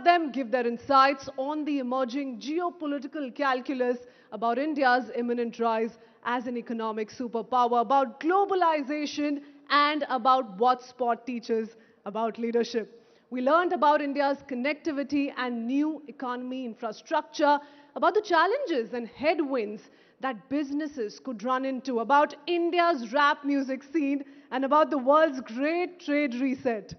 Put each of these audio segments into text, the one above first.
of them give their insights on the emerging geopolitical calculus about India's imminent rise as an economic superpower, about globalization, and about what sport teaches about leadership. We learned about India's connectivity and new economy infrastructure, about the challenges and headwinds that businesses could run into, about India's rap music scene, and about the world's great trade reset.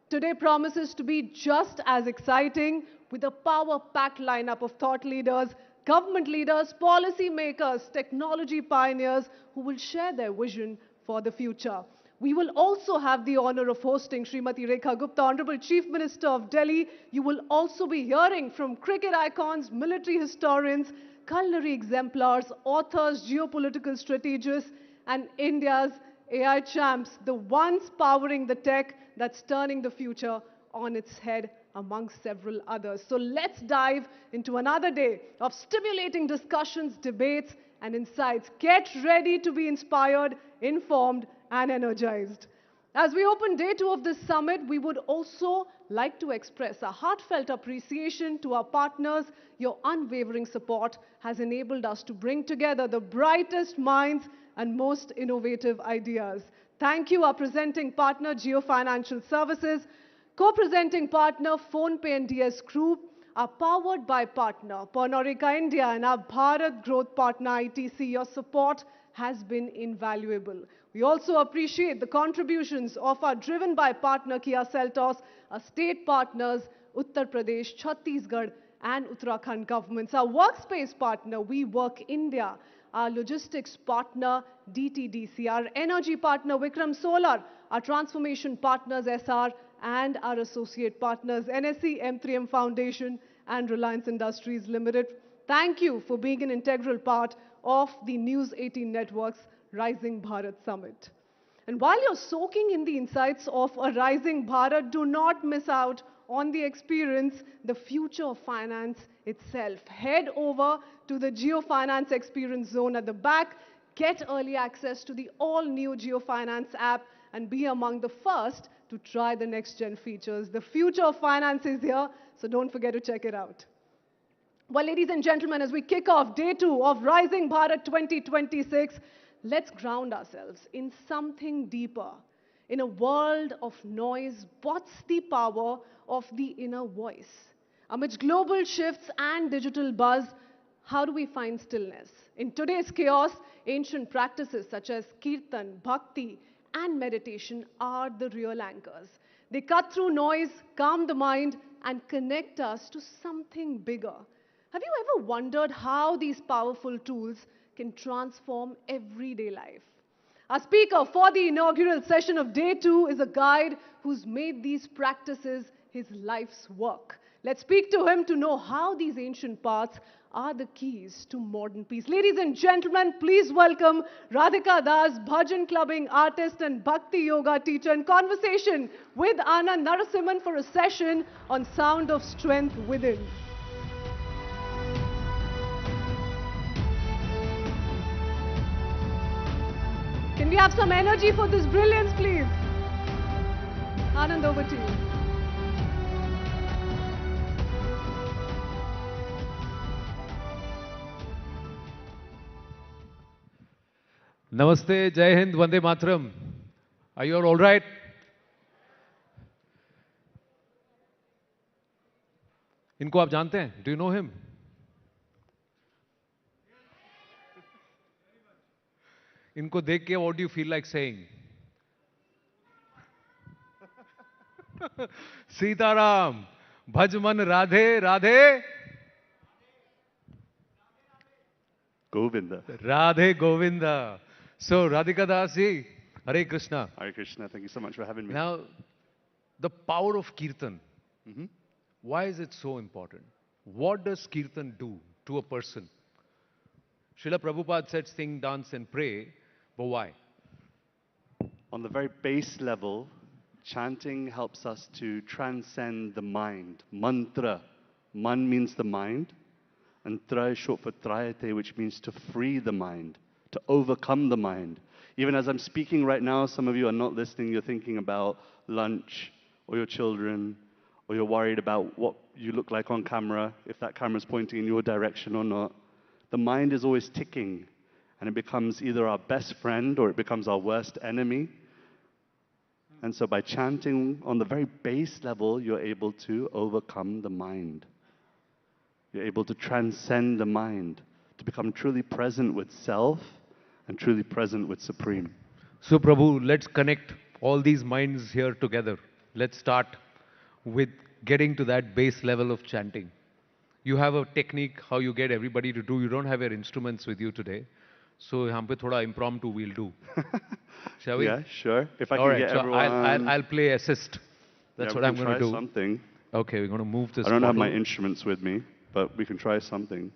Today promises to be just as exciting, with a power-packed lineup of thought leaders, government leaders, policy makers, technology pioneers who will share their vision for the future. We will also have the honor of hosting Srimati Rekha Gupta, Honorable Chief Minister of Delhi. You will also be hearing from cricket icons, military historians, culinary exemplars, authors, geopolitical strategists, and India's AI champs, the ones powering the tech that's turning the future on its head, among several others. So let's dive into another day of stimulating discussions, debates, and insights. Get ready to be inspired, informed, and energized. As we open day 2 of this summit, we would also like to express a heartfelt appreciation to our partners. Your unwavering support has enabled us to bring together the brightest minds and most innovative ideas. Thank you, our presenting partner, Geo Financial Services, co-presenting partner, PhonePe and DS Group, our powered by partner, Pernodica India, and our Bharat growth partner, ITC. Your support has been invaluable. We also appreciate the contributions of our driven by partner, Kia Seltos, our state partners, Uttar Pradesh, Chhattisgarh, and Uttarakhand governments, our workspace partner, We Work India, our logistics partner, DTDC, our energy partner, Vikram Solar, our transformation partners, SR, and our associate partners, NSE, M3M Foundation, and Reliance Industries Limited. Thank you for being an integral part of the News18 Network's Rising Bharat Summit. And while you're soaking in the insights of a rising Bharat, do not miss out on the experience, the future of finance itself. Head over to the Geo Finance Experience Zone at the back, get early access to the all-new Geo Finance app, and be among the first to try the next-gen features. The future of finance is here, so don't forget to check it out. Well, ladies and gentlemen, as we kick off day 2 of Rising Bharat 2026, let's ground ourselves in something deeper. In a world of noise, what's the power of the inner voice? Amidst global shifts and digital buzz, how do we find stillness? In today's chaos, ancient practices such as kirtan, bhakti, and meditation are the real anchors. They cut through noise, calm the mind, and connect us to something bigger. Have you ever wondered how these powerful tools can transform everyday life? Our speaker for the inaugural session of day 2 is a guide who's made these practices his life's work. Let's speak to him to know how these ancient paths are the keys to modern peace. Ladies and gentlemen, please welcome Radhika Das, bhajan clubbing artist and bhakti yoga teacher, in conversation with Anand Narasimhan for a session on sound of strength within. Can we have some energy for this brilliance, please? Anand, over to you. Namaste, Jai Hind, Vande Mataram. Are you all right? इनको आप जानते हैं? Do you know him? इनको देख के what do you feel like saying? Sitaram, भज मन Radhe Radhe Govinda. Radhe Govinda. So, Radhika Das ji, Hare Krishna. Hare Krishna, thank you so much for having me. Now, the power of Kirtan. Why is it so important? What does Kirtan do to a person? Srila Prabhupada said sing, dance and pray, but why? On the very base level, chanting helps us to transcend the mind. Mantra. Man means the mind. And tra is short for trayate, which means to free the mind, to overcome the mind. Even as I'm speaking right now, some of you are not listening, you're thinking about lunch, or your children, or or you're worried about what you look like on camera, if that camera's pointing in your direction or not. The mind is always ticking, and it becomes either our best friend or it becomes our worst enemy. And so by chanting on the very base level, you're able to overcome the mind. You're able to transcend the mind, to become truly present with self and truly present with Supreme. So, Prabhu, let's connect all these minds here together. Let's start with getting to that base level of chanting. You have a technique how you get everybody to do. You don't have your instruments with you today. So, यहाँ पे थोड़ा impromptu we'll do. Shall we? Yeah, sure. If I All can right, get so everyone... I'll play assist. That's yeah, what we I'm can going to try do. something. Okay, we're going to move this I don't have my bottle. instruments with me, but we can try something.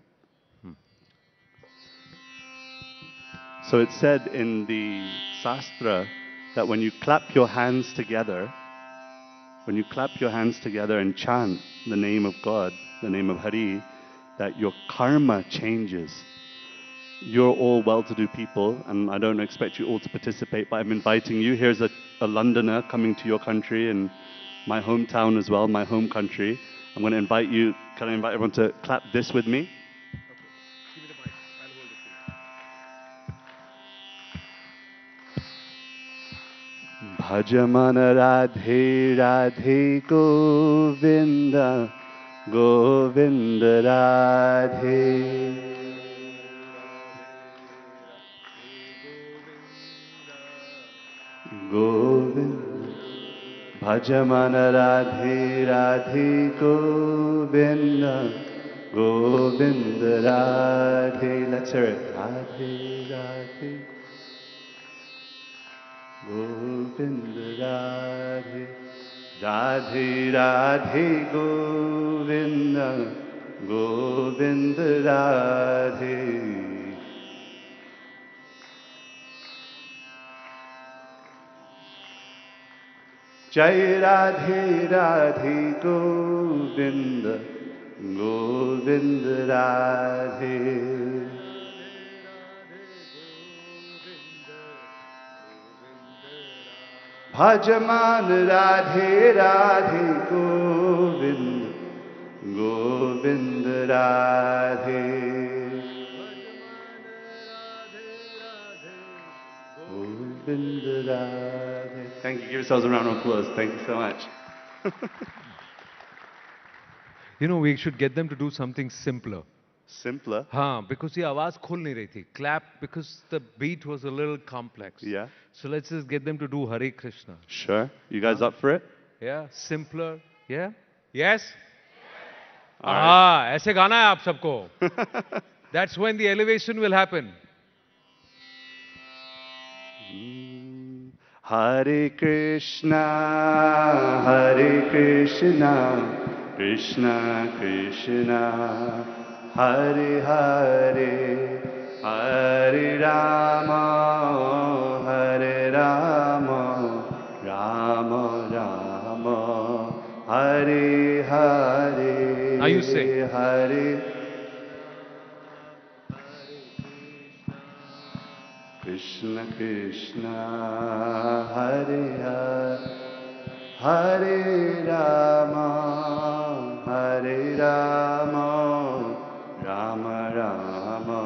So it's said in the Sastra that when you clap your hands together, and chant the name of God, the name of Hari, that your karma changes. You're all well-to-do people, and I don't expect you all to participate, but I'm inviting you. Here's a Londoner coming to your country and my hometown as well, my home country. I'm going to invite you. Can I invite everyone to clap this with me? Bhajamana Radhe Radhe Govinda Govinda Radhe Govinda Bhajamana Radhe Radhe Govinda Govinda Radhe. Let's hear it. Radhe Radhe Govinda Radhe Radhe Radhe Govinda Govinda Radhe. Jai Radhe Radhe Govinda Govinda Radhe. Bhajaman Radhe Radhe Govinda Govinda Radhe. Govinda Radhe. Thank you. Give yourselves a round of applause. Thank you so much. You know, we should get them to do something simpler. Simpler? हाँ, because ये आवाज खुल नहीं रही थी. Clap because the beat was a little complex. Yeah. So let's just get them to do Hare Krishna. Sure. You guys up for it? Yeah, simpler. Yeah? Yes? All right. ऐसे गाना है आप सबको. That's when the elevation will happen. Hare Krishna, Hare Krishna, Krishna Krishna, Hare Hare, Hare Rama, Hare Rama, Rama Rama, Hare Hare. Now you say. Hare Krishna Krishna, Hare Hare, Hare Rama, Hare Rama, Rama Rama,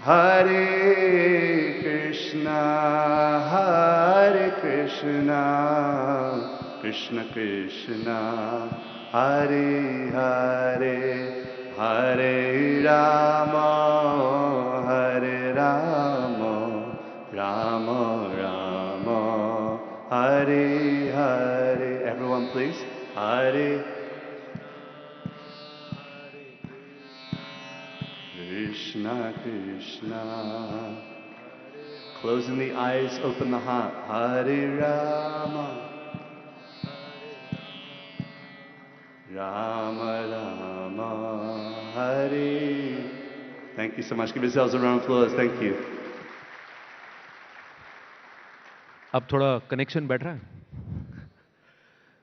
Hare Krishna, Hare Krishna, Krishna Krishna, Hare Hare, Hare Rama, Hare Rama, Rama Rama, Hare Hare. Everyone please. Hare Krishna Krishna. Closing the eyes, open the heart. Hare Rama, Rama Rama, Hare. Thank you so much. Give yourselves a round of applause. Thank you. अब थोड़ा connection बैठ रहा है.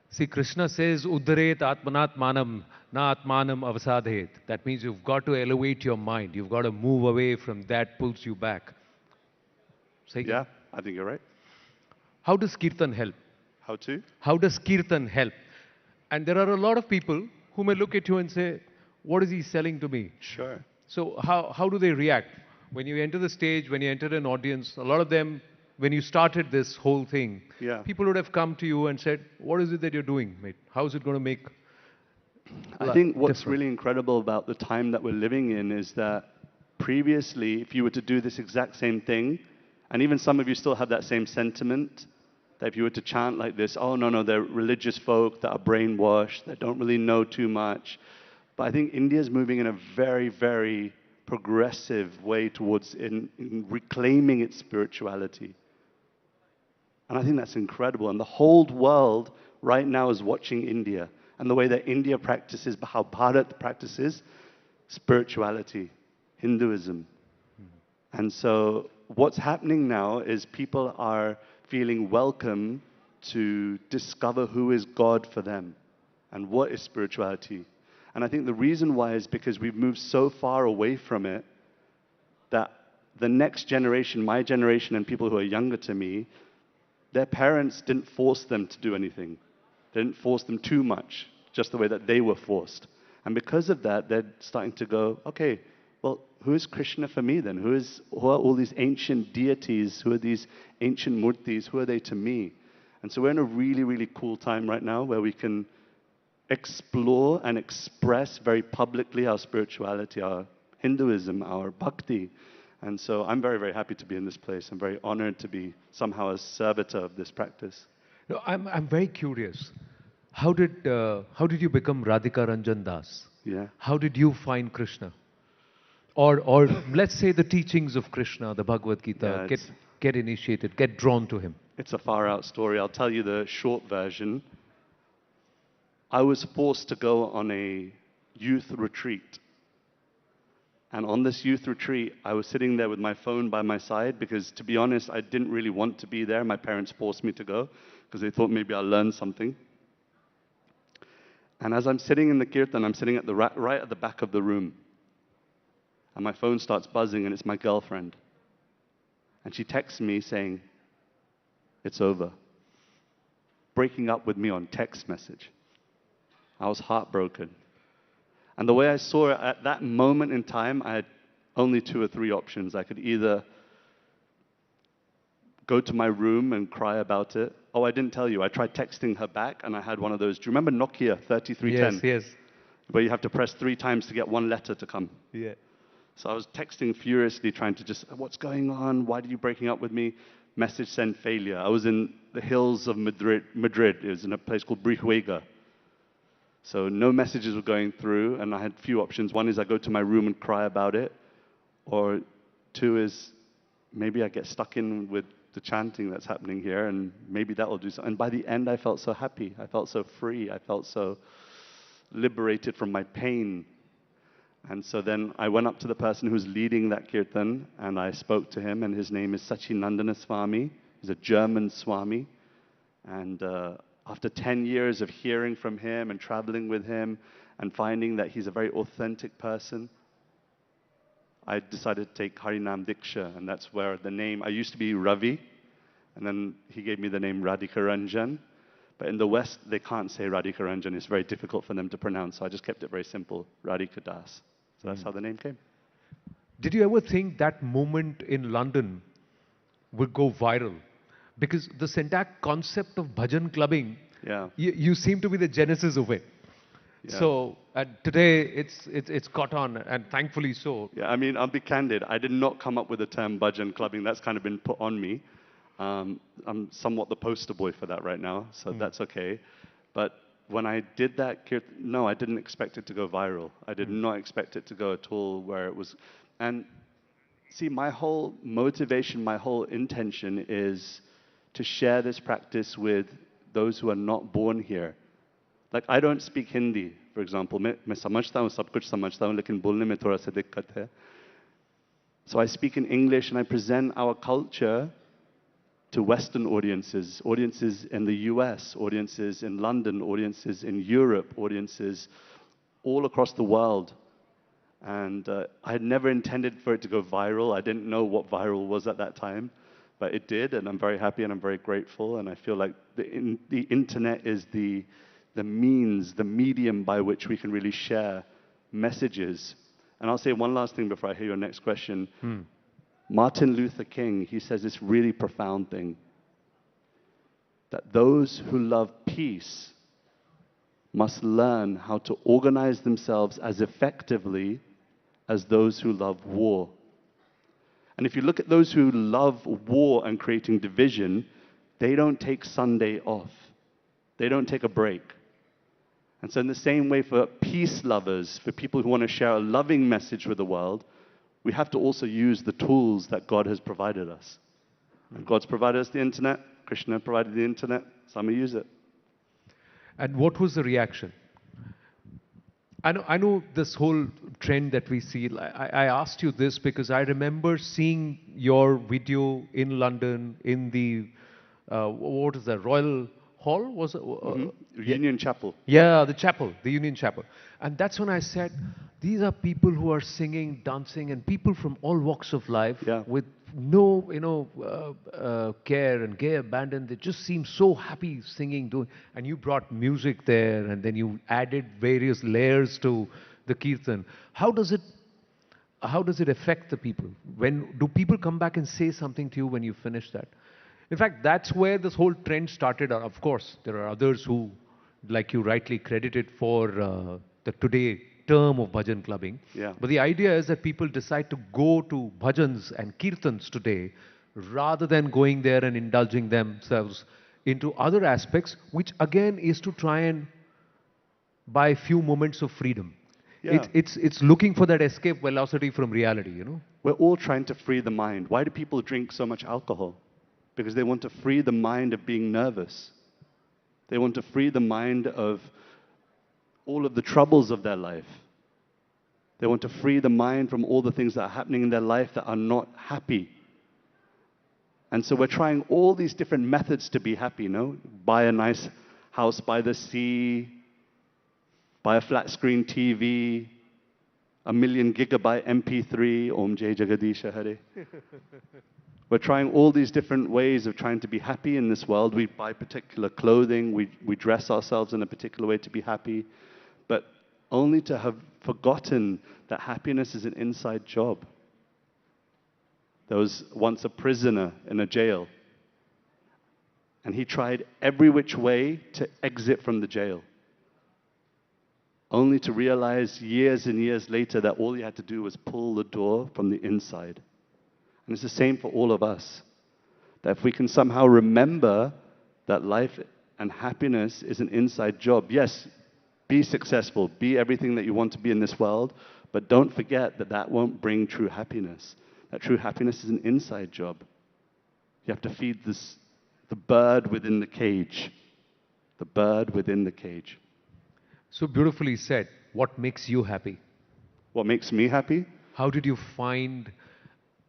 See, Krishna says, Uddaret Atmanat Manam, Na Atmanam Avasadhet. That means you've got to elevate your mind. You've got to move away from that pulls you back. Say Yeah, I think you're right. How does Kirtan help? How to? How does Kirtan help? And there are a lot of people who may look at you and say, what is he selling to me? Sure. So how do they react? When you enter the stage, when you enter an audience, a lot of them, when you started this whole thing, Yeah. people would have come to you and said, what is it that you're doing, mate? How is it going to make I think what's different? really incredible about the time that we're living in is that previously, if you were to do this exact same thing, and even some of you still have that same sentiment, that if you were to chant like this, oh, no, no, they're religious folk that are brainwashed, that don't really know too much. But I think India is moving in a very, very progressive way towards in reclaiming its spirituality. And I think that's incredible. And the whole world right now is watching India and the way that India practices, how Bharat practices spirituality, Hinduism. And so what's happening now is people are feeling welcome to discover who is God for them and what is spirituality. And I think the reason why is because we've moved so far away from it that the next generation, my generation and people who are younger to me, their parents didn't force them to do anything. They didn't force them too much, just the way that they were forced. And because of that, they're starting to go, okay, well, who is Krishna for me then? Who are all these ancient deities? Who are these ancient murtis? Who are they to me? And so we're in a really, really cool time right now where we can explore and express very publicly our spirituality, our Hinduism, our bhakti. And so I'm very, very happy to be in this place. I'm very honored to be somehow a servitor of this practice. No, I'm very curious. How did you become Radhika Ranjan Das? Yeah. How did you find Krishna? Or let's say the teachings of Krishna, the Bhagavad Gita, Yeah, get initiated, get drawn to him. it's a far out story. I'll tell you the short version. I was forced to go on a youth retreat. And on this youth retreat, I was sitting there with my phone by my side because, to be honest, I didn't really want to be there. My parents forced me to go because they thought maybe I'll learn something. And as I'm sitting in the kirtan, I'm sitting at the right at the back of the room. And my phone starts buzzing, and it's my girlfriend. And she texts me saying, it's over. Breaking up with me on text message. I was heartbroken. And the way I saw it at that moment in time, I had only 2 or 3 options. I could either go to my room and cry about it. Oh, I didn't tell you. I tried texting her back, and I had one of those. Do you remember Nokia 3310? Yes, yes. Where you have to press 3 times to get one letter to come. Yeah. So I was texting furiously, trying to just, what's going on? Why are you breaking up with me? Message send failure. I was in the hills of Madrid. It was in a place called Brihuega. So no messages were going through, and I had few options. One is I go to my room and cry about it, or 2 is maybe I get stuck in with the chanting that's happening here, and maybe that will do something. And by the end, I felt so happy. I felt so free. I felt so liberated from my pain. And so then I went up to the person who's leading that kirtan, and I spoke to him, and his name is Sachinandana Swami. He's a German Swami. And after 10 years of hearing from him and traveling with him and finding that he's a very authentic person, I decided to take Harinam Diksha, and that's where the name, I used to be Ravi, and then he gave me the name Radhika Ranjan. But in the West, they can't say Radhika Ranjan. It's very difficult for them to pronounce, so I just kept it very simple, Radhika Das. So that's how the name came. Did you ever think that moment in London would go viral? Because the entire concept of bhajan clubbing, Yeah. you seem to be the genesis of it. Yeah. So today it's caught on, and thankfully so. Yeah, I mean, I'll be candid. I did not come up with the term bhajan clubbing. That's kind of been put on me. I'm somewhat the poster boy for that right now, so that's okay. But when I did that, no, I didn't expect it to go viral. I did not expect it to go at all where it was. And see, my whole motivation, my whole intention is to share this practice with those who are not born here. Like, I don't speak Hindi, for example. मैं समझता हूँ, सब कुछ समझता हूँ, लेकिन बोलने में थोड़ा सा दिक्कत है. So I speak in English and I present our culture to Western audiences, audiences in the US, audiences in London, audiences in Europe, audiences all across the world. And I had never intended for it to go viral. I didn't know what viral was at that time. but it did, and I'm very happy and I'm very grateful. And I feel like the internet is the means, the medium by which we can really share messages. And I'll say one last thing before I hear your next question. Martin Luther King, he says this really profound thing, that those who love peace must learn how to organize themselves as effectively as those who love war. And if you look at those who love war and creating division, they don't take Sunday off. They don't take a break. And so in the same way, for peace lovers, for people who want to share a loving message with the world, we have to also use the tools that God has provided us. And God's provided us the internet. Krishna provided the internet. Some will use it. And what was the reaction? I know this whole trend that we see. I asked you this because I remember seeing your video in London in the, what is that, Royal Hall? Was it? Union Chapel. Yeah, the chapel, the Union Chapel. And that's when I said, these are people who are singing, dancing, and people from all walks of life with no, care and gay abandon. They just seem so happy singing, doing. And you brought music there, and then you added various layers to the kirtan. How does it affect the people? When do people come back and say something to you when you finish that? In fact, that's where this whole trend started. Of course, there are others who, like you rightly credited for the today term of bhajan clubbing. Yeah. But the idea is that people decide to go to bhajans and kirtans today rather than going there and indulging themselves into other aspects, which again is to try and buy a few moments of freedom. Yeah. It's looking for that escape velocity from reality, you know. We're all trying to free the mind. Why do people drink so much alcohol? Because they want to free the mind of being nervous. They want to free the mind of all of the troubles of their life. They want to free the mind from all the things that are happening in their life that are not happy. And so we're trying all these different methods to be happy, you know? Buy a nice house by the sea, buy a flat screen TV, 1 million gigabyte MP3, Om Jai Jagadisha Hare. We're trying all these different ways of trying to be happy in this world. We buy particular clothing, we dress ourselves in a particular way to be happy, but only to have forgotten that happiness is an inside job. There was once a prisoner in a jail, and he tried every which way to exit from the jail, only to realize years and years later that all he had to do was pull the door from the inside. And it's the same for all of us. That if we can somehow remember that life and happiness is an inside job. Yes, be successful, be everything that you want to be in this world, but don't forget that that won't bring true happiness. That true happiness is an inside job. You have to feed the bird within the cage. The bird within the cage. So beautifully said. What makes you happy? What makes me happy? How did you find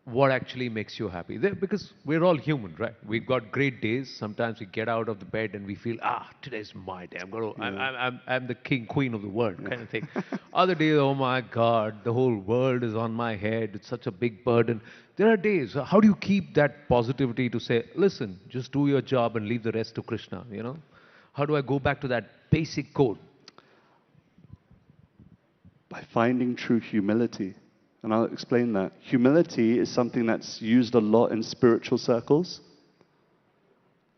what actually makes you happy? Because we're all human, right? We've got great days. Sometimes we get out of the bed and we feel, today's my day. I'm the king, queen of the world, kind of thing. Other days, oh my God, the whole world is on my head. It's such a big burden. There are days. How do you keep that positivity to say, listen, just do your job and leave the rest to Krishna, you know? How do I go back to that basic code? By finding true humility. And I'll explain that. Humility is something that's used a lot in spiritual circles,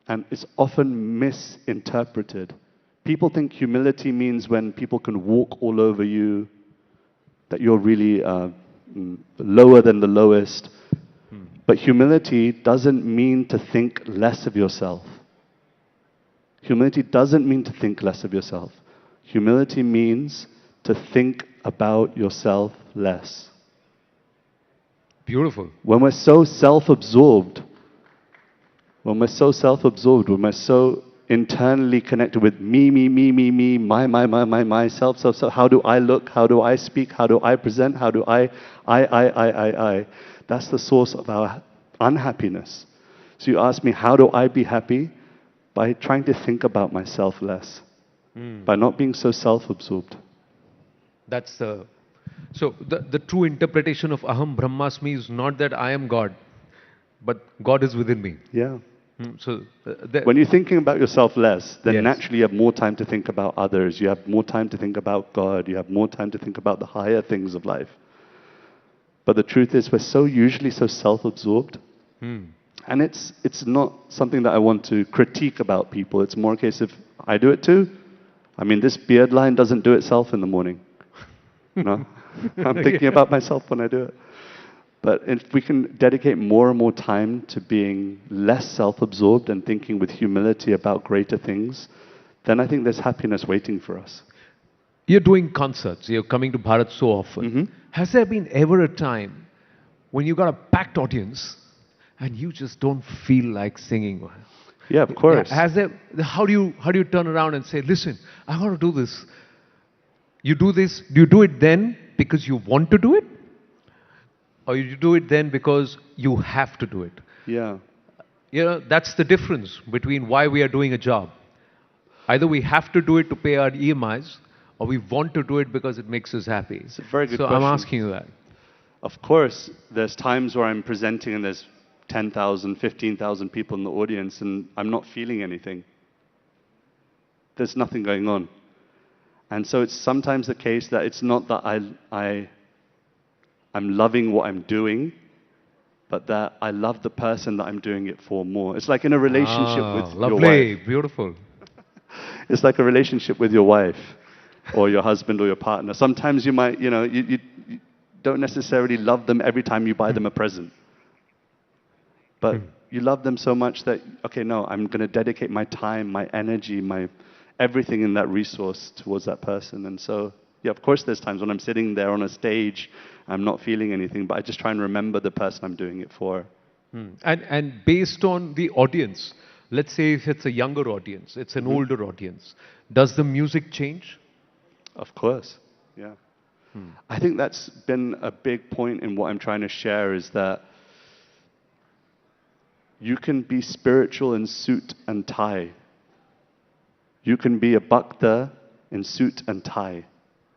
and it's often misinterpreted. People think humility means when people can walk all over you, that you're really lower than the lowest. But humility doesn't mean to think less of yourself. Humility doesn't mean to think less of yourself. Humility means to think about yourself less. Beautiful. When we're so self-absorbed, when we're so internally connected with me, my, self, how do I look, how do I speak, how do I present, how do I, that's the source of our unhappiness. So you ask me, how do I be happy? By trying to think about myself less, by not being so self-absorbed. That's So the true interpretation of Aham Brahmasmi is not that I am God. but God is within me. Yeah. So, When you're thinking about yourself less, then Yes. naturally you have more time to think about others. You have more time to think about God. You have more time to think about the higher things of life. But the truth is, we're usually so self-absorbed. And it's not something that I want to critique about people. It's more a case of, I do it too. I mean, this beard line doesn't do itself in the morning. No? I'm thinking about myself when I do it. But if we can dedicate more and more time to being less self-absorbed and thinking with humility about greater things, then I think there's happiness waiting for us. you're doing concerts, you're coming to Bharat so often. Has there been ever a time when you got a packed audience and you just don't feel like singing? Yeah, of course. Has there, how do you turn around and say, listen, I got to do this? You do this, do you do it then because you want to do it? Or you do it then because you have to do it? Yeah. You know, that's the difference between why we are doing a job. Either we have to do it to pay our EMIs, or we want to do it because it makes us happy. It's a very good so question. I'm asking you that. Of course, there's times where I'm presenting and there's 10,000, 15,000 people in the audience and I'm not feeling anything. There's nothing going on. And so it's sometimes the case that it's not that I'm loving what I'm doing, but that I love the person that I'm doing it for more. It's like in a relationship with your lovely, wife. beautiful. It's like a relationship with your wife or your husband or your partner. Sometimes you might, you don't necessarily love them every time you buy them a present. But you love them so much that, okay, no, I'm going to dedicate my time, my energy, my everything in that resource towards that person. And so, yeah, of course there's times when I'm sitting there on a stage, I'm not feeling anything, but I just try and remember the person I'm doing it for. And based on the audience, let's say if it's a younger audience, it's an older audience, does the music change? Of course, yeah. I think that's been a big point in what I'm trying to share is that you can be spiritual in suit and tie. You can be a bhakta in suit and tie.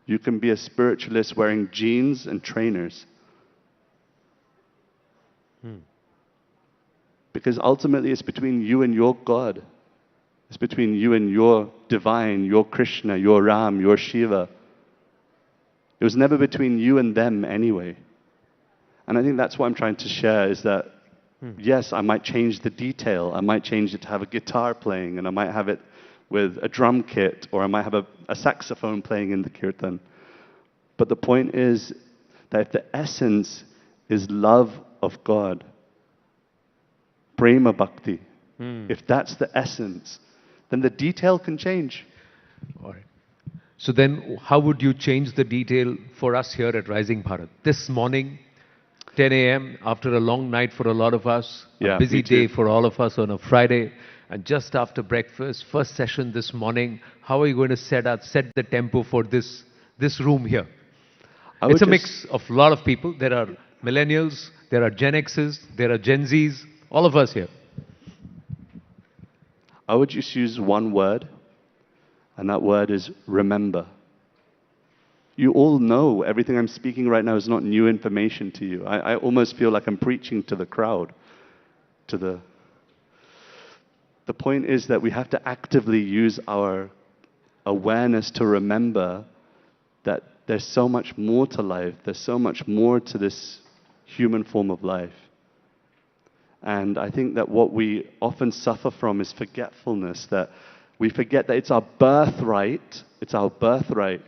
You can be a spiritualist wearing jeans and trainers. Because ultimately it's between you and your God. It's between you and your divine, your Krishna, your Ram, your Shiva. It was never between you and them anyway. And I think that's what I'm trying to share is that, yes, I might change the detail. I might change it to have a guitar playing, and I might have it with a drum kit, or I might have a saxophone playing in the kirtan. But the point is that if the essence is love of God, prema bhakti, if that's the essence, then the detail can change. All right. So then how would you change the detail for us here at Rising Bharat? This morning, 10 a.m., after a long night for a lot of us, Yeah, a busy me too. day for all of us on a Friday, and just after breakfast, first session this morning, how are you going to set the tempo for this room here? It's a mix of a lot of people. There are millennials, there are Gen Xs, there are Gen Zs, all of us here. I would just use one word, and that word is remember. You all know everything I'm speaking right now is not new information to you. I almost feel like I'm preaching to the crowd. The point is that we have to actively use our awareness to remember that there's so much more to life. There's so much more to this human form of life. And I think that what we often suffer from is forgetfulness, that we forget that it's our birthright. It's our birthright.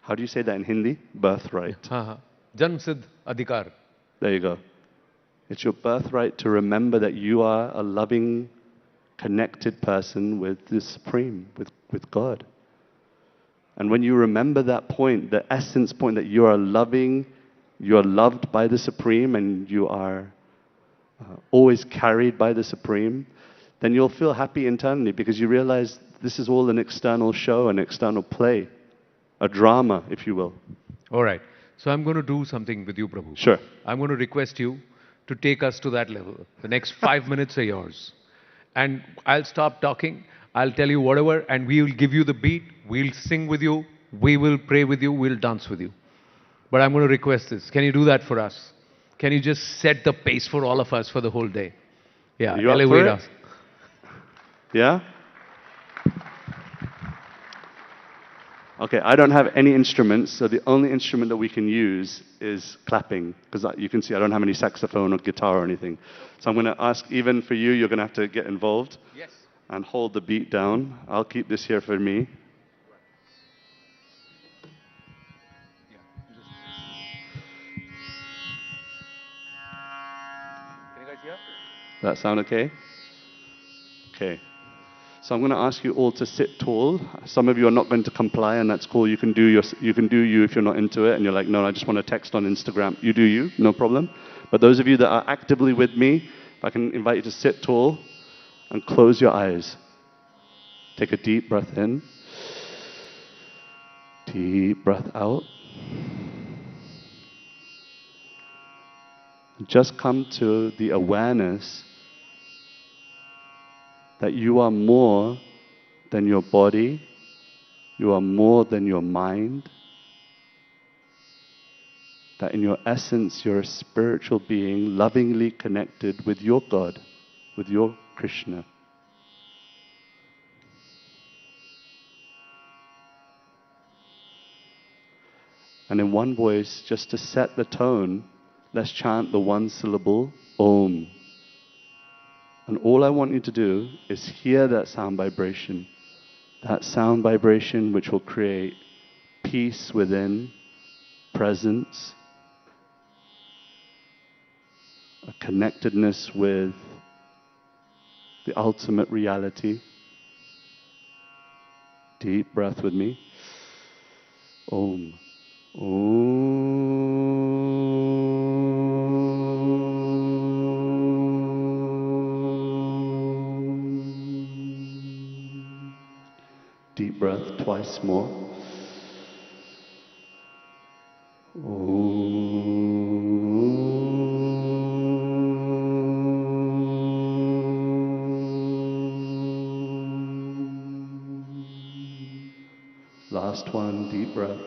How do you say that in Hindi? Birthright. Janm Siddh Adhikar. There you go. It's your birthright to remember that you are a loving, connected person with the Supreme, with God. And when you remember that point, the essence point that you are loving, you are loved by the Supreme, and you are always carried by the Supreme, then you'll feel happy internally because you realize this is all an external show, an external play, a drama, if you will. All right. So I'm going to do something with you, Prabhu. Sure. I'm going to request you to take us to that level. The next 5 minutes are yours. And I'll stop talking. I'll tell you whatever, and we will give you the beat. We'll sing with you. We will pray with you. We'll dance with you. But I'm going to request this. Can you do that for us? can you just set the pace for all of us for the whole day? Yeah, Are you up for elevate it? us. Yeah? Okay, I don't have any instruments, so the only instrument that we can use is clapping, because you can see I don't have any saxophone or guitar or anything. So I'm going to ask, even for you, you're going to have to get involved Yes. and hold the beat down. I'll keep this here for me. Can you guys hear? Does that sound okay? Okay. So I'm going to ask you all to sit tall. Some of you are not going to comply, and that's cool. You can do you if you're not into it, and you're like, no, I just want to text on Instagram. You do you, no problem. But those of you that are actively with me, if I can invite you to sit tall and close your eyes. Take a deep breath in. Deep breath out. Just come to the awareness that you are more than your body, you are more than your mind, that in your essence you're a spiritual being lovingly connected with your God, with your Krishna. And in one voice, just to set the tone, let's chant the one syllable, Om. And all I want you to do is hear that sound vibration which will create peace within, presence, a connectedness with the ultimate reality. Deep breath with me. Om. Om. Deep breath twice more. Om. Last one, deep breath.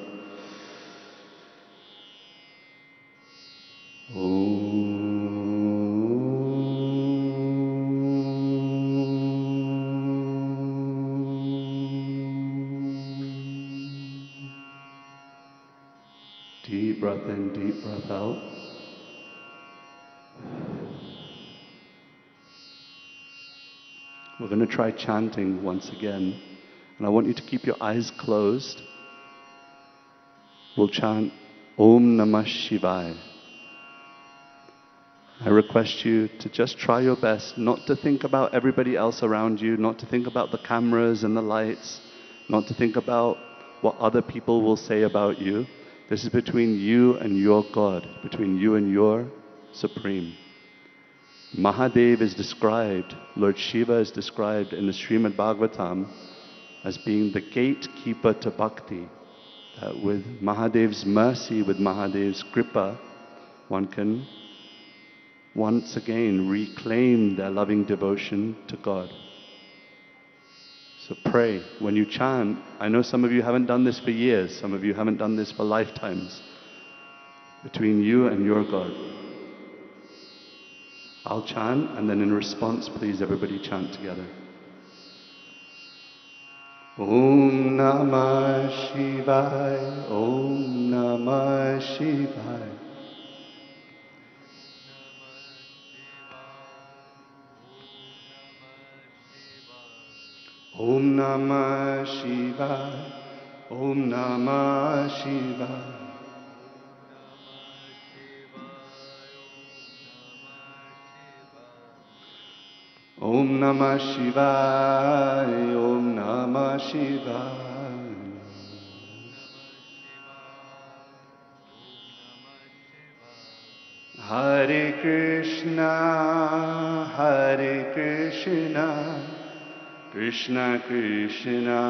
Deep breath in, deep breath out. We're going to try chanting once again. And I want you to keep your eyes closed. We'll chant Om Namah Shivaya. I request you to just try your best not to think about everybody else around you, not to think about the cameras and the lights, not to think about what other people will say about you. This is between you and your God, between you and your Supreme. Mahadev is described, Lord Shiva is described in the Srimad Bhagavatam as being the gatekeeper to bhakti. That with Mahadev's mercy, with Mahadev's kripa, one can once again reclaim their loving devotion to God. So pray. When you chant, I know some of you haven't done this for years, some of you haven't done this for lifetimes. Between you and your God. I'll chant, and then in response, please everybody chant together. Om Namah Shivaya, Om Namah Shivaya. Om Namah Shivaya, Om Namah Shivaya. Om Namah Shivaya, Om Namah Shivaya. Hare Krishna, Krishna Krishna,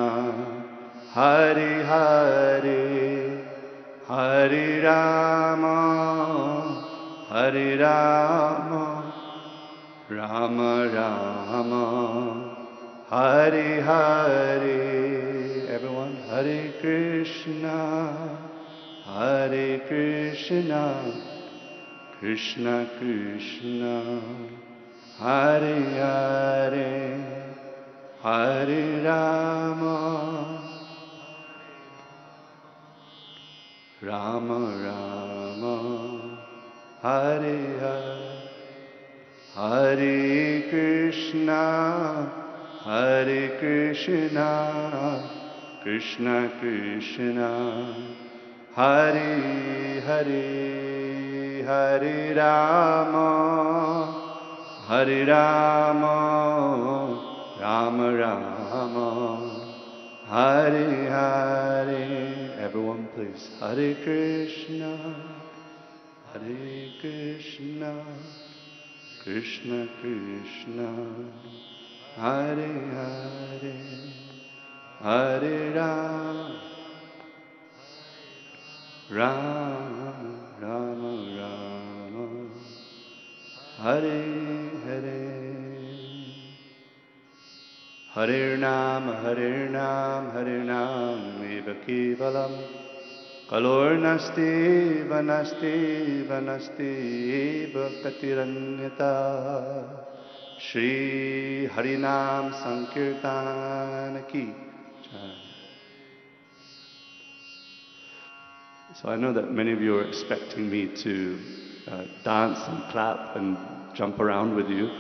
Hare Hare, Hare Rama, Hare Rama, Rama Rama, Hare Hare. Everyone, Hare Krishna, Krishna Krishna, Hare Hare, Hare Rama, Rama Rama, Hare Hare, Hare Krishna, Hare Krishna, Krishna Krishna, Hare Hare, Hare Rama, Hare Rama, Rama Rama, Hare Hare. Everyone please. Hare Krishna, Hare Krishna, Krishna Krishna, Hare Hare, Hare Rama, Rama Rama Rama, Hare Hare. Hare Nam, Hare Nam, Hare Nam, Eva Kevalam, Kalor Nasti, Vanasti, Vanasti, Eva Katiranyata, Shri Harinam Sankirtan Ki Jai. So I know that many of you are expecting me to dance and clap and jump around with you,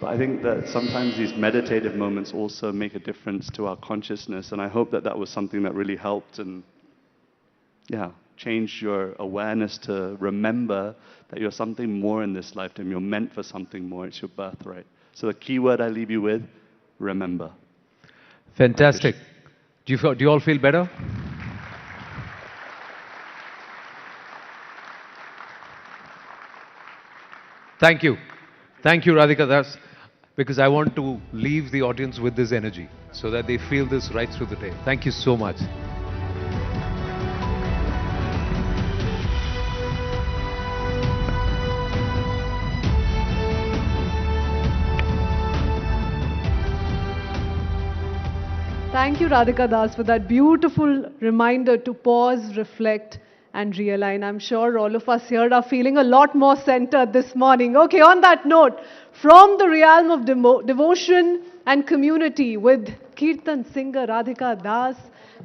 but I think that sometimes these meditative moments also make a difference to our consciousness, and I hope that that was something that really helped and, yeah, changed your awareness to remember that you're something more in this lifetime. You're meant for something more. It's your birthright. So the key word I leave you with, remember. Fantastic. Do you all feel better? Thank you. Thank you, Radhika Das, because I want to leave the audience with this energy so that they feel this right through the day. Thank you so much. Thank you, Radhika Das, for that beautiful reminder to pause, reflect, and realign. I'm sure all of us here are feeling a lot more centered this morning. Okay, on that note, from the realm of devotion and community with Kirtan singer Radhika Das,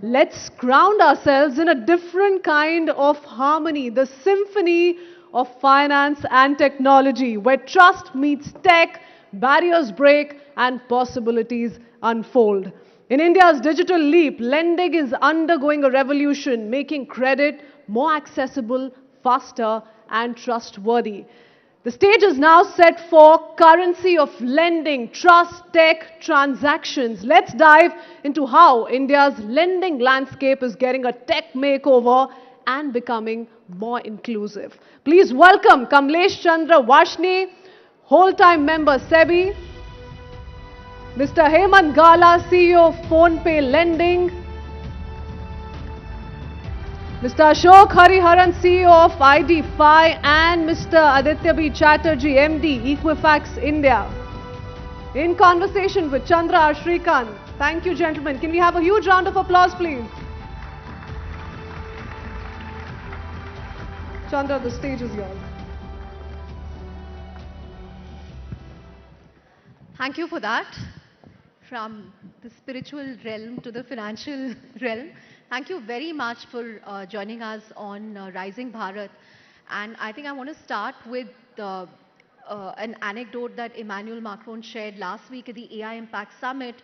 let's ground ourselves in a different kind of harmony, the symphony of finance and technology, where trust meets tech, barriers break, and possibilities unfold. In India's digital leap, lending is undergoing a revolution, making credit more accessible, faster, and trustworthy. The stage is now set for currency of lending, trust, tech, transactions. Let's dive into how India's lending landscape is getting a tech makeover and becoming more inclusive. Please welcome Kamlesh Chandra Vashni, whole-time member SEBI, Mr. Hemant Gala, CEO of PhonePe Lending, Mr. Ashok Hariharan, CEO of ID5, and Mr. Aditya B. Chatterjee, MD, Equifax India. In conversation with Chandra R. Srikant. Thank you, gentlemen. Can we have a huge round of applause, please? Chandra, the stage is yours. Thank you for that. From the spiritual realm to the financial realm. Thank you very much for joining us on Rising Bharat. And I think I want to start with an anecdote that Emmanuel Macron shared last week at the AI Impact Summit,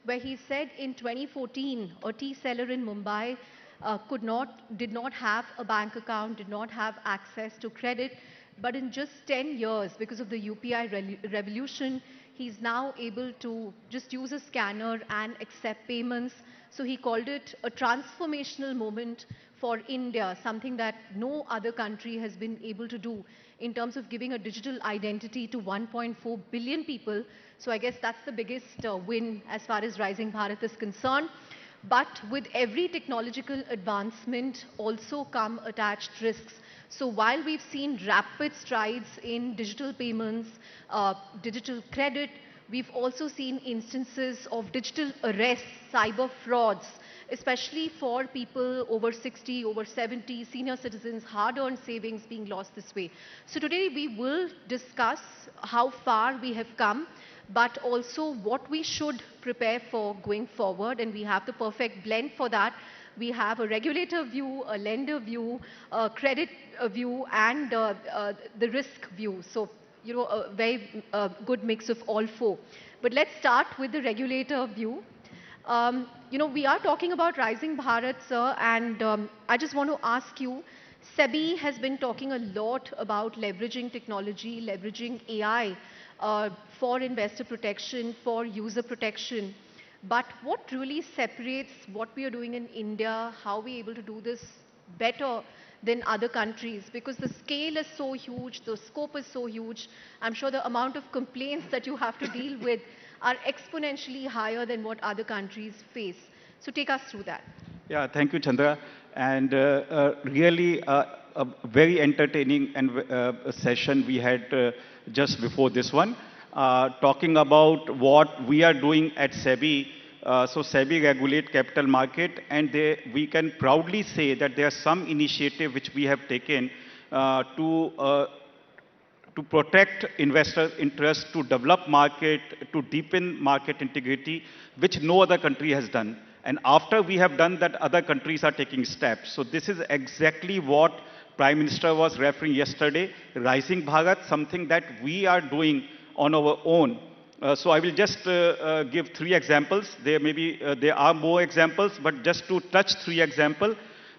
where he said in 2014, a tea seller in Mumbai did not have a bank account, did not have access to credit, but in just 10 years, because of the UPI revolution, he's now able to just use a scanner and accept payments. So he called it a transformational moment for India, something that no other country has been able to do in terms of giving a digital identity to 1.4 billion people. So I guess that's the biggest win as far as Rising Bharat is concerned. But with every technological advancement also come attached risks. So while we've seen rapid strides in digital payments, digital credit, we've also seen instances of digital arrests, cyber frauds, especially for people over 60, over 70, senior citizens, hard-earned savings being lost this way. So today we will discuss how far we have come, but also what we should prepare for going forward, and we have the perfect blend for that. We have a regulator view, a lender view, a credit view, and the risk view. So, a very good mix of all four. But let's start with the regulator view. We are talking about Rising Bharat, sir, and I just want to ask you, SEBI has been talking a lot about leveraging technology, leveraging AI for investor protection, for user protection. But what really separates what we are doing in India, how we are able to do this better than other countries? Because the scale is so huge, the scope is so huge. I'm sure the amount of complaints that you have to deal with are exponentially higher than what other countries face. So take us through that. Yeah, thank you, Chandra. And really a very entertaining and session we had just before this one, talking about what we are doing at SEBI. So SEBI regulate capital market, and we can proudly say that there are some initiative which we have taken to protect investor interest, to develop market, to deepen market integrity, which no other country has done. And after we have done that, other countries are taking steps. So this is exactly what Prime Minister was referring yesterday, Rising Bharat, something that we are doing on our own. So I will just give three examples. There are more examples, but just to touch three examples.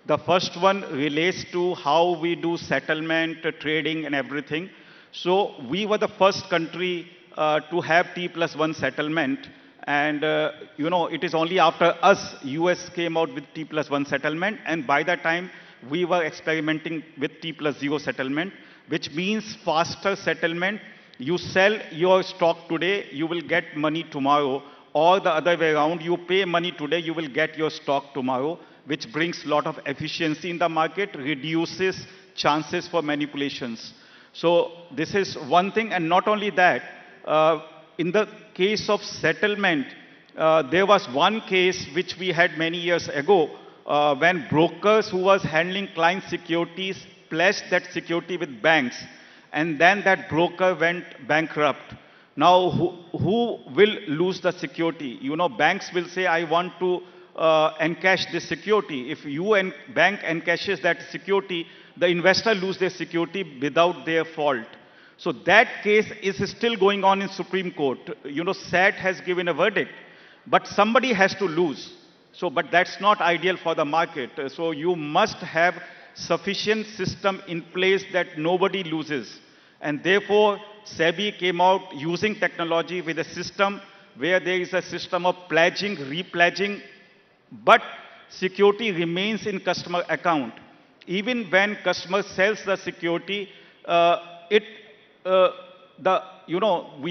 The first one relates to how we do settlement, trading, and everything. So we were the first country to have T+1 settlement. And, it is only after us, US came out with T+1 settlement. And by that time, we were experimenting with T+0 settlement, which means faster settlement. You sell your stock today, you will get money tomorrow. Or the other way around, you pay money today, you will get your stock tomorrow, which brings a lot of efficiency in the market, reduces chances for manipulations. So this is one thing. And not only that, in the case of settlement, there was one case which we had many years ago when brokers who was handling client securities pledged that security with banks, and then that broker went bankrupt. Now, who will lose the security? Banks will say, I want to encash this security. If you and bank encashes that security, the investor lose their security without their fault. So that case is still going on in Supreme Court. SAT has given a verdict, but somebody has to lose. So, but that's not ideal for the market. So you must have sufficient system in place that nobody loses. And therefore, SEBI came out using technology with a system where there is a system of pledging, repledging, but security remains in customer account. Even when customer sells the security, we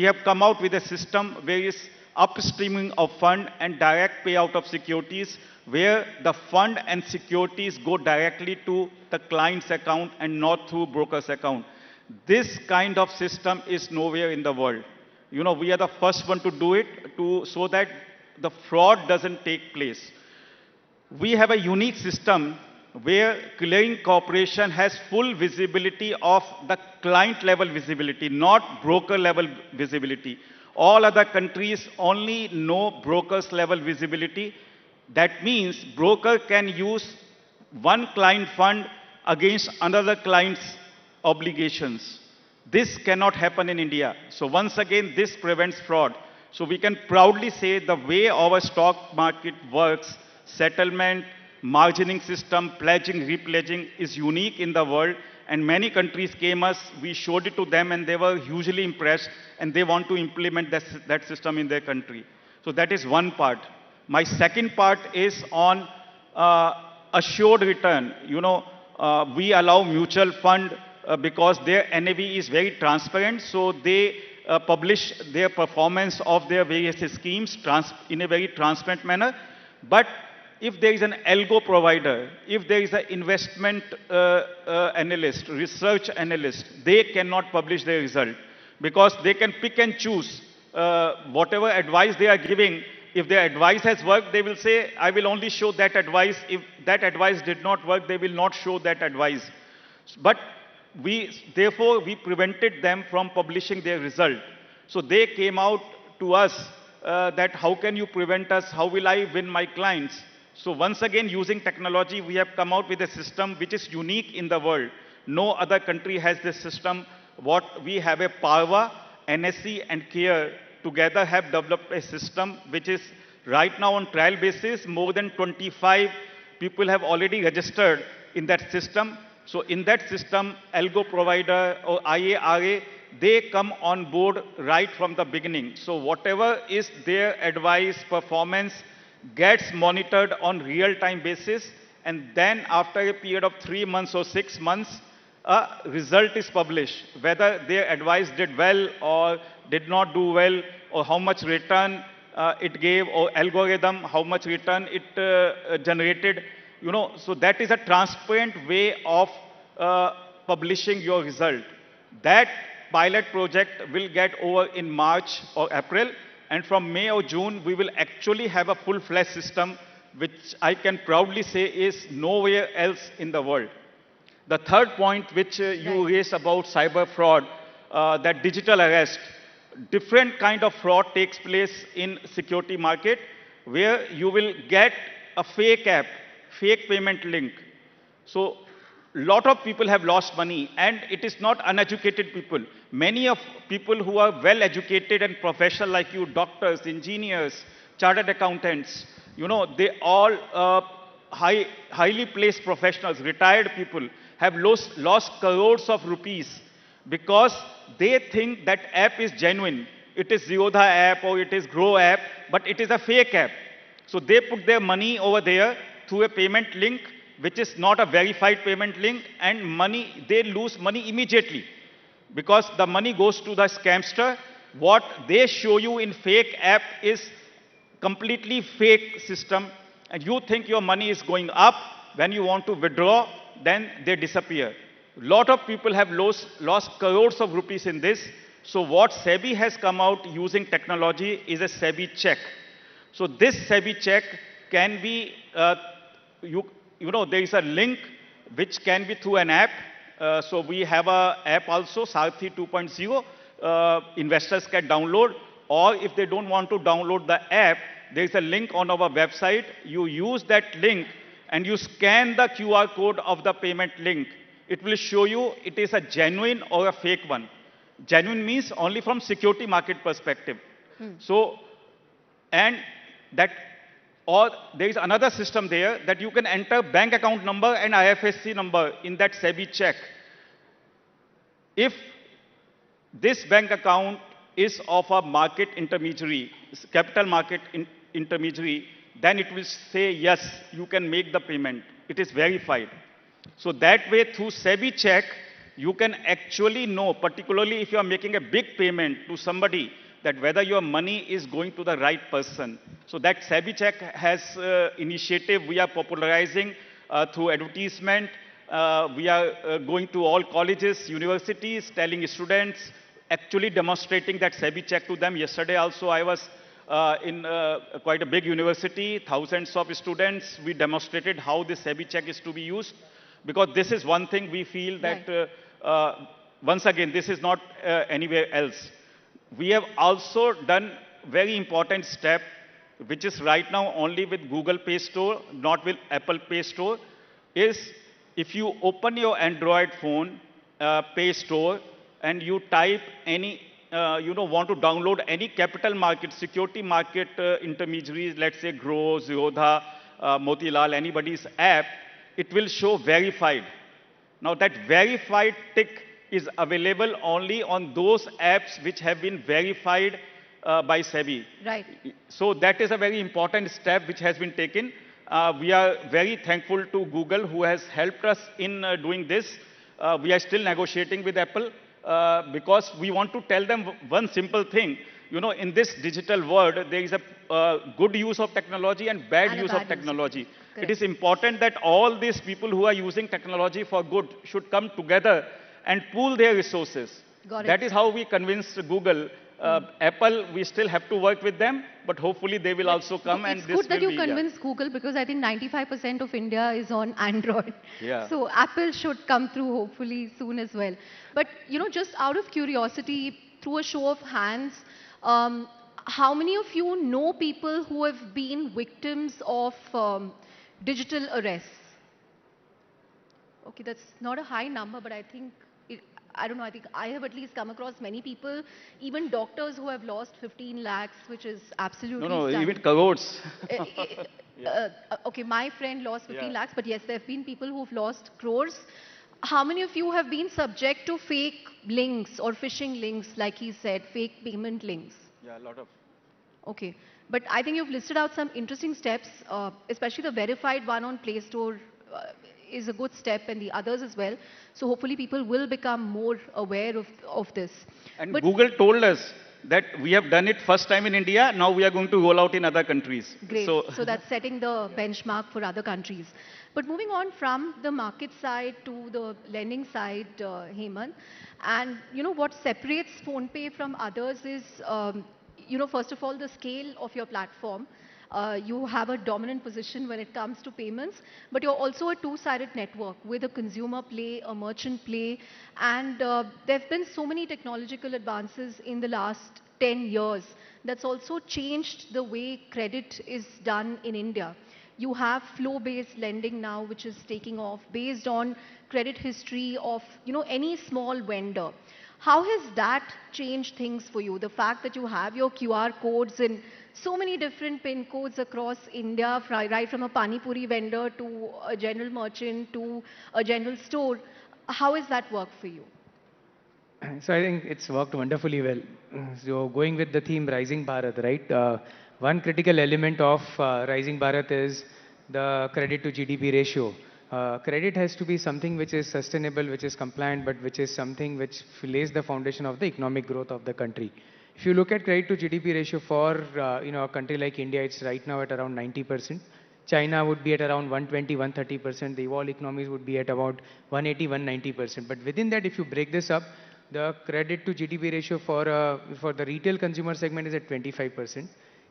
have come out with a system where is upstreaming of fund and direct payout of securities, where the fund and securities go directly to the client's account and not through broker's account. This kind of system is nowhere in the world. We are the first one to do it so that the fraud doesn't take place. We have a unique system where clearing corporation has full visibility of the client level visibility, not broker level visibility. All other countries only know brokers level visibility. That means broker can use one client fund against another client's obligations. This cannot happen in India. So once again, this prevents fraud. So we can proudly say the way our stock market works, settlement, margining system, pledging, repledging is unique in the world, and many countries came us, we showed it to them, and they were hugely impressed, and they want to implement that system in their country. So that is one part. My second part is on assured return. We allow mutual fund because their NAV is very transparent, so they publish their performance of their various schemes in a very transparent manner. But if there is an algo provider, if there is an investment analyst, research analyst, they cannot publish their result because they can pick and choose whatever advice they are giving. If their advice has worked, they will say, I will only show that advice. If that advice did not work, they will not show that advice. But therefore, we prevented them from publishing their result. So they came out to us that how can you prevent us? How will I win my clients? So once again, using technology, we have come out with a system which is unique in the world. No other country has this system. What we have a Parva, NSE and CARE together have developed a system which is right now on trial basis. More than 25 people have already registered in that system. So in that system, algo provider or IARA, they come on board right from the beginning. So whatever is their advice, performance, gets monitored on real-time basis, and then after a period of 3 months or 6 months, a result is published, whether their advice did well or did not do well, or how much return it gave, or algorithm, how much return it generated. So that is a transparent way of publishing your result. That pilot project will get over in March or April, and from May or June, we will actually have a full-fledged system, which I can proudly say is nowhere else in the world. The third point which you raised about cyber fraud, that digital arrest, different kind of fraud takes place in security market, where you will get a fake app, fake payment link. So lot of people have lost money, and it is not uneducated people. Many of people who are well educated and professional like you, doctors, engineers, chartered accountants, they all highly placed professionals, retired people, have lost crores of rupees because they think that app is genuine. It is Zerodha app or it is Grow app, but it is a fake app. So they put their money over there through a payment link, which is not a verified payment link, and they lose money immediately because the money goes to the scamster. What they show you in fake app is completely fake system, and you think your money is going up. When you want to withdraw, then they disappear. Lot of people have lost crores of rupees in this. So what SEBI has come out using technology is a SEBI check. So this SEBI check can be, there is a link which can be through an app. So we have an app also, Sarthi 2.0, investors can download. Or if they don't want to download the app, there is a link on our website. You use that link and you scan the QR code of the payment link. It will show you it is a genuine or a fake one. Genuine means only from security market perspective. So, and that, or there is another system there that you can enter bank account number and IFSC number in that SEBI check. If this bank account is of a market intermediary, capital market intermediary, then it will say, yes, you can make the payment. It is verified. So that way, through SEBI check, you can actually know, particularly if you are making a big payment to somebody, that whether your money is going to the right person. So that SEBI check has initiative we are popularizing through advertisement. We are going to all colleges, universities, telling students, actually demonstrating that SEBI check to them. Yesterday also I was in quite a big university, thousands of students. We demonstrated how this SEBI check is to be used. Because this is one thing we feel that, once again, this is not anywhere else. We have also done very important step, which is right now only with Google Play Store, not with Apple Play Store, is if you open your Android phone, Play Store, and you type any, want to download any capital market, security market intermediaries, let's say Grow, Zerodha, Motilal, anybody's app, it will show verified. Now that verified tick is available only on those apps which have been verified by SEBI. Right. So that is a very important step which has been taken. We are very thankful to Google who has helped us in doing this. We are still negotiating with Apple because we want to tell them one simple thing. In this digital world, there is a good use of technology and bad use of technology. It is important that all these people who are using technology for good should come together and pool their resources. Got it. That is how we convinced Google Apple, we still have to work with them, but hopefully they will also come, and It's this good that will you be, yeah. convinced Google, because I think 95% of India is on Android. Yeah. So Apple should come through hopefully soon as well. But just out of curiosity, through a show of hands, um, how many of you know people who have been victims of digital arrests? Okay, that's not a high number, but I think, I don't know, I think I have at least come across many people, even doctors who have lost 15 lakhs, which is No, absolutely no, stunning. even crores. Uh, okay, my friend lost 15 Yeah. lakhs, but yes, there have been people who've lost crores. How many of you have been subject to fake links or phishing links, like he said, fake payment links? Yeah, a lot of. Okay. But I think you've listed out some interesting steps, especially the verified one on Play Store is a good step, and the others as well. So hopefully people will become more aware of this. And But Google told us that we have done it first time in India, now we are going to roll out in other countries. great. So, So that's setting the benchmark for other countries. But moving on from the market side to the lending side, Hemant, and what separates PhonePe from others is, first of all, the scale of your platform. You have a dominant position when it comes to payments, but you're also a two-sided network with a consumer play, a merchant play, and there have been so many technological advances in the last 10 years that's also changed the way credit is done in India. You have flow-based lending now, which is taking off based on credit history of any small vendor. How has that changed things for you? The fact that you have your QR codes in so many different PIN codes across India, right from a pani puri vendor to a general merchant to a general store. How has that worked for you? So I think it's worked wonderfully well. So going with the theme Rising Bharat, right? One critical element of Rising Bharat is the credit to GDP ratio. Credit has to be something which is sustainable, which is compliant, but which is something which lays the foundation of the economic growth of the country. If you look at credit to GDP ratio for a country like India, it's right now at around 90%. China would be at around 120, 130%. The evolved economies would be at about 180, 190%. But within that, if you break this up, the credit to GDP ratio for the retail consumer segment is at 25%.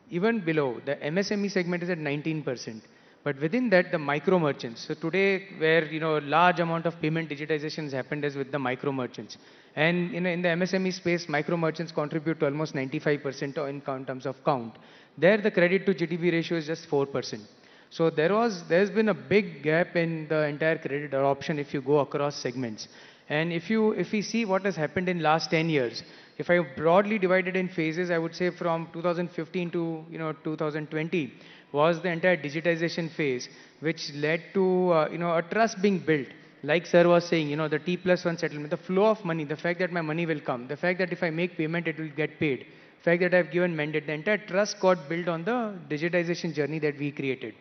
Even below, the MSME segment is at 19%. But within that, the micro merchants. So today, where large amount of payment digitization has happened is with the micro merchants. And in the MSME space, micro merchants contribute to almost 95% in terms of count. There, the credit to GDP ratio is just 4%. So there's been a big gap in the entire credit adoption if you go across segments. And if we see what has happened in last 10 years, if I broadly divide it in phases, I would say from 2015 to 2020 was the entire digitization phase, which led to a trust being built. Like sir was saying, the T+1 settlement, the flow of money, the fact that my money will come, the fact that if I make payment, it will get paid, the fact that I've given mandate, the entire trust got built on the digitization journey that we created.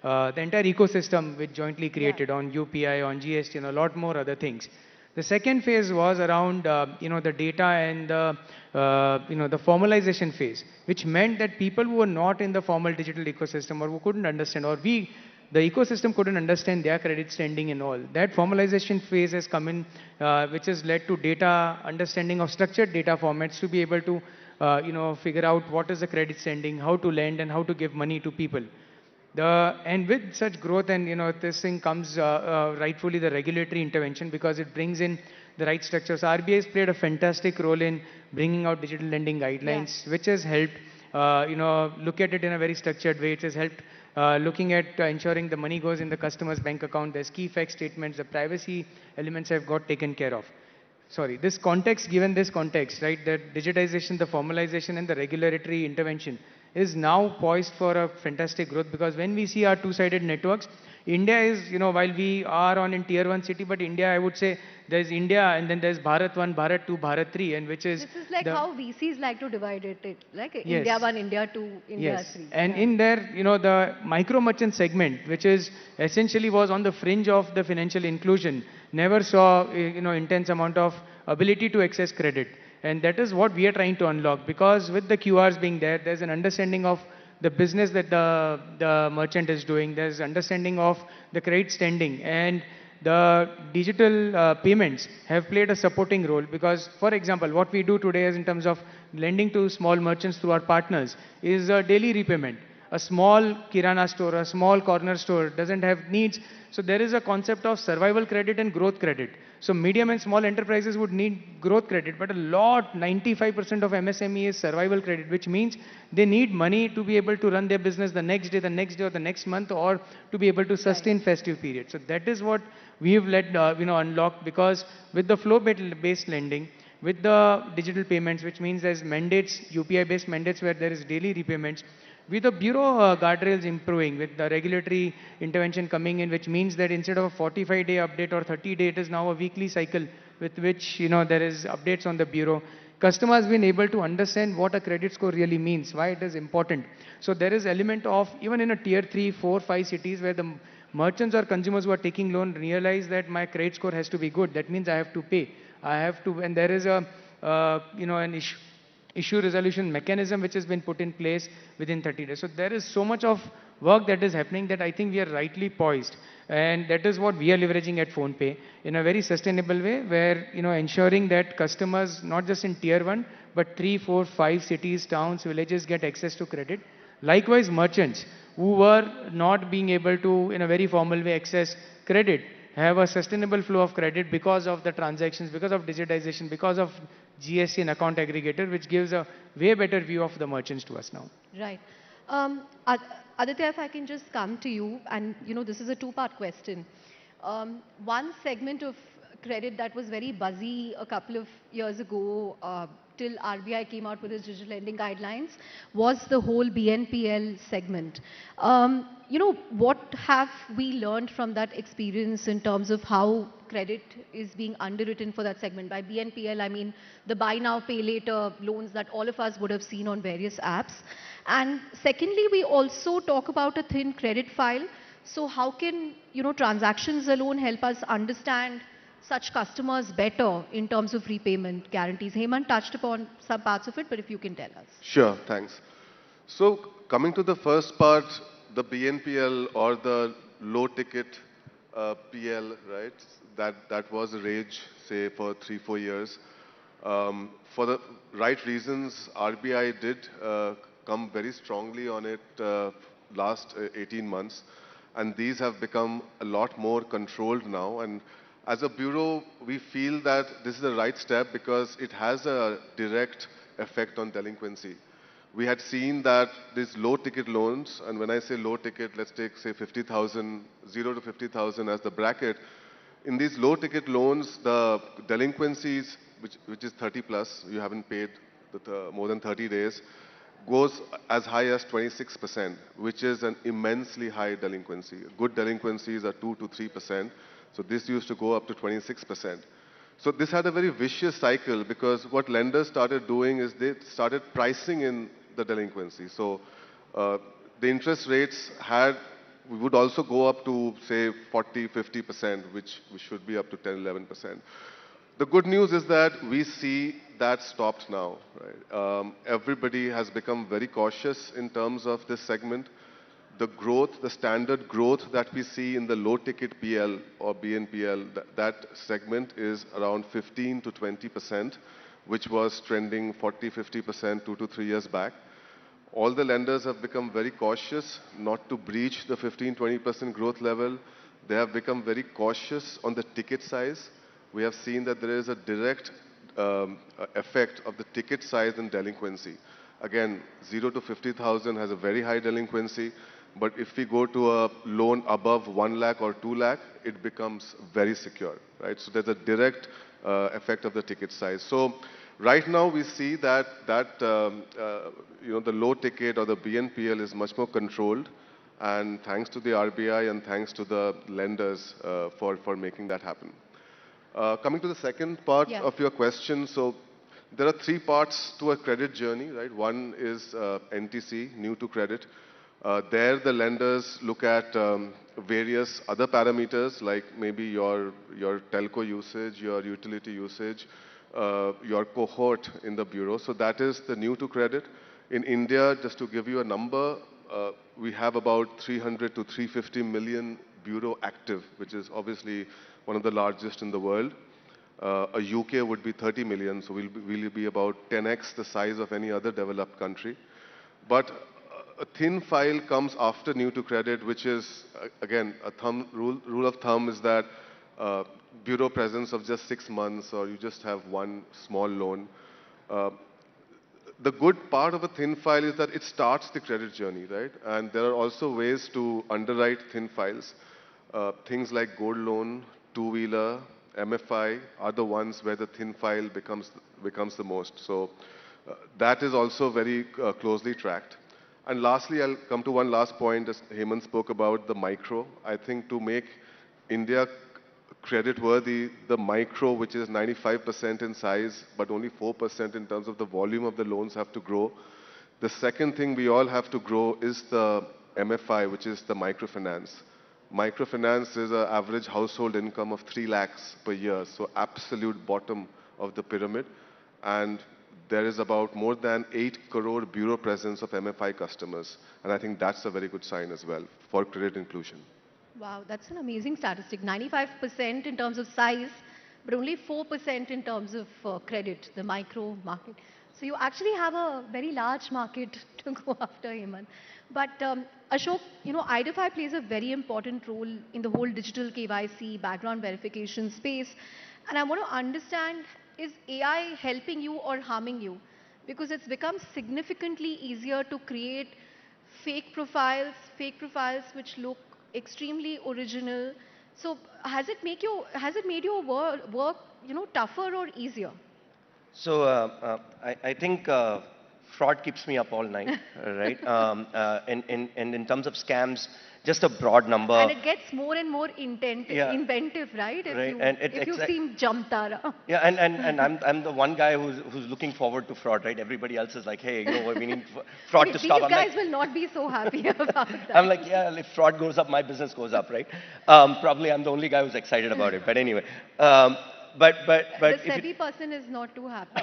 The entire ecosystem which jointly created on UPI, on GST, and a lot more other things. The second phase was around the data and the formalization phase, which meant that people who were not in the formal digital ecosystem or who couldn't understand, or the ecosystem couldn't understand their credit standing and all. That formalization phase has come in, which has led to data understanding of structured data formats to be able to figure out what is the credit standing, how to lend, and how to give money to people. And with such growth, and this thing comes rightfully the regulatory intervention, because it brings in the right structures. RBI has played a fantastic role in bringing out digital lending guidelines, which has helped look at it in a very structured way. It has helped looking at ensuring the money goes in the customer's bank account. There's key fact statements. The privacy elements have got taken care of. Sorry, this context, given this context, right, the digitization, the formalization, and the regulatory intervention is now poised for a fantastic growth, because when we see our two-sided networks, India is, while we are on in tier 1 city, but India, I would say, there's India and then there's Bharat 1, Bharat 2, Bharat 3, and which is... This is like how VCs like to divide it, like Yes. India 1, India 2, India Yes. 3. And in there, the micro merchant segment, which is essentially was on the fringe of the financial inclusion, never saw, intense amount of ability to access credit. And that is what we are trying to unlock, because with the QRs being there, there's an understanding of the business that the merchant is doing. There's understanding of the credit standing. And the digital payments have played a supporting role because, for example, what we do today is in terms of lending to small merchants through our partners is a daily repayment. A small kirana store, a small corner store doesn't have needs. So there is a concept of survival credit and growth credit. So medium and small enterprises would need growth credit, but a lot, 95% of MSME is survival credit, which means they need money to be able to run their business the next day, or the next month, or to be able to sustain festive period. So that is what we have led, unlocked, because with the flow-based lending, with the digital payments, which means there's mandates, UPI-based mandates where there is daily repayments, with the bureau guardrails improving, with the regulatory intervention coming in, which means that instead of a 45-day update or 30-day, it is now a weekly cycle with which there is updates on the bureau. Customers have been able to understand what a credit score really means, why it is important. So there is element of, even in a tier 3, 4, 5 cities where the merchants or consumers who are taking loan realize that my credit score has to be good. That means I have to pay. I have to, and there is a, an issue resolution mechanism which has been put in place within 30 days. So there is so much of work that is happening that I think we are rightly poised. And that is what we are leveraging at PhonePe in a very sustainable way, where, ensuring that customers, not just in tier 1, but 3, 4, 5 cities, towns, villages get access to credit. Likewise, merchants who were not being able to, in a very formal way, access credit, have a sustainable flow of credit because of the transactions, because of digitization, because of GST and account aggregator, which gives a way better view of the merchants to us now. Right. Aditya, if I can just come to you, and this is a two-part question. One segment of credit that was very buzzy a couple of years ago, till RBI came out with its digital lending guidelines, was the whole BNPL segment. What have we learned from that experience in terms of how credit is being underwritten for that segment? By BNPL, I mean the buy now, pay later loans that all of us would have seen on various apps. And secondly, we also talk about a thin credit file. So how can, transactions alone help us understand such customers better in terms of repayment guarantees? Hemant touched upon some parts of it, but if you can tell us. Sure, thanks. So coming to the first part, the BNPL or the low ticket PL, right? That was a rage, say, for 3-4 years. For the right reasons, RBI did come very strongly on it last 18 months. And these have become a lot more controlled now. And as a bureau, we feel that this is the right step because it has a direct effect on delinquency. We had seen that these low-ticket loans, and when I say low-ticket, let's take, say, 50,000, 0 to 50,000 as the bracket. In these low-ticket loans, the delinquencies, which is 30 plus, you haven't paid more than 30 days, goes as high as 26%, which is an immensely high delinquency. Good delinquencies are 2 to 3%. So this used to go up to 26%. So this had a very vicious cycle because what lenders started doing is they started pricing in the delinquency. So the interest rates would also go up to, say, 40, 50%, which should be up to 10, 11%. The good news is that we see that stopped now. Right? Everybody has become very cautious in terms of this segment. The growth, the standard growth that we see in the low-ticket PL or BNPL, that segment is around 15 to 20%, which was trending 40, 50% 2 to 3 years back. All the lenders have become very cautious not to breach the 15, 20% growth level. They have become very cautious on the ticket size. We have seen that there is a direct effect of the ticket size and delinquency. Again, 0 to 50,000 has a very high delinquency. But if we go to a loan above 1 lakh or 2 lakh, it becomes very secure, right? So there's a direct effect of the ticket size. So right now we see that the low ticket or the BNPL is much more controlled, and thanks to the RBI and thanks to the lenders for making that happen. Coming to the second part of your question, so there are 3 parts to a credit journey, right? One is NTC, new to credit. There the lenders look at various other parameters like maybe your telco usage, your utility usage, your cohort in the bureau. So that is the new to credit. In India, just to give you a number, we have about 300 to 350 million bureau active, which is obviously one of the largest in the world. A UK would be 30 million, so we'll be about 10x the size of any other developed country. But a thin file comes after new to credit, which is, again, a rule of thumb is that bureau presence of just 6 months, or you just have one small loan. Uh, the good part of a thin file is that it starts the credit journey, right? And there are also ways to underwrite thin files. Things like gold loan, two-wheeler, MFI are the ones where the thin file becomes the most. So that is also very closely tracked. And lastly, I'll come to one last point, as Hemant spoke about the micro. I think to make India credit-worthy, the micro, which is 95% in size, but only 4% in terms of the volume of the loans, have to grow. The second thing we all have to grow is the MFI, which is the microfinance. Microfinance is an average household income of 3 lakhs per year, so absolute bottom of the pyramid. And there is about more than 8 crore bureau presence of MFI customers. And I think that's a very good sign as well for credit inclusion. Wow, that's an amazing statistic. 95% in terms of size, but only 4% in terms of credit, the micro market. So you actually have a very large market to go after, Hemant. But Ashok, Identify plays a very important role in the whole digital KYC, background verification space. And I want to understand, is AI helping you or harming you? Because it's become significantly easier to create fake profiles which look extremely original. So has it made your work tougher or easier? So I think fraud keeps me up all night, right? And in terms of scams, just a broad number. And it gets more and more Yeah. inventive, right? Right. If you've seen Jamtara. Yeah, and I'm the one guy who's looking forward to fraud, right? Everybody else is like, hey, we need fraud to stop. These guys will not be so happy about that. I'm like, yeah, if fraud goes up, my business goes up, right? Probably I'm the only guy who's excited about it. But anyway, but the SEBI person is not too happy.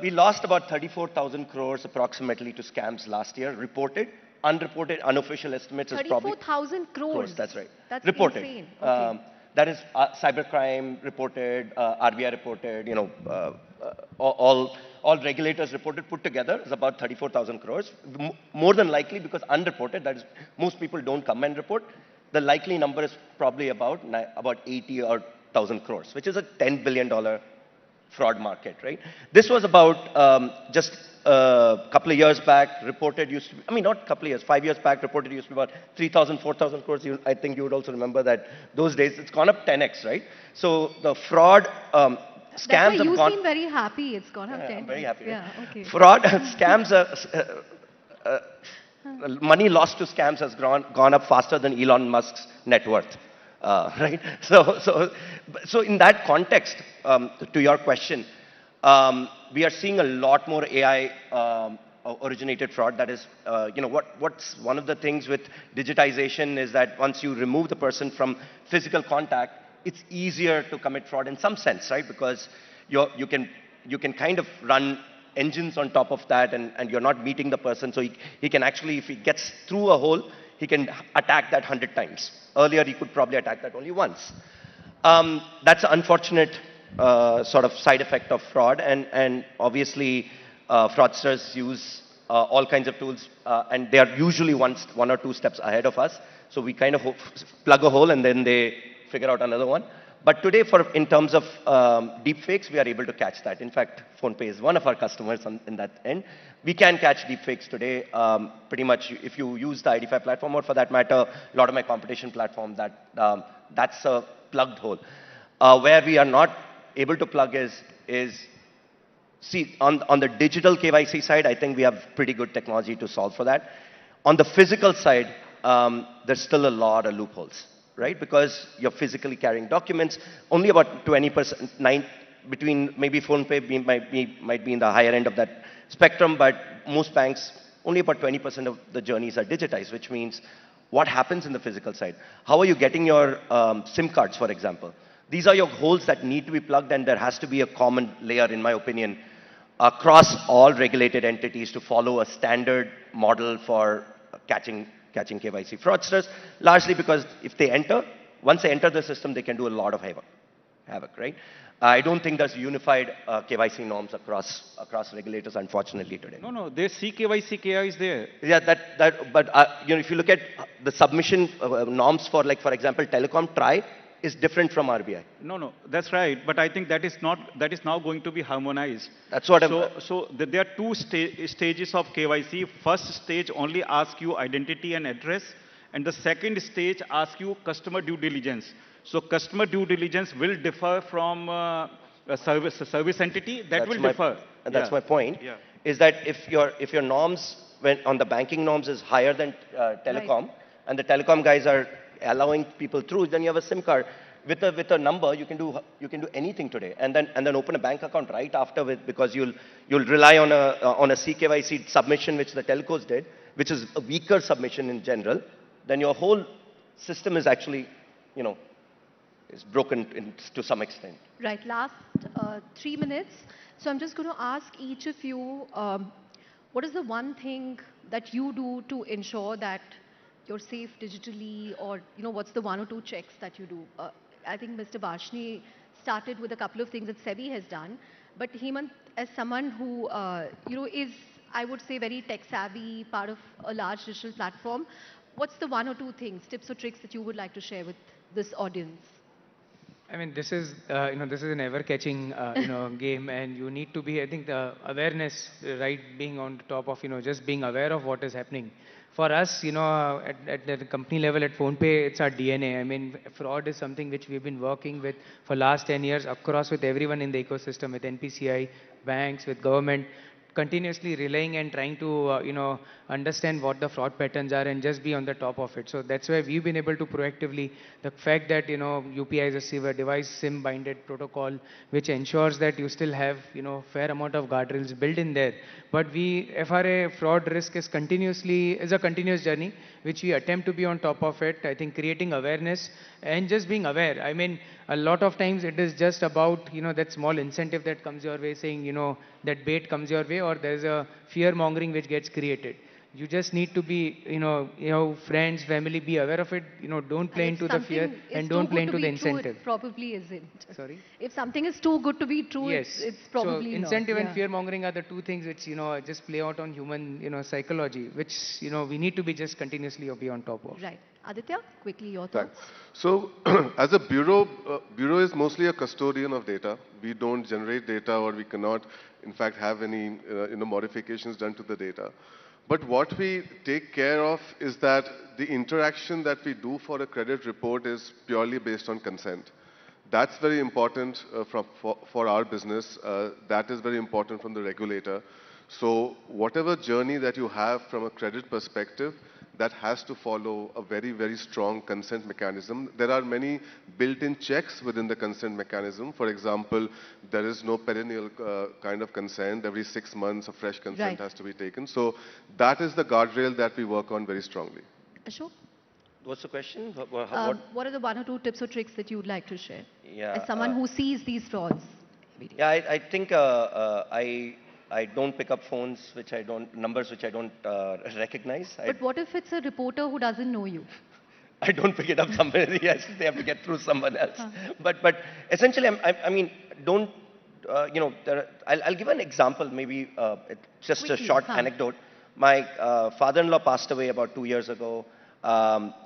We lost about 34,000 crores approximately to scams last year, reported. Unreported, unofficial estimates is probably 34,000 crores. That's right. That's reported. insane. Okay. That is cybercrime reported, RBI reported. All regulators reported put together is about 34,000 crores. More than likely because unreported. That is, most people don't come and report. The likely number is probably about 80 or 1,000 crores, which is a $10 billion fraud market, right? This was about just a couple of years back, reported used to be, not a couple of years, 5 years back, reported used to be about 3,000, 4,000 crores. I think you would also remember that those days, it's gone up 10x, right? So the fraud scams That's why have gone. You seem very happy. It's gone up 10. I'm very happy. Yeah, okay. Fraud, scams, money lost to scams has gone up faster than Elon Musk's net worth. Right? So in that context, to your question, we are seeing a lot more AI originated fraud. That is, what's one of the things with digitization is that once you remove the person from physical contact, it's easier to commit fraud in some sense, right? Because you can kind of run engines on top of that, and you're not meeting the person. So he can actually, if he gets through a hole, he can attack that 100 times. Earlier, he could probably attack that only once. That's an unfortunate sort of side effect of fraud, and obviously, fraudsters use all kinds of tools, and they are usually one or two steps ahead of us. So we kind of plug a hole, and then they figure out another one. But today, in terms of deepfakes, we are able to catch that. In fact, PhonePe is one of our customers in that end. We can catch deepfakes today. Pretty much, if you use the Identify platform, or for that matter, a lot of my competition platform, that's a plugged hole. Where we are not able to plug is see, on the digital KYC side, I think we have pretty good technology to solve for that. On the physical side, there's still a lot of loopholes. Right? Because you're physically carrying documents. Only about 20%, between maybe PhonePe might be in the higher end of that spectrum, but most banks, only about 20% of the journeys are digitized, which means what happens in the physical side? How are you getting your SIM cards, for example? These are your holes that need to be plugged, and there has to be a common layer, in my opinion, across all regulated entities to follow a standard model for catching catching KYC fraudsters, largely because if they enter, once they enter the system, they can do a lot of havoc, right? I don't think there's unified KYC norms across regulators, unfortunately, today. No, no, there's CKYC, KI is there. Yeah, but if you look at the submission norms for, like, for example, telecom, TRAI is different from RBI. No, no, that's right. But I think that is now going to be harmonized. That's what there are two stages of KYC. First stage only asks you identity and address, and the second stage asks you customer due diligence. So customer due diligence will differ from a service entity. That will differ. And that's my point. Yeah. Is that if your norms on the banking norms is higher than telecom, right, and the telecom guys are allowing people through, then you have a SIM card with a number. You can do anything today, and then open a bank account right after because you'll rely on a CKYC submission which the telcos did, which is a weaker submission in general. Then your whole system is actually, is broken to some extent. Right. Last 3 minutes. So I'm just going to ask each of you, what is the one thing that you do to ensure that you're safe digitally, or what's the one or two checks that you do? I think Mr. Bashni started with a couple of things that SEBI has done, but Hemant, as someone who is, I would say, very tech savvy, part of a large digital platform, what's the one or two things, tips or tricks that you would like to share with this audience? I mean, this is an ever-catching, game, and you need to be, I think, the awareness, right, being on top of, just being aware of what is happening. For us, at the company level at PhonePe, it's our DNA. I mean, fraud is something which we've been working with for last 10 years across with everyone in the ecosystem, with NPCI, banks, with government, continuously relaying and trying to, understand what the fraud patterns are and just be on the top of it. So that's why we've been able to proactively, the fact that, UPI is a device SIM-binded protocol, which ensures that you still have, fair amount of guardrails built in there. But FRA fraud risk is a continuous journey, which we attempt to be on top of it. I think creating awareness and just being aware. I mean, a lot of times it is just about, that small incentive that comes your way, saying, that bait comes your way, or there's a fear mongering which gets created. You just need to be, friends, family, be aware of it. Don't play into the fear and don't play into the incentive. It probably isn't. Sorry? If something is too good to be true, yes, it's probably so incentive not. and fear mongering are the two things which, just play out on human, psychology, which, we need to be just continuously be on top of. Right. Aditya, quickly your thoughts. Thanks. So, as a bureau is mostly a custodian of data. We don't generate data, or we cannot, in fact, have any modifications done to the data. But what we take care of is that the interaction that we do for a credit report is purely based on consent. That's very important for our business. That is very important from the regulator. So whatever journey that you have from a credit perspective, that has to follow a very, very strong consent mechanism. There are many built-in checks within the consent mechanism. For example, there is no perennial kind of consent. Every 6 months, a fresh consent has to be taken. So that is the guardrail that we work on very strongly. Ashok? What's the question? What are the one or two tips or tricks that you would like to share? Yeah, as someone who sees these frauds? Yeah, I think I don't pick up numbers which I don't recognize. But what if it's a reporter who doesn't know you? I don't pick it up somewhere. Yes, they have to get through someone else. But essentially, I mean, don't, I'll give an example, maybe just quickly, a short anecdote. My father-in-law passed away about 2 years ago.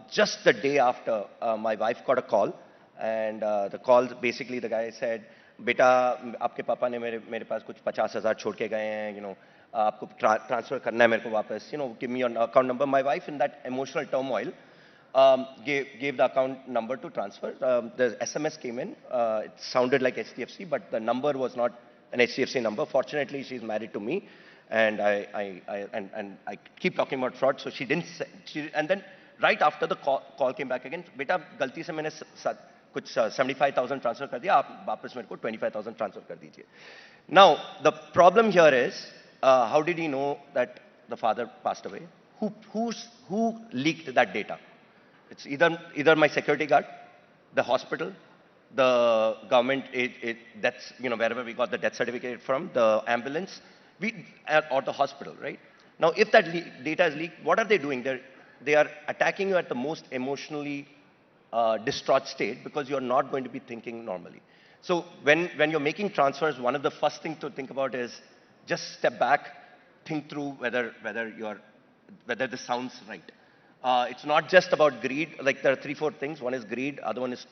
Just the day after, my wife got a call. And the call, basically, the guy said, बेटा आपके पापा ने मेरे पास कुछ 50,000 छोड़ के गए हैं, आपको ट्रांसफर करना है मेरे को वापस, give me your account number. My wife, in that emotional turmoil, gave the account number to transfer. The SMS came in. It sounded like HDFC, but the number was not an HDFC number. Fortunately, she's married to me, and I keep talking about fraud, so she didn't. And then right after the call came back again, बेटा गलती से मैंने कुछ 75,000 transfer कर दिया, आप वापस मेरे को 25,000 ट्रांसफर कर दीजिए. Now, the problem here is, how did he know that the father passed away? Who leaked that data? It's either my security guard, the hospital, the government, that's, wherever we got the death certificate from, the ambulance, or the hospital, right? Now, if that data is leaked, what are they doing? they are attacking you at the most emotionally distraught state because you're not going to be thinking normally. So when you're making transfers, one of the first things to think about is just step back, think through whether this sounds right. It's not just about greed. Like there are 3-4 things. One is greed. Other one is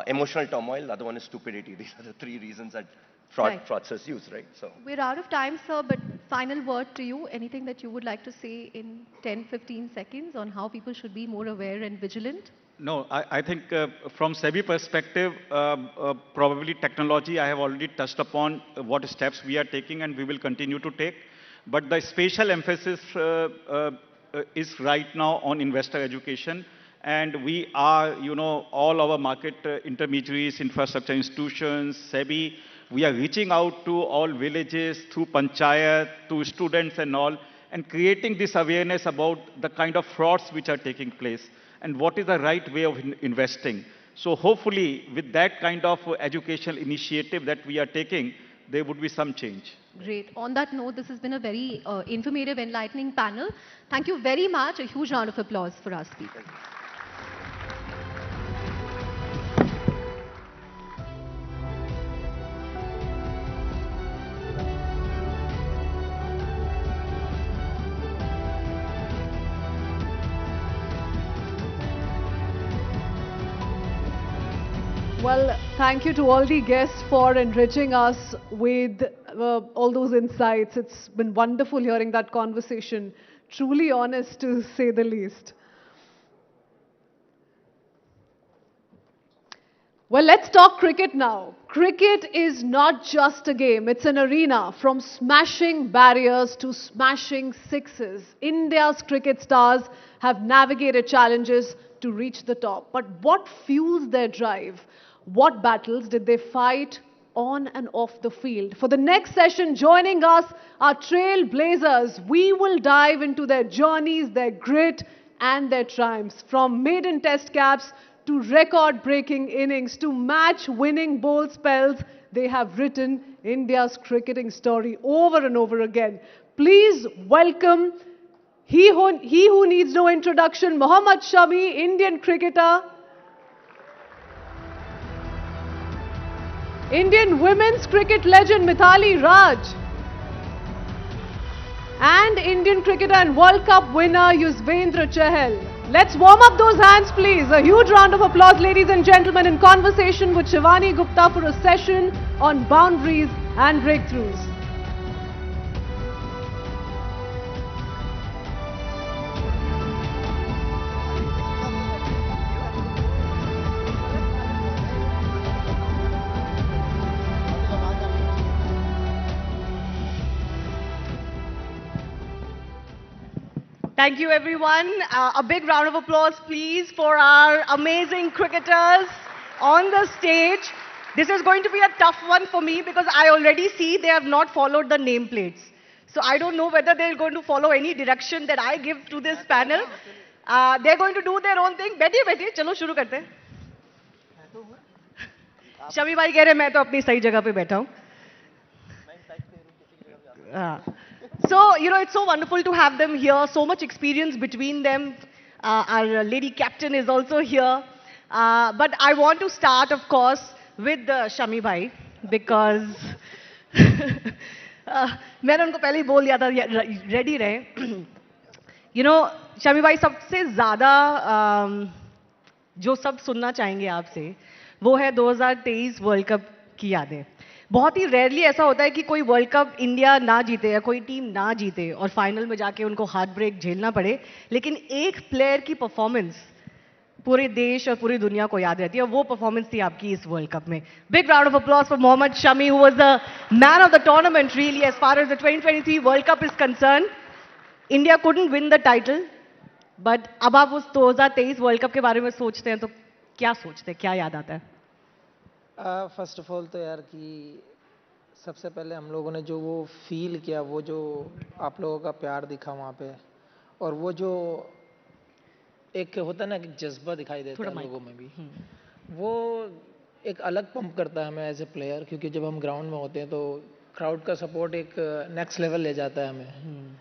emotional turmoil. The other one is stupidity. These are the 3 reasons that fraudsters use, right? So We're out of time, sir, but final word to you. Anything that you would like to say in 10-15 seconds on how people should be more aware and vigilant? No, I think from SEBI perspective, probably technology, I have already touched upon what steps we are taking and we will continue to take. But the special emphasis is right now on investor education. And we are, all our market intermediaries, infrastructure institutions, SEBI, we are reaching out to all villages through panchayat, to students and all, and creating this awareness about the kind of frauds which are taking place and what is the right way of investing. So hopefully, with that kind of educational initiative that we are taking, there would be some change. Great. On that note, this has been a very informative, enlightening panel. Thank you very much. A huge round of applause for our speakers. Well, thank you to all the guests for enriching us with all those insights. It's been wonderful hearing that conversation. Truly honest, to say the least. Well, let's talk cricket now. Cricket is not just a game, it's an arena. From smashing barriers to smashing sixes, India's cricket stars have navigated challenges to reach the top. But what fuels their drive? What battles did they fight on and off the field? For the next session, joining us are trailblazers. We will dive into their journeys, their grit and their triumphs. From maiden test caps to record-breaking innings to match-winning bowl spells, they have written India's cricketing story over and over again. Please welcome he who needs no introduction, Mohammad Shami, Indian cricketer. Indian women's cricket legend Mithali Raj. And Indian cricketer and World Cup winner Yuzvendra Chahal. Let's warm up those hands, please. A huge round of applause, ladies and gentlemen, in conversation with Shivani Gupta for a session on boundaries and breakthroughs. Thank you, everyone. A big round of applause, please, for our amazing cricketers on the stage. This is going to be a tough one for me because I already see they have not followed the nameplates. So I don't know whether they're going to follow any direction that I give to this panel. They're going to do their own thing. बैठिए, चलो शुरू करते हैं. शमी भाई कह रहे मैं तो अपनी सही जगह पे बैठा हूँ. So, it's so wonderful to have them here, so much experience between them. Our lady captain is also here. But I want to start, of course, with Shami bhai, because मैंने उनको पहले ही बोल दिया था, ready रहे. शमी भाई सबसे ज़्यादा जो सब सुनना चाहेंगे आपसे, वो है 2023 वर्ल्ड कप की यादें. बहुत ही रेयरली ऐसा होता है कि कोई वर्ल्ड कप इंडिया ना जीते या कोई टीम ना जीते और फाइनल में जाके उनको हार्ट ब्रेक झेलना पड़े, लेकिन एक प्लेयर की परफॉर्मेंस पूरे देश और पूरी दुनिया को याद रहती है, और वो परफॉर्मेंस थी आपकी इस वर्ल्ड कप में. Big round of applause for Mohammed Shami, who was the man of the tournament really as far as the 2023 world cup is concern. India couldn't win the title, but अब आप उस 2023 वर्ल्ड कप के बारे में सोचते हैं तो क्या सोचते हैं, क्या याद आता है? फर्स्ट ऑफ ऑल तो यार कि सबसे पहले हम लोगों ने जो वो फील किया, वो जो आप लोगों का प्यार दिखा वहाँ पे, और वो जो एक होता है ना कि जज्बा दिखाई देता है लोगों में भी, वो एक अलग पंप करता है हमें एज ए प्लेयर, क्योंकि जब हम ग्राउंड में होते हैं तो क्राउड का सपोर्ट एक नेक्स्ट लेवल ले जाता है हमें.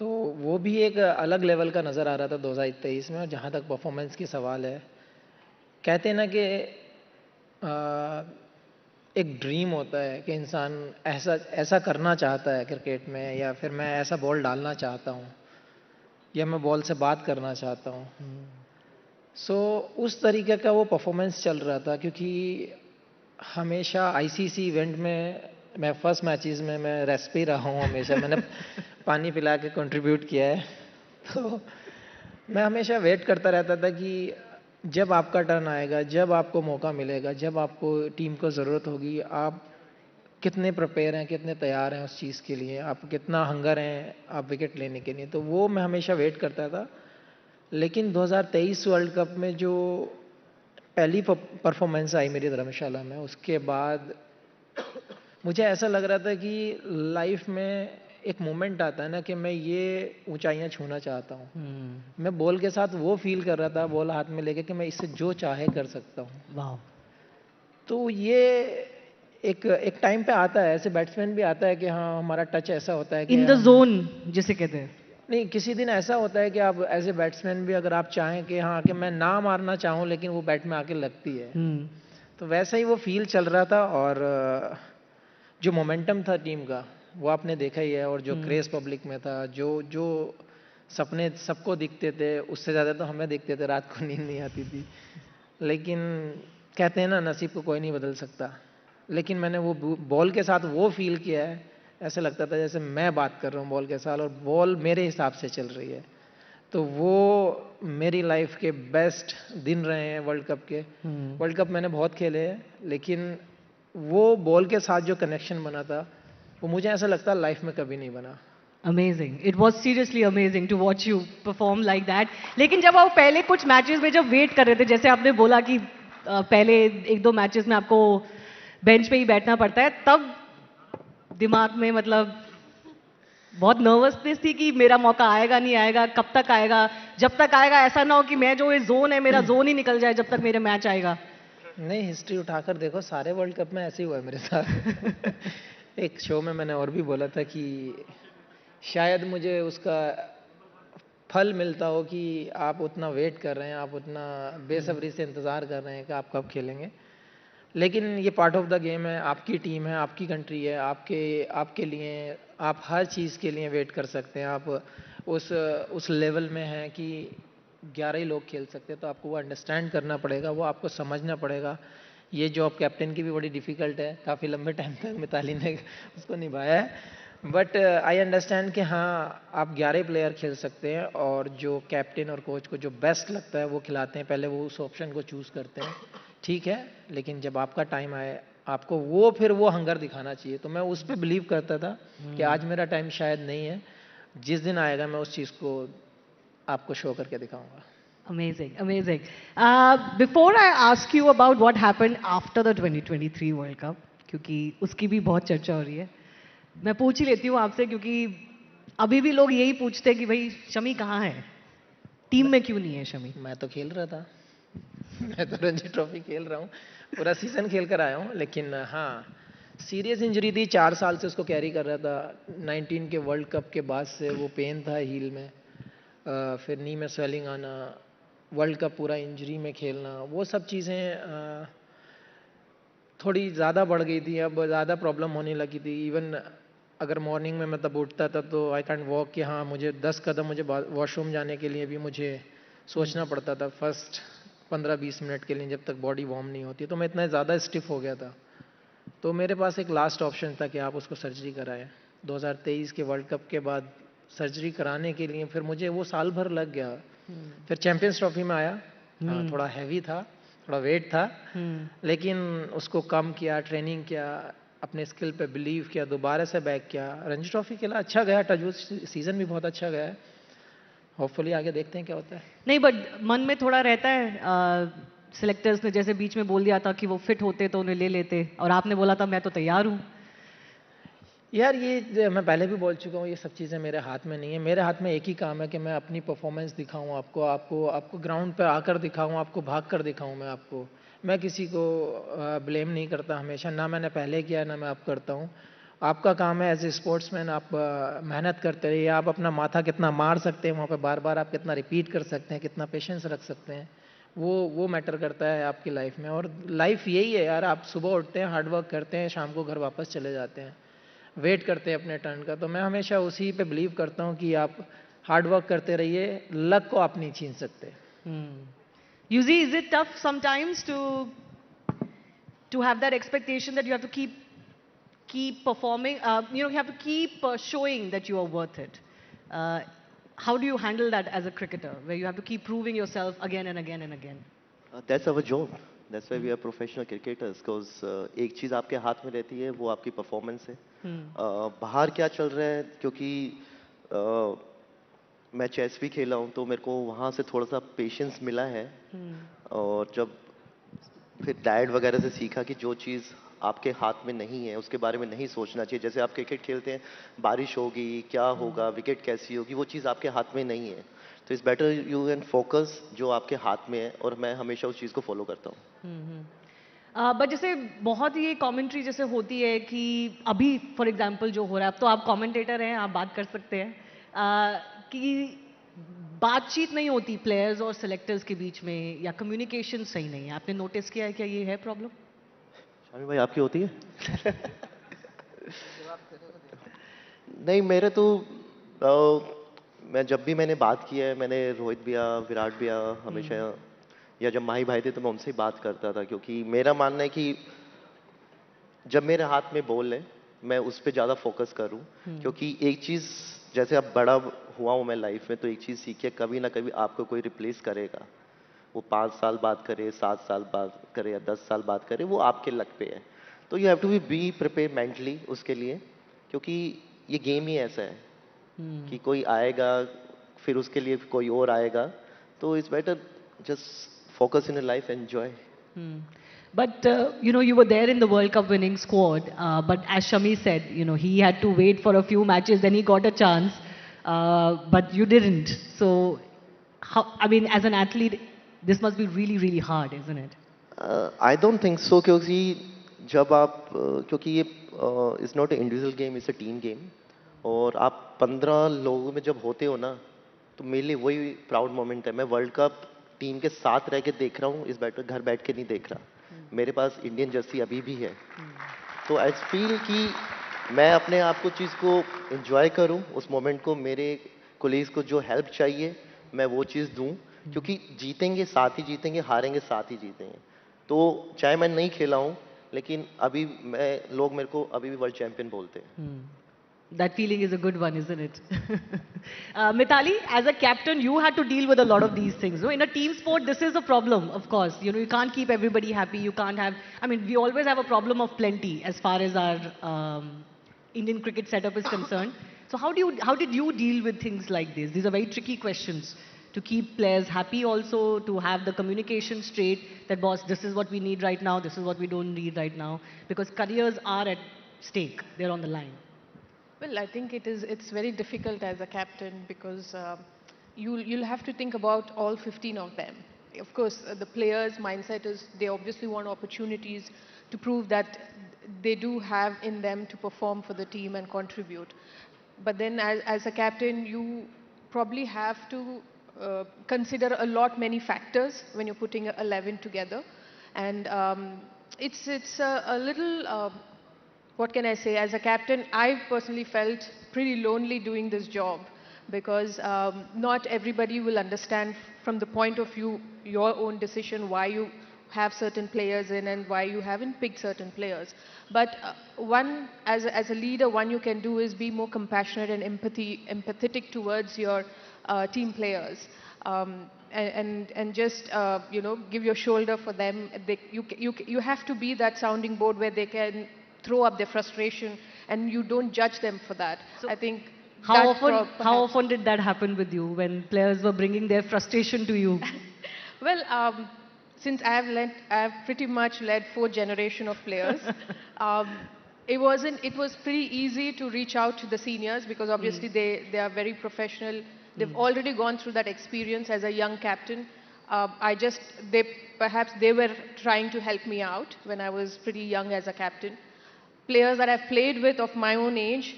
तो वो भी एक अलग लेवल का नज़र आ रहा था 2023 में। और जहाँ तक परफॉर्मेंस की सवाल है, कहते हैं ना कि एक ड्रीम होता है कि इंसान ऐसा ऐसा करना चाहता है क्रिकेट में, या फिर मैं ऐसा बॉल डालना चाहता हूँ, या मैं बॉल से बात करना चाहता हूँ। सो उस तरीके का वो परफॉर्मेंस चल रहा था, क्योंकि हमेशा आईसीसी इवेंट में मैं फर्स्ट मैचेस में मैं रेस्पी रहा हूँ हमेशा। मैंने पानी पिला के कंट्रीब्यूट किया है। तो मैं हमेशा वेट करता रहता था कि जब आपका टर्न आएगा, जब आपको मौका मिलेगा, जब आपको टीम को ज़रूरत होगी, आप कितने प्रिपेयर हैं, कितने तैयार हैं उस चीज़ के लिए, आप कितना हंगर हैं आप विकेट लेने के लिए। तो वो मैं हमेशा वेट करता था। लेकिन 2023 वर्ल्ड कप में जो पहली परफॉर्मेंस आई मेरी धर्मशाला में, उसके बाद मुझे ऐसा लग रहा था कि लाइफ में एक मोमेंट आता है ना कि मैं ये ऊंचाइयां छूना चाहता हूँ। मैं बॉल के साथ वो फील कर रहा था, बॉल हाथ में लेके, कि मैं इससे जो चाहे कर सकता हूँ। वाह। तो ये एक एक टाइम पे आता है, ऐसे बैट्समैन भी आता है कि हाँ हमारा टच ऐसा होता है कि इन द जोन जिसे कहते हैं। नहीं, किसी दिन ऐसा होता है कि आप एज ए बैट्समैन भी अगर आप चाहें कि हाँ कि मैं ना मारना चाहूँ, लेकिन वो बैट में आके लगती है। तो वैसा ही वो फील चल रहा था। और जो मोमेंटम था टीम का, वो आपने देखा ही है। और जो क्रेज पब्लिक में था, जो जो सपने सबको दिखते थे, उससे ज़्यादा तो हमें दिखते थे, रात को नींद नहीं आती थी। लेकिन कहते हैं ना, नसीब को कोई नहीं बदल सकता। लेकिन मैंने वो बॉल के साथ वो फील किया है, ऐसा लगता था जैसे मैं बात कर रहा हूँ बॉल के साथ, और बॉल मेरे हिसाब से चल रही है। तो वो मेरी लाइफ के बेस्ट दिन रहे हैं वर्ल्ड कप के। वर्ल्ड कप मैंने बहुत खेले हैं, लेकिन वो बॉल के साथ जो कनेक्शन बना था, वो मुझे ऐसा लगता है लाइफ में कभी नहीं बना। Amazing, it was seriously amazing to watch you perform like that. लेकिन जब आप पहले कुछ मैचेस में जब वेट कर रहे थे, जैसे आपने बोला कि पहले एक दो मैचेस में आपको बेंच पे ही बैठना पड़ता है, तब दिमाग में मतलब बहुत नर्वसनेस थी कि मेरा मौका आएगा नहीं आएगा, कब तक आएगा, जब तक आएगा ऐसा ना हो कि मैं जो ये जोन है मेरा जोन ही निकल जाए जब तक मेरे मैच आएगा। नहीं, हिस्ट्री उठाकर देखो, सारे वर्ल्ड कप में ऐसे ही हुआ है मेरे साथ। एक शो में मैंने और भी बोला था कि शायद मुझे उसका फल मिलता हो कि आप उतना वेट कर रहे हैं, आप उतना बेसब्री से इंतज़ार कर रहे हैं कि आप कब खेलेंगे। लेकिन ये पार्ट ऑफ द गेम है, आपकी टीम है, आपकी कंट्री है, आपके आपके लिए आप हर चीज़ के लिए वेट कर सकते हैं। आप उस लेवल में हैं कि 11 ही लोग खेल सकते हैं, तो आपको वो अंडरस्टैंड करना पड़ेगा, वो आपको समझना पड़ेगा। ये जॉब कैप्टन की भी बड़ी डिफ़िकल्ट है, काफ़ी लंबे टाइम तक मिताली ने उसको निभाया है। बट आई अंडरस्टैंड कि हाँ, आप 11 प्लेयर खेल सकते हैं, और जो कैप्टन और कोच को जो बेस्ट लगता है वो खिलाते हैं, पहले वो उस ऑप्शन को चूज़ करते हैं। ठीक है, लेकिन जब आपका टाइम आए, आपको वो फिर वो हंगर दिखाना चाहिए। तो मैं उस पर बिलीव करता था कि आज मेरा टाइम शायद नहीं है, जिस दिन आएगा मैं उस चीज़ को आपको शो करके दिखाऊंगा। Amazing, amazing. Before I ask you about what happened after the 2023 World Cup, क्योंकि उसकी भी बहुत चर्चा हो रही है, मैं पूछ ही लेती हूँ आपसे, क्योंकि अभी भी लोग यही पूछते हैं कि भाई शमी कहाँ है, टीम में क्यों नहीं है शमी? मैं तो खेल रहा था। मैं तो रणजी ट्रॉफी खेल रहा हूँ, पूरा सीजन खेल कर आया हूँ। लेकिन हाँ, सीरियस इंजरी थी, 4 साल से उसको कैरी कर रहा था। 19 के वर्ल्ड कप के बाद से वो पेन था हील में, फिर नी में स्वेलिंग आना, वर्ल्ड कप पूरा इंजरी में खेलना, वो सब चीज़ें थोड़ी ज़्यादा बढ़ गई थी। अब ज़्यादा प्रॉब्लम होने लगी थी। इवन अगर मॉर्निंग में मैं तब उठता था तो आई कैंट वॉक, कि हाँ मुझे 10 कदम मुझे वॉशरूम जाने के लिए भी मुझे सोचना पड़ता था फर्स्ट 15-20 मिनट के लिए, जब तक बॉडी वार्म नहीं होती। तो मैं इतना ज़्यादा स्टिफ हो गया था। तो मेरे पास एक लास्ट ऑप्शन था कि आप उसको सर्जरी कराएं। 2023 के वर्ल्ड कप के बाद सर्जरी कराने के लिए फिर मुझे वो साल भर लग गया। फिर चैंपियंस ट्रॉफी में आया, हाँ थोड़ा हैवी था, थोड़ा वेट था, लेकिन उसको कम किया, ट्रेनिंग किया, अपने स्किल पे बिलीव किया, दोबारा से बैक किया। रणजी ट्रॉफी खेला, अच्छा गया, टचवुड सीजन भी बहुत अच्छा गया है। होपफुली आगे देखते हैं क्या होता है। नहीं, बट मन में थोड़ा रहता है, सिलेक्टर्स ने जैसे बीच में बोल दिया था कि वो फिट होते तो उन्हें ले लेते, और आपने बोला था मैं तो तैयार हूँ। यार ये मैं पहले भी बोल चुका हूँ, ये सब चीज़ें मेरे हाथ में नहीं है। मेरे हाथ में एक ही काम है कि मैं अपनी परफॉर्मेंस दिखाऊँ आपको, आपको ग्राउंड पे आकर दिखाऊँ, आपको भाग कर दिखाऊँ। मैं किसी को ब्लेम नहीं करता हमेशा, ना मैंने पहले किया ना मैं अब करता हूँ। आपका काम है एज ए स्पोर्ट्समैन, आप मेहनत करते रहिए। आप अपना माथा कितना मार सकते हैं वहाँ पे, बार बार आप कितना रिपीट कर सकते हैं, कितना पेशेंस रख सकते हैं, वो मैटर करता है आपकी लाइफ में। और लाइफ यही है यार, आप सुबह उठते हैं, हार्ड वर्क करते हैं, शाम को घर वापस चले जाते हैं, वेट करते हैं अपने टर्न का। तो मैं हमेशा उसी पे बिलीव करता हूँ कि आप हार्ड वर्क करते रहिए, लक को आप नहीं छीन सकते। Yuzi, is it tough sometimes to have that expectation that you have to keep performing? You have to keep showing that you are worth it. How do you handle that as a cricketer, where you have to keep proving yourself again and again and again? That's our job. That's why we are professional cricketers. Because एक चीज़ आपके हाथ में रहती है, वो आपकी performance है। बाहर क्या चल रहा है, क्योंकि मैं चेस भी खेला हूँ, तो मेरे को वहाँ से थोड़ा सा पेशेंस मिला है। और जब फिर डैड वगैरह से सीखा कि जो चीज़ आपके हाथ में नहीं है उसके बारे में नहीं सोचना चाहिए। जैसे आप क्रिकेट खेलते हैं, बारिश होगी, क्या होगा, विकेट कैसी होगी, वो चीज़ आपके हाथ में नहीं है। तो it's better you can focus जो आपके हाथ में है, और मैं हमेशा उस चीज़ को फॉलो करता हूँ। बट जैसे बहुत ये कमेंट्री जैसे होती है कि अभी फॉर एग्जांपल जो हो रहा है, अब तो आप कमेंटेटर हैं, आप बात कर सकते हैं, कि बातचीत नहीं होती प्लेयर्स और सेलेक्टर्स के बीच में, या कम्युनिकेशन सही नहीं है। आपने नोटिस किया है क्या ये है प्रॉब्लम? शामी भाई, आपकी होती है? नहीं, मेरे तो मैं जब भी मैंने बात की है, मैंने रोहित भैया, विराट भैया हमेशा, या जब माही भाई थे तो मैं उनसे ही बात करता था। क्योंकि मेरा मानना है कि जब मेरे हाथ में बॉल है, मैं उस पर ज़्यादा फोकस करूं। क्योंकि एक चीज़, जैसे अब बड़ा हुआ हूं मैं लाइफ में, तो एक चीज़ सीखिए, कभी ना कभी आपको कोई रिप्लेस करेगा। वो 5 साल बाद करे, 7 साल बाद करे, या 10 साल बाद करे, वो आपके लक पे है। तो you have to be prepare mentally उसके लिए। क्योंकि ये गेम ही ऐसा है कि कोई आएगा, फिर उसके लिए कोई और आएगा। तो it's better just focus in your life, enjoy. But you were there in the World Cup winning squad. But as Shami said, he had to wait for a few matches, then he got a chance. But you didn't. So, as an athlete, this must be really, really hard, isn't it? I don't think so, क्योंकि जब आप क्योंकि ये it's not a individual game, it's a team game. और आप 15 लोगों में जब होते हो ना, तो मेरे लिए वही प्राउड मोमेंट है। मैं वर्ल्ड कप टीम के साथ रह के देख रहा हूँ, इस घर बैठ के नहीं देख रहा। मेरे पास इंडियन जर्सी अभी भी है। तो आई फील कि मैं अपने आप को चीज़ को एंजॉय करूँ, उस मोमेंट को, मेरे कोलीग्स को जो हेल्प चाहिए मैं वो चीज़ दूँ। क्योंकि जीतेंगे साथ ही जीतेंगे, हारेंगे साथ ही जीतेंगे। तो चाहे मैं नहीं खेला हूँ, लेकिन अभी लोग मेरे को अभी भी वर्ल्ड चैंपियन बोलते हैं। That feeling is a good one, isn't it? Mithali, as a captain, you had to deal with a lot of these things. In a team sport, this is a problem, of course. You can't keep everybody happy. You can't have, we always have a problem of plenty as far as our Indian cricket setup is concerned. So how did you deal with things like this? These are very tricky questions. To keep players happy also, to have the communication straight, that boss, this is what we need right now, this is what we don't need right now. Because careers are at stake. They're on the line. Well, I think it's very difficult as a captain because you'll have to think about all 15 of them. Of course, the players' mindset is they obviously want opportunities to prove that they do have in them to perform for the team and contribute. But then as a captain, you probably have to consider many factors when you're putting 11 together. And it's a little... what can I say? As a captain, I personally felt pretty lonely doing this job because not everybody will understand from the point of view your own decision why you have certain players in and why you haven't picked certain players. But as a leader, one you can do is be more compassionate and empathetic towards your team players. And just give your shoulder for them. You have to be that sounding board where they can throw up their frustration and you don't judge them for that. So I think how often did that happen with you when players were bringing their frustration to you? Well, since I have pretty much led 4 generations of players, it was pretty easy to reach out to the seniors because obviously they are very professional. They've already gone through that experience as a young captain. Perhaps they were trying to help me out when I was pretty young as a captain. players that I've played with of my own age,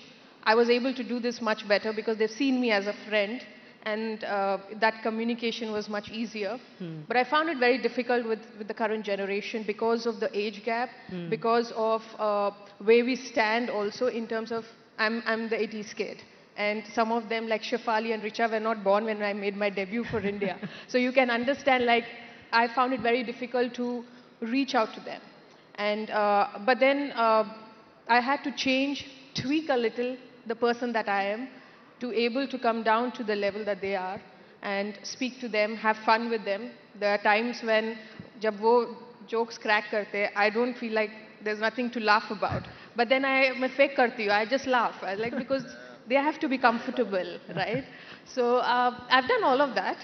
I was able to do this much better because they've seen me as a friend, and that communication was much easier. But I found it very difficult with the current generation because of the age gap, because of where we stand also in terms of, I'm the 80s kid. And some of them like Shefali and Richa were not born when I made my debut for India. So you can understand, like, I found it very difficult to reach out to them. And, but then I had to change, tweak a little the person that I am to able to come down to the level that they are and speak to them, have fun with them. There are times when jab wo jokes crack karte, I don't feel like there's nothing to laugh about. But then मैं fake करती हूँ, I just laugh. I like, because they have to be comfortable, right? So I've done all of that.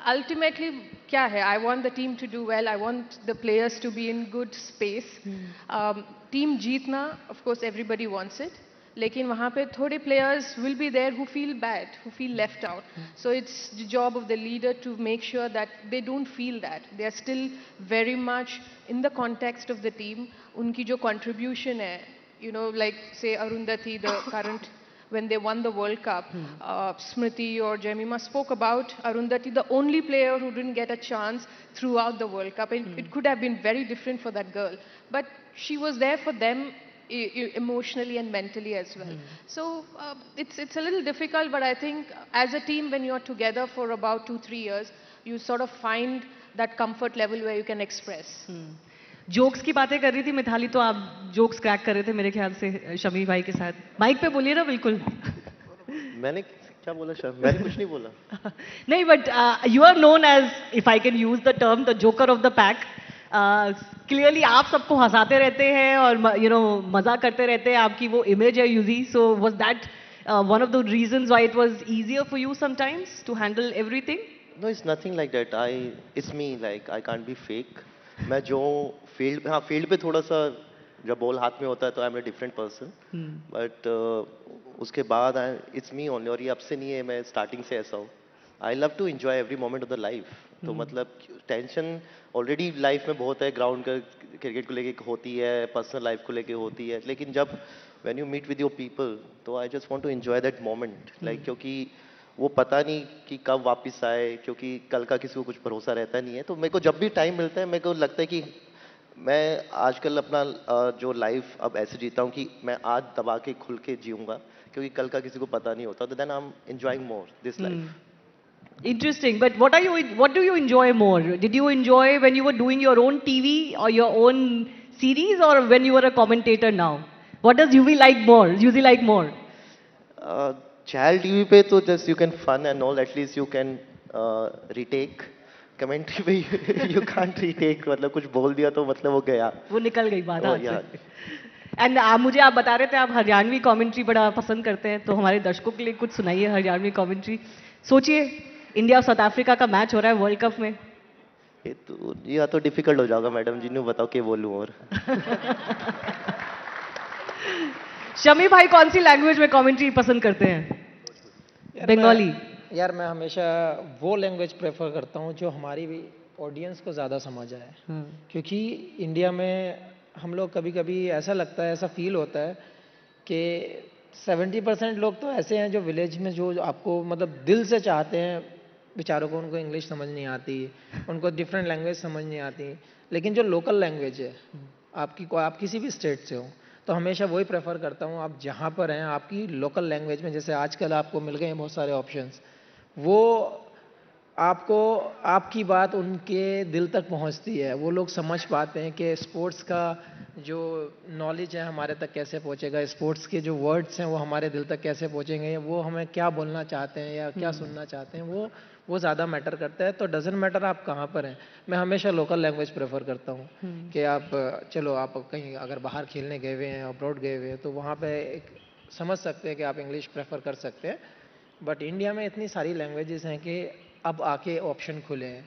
Ultimately, क्या है? I want the team to do well. I want the players to be in good space. Team जीतना, of course, everybody wants it. लेकिन वहाँ पे थोड़े players will be there who feel bad, who feel left out. So it's the job of the leader to make sure that they don't feel that. They are still very much in the context of the team. उनकी जो contribution है, you know, like say Arundhati, the current, when they won the World Cup, Smriti or Jemima spoke about Arundhati, the only player who didn't get a chance throughout the World Cup. And it could have been very different for that girl. But she was there for them emotionally and mentally as well. So it's a little difficult, but I think as a team, when you're together for about 2-3 years, you sort of find that comfort level where you can express. Jokes की बातें कर रही थी मिथाली, तो आप jokes crack कर रहे थे मेरे ख्याल से शमी भाई के साथ. माइक पे बोलिए ना बिल्कुल. मैंने क्या बोला शमी? मैंने कुछ नहीं बोला. नहीं, but you are known as, if I can use the term, the joker of the pack. Clearly आप सबको हंसाते रहते हैं और यू नो मजा करते रहते हैं. आपकी वो इमेज है Yuzi. So was that one of the reasons why it was easier for you sometimes to handle everything? No, it's nothing like that. It's me. Like I can't be fake. मैं जो field, हाँ field पे थोड़ा सा जब ball हाथ में होता है तो I am a different person, but उसके बाद इट्स मी ओनली. और ये अब से नहीं है, मैं स्टार्टिंग से ऐसा हूँ. I love to enjoy every moment of the life. तो मतलब टेंशन ऑलरेडी लाइफ में बहुत है, ग्राउंड का क्रिकेट को लेके होती है, पर्सनल लाइफ को लेके होती है, लेकिन जब when you meet with your people तो I just want to enjoy that moment. Like क्योंकि वो पता नहीं कि कब वापस आए, क्योंकि कल का किसी को कुछ भरोसा रहता नहीं है. तो मेरे को जब भी टाइम मिलता है, मेरे को लगता है कि मैं आजकल अपना जो लाइफ अब ऐसे जीता हूँ कि मैं आज दबा के खुल के जीऊँगा, क्योंकि कल का किसी को पता नहीं होता. तो then I am enjoying more this life. Interesting. But what do you enjoy more? Did you enjoy when you were doing your own TV or your own series, or when you were a commentator now? What does Yuvi like more? Yuvi like more? Child TV पे तो just you can fun and all, at least you can retake. Commentary पे you can't retake. मतलब कुछ बोल दिया तो मतलब वो गया. वो निकल गई बात. एंड मुझे आप बता रहे थे आप हरियाणवी कमेंट्री बड़ा पसंद करते हैं, तो हमारे दर्शकों के लिए कुछ सुनाइए हरियाणवी कमेंट्री. सोचिए इंडिया और साउथ अफ्रीका का मैच हो रहा है वर्ल्ड कप में. ये तो डिफिकल्ट हो जाएगा मैडम जी, बताओ क्या बोलूं. और शमी भाई कौन सी लैंग्वेज में कमेंट्री पसंद करते हैं? बंगाली. यार मैं हमेशा वो लैंग्वेज प्रेफर करता हूँ जो हमारी भी ऑडियंस को ज़्यादा समझ आए. क्योंकि इंडिया में हम लोग कभी कभी ऐसा लगता है, ऐसा फील होता है कि 70% लोग तो ऐसे हैं जो विलेज में जो आपको मतलब दिल से चाहते हैं, बेचारों को उनको इंग्लिश समझ नहीं आती, उनको डिफरेंट लैंग्वेज समझ नहीं आती. लेकिन जो लोकल लैंग्वेज है आप किसी भी स्टेट से हो, तो हमेशा वही प्रेफर करता हूँ. आप जहाँ पर हैं आपकी लोकल लैंग्वेज में, जैसे आजकल आपको मिल गए हैं बहुत सारे ऑप्शंस, वो आपको आपकी बात उनके दिल तक पहुंचती है. वो लोग समझ पाते हैं कि स्पोर्ट्स का जो नॉलेज है हमारे तक कैसे पहुंचेगा, स्पोर्ट्स के जो वर्ड्स हैं वो हमारे दिल तक कैसे पहुंचेंगे, वो हमें क्या बोलना चाहते हैं या क्या सुनना चाहते हैं, वो ज़्यादा मैटर करता है. तो डजंट मैटर आप कहाँ पर हैं, मैं हमेशा लोकल लैंग्वेज प्रेफर करता हूँ. कि आप चलो आप कहीं अगर बाहर खेलने गए हुए हैं, अब्रॉड गए हुए हैं, तो वहाँ पे एक समझ सकते हैं कि आप इंग्लिश प्रेफर कर सकते हैं. बट इंडिया में इतनी सारी लैंग्वेजेस हैं कि अब आके ऑप्शन खुले हैं.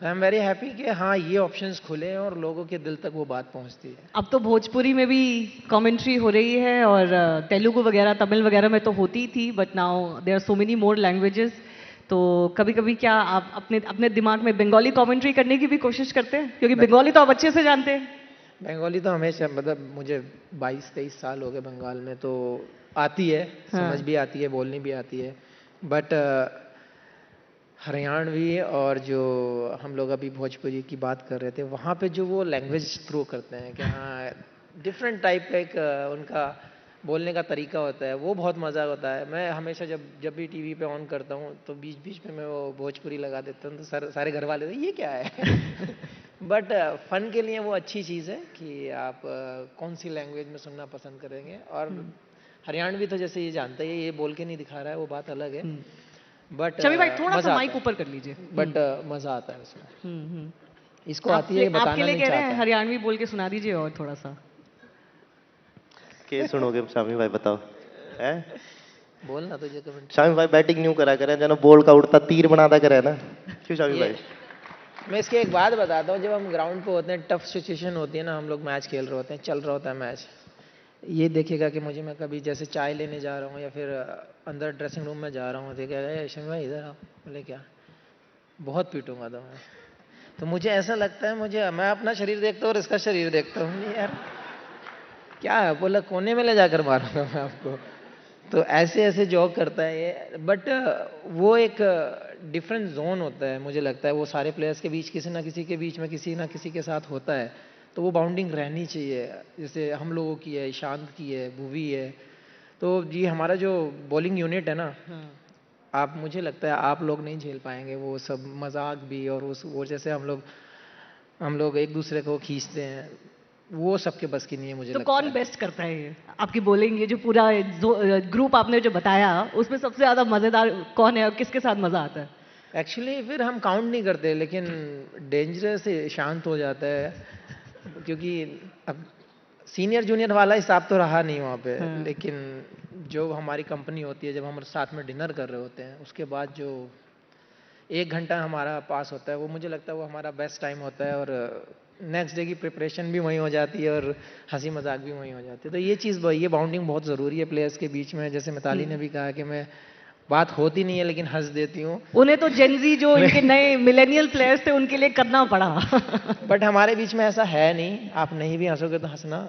आई एम वेरी हैप्पी कि हाँ ये ऑप्शंस खुले हैं और लोगों के दिल तक वो बात पहुंचती है. अब तो भोजपुरी में भी कमेंट्री हो रही है और तेलुगु वगैरह तमिल वगैरह में तो होती थी, but now there are so many more languages. तो कभी कभी क्या आप अपने दिमाग में बंगाली कमेंट्री करने की भी कोशिश करते हैं, क्योंकि बंगाली तो आप अच्छे से जानते हैं? बंगाली तो हमेशा मतलब मुझे 22-23 साल हो गए बंगाल में, तो आती है, समझ भी आती है, बोलनी भी आती है। बट हरियाणवी और जो हम लोग अभी भोजपुरी की बात कर रहे थे, वहाँ पे जो वो लैंग्वेज थ्रो करते हैं कि हाँ डिफरेंट टाइप का एक उनका बोलने का तरीका होता है, वो बहुत मज़ा होता है। मैं हमेशा जब भी टीवी पे ऑन करता हूँ तो बीच बीच में मैं वो भोजपुरी लगा देता हूँ, तो सारे घर वाले ये क्या है बट फन के लिए वो अच्छी चीज़ है कि आप कौन सी लैंग्वेज में सुनना पसंद करेंगे। और हरियाणवी तो जैसे ये जानता है, ये बोल के नहीं दिखा रहा है, वो बात अलग है। बट शमी भाई थोड़ा सा माइक ऊपर कर लीजिए। बट मज़ा आता है उसमें। इसको आती है, बताना आपके लिए नहीं कह रहे हैं चाहता। हरियाणवी बोल के सुना दीजिए और थोड़ा सा। के सुनोगे शामी भाई बताओ है? बोलना तुझे कमेंट। शामी भाई बैटिंग न्यू करा करे जना बॉल का उड़ता तीर बनाता करे ना, क्यों शामी भाई? मैं इसकी एक बात बताता हूँ, जब हम ग्राउंड पे होते हैं, टफ सिचुएशन होती है ना, हम लोग मैच खेल रहे होते हैं, चल रहा होता है मैच, ये देखेगा कि मुझे, मैं कभी जैसे चाय लेने जा रहा हूँ या फिर अंदर ड्रेसिंग रूम में जा रहा हूँ, देखेगा शमी भाई इधर आओ, बोले क्या, बहुत पीटूंगा तो मैं। तो मुझे ऐसा लगता है, मैं अपना शरीर देखता हूँ और इसका शरीर देखता हूँ, यार क्या है, बोला कोने में ले जाकर मारूंगा मैं आपको। तो ऐसे ऐसे जॉक करता है ये। बट वो एक डिफरेंट जोन होता है, मुझे लगता है वो सारे प्लेयर्स के बीच किसी ना किसी के बीच में किसी ना किसी के साथ होता है, तो वो बाउंडिंग रहनी चाहिए। जैसे हम लोगों की है, ईशांत की है, भुवी है, तो जी हमारा जो बॉलिंग यूनिट है ना, आप, मुझे लगता है आप लोग नहीं झेल पाएंगे वो सब मजाक भी, और वो जैसे हम लोग एक दूसरे को खींचते हैं, वो सबके बस की नहीं है मुझे तो लगता कौन है। बेस्ट करता है ये आपकी बॉलिंग? ये जो पूरा ग्रुप आपने जो बताया, उसमें सबसे ज्यादा मजेदार कौन है और किसके साथ मजा आता है? एक्चुअली फिर हम काउंट नहीं करते, लेकिन डेंजरस शांत हो जाता है, क्योंकि अब सीनियर जूनियर वाला हिसाब तो रहा नहीं वहाँ पे। लेकिन जो हमारी कंपनी होती है, जब हम साथ में डिनर कर रहे होते हैं, उसके बाद जो 1 घंटा हमारा पास होता है, वो मुझे लगता है वो हमारा बेस्ट टाइम होता है। और नेक्स्ट डे की प्रिपरेशन भी वहीं हो जाती है और हंसी मजाक भी वहीं हो जाती है। तो ये चीज़, ये बाउंडिंग बहुत ज़रूरी है प्लेयर्स के बीच में। जैसे मिताली ने भी कहा कि मैं, बात होती नहीं है लेकिन हंस देती हूँ। उन्हें तो जेनजी जो इनके नए मिलेनियल प्लेयर्स थे, उनके लिए करना पड़ा बट हमारे बीच में ऐसा है नहीं, आप नहीं भी हंसोगे तो हंसना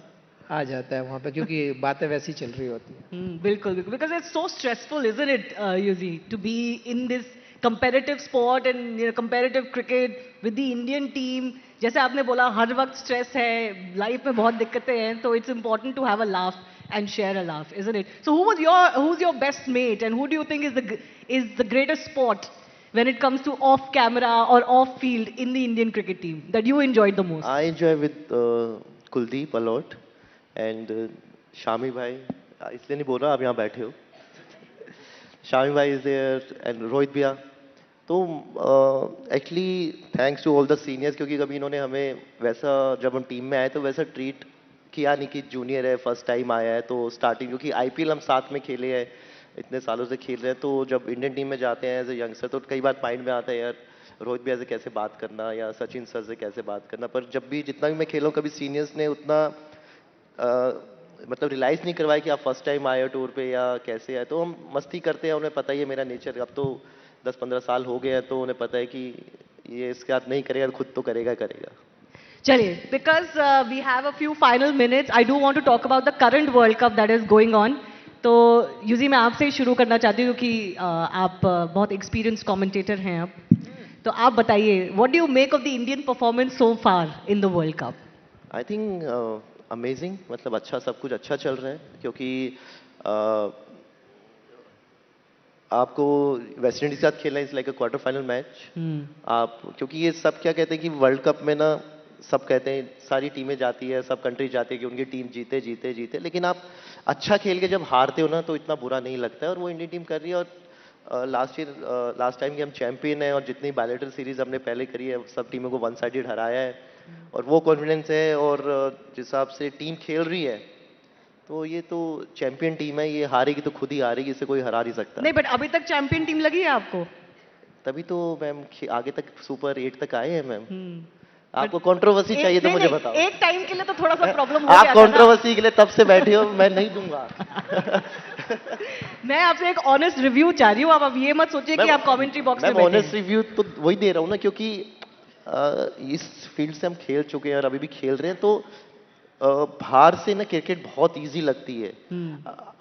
आ जाता है वहाँ पे, क्योंकि बातें वैसी चल रही होती है। बिल्कुल बिल्कुल, because it's so stressful isn't it Yuzi to be in this competitive sport and competitive cricket with the Indian team. जैसे आपने बोला हर वक्त स्ट्रेस है, लाइफ में बहुत दिक्कतें हैं, तो it's important to have a laugh and share a laugh, isn't it? So who's your best mate and who do you think is the greatest sport when it comes to off camera or off field in the Indian cricket team that you enjoyed the most? I enjoy with Kuldeep a lot and Shami bhai, इसलिए नहीं बोल रहा, आप यहाँ बैठे हो। Shami bhai is there and Rohit bhaiya। तो actually thanks to all the seniors, क्योंकि कभी इन्होंने हमें वैसा, जब हम टीम में आए तो वैसा ट्रीट किया नहीं कि जूनियर है, फर्स्ट टाइम आया है। तो स्टार्टिंग, क्योंकि आईपीएल हम साथ में खेले हैं, इतने सालों से खेल रहे हैं, तो जब इंडियन टीम में जाते हैं एज ए यंगस्टर तो कई बार माइंड में आता है यार रोहित भैया से कैसे बात करना या सचिन सर से कैसे बात करना। पर जब भी, जितना भी मैं खेला हूँ, कभी सीनियर्स ने उतना मतलब रियलाइज़ नहीं करवाया कि आप फर्स्ट टाइम आए हो टूर पे या कैसे आए। तो हम मस्ती करते हैं, उन्हें पता ही है मेरा नेचर। अब तो 10-15 साल हो गए हैं, तो उन्हें पता है कि ये इसके साथ नहीं करेगा, खुद तो करेगा करेगा। चलिए, because we have a few final minutes, I do want to talk about the current World Cup that is going on. तो यूजी मैं आपसे ही शुरू करना चाहती हूँ कि आप बहुत एक्सपीरियंस कमेंटेटर हैं आप, तो आप बताइए what do you make of the Indian performance so far in the world cup? I think amazing, मतलब अच्छा, सब कुछ अच्छा चल रहा है। क्योंकि आपको वेस्ट इंडीज के साथ खेलना is like a quarter final match. आप, क्योंकि ये सब क्या कहते हैं कि वर्ल्ड कप में ना, सब कहते हैं सारी टीमें जाती है, सब कंट्री जाती है कि उनकी टीम जीते जीते जीते, लेकिन आप अच्छा खेल के जब हारते हो ना तो इतना बुरा नहीं लगता है। और वो इंडियन टीम कर रही है। और लास्ट टाइम की हम चैंपियन है, और जितनी बायलैटरल सीरीज हमने पहले करी है सब टीमों को वन साइडेड हराया है, और वो कॉन्फिडेंस है। और जिस हिसाब से टीम खेल रही है, तो ये तो चैंपियन टीम है, ये हारेगी तो खुद ही हारेगी, इसे कोई हरा नहीं सकता। नहीं, बट अभी तक चैंपियन टीम लगी है आपको? तभी तो मैम आगे तक सुपर 8 तक आए हैं मैम। आपको कंट्रोवर्सी चाहिए तो मुझे बताओ। एक टाइम के लिए तो थोड़ा सा प्रॉब्लम हो गया आप था कंट्रोवर्सी के लिए तब से बैठे हो, मैं नहीं दूंगा। मैं आपसे एक ऑनेस्ट रिव्यू चाह रही हूँ, आप अब ये मत सोचिए कि आप कमेंट्री बॉक्स में बैठे हैं। ऑनेस्ट रिव्यू तो वही दे रहा हूँ ना, क्योंकि इस फील्ड से हम खेल चुके हैं और अभी भी खेल रहे हैं। तो बाहर से ना क्रिकेट बहुत इजी लगती है।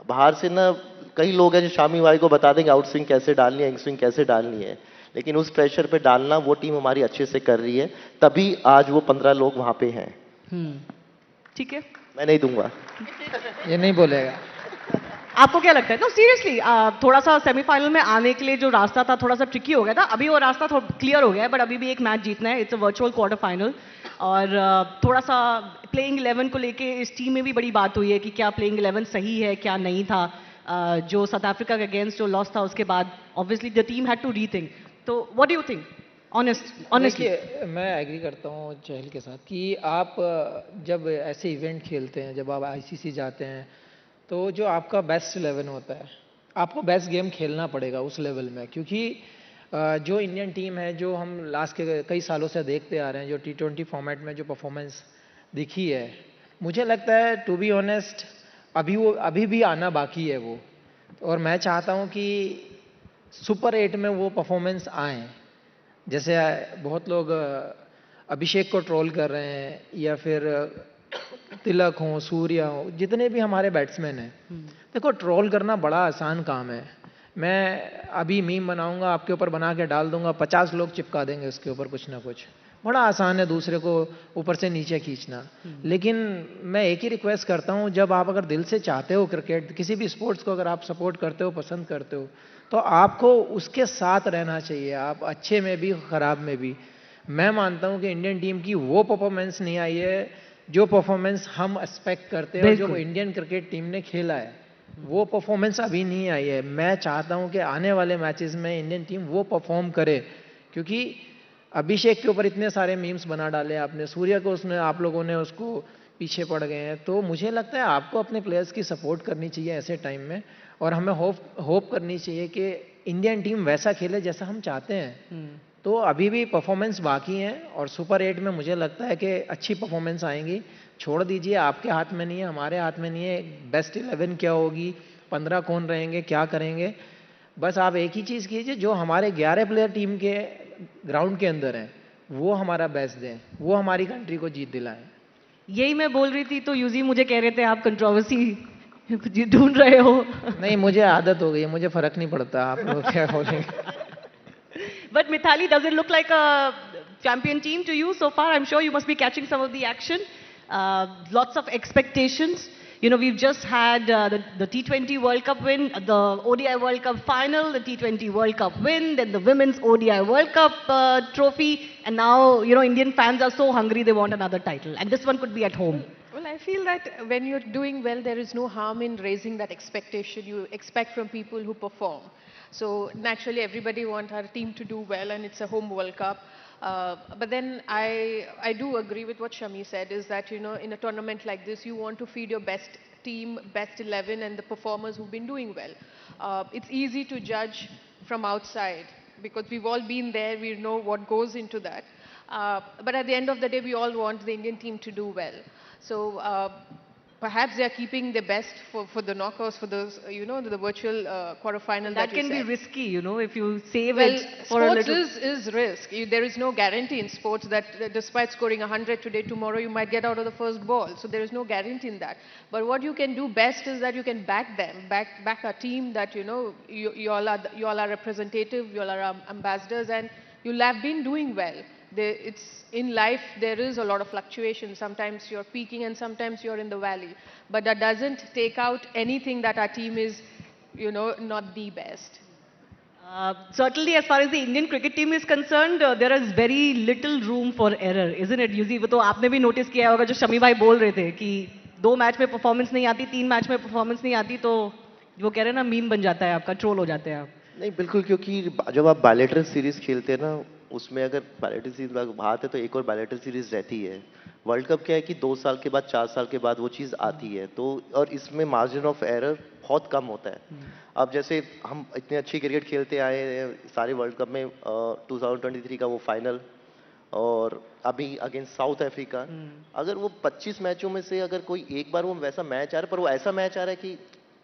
बाहर से ना कई लोग हैं जो शामी भाई को बता देंगे आउट स्विंग कैसे डालनी है, इन स्विंग कैसे डालनी है, लेकिन उस प्रेशर पे डालना वो टीम हमारी अच्छे से कर रही है, तभी आज वो 15 लोग वहां पे हैं। ठीक है, मैं नहीं दूंगा। ये नहीं बोलेगा। आपको क्या लगता है? नो सीरियसली, थोड़ा सा सेमीफाइनल में आने के लिए जो रास्ता था थोड़ा सा ट्रिकी हो गया था, अभी वो रास्ता थोड़ा क्लियर हो गया है, बट अभी भी एक मैच जीतना है। It's a virtual quarter final, और थोड़ा सा प्लेइंग 11 को लेके इस टीम में भी बड़ी बात हुई है कि क्या प्लेइंग 11 सही है क्या नहीं था। जो साउथ अफ्रीका के अगेंस्ट जो लॉस था उसके बाद obviously the team had to rethink. तो what do you think honestly? देखिए, मैं एग्री करता हूँ चहल के साथ कि आप जब ऐसे इवेंट खेलते हैं, जब आप आईसीसी जाते हैं, तो जो आपका बेस्ट 11 होता है, आपको बेस्ट गेम खेलना पड़ेगा उस लेवल में, क्योंकि जो इंडियन टीम है, जो हम लास्ट के कई सालों से देखते आ रहे हैं, जो T20 फॉर्मेट में जो परफॉर्मेंस दिखी है, मुझे लगता है टू बी ऑनेस्ट अभी भी आना बाकी है वो। और मैं चाहता हूँ कि सुपर 8 में वो परफॉर्मेंस आए। जैसे बहुत लोग अभिषेक को ट्रोल कर रहे हैं, या फिर तिलक हो, सूर्या हो, जितने भी हमारे बैट्समैन हैं, देखो ट्रोल करना बड़ा आसान काम है। मैं अभी मीम बनाऊंगा, आपके ऊपर बना के डाल दूंगा, 50 लोग चिपका देंगे उसके ऊपर कुछ ना कुछ। बड़ा आसान है दूसरे को ऊपर से नीचे खींचना। लेकिन मैं एक ही रिक्वेस्ट करता हूं, जब आप अगर दिल से चाहते हो क्रिकेट, किसी भी स्पोर्ट्स को अगर आप सपोर्ट करते हो, पसंद करते हो, तो आपको उसके साथ रहना चाहिए, आप अच्छे में भी खराब में भी। मैं मानता हूं कि इंडियन टीम की वो परफॉर्मेंस नहीं आई है जो परफॉर्मेंस हम एक्सपेक्ट करते हैं, और जो इंडियन क्रिकेट टीम ने खेला है वो परफॉर्मेंस अभी नहीं आई है। मैं चाहता हूं कि आने वाले मैचेस में इंडियन टीम वो परफॉर्म करे, क्योंकि अभिषेक के ऊपर इतने सारे मीम्स बना डाले आपने, सूर्य को उसने, आप लोगों ने उसको पीछे पड़ गए हैं। तो मुझे लगता है आपको अपने प्लेयर्स की सपोर्ट करनी चाहिए ऐसे टाइम में, और हमें होप करनी चाहिए कि इंडियन टीम वैसा खेले जैसा हम चाहते हैं। तो अभी भी परफॉर्मेंस बाकी है, और सुपर 8 में मुझे लगता है कि अच्छी परफॉर्मेंस आएंगी। छोड़ दीजिए, आपके हाथ में नहीं है, हमारे हाथ में नहीं है बेस्ट 11 क्या होगी, 15 कौन रहेंगे, क्या करेंगे। बस आप एक ही चीज़ कीजिए, जो हमारे 11 प्लेयर टीम के ग्राउंड के अंदर हैं वो हमारा बेस्ट दें, वो हमारी कंट्री को जीत दिलाएं। यही मैं बोल रही थी, तो यूजी मुझे कह रहे थे आप कंट्रोवर्सी ढूंढ रहे हो। नहीं, मुझे आदत हो गई है, मुझे फर्क नहीं पड़ता आप लोग क्या बोलेंगे। But Mithali, does it look like a champion team to you so far? I'm sure you must be catching some of the action. Lots of expectations. You know, we've just had the T20 World Cup win, the ODI World Cup final, the T20 World Cup win, then the Women's ODI World Cup trophy, and now, you know, Indian fans are so hungry they want another title. And this one could be at home. Well, I feel that when you're doing well, there is no harm in raising that expectation you expect from people who perform. So naturally, everybody wants our team to do well, and it's a home World Cup. But then I do agree with what Shami said, is that, you know, in a tournament like this, you want to feed your best team, best 11, and the performers who've been doing well. It's easy to judge from outside, because we've all been there, we know what goes into that. But at the end of the day, we all want the Indian team to do well. So perhaps they are keeping their best for the knockouts, for those, you know, the virtual quarterfinal. That can be risky, you know, if you save Well, it for a little. sports is risk. There is no guarantee in sports that despite scoring 100 today, tomorrow you might get out of the first ball. So there is no guarantee in that. But what you can do best is that you can back them, back a team that, you know, you all are representative, you all are ambassadors, and you'll have been doing well. It's in life, there is a lot of fluctuation. Sometimes you're peaking and sometimes you're in the valley. But that doesn't take out anything that our team is, you know, not the best. Certainly, as far as the Indian cricket team is concerned, there is very little room for error, isn't it? Yuzi, वो तो आपने भी notice किया होगा, जो शमी भाई बोल रहे थे कि 2 मैच में performance नहीं आती, 3 मैच में performance नहीं आती, तो वो कह रहे हैं ना, मीम बन जाता है आपका, ट्रोल हो जाते हैं आप। नहीं, बिल्कुल, क्योंकि जब आप बायलैटरल सीरीज खेलते हैं ना, उसमें अगर बायलैटरल सीरीज बात है तो एक और बायलैटरल सीरीज रहती है। वर्ल्ड कप क्या है कि 2 साल के बाद, 4 साल के बाद वो चीज़ आती है, तो और इसमें मार्जिन ऑफ एरर बहुत कम होता है। अब जैसे हम इतने अच्छी क्रिकेट खेलते आए हैं सारे वर्ल्ड कप में, 2023 का वो फाइनल, और अभी अगेंस्ट साउथ अफ्रीका, अगर वो 25 मैचों में से अगर कोई एक बार वो वैसा मैच आ रहा है, पर वो ऐसा मैच आ रहा है कि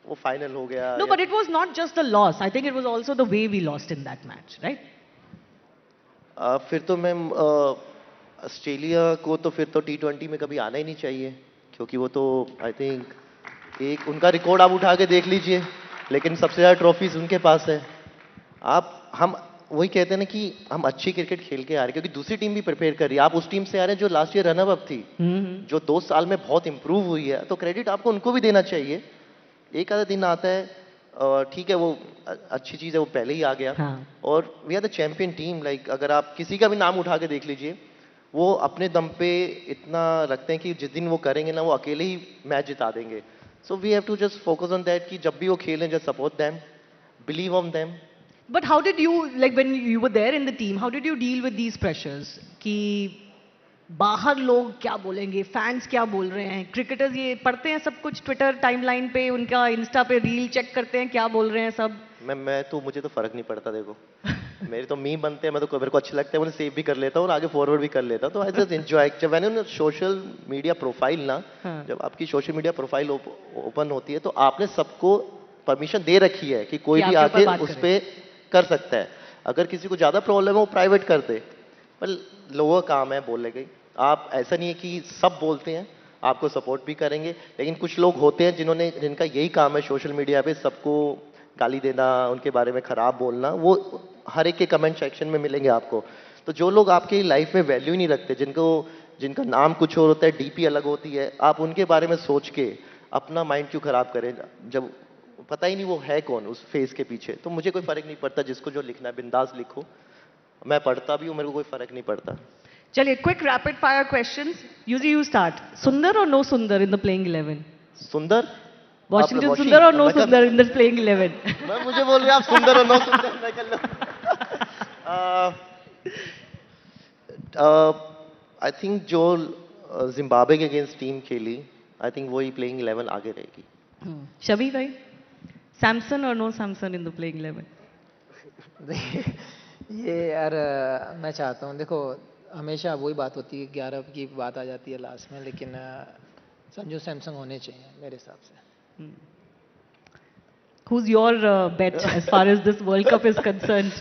वो फाइनल हो गया। No, but it was not just the loss. I think it was also the way we lost in that match, right? फिर तो मैम ऑस्ट्रेलिया को तो फिर तो T20 में कभी आना ही नहीं चाहिए। क्योंकि वो तो आई थिंक एक उनका रिकॉर्ड आप उठा के देख लीजिए, लेकिन सबसे ज़्यादा ट्रॉफीज उनके पास है। हम वही कहते हैं ना कि हम अच्छी क्रिकेट खेल के आ रहे हैं, क्योंकि दूसरी टीम भी प्रिपेयर कर रही है। आप उस टीम से आ रहे हैं जो लास्ट ईयर रनर अप थी, जो 2 साल में बहुत इंप्रूव हुई है, तो क्रेडिट आपको उनको भी देना चाहिए। एक आधा दिन आता है, ठीक है, वो अच्छी चीज़ है, वो पहले ही आ गया। और we are the champion team. Like अगर आप किसी का भी नाम उठा के देख लीजिए, वो अपने दम पे इतना रखते हैं कि जिस दिन वो करेंगे ना, वो अकेले ही मैच जिता देंगे। So we have to just focus on that कि जब भी वो खेलें, just support them, believe on them. But how did you, like when you were there in the team, how did you deal with these pressures? कि बाहर लोग क्या बोलेंगे, फैंस क्या बोल रहे हैं, क्रिकेटर्स ये पढ़ते हैं सब कुछ ट्विटर टाइमलाइन पे, उनका इंस्टा पे रील चेक करते हैं क्या बोल रहे हैं सब। मैं तो मुझे तो फर्क नहीं पड़ता, देखो मेरे तो मीम बनते हैं, मैं तो मेरे को अच्छे लगते हैं, उन्हें सेव भी कर लेता हूँ और आगे फॉरवर्ड भी कर लेता हूँ। तो आई जस्ट एंजॉय। जब मैंने सोशल मीडिया प्रोफाइल ना, जब आपकी सोशल मीडिया प्रोफाइल ओपन होती है, तो आपने सबको परमिशन दे रखी है कि कोई भी आके उस पर कर सकता है। अगर किसी को ज्यादा प्रॉब्लम है वो प्राइवेट कर दे, पर लोगों का काम है बोलने की। आप ऐसा नहीं है कि सब बोलते हैं, आपको सपोर्ट भी करेंगे, लेकिन कुछ लोग होते हैं जिनका यही काम है सोशल मीडिया पे सबको गाली देना, उनके बारे में खराब बोलना। वो हर एक के कमेंट सेक्शन में मिलेंगे आपको। तो जो लोग आपकी लाइफ में वैल्यू नहीं रखते, जिनका नाम कुछ और होता है, डीपी अलग होती है, आप उनके बारे में सोच के अपना माइंड क्यों खराब करें, जब पता ही नहीं वो है कौन उस फेस के पीछे। तो मुझे कोई फर्क नहीं पड़ता, जिसको जो लिखना है बिंदास लिखो, मैं पढ़ता भी हूँ, मेरे को कोई फर्क नहीं पड़ता। चलिए quick rapid fire questions. Yuzi you start. Sundar और नो सुंदर इन द प्लेइंग 11? सुंदर, वॉशिंगटन सुंदर और नो सुंदर इन द प्लेइंग 11? मैं मुझे बोल रहे आप सुंदर और नो सुंदर, मैं कर लो। आई थिंक जो जिम्बाब्वे के अगेंस्ट टीम खेली, आई थिंक वही प्लेइंग 11 आगे रहेगी। शबी भाई, सैमसन और no Samson in the playing 11? ये यार मैं चाहता हूँ, देखो हमेशा वही बात होती है, 11 की बात आ जाती है लास्ट में, लेकिन संजू सैमसंग होने चाहिए मेरे हिसाब से। Who's your bet as far as this World Cup is concerned?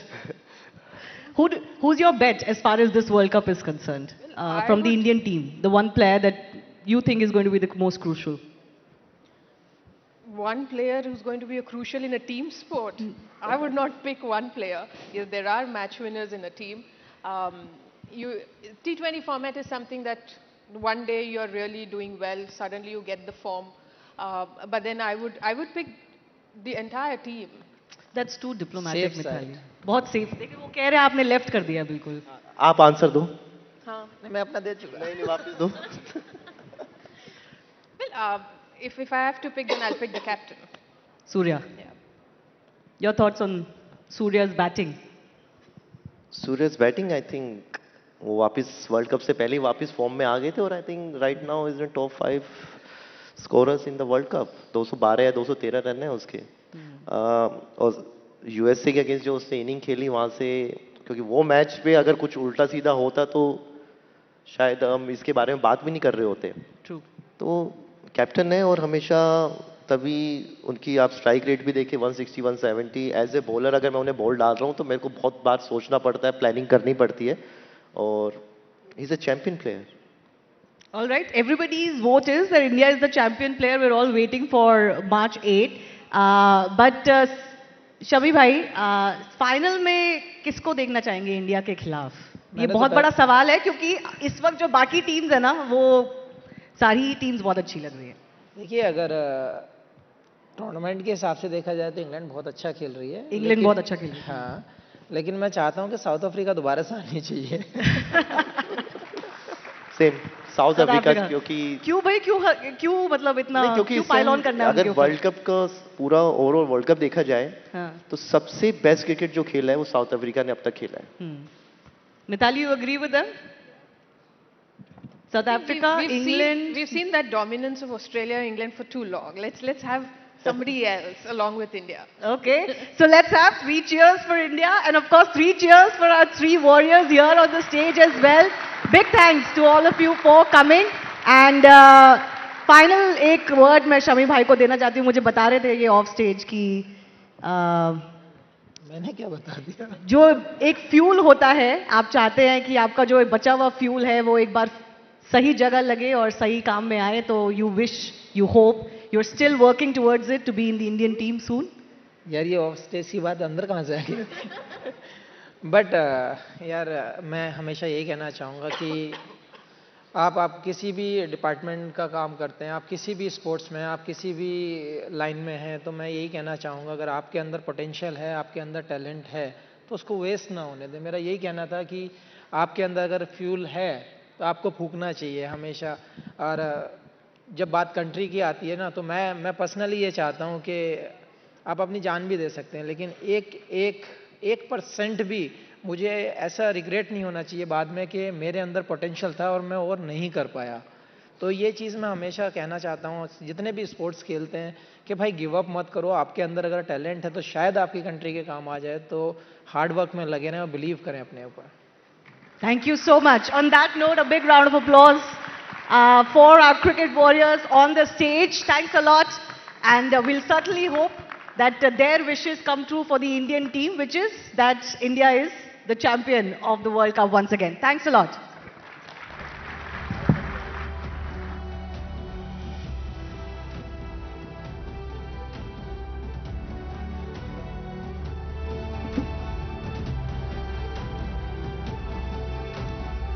Who's your bet as far as this World Cup is concerned? From the Indian team, the one player that you think is going to be the most crucial? One player who's going to be crucial in a team sport. I would not pick one player. Yes, there are match winners in a team. T20 format is something that one day you're really doing well, suddenly you get the form. But then I would pick the entire team. That's too diplomatic, Mithali. बहुत safe. देखिए वो कह रहे हैं आपने left कर दिया बिल्कुल. आप आंसर दो. हाँ. नहीं मैं अपना दे चुका. नहीं वापस दो. Well, if I have to pick, then I'll pick the captain. Surya. Yeah. Your thoughts on Surya's batting? Surya's batting, I think वो वापस वर्ल्ड कप से पहले ही वापस फॉर्म में आ गए थे और I think right now is in top 5 scorers in the world cup. 212 या 213 रन है उसके. और यूएसए के अगेंस्ट जो उसने इनिंग खेली वहां से, क्योंकि वो मैच पे अगर कुछ उल्टा सीधा होता तो शायद हम इसके बारे में बात भी नहीं कर रहे होते. True. तो कैप्टन है और हमेशा तभी उनकी आप स्ट्राइक रेट भी देखें 160 170. एज ए बॉलर अगर मैं उन्हें बॉल डाल रहा हूँ तो मेरे को बहुत बार सोचना पड़ता है, प्लानिंग करनी पड़ती है. और he is a champion player. All right, everybody's vote is that India is the champion player. We're all waiting for March 8. But शबी भाई, फाइनल में किसको देखना चाहेंगे इंडिया के खिलाफ? ये बहुत बड़ा सवाल है क्योंकि इस वक्त जो बाकी टीम्स है ना, वो सारी टीम्स बहुत अच्छी लग रही है. देखिए अगर टूर्नामेंट के हिसाब से देखा जाए तो इंग्लैंड बहुत अच्छा खेल रही है. इंग्लैंड बहुत अच्छा खेल रही है. हाँ, लेकिन मैं चाहता हूँ कि साउथ अफ्रीका दोबारा से आनी चाहिए. सेम साउथ अफ्रीका, क्योंकि क्यों भाई, क्यों मतलब इतना क्यों पाइल ऑन करना है? अगर वर्ल्ड कप का पूरा ओवरऑल वर्ल्ड कप देखा जाए तो सबसे बेस्ट क्रिकेट जो खेला है वो साउथ अफ्रीका ने अब तक खेला है. Mithali, you agree with them? South Africa, England. We've seen that dominance of Australia, England for too long. Let's have somebody else along with India. Okay, so let's have 3 cheers for India, and of course 3 cheers for our 3 warriors here on the stage as well. Big thanks to all of you for coming. And final एक word मैं शमी भाई को देना चाहती हूँ. मुझे बता रहे थे ये ऑफ स्टेज की मैंने क्या बता दिया? जो एक फ्यूल होता है, आप चाहते हैं कि आपका जो बचा हुआ फ्यूल है वो एक बार सही जगह लगे और सही काम में आए, तो you wish, you hope, you're still working towards it to be in the Indian team soon? यार ये ऑफ स्टेज की बात अंदर कहाँ से आ गई? बट यार मैं हमेशा यही कहना चाहूँगा कि आप किसी भी डिपार्टमेंट का काम करते हैं, आप किसी भी स्पोर्ट्स में, आप किसी भी लाइन में हैं, तो मैं यही कहना चाहूँगा अगर आपके अंदर पोटेंशियल है, आपके अंदर टैलेंट है, तो उसको वेस्ट ना होने दें। मेरा यही कहना था कि आपके अंदर अगर फ्यूल है तो आपको फूकना चाहिए हमेशा। और जब बात कंट्री की आती है ना, तो मैं पर्सनली ये चाहता हूँ कि आप अपनी जान भी दे सकते हैं, लेकिन एक परसेंट भी मुझे ऐसा रिग्रेट नहीं होना चाहिए बाद में कि मेरे अंदर पोटेंशियल था और मैं और नहीं कर पाया। तो ये चीज़ मैं हमेशा कहना चाहता हूँ जितने भी स्पोर्ट्स खेलते हैं कि भाई गिव अप मत करो। आपके अंदर अगर टैलेंट है तो शायद आपकी कंट्री के काम आ जाए, तो हार्ड वर्क में लगे रहें और बिलीव करें अपने ऊपर। Thank you so much. On that note, a big round of applause for our cricket warriors on the stage. Thanks a lot. And we'll certainly hope that their wishes come true for the Indian team, which is that India is the champion of the World Cup once again. Thanks a lot.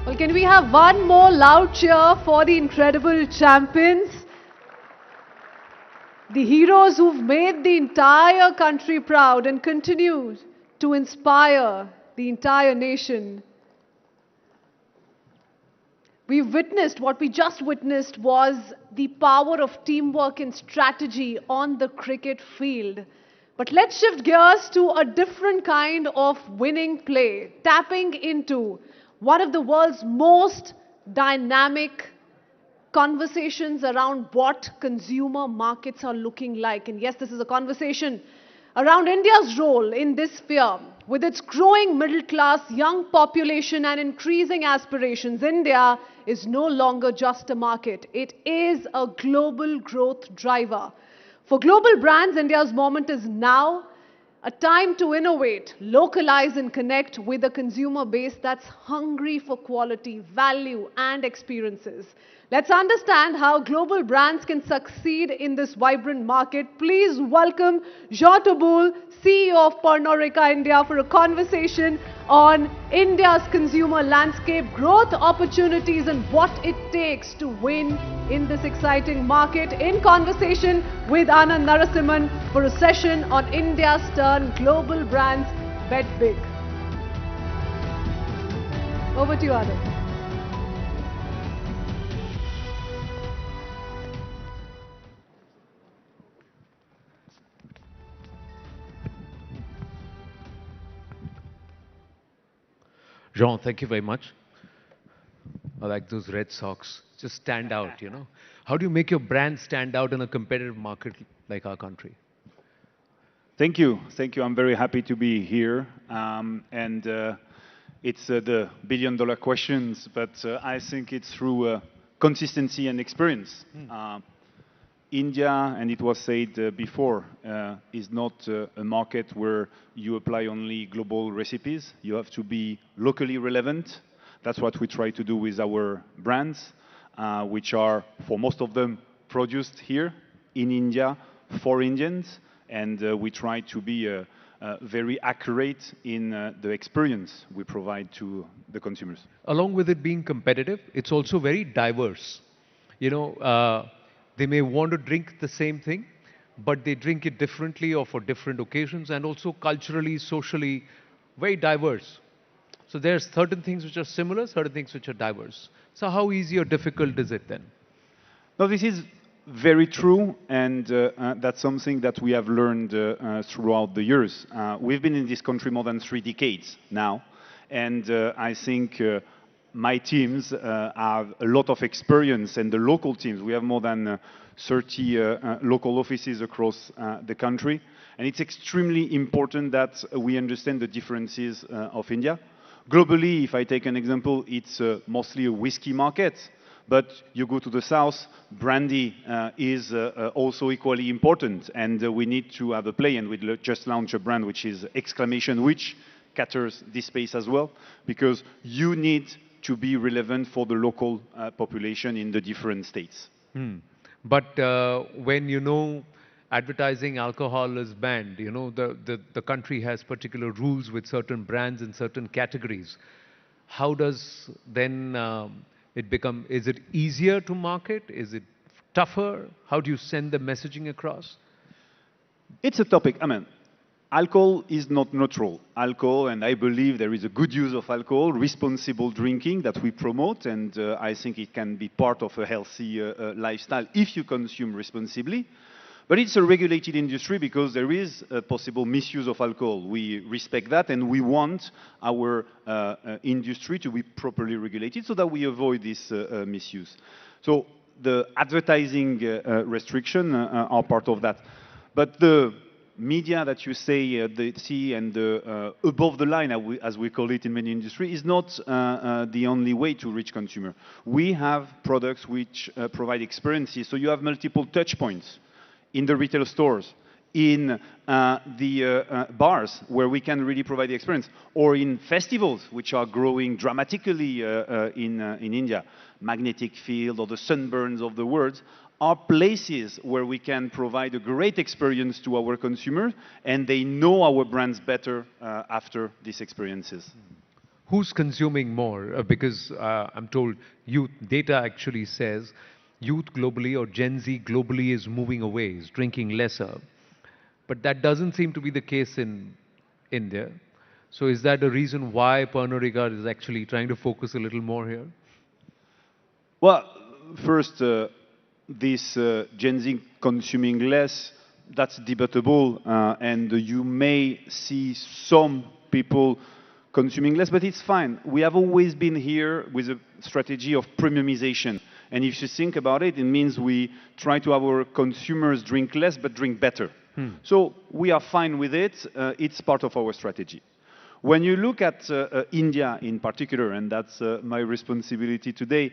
Well, can we have one more loud cheer for the incredible champions? The heroes who've made the entire country proud and continue to inspire the entire nation. What we just witnessed was the power of teamwork and strategy on the cricket field. But let's shift gears to a different kind of winning play, tapping into one of the world's most dynamic conversations around what consumer markets are looking like. And yes, this is a conversation around India's role in this sphere. With its growing middle class, young population and increasing aspirations, India is no longer just a market. It is a global growth driver. For global brands, India's moment is now. A time to innovate, localize and connect with a consumer base that's hungry for quality, value and experiences. Let's understand how global brands can succeed in this vibrant market. Please welcome Jean Toboul, CEO of Pernod Ricard India, for a conversation on India's consumer landscape, growth opportunities and what it takes to win in this exciting market. In conversation with Anand Narasimhan for a session on India's turn, global brands bet big. Over to you, Anand. Jean, thank you very much. I like those red socks. Just stand out, you know. How do you make your brand stand out in a competitive market like our country? Thank you. Thank you. I'm very happy to be here. It's the billion-dollar questions, but I think it's through consistency and experience. India, and it was said before, is not a market where you apply only global recipes. You have to be locally relevant. That's what we try to do with our brands, which are, for most of them, produced here in India for Indians. And we try to be very accurate in the experience we provide to the consumers. Along with it being competitive, it's also very diverse. You know, they may want to drink the same thing, but they drink it differently or for different occasions, and also culturally, socially, very diverse. So there's certain things which are similar, certain things which are diverse. So how easy or difficult is it then? No, this is very true, and that's something that we have learned throughout the years. We've been in this country more than 3 decades now, and I think my teams have a lot of experience, and the local teams, we have more than 30 local offices across the country, and it's extremely important that we understand the differences of India. Globally, if I take an example, it's mostly a whiskey market. But you go to the south, brandy is also equally important, and we need to have a play. And we just launched a brand which is exclamation, which caters this space as well, because you need to be relevant for the local population in the different states. But when you know advertising alcohol is banned, you know, the country has particular rules with certain brands in certain categories. How does then it become, is it easier to market? Is it tougher? How do you send the messaging across? It's a topic. I mean, alcohol is not neutral. Alcohol, and I believe there is a good use of alcohol, responsible drinking that we promote, and I think it can be part of a healthy lifestyle if you consume responsibly. But it's a regulated industry because there is a possible misuse of alcohol. We respect that, and we want our industry to be properly regulated so that we avoid this misuse. So the advertising restriction are part of that. But the media that you say see and the above the line, as we call it in many industries, is not the only way to reach consumer. We have products which provide experiences. So you have multiple touch points in the retail stores, in the bars where we can really provide the experience, or in festivals which are growing dramatically in India. Magnetic Field or the Sunburns of the world are places where we can provide a great experience to our consumers, and they know our brands better after these experiences. Who's consuming more? Because I'm told youth data actually says youth globally or Gen Z globally is moving away, is drinking lesser. But that doesn't seem to be the case in India. So is that the reason why Pernod Ricard is actually trying to focus a little more here? Well, first, this Gen Z consuming less, that's debatable, and you may see some people consuming less, but it's fine. We have always been here with a strategy of premiumization. And if you think about it, it means we try to have our consumers drink less, but drink better. So we are fine with it. It's part of our strategy. When you look at India in particular, and that's my responsibility today,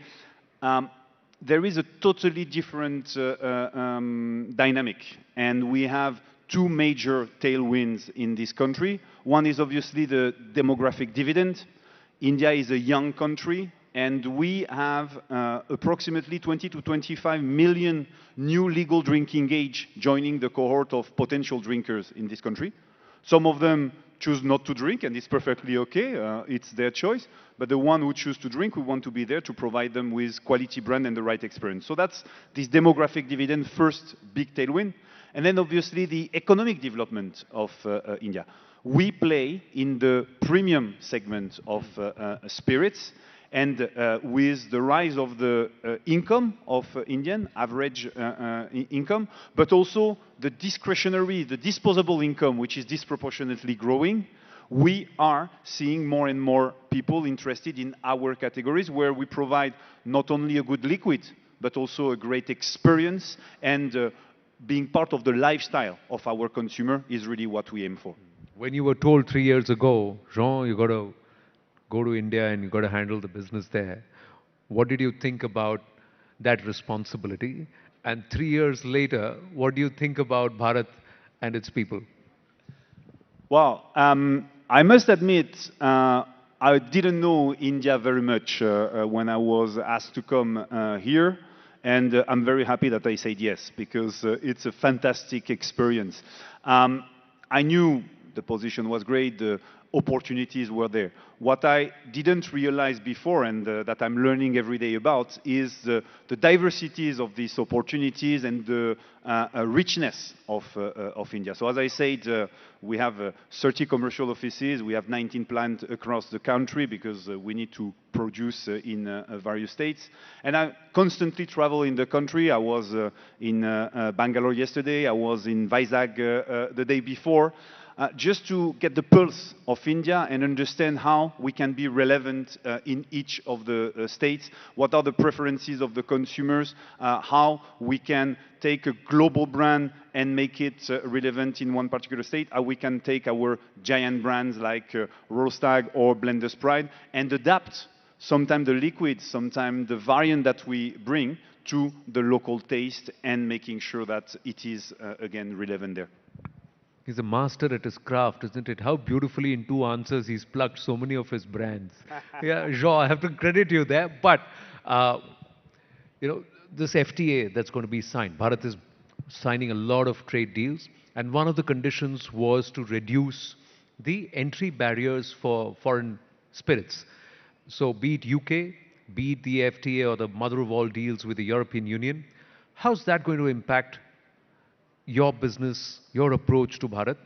there is a totally different dynamic. And we have two major tailwinds in this country. One is obviously the demographic dividend. India is a young country, and we have approximately 20 to 25 million new legal drinking age joining the cohort of potential drinkers in this country. Some of them choose not to drink, and it's perfectly okay. It's their choice. But the one who choose to drink, we want to be there to provide them with quality brand and the right experience. So that's this demographic dividend, first big tailwind. And then obviously the economic development of India. We play in the premium segment of spirits, and with the rise of the income of Indian, average income, but also the discretionary, the disposable income, which is disproportionately growing, we are seeing more and more people interested in our categories, where we provide not only a good liquid, but also a great experience, and being part of the lifestyle of our consumer is really what we aim for. When you were told 3 years ago, Jean, you got to go to India and you got to handle the business there, what did you think about that responsibility? And 3 years later, what do you think about Bharat and its people? Well, I must admit, I didn't know India very much when I was asked to come here. And I'm very happy that I said yes, because it's a fantastic experience. I knew the position was great, the opportunities were there. What I didn't realize before, and that I'm learning every day about, is the diversities of these opportunities and the richness of India. So as I said, we have 30 commercial offices, we have 19 plants across the country because we need to produce in various states. And I constantly travel in the country. I was in Bangalore yesterday, I was in Vizag the day before, just to get the pulse of India and understand how we can be relevant in each of the states, what are the preferences of the consumers, how we can take a global brand and make it relevant in one particular state, how we can take our giant brands like Royal Stag or Blender's Pride and adapt sometimes the liquid, sometimes the variant that we bring to the local taste and making sure that it is, again, relevant there. He's a master at his craft, isn't it? How beautifully in two answers he's plugged so many of his brands. Yeah, Jean, I have to credit you there. But, this FTA that's going to be signed, Bharat is signing a lot of trade deals. And one of the conditions was to reduce the entry barriers for foreign spirits. So be it UK, be it the FTA or the mother of all deals with the European Union, how's that going to impact your business, your approach to Bharat?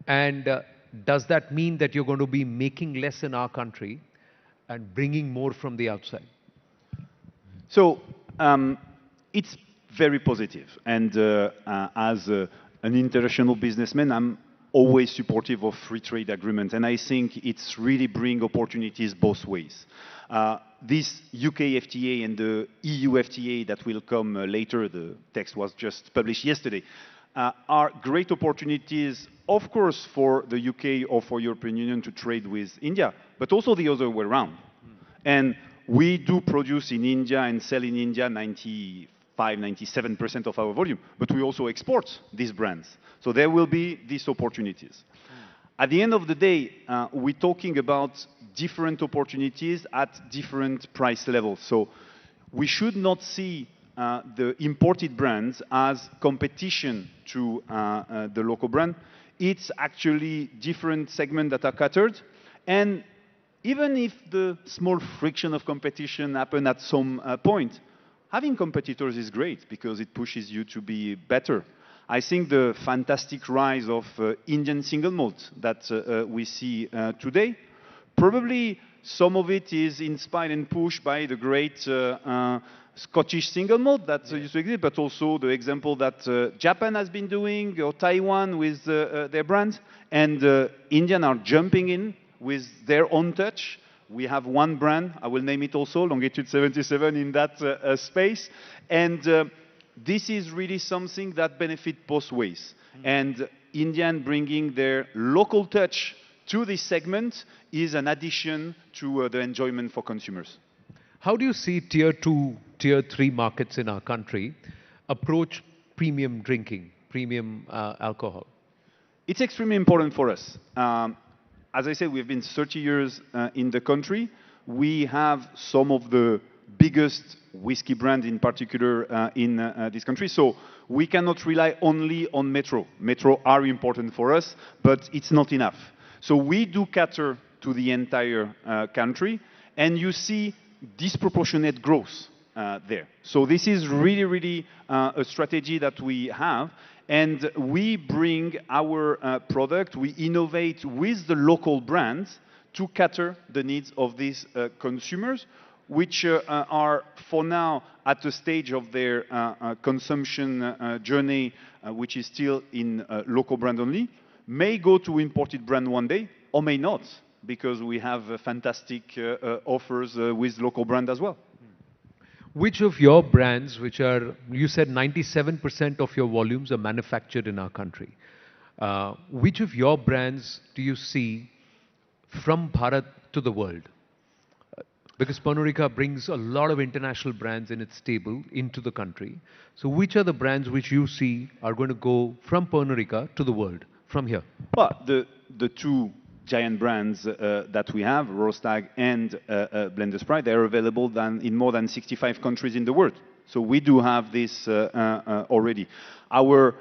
And does that mean that you're going to be making less in our country and bringing more from the outside? So it's very positive. And as an international businessman, I'm always supportive of free trade agreements. And I think it's really bring opportunities both ways. This UK FTA and the EU FTA that will come later, the text was just published yesterday, are great opportunities, of course, for the UK or for European Union to trade with India, but also the other way around. And we do produce in India and sell in India 97% of our volume, but we also export these brands. So there will be these opportunities. At the end of the day, we're talking about different opportunities at different price levels. So we should not see the imported brands as competition to the local brand. It's actually different segments that are catered. And even if the small friction of competition happen at some point, having competitors is great because it pushes you to be better. I think the fantastic rise of Indian single malt that we see today, probably some of it is inspired and pushed by the great Scottish single malt that used to exist, but also the example that Japan has been doing, or Taiwan with their brands, and Indian are jumping in with their own touch. We have one brand, I will name it also, Longitude 77 in that space, and this is really something that benefits both ways. And Indian bringing their local touch to this segment is an addition to the enjoyment for consumers. How do you see tier 2, tier 3 markets in our country approach premium drinking, premium alcohol? It's extremely important for us. As I said, we've been 30 years in the country. We have some of the biggest whiskey brands in particular in this country. So we cannot rely only on Metro. Metro are important for us, but it's not enough. So we do cater to the entire country, and you see disproportionate growth there. So this is really, really a strategy that we have. And we bring our product, we innovate with the local brands to cater the needs of these consumers, which are for now at a stage of their consumption journey, which is still in local brand only, may go to imported brand one day, or may not, because we have fantastic offers with local brand as well. Which of your brands, which are, you said 97% of your volumes are manufactured in our country. Which of your brands do you see from Bharat to the world? Because Pernod Ricard brings a lot of international brands in its stable into the country. So which are the brands which you see are going to go from Pernod Ricard to the world, from here? Well, the two giant brands that we have, Rostag and Blenders Pride, they're available in more than 65 countries in the world. So we do have this already. Our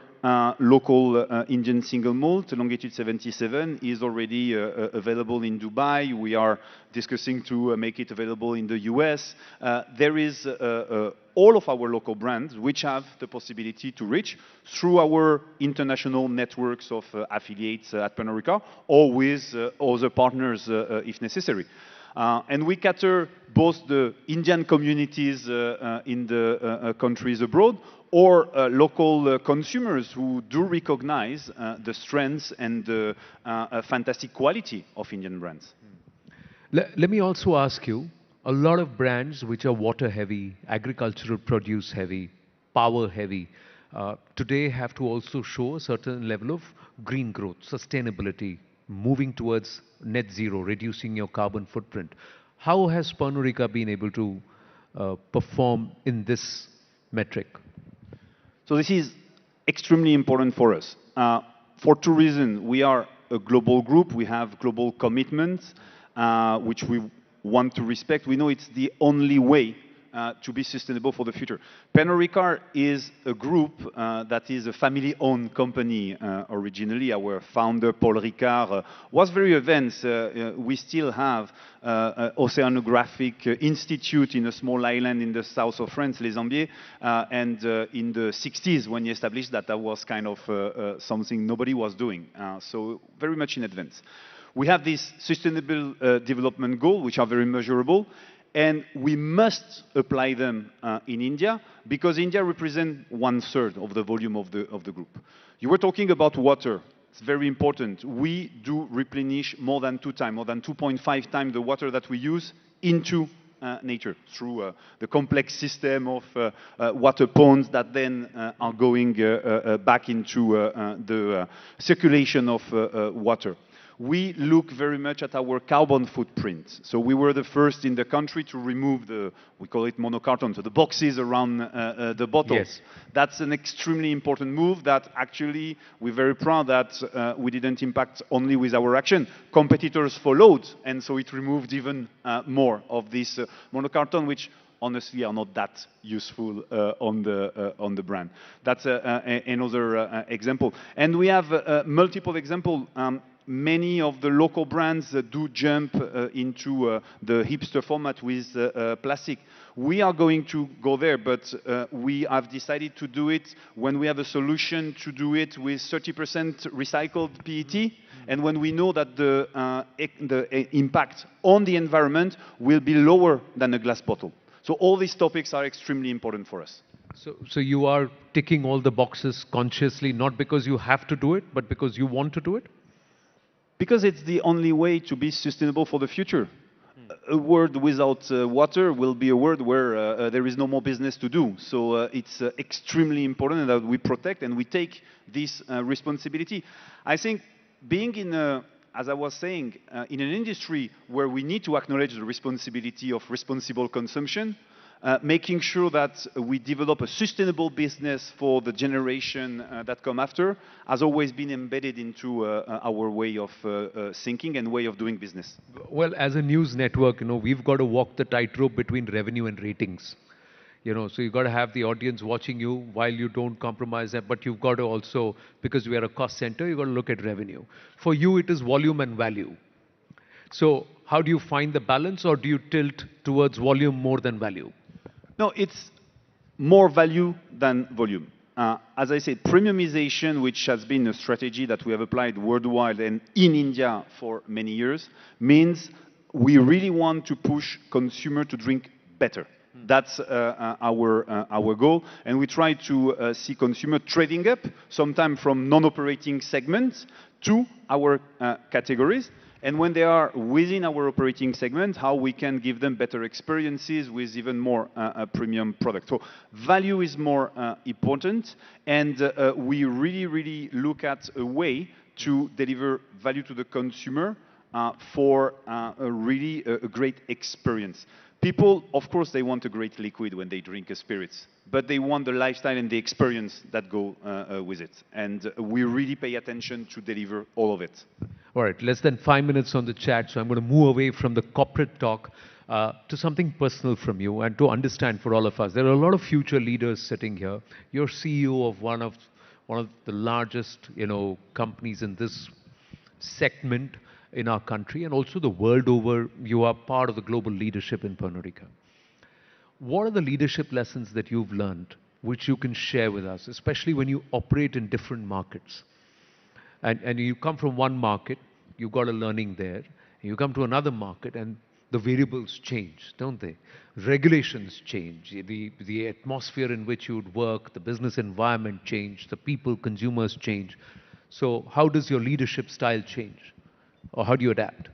local Indian single malt, Longitude 77, is already available in Dubai. We are discussing to make it available in the US. There is all of our local brands which have the possibility to reach through our international networks of affiliates at Pernod Ricard or with other partners if necessary. And we cater both the Indian communities in the countries abroad or local consumers who do recognize the strengths and the fantastic quality of Indian brands. Let me also ask you, a lot of brands which are water heavy, agricultural produce heavy, power heavy, today have to also show a certain level of green growth, sustainability, moving towards net zero, reducing your carbon footprint. How has Pernod Ricard been able to perform in this metric? So this is extremely important for us. For two reasons. We are a global group. We have global commitments, which we want to respect. We know it's the only way to be sustainable for the future. Pernod Ricard is a group that is a family-owned company originally. Our founder, Paul Ricard, was very advanced. We still have Oceanographic Institute in a small island in the south of France, Les Ambiers, and in the 60s when he established that, that was kind of something nobody was doing. So very much in advance. We have these sustainable development goals, which are very measurable, and we must apply them in India, because India represents 1/3 of the volume of the group. You were talking about water. It's very important. We do replenish more than 2 times, more than 2.5 times the water that we use into nature through the complex system of water ponds that then are going back into the circulation of water. We look very much at our carbon footprint. So we were the first in the country to remove the, we call it monocarton, so the boxes around the bottles. Yes. That's an extremely important move that actually we're very proud that we didn't impact only with our action. Competitors followed, and so it removed even more of this monocarton, which honestly are not that useful on the brand. That's another example. And we have multiple examples. Many of the local brands do jump into the hipster format with plastic. We are going to go there, but we have decided to do it when we have a solution to do it with 30% recycled PET, and when we know that the impact on the environment will be lower than a glass bottle. So all these topics are extremely important for us. So you are ticking all the boxes consciously, not because you have to do it, but because you want to do it? Because it's the only way to be sustainable for the future. A world without water will be a world where there is no more business to do. So it's extremely important that we protect and we take this responsibility. I think being in a, as I was saying, in an industry where we need to acknowledge the responsibility of responsible consumption, making sure that we develop a sustainable business for the generation that come after has always been embedded into our way of thinking and way of doing business. Well, as a news network, we've got to walk the tightrope between revenue and ratings. So you've got to have the audience watching you while you don't compromise that, but you've got to also, because we are a cost center, you've got to look at revenue. For you, it is volume and value. So how do you find the balance, or do you tilt towards volume more than value? No, it's more value than volume. As I said, premiumization, which has been a strategy that we have applied worldwide and in India for many years, means we really want to push consumer to drink better. That's our goal, and we try to see consumer trading up, sometimes from non-operating segments to our categories. And when they are within our operating segment, how we can give them better experiences with even more premium products. So value is more important, and we really look at a way to deliver value to the consumer for a great experience. People, of course, they want a great liquid when they drink a spirits, but they want the lifestyle and the experience that go with it. And we really pay attention to deliver all of it. All right, less than 5 minutes on the chat, so I'm going to move away from the corporate talk to something personal from you and to understand for all of us. There are a lot of future leaders sitting here. You're CEO of one of the largest, companies in this segment in our country, and also the world over. You are part of the global leadership in Pernod Ricard. What are the leadership lessons that you've learned which you can share with us, especially when you operate in different markets? And you come from one market, you've got a learning there. You come to another market and the variables change, don't they? Regulations change, the atmosphere in which you would work, the business environment change, the people, consumers change. So how does your leadership style change? Or how do you adapt?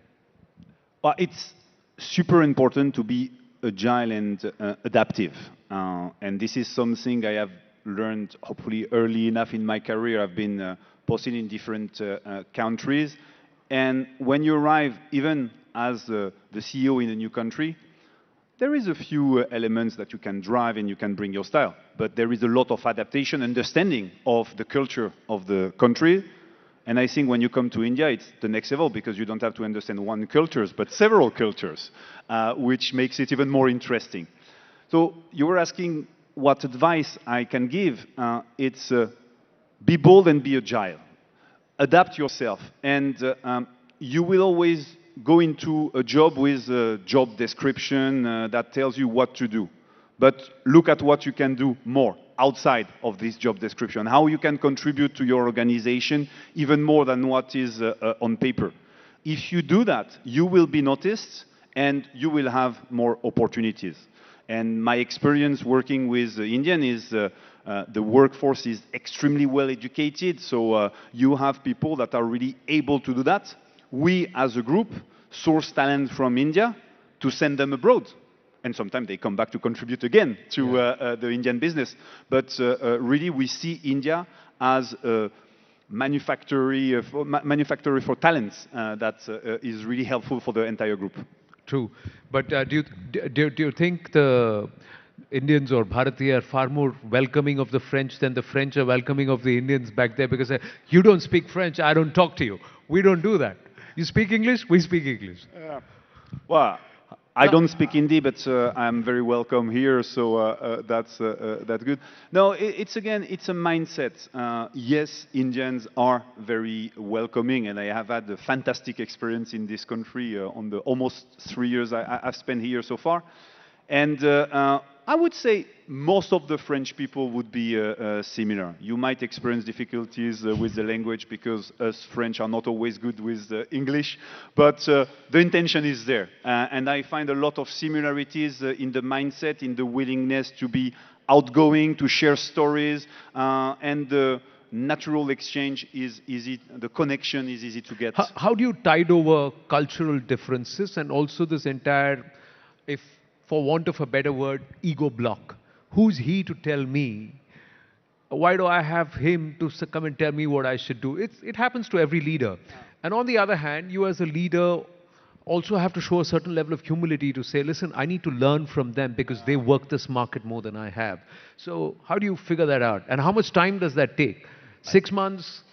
It's super important to be agile and adaptive. And this is something I have learned hopefully early enough in my career. I've been posted in different countries. And when you arrive, even as the CEO in a new country, there is a few elements that you can drive and you can bring your style. But there is a lot of adaptation, understanding of the culture of the country, And I think when you come to India, it's the next level because you don't have to understand one culture, but several cultures, which makes it even more interesting. So you were asking what advice I can give. It's be bold and be agile. Adapt yourself. And you will always go into a job with a job description that tells you what to do. But look at what you can do more outside of this job description, how you can contribute to your organization even more than what is on paper. If you do that, you will be noticed and you will have more opportunities. And my experience working with Indian is the workforce is extremely well educated, so you have people that are really able to do that. We, as a group, source talent from India to send them abroad. And sometimes they come back to contribute again to the Indian business. But really, we see India as a manufacturer for talents that is really helpful for the entire group. True. But do you think the Indians or Bharatiya are far more welcoming of the French than the French are welcoming of the Indians back there? Because you don't speak French, I don't talk to you. We don't do that. You speak English, we speak English. Well, I don't speak Hindi, but I'm very welcome here, so that's good. No, it's a mindset. Yes, Indians are very welcoming, and I have had a fantastic experience in this country on the almost 3 years I've spent here so far. And I would say most of the French people would be similar. You might experience difficulties with the language because us French are not always good with English, but the intention is there. And I find a lot of similarities in the mindset, in the willingness to be outgoing, to share stories, and the natural exchange is easy, the connection is easy to get. How do you tide over cultural differences and also this entire, if for want of a better word, ego block? Who's he to tell me? Why do I have him to come and tell me what I should do? It happens to every leader. And on the other hand, you as a leader also have to show a certain level of humility to say, listen, I need to learn from them because they work this market more than I have. So how do you figure that out? And how much time does that take? 6 months,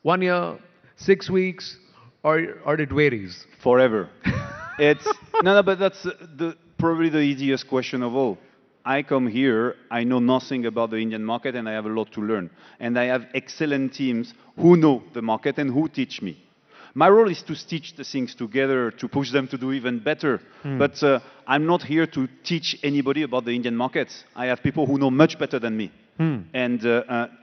1 year, 6 weeks, or it varies? Forever. It's no, but that's probably the easiest question of all. I come here, I know nothing about the Indian market, and I have a lot to learn. And I have excellent teams who know the market and who teach me. My role is to stitch the things together, to push them to do even better. But I'm not here to teach anybody about the Indian markets. I have people who know much better than me. And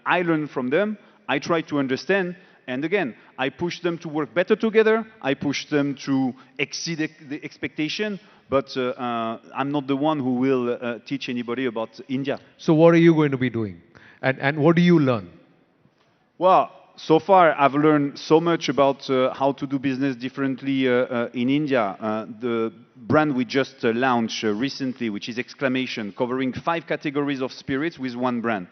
I learn from them, I try to understand, and again, I push them to work better together, I push them to exceed the expectation, but I'm not the one who will teach anybody about India. So what are you going to be doing? And what do you learn? Well, so far I've learned so much about how to do business differently in India. The brand we just launched recently, which is Exclamation, covering 5 categories of spirits with one brand.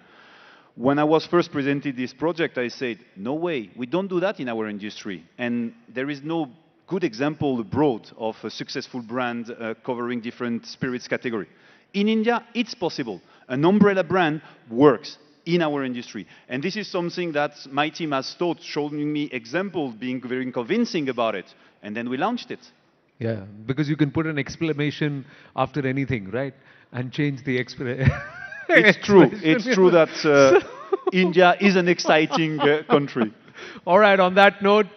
When I was first presented this project, I said, no way, we don't do that in our industry. And there is no good example abroad of a successful brand covering different spirits category. In India, it's possible. An umbrella brand works in our industry. And this is something that my team has taught, showing me examples, being very convincing about it. And then we launched it. Yeah, because you can put an exclamation after anything, right? And change the exclamation. It's true. It's true that India is an exciting country. All right, on that note,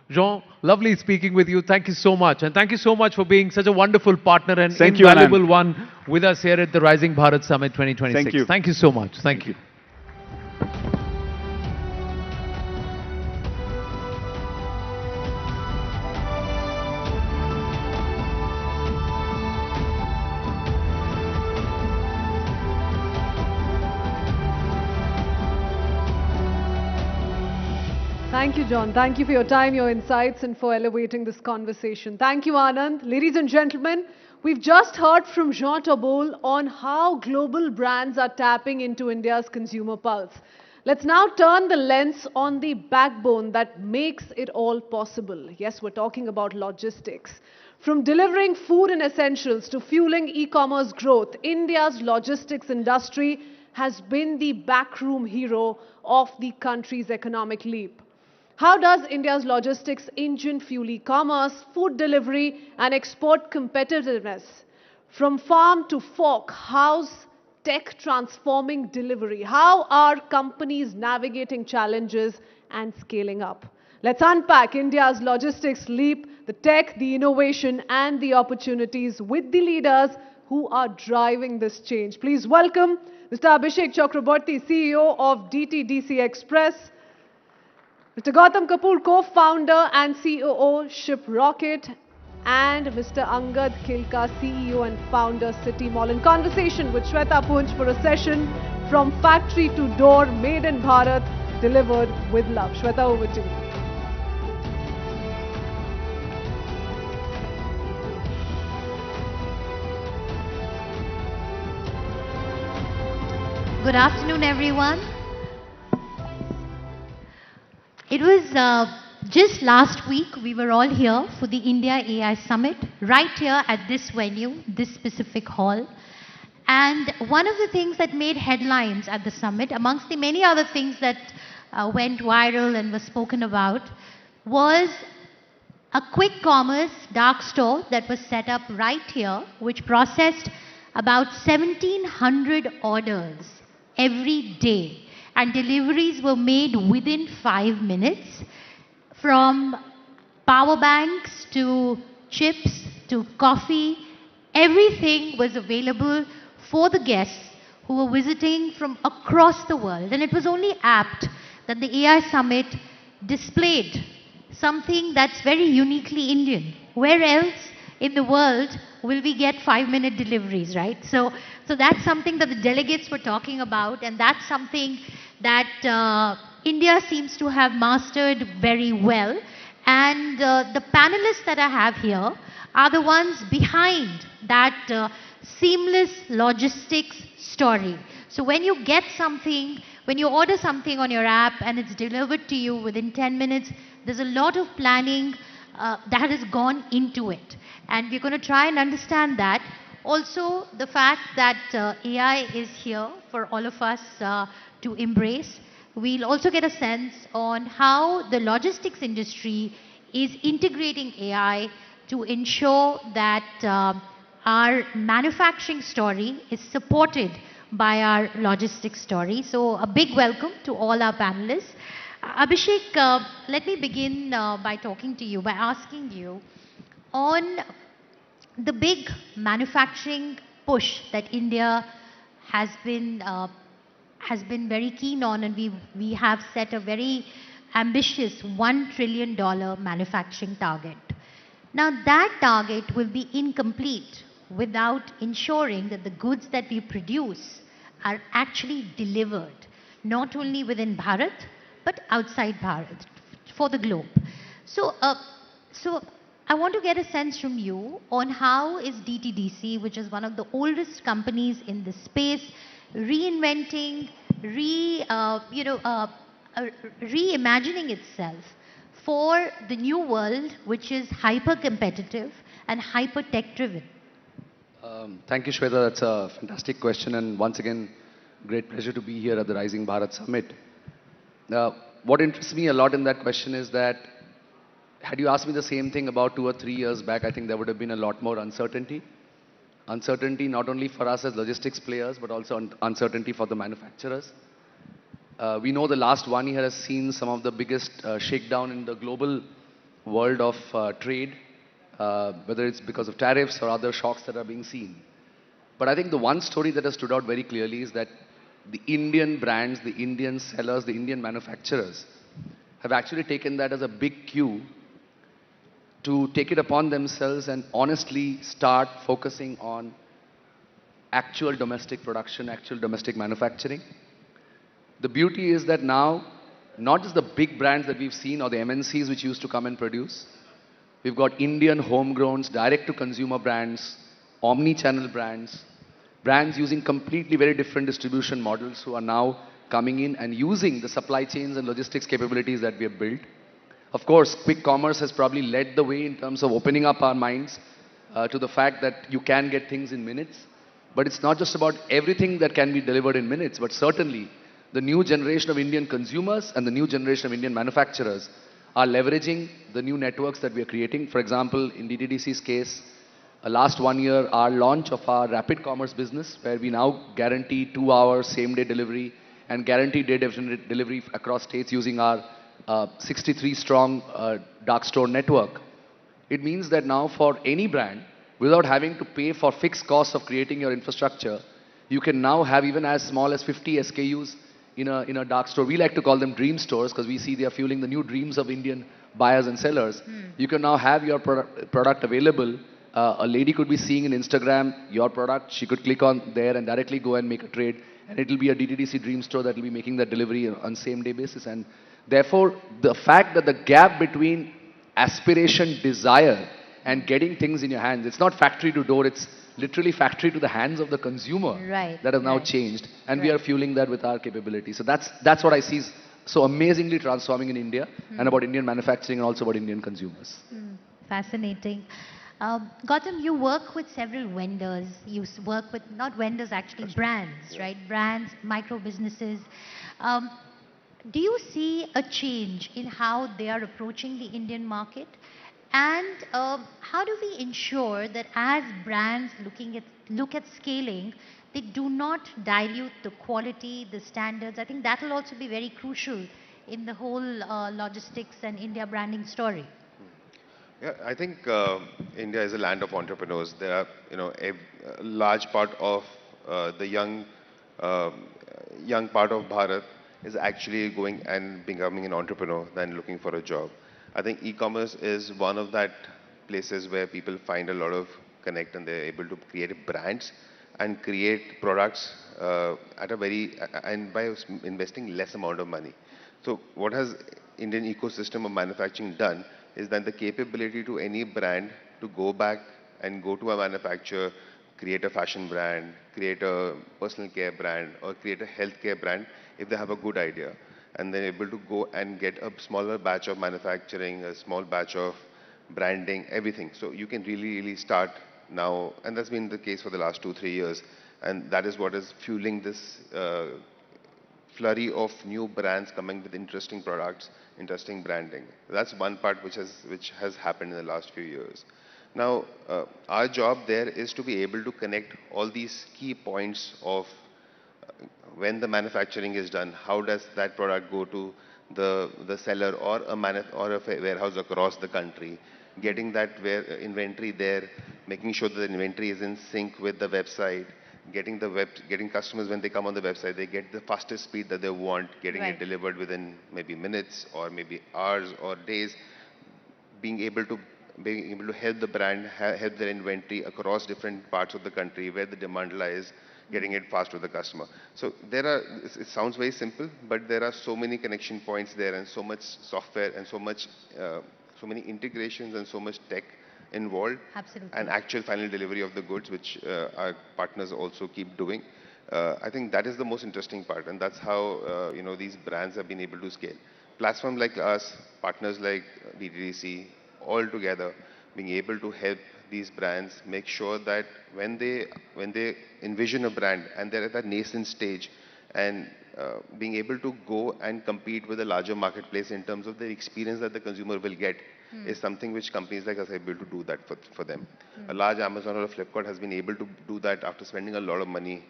Jean, lovely speaking with you. Thank you so much. And thank you so much for being such a wonderful partner and invaluable one with us here at the Rising Bharat Summit 2026. Thank you. Thank you so much. Thank you. Thank you, John. Thank you for your time, your insights, and for elevating this conversation. Thank you, Anand. Ladies and gentlemen, we've just heard from Jean Tabol on how global brands are tapping into India's consumer pulse. Let's now turn the lens on the backbone that makes it all possible. Yes, we're talking about logistics. From delivering food and essentials to fueling e-commerce growth, India's logistics industry has been the backroom hero of the country's economic leap. How does India's logistics engine fuel e-commerce, food delivery and export competitiveness? From farm to fork, how's tech transforming delivery? How are companies navigating challenges and scaling up? Let's unpack India's logistics leap, the tech, the innovation and the opportunities with the leaders who are driving this change. Please welcome Mr. Abhishek Chakraborty, CEO of DTDC Express, Mr. Gautam Kapoor, co-founder and COO Ship Rocket, and Mr. Angad Khilka, CEO and founder City Mall, in conversation with Shweta Punj for a session from factory to door, made in Bharat, delivered with love. Shweta, over to you. Good afternoon, everyone. It was just last week we were all here for the India AI Summit, right here at this venue, this specific hall. And one of the things that made headlines at the summit, amongst the many other things that went viral and was spoken about, was a quick commerce dark store that was set up right here, which processed about 1,700 orders every day, and deliveries were made within 5 minutes, from power banks to chips to coffee. Everything was available for the guests who were visiting from across the world. And it was only apt that the AI Summit displayed something that's very uniquely Indian. Where else in the world will we get 5-minute deliveries, right? So that's something that the delegates were talking about, and that's something that India seems to have mastered very well. And the panelists that I have here are the ones behind that seamless logistics story. So when you get something, when you order something on your app and it's delivered to you within 10 minutes, there's a lot of planning that has gone into it. And we're going to try and understand that. Also, the fact that AI is here for all of us to embrace. We'll also get a sense on how the logistics industry is integrating AI to ensure that our manufacturing story is supported by our logistics story. So a big welcome to all our panelists. Abhishek, let me begin by talking to you, by asking you on the big manufacturing push that India has been very keen on, and we have set a very ambitious $1 trillion manufacturing target. Now that target will be incomplete without ensuring that the goods that we produce are actually delivered, not only within Bharat, but outside Bharat, for the globe. So I want to get a sense from you on how is DTDC, which is one of the oldest companies in this space, reinventing, reimagining itself for the new world, which is hyper-competitive and hyper-tech driven. Thank you, Shweta. That's a fantastic question. And once again, great pleasure to be here at the Rising Bharat Summit. What interests me a lot in that question is that had you asked me the same thing about 2 or 3 years back, I think there would have been a lot more uncertainty. Uncertainty not only for us as logistics players, but also uncertainty for the manufacturers. We know the last 1 year has seen some of the biggest shakedown in the global world of trade, whether it's because of tariffs or other shocks that are being seen. But I think the one story that has stood out very clearly is that the Indian brands, the Indian sellers, the Indian manufacturers have actually taken that as a big cue to take it upon themselves and honestly start focusing on actual domestic production, actual domestic manufacturing. The beauty is that now, not just the big brands that we've seen or the MNCs which used to come and produce, we've got Indian homegrowns, direct-to-consumer brands, omni-channel brands, brands using completely very different distribution models who are now coming in and using the supply chains and logistics capabilities that we have built. Of course, quick commerce has probably led the way in terms of opening up our minds to the fact that you can get things in minutes. But it's not just about everything that can be delivered in minutes, but certainly the new generation of Indian consumers and the new generation of Indian manufacturers are leveraging the new networks that we are creating. For example, in DTDC's case, last 1 year, our launch of our rapid commerce business, where we now guarantee 2 hours same-day delivery and guaranteed day-definite delivery across states using our 63-strong dark store network. It means that now for any brand, without having to pay for fixed costs of creating your infrastructure, you can now have even as small as 50 SKUs in a dark store. We like to call them dream stores because we see they are fueling the new dreams of Indian buyers and sellers. You can now have your product available. A lady could be seeing in Instagram your product. She could click on there and directly go and make a trade. And it will be a DTDC dream store that will be making that delivery on same-day basis. And therefore, the fact that the gap between aspiration, desire, and getting things in your hands, it's not factory to door, it's literally factory to the hands of the consumer that has now changed. And we are fueling that with our capability. So that's what I see is so amazingly transforming in India and about Indian manufacturing and also about Indian consumers. Fascinating. Gautam, you work with several vendors. You work with, not vendors actually, brands, right? Brands, micro businesses. Do you see a change in how they are approaching the Indian market? And how do we ensure that as brands look at scaling, they do not dilute the quality, the standards? I think that will also be very crucial in the whole logistics and India branding story. Yeah, I think India is a land of entrepreneurs. There are, a large part of the young part of Bharat is actually going and becoming an entrepreneur than looking for a job. I think e-commerce is one of that places where people find a lot of connect and they're able to create brands and create products at a and by investing less amount of money. So what has Indian ecosystem of manufacturing done is that the capability to any brand to go back and go to a manufacturer, create a fashion brand, create a personal care brand, or create a healthcare brand if they have a good idea. And they're able to go and get a smaller batch of manufacturing, a small batch of branding, everything. So you can really start now, and that's been the case for the last 2-3 years. And that is what is fueling this flurry of new brands coming with interesting products, interesting branding. That's one part which has happened in the last few years. Now, our job there is to be able to connect all these key points of when the manufacturing is done, how does that product go to the seller or a warehouse across the country, getting that inventory there, making sure that the inventory is in sync with the website, getting customers when they come on the website, they get the fastest speed that they want, getting it delivered within maybe minutes or maybe hours or days, being able to help the brand help their inventory across different parts of the country where the demand lies, getting it fast to the customer. So it sounds very simple, but there are so many connection points there and so much software and so many integrations and so much tech involved. Absolutely. And actual final delivery of the goods, which our partners also keep doing. I think that is the most interesting part, and that's how these brands have been able to scale. Platforms like us, partners like DTDC, all together, being able to help these brands make sure that when they envision a brand and they're at that nascent stage and being able to go and compete with a larger marketplace in terms of the experience that the consumer will get is something which companies like us are able to do that for them. A large Amazon or a Flipkart has been able to do that after spending a lot of money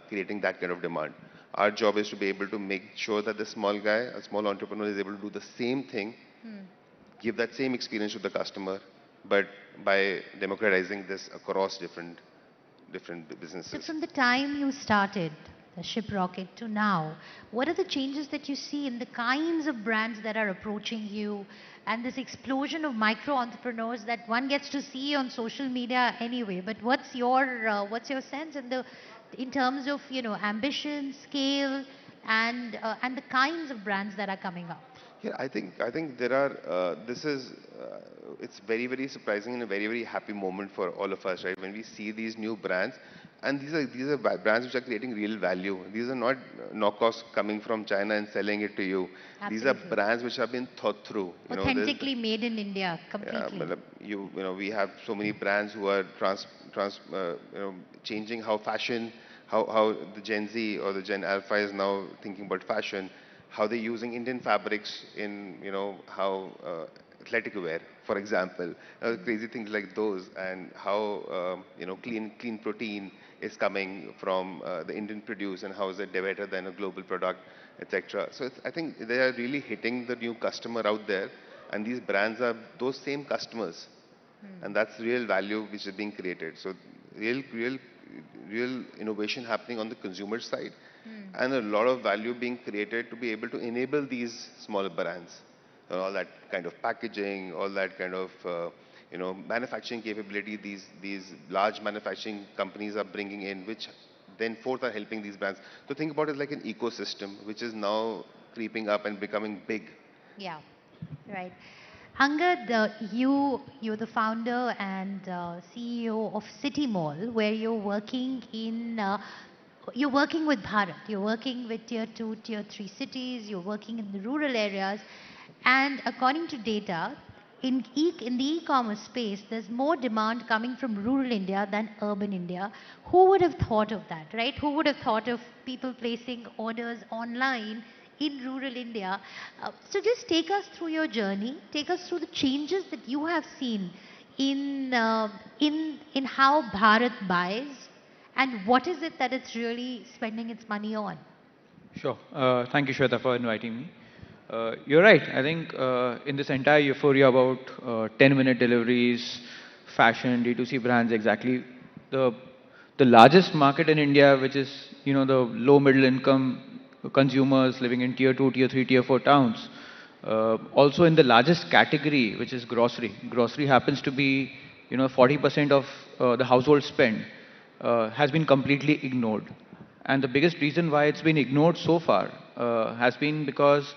creating that kind of demand. Our job is to be able to make sure that the small guy, a small entrepreneur, is able to do the same thing, give that same experience to the customer, but by democratizing this across different businesses. So from the time you started the Ship Rocket to now, what are the changes that you see in the kinds of brands that are approaching you and this explosion of micro entrepreneurs that one gets to see on social media anyway? But what's your sense in terms of ambition, scale, and the kinds of brands that are coming up? Yeah, I think there are. It's very surprising and a very happy moment for all of us, right? When we see these new brands, and these are brands which are creating real value. These are not knockoffs coming from China and selling it to you. Absolutely. These are brands which have been thought through. Authentically made in India, completely. Yeah, we have so many brands who are changing how fashion, how the Gen Z or the Gen Alpha is now thinking about fashion. how they're using Indian fabrics in, how athletic wear, for example, crazy things like those, and how, clean protein is coming from the Indian produce, and how is it better than a global product, etc. So I think they are really hitting the new customer out there, and these brands are those same customers, and that's real value which is being created. So real innovation happening on the consumer side, and a lot of value being created to be able to enable these smaller brands. All that kind of packaging, all that kind of manufacturing capability these large manufacturing companies are bringing in, which then fourth are helping these brands. So think about it like an ecosystem which is now creeping up and becoming big. Yeah, right. Angad, you're the founder and CEO of City Mall, where you're working with Bharat. You're working with tier 2, tier 3 cities. You're working in the rural areas. And according to data, in the e-commerce space, there's more demand coming from rural India than urban India. Who would have thought of that, right? Who would have thought of people placing orders online in rural India? So just take us through your journey. Take us through the changes that you have seen in how Bharat buys, and what is it that it's really spending its money on? Sure. Thank you, Shweta, for inviting me. You're right. I think in this entire euphoria about 10-minute deliveries, fashion, D2C brands, exactly the largest market in India, which is the low middle income consumers living in tier 2, tier 3, tier 4 towns. Also in the largest category, which is grocery. Grocery happens to be 40% of the household spend, has been completely ignored. And the biggest reason why it's been ignored so far has been because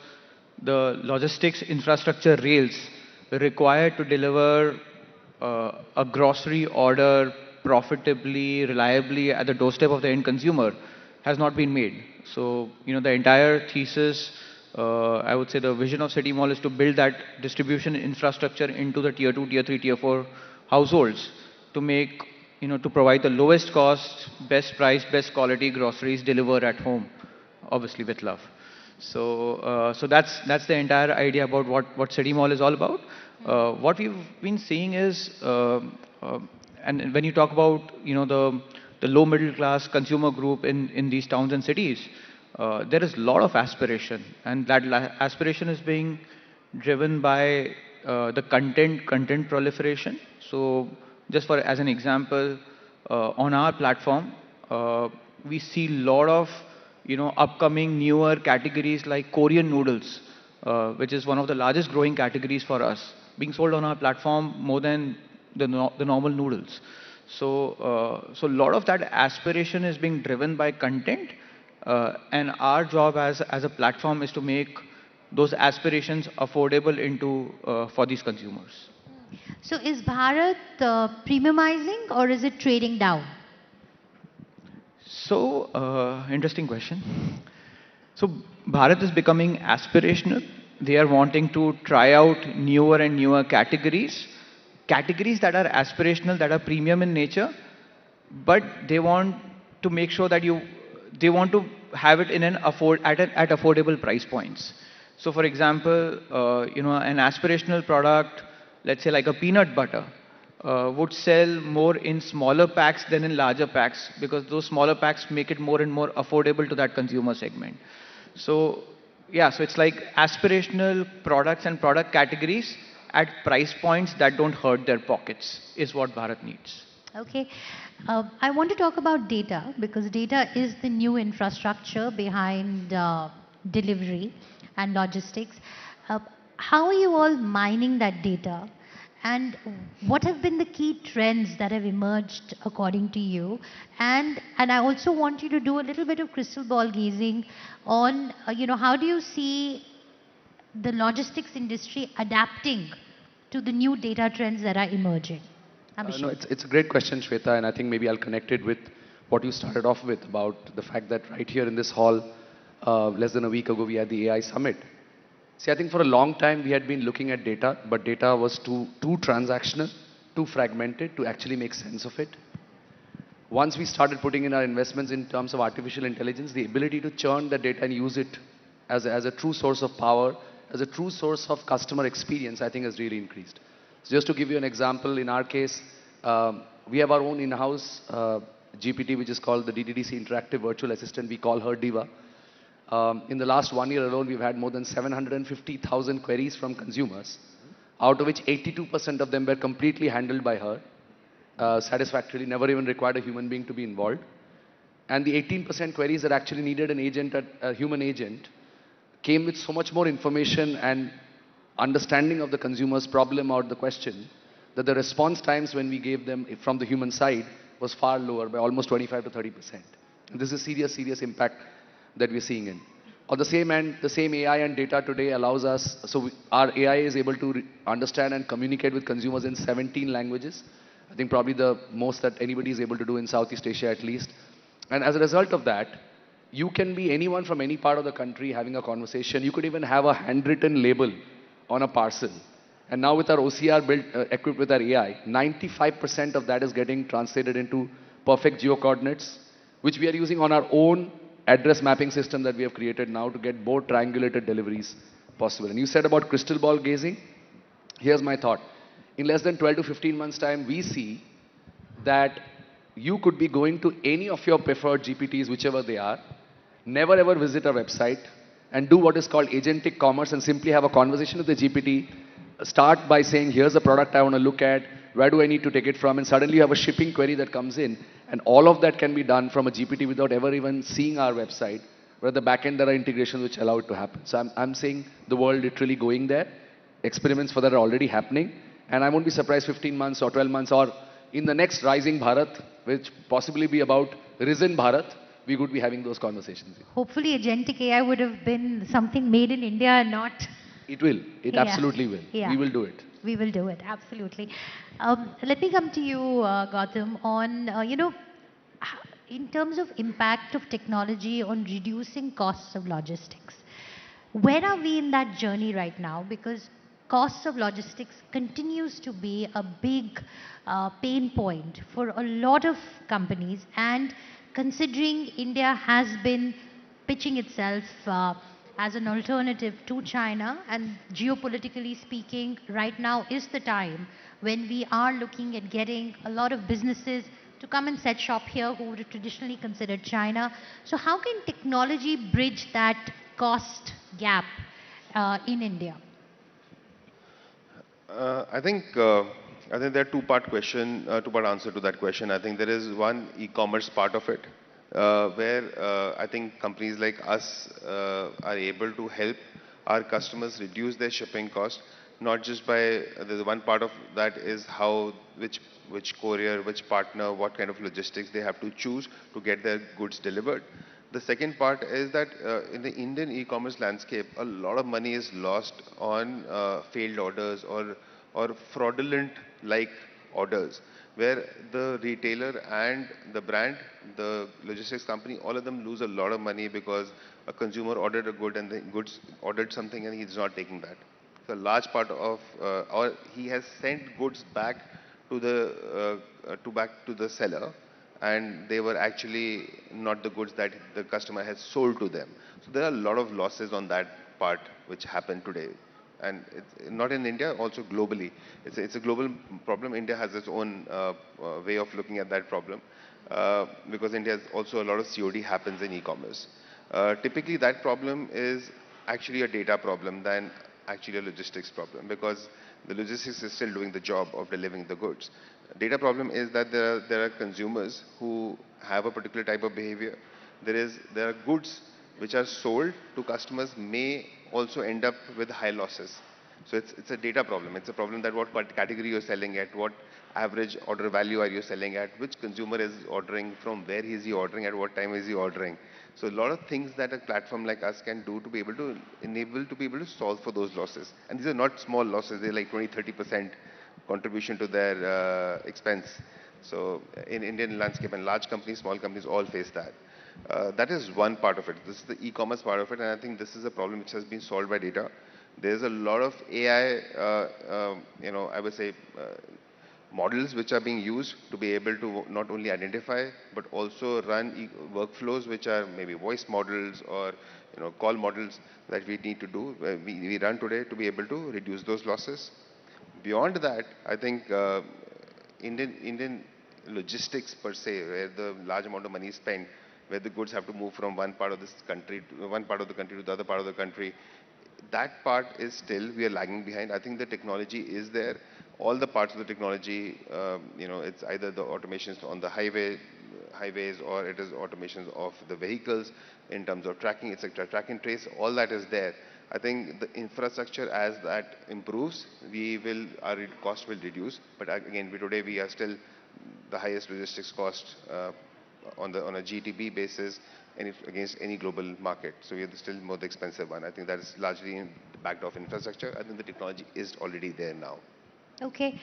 the logistics infrastructure rails required to deliver a grocery order profitably, reliably at the doorstep of the end consumer has not been made. So, the entire thesis, I would say the vision of City Mall is to build that distribution infrastructure into the tier 2, tier 3, tier 4 households to make, to provide the lowest cost, best price, best quality groceries delivered at home, obviously with love. So, that's the entire idea about what City Mall is all about. What we've been seeing is, and when you talk about the low middle class consumer group in these towns and cities, there is a lot of aspiration, and that aspiration is being driven by the content proliferation. So, just for as an example, on our platform, we see a lot of upcoming newer categories like Korean noodles, which is one of the largest growing categories for us, being sold on our platform more than the normal noodles. So, so a lot of that aspiration is being driven by content, and our job as a platform is to make those aspirations affordable for these consumers. So is Bharat premiumizing, or is it trading down? So, interesting question. So, Bharat is becoming aspirational. They are wanting to try out newer and newer categories that are aspirational, that are premium in nature, but they want to make sure that they want to have it in at affordable price points. So, for example, an aspirational product, let's say like a peanut butter, would sell more in smaller packs than in larger packs, because those smaller packs make it more and more affordable to that consumer segment. So, yeah, so it's like aspirational products and product categories at price points that don't hurt their pockets is what Bharat needs. Okay. I want to talk about data, because data is the new infrastructure behind delivery and logistics. How are you all mining that data? And what have been the key trends that have emerged according to you? And I also want you to do a little bit of crystal ball gazing on, how do you see the logistics industry adapting to the new data trends that are emerging? No, it's a great question, Shweta, and I think maybe I'll connect it with what you started off with about the fact that right here in this hall, less than a week ago, we had the AI Summit. See, I think for a long time we had been looking at data, but data was too transactional, too fragmented to actually make sense of it. Once we started putting in our investments in terms of artificial intelligence, the ability to churn the data and use it as a true source of power, as a true source of customer experience, I think has really increased. So just to give you an example, in our case, we have our own in-house GPT, which is called the DDDC Interactive Virtual Assistant. We call her Diva. In the last 1 year alone, we've had more than 750,000 queries from consumers, out of which 82% of them were completely handled by her, satisfactorily, never even required a human being to be involved. And the 18% queries that actually needed an agent, a human agent, came with so much more information and understanding of the consumer's problem or the question, that the response times when we gave them from the human side was far lower by almost 25 to 30%. And this is serious impact that we're seeing in. On the same end, the same AI and data today allows us, our AI is able to understand and communicate with consumers in 17 languages. I think probably the most that anybody is able to do in Southeast Asia at least. And as a result of that, you can be anyone from any part of the country having a conversation. You could even have a handwritten label on a parcel. And now with our OCR built, equipped with our AI, 95% of that is getting translated into perfect geo-coordinates, which we are using on our own address mapping system that we have created now to get more triangulated deliveries possible. And you said about crystal ball gazing. Here's my thought. In less than 12 to 15 months' time, we see that you could be going to any of your preferred GPTs, whichever they are, never ever visit a website, and do what is called agentic commerce and simply have a conversation with the GPT. Start by saying, here's the product I want to look at, where do I need to take it from, and suddenly you have a shipping query that comes in, and all of that can be done from a GPT without ever even seeing our website, where at the back end there are integrations which allow it to happen. So I'm seeing the world literally going there. Experiments for that are already happening, and I won't be surprised 15 months or 12 months or in the next Rising Bharat, which possibly be about Risen Bharat, we would be having those conversations. Hopefully agentic AI would have been something made in India and not... It will. It absolutely will. Yeah. We will do it. We will do it, absolutely. Let me come to you, Gautam, on, in terms of impact of technology on reducing costs of logistics. Where are we in that journey right now? Because costs of logistics continues to be a big pain point for a lot of companies, and considering India has been pitching itself as an alternative to China, and geopolitically speaking, right now is the time when we are looking at getting a lot of businesses to come and set shop here who would have traditionally considered China. So how can technology bridge that cost gap in India? I think there are two-part answer to that question. I think there is one e-commerce part of it, where I think companies like us are able to help our customers reduce their shipping cost. Not just by, there's one part of that is how, which courier, which partner, what kind of logistics they have to choose to get their goods delivered. The second part is that in the Indian e-commerce landscape, a lot of money is lost on failed orders or fraudulent-like orders, where the retailer and the brand, the logistics company, all of them lose a lot of money because a consumer ordered a good and the goods ordered something and he's not taking that. So a large part of, or he has sent goods back to the seller, and they were actually not the goods that the customer has sold to them. So there are a lot of losses on that part which happen today. And it's not in India, also globally. It's a global problem. India has its own way of looking at that problem, because India has also a lot of COD happens in e-commerce. Typically that problem is actually a data problem than actually a logistics problem, because the logistics is still doing the job of delivering the goods. Data problem is that there are consumers who have a particular type of behavior. There are goods which are sold to customers may also end up with high losses. So it's a data problem. It's a problem that what category you're selling at, what average order value are you selling at, which consumer is ordering, from where is he ordering, at what time is he ordering. So a lot of things that a platform like us can do to be able to enable to be able to solve for those losses. And these are not small losses. They're like 20-30% contribution to their expense. So in Indian landscape, and large companies, small companies all face that. That is one part of it. This is the e-commerce part of it, and I think this is a problem which has been solved by data. There's a lot of AI, I would say, models which are being used to be able to not only identify but also run workflows which are maybe voice models or call models that we need to do, we run today to be able to reduce those losses. Beyond that, I think Indian logistics per se, where the large amount of money is spent, where the goods have to move from one part of this country to one part of the country to the other part of the country, that part is still, we are lagging behind. I think the technology is there. All the parts of the technology, it's either the automations on the highways, or it is automations of the vehicles in terms of tracking, etc. Track and trace, all that is there. I think the infrastructure, as that improves, our cost will reduce. But again, today we are still the highest logistics cost on a GDP basis against any global market. So we are still more the expensive one. I think that is largely backed off infrastructure. I think the technology is already there now. Okay.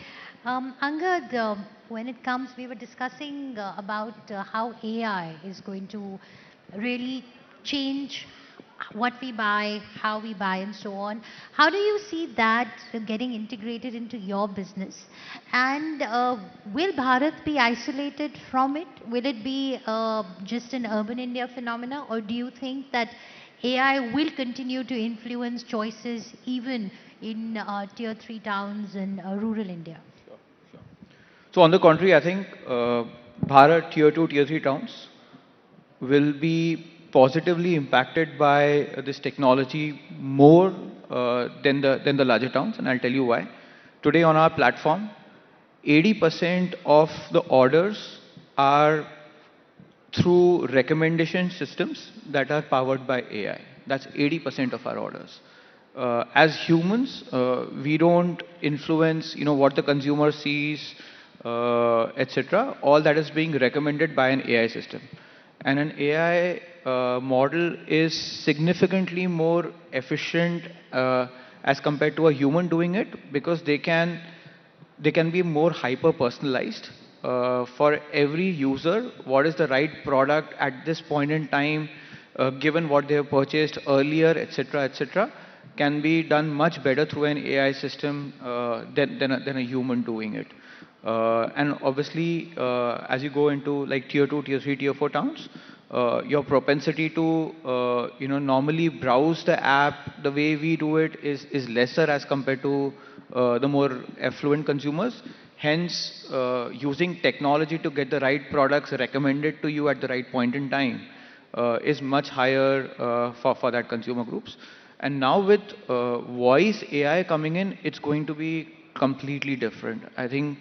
Angad, when it comes, we were discussing about how AI is going to really change what we buy, how we buy, and so on. How do you see that getting integrated into your business? And will Bharat be isolated from it? Will it be just an urban India phenomena? Or do you think that AI will continue to influence choices even in tier 3 towns and rural India? So on the contrary, I think Bharat tier 2, tier 3 towns will be positively impacted by this technology more than the larger towns, and I'll tell you why. Today on our platform, 80% of the orders are through recommendation systems that are powered by AI. That's 80% of our orders. As humans, we don't influence, what the consumer sees, etc. All that is being recommended by an AI system. And an AI model is significantly more efficient as compared to a human doing it, because they can be more hyper personalized for every user. What is the right product at this point in time, given what they have purchased earlier, etc., etc., can be done much better through an AI system than a human doing it. And obviously, as you go into like tier 2, tier 3, tier 4 towns, your propensity to normally browse the app the way we do it is lesser as compared to the more affluent consumers. Hence, using technology to get the right products recommended to you at the right point in time is much higher for that consumer groups. And now with voice AI coming in, it's going to be completely different. I think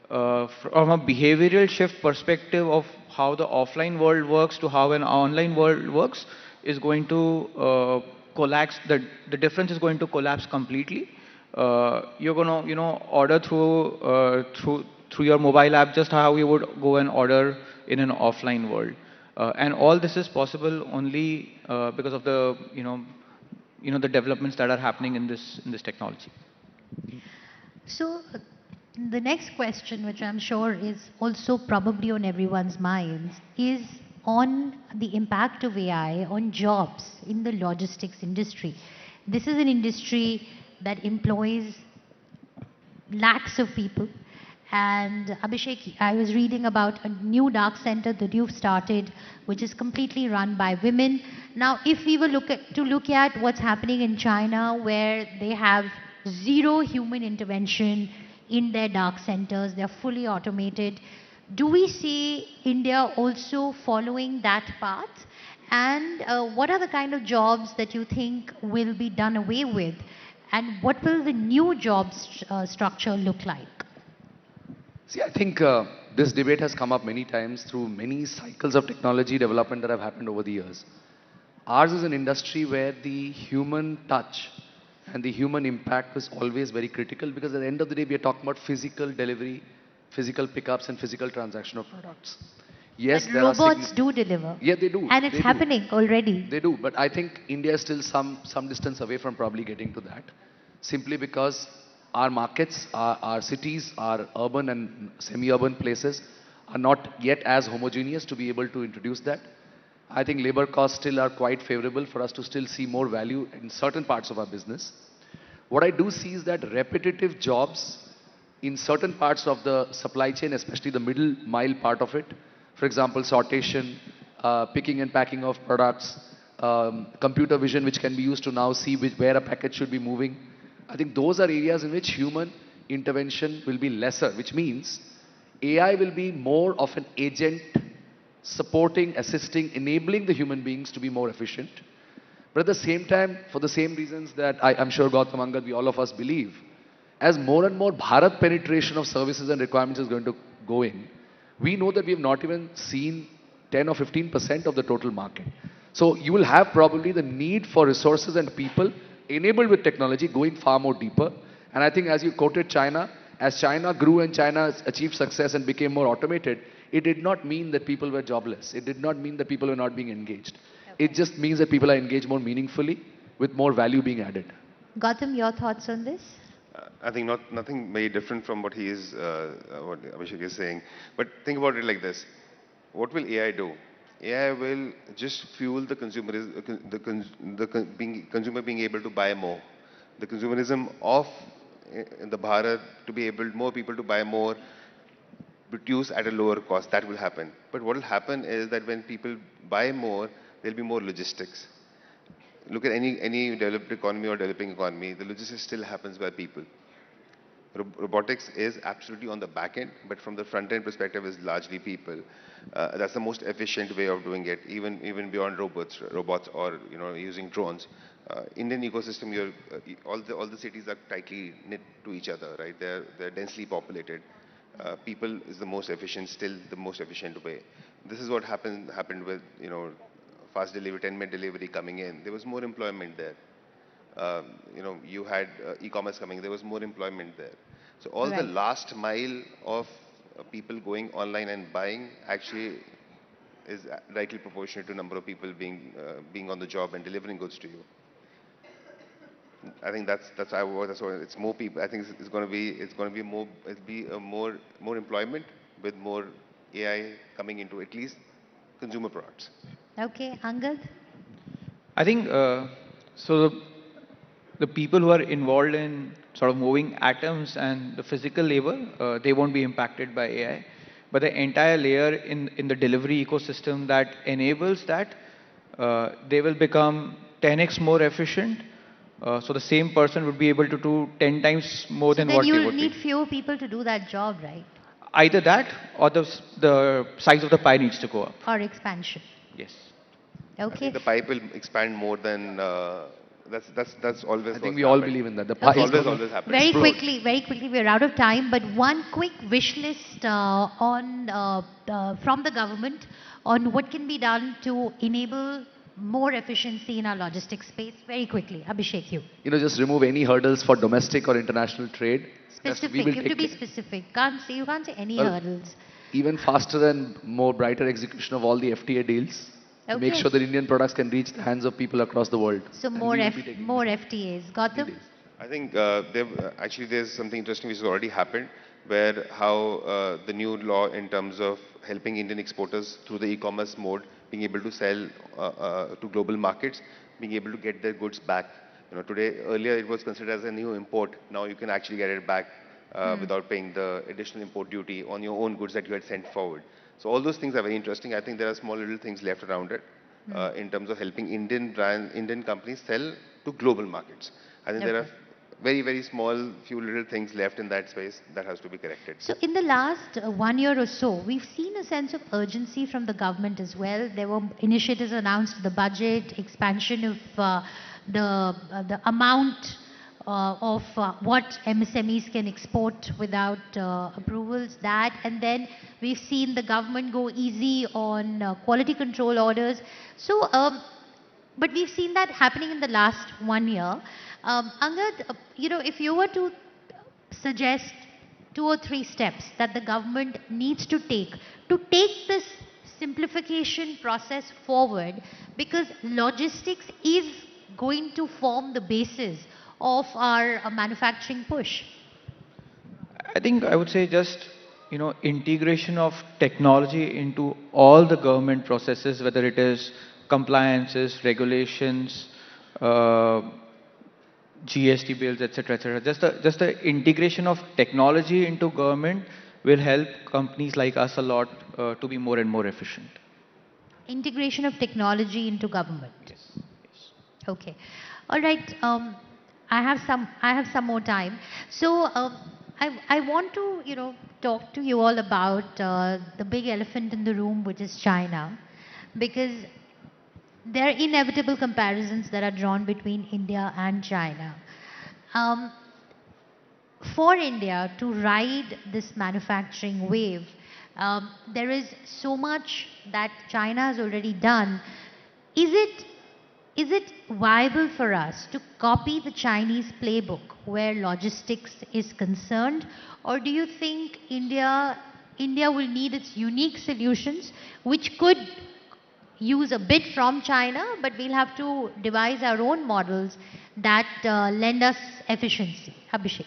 from a behavioral shift perspective of how the offline world works to how an online world works is going to collapse. The difference is going to collapse completely. You're gonna, order through your mobile app just how you would go and order in an offline world. And all this is possible only because of the, the developments that are happening in this technology. So the next question, which I'm sure is also probably on everyone's minds, is on the impact of AI on jobs in the logistics industry. This is an industry that employs lakhs of people. And Abhishek, I was reading about a new dark center that you've started, which is completely run by women. Now, if we were to look at what's happening in China, where they have zero human intervention in their dark centers, they're fully automated. Do we see India also following that path? And what are the kind of jobs that you think will be done away with? And what will the new job structure look like? See, I think this debate has come up many times through many cycles of technology development that have happened over the years. Ours is an industry where the human touch and the human impact was always very critical, because at the end of the day, we are talking about physical delivery, physical pickups, and physical transaction of products. Yes, but robots do deliver. Yeah, they do. And it's happening already. They do. But I think India is still some distance away from probably getting to that, simply because our markets, our cities, our urban and semi-urban places are not yet as homogeneous to be able to introduce that. I think labor costs still are quite favorable for us to still see more value in certain parts of our business. What I do see is that repetitive jobs in certain parts of the supply chain, especially the middle mile part of it. For example, sortation, picking and packing of products, computer vision, which can be used to now see where a package should be moving. I think those are areas in which human intervention will be lesser, which means AI will be more of an agent supporting, assisting, enabling the human beings to be more efficient. But at the same time, for the same reasons that I'm sure Gautam, Angad, we all of us believe, as more and more Bharat penetration of services and requirements is going to go in, we know that we have not even seen 10 or 15% of the total market. So you will have probably the need for resources and people enabled with technology going far more deeper. And I think as you quoted China, as China grew and China achieved success and became more automated, it did not mean that people were jobless. It did not mean that people were not being engaged. Okay. It just means that people are engaged more meaningfully with more value being added. Gautam, your thoughts on this? I think nothing very different from what what Abhishek is saying. But think about it like this. What will AI do? AI will just fuel the consumer being able to buy more. The consumerism of the Bharat to be able, more people to buy more, produce at a lower cost, that will happen. But what will happen is that when people buy more, there'll be more logistics. Look at any developed economy or developing economy, the logistics still happens by people. Robotics is absolutely on the back end, but from the front end perspective is largely people. That's the most efficient way of doing it, even beyond robots or using drones. Indian ecosystem, all the cities are tightly knit to each other, right? They're densely populated. People is the most efficient, still the most efficient way. This is what happened with fast delivery, 10-minute delivery coming in. There was more employment there. You had e-commerce coming, there was more employment there. So all the last mile of people going online and buying actually is directly proportionate to number of people being on the job and delivering goods to you. I think that's why it's more people. I think it's going to be more employment with more AI coming into at least consumer products. Okay, Angad? I think so. The people who are involved in sort of moving atoms and the physical labor, they won't be impacted by AI. But the entire layer in the delivery ecosystem that enables that, they will become 10x more efficient. So the same person would be able to do 10 times more than what they would be. Then you'll need fewer people to do that job, right? Either that or the size of the pie needs to go up. Or expansion. Yes. Okay. I think the pipe will expand more than that's always. I think we all believe in that. The pipe always happens. Very quickly, we're out of time. But one quick wish list from the government on what can be done to enable more efficiency in our logistics space. Very quickly, Abhishek, you. Just remove any hurdles for domestic or international trade. Specific. You have to be specific. You can't say any hurdles. Even faster and more brighter execution of all the FTA deals. Okay. Make sure that Indian products can reach the hands of people across the world. So more FTAs. Gautam? I think there's something interesting which has already happened, where how the new law in terms of helping Indian exporters through the e-commerce mode, being able to sell to global markets, being able to get their goods back. Earlier it was considered as a new import. Now you can actually get it back without paying the additional import duty on your own goods that you had sent forward. So all those things are very interesting. I think there are small little things left around it in terms of helping Indian companies sell to global markets. I think there are very, very small few little things left in that space that has to be corrected. So in the last 1 year or so, we've seen a sense of urgency from the government as well. There were initiatives announced, the budget, expansion of the amount of what MSMEs can export without approvals, that, and then we've seen the government go easy on quality control orders. So, but we've seen that happening in the last 1 year. Angad, if you were to suggest 2 or 3 steps that the government needs to take this simplification process forward, because logistics is going to form the basis of our manufacturing push. I think I would say just integration of technology into all the government processes, whether it is compliances, regulations, GST bills, etc., etc. Just the integration of technology into government will help companies like us a lot to be more and more efficient. Integration of technology into government. Yes. Okay. All right. I have some more time. So I want to talk to you all about the big elephant in the room, which is China, because there are inevitable comparisons that are drawn between India and China. Um, for India to ride this manufacturing wave, there is so much that China has already done. Is it viable for us to copy the Chinese playbook where logistics is concerned, or do you think India will need its unique solutions, which could use a bit from China, but we'll have to devise our own models that lend us efficiency? Abhishek.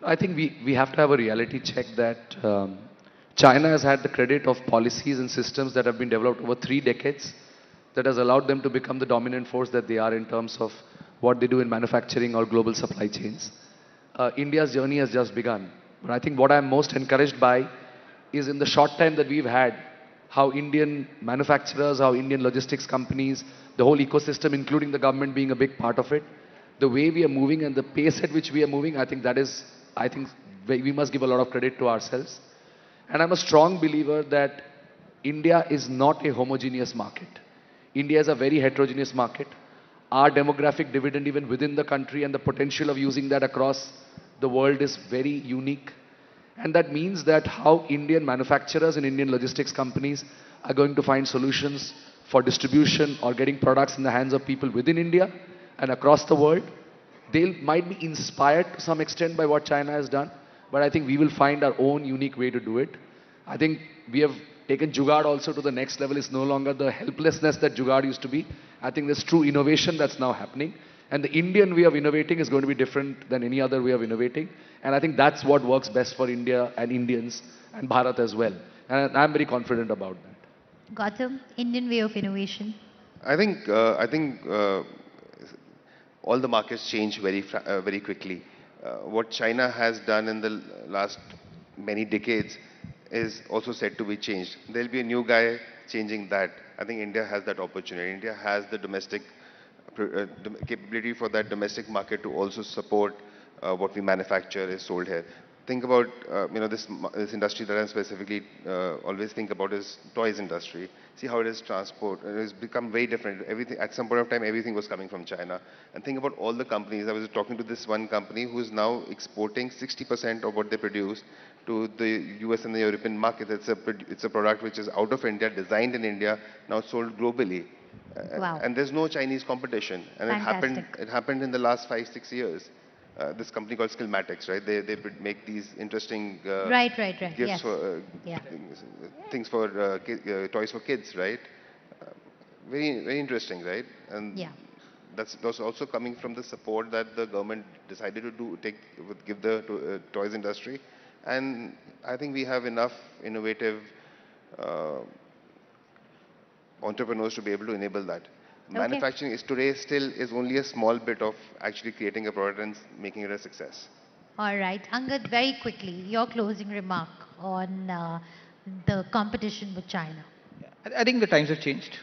I think we have to have a reality check that China has had the credit of policies and systems that have been developed over 3 decades that has allowed them to become the dominant force that they are in terms of what they do in manufacturing or global supply chains. India's journey has just begun. But I think what I'm most encouraged by is in the short time that we've had, how Indian manufacturers, how Indian logistics companies, the whole ecosystem, including the government being a big part of it, the way we are moving and the pace at which we are moving, I think we must give a lot of credit to ourselves. And I'm a strong believer that India is not a homogeneous market. India is a very heterogeneous market. Our demographic dividend even within the country and the potential of using that across the world is very unique. And that means that how Indian manufacturers and Indian logistics companies are going to find solutions for distribution or getting products in the hands of people within India and across the world. They might be inspired to some extent by what China has done, but I think we will find our own unique way to do it. I think we have taken Jugaad also to the next level. It's no longer the helplessness that Jugaad used to be. I think there's true innovation that's now happening. And the Indian way of innovating is going to be different than any other way of innovating. And I think that's what works best for India and Indians and Bharat as well. And I'm very confident about that. Gautam, Indian way of innovation. I think all the markets change very quickly. What China has done in the last many decades is also said to be changed. There'll be a new guy changing that. I think India has that opportunity. India has the domestic capability for that domestic market to also support what we manufacture is sold here. Think about this industry that I specifically always think about is toys industry. See how it is transport. It has become very different. Everything at some point of time, everything was coming from China. And think about all the companies. I was talking to this one company who is now exporting 60% of what they produce to the US and the European market. It's a product which is out of India, designed in India, now sold globally. Wow. And there's no Chinese competition. And it happened in the last 5-6 years. This company called Skillmatics, right? They make these interesting Right. gifts Yes. for things for toys for kids, right? Very interesting, right? And that's also coming from the support that the government decided to give the toys industry. And I think we have enough innovative entrepreneurs to be able to enable that. Manufacturing is today still is only a small bit of actually creating a product and making it a success. All right. Angad, very quickly, your closing remark on the competition with China. I think the times have changed.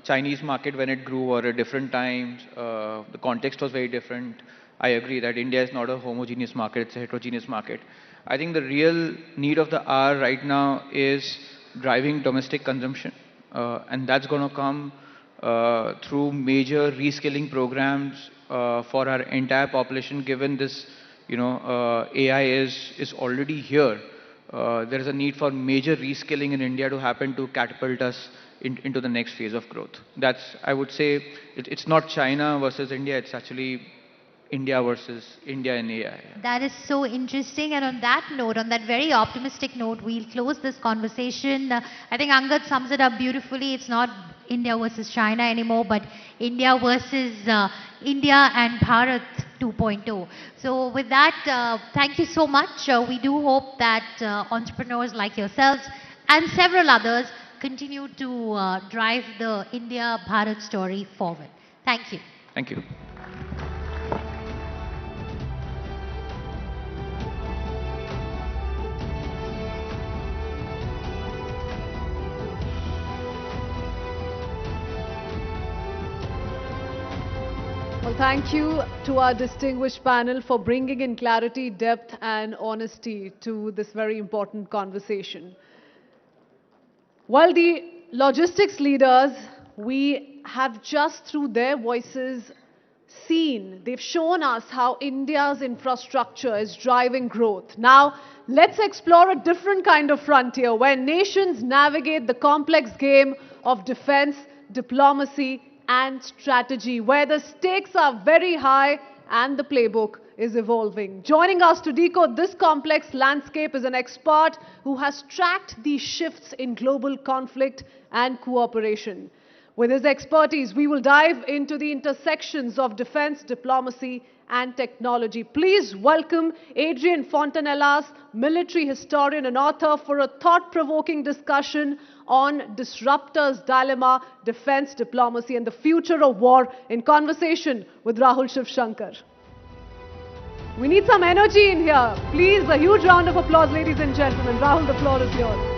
Chinese market when it grew were at different times. The context was very different. I agree that India is not a homogeneous market, it's a heterogeneous market. I think the real need of the hour right now is driving domestic consumption. And that's going to come through major reskilling programs for our entire population, given this, AI is already here. There is a need for major reskilling in India to happen to catapult us into the next phase of growth. That's, I would say, it's not China versus India, it's actually India versus India and AI. That is so interesting. And on that note, on that very optimistic note, we'll close this conversation. I think Angad sums it up beautifully. It's not India versus China anymore, but India versus India and Bharat 2.0. So with that, thank you so much. We do hope that entrepreneurs like yourselves and several others continue to drive the India-Bharat story forward. Thank you. Thank you. Well, thank you to our distinguished panel for bringing in clarity, depth, and honesty to this very important conversation. While the logistics leaders, we have just through their voices seen, they've shown us how India's infrastructure is driving growth. Now, let's explore a different kind of frontier where nations navigate the complex game of defense, diplomacy, and strategy, where the stakes are very high and the playbook is evolving. Joining us to decode this complex landscape is an expert who has tracked these shifts in global conflict and cooperation. With his expertise, we will dive into the intersections of defense, diplomacy, and technology. Please welcome Adrian Fontanellas, military historian and author, for a thought-provoking discussion on Disruptor's Dilemma, Defense, Diplomacy, and the Future of War, in conversation with Rahul Shivshankar. We need some energy in here. Please, a huge round of applause, ladies and gentlemen. Rahul, the floor is yours.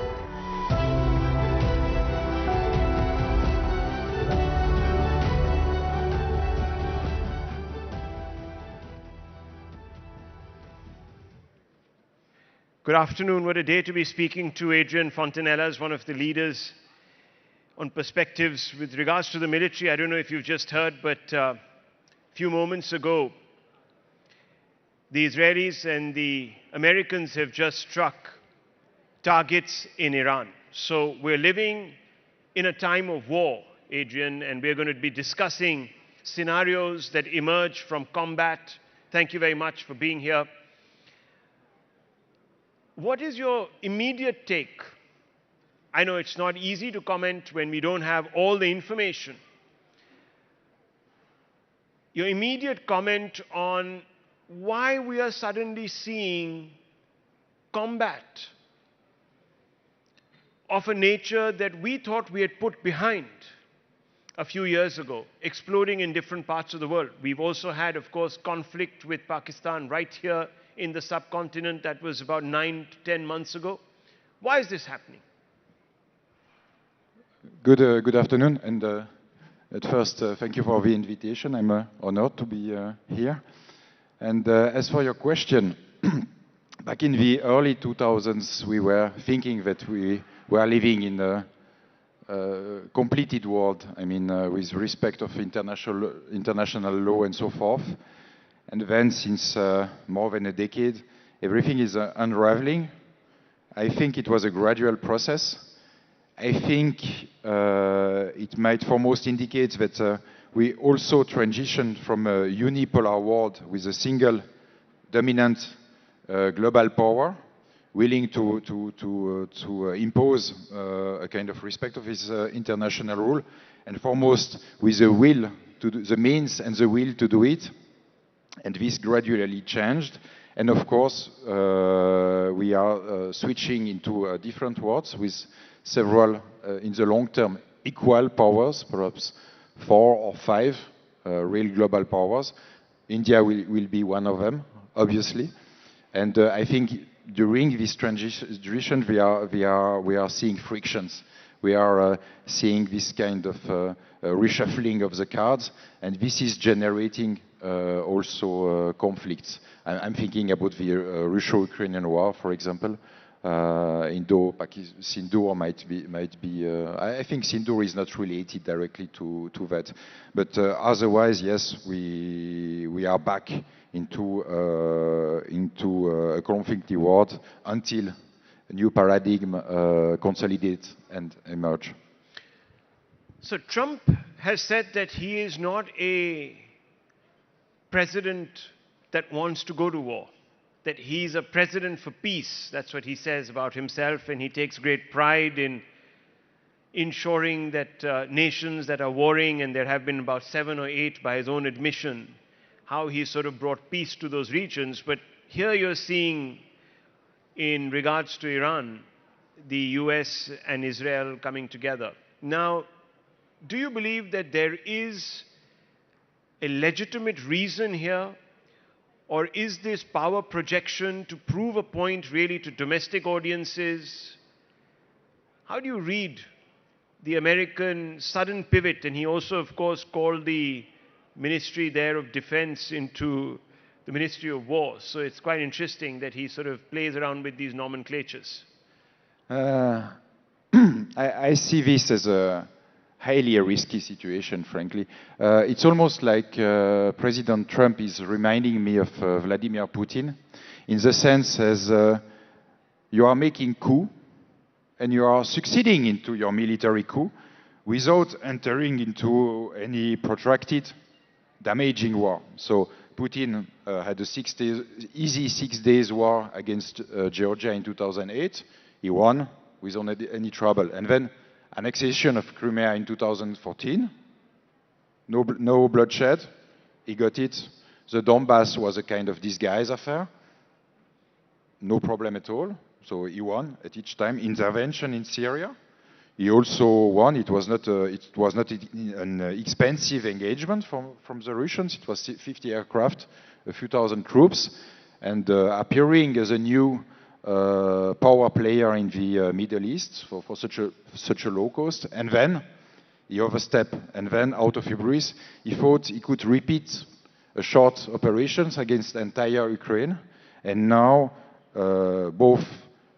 Good afternoon. What a day to be speaking to Adrian Fontanellas, one of the leaders on perspectives with regards to the military. I don't know if you've just heard, but a few moments ago, the Israelis and the Americans have just struck targets in Iran. So we're living in a time of war, Adrian, and we're going to be discussing scenarios that emerge from combat. Thank you very much for being here. What is your immediate take? I know it's not easy to comment when we don't have all the information. Your immediate comment on why we are suddenly seeing combat of a nature that we thought we had put behind a few years ago, exploding in different parts of the world. We've also had, of course, conflict with Pakistan right here in the subcontinent. That was about 9 to 10 months ago. Why is this happening? Good afternoon, and at first, thank you for the invitation. I'm honored to be here. And as for your question, back in the early 2000s, we were thinking that we were living in a completed world, I mean, with respect of international law and so forth. And then, since more than a decade, everything is unraveling. I think it was a gradual process. I think it might foremost indicate that we also transitioned from a unipolar world with a single dominant global power, willing to impose a kind of respect of its international rule, and foremost with the will to do, the means and the will to do it. And this gradually changed. And of course, we are switching into different worlds with several, in the long term, equal powers, perhaps 4 or 5 real global powers. India will be one of them, obviously. And I think during this transition, we are seeing frictions. We are seeing this kind of reshuffling of the cards, and this is generating also conflicts. I'm thinking about the Russo-Ukrainian war, for example. Sindoor might be. I think Sindoor is not related directly to that, but otherwise, yes, we are back into a conflicted world until a new paradigm consolidates and emerge. So Trump has said that he is not a president that wants to go to war, that he's a president for peace. That's what he says about himself, and he takes great pride in ensuring that nations that are warring, and there have been about 7 or 8 by his own admission, how he sort of brought peace to those regions. But here you're seeing, in regards to Iran, the US and Israel coming together. Now, do you believe that there is a legitimate reason here, or is this power projection to prove a point really to domestic audiences? How do you read the American sudden pivot? And he also, of course, called the Ministry there of Defense into the Ministry of War. So it's quite interesting that he sort of plays around with these nomenclatures. I see this as a highly risky situation, frankly. It's almost like President Trump is reminding me of Vladimir Putin, in the sense as you are making coup, and you are succeeding into your military coup without entering into any protracted, damaging war. So Putin had a easy 6 days war against Georgia in 2008. He won without any trouble. And then annexation of Crimea in 2014, no bloodshed, he got it. The Donbass was a kind of disguise affair, no problem at all. So he won at each time. Intervention in Syria, he also won. It was not an expensive engagement from the Russians. It was 50 aircraft, a few thousand troops, and appearing as a new power player in the Middle East for such a low cost. And then he overstepped, and then out of hubris, he thought he could repeat a short operations against entire Ukraine, and now both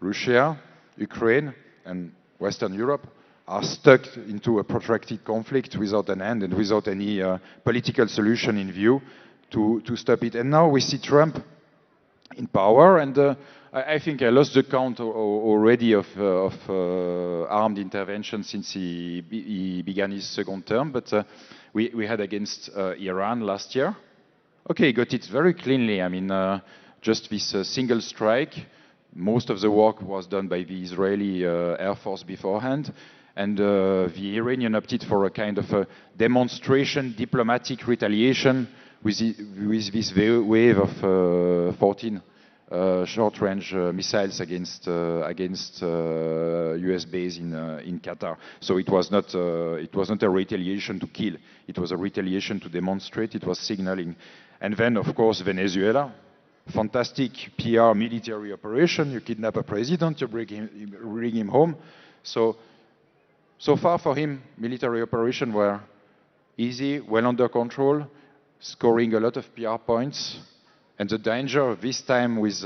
Russia, Ukraine, and Western Europe are stuck into a protracted conflict without an end and without any political solution in view to stop it. And now we see Trump in power, and I think I lost the count already of armed intervention since he began his second term, but we had against Iran last year. Okay, he got it very cleanly. I mean, just this single strike. Most of the work was done by the Israeli Air Force beforehand, and the Iranian opted for a kind of a demonstration, diplomatic retaliation with this wave of 14 short-range missiles against US base in Qatar. So it was not a retaliation to kill. It was a retaliation to demonstrate. It was signaling. And then, of course, Venezuela. Fantastic PR military operation. You kidnap a president, you bring him home. So far for him, military operations were easy, well under control, scoring a lot of PR points. And the danger this time with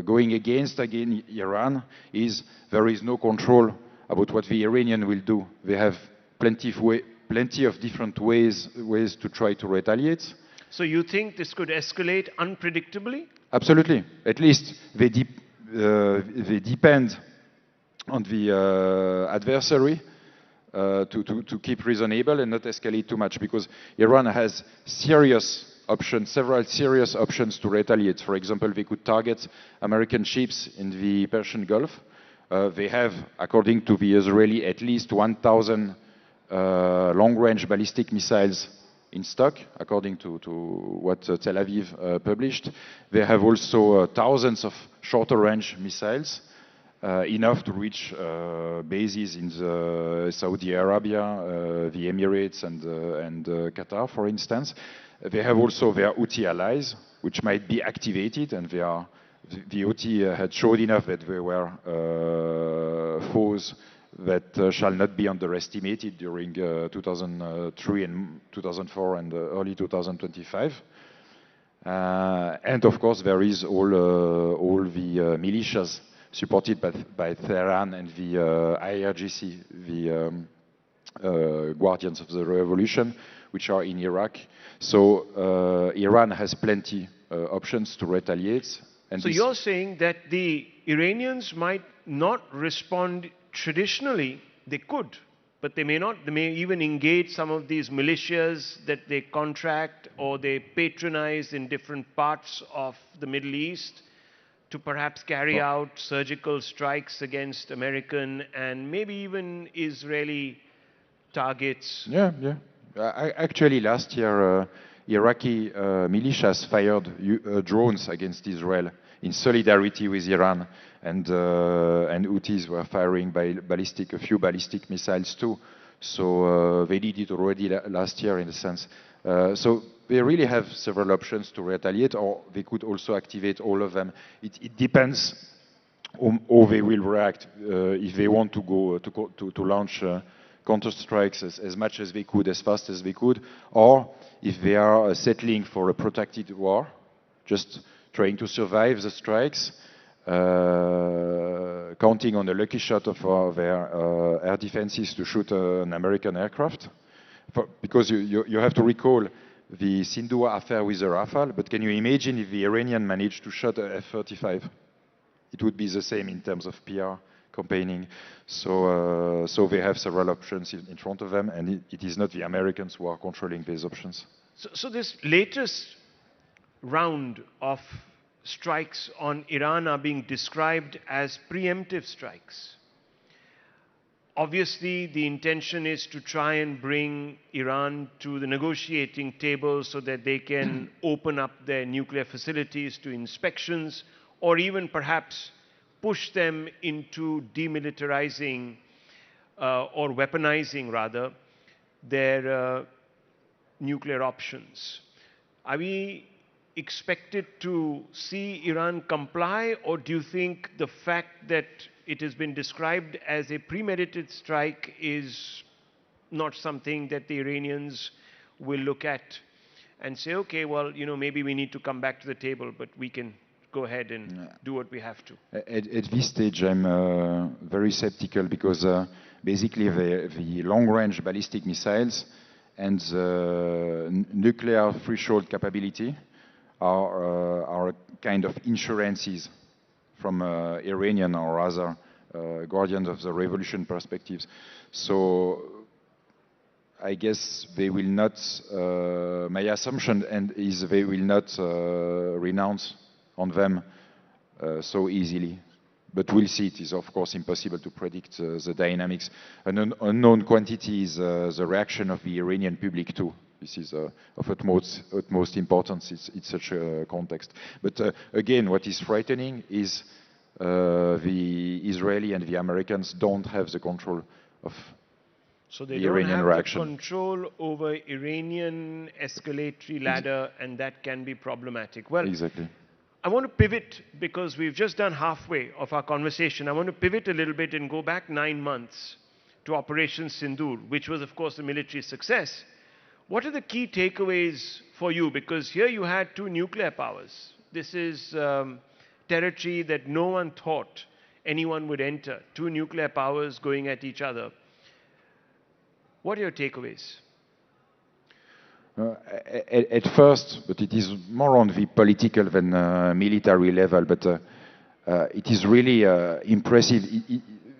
going against again Iran is there is no control about what the Iranians will do. They have plenty of different ways to try to retaliate. So you think this could escalate unpredictably? Absolutely. At least they depend on the adversary to keep reasonable and not escalate too much, because Iran has several serious options to retaliate. For example, they could target American ships in the Persian Gulf. They have, according to the Israeli, at least 1,000 long-range ballistic missiles in stock, according to what Tel Aviv published. They have also thousands of shorter-range missiles, enough to reach bases in Saudi Arabia, the Emirates, and Qatar, for instance. They have also their Houthi allies, which might be activated, and the Houthi had showed enough that they were foes that shall not be underestimated during 2003 and 2004 and early 2025. And of course, there is all the militias supported by Tehran and the IRGC, the Guardians of the Revolution, which are in Iraq. So Iran has plenty options to retaliate. And so you're saying that the Iranians might not respond traditionally. They could, but they may not. They may even engage some of these militias that they contract or they patronize in different parts of the Middle East to perhaps carry out surgical strikes against American and maybe even Israeli targets. Yeah. Actually, last year, Iraqi militias fired drones against Israel in solidarity with Iran, and Houthis were firing a few ballistic missiles too. So they did it already last year, in a sense. So they really have several options to retaliate, or they could also activate all of them. It depends on how they will react. If they want to launch counter strikes as much as they could, as fast as they could, or if they are settling for a protracted war, just trying to survive the strikes, counting on a lucky shot of their air defenses to shoot an American aircraft. Because you have to recall the Sindhu affair with the Rafale, but can you imagine if the Iranian managed to shoot a F-35? It would be the same in terms of PR campaigning. So they have several options in front of them, and it is not the Americans who are controlling these options. So this latest round of strikes on Iran are being described as preemptive strikes. Obviously, the intention is to try and bring Iran to the negotiating table so that they can open up their nuclear facilities to inspections, or even perhaps push them into demilitarizing or weaponizing, rather, their nuclear options. Are we expected to see Iran comply, or do you think the fact that it has been described as a premeditated strike is not something that the Iranians will look at and say, okay, well, you know, maybe we need to come back to the table, but we can go ahead and do what we have to? At this stage, I'm very skeptical because basically the long-range ballistic missiles and the nuclear threshold capability are kind of insurances from Iranian or rather guardians of the revolution perspectives. So I guess they will not, my assumption is they will not renounce on them so easily. But we'll see. It is, of course, impossible to predict the dynamics. An unknown quantity is the reaction of the Iranian public, too. This is of utmost importance in such a context. But again, what is frightening is the Israeli and the Americans don't have the control of So they the don't Iranian have reaction. the control over Iranian escalatory ladder, and that can be problematic. Well, exactly. I want to pivot because we've just done halfway of our conversation. I want to pivot a little bit and go back 9 months to Operation Sindoor, which was, of course, a military success. What are the key takeaways for you? Because here you had two nuclear powers. This is territory that no one thought anyone would enter. Two nuclear powers going at each other. What are your takeaways? At first, but it is more on the political than military level, but it is really impressive.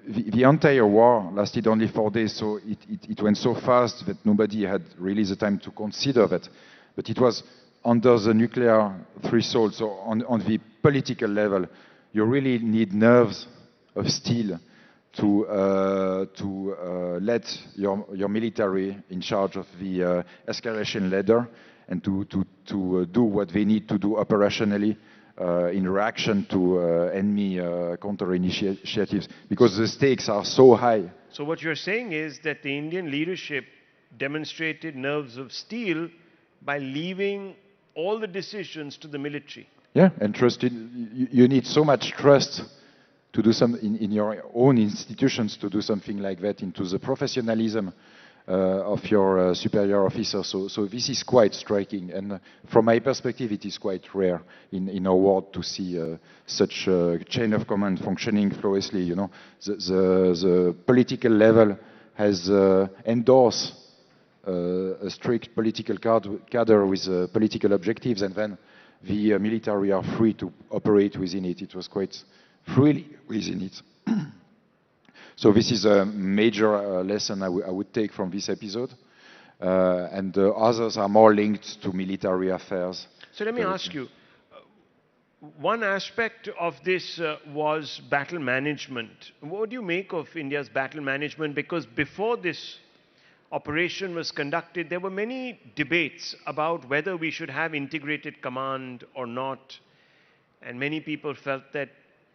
The entire war lasted only 4 days, so it went so fast that nobody had really the time to consider that. But it was under the nuclear threshold, so on the political level, you really need nerves of steel to let your military in charge of the escalation ladder and to do what they need to do operationally in reaction to enemy counter-initiatives, because the stakes are so high. So what you're saying is that the Indian leadership demonstrated nerves of steel by leaving all the decisions to the military. Yeah, and you need so much trust to do some in your own institutions to do something like that, into the professionalism of your superior officers. So this is quite striking, and from my perspective, it is quite rare in our world to see such a chain of command functioning flawlessly. You know, the political level has endorsed a strict political cadre with political objectives, and then the military are free to operate within it. It was quite freely within it. So this is a major lesson I would take from this episode. And the others are more linked to military affairs. So let me ask you, one aspect of this was battle management. What do you make of India's battle management? Because before this operation was conducted, there were many debates about whether we should have integrated command or not. And many people felt that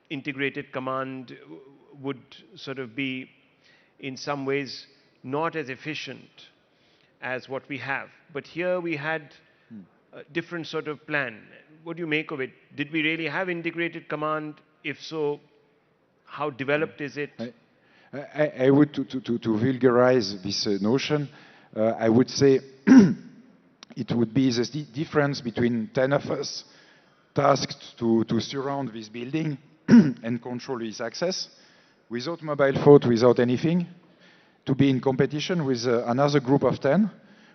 integrated command would sort of be, in some ways, not as efficient as what we have. But here we had a different sort of plan. What do you make of it? Did we really have integrated command? If so, how developed is it? I would, to vulgarize this notion, I would say it would be the difference between 10 of us tasked to surround this building and control its access, without mobile phone, without anything, to be in competition with another group of 10,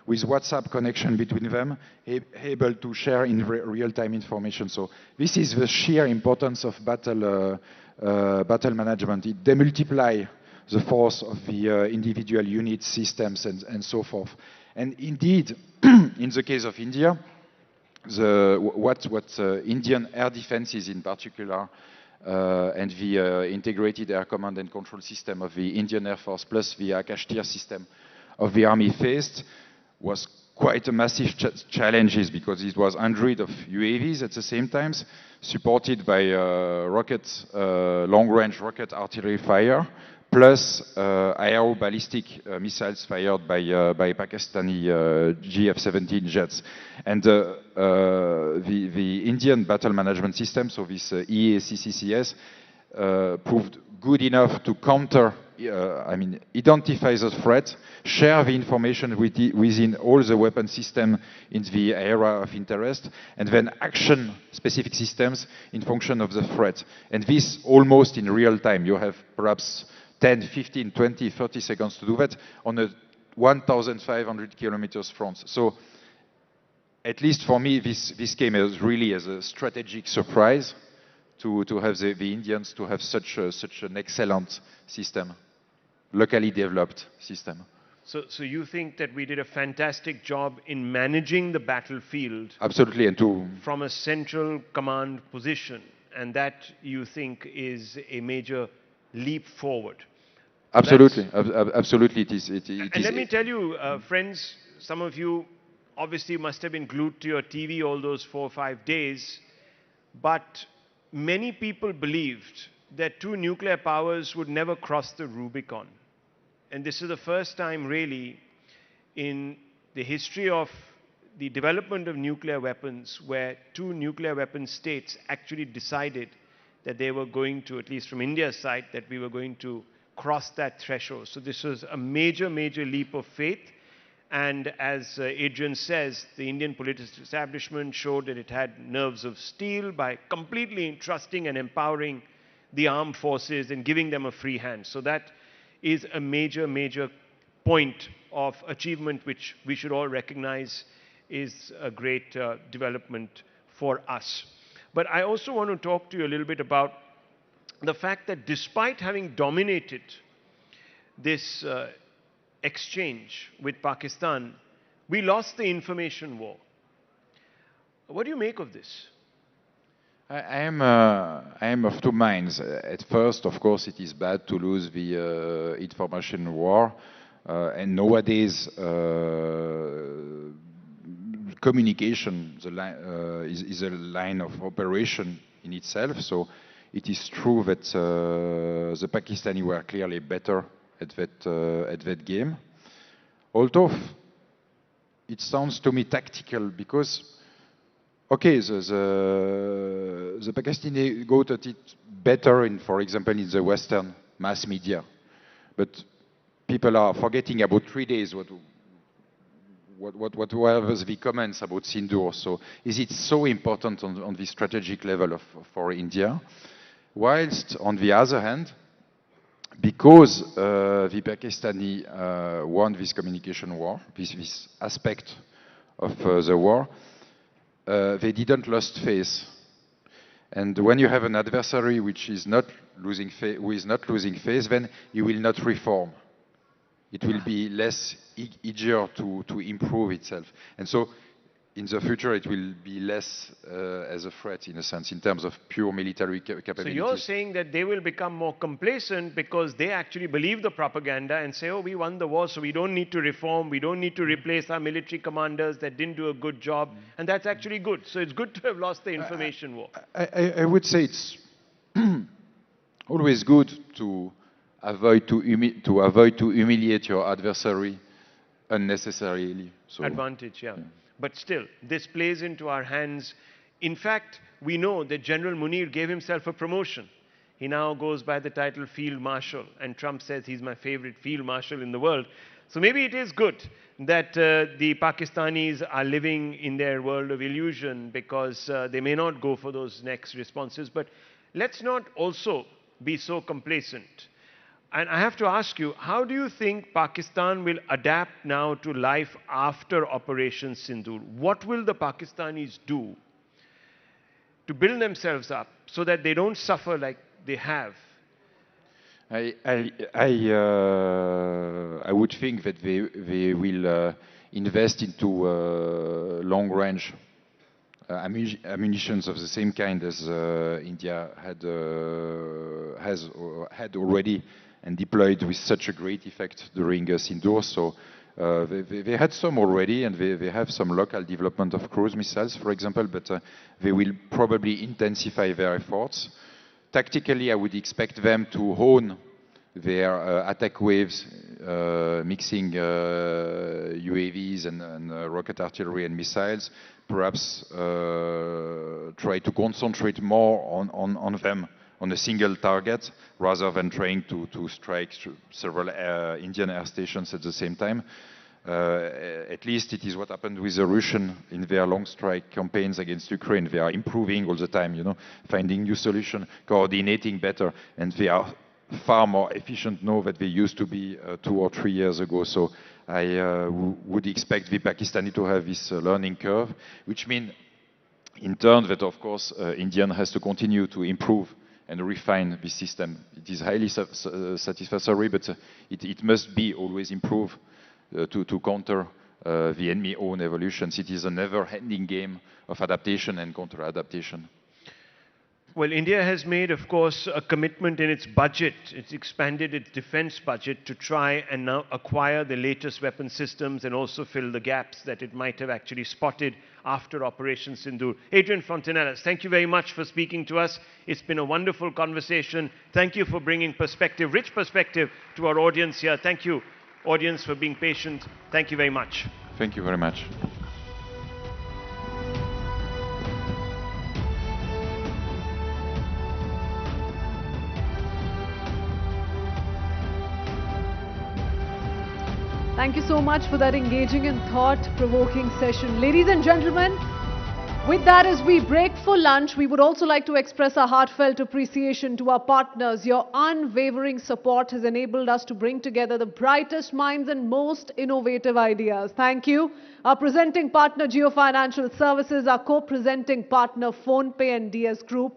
with WhatsApp connection between them, able to share in real-time information. So this is the sheer importance of battle management. It demultiply the force of the individual units, systems, and so forth. And indeed, in the case of India, what Indian air defenses in particular, and the integrated air command and control system of the Indian Air Force plus the Akash Tir system of the army faced was quite a massive challenges, because it was hundreds of UAVs at the same time, supported by long-range rocket artillery fire, plus aeroballistic missiles fired by Pakistani GF-17 jets. And the Indian battle management system, so this EACCCS, proved good enough to counter, identify the threat, share the information within all the weapon system in the area of interest, and then action specific systems in function of the threat. And this almost in real time. You have perhaps 10, 15, 20, 30 seconds to do that on a 1,500 kilometers front. So at least for me, this came as really as a strategic surprise to have the Indians to have such an excellent system, locally developed system. So you think that we did a fantastic job in managing the battlefield? Absolutely, and from a central command position, and that you think is a major leap forward. Absolutely, absolutely, it is. And let me tell you, friends, some of you obviously must have been glued to your TV all those 4 or 5 days, but many people believed that two nuclear powers would never cross the Rubicon. And this is the first time really in the history of the development of nuclear weapons where two nuclear weapon states actually decided that they were going to, at least from India's side, that we were going to cross that threshold. So this was a major, major leap of faith. And as Adrian says, the Indian political establishment showed that it had nerves of steel by completely entrusting and empowering the armed forces and giving them a free hand. So that is a major, major point of achievement which we should all recognize is a great development for us. But I also want to talk to you a little bit about the fact that despite having dominated this exchange with Pakistan, we lost the information war. What do you make of this? I am of two minds. At first, of course, it is bad to lose the information war, and nowadays communication is a line of operation in itself. So it is true that the Pakistani were clearly better at that game. Although it sounds to me tactical, because okay, the Pakistani got at it better in, for example, in the Western mass media, but people are forgetting about 3 days what were the comments about Sindoor. So is it so important on the strategic level for India? Whilst on the other hand, because the Pakistani won this communication war, this aspect of the war, they didn't lose face. And when you have an adversary which is not losing face, then he will not reform. It will be less easier to improve itself. And so in the future it will be less as a threat, in a sense, in terms of pure military capabilities. So you're saying that they will become more complacent because they actually believe the propaganda and say, oh, we won the war, so we don't need to reform, we don't need to replace our military commanders that didn't do a good job, and that's actually good. So it's good to have lost the information war. I would say it's always good to avoid to humiliate your adversary unnecessarily. So, advantage, yeah. But still, this plays into our hands. In fact, we know that General Munir gave himself a promotion. He now goes by the title Field Marshal, and Trump says he's my favorite Field Marshal in the world. So maybe it is good that the Pakistanis are living in their world of illusion, because they may not go for those next responses. But let's not also be so complacent. And I have to ask you, how do you think Pakistan will adapt now to life after Operation Sindoor? What will the Pakistanis do to build themselves up so that they don't suffer like they have? I would think that they will invest into long-range ammunitions of the same kind as India has had already and deployed with such a great effect during Sindoor. So they had some already, and they have some local development of cruise missiles, for example, but they will probably intensify their efforts. Tactically, I would expect them to hone their attack waves, mixing UAVs and rocket artillery and missiles, perhaps try to concentrate more on them, on a single target, rather than trying to strike several Indian air stations at the same time. At least it is what happened with the Russians in their long strike campaigns against Ukraine. They are improving all the time, finding new solutions, coordinating better, and they are far more efficient now than they used to be 2 or 3 years ago. So I would expect the Pakistani to have this learning curve, which means in turn that, of course, India has to continue to improve and refine the system. It is highly satisfactory, but it must be always improved to counter the enemy own evolutions. It is a never-ending game of adaptation and counter-adaptation. Well, India has made, of course, a commitment in its budget. It's expanded its defense budget to try and now acquire the latest weapon systems and also fill the gaps that it might have actually spotted after Operation Sindoor. Adrian Fontanellis, thank you very much for speaking to us. It's been a wonderful conversation. Thank you for bringing perspective, rich perspective, to our audience here. Thank you, audience, for being patient. Thank you very much. Thank you very much. Thank you so much for that engaging and thought-provoking session. Ladies and gentlemen, with that, as we break for lunch, we would also like to express our heartfelt appreciation to our partners. Your unwavering support has enabled us to bring together the brightest minds and most innovative ideas. Thank you. Our presenting partner, Jio Financial Services, our co-presenting partner, PhonePe and DS Group,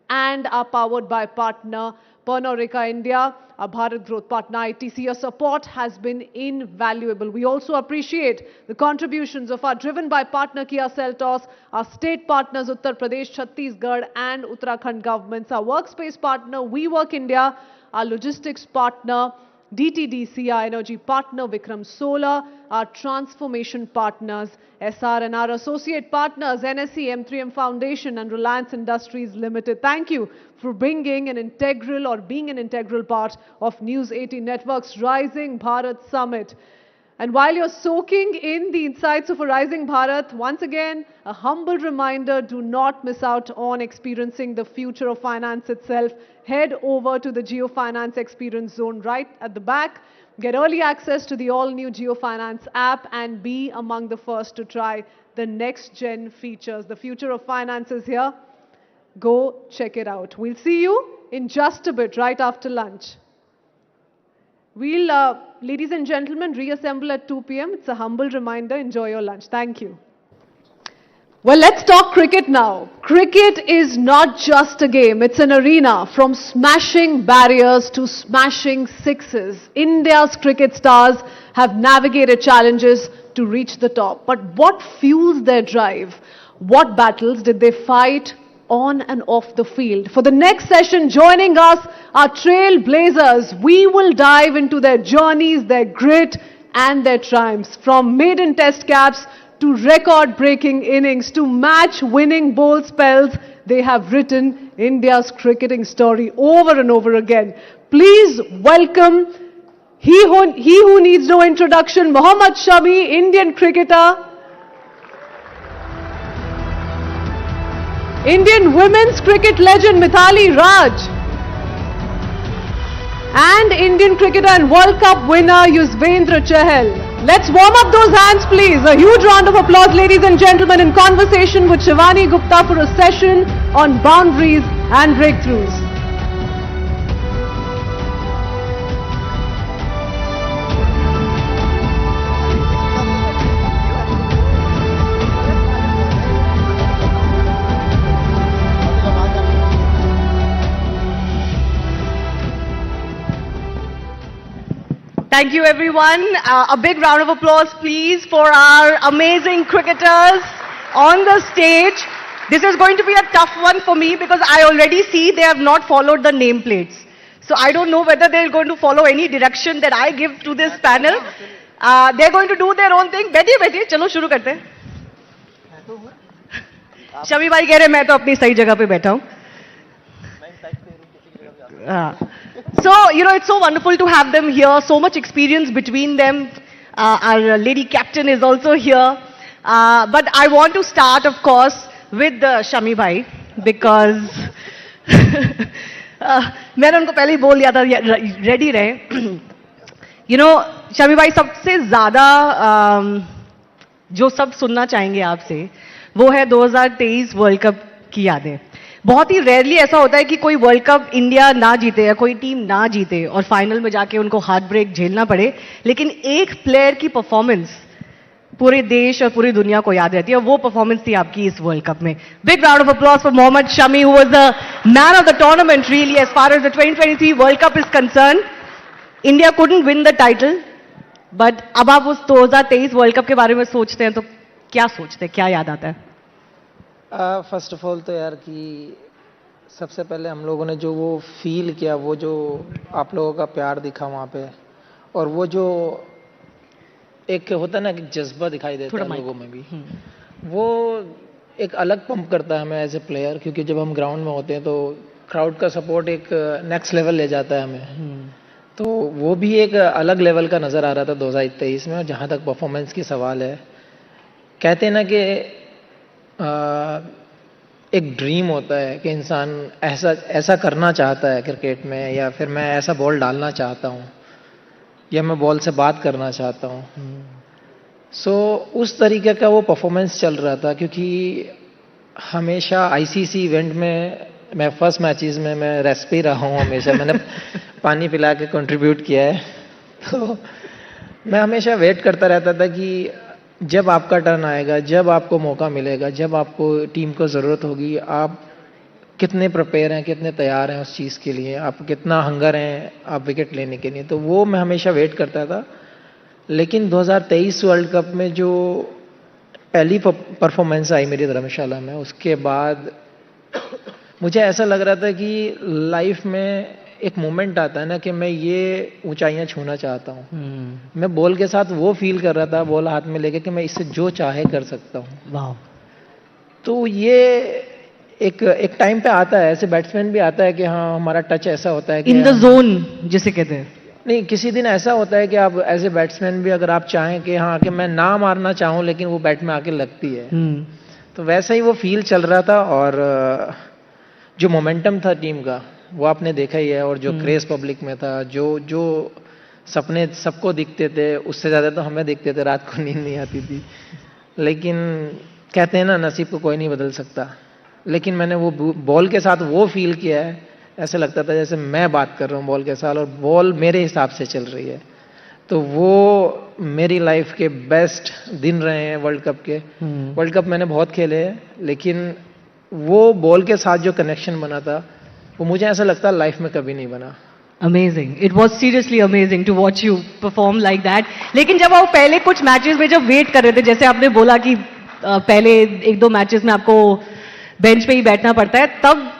and our powered by partner, Pernod Ricard India, our Bharat Growth partner, ITC. Your support has been invaluable. We also appreciate the contributions of our driven by partner Kia Seltos, our state partners Uttar Pradesh, Chhattisgarh and Uttarakhand governments, our workspace partner WeWork India, our logistics partner DTDC, our energy partner Vikram Solar, our transformation partners SR, and our associate partners NSE, M3M Foundation and Reliance Industries Limited. Thank you for being an integral part of News 18 Network's Rising Bharat Summit. And while you're soaking in the insights of a Rising Bharat, once again, a humble reminder, do not miss out on experiencing the future of finance itself. Head over to the Jio Finance Experience Zone right at the back. Get early access to the all-new Jio Finance app and be among the first to try the next-gen features. The future of finance is here. Go check it out. We'll see you in just a bit, right after lunch. We'll, ladies and gentlemen, reassemble at 2 p.m. It's a humble reminder. Enjoy your lunch. Thank you. Well, let's talk cricket now. Cricket is not just a game. It's an arena. From smashing barriers to smashing sixes, India's cricket stars have navigated challenges to reach the top. But what fuels their drive? What battles did they fight on and off the field? For the next session, joining us are trailblazers. We will dive into their journeys, their grit and their triumphs. From maiden test caps to record-breaking innings to match-winning bowl spells, they have written India's cricketing story over and over again. Please welcome he who needs no introduction, Mohammad Shami, Indian cricketer, Indian women's cricket legend Mithali Raj, and Indian cricketer and World Cup winner Yuzvendra Chahal. Let's warm up those hands, please. A huge round of applause, ladies and gentlemen, in conversation with Shivani Gupta for a session on boundaries and breakthroughs. Thank you, everyone. A big round of applause, please, for our amazing cricketers on the stage. This is going to be a tough one for me because I already see they have not followed the nameplates. So I don't know whether they're going to follow any direction that I give to this panel. They're going to do their own thing. बैठिए बैठिए चलो शुरू करते हैं. शमी भाई कह रहे मैं तो अपनी सही जगह पे बैठा हूँ. So, it's so wonderful to have them here. So much experience between them. Our lady captain is also here. But I want to start, of course, with Shami bhai because मैंने उनको पहले ही बोल दिया था रेडी रहे. शमी भाई सबसे ज्यादा जो सब सुनना चाहेंगे आपसे वो है 2023 वर्ल्ड कप की यादें. बहुत ही रेयरली ऐसा होता है कि कोई वर्ल्ड कप इंडिया ना जीते या कोई टीम ना जीते और फाइनल में जाके उनको हार्ट ब्रेक झेलना पड़े, लेकिन एक प्लेयर की परफॉर्मेंस पूरे देश और पूरी दुनिया को याद रहती है. वो परफॉर्मेंस थी आपकी इस वर्ल्ड कप में. Big round of applause for Mohammed Shami who was the man of the tournament really as far as the 2023 world cup is concern. India couldn't win the title, but अब आप उस 2023 वर्ल्ड कप के बारे में सोचते हैं तो क्या सोचते हैं, क्या याद आता है? फर्स्ट ऑफ ऑल तो यार कि सबसे पहले हम लोगों ने जो वो फील किया, वो जो आप लोगों का प्यार दिखा वहाँ पे, और वो जो एक होता है ना कि जज्बा दिखाई देता है लोगों में भी, वो एक अलग पंप करता है हमें एज ए प्लेयर. क्योंकि जब हम ग्राउंड में होते हैं तो क्राउड का सपोर्ट एक नेक्स्ट लेवल ले जाता है हमें. तो वो भी एक अलग लेवल का नज़र आ रहा था 2023 में. और जहाँ तक परफॉर्मेंस की सवाल है, कहते हैं ना कि एक ड्रीम होता है कि इंसान ऐसा करना चाहता है क्रिकेट में, या फिर मैं ऐसा बॉल डालना चाहता हूँ, या मैं बॉल से बात करना चाहता हूँ. सो उस तरीके का वो परफॉर्मेंस चल रहा था. क्योंकि हमेशा आईसीसी इवेंट में मैं फर्स्ट मैचेस में मैं रेस्ट पे रहा हूँ. हमेशा मैंने पानी पिला के कंट्रीब्यूट किया है. तो मैं हमेशा वेट करता रहता था कि जब आपका टर्न आएगा, जब आपको मौका मिलेगा, जब आपको टीम को ज़रूरत होगी, आप कितने प्रिपेयर हैं, कितने तैयार हैं उस चीज़ के लिए, आप कितना हंगर हैं आप विकेट लेने के लिए. तो वो मैं हमेशा वेट करता था. लेकिन 2023 वर्ल्ड कप में जो पहली परफॉर्मेंस आई मेरी धर्मशाला में, उसके बाद मुझे ऐसा लग रहा था कि लाइफ में एक मोमेंट आता है ना कि मैं ये ऊंचाइयां छूना चाहता हूँ. मैं बॉल के साथ वो फील कर रहा था, बॉल हाथ में लेके, कि मैं इससे जो चाहे कर सकता हूँ. वाह. तो ये एक टाइम पे आता है, ऐसे बैट्समैन भी आता है कि हाँ हमारा टच ऐसा होता है कि इन द जोन जिसे कहते हैं. नहीं, किसी दिन ऐसा होता है कि आप एज ए बैट्समैन भी अगर आप चाहें कि हाँ कि मैं ना मारना चाहूँ लेकिन वो बैट में आके लगती है. तो वैसा ही वो फील चल रहा था. और जो मोमेंटम था टीम का वो आपने देखा ही है. और जो क्रेज पब्लिक में था, जो सपने सबको दिखते थे, उससे ज़्यादा तो हमें दिखते थे. रात को नींद नहीं आती थी. लेकिन कहते हैं ना नसीब को कोई नहीं बदल सकता. लेकिन मैंने वो बॉल के साथ वो फील किया है, ऐसे लगता था जैसे मैं बात कर रहा हूँ बॉल के साथ और बॉल मेरे हिसाब से चल रही है. तो वो मेरी लाइफ के बेस्ट दिन रहे हैं वर्ल्ड कप के. वर्ल्ड कप मैंने बहुत खेले हैं, लेकिन वो बॉल के साथ जो कनेक्शन बना था वो मुझे ऐसा लगता है लाइफ में कभी नहीं बना. Amazing. It was seriously amazing to watch you perform like that. लेकिन जब आप पहले कुछ मैचेस में जब वेट कर रहे थे, जैसे आपने बोला कि पहले 1-2 मैचेस में आपको बेंच पे ही बैठना पड़ता है, तब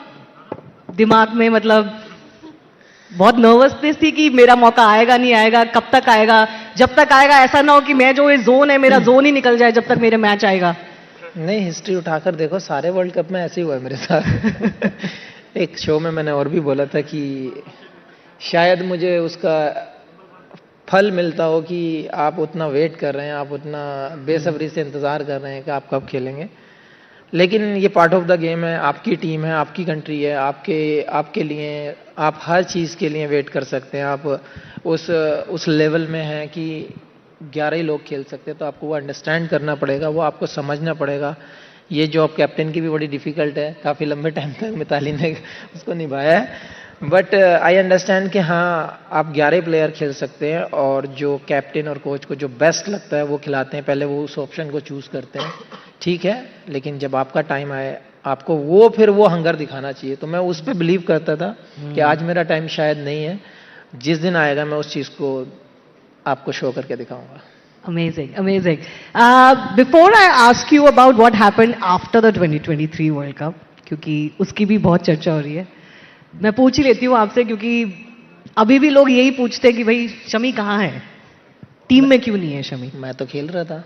दिमाग में मतलब बहुत नर्वसनेस थी कि मेरा मौका आएगा नहीं आएगा, कब तक आएगा, जब तक आएगा ऐसा ना हो कि मैं जो ये जोन है मेरा जोन ही निकल जाए जब तक मेरे मैच आएगा. नहीं, हिस्ट्री उठाकर देखो, सारे वर्ल्ड कप में ऐसे ही हुआ है मेरे साथ. एक शो में मैंने और भी बोला था कि शायद मुझे उसका फल मिलता हो कि आप उतना वेट कर रहे हैं, आप उतना बेसब्री से इंतज़ार कर रहे हैं कि आप कब खेलेंगे. लेकिन ये पार्ट ऑफ द गेम है, आपकी टीम है, आपकी कंट्री है, आपके आपके लिए आप हर चीज़ के लिए वेट कर सकते हैं। आप उस लेवल में हैं कि 11 ही लोग खेल सकते हैं, तो आपको वो अंडरस्टैंड करना पड़ेगा, वो आपको समझना पड़ेगा। ये जॉब कैप्टन की भी बड़ी डिफ़िकल्ट है, काफ़ी लंबे टाइम तक मिताली ने उसको निभाया है। बट आई अंडरस्टैंड कि हाँ, आप 11 प्लेयर खेल सकते हैं और जो कैप्टन और कोच को जो बेस्ट लगता है वो खिलाते हैं, पहले वो उस ऑप्शन को चूज़ करते हैं, ठीक है। लेकिन जब आपका टाइम आए, आपको वो फिर वो हंगर दिखाना चाहिए। तो मैं उस पर बिलीव करता था कि आज मेरा टाइम शायद नहीं है, जिस दिन आएगा मैं उस चीज़ को आपको शो करके दिखाऊंगा। Amazing, amazing. Before I ask you about what happened after the 2023 World Cup, क्योंकि उसकी भी बहुत चर्चा हो रही है, मैं पूछ ही लेती हूँ आपसे, क्योंकि अभी भी लोग यही पूछते हैं कि भाई शमी कहाँ है, टीम में क्यों नहीं है शमी? मैं तो खेल रहा था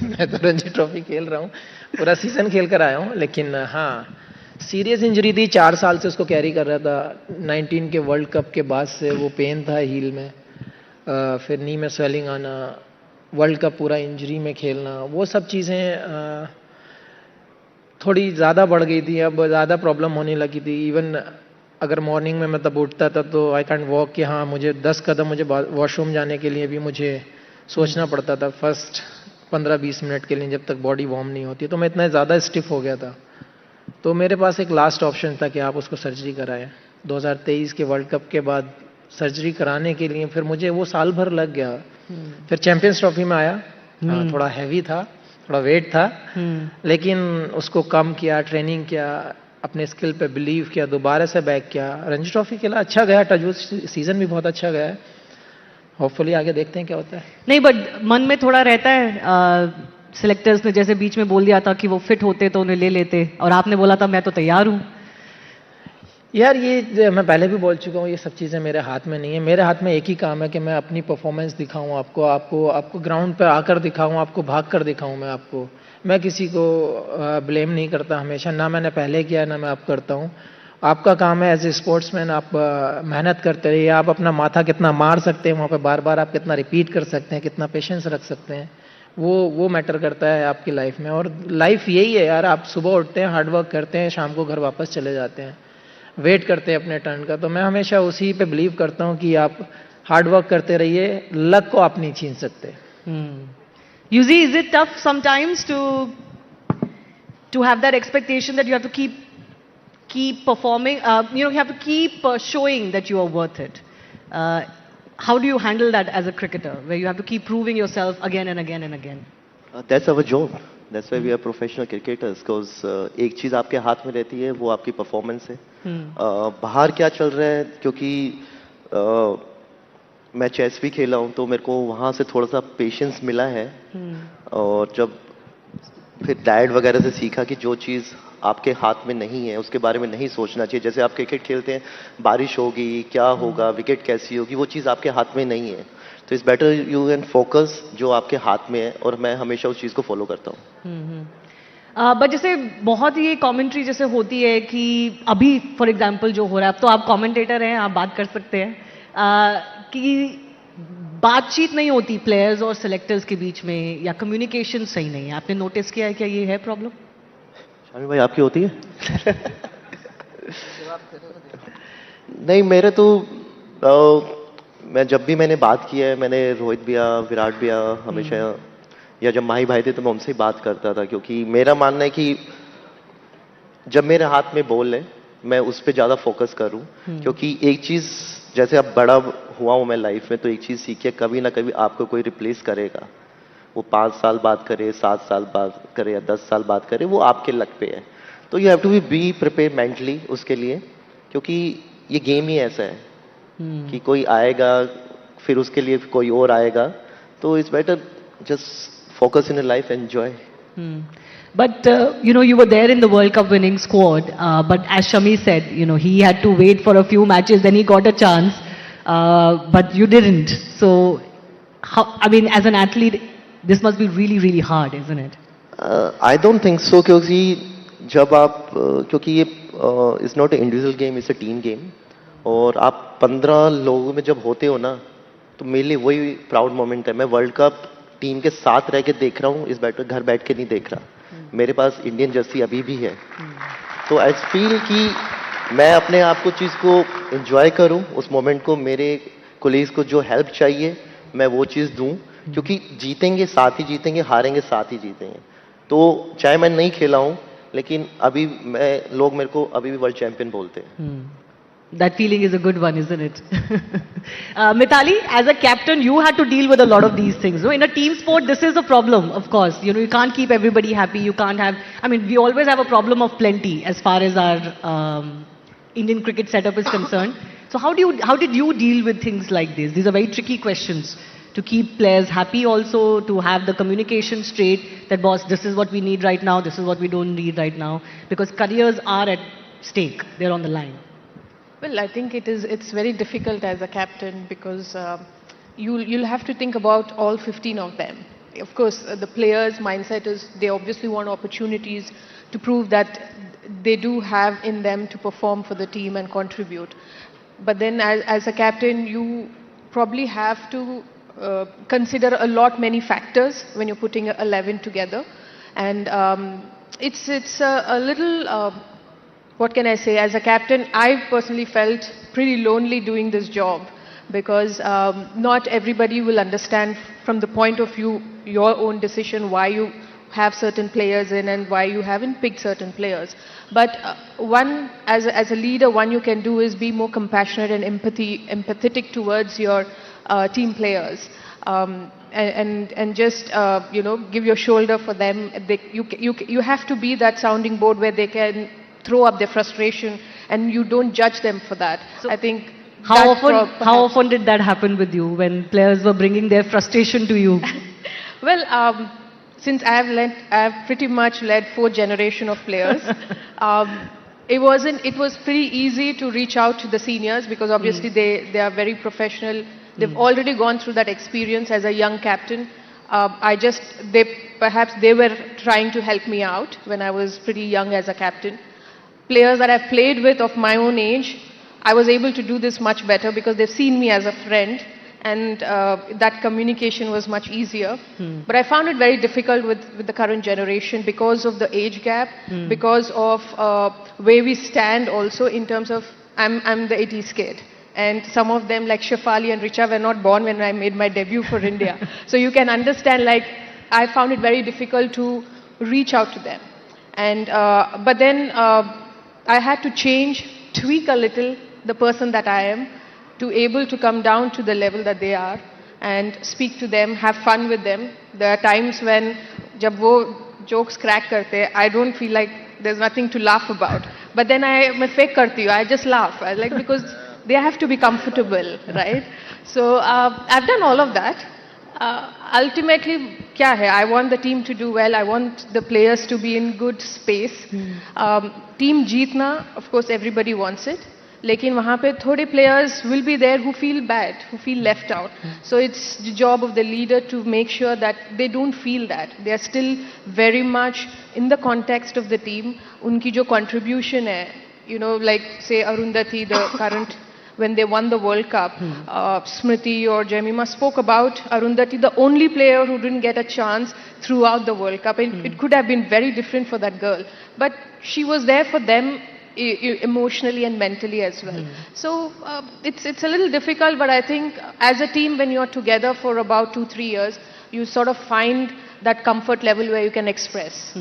मैं तो रणजी ट्रॉफी खेल रहा हूँ, पूरा सीजन खेल कर आया हूँ। लेकिन हाँ, सीरियस इंजरी थी, 4 साल से उसको कैरी कर रहा था। 19 के वर्ल्ड कप के बाद से वो पेन था हील में, फिर नी में स्वेलिंग आना, वर्ल्ड कप पूरा इंजरी में खेलना, वो सब चीज़ें थोड़ी ज़्यादा बढ़ गई थी, अब ज़्यादा प्रॉब्लम होने लगी थी। इवन अगर मॉर्निंग में मैं तब उठता था तो आई कैंट वॉक, कि हाँ मुझे 10 कदम मुझे वॉशरूम जाने के लिए भी मुझे सोचना पड़ता था फर्स्ट 15-20 मिनट के लिए, जब तक बॉडी वार्म नहीं होती। तो मैं इतना ज़्यादा स्टिफ हो गया था, तो मेरे पास एक लास्ट ऑप्शन था कि आप उसको सर्जरी कराएं। 2023 के वर्ल्ड कप के बाद सर्जरी कराने के लिए फिर मुझे वो साल भर लग गया। फिर चैंपियंस ट्रॉफी में आया, हाँ, थोड़ा हैवी था, थोड़ा वेट था, लेकिन उसको कम किया, ट्रेनिंग किया, अपने स्किल पे बिलीव किया, दोबारा से बैक किया। रणजी ट्रॉफी खेला, अच्छा गया, टचवुड सीजन भी बहुत अच्छा गया है। होपफुली आगे देखते हैं क्या होता है। नहीं, बट मन में थोड़ा रहता है, सिलेक्टर्स ने जैसे बीच में बोल दिया था कि वो फिट होते तो उन्हें ले लेते, और आपने बोला था मैं तो तैयार हूँ। यार ये मैं पहले भी बोल चुका हूँ, ये सब चीज़ें मेरे हाथ में नहीं है। मेरे हाथ में एक ही काम है कि मैं अपनी परफॉर्मेंस दिखाऊं, आपको ग्राउंड पे आकर दिखाऊं, आपको भाग कर दिखाऊं। मैं किसी को ब्लेम नहीं करता हमेशा, ना मैंने पहले किया ना मैं अब करता हूँ। आपका काम है एज ए स्पोर्ट्समैन, आप मेहनत करते रहिए। आप अपना माथा कितना मार सकते हैं वहाँ पे, बार बार आप कितना रिपीट कर सकते हैं, कितना पेशेंस रख सकते हैं, वो मैटर करता है आपकी लाइफ में। और लाइफ यही है यार, आप सुबह उठते हैं, हार्डवर्क करते हैं, शाम को घर वापस चले जाते हैं, वेट करते हैं अपने टर्न का। तो मैं हमेशा उसी पे बिलीव करता हूँ कि आप हार्डवर्क करते रहिए, लक को आप नहीं छीन सकते। Uzi, is it tough sometimes to have that expectation that you have to keep performing, you have to keep showing that you are worth it? How do you handle that as a cricketer, where you have to keep proving yourself again and again and again? That's our job. That's why we are professional cricketers. Because एक चीज़ आपके हाथ में रहती है, वो आपकी performance है। बाहर क्या चल रहा है, क्योंकि मैं चेस भी खेला हूँ, तो मेरे को वहाँ से थोड़ा सा पेशेंस मिला है। और जब फिर डैड वगैरह से सीखा कि जो चीज़ आपके हाथ में नहीं है उसके बारे में नहीं सोचना चाहिए। जैसे आप क्रिकेट खेलते हैं, बारिश होगी, क्या होगा, विकेट कैसी होगी, वो चीज़ आपके हाथ में नहीं है। तो it's better you can focus जो आपके हाथ में है, और मैं हमेशा उस चीज़ को फॉलो करता हूँ। बट जैसे बहुत ये कमेंट्री जैसे होती है कि अभी फॉर एग्जांपल जो हो रहा है, अब तो आप कमेंटेटर हैं, आप बात कर सकते हैं, कि बातचीत नहीं होती प्लेयर्स और सिलेक्टर्स के बीच में, या कम्युनिकेशन सही नहीं है। आपने नोटिस किया है क्या ये है प्रॉब्लम? शामी भाई, आपकी होती है? नहीं, मेरे तो मैं जब भी मैंने बात की है, मैंने रोहित भैया, विराट भैया हमेशा, या जब माही भाई थे तो मैं उनसे ही बात करता था। क्योंकि मेरा मानना है कि जब मेरे हाथ में बॉल है, मैं उस पर ज़्यादा फोकस करूं। क्योंकि एक चीज़, जैसे अब बड़ा हुआ हूं मैं लाइफ में, तो एक चीज़ सीखिए, कभी ना कभी आपको कोई रिप्लेस करेगा। वो 5 साल बाद करे, 7 साल बाद करे, या 10 साल बाद करे, वो आपके लक पे है। तो you have to be prepare mentally उसके लिए, क्योंकि ये गेम ही ऐसा है कि कोई आएगा, फिर उसके लिए कोई और आएगा। तो it's better just focus in your life, enjoy. But you were there in the World Cup winning squad, but as Shami said, he had to wait for a few matches, then he got a chance, but you didn't. So as an athlete, this must be really, really hard, isn't it? I don't think so, क्योंकि जब आप, क्योंकि ये it's not an individual game, it's a team game, और आप 15 लोगों में जब होते हो ना, तो मेरे लिए वही प्राउड मोमेंट है। मैं वर्ल्ड कप टीम के साथ रह के देख रहा हूँ, इस बेटर घर बैठ के नहीं देख रहा। मेरे पास इंडियन जर्सी अभी भी है। तो आई फील कि मैं अपने आप को चीज़ को एंजॉय करूं, उस मोमेंट को, मेरे कोलीग्स को जो हेल्प चाहिए मैं वो चीज़ दूं, क्योंकि जीतेंगे साथ ही जीतेंगे, हारेंगे साथ ही जीतेंगे। तो चाहे मैं नहीं खेला हूं, लेकिन अभी लोग मेरे को अभी भी वर्ल्ड चैंपियन बोलते हैं। That feeling is a good one, isn't it? Mithali, as a captain, you had to deal with a lot of these things. No? In a team sport, this is a problem, of course. You know, you can't keep everybody happy. You can't have, I mean, we always have a problem of plenty as far as our Indian cricket setup is concerned. So how did you deal with things like this? These are very tricky questions. To keep players happy also, to have the communication straight, that boss, this is what we need right now, this is what we don't need right now. Because careers are at stake, they're on the line. Well, I think it's very difficult as a captain because you'll have to think about all 15 of them. Of course, the players' mindset is they obviously want opportunities to prove that they do have in them to perform for the team and contribute. But then as a captain, you probably have to consider many factors when you're putting 11 together. And it's a little... what can I say? As a captain, I personally felt pretty lonely doing this job because not everybody will understand from the point of view your own decision why you have certain players in and why you haven't picked certain players. But as a leader, one you can do is be more compassionate and empathetic towards your team players. And just give your shoulder for them. You have to be that sounding board where they can throw up their frustration and you don't judge them for that. So I think how often did that happen with you when players were bringing their frustration to you? Well, since I have pretty much led 4th generation of players, it was pretty easy to reach out to the seniors because obviously they are very professional. They've already gone through that experience as a young captain. Perhaps they were trying to help me out when I was pretty young as a captain. Players that I've played with of my own age, I was able to do this much better because they've seen me as a friend and that communication was much easier. But I found it very difficult with the current generation because of the age gap, because of where we stand also in terms of, I'm the 80s kid. And some of them like Shefali and Richa were not born when I made my debut for India. So you can understand, like, I found it very difficult to reach out to them. And, but then I had to tweak a little the person that I am to able to come down to the level that they are and speak to them, have fun with them. There are times when jab wo jokes crack karte, I don't feel like there's nothing to laugh about. But then I fake karti hu, I just laugh. Because they have to be comfortable, right? So I've done all of that. Ultimately, kya hai? I want the team to do well. I want the players to be in good space. Team jeetna, of course, everybody wants it. Lekin wahan pe thode players will be there who feel bad, who feel left out. So it's the job of the leader to make sure that they don't feel that. They are still very much in the context of the team. Unki jo contribution hai, like say Arundhati, the current, when they won the World Cup, Smriti or Jemima spoke about Arundhati, the only player who didn't get a chance throughout the World Cup. And it could have been very different for that girl. But she was there for them emotionally and mentally as well. So it's a little difficult, but I think as a team, when you're together for about 2-3 years, you sort of find that comfort level where you can express.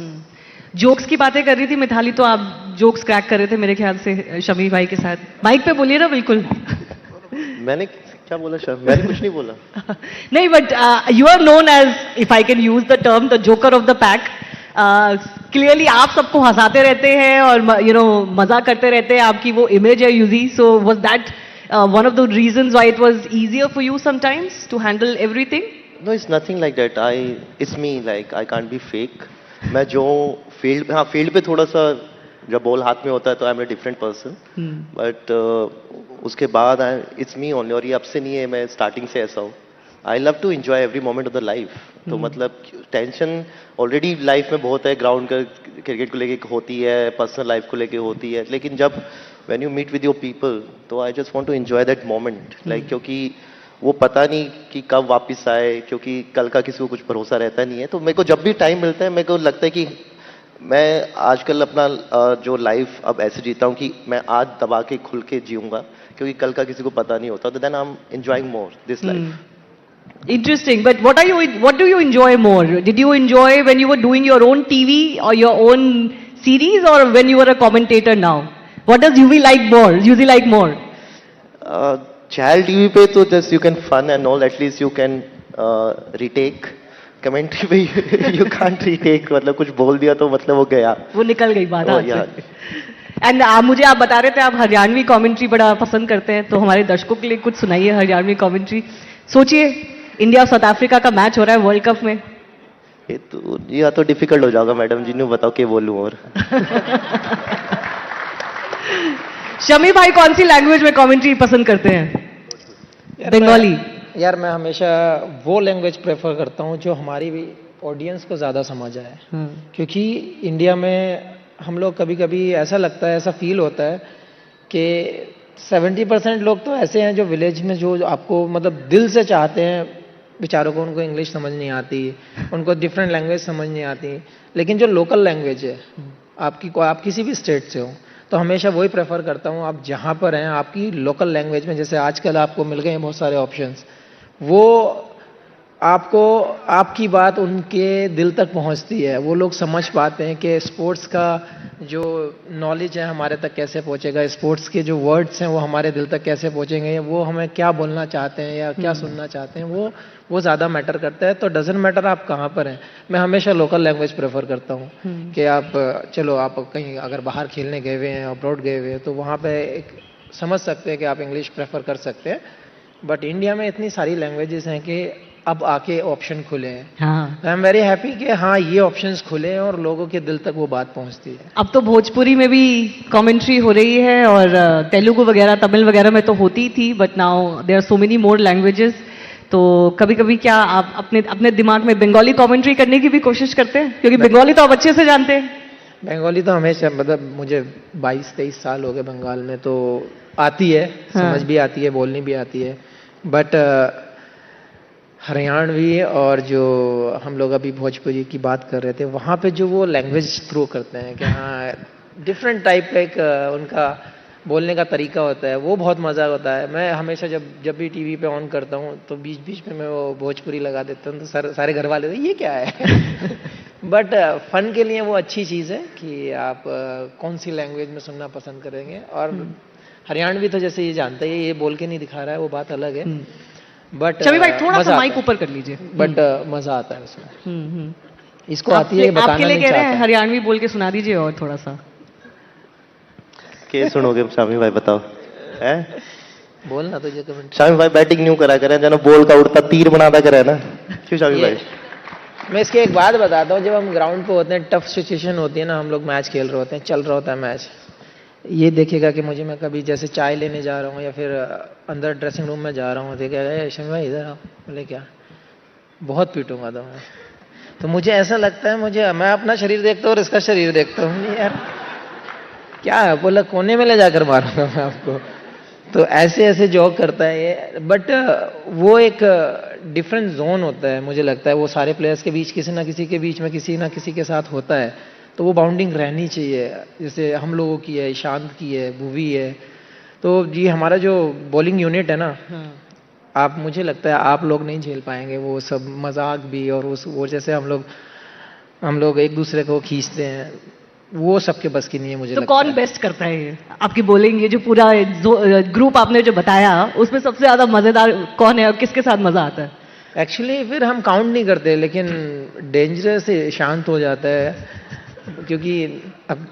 Jokes की बातें कर रही थी मिथाली, तो आप jokes crack कर रहे थे मेरे ख्याल से शमी भाई के साथ. माइक पे बोलिए ना बिल्कुल. मैंने क्या बोला शमी? मैंने कुछ नहीं बोला. नहीं, but you are known as, if I can use the term, the joker of the pack. Clearly आप सबको हंसाते रहते हैं और मजा करते रहते हैं, आपकी वो इमेज है UG. So was that one of the reasons why it was easier for you sometimes to handle everything? No, it's nothing like that. It's me. Like I can't be fake. मैं जो field पे थोड़ा सा जब ball हाथ में होता है तो I am a different person, but उसके बाद इट्स मी ओनली. और ये अब से नहीं है, मैं स्टार्टिंग से ऐसा हूँ. I love to enjoy every moment of the life. तो मतलब टेंशन ऑलरेडी लाइफ में बहुत है, ग्राउंड का क्रिकेट को लेके होती है, पर्सनल लाइफ को लेके होती है, लेकिन जब when you meet with your people तो I just want to enjoy that moment. Like क्योंकि वो पता नहीं कि कब वापस आए, क्योंकि कल का किसी को कुछ भरोसा रहता नहीं है. तो मेरे को जब भी टाइम मिलता है मेरे को लगता है कि मैं आजकल अपना जो लाइफ अब ऐसे जीता हूँ कि मैं आज दबा के खुल के जीऊंगा, क्योंकि कल का किसी को पता नहीं होता. तो then I am enjoying more this life. Interesting. But what do you enjoy more? Did you enjoy when you were doing your own TV or your own series, or when you were a commentator now? What does UV like more? UV like more? चैल TV पे तो just you can fun and all, at least you can retake. Commentary पे you can't retake, मतलब कुछ बोल दिया तो मतलब वो गया, वो निकल गई बात. Oh, yeah. एंड मुझे आप बता रहे थे आप हरियाणवी कमेंट्री बड़ा पसंद करते हैं, तो हमारे दर्शकों के लिए कुछ सुनाइए हरियाणवी कमेंट्री. सोचिए इंडिया और साउथ अफ्रीका का मैच हो रहा है वर्ल्ड कप में. ये तो डिफिकल्ट हो जाएगा मैडम जी, ने बताओ क्या बोलूं. और शमी भाई कौन सी लैंग्वेज में कमेंट्री पसंद करते हैं? बंगाली. यार मैं हमेशा वो लैंग्वेज प्रेफर करता हूँ जो हमारी भी ऑडियंस को ज़्यादा समझ आए. क्योंकि इंडिया में हम लोग कभी कभी ऐसा लगता है, ऐसा फील होता है कि 70% लोग तो ऐसे हैं जो विलेज में जो आपको मतलब दिल से चाहते हैं, बेचारों को उनको इंग्लिश समझ नहीं आती, उनको डिफरेंट लैंग्वेज समझ नहीं आती. लेकिन जो लोकल लैंग्वेज है आप किसी भी स्टेट से हो, तो हमेशा वही प्रेफर करता हूँ आप जहाँ पर हैं आपकी लोकल लैंग्वेज में. जैसे आजकल आपको मिल गए हैं बहुत सारे ऑप्शंस, वो आपको आपकी बात उनके दिल तक पहुंचती है. वो लोग समझ पाते हैं कि स्पोर्ट्स का जो नॉलेज है हमारे तक कैसे पहुंचेगा, स्पोर्ट्स के जो वर्ड्स हैं वो हमारे दिल तक कैसे पहुंचेंगे, वो हमें क्या बोलना चाहते हैं या क्या सुनना चाहते हैं, वो ज़्यादा मैटर करता है. तो डजंट मैटर आप कहाँ पर हैं, मैं हमेशा लोकल लैंग्वेज प्रेफर करता हूँ. कि आप चलो आप कहीं अगर बाहर खेलने गए हुए हैं, अब्रॉड गए हुए हैं, तो वहाँ पर एक समझ सकते हैं कि आप इंग्लिश प्रेफर कर सकते हैं. बट इंडिया में इतनी सारी लैंग्वेजेस हैं कि अब आके ऑप्शन खुले हैं. आई एम वेरी हैप्पी कि हाँ ये ऑप्शंस खुले हैं और लोगों के दिल तक वो बात पहुंचती है. अब तो भोजपुरी में भी कमेंट्री हो रही है और तेलुगु वगैरह तमिल वगैरह में तो होती थी, but now there are so many more languages. तो कभी कभी क्या आप अपने दिमाग में बंगाली कमेंट्री करने की भी कोशिश करते हैं? क्योंकि बंगाली तो आप अच्छे से जानते हैं. बंगाली तो हमेशा मतलब मुझे 22-23 साल हो गए बंगाल में, तो आती है, समझ भी आती है, बोलनी भी आती है. बट हरियाणवी और जो हम लोग अभी भोजपुरी की बात कर रहे थे, वहाँ पे जो वो लैंग्वेज थ्रो करते हैं कि हाँ डिफरेंट टाइप का एक उनका बोलने का तरीका होता है, वो बहुत मज़ा होता है. मैं हमेशा जब भी टीवी पे ऑन करता हूँ तो बीच बीच में मैं वो भोजपुरी लगा देता हूँ, तो सारे घर वाले ये क्या है. बट फन के लिए वो अच्छी चीज़ है कि आप कौन सी लैंग्वेज में सुनना पसंद करेंगे. और हरियाणवी तो जैसे ये जानते हैं, ये बोल के नहीं दिखा रहा है, वो बात अलग है. बट चलो भाई थोड़ा सा माइक ऊपर कर लीजिए. बट मजा आता है उसमें. इसको आती है बताना आपके लिए नहीं कह रहे हैं चाहता. हरियाणवी बोल के सुना दीजिए और थोड़ा सा. क्या सुनोगे शामी भाई बताओ? है बोलना तुझे कमेंट. शामी भाई बैटिंग न्यू करा करें, जनो बॉल का उड़ता तीर बनाता करे ना. क्यों शामी भाई? मैं इसकी एक बात बताता हूँ. जब हम ग्राउंड पे होते हैं, टफ सिचुएशन होती है ना, हम लोग मैच खेल रहे होते हैं, चल रहा होता है मैच, ये देखेगा कि मुझे मैं कभी जैसे चाय लेने जा रहा हूँ या फिर अंदर ड्रेसिंग रूम में जा रहा हूँ, देखेगा शमी भाई इधर आओ. बोले क्या? बहुत पीटूंगा तो मैं. तो मुझे ऐसा लगता है, मैं अपना शरीर देखता हूँ और इसका शरीर देखता हूँ, यार क्या है, बोला कोने में ले जाकर मारूंगा मैं आपको. तो ऐसे ऐसे जॉक करता है ये. बट वो एक डिफरेंट जोन होता है, मुझे लगता है वो सारे प्लेयर्स के बीच किसी ना किसी के बीच में किसी ना किसी के साथ होता है. तो वो बाउंडिंग रहनी चाहिए. जैसे हम लोगों की है, ईशांत की है, भुवी है. तो जी हमारा जो बॉलिंग यूनिट है ना, आप मुझे लगता है आप लोग नहीं झेल पाएंगे वो सब मजाक भी, और वो जैसे हम लोग एक दूसरे को खींचते हैं, वो सबके बस की नहीं है मुझे. तो लगता कौन बेस्ट करता है ये आपकी बॉलिंग? ये जो पूरा ग्रुप आपने जो बताया, उसमें सबसे ज्यादा मजेदार कौन है और किसके साथ मजा आता है? एक्चुअली फिर हम काउंट नहीं करते, लेकिन डेंजरस शांत हो जाता है, क्योंकि अब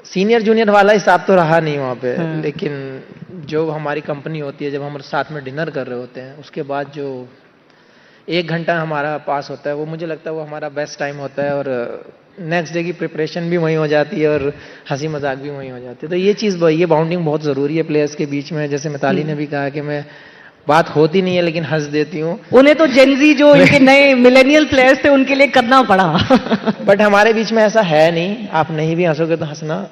सीनियर जूनियर वाला हिसाब तो रहा नहीं वहाँ पे. लेकिन जो हमारी कंपनी होती है, जब हम साथ में डिनर कर रहे होते हैं, उसके बाद जो 1 घंटा हमारा पास होता है, वो मुझे लगता है वो हमारा बेस्ट टाइम होता है. और नेक्स्ट डे की प्रिपरेशन भी वहीं हो जाती है और हंसी मजाक भी वहीं हो जाती है. तो ये बाउंडिंग बहुत ज़रूरी है प्लेयर्स के बीच में. जैसे मिताली ने भी कहा कि मैं बात होती नहीं है लेकिन हंस देती हूँ. उन्हें तो जेनजी जो इनके नए मिलेनियल प्लेयर्स थे उनके लिए करना पड़ा. बट हमारे बीच में ऐसा है नहीं. आप नहीं भी हंसोगे तो हंसना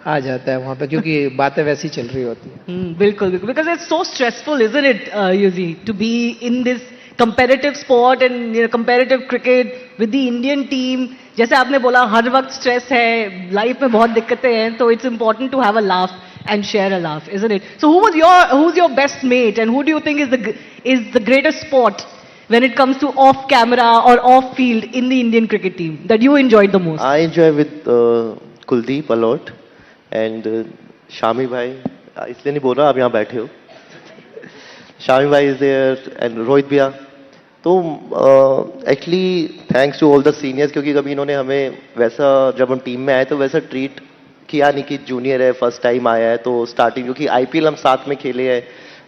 आ जाता है वहाँ पे, क्योंकि बातें वैसी चल रही होती है. बिल्कुल बिल्कुल. Because it's so stressful isn't it Yuzi to be in this competitive sport and competitive cricket with the Indian team. जैसे आपने बोला हर वक्त stress है, life में बहुत दिक्कतें हैं, तो it's important to have a laugh and share a laugh, isn't it? So who's your best mate and who do you think is the greatest sport when it comes to off camera or off field in the Indian cricket team that you enjoyed the most? I enjoy with Kuldeep a lot and Shami bhai. इसलिए नहीं बोल रहा, आप यहाँ बैठे हो. Shami bhai is there and Rohit bhaiya. तो actually thanks to all the seniors, क्योंकि कभी इन्होंने हमें वैसा, जब हम टीम में आए तो वैसा ट्रीट किया नहीं कि जूनियर है, फर्स्ट टाइम आया है. तो स्टार्टिंग, क्योंकि आईपीएल हम साथ में खेले हैं,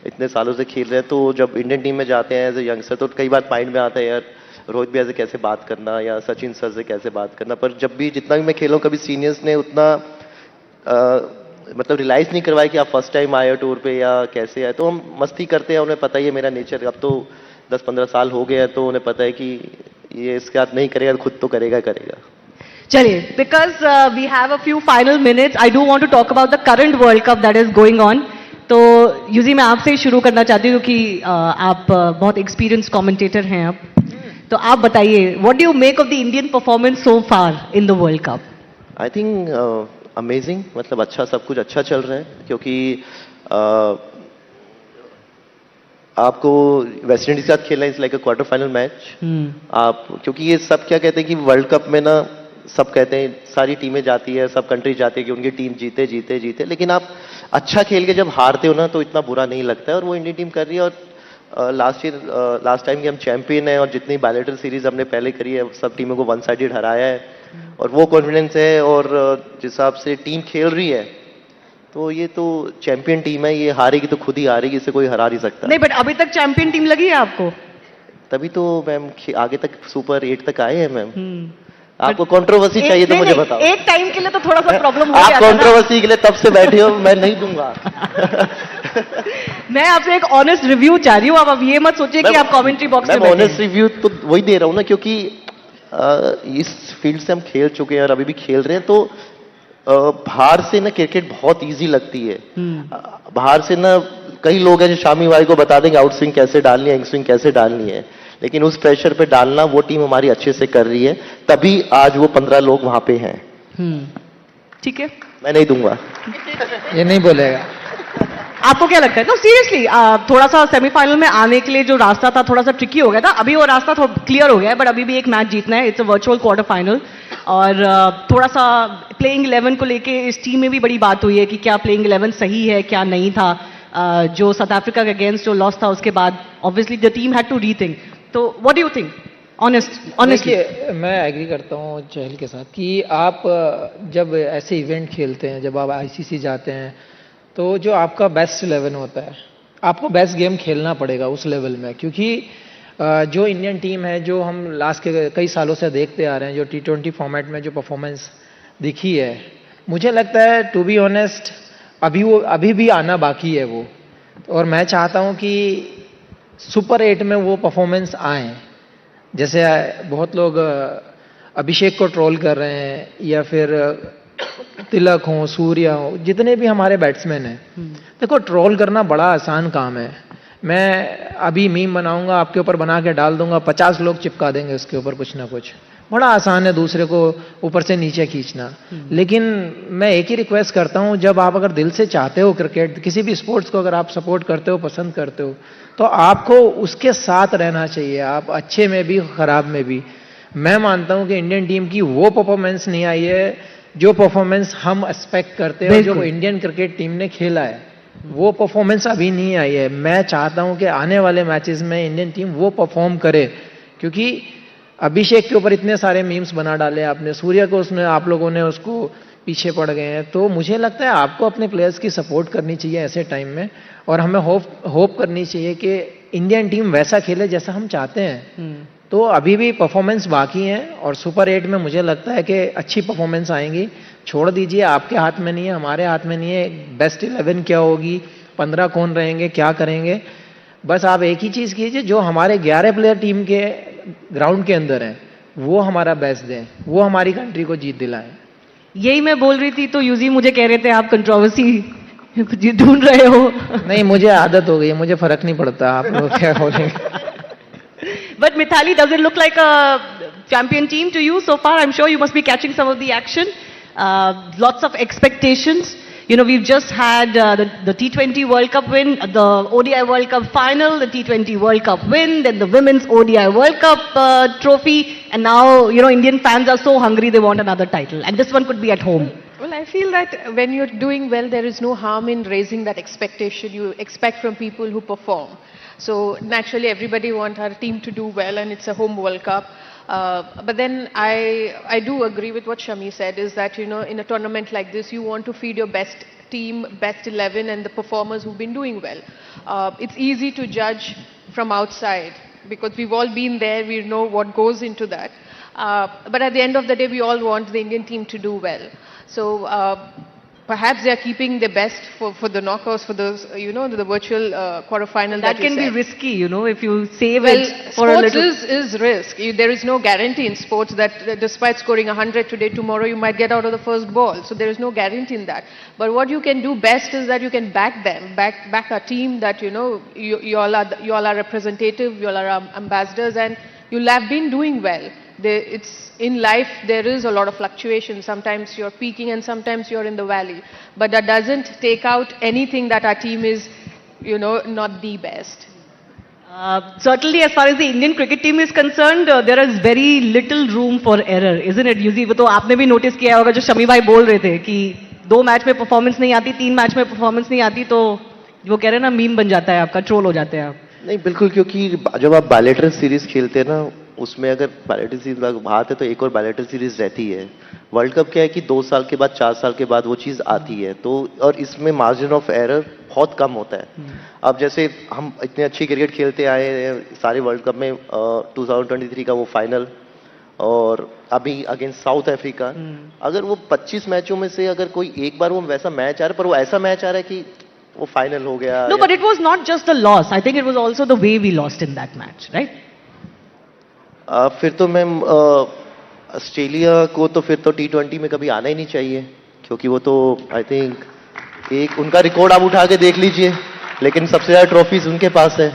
इतने सालों से खेल रहे हैं, तो जब इंडियन टीम में जाते हैं एज ए यंगस्टर तो कई बार माइंड में आता है यार रोहित भैया से कैसे बात करना या सचिन सर से कैसे बात करना. पर जब भी जितना भी मैं खेला हूँ, कभी सीनियर्स ने उतना मतलब रियलाइज नहीं करवाया कि आप फर्स्ट टाइम आए हो टूर पे या कैसे आए. तो हम मस्ती करते हैं, उन्हें पता ही है मेरा नेचर. अब तो 10-15 साल हो गए हैं, तो उन्हें पता है कि ये इसके साथ नहीं करेगा, खुद तो करेगा. चलिए, because we have a few final minutes, I do want to talk about the current World Cup that is going on. तो यूजी मैं आपसे ही शुरू करना चाहती हूँ क्योंकि आप बहुत एक्सपीरियंस कमेंटेटर हैं आप. तो आप बताइए, what do you make of the Indian performance so far in the world cup? I think amazing, मतलब अच्छा, सब कुछ अच्छा चल रहा है. क्योंकि आपको वेस्ट इंडीज के साथ खेलना is like a quarter final match. आप, क्योंकि ये सब क्या कहते हैं कि वर्ल्ड कप में ना सब कहते हैं सारी टीमें जाती है, सब कंट्री जाती है कि उनकी टीम जीते जीते जीते, लेकिन आप अच्छा खेल के जब हारते हो ना तो इतना बुरा नहीं लगता है. और वो इंडियन टीम कर रही है. और लास्ट टाइम के हम चैंपियन हैं, और जितनी बायलैटरल सीरीज हमने पहले करी है सब टीमों को वन साइडेड हराया है, और वो कॉन्फिडेंस है. और जिस हिसाब से टीम खेल रही है, तो ये तो चैंपियन टीम है, ये हारेगी तो खुद ही हारेगी, इसे कोई हरा नहीं सकता. नहीं, बट अभी तक चैंपियन टीम लगी है आपको? तभी तो मैम आगे तक सुपर 8 तक आए हैं मैम. आपको कंट्रोवर्सी चाहिए तो मुझे बताओ. एक टाइम के लिए तो थोड़ा सा प्रॉब्लम हो गया. आप कंट्रोवर्सी के लिए तब से बैठे हो, मैं नहीं दूंगा. मैं आपसे एक ऑनेस्ट रिव्यू चाह रही हूँ. अब ये मत सोचिए कि आप कमेंट्री बॉक्स में बैठे. ऑनेस्ट रिव्यू तो वही दे रहा हूँ ना, क्योंकि इस फील्ड से हम खेल चुके हैं और अभी भी खेल रहे हैं. तो बाहर से ना क्रिकेट बहुत इजी लगती है. बाहर से ना कई लोग हैं जो शामी भाई को बता देंगे आउट स्विंग कैसे डालनी है, इन स्विंग कैसे डालनी है, लेकिन उस प्रेशर पे डालना वो टीम हमारी अच्छे से कर रही है, तभी आज वो 15 लोग वहां पे हैं. ठीक है, मैं नहीं दूंगा. ये नहीं बोलेगा. आपको क्या लगता है? तो सीरियसली थोड़ा सा सेमीफाइनल में आने के लिए जो रास्ता था थोड़ा सा ट्रिकी हो गया था. अभी वो रास्ता थोड़ा क्लियर हो गया है, बट अभी भी एक मैच जीतना है. It's a virtual quarter final. और थोड़ा सा प्लेइंग 11 को लेके इस टीम में भी बड़ी बात हुई है कि क्या प्लेइंग 11 सही है, क्या नहीं था. जो साउथ अफ्रीका के अगेंस्ट जो लॉस था उसके बाद obviously the team had to rethink. तो what do you think honestly? मैं एग्री करता हूँ चहल के साथ कि आप जब ऐसे इवेंट खेलते हैं, जब आप आईसीसी जाते हैं, तो जो आपका बेस्ट 11 होता है, आपको बेस्ट गेम खेलना पड़ेगा उस लेवल में. क्योंकि जो इंडियन टीम है, जो हम लास्ट के कई सालों से देखते आ रहे हैं, जो T20 फॉर्मेट में जो परफॉर्मेंस दिखी है, मुझे लगता है टू बी ऑनेस्ट अभी भी आना बाकी है वो. और मैं चाहता हूँ कि सुपर 8 में वो परफॉर्मेंस आए. जैसे बहुत लोग अभिषेक को ट्रोल कर रहे हैं, या फिर तिलक हो, सूर्या हो, जितने भी हमारे बैट्समैन हैं. देखो, ट्रोल करना बड़ा आसान काम है. मैं अभी मीम बनाऊंगा, आपके ऊपर बना के डाल दूंगा, 50 लोग चिपका देंगे उसके ऊपर कुछ ना कुछ. बड़ा आसान है दूसरे को ऊपर से नीचे खींचना. लेकिन मैं एक ही रिक्वेस्ट करता हूं, जब आप अगर दिल से चाहते हो क्रिकेट, किसी भी स्पोर्ट्स को अगर आप सपोर्ट करते हो, पसंद करते हो, तो आपको उसके साथ रहना चाहिए, आप अच्छे में भी खराब में भी. मैं मानता हूं कि इंडियन टीम की वो परफॉर्मेंस नहीं आई है जो परफॉर्मेंस हम एक्सपेक्ट करते हैं, जो इंडियन क्रिकेट टीम ने खेला है, वो परफॉर्मेंस अभी नहीं आई है. मैं चाहता हूं कि आने वाले मैचेस में इंडियन टीम वो परफॉर्म करे. क्योंकि अभिषेक के ऊपर इतने सारे मीम्स बना डाले आपने, सूर्य को उसने, आप लोगों ने उसको पीछे पड़ गए हैं. तो मुझे लगता है आपको अपने प्लेयर्स की सपोर्ट करनी चाहिए ऐसे टाइम में, और हमें होप करनी चाहिए कि इंडियन टीम वैसा खेले जैसा हम चाहते हैं. तो अभी भी परफॉर्मेंस बाकी है, और सुपर 8 में मुझे लगता है कि अच्छी परफॉर्मेंस आएंगी. छोड़ दीजिए, आपके हाथ में नहीं है, हमारे हाथ में नहीं है. बेस्ट 11 क्या होगी, 15 कौन रहेंगे, क्या करेंगे, बस आप एक ही चीज़ कीजिए, जो हमारे 11 प्लेयर टीम के ग्राउंड के अंदर हैं, वो हमारा बेस्ट दें, वो हमारी कंट्री को जीत दिलाएं. यही मैं बोल रही थी, तो यूजी मुझे कह रहे थे आप कंट्रोवर्सी ढूंढ रहे हो. नहीं, मुझे आदत हो गई है, मुझे फर्क नहीं पड़ता आप लोग क्या बोलेंगे. But Mithali, does it look like a champion team to you so far? I'm sure you must be catching some of the action. Lots of expectations. You know, we've just had the T20 World Cup win, the ODI World Cup final, the T20 World Cup win, then the Women's ODI World Cup trophy, and now, you know, Indian fans are so hungry they want another title. And this one could be at home. Well, I feel that when you're doing well, there is no harm in raising that expectation you expect from people who perform. So naturally, everybody wants our team to do well, and it's a home World Cup. But then I do agree with what Shami said, is that, you know, in a tournament like this, you want to feed your best team, best 11, and the performers who've been doing well. It's easy to judge from outside because we've all been there, we know what goes into that. But at the end of the day, we all want the Indian team to do well. So perhaps they are keeping their best for the knockouts, for those, you know, the virtual quarterfinal. That can be risky, you know, if you save well, it for a little. sports is risk. There is no guarantee in sports that despite scoring 100 today, tomorrow you might get out of the first ball. So there is no guarantee in that. But what you can do best is that you can back them, back a team that, you know, you all are representative, you all are ambassadors, and you'll have been doing well. It's in life, there is a lot of fluctuation. Sometimes you're peaking and sometimes you're in the valley. But that doesn't take out anything that our team is, you know, not the best. Certainly, as far as the Indian cricket team is concerned, there is very little room for error, isn't it? Usually, वो तो आपने भी notice किया होगा जो शमी भाई बोल रहे थे कि 2 मैच में performance नहीं आती, 3 मैच में performance नहीं आती, तो वो कह रहे हैं ना मीम बन जाता है आपका, troll हो जाते हैं आप. नहीं बिल्कुल, क्योंकि जब आप बायलैटरल सीरीज खेलते हैं ना, उसमें अगर बायलैटरल सीरीज बात है तो एक और बायलैटरल सीरीज रहती है. वर्ल्ड कप क्या है कि 2 साल के बाद, 4 साल के बाद वो चीज़ आती है, तो और इसमें मार्जिन ऑफ एरर बहुत कम होता है. अब जैसे हम इतने अच्छी क्रिकेट खेलते आए हैं सारे वर्ल्ड कप में, 2023 का वो फाइनल और अभी अगेंस्ट साउथ अफ्रीका, अगर वो 25 मैचों में से अगर कोई एक बार वो वैसा मैच आ रहा है, पर वो ऐसा मैच आ रहा है कि वो फाइनल हो गया. No, but it was not just the loss. I think it was also the way we lost in that match, right? फिर तो मैम ऑस्ट्रेलिया को तो फिर तो T20 में कभी आना ही नहीं चाहिए, क्योंकि वो तो आई थिंक एक उनका रिकॉर्ड आप उठा के देख लीजिए, लेकिन सबसे ज्यादा ट्रॉफीज उनके पास है.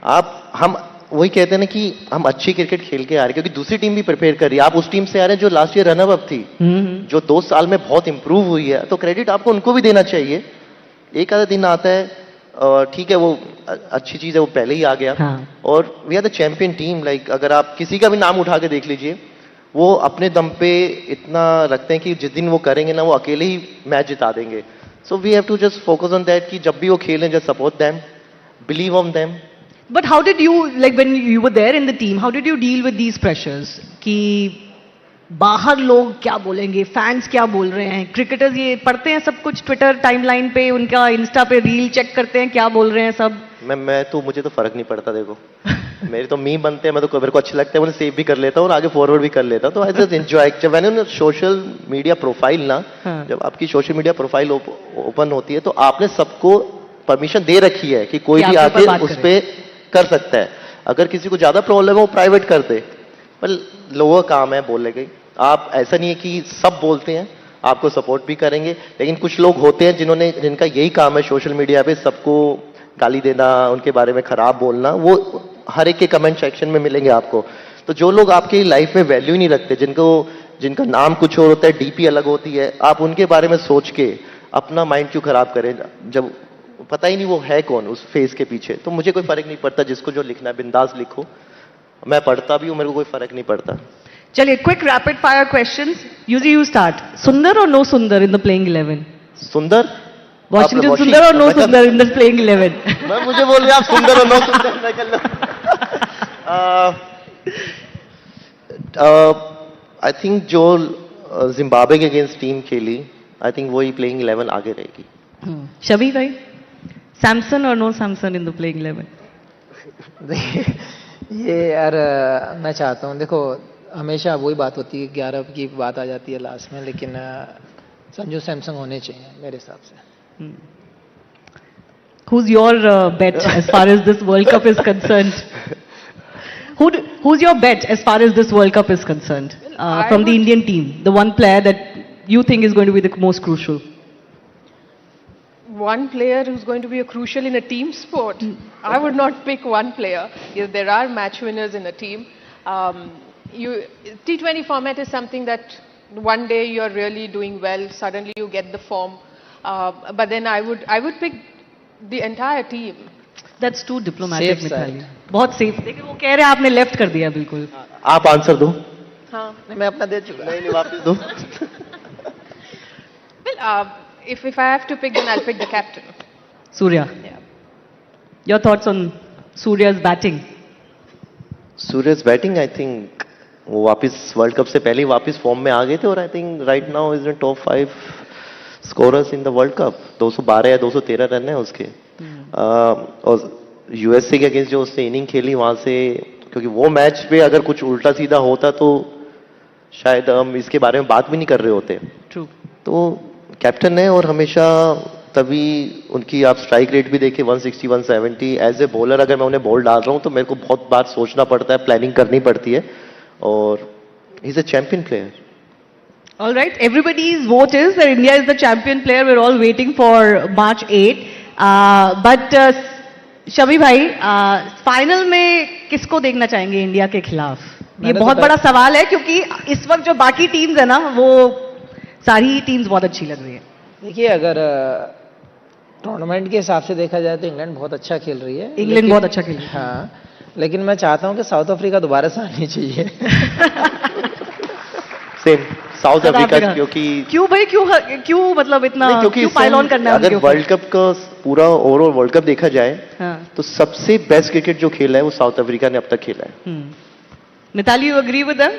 हम वही कहते हैं ना कि हम अच्छी क्रिकेट खेल के आ रहे हैं, क्योंकि दूसरी टीम भी प्रिपेयर कर रही है. आप उस टीम से आ रहे हैं जो लास्ट ईयर रनर अप थी, जो 2 साल में बहुत इंप्रूव हुई है, तो क्रेडिट आपको उनको भी देना चाहिए. एक आधा दिन आता है, ठीक है, वो अच्छी चीज है, वो पहले ही आ गया. और we are the champion team. Like अगर आप किसी का भी नाम उठा के देख लीजिए, वो अपने दम पे इतना रखते हैं कि जिस दिन वो करेंगे ना, वो अकेले ही मैच जिता देंगे. So we have to just focus on that कि जब भी वो खेलें, just support them, believe on them. But how did you, like when you were there in the team, how did you deal with these pressures? कि बाहर लोग क्या बोलेंगे, फैंस क्या बोल रहे हैं, क्रिकेटर्स ये पढ़ते हैं सब कुछ ट्विटर टाइमलाइन पे, उनका इंस्टा पे रील चेक करते हैं क्या बोल रहे हैं सब. मैं तो मुझे तो फर्क नहीं पड़ता. देखो मेरे तो मीम बनते हैं, मैं तो मेरे को अच्छे लगते हैं, उन्हें सेव भी कर लेता हूँ और आगे फॉरवर्ड भी कर लेता हूँ. तो आई जस्ट एंजॉय. जब मैंने सोशल मीडिया प्रोफाइल ना, जब आपकी सोशल मीडिया प्रोफाइल ओपन होती है, तो आपने सबको परमिशन दे रखी है कि कोई भी आके उस पर कर सकता है. अगर किसी को ज्यादा प्रॉब्लम है वो प्राइवेट कर दे, पर लोगों का काम है बोलने के. आप ऐसा नहीं है कि सब बोलते हैं, आपको सपोर्ट भी करेंगे, लेकिन कुछ लोग होते हैं जिनका यही काम है सोशल मीडिया पे सबको गाली देना, उनके बारे में खराब बोलना. वो हर एक के कमेंट सेक्शन में मिलेंगे आपको. तो जो लोग आपकी लाइफ में वैल्यू नहीं रखते, जिनका नाम कुछ और होता है, डीपी अलग होती है, आप उनके बारे में सोच के अपना माइंड क्यों खराब करें, जब पता ही नहीं वो है कौन उस फेस के पीछे. तो मुझे कोई फर्क नहीं पड़ता, जिसको जो लिखना है बिंदास लिखो. मैं पढ़ता भी हूँ, मेरे को कोई फर्क नहीं पड़ता. चलिए, quick rapid fire questions. Yuzi you start. Sundar और नो सुंदर इन द प्लेइंग 11? सुंदर. वॉशिंगटन सुंदर और नो सुंदर इन द प्लेइंग 11? मैं मुझे बोल रहे आप सुंदर और नो सुंदर. मैं कर लो. आई थिंक जो जिम्बाब्वे के अगेंस्ट टीम खेली, आई थिंक वही प्लेइंग 11 आगे रहेगी. शबी भाई, सैमसन और no Samson in the playing 11? ये यार मैं चाहता हूँ, देखो हमेशा वही बात होती है, 11 की बात आ जाती है लास्ट में, लेकिन संजू सैमसंग होने चाहिए मेरे हिसाब से. Who's your bet as far as this World Cup is concerned? Who's your bet as far as this World Cup is concerned from the Indian team? The one player that you think is going to be the most crucial? one player who's going to be a crucial in a team sport. I would not pick one player. Yes, there are match winners in a team. T20 format is something that one day you're really doing well, suddenly you get the form. But then I would pick the entire team. That's too diplomatic, Safe side. Mitali. बहुत safe. देखिए वो कह रहे हैं आपने left कर दिया बिल्कुल. आप आंसर दो. हाँ. नहीं, मैं अपना दे चुका. नहीं वापस दो. Well, if I have to pick, then I'll pick the captain. Surya. Yeah. Your thoughts on Surya's batting? Surya's batting, I think, वो वापस वर्ल्ड कप से पहले ही वापस फॉर्म में आ गए थे और I think right now is in top 5 scorers in the world cup. 212 या 213 रन है उसके. और यूएसए के अगेंस्ट जो उसने इनिंग खेली वहां से, क्योंकि वो मैच पे अगर कुछ उल्टा सीधा होता तो शायद हम इसके बारे में बात भी नहीं कर रहे होते. True. तो कैप्टन है और हमेशा तभी उनकी आप स्ट्राइक रेट भी देखें 160 170. एज ए बॉलर अगर मैं उन्हें बॉल डाल रहा हूं तो मेरे को बहुत बार सोचना पड़ता है, प्लानिंग करनी पड़ती है. और he is a champion player. All right, everybody's vote is that India is the champion player. We're all waiting for March 8. But Shami भाई, फाइनल में किसको देखना चाहेंगे इंडिया के खिलाफ? ये बहुत बड़ा सवाल है क्योंकि इस वक्त जो बाकी टीम्स है ना, वो सारी टीम्स बहुत अच्छी लग रही है. देखिए, अगर टूर्नामेंट के हिसाब से देखा जाए तो इंग्लैंड बहुत अच्छा खेल रही है. इंग्लैंड बहुत अच्छा खेल रही है. हाँ, लेकिन मैं चाहता हूं कि साउथ अफ्रीका दोबारा से आनी चाहिए. सेम साउथ अफ्रीका, क्योंकि क्यों भाई, क्यों मतलब इतना क्यों पाइल ऑन करना है? अगर वर्ल्ड कप का पूरा ओवरऑल वर्ल्ड कप देखा जाए तो सबसे बेस्ट क्रिकेट जो खेला है वो साउथ अफ्रीका ने अब तक खेला है. Mitali, you agree with them?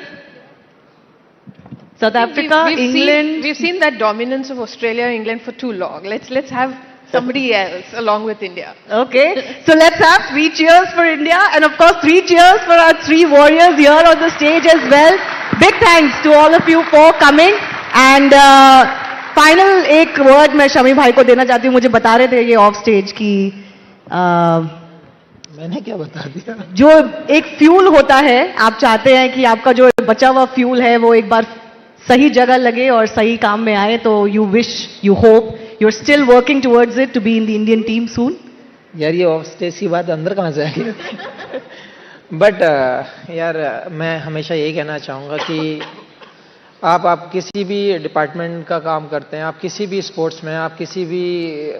South Africa, England. We've seen that dominance of Australia, England for too long. Let's have somebody else along with India. Okay, so let's have 3 cheers for India, and of course 3 cheers for our 3 warriors here on the stage as well. Big thanks to all of you for coming. And final एक word मैं शमी भाई को देना चाहती हूँ. मुझे बता रहे थे ये ऑफ स्टेज की मैंने क्या बता दिया? जो एक फ्यूल होता है, आप चाहते हैं कि आपका जो बचा हुआ फ्यूल है वो एक बार सही जगह लगे और सही काम में आए. तो you wish, you hope, you're still working towards it to be in the Indian team soon. यार ये ऑफ स्टेज की बात अंदर कहाँ से आ गई? बट यार मैं हमेशा यही कहना चाहूँगा कि आप किसी भी डिपार्टमेंट का काम करते हैं, आप किसी भी स्पोर्ट्स में, आप किसी भी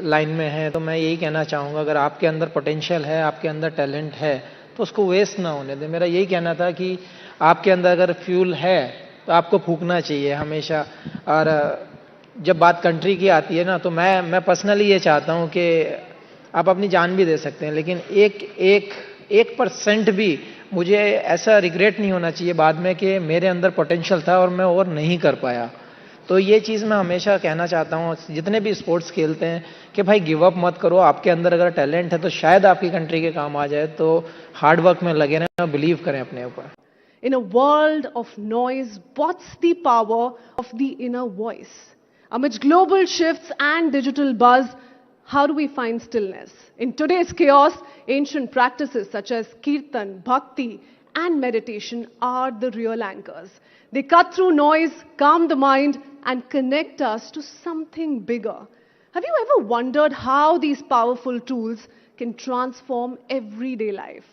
लाइन में हैं, तो मैं यही कहना चाहूँगा अगर आपके अंदर पोटेंशियल है, आपके अंदर टैलेंट है, तो उसको वेस्ट ना होने दें. मेरा यही कहना था कि आपके अंदर अगर फ्यूल है तो आपको फूकना चाहिए हमेशा. और जब बात कंट्री की आती है ना, तो मैं पर्सनली ये चाहता हूँ कि आप अपनी जान भी दे सकते हैं, लेकिन 1% भी मुझे ऐसा रिग्रेट नहीं होना चाहिए बाद में कि मेरे अंदर पोटेंशियल था और मैं और नहीं कर पाया. तो ये चीज़ मैं हमेशा कहना चाहता हूँ जितने भी स्पोर्ट्स खेलते हैं कि भाई गिव अप मत करो. आपके अंदर अगर टैलेंट है तो शायद आपकी कंट्री के काम आ जाए. तो हार्ड वर्क में लगे रहें और बिलीव करें अपने ऊपर. In a world of noise, what's the power of the inner voice? Amidst global shifts and digital buzz, how do we find stillness? In today's chaos, ancient practices such as kirtan, bhakti, and meditation are the real anchors. They cut through noise, calm the mind, and connect us to something bigger. Have you ever wondered how these powerful tools can transform everyday life?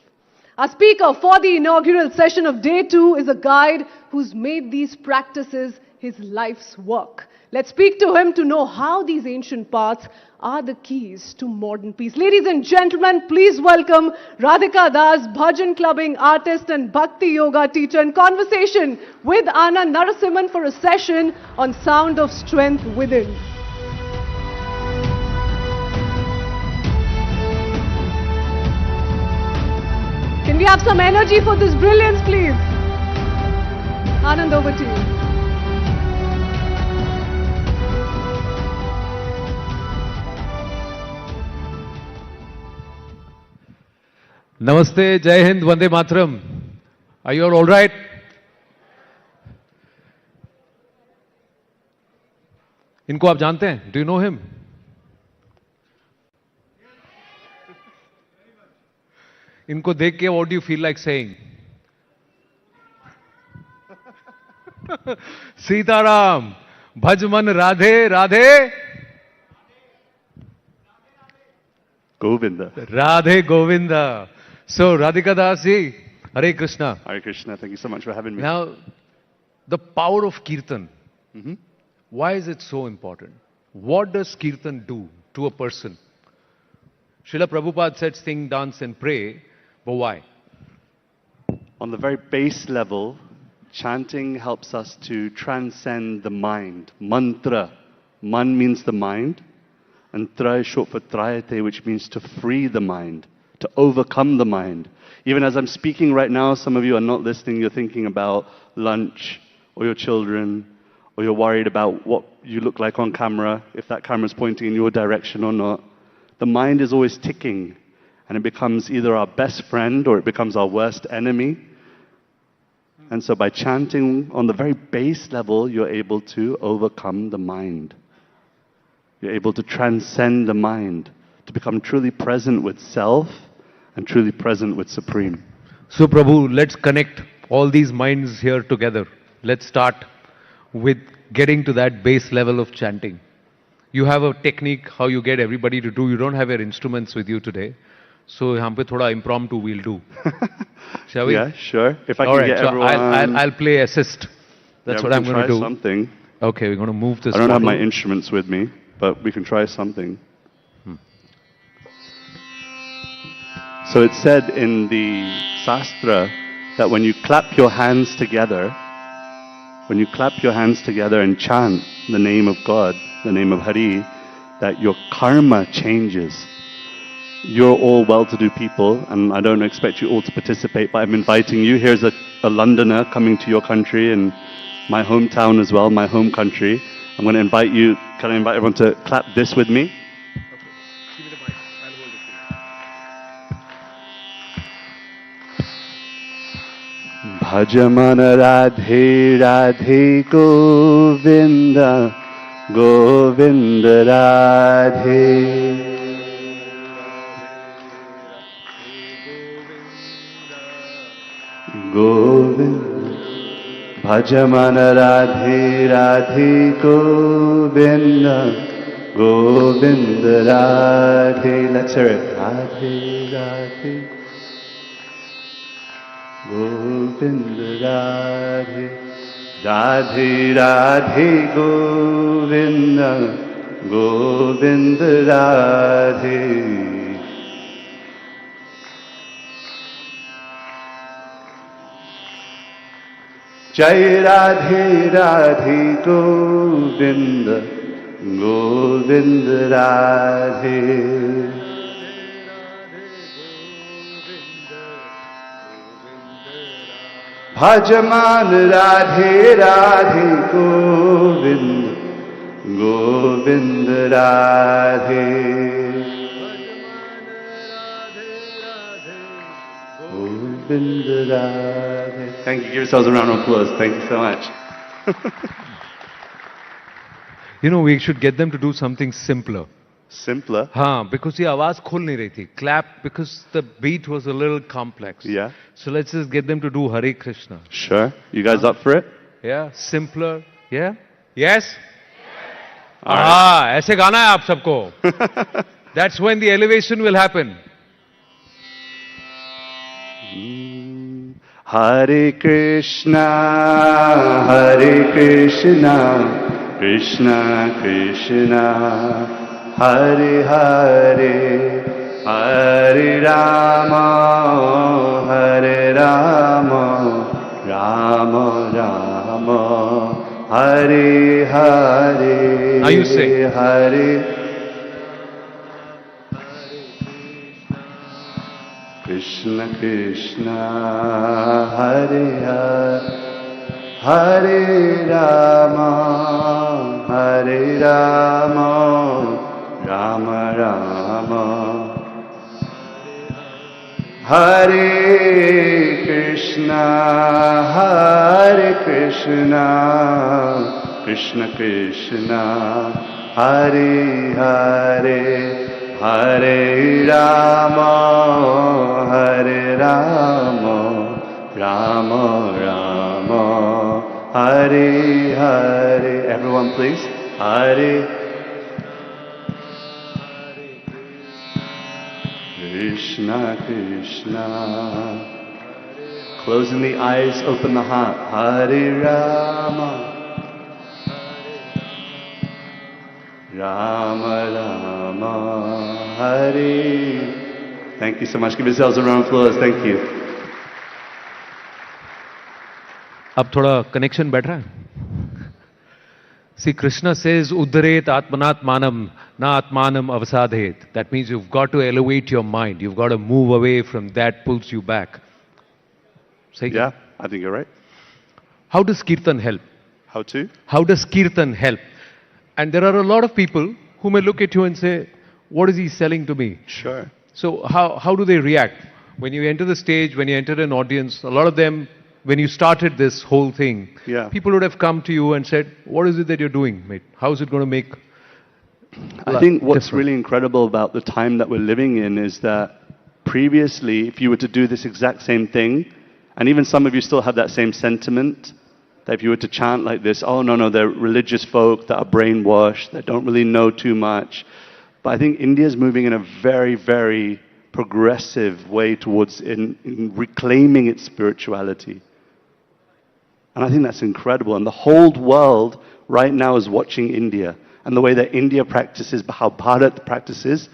Our speaker for the inaugural session of Day 2 is a guide who's made these practices his life's work. Let's speak to him to know how these ancient paths are the keys to modern peace. Ladies and gentlemen, please welcome Radhika Das, bhajan clubbing artist and bhakti yoga teacher, in conversation with Anand Narasimhan for a session on sound of strength within. Can we have some energy for this brilliance, please? Anand, over to you. Namaste, Jai Hind, Vande Mataram. Are you all right? इनको आप जानते हैं? Do you know him? इनको देख के what do you feel like saying? Sitaram, भज मन Radhe Radhe. Govinda. Radhe Govinda. So, Radhika Das ji, Hare Krishna. Hare Krishna. Thank you so much for having me. Now, the power of Kirtan. Why is it so important? What does Kirtan do to a person? Srila Prabhupada said sing, dance and pray, but why? On the very base level, chanting helps us to transcend the mind. Mantra. Man means the mind. And tra is short for trayate, which means to free the mind, to overcome the mind. Even as I'm speaking right now, some of you are not listening, you're thinking about lunch, or your children, or you're worried about what you look like on camera, if that camera's pointing in your direction or not. The mind is always ticking, and it becomes either our best friend or it becomes our worst enemy. And so by chanting on the very base level, you're able to overcome the mind. You're able to transcend the mind, to become truly present with self and truly present with Supreme. So, Prabhu, let's connect all these minds here together. Let's start with getting to that base level of chanting. You have a technique how you get everybody to do. You don't have your instruments with you today. So, यहाँ पे थोड़ा impromptu we'll do. Shall we? Yeah, sure. If I All can right, get so everyone... I'll play assist. That's Yeah, what I'm going to do. Something. Okay, we're going to move this I don't have my model. instruments with me, but we can try something. So it's said in the Sastra that when you clap your hands together, and chant the name of God, the name of Hari, that your karma changes. You're all well-to-do people, and I don't expect you all to participate, but I'm inviting you. Here's a Londoner coming to your country and my hometown as well, my home country. I'm going to invite you, can I invite everyone to clap this with me? Bhajamana Radhe Radhe Govinda Govinda Radhe Govinda Bhajamana Radhe Radhe Govinda Govinda Radhe. Let's hear it. Radhe Radhe Govinda Radhe Radhe Radhe Govinda Govinda Radhe. Jai Radhe Radhe Govinda Govinda Radhe. Bhajaman Radhe Radhe Govinda Govinda Radhe. Govinda Radhe. Thank you. Give yourselves a round of applause. Thank you so much. You know, we should get them to do something simpler. Simpler? हाँ, because ये आवाज खुल नहीं रही थी. Clap because the beat was a little complex. Yeah. So let's just get them to do Hare Krishna. Sure. You guys up for it? Yeah, simpler. Yeah? Yes? All right. हाँ, ऐसे गाना है आप सबको. That's when the elevation will happen. Hare Krishna, Krishna Krishna, Hare Hare, Hare Rama, Rama Rama, Hare Hare. Now you say. Hare Krishna Krishna, Hare Hare, Hare Rama, Rama Rama, Hare Krishna, Krishna Krishna, Hare Hare, Hare Rama, Rama Rama, Hare Hare. Everyone please. Krishna, Krishna. Closing the eyes, open the heart. Hare Rama. Rama Rama Hare. Thank you so much. Give yourselves a round of applause. Thank you. अब थोड़ा connection बैठ रहा है. See, Krishna says, Uddaret Atmanat Manam, Na Atmanam Avasadhet. That means you've got to elevate your mind. You've got to move away from that pulls you back. Yeah, I think you're right. How does Kirtan help? How to? How does Kirtan help? And there are a lot of people who may look at you and say, what is he selling to me? Sure. So how do they react? When you enter the stage, when you enter an audience, a lot of them, when you started this whole thing, people would have come to you and said, what is it that you're doing, mate? How is it going to make I think what's really incredible about the time that we're living in is that previously, if you were to do this exact same thing, and even some of you still have that same sentiment, that if you were to chant like this, oh, no, they're religious folk that are brainwashed, that don't really know too much. But I think India is moving in a very, very progressive way towards in reclaiming its spirituality. And I think that's incredible. And the whole world right now is watching India and the way that India practices, how Bharat practices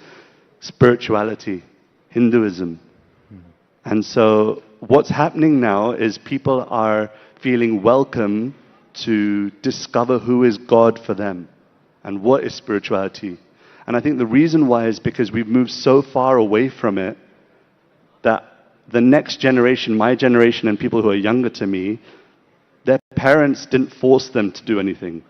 spirituality, Hinduism. And so what's happening now is people are feeling welcome to discover who is God for them and what is spirituality. And I think the reason why is because we've moved so far away from it that the next generation, my generation and people who are younger to me, their parents didn't force them to do anything.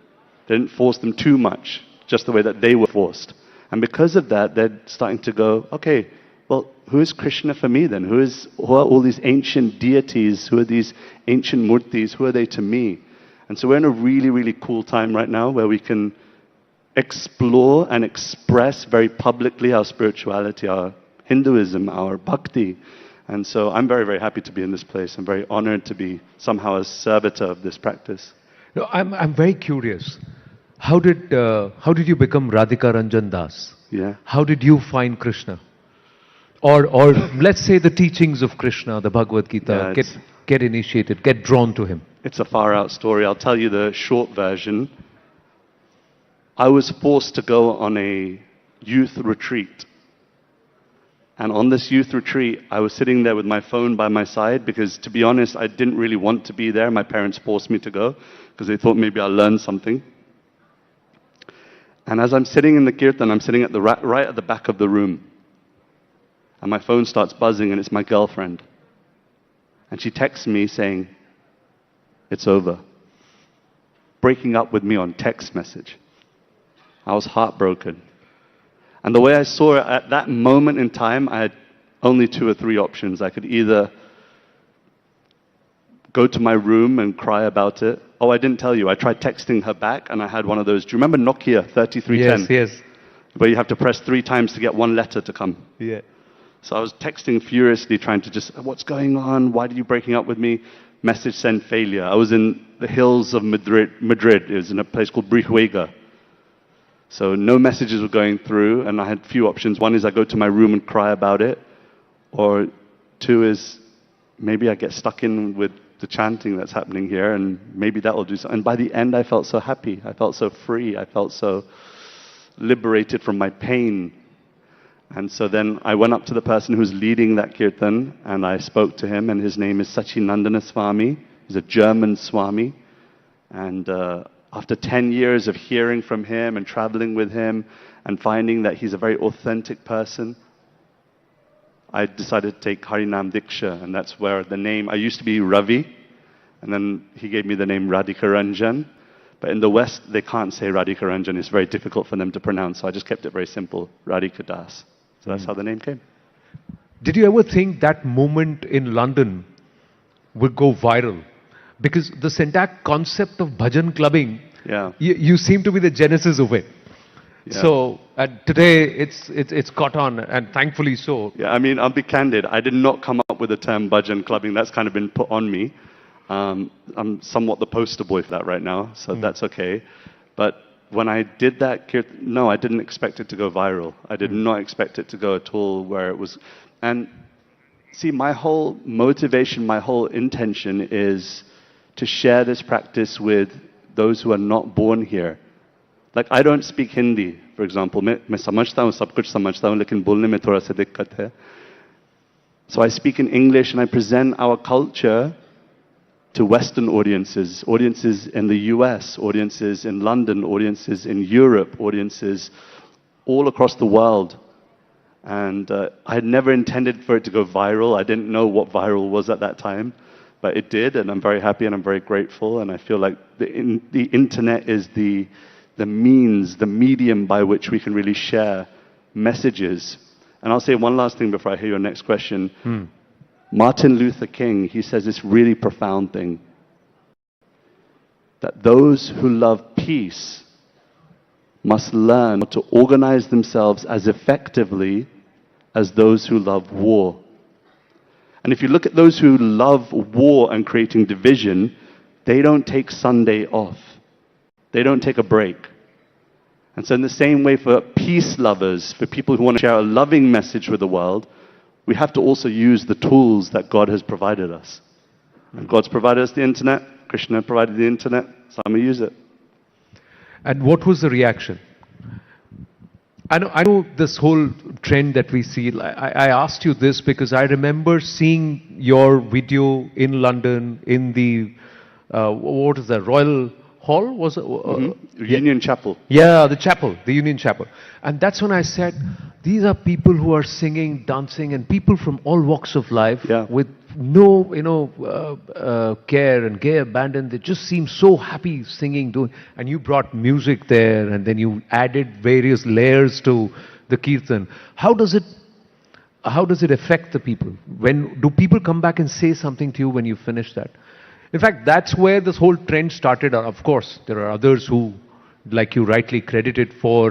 They didn't force them too much, just the way that they were forced. And because of that, they're starting to go, okay, well, who is Krishna for me then? Who are all these ancient deities? Who are these ancient murtis? Who are they to me? And so we're in a really, really cool time right now where we can explore and express very publicly our spirituality, our Hinduism, our bhakti. And so I'm very, very happy to be in this place. I'm very honored to be somehow a servitor of this practice. No, I'm very curious. How did you become Radhika Ranjan Das? Yeah. How did you find Krishna? Or let's say the teachings of Krishna, the Bhagavad Gita, get initiated, get drawn to him. It's a far out story. I'll tell you the short version. I was forced to go on a youth retreat. And on this youth retreat, I was sitting there with my phone by my side because, to be honest, I didn't really want to be there. My parents forced me to go because they thought maybe I'll learn something. And as I'm sitting in the kirtan, I'm sitting at the right at the back of the room. And my phone starts buzzing, and it's my girlfriend. And she texts me saying, it's over. Breaking up with me on text message. I was heartbroken. And the way I saw it at that moment in time, I had only 2 or 3 options. I could either go to my room and cry about it. Oh, I didn't tell you. I tried texting her back, and I had one of those. Do you remember Nokia 3310? Yes. Where you have to press 3 times to get one letter to come. Yeah. So I was texting furiously, trying to just, what's going on? Why are you breaking up with me? Message send failure. I was in the hills of Madrid. It was in a place called Brihuega. So no messages were going through, and I had a few options. One is I go to my room and cry about it, or 2 is maybe I get stuck in with the chanting that's happening here, and maybe that will do something. And by the end, I felt so happy. I felt so free. I felt so liberated from my pain. And so then I went up to the person who's leading that kirtan, and I spoke to him, and his name is Sachinandana Swami. He's a German Swami. And after 10 years of hearing from him and traveling with him and finding that he's a very authentic person, I decided to take Harinam Diksha, and that's where the name, I used to be Ravi, and then he gave me the name Radhika Ranjan. But in the West, they can't say Radhika Ranjan. It's very difficult for them to pronounce, so I just kept it very simple, Radhika Das. So that's how the name came. Did you ever think that moment in London would go viral? Because the syntax concept of bhajan clubbing, you seem to be the genesis of it. Yeah. So today it's caught on, and thankfully so. Yeah, I mean, I'll be candid. I did not come up with the term bhajan clubbing. That's kind of been put on me. I'm somewhat the poster boy for that right now, so that's okay. But when I did that, no, I didn't expect it to go viral. I did not expect it to go at all where it was. And see, my whole motivation, my whole intention is to share this practice with those who are not born here. Like, I don't speak Hindi, for example. मैं समझता हूँ, सब कुछ समझता हूँ, लेकिन बोलने में थोड़ा सा दिक्कत है. So I speak in English and I present our culture to Western audiences, audiences in the US, audiences in London, audiences in Europe, audiences all across the world. And I had never intended for it to go viral. I didn't know what viral was at that time, but it did, and I'm very happy and I'm very grateful. And I feel like the internet is the means, the medium by which we can really share messages. And I'll say one last thing before I hear your next question. Martin Luther King, he says this really profound thing, that those who love peace must learn to organize themselves as effectively as those who love war. And if you look at those who love war and creating division, they don't take Sunday off. They don't take a break. And so in the same way, for peace lovers, for people who want to share a loving message with the world, we have to also use the tools that God has provided us. And God's provided us the internet, Krishna provided the internet, so I'm going to use it. And what was the reaction? I know this whole trend that we see. I asked you this because I remember seeing your video in London in the, what is that, Royal Hall? Was it? Union Chapel. Yeah, the chapel, the Union Chapel. And that's when I said, these are people who are singing, dancing, and people from all walks of life with no, care and gay abandon. They just seem so happy singing, doing. And you brought music there, and then you added various layers to the kirtan. How does it affect the people? When do people come back and say something to you when you finish that? In fact, that's where this whole trend started. Of course, there are others who, like you rightly credited for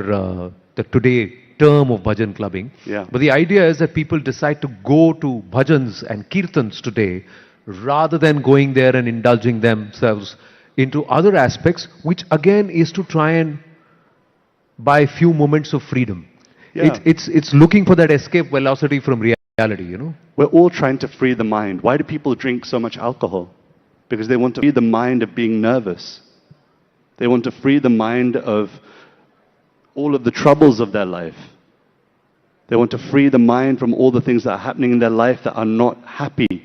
the today term of bhajan clubbing. Yeah. But the idea is that people decide to go to bhajans and kirtans today rather than going there and indulging themselves into other aspects, which again is to try and buy a few moments of freedom. Yeah. It's looking for that escape velocity from reality, We're all trying to free the mind. Why do people drink so much alcohol? Because they want to free the mind of being nervous. They want to free the mind of all of the troubles of their life. They want to free the mind from all the things that are happening in their life that are not happy.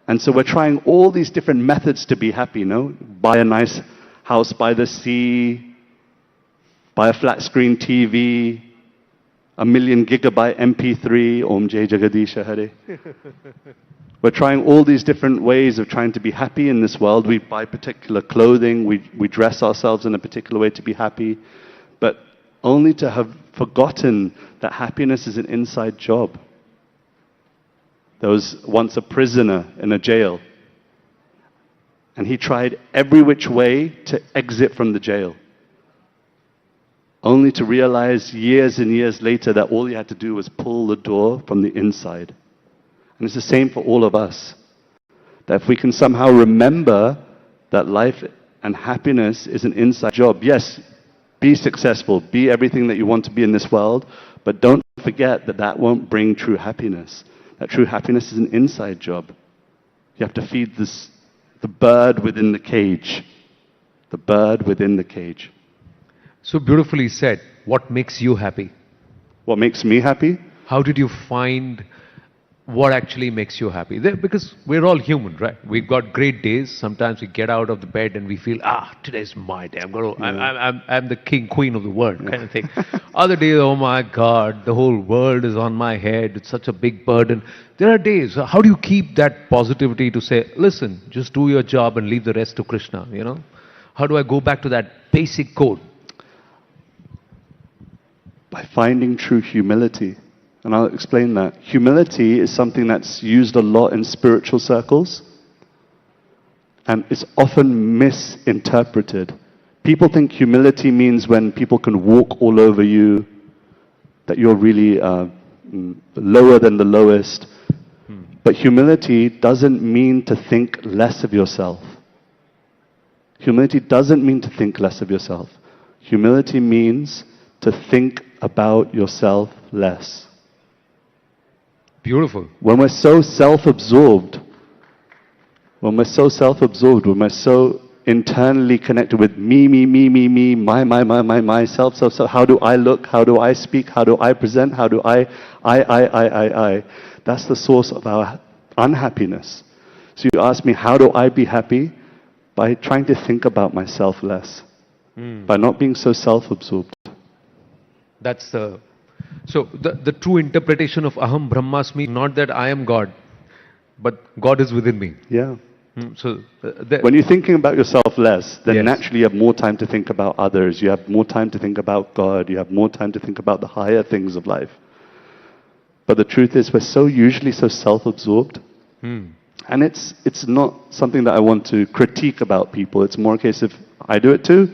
And so we're trying all these different methods to be happy, Buy a nice house by the sea, buy a flat screen TV, 1 million gigabyte MP3, Om Jai Jagadisha Hare. We're trying all these different ways of trying to be happy in this world. We buy particular clothing, we dress ourselves in a particular way to be happy, but only to have forgotten that happiness is an inside job. There was once a prisoner in a jail, and he tried every which way to exit from the jail, only to realize years and years later that all he had to do was pull the door from the inside. And it's the same for all of us. That if we can somehow remember that life and happiness is an inside job. Yes, be successful, be everything that you want to be in this world, but don't forget that that won't bring true happiness. That true happiness is an inside job. You have to feed the bird within the cage. The bird within the cage. So beautifully said. What makes you happy? What makes me happy? How did you find what actually makes you happy? Because we're all human, right? We've got great days. Sometimes we get out of the bed and we feel, today's my day. I'm the king, queen of the world, kind of thing. Other days, oh my God, the whole world is on my head. It's such a big burden. There are days. How do you keep that positivity to say, listen, just do your job and leave the rest to Krishna, How do I go back to that basic code? By finding true humility. And I'll explain that. Humility is something that's used a lot in spiritual circles, and it's often misinterpreted. People think humility means when people can walk all over you, that you're really lower than the lowest. But humility doesn't mean to think less of yourself. Humility doesn't mean to think less of yourself. Humility means to think about yourself less. Beautiful. When we're so self-absorbed, when we're so internally connected with me, my, self, how do I look, how do I speak, how do I present, how do I, that's the source of our unhappiness. So you ask me, how do I be happy? By trying to think about myself less, by not being so self-absorbed. That's the... So the true interpretation of Aham Brahmasmi, not that I am God, but God is within me. Yeah. So when you're thinking about yourself less, then Yes. naturally you have more time to think about others. You have more time to think about God. You have more time to think about the higher things of life. But the truth is, we're usually so self-absorbed. And it's not something that I want to critique about people. It's more a case of, I do it too.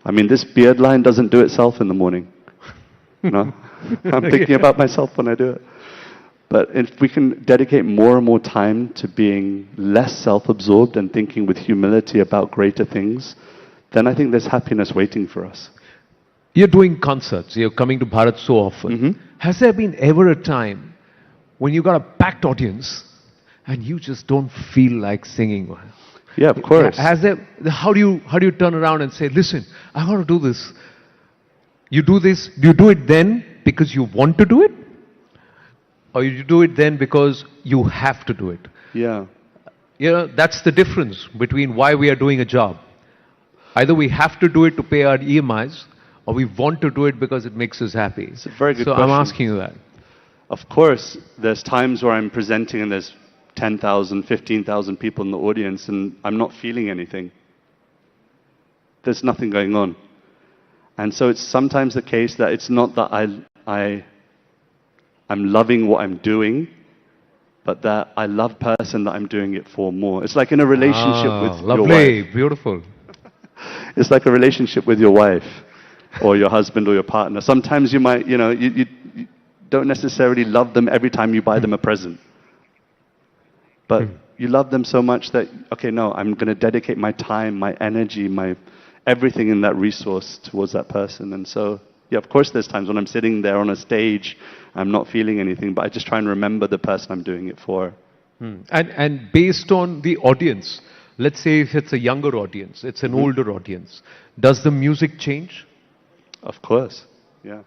I mean, this beard line doesn't do itself in the morning. No? I'm thinking about myself when I do it. But if we can dedicate more and more time to being less self-absorbed and thinking with humility about greater things, then I think there's happiness waiting for us. You're doing concerts. You're coming to Bharat so often. Has there been ever a time when you got a packed audience and you just don't feel like singing? Yeah, of course. Has there? How do you turn around and say, listen, I got to do this. You do this. Do you do it then because you want to do it, or you do it then because you have to do it? Yeah. You know, that's the difference between why we are doing a job. Either we have to do it to pay our EMIs, or we want to do it because it makes us happy. It's a very good question. I'm asking you that. Of course, there's times where I'm presenting and there's 10,000, 15,000 people in the audience and I'm not feeling anything. There's nothing going on. And so it's sometimes the case that it's not that I'm loving what I'm doing, but that I love the person that I'm doing it for more. It's like in a relationship with your wife. Lovely, beautiful. It's like a relationship with your wife or your husband or your partner. Sometimes you might, you don't necessarily love them every time you buy them a present. But you love them so much that, okay, no, I'm going to dedicate my time, my energy, my everything in that resource towards that person. And so, yeah, of course there's times when I'm sitting there on a stage, I'm not feeling anything, but I just try and remember the person I'm doing it for. And based on the audience, let's say if it's a younger audience, it's an older audience, does the music change? Of course, yeah.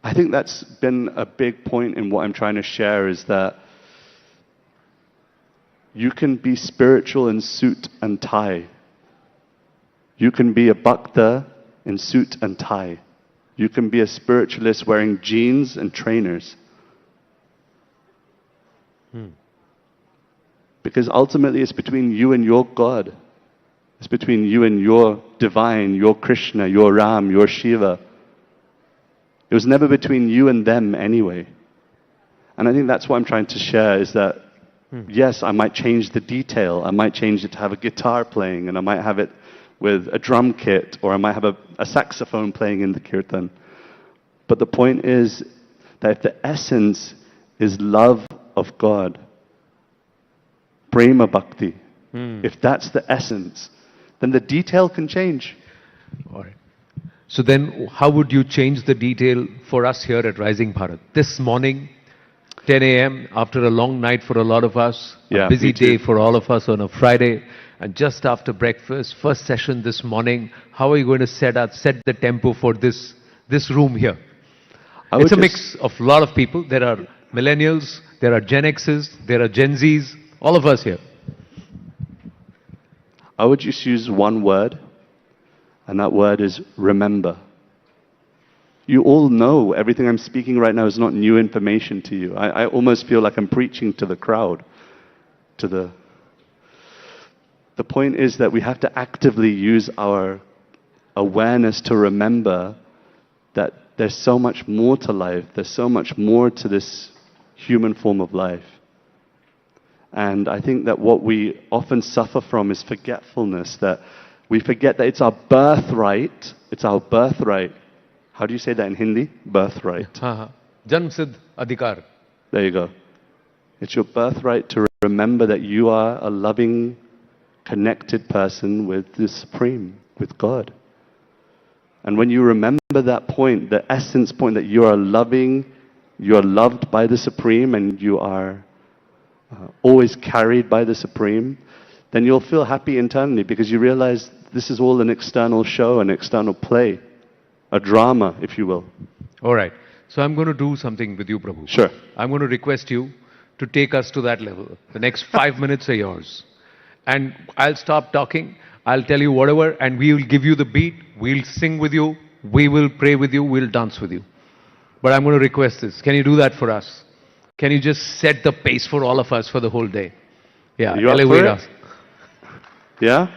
I think that's been a big point in what I'm trying to share, is that you can be spiritual in suit and tie. You can be a bhakta in suit and tie. You can be a spiritualist wearing jeans and trainers. Because ultimately it's between you and your God. It's between you and your divine, your Krishna, your Ram, your Shiva. It was never between you and them anyway. And I think that's what I'm trying to share, is that yes, I might change the detail. I might change it to have a guitar playing, and I might have it with a drum kit, or I might have a saxophone playing in the kirtan. But the point is that if the essence is love of God, prema bhakti, if that's the essence, then the detail can change. All right. So then how would you change the detail for us here at Rising Bharat? This morning, 10 a.m., after a long night for a lot of us, Yeah, a busy me too. day for all of us on a Friday, and just after breakfast, first session this morning, how are you going to set the tempo for this room here? It's a mix of a lot of people. There are millennials, there are Gen Xs, there are Gen Zs, all of us here. I would just use one word, and that word is remember. You all know everything I'm speaking right now is not new information to you. I almost feel like I'm preaching to the crowd. The point is that we have to actively use our awareness to remember that there's so much more to life. There's so much more to this human form of life. And I think that what we often suffer from is forgetfulness, that we forget that it's our birthright. It's our birthright. How do you say that in Hindi? Birthright. Janmsiddh adhikar. There you go. It's your birthright to remember that you are a loving connected person with the Supreme, with God. And when you remember that point, the essence point that you are loved by the Supreme and you are always carried by the Supreme, then you'll feel happy internally because you realize this is all an external show, an external play, a drama, if you will. All right. So I'm going to do something with you, Prabhu. Sure. I'm going to request you to take us to that level. The next 5 minutes are yours. And I'll stop talking. I'll tell you whatever, and we will give you the beat. We'll sing with you. We will pray with you. We'll dance with you. But I'm going to request this. Can you do that for us? Can you just set the pace for all of us for the whole day? Yeah. You up for elevate it? us. Yeah?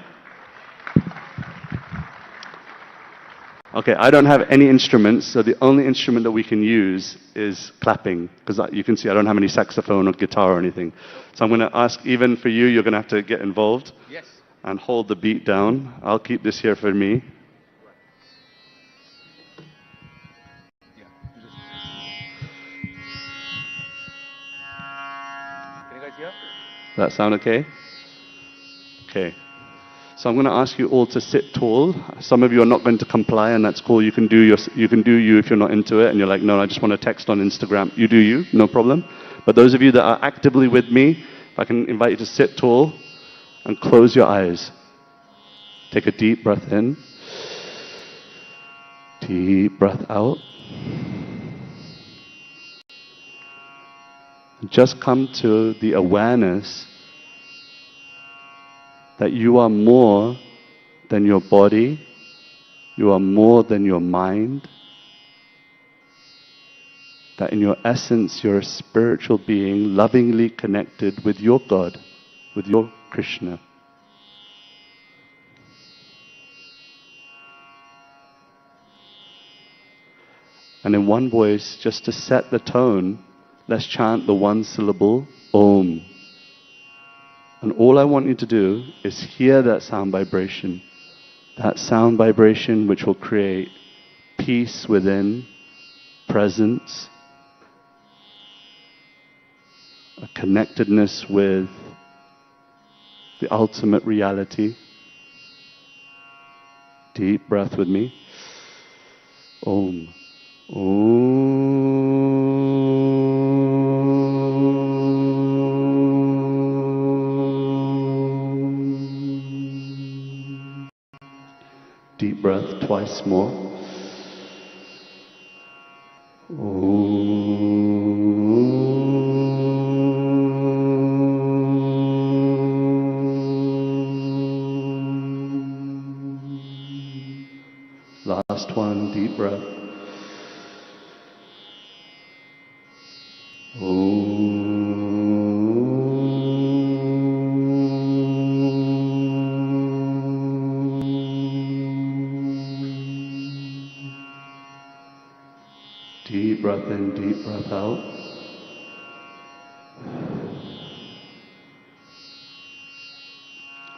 Okay, I don't have any instruments, so the only instrument that we can use is clapping, because you can see I don't have any saxophone or guitar or anything. So I'm going to ask, even for you, you're going to have to get involved and hold the beat down. I'll keep this here for me. Can you guys hear? Does that sound okay? Okay. So I'm going to ask you all to sit tall. Some of you are not going to comply, and that's cool. You can do you if you're not into it, and you're like, no, I just want to text on Instagram. You do you, no problem. But those of you that are actively with me, if I can invite you to sit tall and close your eyes. Take a deep breath in. Deep breath out. Just come to the awareness that you are more than your body, you are more than your mind, that in your essence you're a spiritual being lovingly connected with your God, with your Krishna. And in one voice, just to set the tone, let's chant the one syllable, Om. And all I want you to do is hear that sound vibration which will create peace within, presence, a connectedness with the ultimate reality. Deep breath with me. Om. Deep breath twice more. Last one, deep breath. Deep breath in, deep breath out.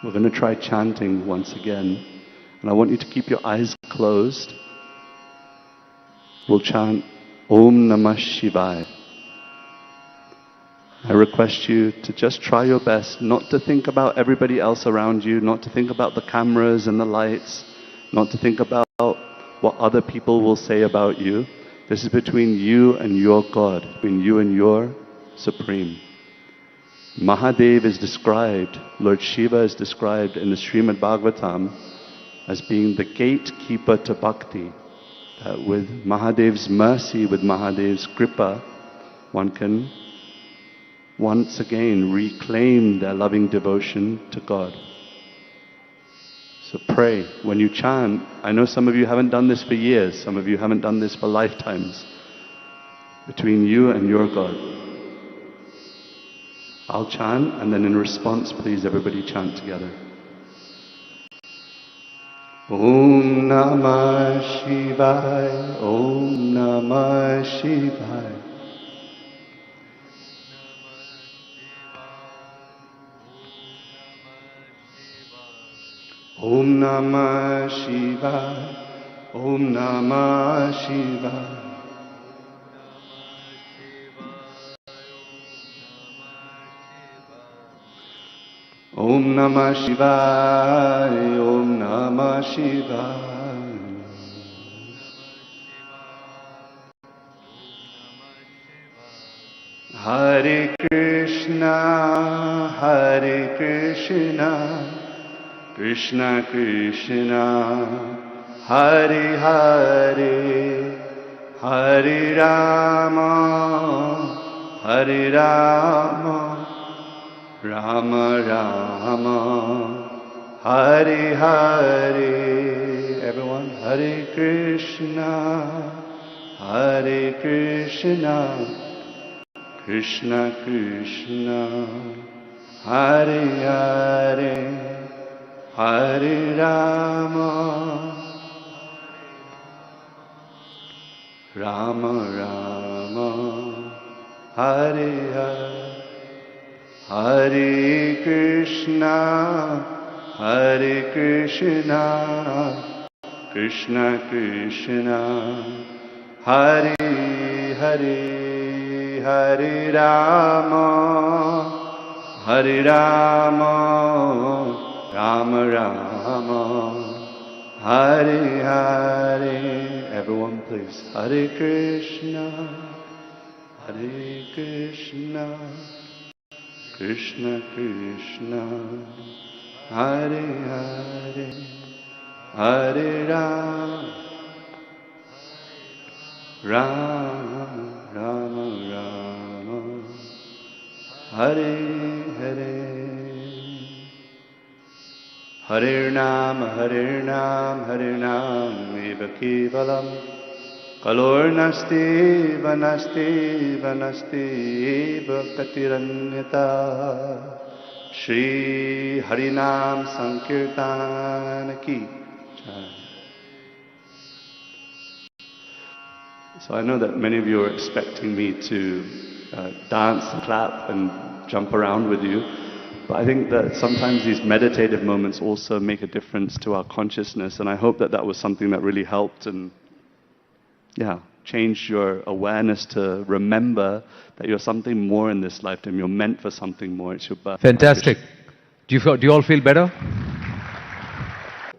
We're going to try chanting once again. And I want you to keep your eyes closed. We'll chant Om Namah Shivaya. I request you to just try your best not to think about everybody else around you, not to think about the cameras and the lights, not to think about what other people will say about you. This is between you and your God, between you and your Supreme. Mahadev is described, Lord Shiva is described in the Srimad Bhagavatam as being the gatekeeper to bhakti. That with Mahadev's mercy, with Mahadev's kripa, one can once again reclaim their loving devotion to God. So pray. When you chant, I know some of you haven't done this for years, some of you haven't done this for lifetimes. Between you and your God. I'll chant, and then in response, please everybody chant together. Om Namah Shivaya, Om Namah Shivaya. Om Namah Shivaya, Om Namah Shivaya. Om Namah Shivaya, Om Namah Shivaya. Hare Krishna, Krishna Krishna, Hare Hare, Hare Rama, Rama Rama, Hare Hare. Everyone, Hare Krishna, Krishna Krishna, Hare Hare, Hare Rama, Rama Rama, Hare Hare. Hare Krishna, Krishna Krishna, Hare Hare, Hare Rama, Rama Rama, Hare Hare. Everyone please. Hare Krishna, Krishna Krishna, Hare Hare, Hare Rama, Rama Rama, Hare Hare. Hare Nam, Eva Kevalam. Kalor nasti vanasti eva katiranyata. Shri Harinam Sankirtan ki jai. So I know that many of you are expecting me to dance, clap and jump around with you. But I think that sometimes these meditative moments also make a difference to our consciousness, and I hope that that was something that really helped and change your awareness to remember that you're something more in this lifetime. You're meant for something more. It's your birth. Fantastic. Do you all feel better?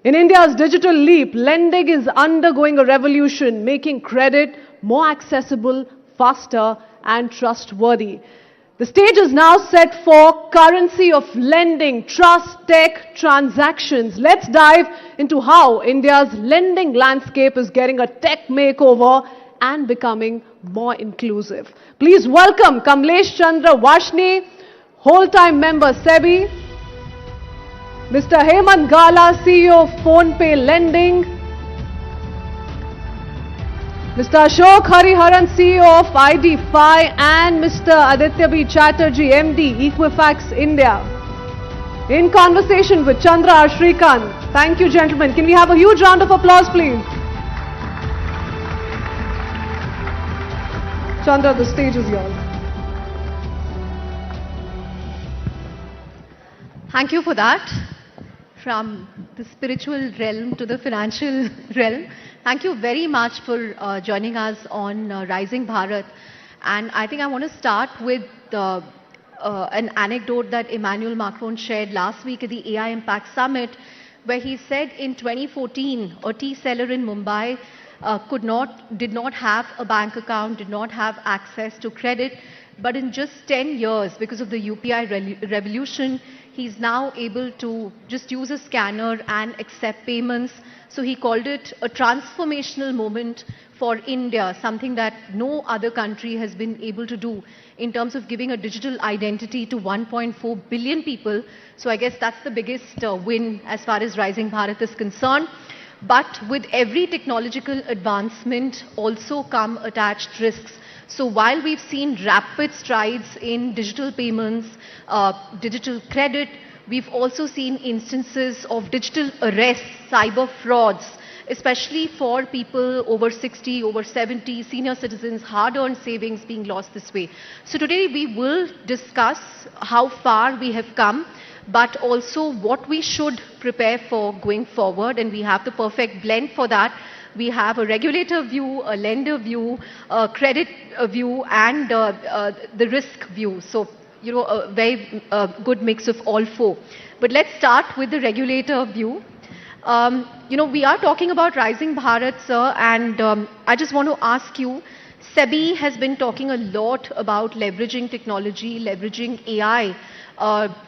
In India's digital leap, lending is undergoing a revolution, making credit more accessible, faster and trustworthy. The stage is now set for currency of lending, trust, tech, transactions. Let's dive into how India's lending landscape is getting a tech makeover and becoming more inclusive. Please welcome Kamlesh Chandra Vashni, whole-time member SEBI, Mr. Hemant Gala, CEO of PhonePe Lending, Mr. Ashok Hariharan, CEO of ID5, and Mr. Aditya B. Chatterjee, MD, Equifax India. In conversation with Chandra R. Shrikant. Thank you, gentlemen. Can we have a huge round of applause, please? Chandra, the stage is yours. Thank you for that. From the spiritual realm to the financial realm. Thank you very much for joining us on Rising Bharat. And I think I want to start with an anecdote that Emmanuel Macron shared last week at the AI Impact Summit, where he said in 2014, a tea seller in Mumbai did not have a bank account, did not have access to credit, but in just 10 years, because of the UPI revolution, he's now able to just use a scanner and accept payments. So he called it a transformational moment for India, something that no other country has been able to do in terms of giving a digital identity to 1.4 billion people. So I guess that's the biggest win as far as Rising Bharat is concerned. But with every technological advancement also come attached risks. So while we've seen rapid strides in digital payments, digital credit, we've also seen instances of digital arrests, cyber frauds, especially for people over 60, over 70, senior citizens, hard-earned savings being lost this way. So today we will discuss how far we have come, but also what we should prepare for going forward, and we have the perfect blend for that. We have a regulator view, a lender view, a credit view, and the risk view. So a very good mix of all four. But let's start with the regulator view. We are talking about Rising Bharat, sir, and I just want to ask you, SEBI has been talking a lot about leveraging technology, leveraging AI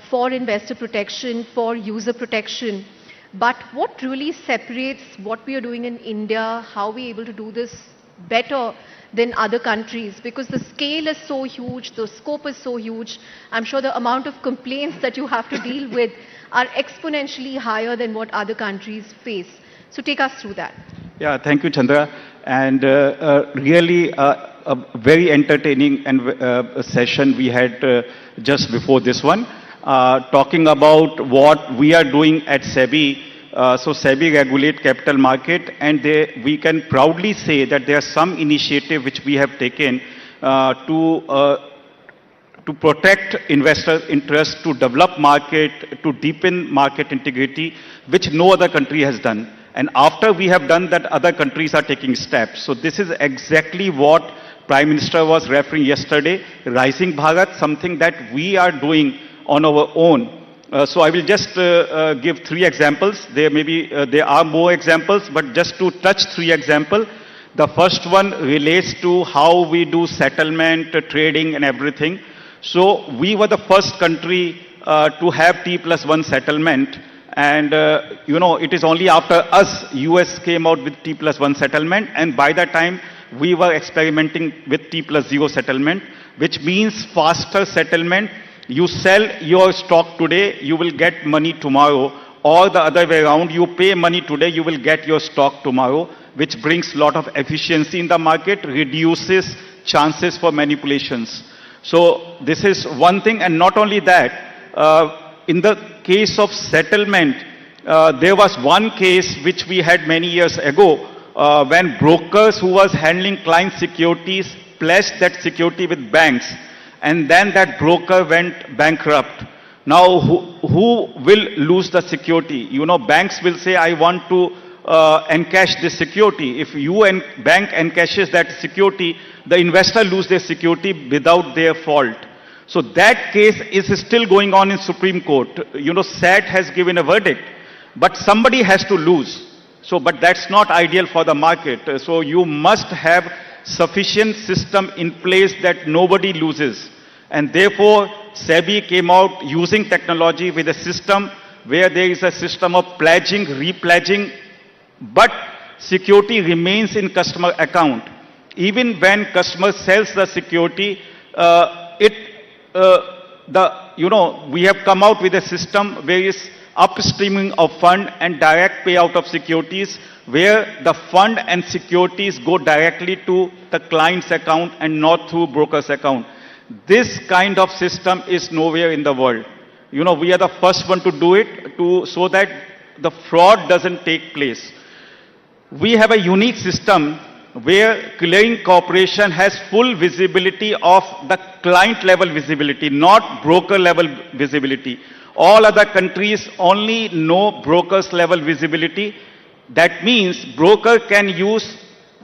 for investor protection, for user protection. But what really separates what we are doing in India, how we are able to do this better than other countries? Because the scale is so huge, the scope is so huge. I'm sure the amount of complaints that you have to deal with are exponentially higher than what other countries face. So take us through that. Yeah, thank you, Chandra. And really a very entertaining and session we had just before this one, talking about what we are doing at SEBI. So SEBI regulate capital market, and we can proudly say that there are some initiative which we have taken to protect investor interest, to develop market, to deepen market integrity, which no other country has done. And after we have done that, other countries are taking steps. So this is exactly what Prime Minister was referring yesterday, Rising Bharat, something that we are doing on our own. So I will just give 3 examples. There are more examples, but just to touch 3 examples. The first one relates to how we do settlement, trading and everything. So we were the first country to have T+1 settlement. And, it is only after us, US came out with T+1 settlement. And by that time, we were experimenting with T+0 settlement, which means faster settlement. You sell your stock today, you will get money tomorrow. Or the other way around, you pay money today, you will get your stock tomorrow, which brings a lot of efficiency in the market, reduces chances for manipulations. So this is one thing, and not only that, in the case of settlement, there was one case which we had many years ago, when brokers who was handling client securities pledged that security with banks, and then that broker went bankrupt. Now, who will lose the security? Banks will say, I want to encash this security. If you and bank encashes that security, the investor lose their security without their fault. So that case is still going on in Supreme Court. SAT has given a verdict, but somebody has to lose. So, but that's not ideal for the market. So you must have sufficient system in place that nobody loses. And therefore, SEBI came out using technology with a system where there is a system of pledging, repledging, but security remains in customer account. Even when customer sells the security, we have come out with a system where is upstreaming of fund and direct payout of securities, where the fund and securities go directly to the client's account and not through broker's account. This kind of system is nowhere in the world. We are the first one to do it so that the fraud doesn't take place. We have a unique system where clearing corporation has full visibility of the client level visibility, not broker level visibility. All other countries only know brokers level visibility. That means broker can use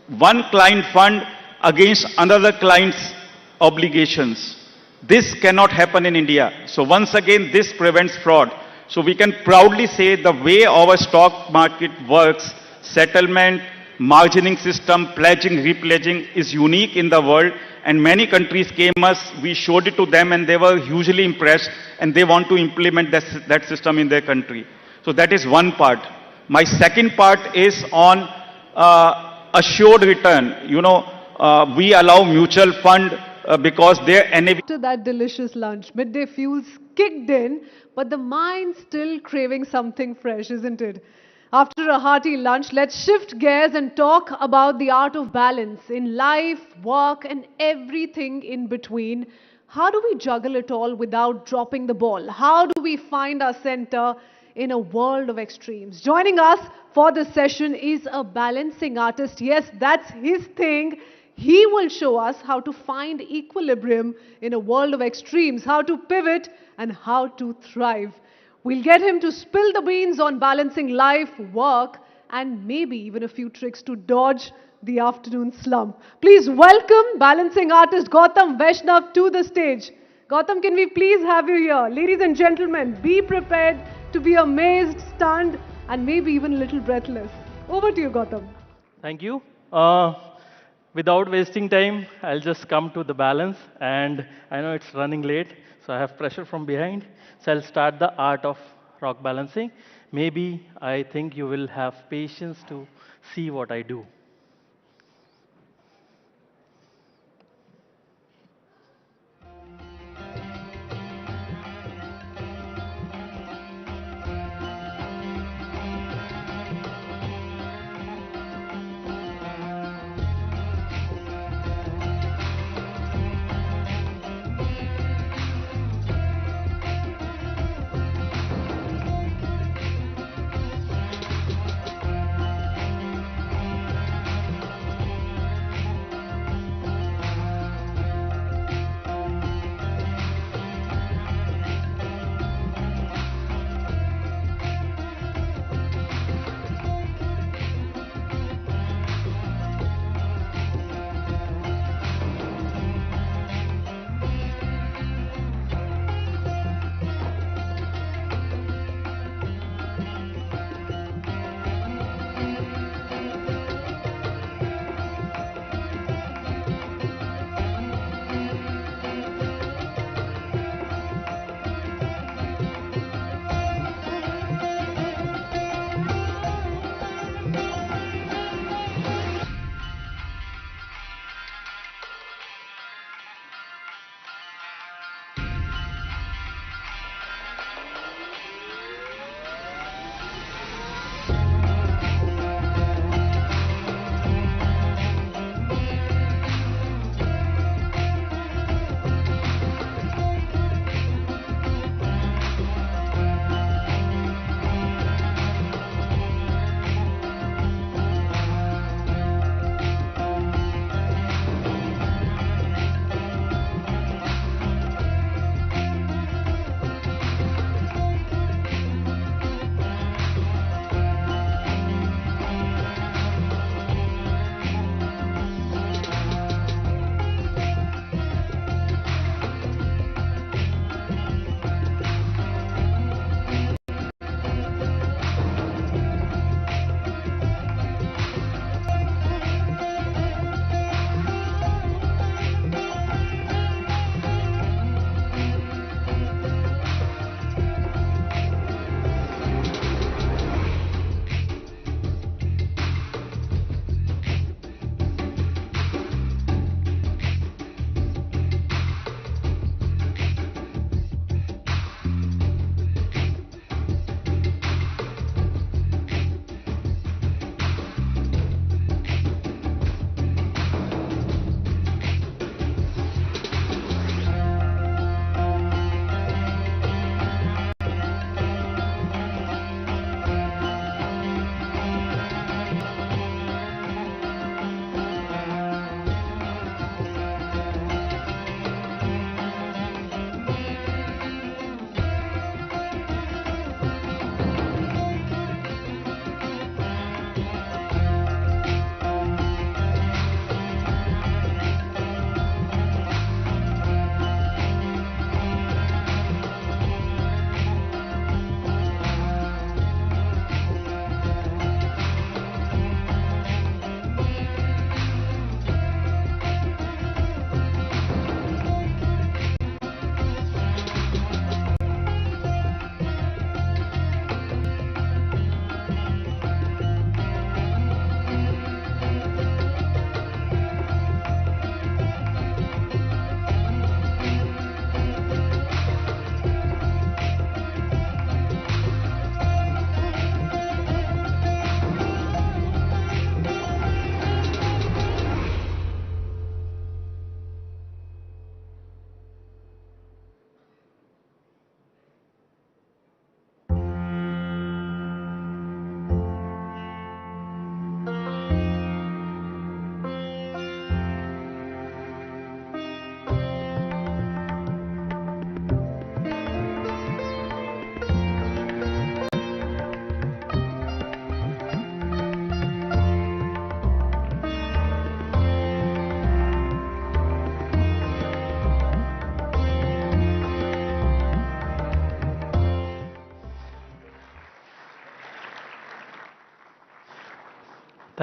one client fund against another client's obligations. This cannot happen in India. So once again, this prevents fraud. So we can proudly say the way our stock market works, settlement, margining system, pledging, repledging is unique in the world, and many countries came us, we showed it to them and they were hugely impressed and they want to implement that system in their country. So that is one part. My second part is on assured return. We allow mutual fund because their NAV... After that delicious lunch, midday fuels kicked in, but the mind still craving something fresh, isn't it? After a hearty lunch, let's shift gears and talk about the art of balance in life, work, and everything in between. How do we juggle it all without dropping the ball? How do we find our center in a world of extremes? Joining us for this session is a balancing artist. Yes, that's his thing. He will show us how to find equilibrium in a world of extremes, how to pivot and how to thrive. We'll get him to spill the beans on balancing life, work, and maybe even a few tricks to dodge the afternoon slump. Please welcome balancing artist Gautam Vaishnav to the stage. Gautam, can we please have you here? Ladies and gentlemen, be prepared to be amazed, stunned, and maybe even a little breathless. Over to you, Gautam. Thank you. Without wasting time, I'll just come to the balance. And I know it's running late, so I have pressure from behind. So I'll start the art of rock balancing. Maybe I think you will have patience to see what I do.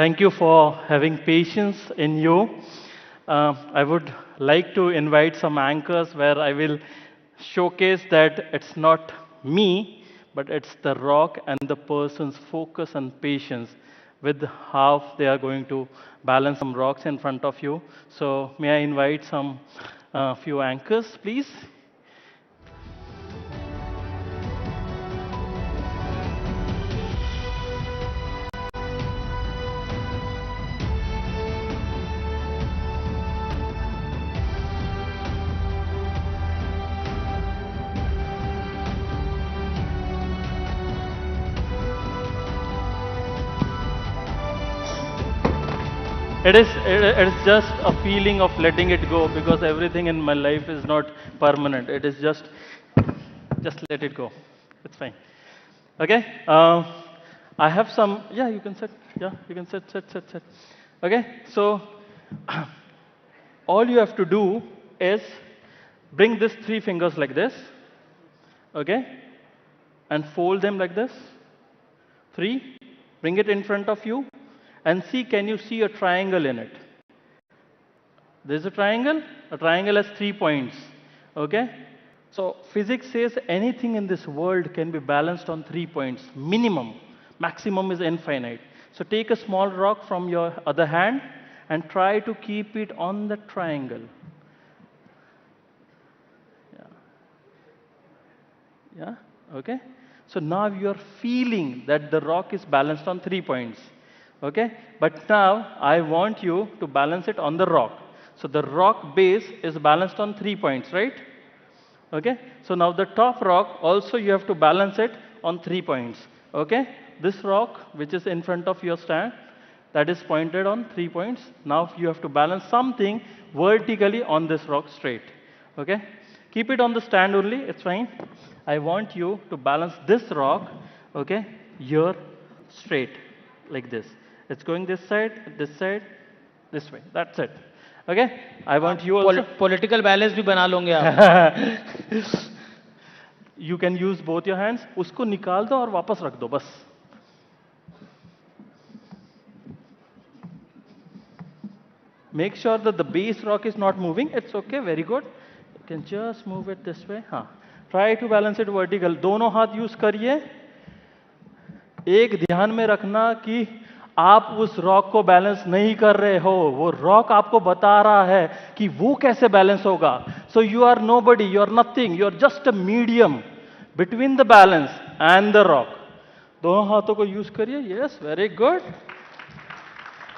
Thank you for having patience in you. I would like to invite some anchors where I will showcase that it's not me, but it's the rock and the person's focus and patience with how they are going to balance some rocks in front of you. So may I invite some few anchors, please? It is just a feeling of letting it go because everything in my life is not permanent. It is just let it go. It's fine. Okay. I have some. Yeah, you can sit. Yeah, you can sit. Okay. So all you have to do is bring these three fingers like this. Okay. And fold them like this. Three. Bring it in front of you. And see, can you see a triangle in it? There's a triangle. A triangle has 3 points. Okay? So physics says anything in this world can be balanced on 3 points. Minimum. Maximum is infinite. So take a small rock from your other hand and try to keep it on the triangle. Yeah? Okay? So now you are feeling that the rock is balanced on 3 points. Okay? But now I want you to balance it on the rock. So the rock base is balanced on 3 points, right? Okay? So now the top rock also you have to balance it on 3 points. Okay? This rock which is in front of your stand, that is pointed on 3 points. Now you have to balance something vertically on this rock straight. Okay? Keep it on the stand only, it's fine. I want you to balance this rock, okay, here straight, like this. It's going this side, this way. That's it. Okay? I want you also. Political balance भी बना लोगे आप. You can use both your hands. उसको निकाल दो और वापस रख दो बस. Make sure that the base rock is not moving. It's okay, very good. You can just move it this way. हाँ. Try to balance it vertical. दोनों हाथ यूज करिए. एक ध्यान में रखना कि आप उस रॉक को बैलेंस नहीं कर रहे हो. वो रॉक आपको बता रहा है कि वो कैसे बैलेंस होगा. So you are nobody, you are nothing, you are just a medium between the balance and the rock. दोनों हाथों को यूज करिए. Yes, very good.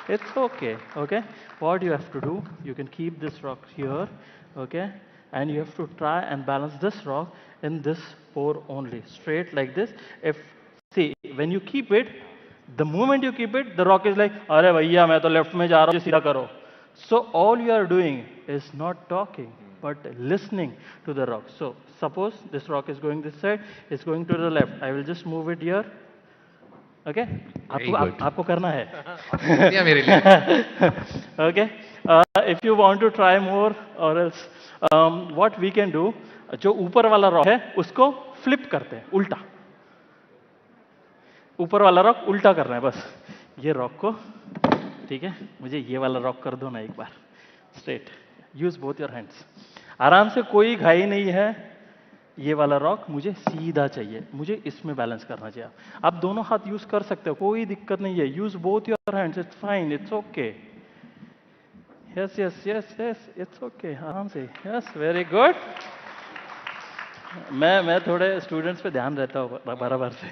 It's okay. Okay. What you have to do, you can keep this rock here. Okay. And you have to try and balance this rock in this pore only, straight like this. If see, when you keep it, the moment you keep it, the rock is like, "Arey bhaiya, मैं तो left में जा रहा हूँ, सीधा करो." So all you are doing is not talking, but listening to the rock. So suppose this rock is going this side, it's going to the left. I will just move it here. Okay? आपको करना है. Okay? If you want to try more or else what we can do, जो ऊपर वाला rock है उसको flip करते हैं, उल्टा. ऊपर वाला रॉक उल्टा करना है बस. ये रॉक को, ठीक है, मुझे ये वाला रॉक कर दो ना एक बार. Straight. Use both your hands. आराम से, कोई घाई नहीं है. ये वाला रॉक मुझे सीधा चाहिए, मुझे इसमें बैलेंस करना चाहिए. आप दोनों हाथ यूज कर सकते हो, कोई दिक्कत नहीं है. Use both your hands, it's fine, it's okay. Yes yes yes yes, it's okay. आराम से. Yes, very good. मैं थोड़े स्टूडेंट्स पे ध्यान रहता हूँ बराबर से.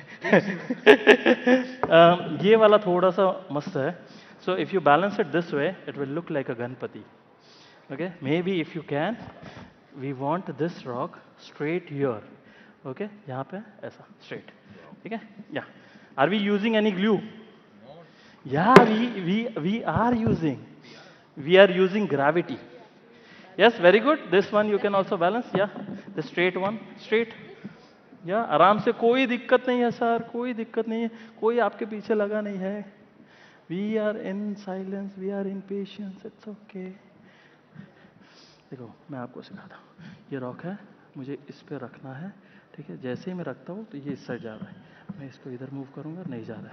ये वाला थोड़ा सा मस्त है. So if you balance it this way, it will look like a Ganpati. Okay, may be if you can, we want this rock straight here. Okay, यहाँ पे ऐसा straight. ठीक है? Yeah. Are we using any glue? Yeah, we are using. We are using gravity. Yes, very good. This one you can also balance. Yeah, the straight one, straight. Yeah, आराम से, कोई दिक्कत नहीं है सर, कोई दिक्कत नहीं है, कोई आपके पीछे लगा नहीं है. We are in silence, we are in patience. It's okay. देखो, मैं आपको सिखाता हूँ. ये रॉक है, मुझे इस पे रखना है. ठीक है? जैसे ही मैं रखता हूँ तो ये इस साइड जा रहा है. मैं इसको इधर मूव करूँगा, नहीं जा रहा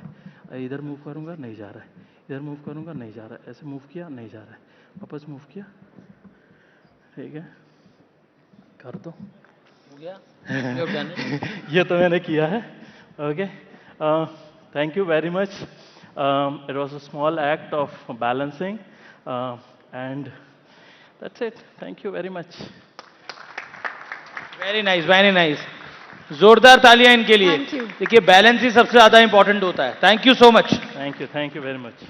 है. इधर मूव करूँगा, नहीं जा रहा है. इधर मूव करूँगा, नहीं जा रहा है, ऐसे मूव किया, नहीं जा रहा है, वापस मूव किया, ठीक है, कर दो, हो गया? You have done it. ये तो मैंने किया है, okay, thank you very much, it was a small act of balancing, and that's it, thank you very much. Very nice, very nice. जोरदार तालियां इनके लिए। Thank you. देखिए बैलेंस ही सबसे ज्यादा इंपॉर्टेंट होता है। Thank you so much. Thank you very much.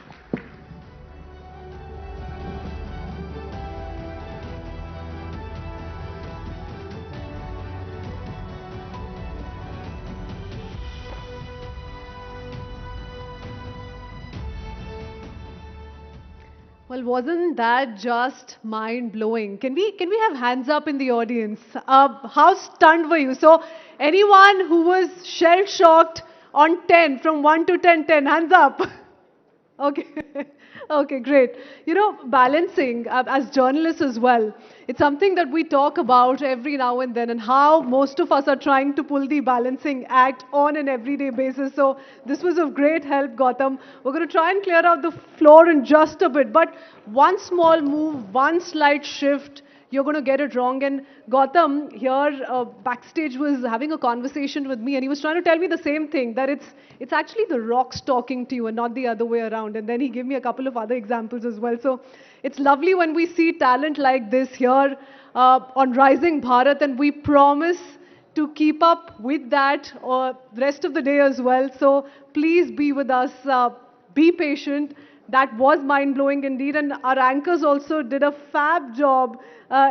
Well, wasn't that just mind-blowing? Can we have hands up in the audience? How stunned were you? So anyone who was shell-shocked on 10, from 1 to 10, 10, hands up. Okay. Okay, great. You know, balancing, as journalists as well, it's something that we talk about every now and then, and how most of us are trying to pull the balancing act on an everyday basis. So this was of great help, Gautam. We're going to try and clear out the floor in just a bit, but one small move, one slight shift, you're going to get it wrong. And Gautam here backstage was having a conversation with me, and he was trying to tell me the same thing, that it's actually the rocks talking to you and not the other way around. And then he gave me a couple of other examples as well. So it's lovely when we see talent like this here on Rising Bharat, and we promise to keep up with that the rest of the day as well. So please be with us. Be patient. That was mind-blowing indeed. And our anchors also did a fab job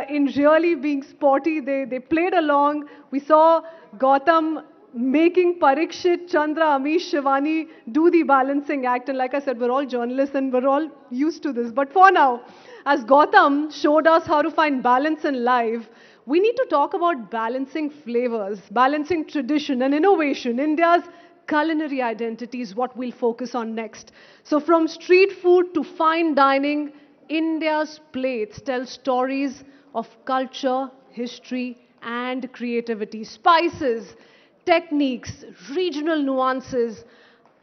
in really being sporty. They played along. We saw Gautam making Parikshit, Chandra, Amish, Shivani do the balancing act. And like I said, we're all journalists and we're all used to this. But for now, as Gautam showed us how to find balance in life, we need to talk about balancing flavors, balancing tradition and innovation. India's culinary identity is what we'll focus on next. So from street food to fine dining, India's plates tell stories of culture, history, and creativity. Spices, techniques, regional nuances.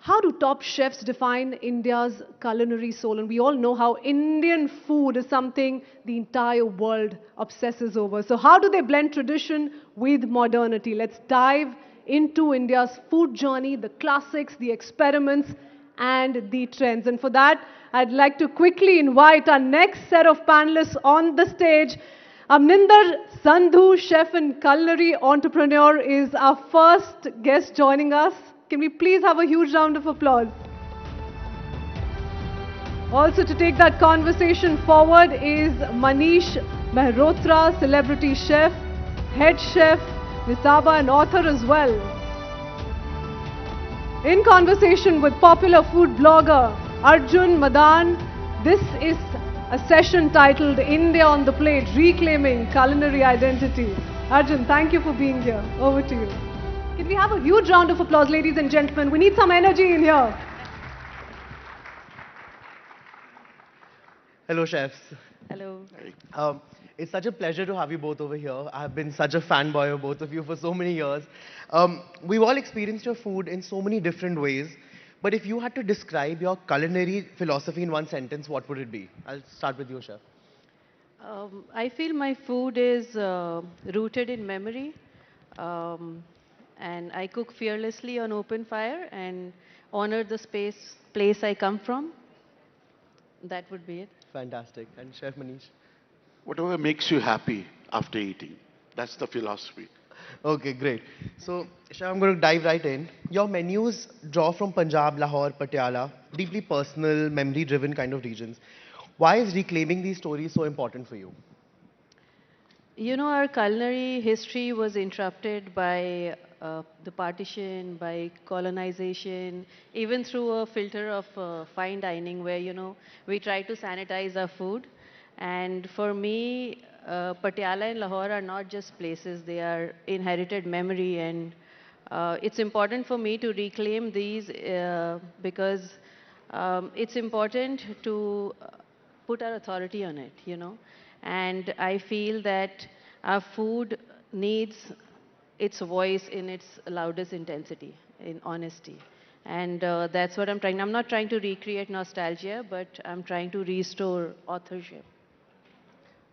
How do top chefs define India's culinary soul? And we all know how Indian food is something the entire world obsesses over. So how do they blend tradition with modernity? Let's dive into India's food journey, the classics, the experiments, and the trends. And for that, I'd like to quickly invite our next set of panelists on the stage. Amninder Sandhu, chef and culinary entrepreneur, is our first guest joining us. Can we please have a huge round of applause? Also to take that conversation forward is Manish Mehrotra, celebrity chef, head chef, Visaba, and author as well. In conversation with popular food blogger Arjun Madan, this is a session titled India on the Plate, Reclaiming Culinary Identity. Arjun, thank you for being here. Over to you. Can we have a huge round of applause, ladies and gentlemen? We need some energy in here. Hello, chefs. Hello. It's such a pleasure to have you both over here. I've been such a fanboy of both of you for so many years. We've all experienced your food in so many different ways. But if you had to describe your culinary philosophy in one sentence, what would it be? I'll start with you, chef. I feel my food is rooted in memory. And I cook fearlessly on open fire and honor the place I come from. That would be it. Fantastic. And Chef Manish? Whatever makes you happy after eating. That's the philosophy. Okay, great. So, Chef, I'm going to dive right in. Your menus draw from Punjab, Lahore, Patiala, deeply personal, memory-driven kind of regions. Why is reclaiming these stories so important for you? You know, our culinary history was interrupted by the partition, by colonization, even through a filter of fine dining where, you know, we try to sanitize our food. And for me, Patiala and Lahore are not just places, they are inherited memory. And it's important for me to reclaim these because it's important to put our authority on it, you know. And I feel that our food needs its voice in its loudest intensity, in honesty. And that's what I'm trying. I'm not trying to recreate nostalgia, but I'm trying to restore authorship.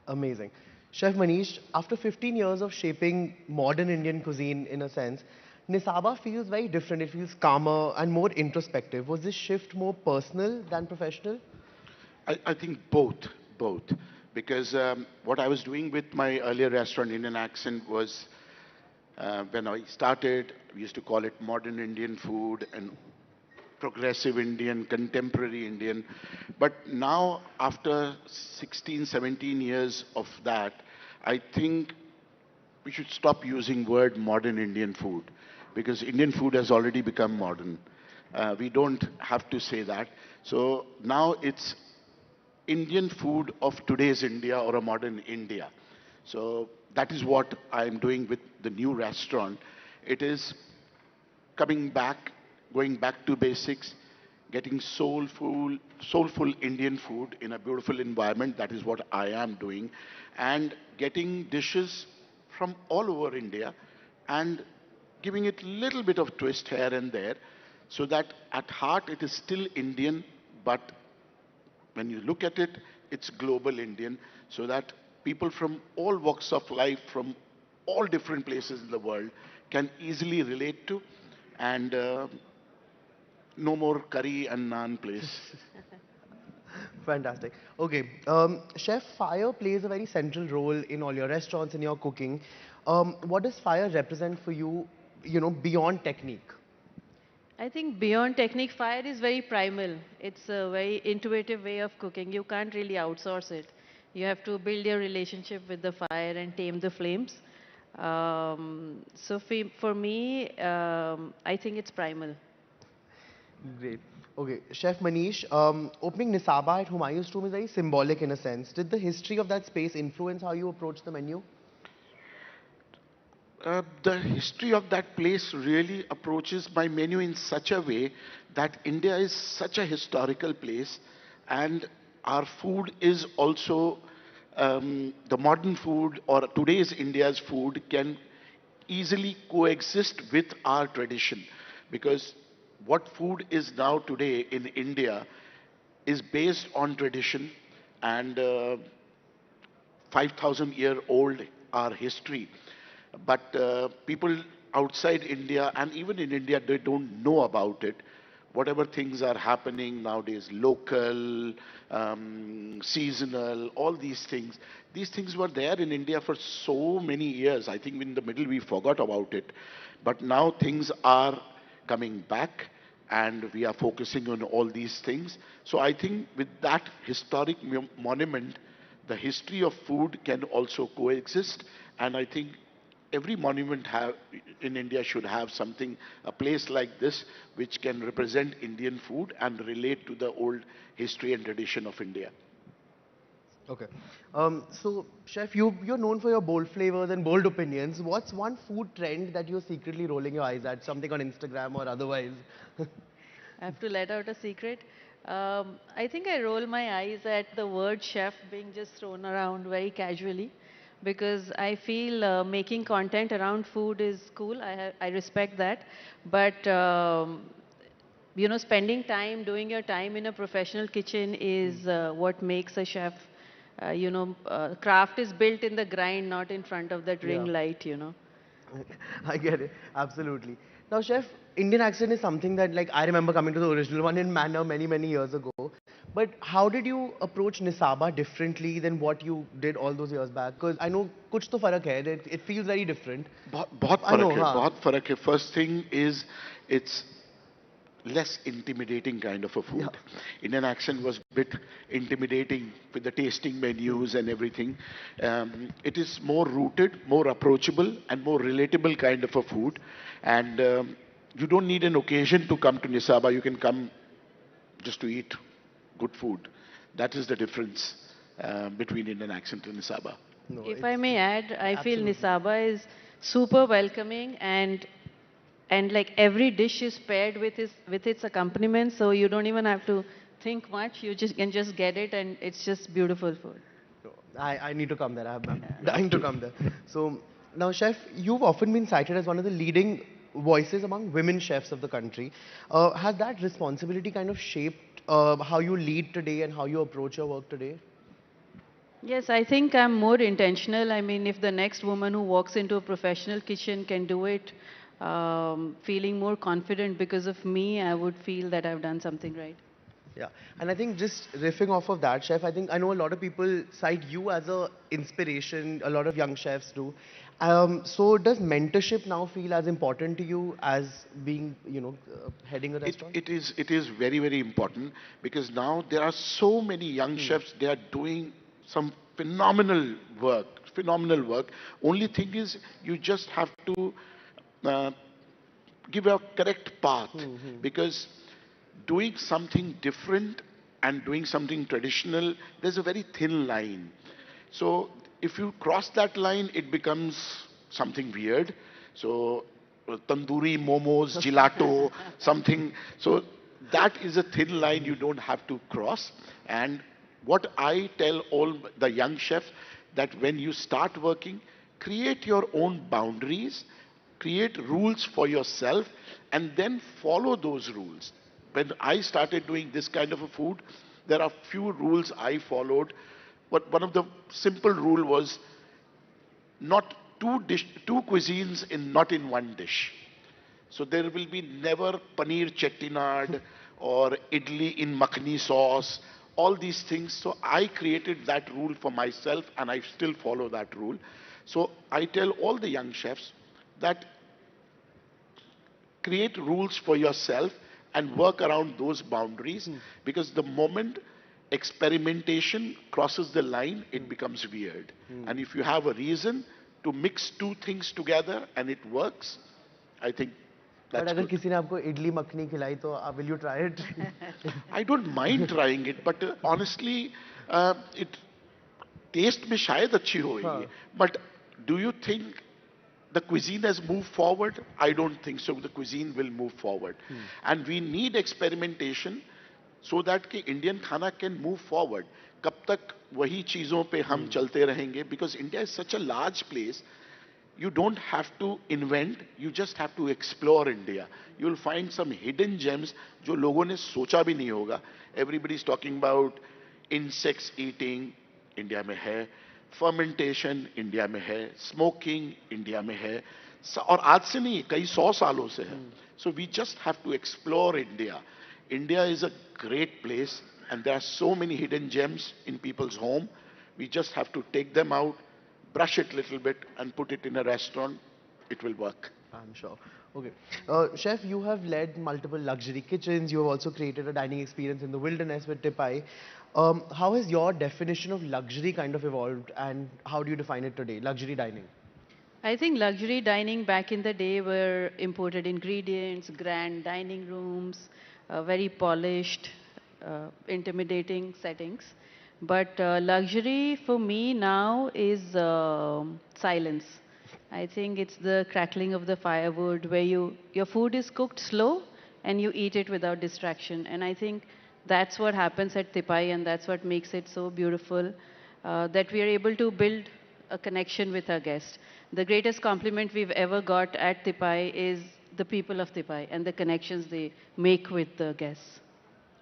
Amazing. Chef Manish, after 15 years of shaping modern Indian cuisine in a sense, Nisaba feels very different. It feels calmer and more introspective. Was this shift more personal than professional? I think both. Because what I was doing with my earlier restaurant, Indian Accent, was when I started, we used to call it modern Indian food and progressive Indian, contemporary Indian. But now, after 16, 17 years of that, I think we should stop using word modern Indian food because Indian food has already become modern. We don't have to say that. So now it's Indian food of today's India or a modern India. So that is what I'm doing with the new restaurant. It is coming back, going back to basics, getting soulful Indian food in a beautiful environment. That is what I am doing. And getting dishes from all over India and giving it a little bit of twist here and there so that at heart it is still Indian, but when you look at it, it's global Indian, so that people from all walks of life, from all different places in the world, can easily relate to, and no more curry and naan place. Fantastic. Okay, Chef, fire plays a very central role in all your restaurants, in your cooking. What does fire represent for you, beyond technique? I think beyond technique, fire is very primal. It's a very intuitive way of cooking. You can't really outsource it. You have to build your relationship with the fire and tame the flames. So for me, I think it's primal. Great. Okay, Chef Manish, opening Nisaba at Humayun's Tomb is very symbolic in a sense. Did the history of that space influence how you approach the menu? The history of that place really approaches my menu in such a way that India is such a historical place, and our food is also the modern food, or today's India's food can easily coexist with our tradition, because what food is now today in India is based on tradition and 5,000-year old our history. But people outside India and even in India, they don't know about it. Whatever things are happening nowadays, local, seasonal, all these things were there in India for so many years. I think in the middle we forgot about it. But now things are coming back and we are focusing on all these things. So I think with that historic monument, the history of food can also coexist. And I think every monument in India should have something, a place like this, which can represent Indian food and relate to the old history and tradition of India. Okay. So, Chef, you're known for your bold flavors and bold opinions. What's one food trend that you're secretly rolling your eyes at? Something on Instagram or otherwise? I have to let out a secret. I think I roll my eyes at the word chef being just thrown around very casually because I feel making content around food is cool. I respect that. But, spending time, doing your time in a professional kitchen is what makes a chef. Craft is built in the grind, not in front of that ring light. I get it. Absolutely. Now, Chef, Indian accent is something that, like, I remember coming to the original one in Manor many, many years ago. But how did you approach Nisaba differently than what you did all those years back? Because I know kuch to farak hai. It feels very different. बहुत I know, फर्क है, हाँ. बहुत फर्क है. First thing is it's less intimidating kind of a food. Indian accent was a bit intimidating with the tasting menus and everything. It is more rooted, more approachable, and more relatable kind of a food. And you don't need an occasion to come to Nisaba. You can come just to eat good food. That is the difference between Indian accent and Nisaba. If I may add, I feel Nisaba is super welcoming and like every dish is paired with its accompaniment, so you don't even have to think much. You can just get it, and it's just beautiful food. I need to come there. I'm dying to come there. So, now, Chef, you've often been cited as one of the leading voices among women chefs of the country. Has that responsibility kind of shaped how you lead today and how you approach your work today? Yes, I think I'm more intentional. I mean, if the next woman who walks into a professional kitchen can do it, feeling more confident because of me, I would feel that I've done something right. Yeah, and I think just riffing off of that, chef, I think I know a lot of people cite you as a inspiration. A lot of young chefs do. So does mentorship now feel as important to you as being, heading a restaurant? It is very, very important because now there are so many young chefs, they are doing some phenomenal work. Only thing is you just have to uh, give a correct path because doing something different and doing something traditional, there's a very thin line. So if you cross that line, it becomes something weird. So tandoori momos, gelato, something. So that is a thin line you don't have to cross. And what I tell all the young chefs that when you start working, create your own boundaries, create rules for yourself, and then follow those rules. When I started doing this kind of a food, there are few rules I followed. But one of the simple rule was not two cuisines not in one dish. So there will be never paneer chettinad or idli in makhni sauce, all these things. So I created that rule for myself and I still follow that rule. So I tell all the young chefs that create rules for yourself and work around those boundaries because the moment experimentation crosses the line, it becomes weird. And if you have a reason to mix two things together and it works, I think But that's अगर good. किसी ने आपको इडली मखनी खिलाई तो will you try it? I don't mind trying it, but honestly, it taste में शायद अच्छी होगी. But do you think the cuisine has moved forward? I don't think so. The cuisine will move forward. And we need experimentation so that कि Indian खाना can move forward. कब तक वही चीजों पे हम चलते रहेंगे? Because India is such a large place. You don't have to invent, you just have to explore India. You will find some hidden gems जो लोगों ने सोचा भी नहीं होगा. Everybody is talking about insects eating, India में है. Fermentation, India में है. Smoking, India में है. और आज से नहीं, कई 100 सालों से है. So we just have to explore India. India is a great place and there are so many hidden gems in people's home. We just have to take them out, brush it a little bit and put it in a restaurant. It will work. I'm sure. Okay. Chef, you have led multiple luxury kitchens. You have also created a dining experience in the wilderness with Tipai. How has your definition of luxury kind of evolved and how do you define it today, luxury dining? I think luxury dining back in the day were imported ingredients, grand dining rooms, very polished, intimidating settings. But luxury for me now is silence. I think it's the crackling of the firewood where your food is cooked slow and you eat it without distraction. And I think that's what happens at Tipai and that's what makes it so beautiful, that we are able to build a connection with our guests. The greatest compliment we've ever got at Tipai is the people of Tipai and the connections they make with the guests.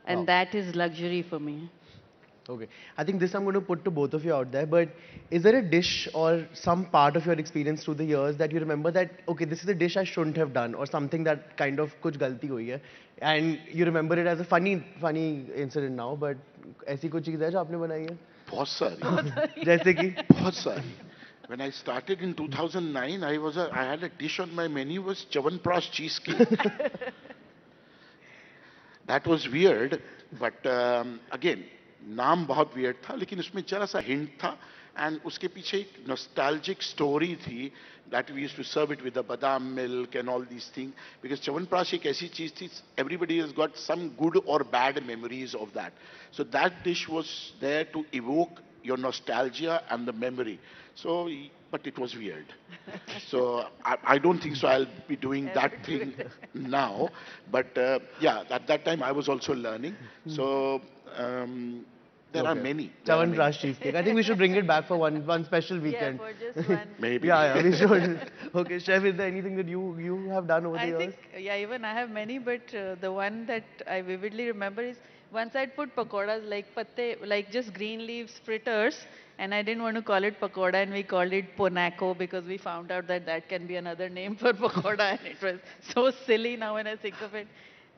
And Wow. that is luxury for me. Okay. I think this I'm going to put to both of you out there, but is there a dish or some part of your experience through the years that you remember that, okay, this is a dish I shouldn't have done or something that kind of kuch galti hui hai, and you remember it as a funny incident now, but ऐसी कोई चीज़ है जो आपने बनाई है? बहुत सारी. जैसे कि? बहुत सारी. When I started in 2009, I had a dish on my menu was Chyawanprash cheesecake. That was weird, but again, नाम बहुत weird था, लेकिन उसमें जरा सा hint था, and उसके पीछे एक nostalgic story थी that we used to serve it with the badam milk and all these things, because Chyawanprash एक ऐसी चीज थी, everybody has got some good or bad memories of that. So that dish was there to evoke your nostalgia and the memory. So, but it was weird. So I don't think so I'll be doing that thing now. But yeah, at that time I was also learning. So There are many. There are Chyawanprash many. cheesecake. I think we should bring it back for one special weekend. for just one. Maybe. Yeah, we should. Okay, chef, is there anything that you have done over the I years? think, yeah, even I have many, but the one that I vividly remember is once I'd put pakoras like patte, like just green leaves fritters, and I didn't want to call it pakoda, and we called it ponako because we found out that that can be another name for pakoda, and it was so silly now when I think of it.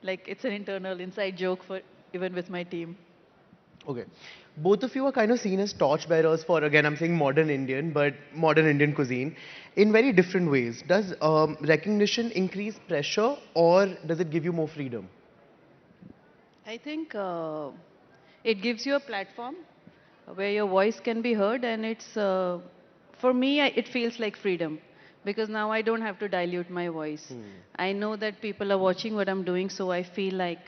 Like it's an internal inside joke for even with my team. Okay. Both of you are kind of seen as torchbearers for, again, I'm saying modern Indian, but modern Indian cuisine in very different ways. Does recognition increase pressure or does it give you more freedom? I think it gives you a platform where your voice can be heard, and it's for me it feels like freedom because now I don't have to dilute my voice. I know that people are watching what I'm doing, so I feel like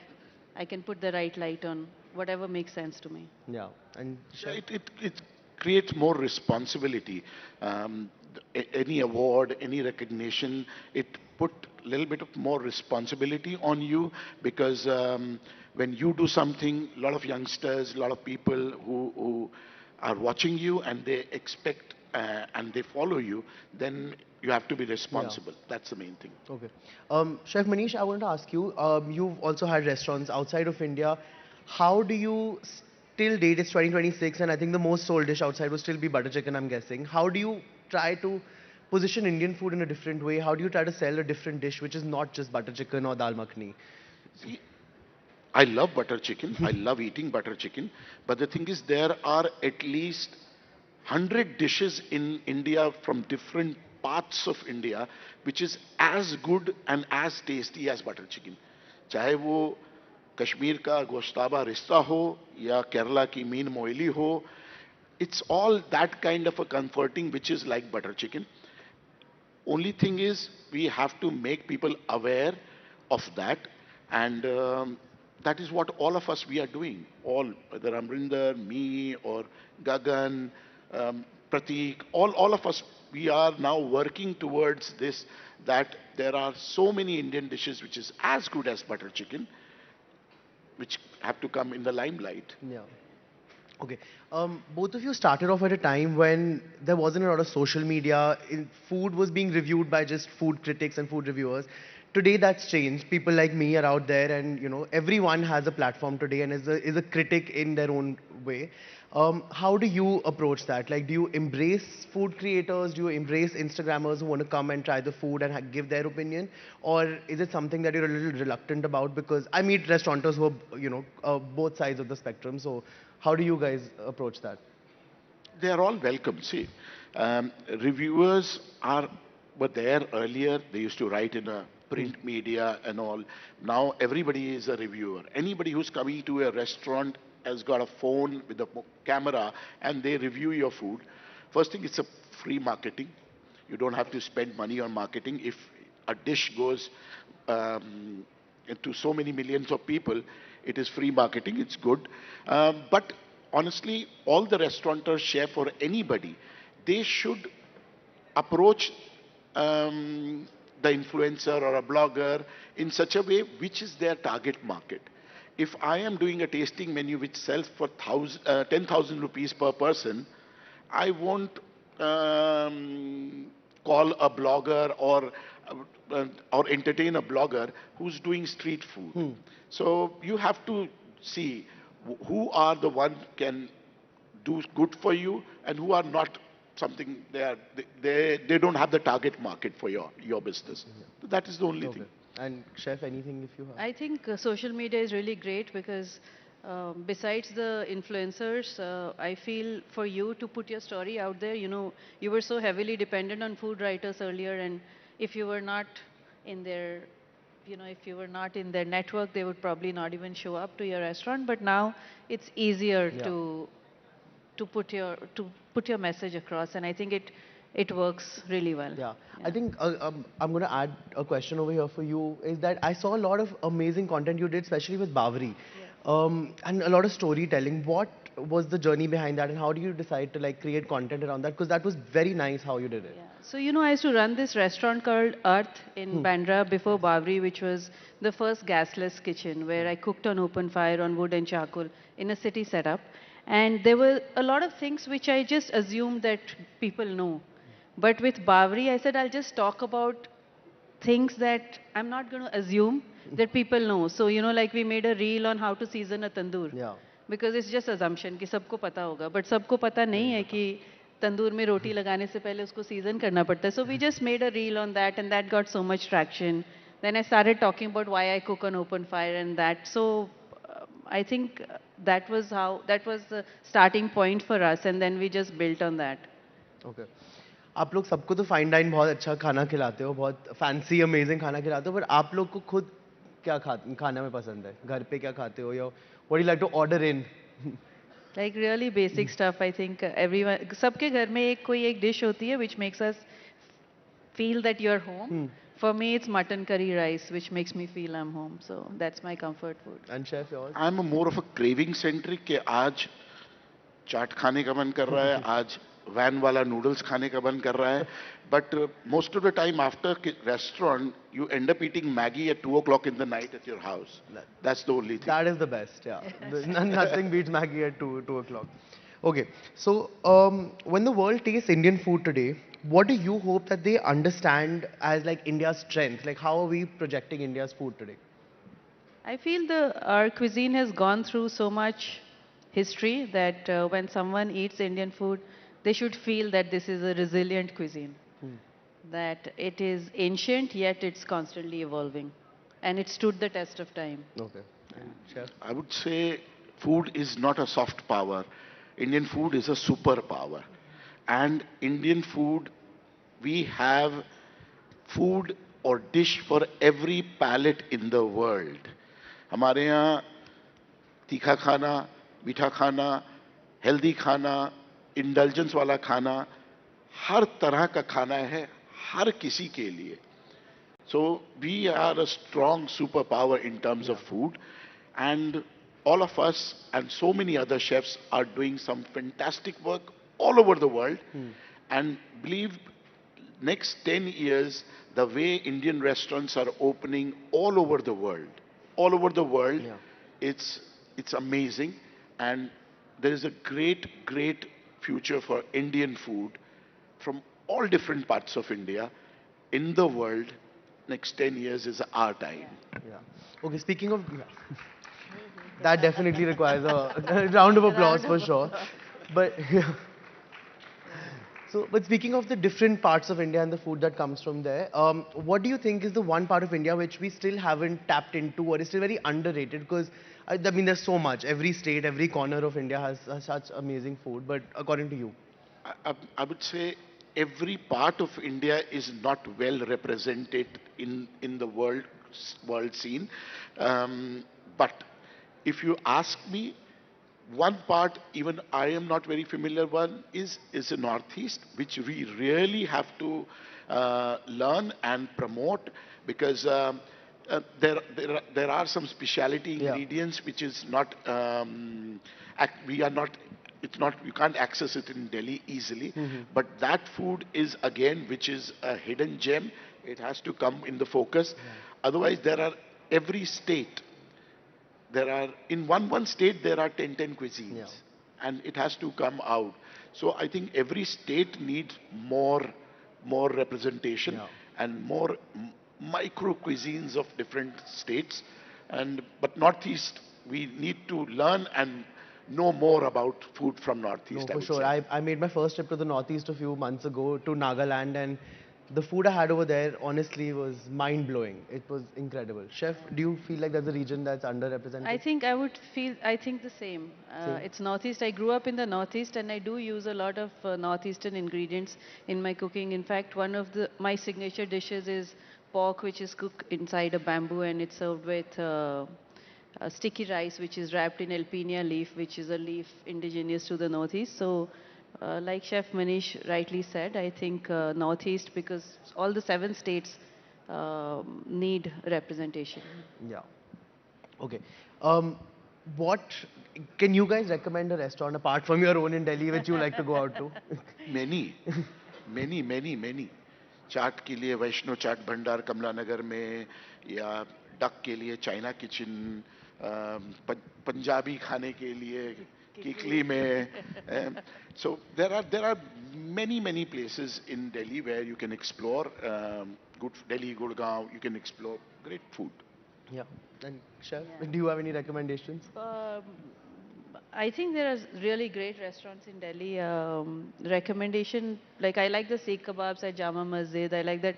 I can put the right light on whatever makes sense to me. Yeah. And So it creates more responsibility. Any award, any recognition, it put a little bit of more responsibility on you because when you do something, a lot of youngsters, a lot of people who are watching you and they expect and they follow you, then you have to be responsible. That's the main thing. Okay. Chef Manish, I wanted to ask you, you've also had restaurants outside of India. How do you till date, it's 2026, and I think the most sold dish outside will still be butter chicken, I'm guessing. How do you try to position Indian food in a different way? How do you try to sell a different dish which is not just butter chicken or dal makhani? See, I love butter chicken. I love eating butter chicken. But the thing is, there are at least 100 dishes in India from different parts of India which is as good and as tasty as butter chicken. चाहे वो कश्मीर का गोश्ताबा रिश्ता हो या केरला की mean Moily हो, it's all that kind of a comforting which is like butter chicken. Only thing is we have to make people aware of that, and that is what all of us we are doing. All, whether Amrinder, me, or Gagan, Pratik, all of us, we are now working towards this, that there are so many Indian dishes which is as good as butter chicken, which have to come in the limelight. Yeah. Okay. Both of you started off at a time when there wasn't a lot of social media. Food was being reviewed by just food critics and food reviewers. Today that's changed. People like me are out there, and everyone has a platform today and is a critic in their own way. How do you approach that? Like, do you embrace food creators? Do you embrace Instagrammers who want to come and try the food and give their opinion? Or is it something that you're a little reluctant about? Because I meet restaurateurs who are, both sides of the spectrum. So how do you guys approach that? They are all welcome. See, reviewers were there earlier. They used to write in a print media and all. Now everybody is a reviewer. Anybody who's coming to a restaurant has got a phone with a camera and they review your food. First thing, it's a free marketing. You don't have to spend money on marketing. If a dish goes to so many millions of people, it is free marketing. It's good. But honestly, all the restaurateurs, chef or anybody, they should approach the influencer or a blogger in such a way which is their target market. If I am doing a tasting menu which sells for 10,000 rupees per person, I won't call a blogger or entertain a blogger who's doing street food. So you have to see who are the one can do good for you and who are not something they don't have the target market for your business. So that is the only thing. And chef, anything if you have? I think social media is really great because besides the influencers, I feel for you to put your story out there, you were so heavily dependent on food writers earlier, and if you were not in their, if you were not in their network, they would probably not even show up to your restaurant. But now it's easier to put your message across, and I think it works really well. Yeah. I think I'm going to add a question over here for you, is that I saw a lot of amazing content you did, especially with Bavri, and a lot of storytelling. What was the journey behind that, and how do you decide to create content around that? Because that was very nice how you did it. So, I used to run this restaurant called Earth in Bandra before Bavri, which was the first gasless kitchen where I cooked on open fire on wood and charcoal in a city setup. And there were a lot of things which I just assumed that people know. But with Bawri, I said I'll just talk about things that I'm not going to assume that people know. So, you know, like we made a reel on how to season a tandoor. Yeah. Because it's just assumption कि सबको पता होगा. But सबको पता नहीं है कि तंदूर में रोटी लगाने से पहले उसको season करना पड़ता है. So we just made a reel on that and that got so much traction. Then I started talking about why I cook on open fire and that. So I think that was the starting point for us and then we just built on that. Okay. आप लोग सबको तो fine dine बहुत अच्छा खाना खिलाते हो, बहुत फैंसी अमेजिंग खाना खिलाते हो, पर आप लोग को खुद क्या खाने में पसंद है? घर पे क्या खाते हो या what you like to order in? Like really basic stuff. I think everyone, सबके घर में एक कोई एक dish होती है which makes us feel that you're home. For me, it's mutton curry rice, which makes me feel I'm home. So that's my comfort food. And chef, yours? I'm more of a craving centric कि आज चाट खाने का मन कर रहा है, आज van वाला नूडल्स खाने का मन कर रहा है. But most of the time after restaurant, you end up eating Maggie at 2 o'clock in the night at your house. That's the only thing. That is the best, yeah. Nothing beats Maggie at 2 o'clock. Okay, so when the world tastes Indian food today, what do you hope that they understand as like India's strength? Like how are we projecting India's food today? I feel our cuisine has gone through so much history that when someone eats Indian food, they should feel that this is a resilient cuisine. That it is ancient, yet it's constantly evolving. And it stood the test of time. Okay. Chef? I would say food is not a soft power. Indian food is a superpower. And Indian food, we have food or dish for every palate in the world. हमारे यहाँ तीखा खाना, मीठा खाना, healthy खाना, indulgence वाला खाना, हर तरह का खाना है, हर किसी के लिए. So we are a strong superpower in terms of food, and all of us and so many other chefs are doing some fantastic work all over the world. And believe next 10 years, the way Indian restaurants are opening all over the world, it's amazing, and there is a great future for Indian food from all different parts of India in the world. Next 10 years is our time. Yeah. Okay, speaking of... that definitely requires a round of applause for sure. But but speaking of the different parts of India and the food that comes from there, what do you think is the one part of India which we still haven't tapped into or is still very underrated? Because I mean, there's so much. Every state, every corner of India has such amazing food. But according to you? I would say every part of India is not well represented in the world scene. But if you ask me, one part even I am not very familiar one is the Northeast, which we really have to learn and promote, because there are some specialty ingredients which is not you can't access it in Delhi easily. But that food is again which is a hidden gem. It has to come in the focus. Otherwise, there are every state. There are in one state there are 10 cuisines, and it has to come out. So I think every state needs more representation and more micro cuisines of different states. But Northeast, we need to learn and know more about food from Northeast. No, for sure. I made my first trip to the Northeast a few months ago to Nagaland, and the food I had over there honestly was mind-blowing. It was incredible. Chef, do you feel like that's a region that's underrepresented? I think I think the same. It's Northeast. I grew up in the Northeast and I do use a lot of Northeastern ingredients in my cooking. In fact, one of my signature dishes is pork which is cooked inside a bamboo and it's served with sticky rice which is wrapped in Alpinia leaf, which is a leaf indigenous to the Northeast. So like Chef Manish rightly said, I think Northeast, because all the 7 states need representation. Yeah. Okay. What can you guys recommend a restaurant apart from your own in Delhi which you like to go out to? Many. चाट के लिए वैष्णो चाट भंडार कमला नगर में, या duck के लिए China kitchen, Punjabi खाने के लिए Kikli mein. So there are many places in Delhi where you can explore good Delhi, Gurgaon. You can explore great food. Yeah. And chef, do you have any recommendations? I think there are really great restaurants in Delhi. Recommendation, like I like the Sikh kebabs at Jama Masjid. I like that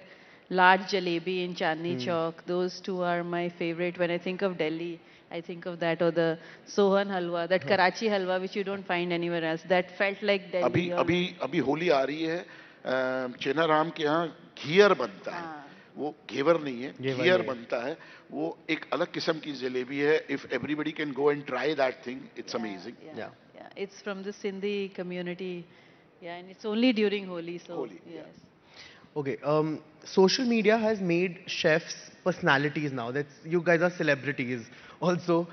large jalebi in Chandni Chowk. Those two are my favorite. When I think of Delhi, I think of that, or the Sohan halwa, that Karachi halwa, which you don't find anywhere else. That felt like अभी Delhi. अभी अभी होली आ रही है चेनाराम के यहाँ घियर बनता है वो घेवर नहीं है घेवर घियर नहीं है। बनता है वो एक अलग किस्म की जलेबी है if everybody can go and try that thing it's amazing Yeah, it's from the Sindhi community. Yeah, and it's only during Holi. So, yes. Okay, social media has made chefs personalities now. That's you guys are celebrities. Also,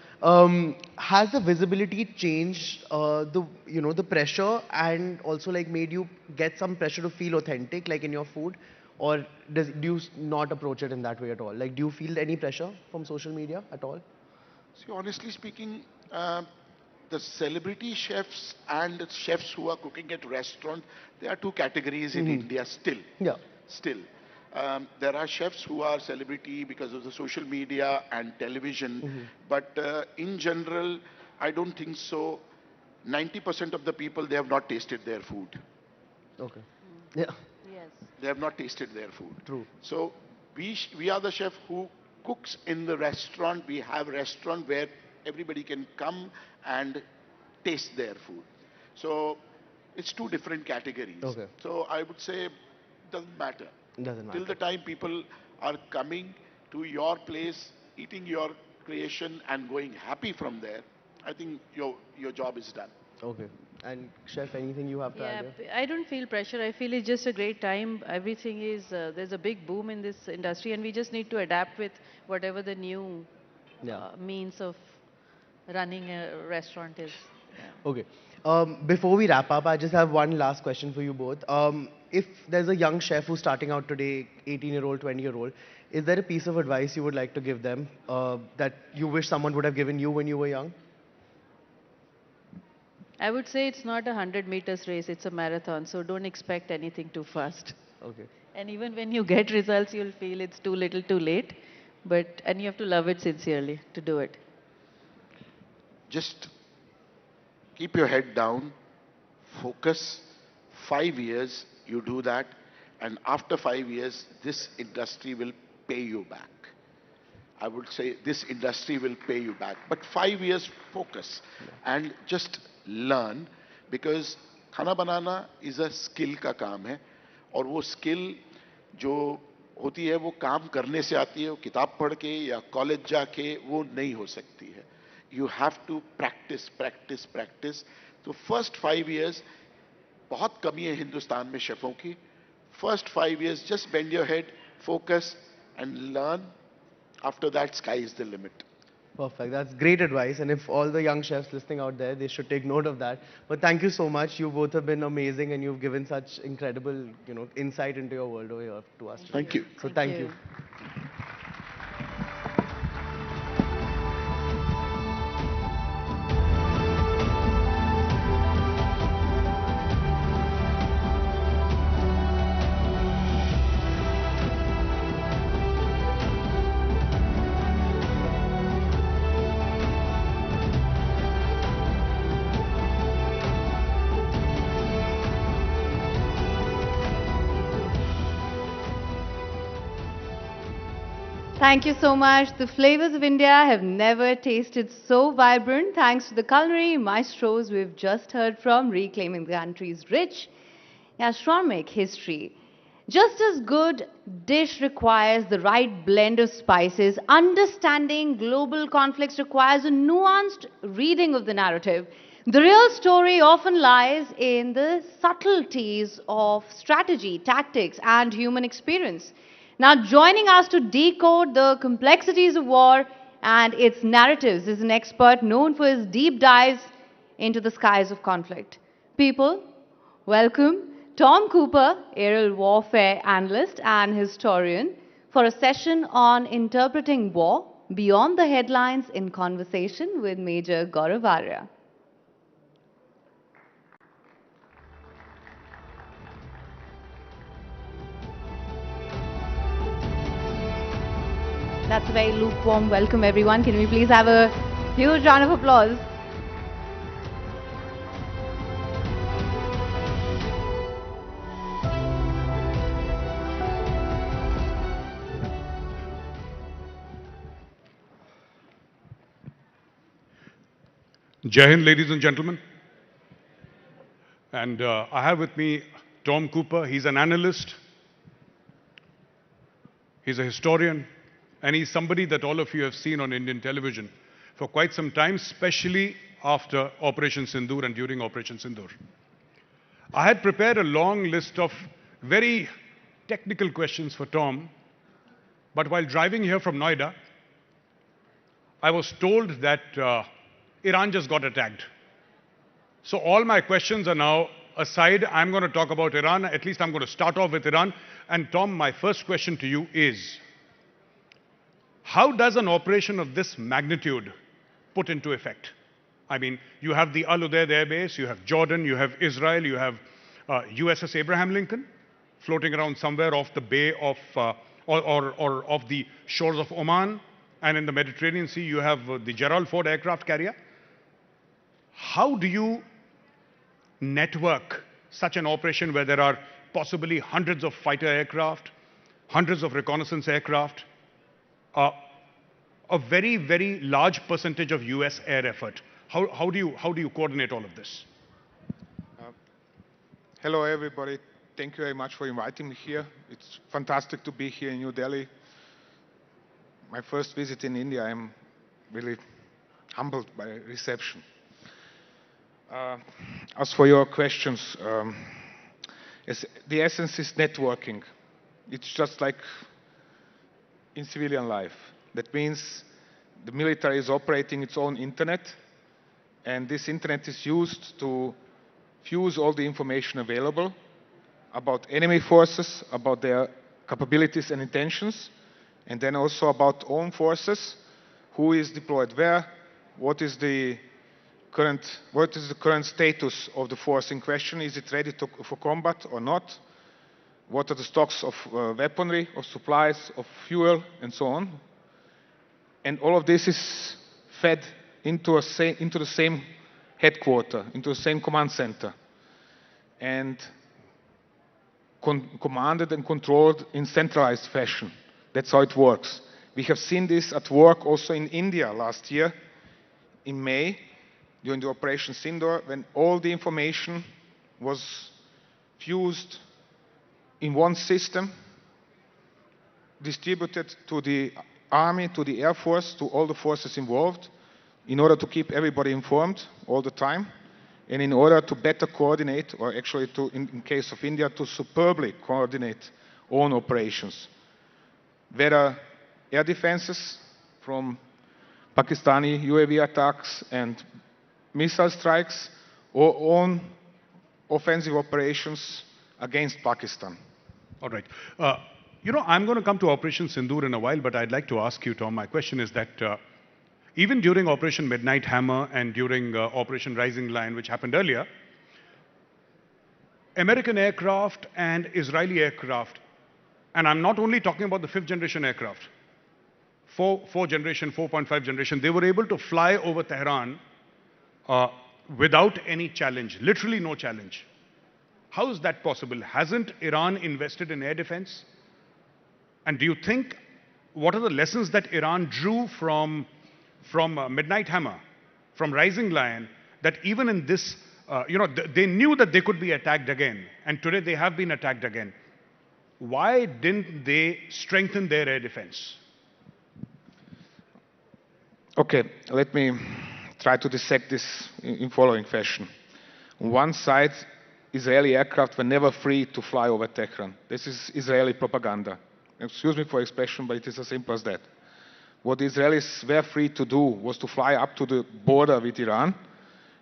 has the visibility changed the pressure and also like made you get some pressure to feel authentic like in your food, or do you not approach it in that way at all? Like, do you feel any pressure from social media at all? See, honestly speaking, the celebrity chefs and the chefs who are cooking at restaurant, there are two categories in India still. Yeah. Still. There are chefs who are celebrity because of the social media and television, but in general, I don't think so. 90% of the people, they have not tasted their food. Okay. Yeah. Yes. They have not tasted their food. True. So we are the chef who cooks in the restaurant. We have restaurant where everybody can come and taste their food. So it's two different categories. Okay. So I would say doesn't matter. Doesn't matter. Till the time people are coming to your place, eating your creation and going happy from there, I think your job is done. Okay. And chef, anything you have to Yeah, add here? I don't feel pressure. I feel it's just a great time. Everything is, there's a big boom in this industry, and we just need to adapt with whatever the new means of running a restaurant is. Okay. Before we wrap up, I just have one last question for you both. If there's a young chef who's starting out today, 18-year-old, 20-year-old, is there a piece of advice you would like to give them that you wish someone would have given you when you were young? I would say it's not a 100 meters race, it's a marathon, so don't expect anything too fast. Okay. And even when you get results, you'll feel it's too little too late, and you have to love it sincerely to do it. Just keep your head down, focus. 5 years, you do that, and after 5 years, this industry will pay you back. I would say this industry will pay you back. But 5 years focus and just learn, because खाना बनाना is a skill का काम है, और वो skill जो होती है वो काम करने से आती है, वो किताब पढ़ के या कॉलेज जाके वो नहीं हो सकती है. You have to practice, practice, practice. तो first 5 years बहुत कमी है हिंदुस्तान में शेफों की. First 5 years just bend your head, focus and learn. After that, sky is the limit. Perfect. That's great advice. And if all the young chefs listening out there, they should take note of that. But thank you so much. You both have been amazing, and you've given such incredible, insight into your world over here to us. Thank you. So thank you. Thank you so much. The flavors of India have never tasted so vibrant thanks to the culinary maestros we've just heard from, reclaiming the country's rich gastronomic history. Just as good dish requires the right blend of spices, understanding global conflicts requires a nuanced reading of the narrative. The real story often lies in the subtleties of strategy, tactics, and human experience. Now, joining us to decode the complexities of war and its narratives is an expert known for his deep dives into the skies of conflict. People, welcome Tom Cooper, aerial warfare analyst and historian, for a session on interpreting war beyond the headlines in conversation with Major Gaurav Arya. That's a very lukewarm welcome, everyone. Can we please have a huge round of applause? Jai Hind, ladies and gentlemen. And I have with me Tom Cooper. He's an analyst. He's a historian. And he's somebody that all of you have seen on Indian television for quite some time, especially after Operation Sindoor and during Operation Sindoor. I had prepared a long list of very technical questions for Tom. But while driving here from Noida, I was told that Iran just got attacked. So all my questions are now aside. I'm going to talk about Iran. At least I'm going to start off with Iran. And Tom, my first question to you is, how does an operation of this magnitude put into effect? I mean, you have the Al Udeid Air Base, you have Jordan, you have Israel, you have USS Abraham Lincoln floating around somewhere off the bay of, or off the shores of Oman. And in the Mediterranean Sea, you have the Gerald Ford aircraft carrier. How do you network such an operation where there are possibly hundreds of fighter aircraft, hundreds of reconnaissance aircraft, a very, very large percentage of US air effort? How do you coordinate all of this? Hello, everybody. Thank you very much for inviting me here. It's fantastic to be here in New Delhi. My first visit in India, I'm really humbled by reception. As for your questions, the essence is networking. It's just like in civilian life. That means the military is operating its own internet, and this internet is used to fuse all the information available about enemy forces, about their capabilities and intentions, and then also about own forces, who is deployed where, what is the current status of the force in question, is it ready for combat or not, what are the stocks of weaponry, of supplies, of fuel, and so on. And all of this is fed into the same headquarter, into the same command center, and commanded and controlled in centralized fashion. That's how it works. We have seen this at work also in India last year, in May, during the Operation Sindoor, when all the information was fused in one system, distributed to the Army, to the Air Force, to all the forces involved, in order to keep everybody informed all the time, and in order to better coordinate, or actually to, in case of India, to superbly coordinate own operations. Whether air defenses from Pakistani UAV attacks and missile strikes, or own offensive operations against Pakistan. All right. You know, I'm going to come to Operation Sindoor in a while, but I'd like to ask you, Tom, my question is that even during Operation Midnight Hammer and during Operation Rising Lion, which happened earlier, American aircraft and Israeli aircraft, and I'm not only talking about the 5th generation aircraft, 4 generation, 4.5 generation, they were able to fly over Tehran without any challenge, literally no challenge. How is that possible? Hasn't Iran invested in air defense? And do you think, what are the lessons that Iran drew from Midnight Hammer, from Rising Lion, that even in this, they knew that they could be attacked again, and today they have been attacked again. Why didn't they strengthen their air defense? Okay, let me try to dissect this in following fashion. On one side, Israeli aircraft were never free to fly over Tehran. This is Israeli propaganda. Excuse me for expression, but it is as simple as that. What the Israelis were free to do was to fly up to the border with Iran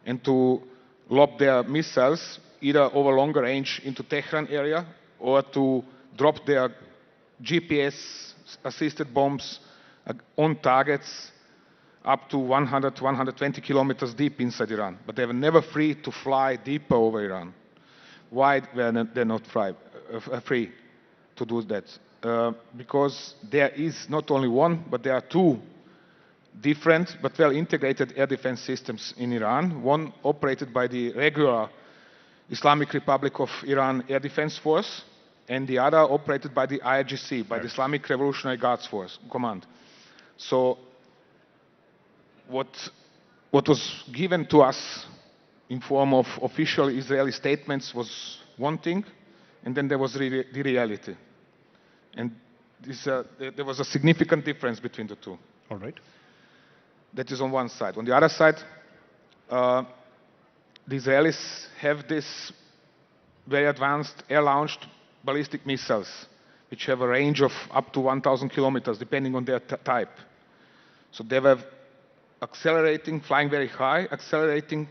and to lob their missiles either over longer range into Tehran area or to drop their GPS-assisted bombs on targets up to 100 to 120 kilometers deep inside Iran. But they were never free to fly deeper over Iran. Why were they not free to do that? because there is not only one, but there are two different but well integrated air defense systems in Iran. One operated by the regular Islamic Republic of Iran Air Defense Force, and the other operated by the IRGC, by the Islamic Revolutionary Guards Force Command. So what was given to us in form of official Israeli statements was one thing, and then there was the reality. And there was a significant difference between the two. All right. That is on one side. On the other side, the Israelis have this very advanced air-launched ballistic missiles, which have a range of up to 1,000 kilometers, depending on their type. So they were accelerating, flying very high, accelerating,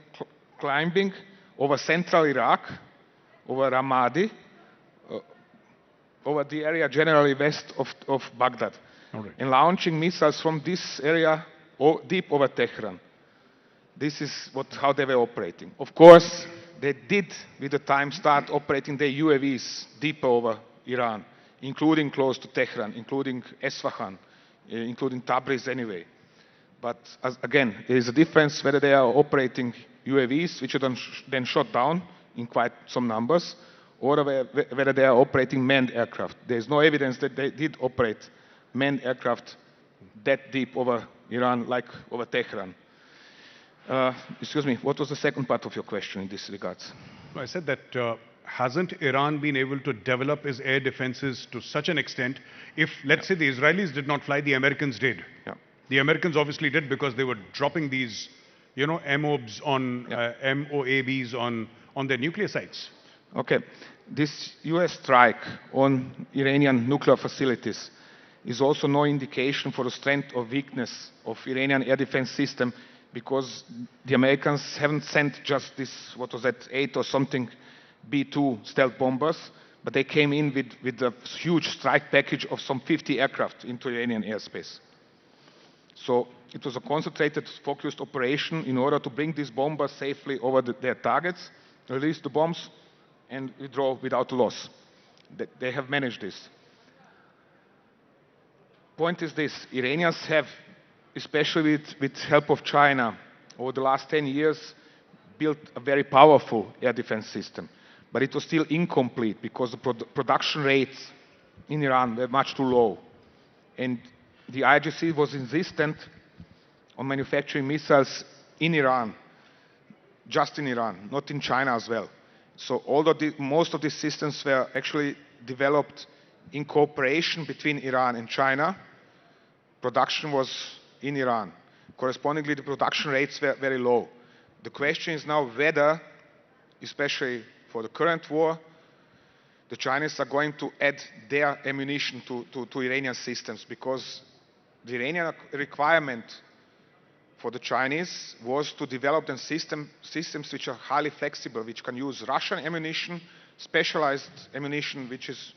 climbing over central Iraq, over Ramadi, over the area generally west of Baghdad, and launching missiles from this area deep over Tehran. This is how they were operating. Of course, they did, with the time, start operating their UAVs deeper over Iran, including close to Tehran, including Esfahan, including Tabriz anyway. But again, there is a difference whether they are operating UAVs, which are then shot down in quite some numbers, or whether they are operating manned aircraft. There is no evidence that they did operate manned aircraft that deep over Iran, like over Tehran. Excuse me, what was the second part of your question in this regards? I said that hasn't Iran been able to develop its air defenses to such an extent? If, let's say, the Israelis did not fly, the Americans did. Yeah. The Americans obviously did because they were dropping these, MOABs on, MOABs on their nuclear sites. Okay. This US strike on Iranian nuclear facilities is also no indication for the strength or weakness of Iranian air defense system, because the Americans haven't sent just this, 8 or something B-2 stealth bombers, but they came in with a huge strike package of some 50 aircraft into Iranian airspace. So it was a concentrated, focused operation in order to bring these bombers safely over their targets, release the bombs, and withdraw without loss. They have managed this. Point is this: Iranians have, especially with help of China, over the last 10 years, built a very powerful air defense system. But it was still incomplete because the production rates in Iran were much too low. And the IRGC was insistent on manufacturing missiles in Iran, just in Iran, not in China as well. So although most of these systems were actually developed in cooperation between Iran and China, production was in Iran. Correspondingly, the production rates were very low. The question is now whether, especially for the current war, the Chinese are going to add their ammunition to Iranian systems, because the Iranian requirement for the Chinese was to develop them systems which are highly flexible, which can use Russian ammunition, specialized ammunition which is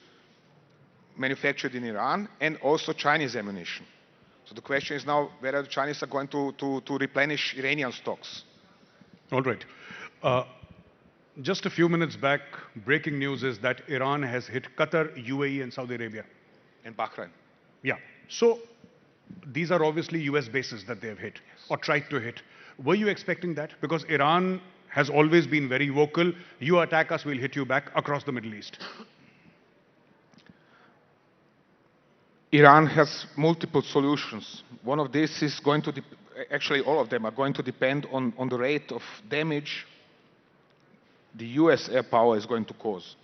manufactured in Iran, and also Chinese ammunition. So the question is now whether the Chinese are going to replenish Iranian stocks. All right. Just a few minutes back, breaking news is that Iran has hit Qatar, UAE, and Saudi Arabia. And Bahrain. Yeah. So these are obviously US bases that they have hit, or tried to hit. Were you expecting that? Because Iran has always been very vocal. You attack us, we'll hit you back across the Middle East. Iran has multiple solutions. One of these is going to, actually all of them are going to depend on the rate of damage the US air power is going to cause.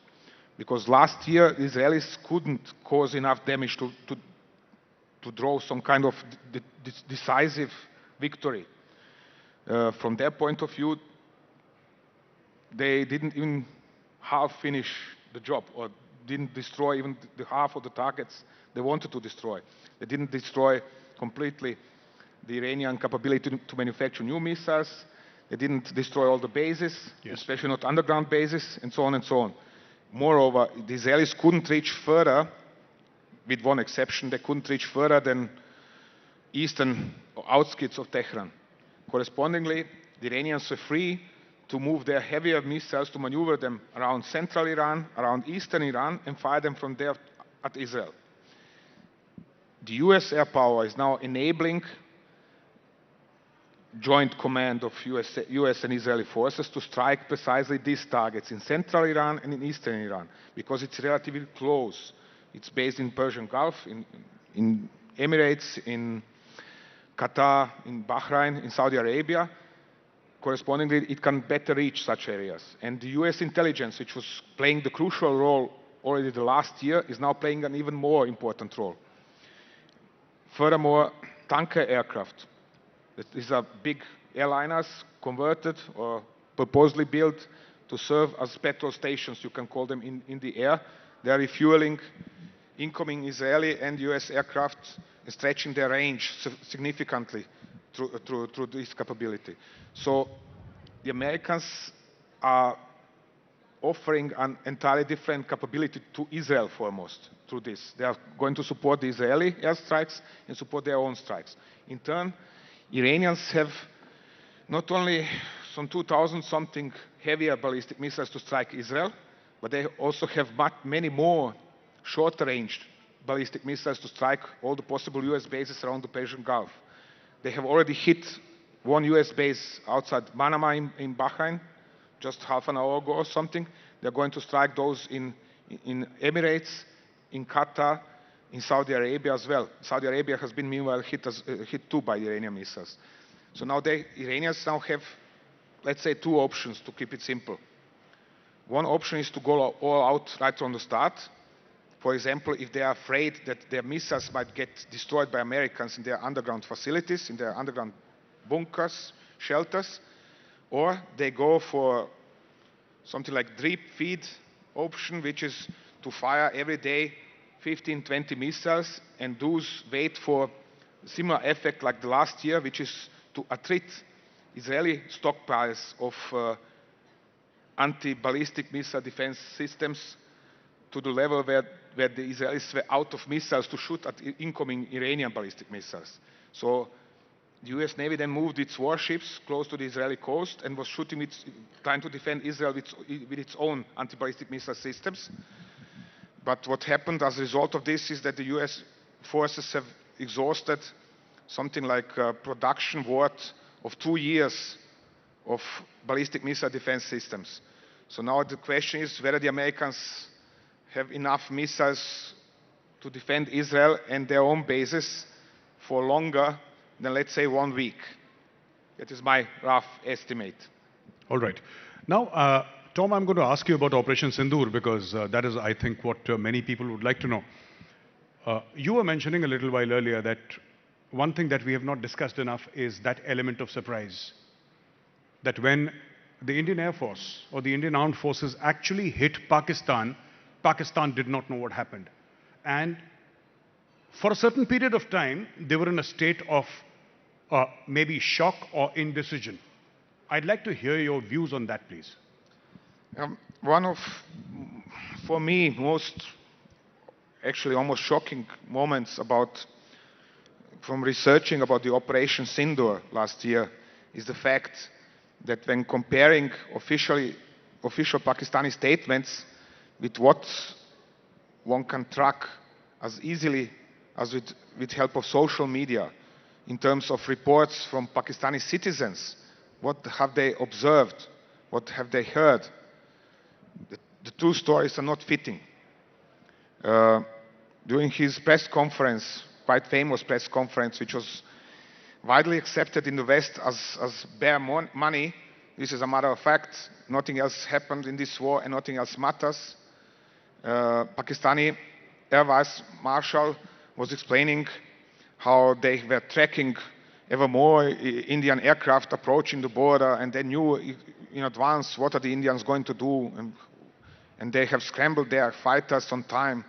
Because last year, the Israelis couldn't cause enough damage to draw some kind of decisive victory. From their point of view, they didn't even half finish the job, or didn't destroy even the half of the targets they wanted to destroy. They didn't destroy completely the Iranian capability to manufacture new missiles. They didn't destroy all the bases, especially not underground bases, and so on and so on. Moreover, the Israelis couldn't reach further, with one exception, they couldn't reach further than eastern outskirts of Tehran. Correspondingly, the Iranians were free to move their heavier missiles, to maneuver them around central Iran, around eastern Iran, and fire them from there at Israel. the US air power is now enabling joint command of US and Israeli forces to strike precisely these targets in central Iran and in eastern Iran, because it's relatively close. It's based in Persian Gulf, in Emirates, in Qatar, in Bahrain, in Saudi Arabia. Correspondingly, it can better reach such areas. And the US intelligence, which was playing the crucial role already the last year, is now playing an even more important role. Furthermore, tanker aircraft. These are big airliners converted or purposely built to serve as petrol stations, you can call them, in the air. They are refueling incoming Israeli and US aircraft, stretching their range significantly through this capability. So the Americans are offering an entirely different capability to Israel foremost through this. They are going to support the Israeli airstrikes and support their own strikes. In turn, Iranians have not only some 2,000-something heavier ballistic missiles to strike Israel, but they also have many more short-range ballistic missiles to strike all the possible US bases around the Persian Gulf. They have already hit one US base outside Manama in Bahrain just half an hour ago or something. They're going to strike those in Emirates, in Qatar, in Saudi Arabia as well. Saudi Arabia has been meanwhile hit too by Iranian missiles. So now Iranians now have, let's say, two options to keep it simple. One option is to go all out right from the start. For example, if they are afraid that their missiles might get destroyed by Americans in their underground facilities, in their underground bunkers, shelters, or they go for something like drip feed option, which is to fire every day 15, 20 missiles, and those wait for similar effect like the last year, which is to attrit Israeli stockpiles of anti-ballistic missile defense systems to the level where the Israelis were out of missiles to shoot at incoming Iranian ballistic missiles. So the US Navy then moved its warships close to the Israeli coast and was trying to defend Israel with its own anti-ballistic missile systems. But what happened as a result of this is that the US forces have exhausted something like a production worth of 2 years of ballistic missile defense systems. So now the question is whether the Americans have enough missiles to defend Israel and their own bases for longer than, let's say, 1 week. That is my rough estimate. All right. Now, Tom, I'm going to ask you about Operation Sindoor because that is, I think, what many people would like to know. You were mentioning a little while earlier that one thing that we have not discussed enough is that element of surprise. That when the Indian Air Force or the Indian Armed Forces actually hit Pakistan, Pakistan did not know what happened. And for a certain period of time, they were in a state of maybe shock or indecision. I'd like to hear your views on that, please. One of, for me, almost shocking moments from researching about the Operation Sindoor last year is the fact that when comparing official Pakistani statements with what one can track as easily as with help of social media in terms of reports from Pakistani citizens, what have they observed, what have they heard, the two stories are not fitting. During his press conference, quite famous press conference, which was widely accepted in the West as bare money, this is a matter of fact, nothing else happened in this war and nothing else matters. Pakistani Air Vice Marshal was explaining how they were tracking ever more Indian aircraft approaching the border, and they knew in advance what are the Indians going to do, and they have scrambled their fighters on time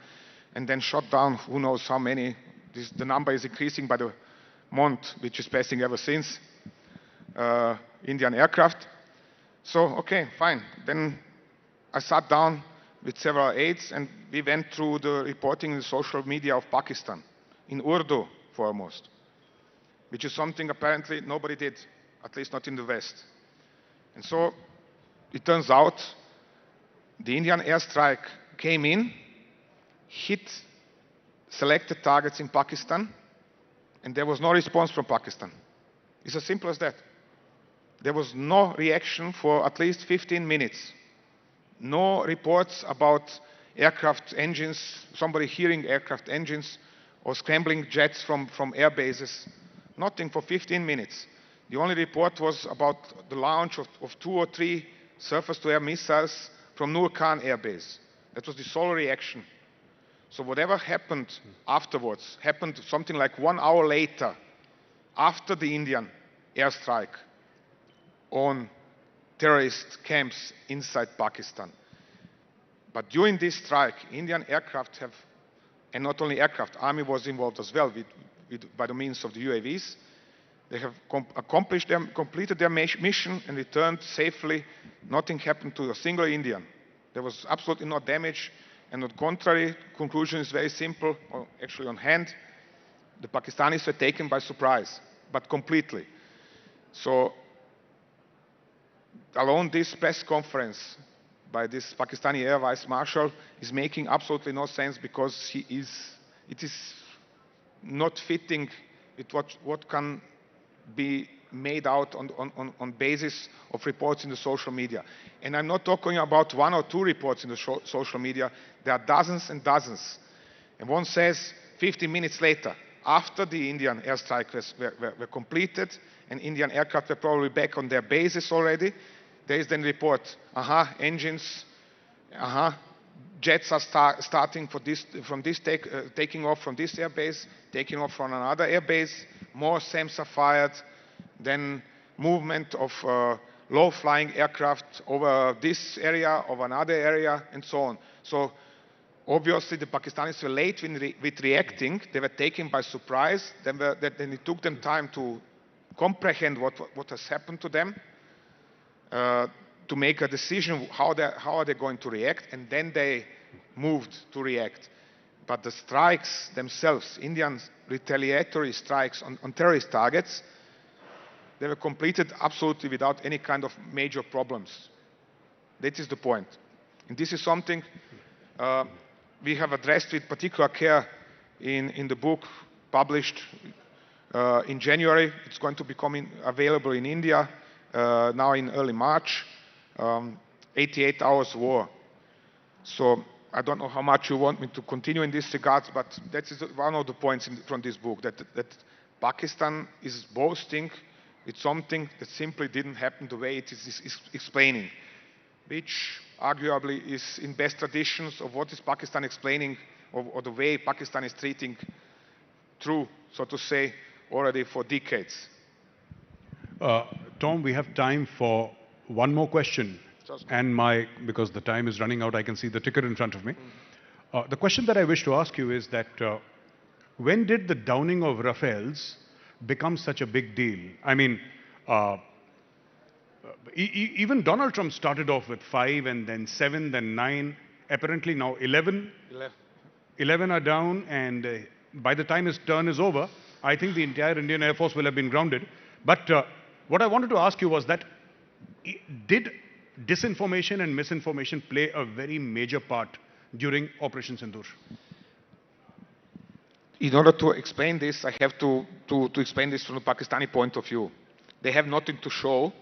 and then shot down who knows how many. The number is increasing by the month, which is passing ever since, Indian aircraft. So, okay, fine. Then I sat down with several aides and we went through the reporting in the social media of Pakistan, in Urdu foremost, which is something apparently nobody did, at least not in the West. And so it turns out the Indian airstrike came in, hit selected targets in Pakistan, and there was no response from Pakistan. It's as simple as that. There was no reaction for at least 15 minutes. No reports about aircraft engines, somebody hearing aircraft engines or scrambling jets from air bases. Nothing for 15 minutes. The only report was about the launch of 2 or 3 surface-to-air missiles from Nur Khan Air Base. That was the sole reaction. So whatever happened afterwards happened something like 1 hour later, after the Indian airstrike on terrorist camps inside Pakistan. But during this strike, Indian aircraft have, and not only aircraft, army was involved as well by the means of the UAVs. They have completed their mission and returned safely. Nothing happened to a single Indian. There was absolutely no damage. And on the contrary, conclusion is very simple, or actually on hand. The Pakistanis were taken by surprise, but completely. So alone this press conference by this Pakistani Air Vice Marshal is making absolutely no sense, because it is not fitting with what can be made out on basis of reports in the social media. And I'm not talking about 1 or 2 reports in the social media. There are dozens and dozens. And one says 15 minutes later, after the Indian airstrikes were completed and Indian aircraft were probably back on their bases already, there is then report, engines, jets are starting taking off from this airbase, taking off from another airbase, more SAMs are fired, then movement of low-flying aircraft over this area, over another area, and so on. So obviously the Pakistanis were late with reacting. They were taken by surprise. Then it took them time to comprehend what has happened to them, to make a decision how are they going to react, and then they moved to react. But the strikes themselves, Indian retaliatory strikes on terrorist targets, they were completed absolutely without any kind of major problems. That is the point. And this is something we have addressed with particular care in the book published in January. It's going to become available in India now in early March. 88 Hours War. So I don't know how much you want me to continue in this regard, but that is one of the points from this book, that Pakistan is boasting with something that simply didn't happen the way it is explaining, which arguably is in best traditions of what is Pakistan explaining, or the way Pakistan is treating true, so to say, already for decades. Tom, we have time for one more question. And because the time is running out, I can see the ticker in front of me. The question that I wish to ask you is that when did the downing of Rafales become such a big deal? I mean, even Donald Trump started off with 5 and then 7, then 9. Apparently now 11. 11 are down, and by the time his turn is over, I think the entire Indian Air Force will have been grounded. But what I wanted to ask you was that, did disinformation and misinformation play a very major part during Operation Sindoor? In order to explain this, I have to explain this from the Pakistani point of view. They have nothing to show.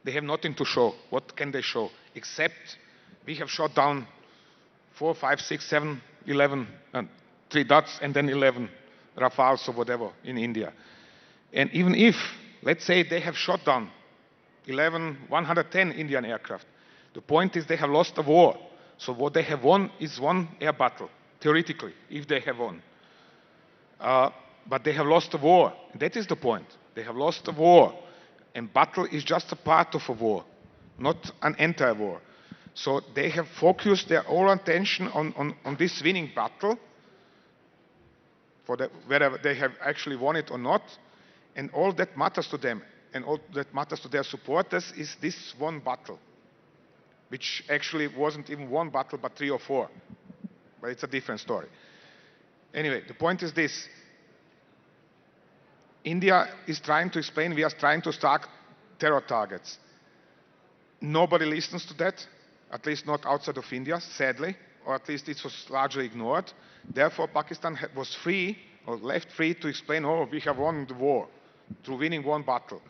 They have nothing to show. What can they show? Except we have shot down 4, 5, 6, 7, 11, 3 dots, and then 11 Rafales or whatever in India. And even if, let's say, they have shot down 110 Indian aircraft, the point is they have lost a war. So what they have won is one air battle, theoretically, if they have won. But they have lost a war. That is the point. They have lost a war. And battle is just a part of a war, not an entire war. So they have focused their whole attention on this winning battle, whether they have actually won it or not. And all that matters to them, and all that matters to their supporters, is this one battle, which actually wasn't even one battle, but 3 or 4. But it's a different story. Anyway, the point is this. India is trying to explain we are trying to strike terror targets. Nobody listens to that, at least not outside of India, sadly, or at least it was largely ignored. Therefore, Pakistan was free, or left free, to explain, oh, we have won the war through winning one battle.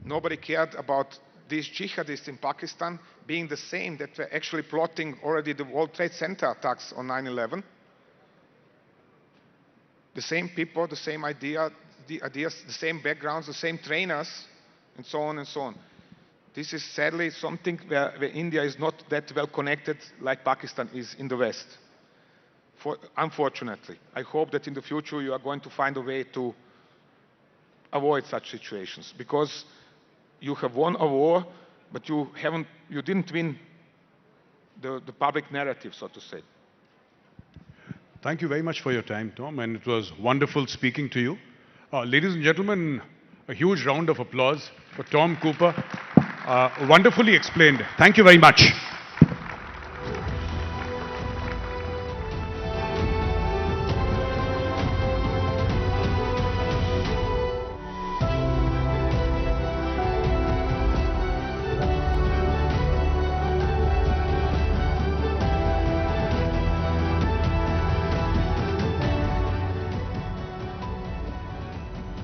Nobody cared about these jihadists in Pakistan being the same that were actually plotting already the World Trade Center attacks on 9/11. The same people, the same ideas, the same backgrounds, the same trainers, and so on and so on. This is sadly something where India is not that well connected like Pakistan is in the West. Unfortunately. I hope that in the future you are going to find a way to avoid such situations, because you have won a war, but you didn't win the public narrative, so to say. Thank you very much for your time, Tom, and it was wonderful speaking to you. Ladies and gentlemen, a huge round of applause for Tom Cooper. Wonderfully explained. Thank you very much.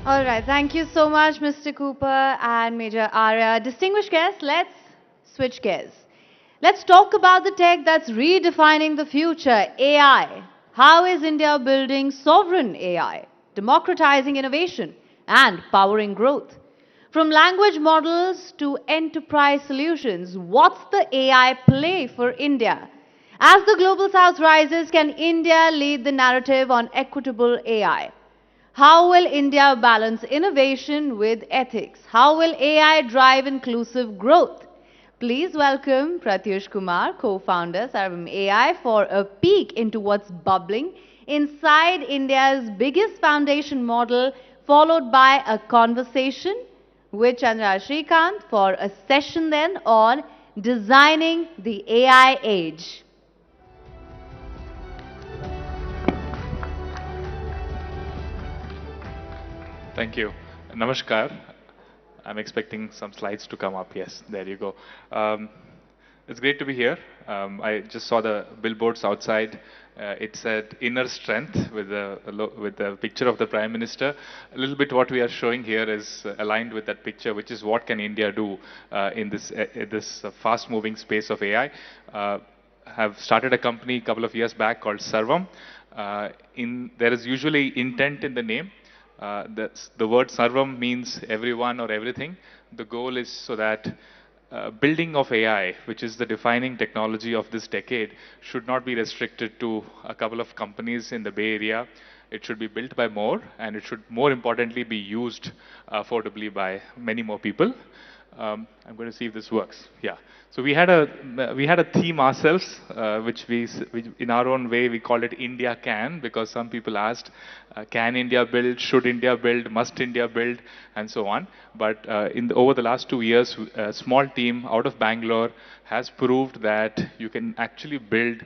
All right, thank you so much, Mr. Cooper and Major Arya. Distinguished guests, let's switch gears. Let's talk about the tech that's redefining the future, AI. How is India building sovereign AI, democratizing innovation, and powering growth? From language models to enterprise solutions, what's the AI play for India? As the global south rises, can India lead the narrative on equitable AI? How will India balance innovation with ethics? How will AI drive inclusive growth? Please welcome Pratyush Kumar, co-founder Sarvam AI, for a peek into what's bubbling inside India's biggest foundation model, followed by a conversation with Chandra Shrikant for a session then on designing the AI age. Thank you. Namaskar. I'm expecting some slides to come up. Yes, there you go. It's great to be here. I just saw the billboards outside. It said inner strength with the picture of the Prime Minister. A little bit what we are showing here is aligned with that picture, which is what can India do in this fast-moving space of AI. Have started a company a couple of years back called Sarvam. There is usually intent in the name. The word Sarvam means everyone or everything. The goal is so that building of AI, which is the defining technology of this decade, should not be restricted to a couple of companies in the Bay Area. It should be built by more, and it should more importantly be used affordably by many more people. I'm going to see if this works. Yeah. So we had a theme ourselves, which in our own way we called it India Can, because some people asked, can India build, should India build, must India build, and so on. But over the last 2 years, a small team out of Bangalore has proved that you can actually build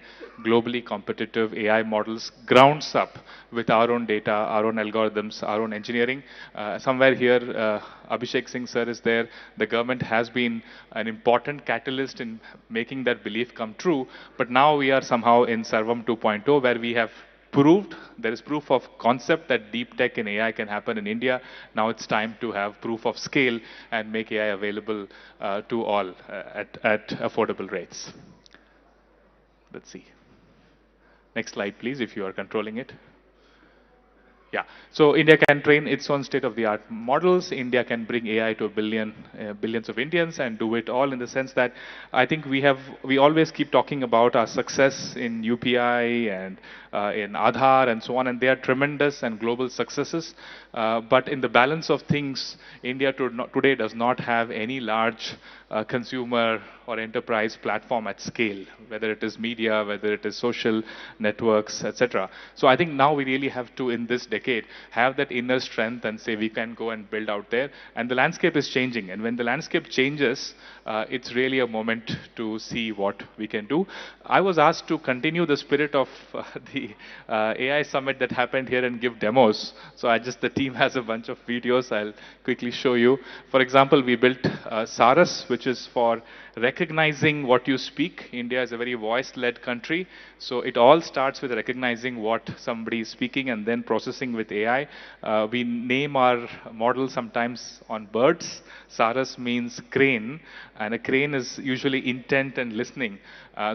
globally competitive AI models grounds up with our own data, our own algorithms, our own engineering. Somewhere here, Abhishek Singh sir is there. The government has been an important catalyst in making that belief come true. But now we are somehow in Sarvam 2.0, where we have proved, there is proof of concept that deep tech and AI can happen in India. Now it's time to have proof of scale and make AI available to all at affordable rates. Let's see. Next slide, please, if you are controlling it. Yeah, so India can train its own state-of-the-art models. India can bring AI to billions of Indians and do it all in the sense that I think we always keep talking about our success in UPI and in Aadhaar and so on, and they are tremendous and global successes. But in the balance of things, India today does not have any large consumer or enterprise platform at scale, whether it is media, whether it is social networks, etc. So I think now we really have to, in this decade, have that inner strength and say we can go and build out there. And the landscape is changing. And when the landscape changes, it's really a moment to see what we can do. I was asked to continue the spirit of the AI summit that happened here and give demos. So the team has a bunch of videos. I'll quickly show you. For example, we built Saras, which is for rec recognizing what you speak. India is a very voice-led country, so it all starts with recognizing what somebody is speaking and then processing with AI. We name our model sometimes on birds. Saras means crane, and a crane is usually intent and listening.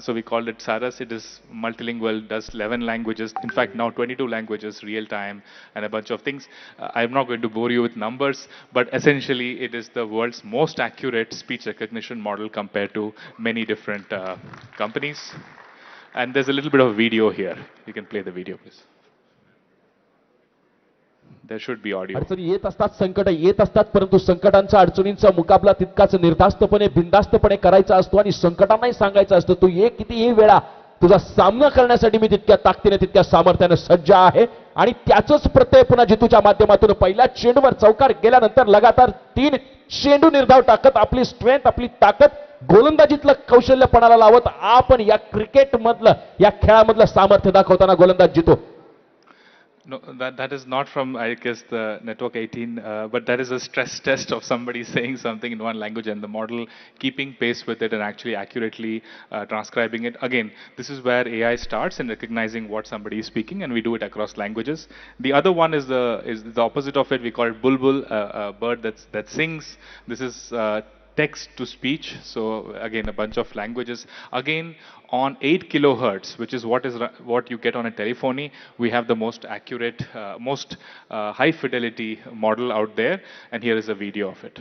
So we called it Saras. It is multilingual, does 11 languages, in fact now 22 languages, real time, and a bunch of things. I'm not going to bore you with numbers, but essentially it is the world's most accurate speech recognition model compared to many different companies. And there's a little bit of video here. You can play the video, please. There should be audio. अडचणी येत असतात, संकट येत असतात, परंतु संकटांचा अडचणींचा मुकाबला तितकाच निर्धास्तपणे बिनधास्तपणे करायचा असतो आणि संकटांनाही सांगायचा असतो तू ये कितीही वेळा तुझा सामना करण्यासाठी मी तितक्या ताकदीने तितक्या सामर्थ्याने सज्ज आहे. आणि त्याचंच प्रत्यय पुन्हा जितूच्या माध्यमातून पहिल्या चेंडूवर चौकार गेल्यानंतर लगातार 3 चेंडू निर्धाव टाकत आपली स्ट्रेंथ, आपली ताकद, गोलंदाजीतलं कौशल्यपणाला लावत आपण या क्रिकेट मधलं, या खेळामधलं सामर्थ्य दाखवताना गोलंदाज जितो. No, that is not from, I guess, the Network 18, but that is a stress test of somebody saying something in one language and the model keeping pace with it and actually accurately transcribing it. Again, this is where AI starts in recognizing what somebody is speaking, and we do it across languages. The other one is the opposite of it. We call it bulbul, a bird that sings. This is text to speech. So again, a bunch of languages. Again, on 8 kilohertz, which is what you get on a telephony, we have the most accurate, most high fidelity model out there. And here is a video of it.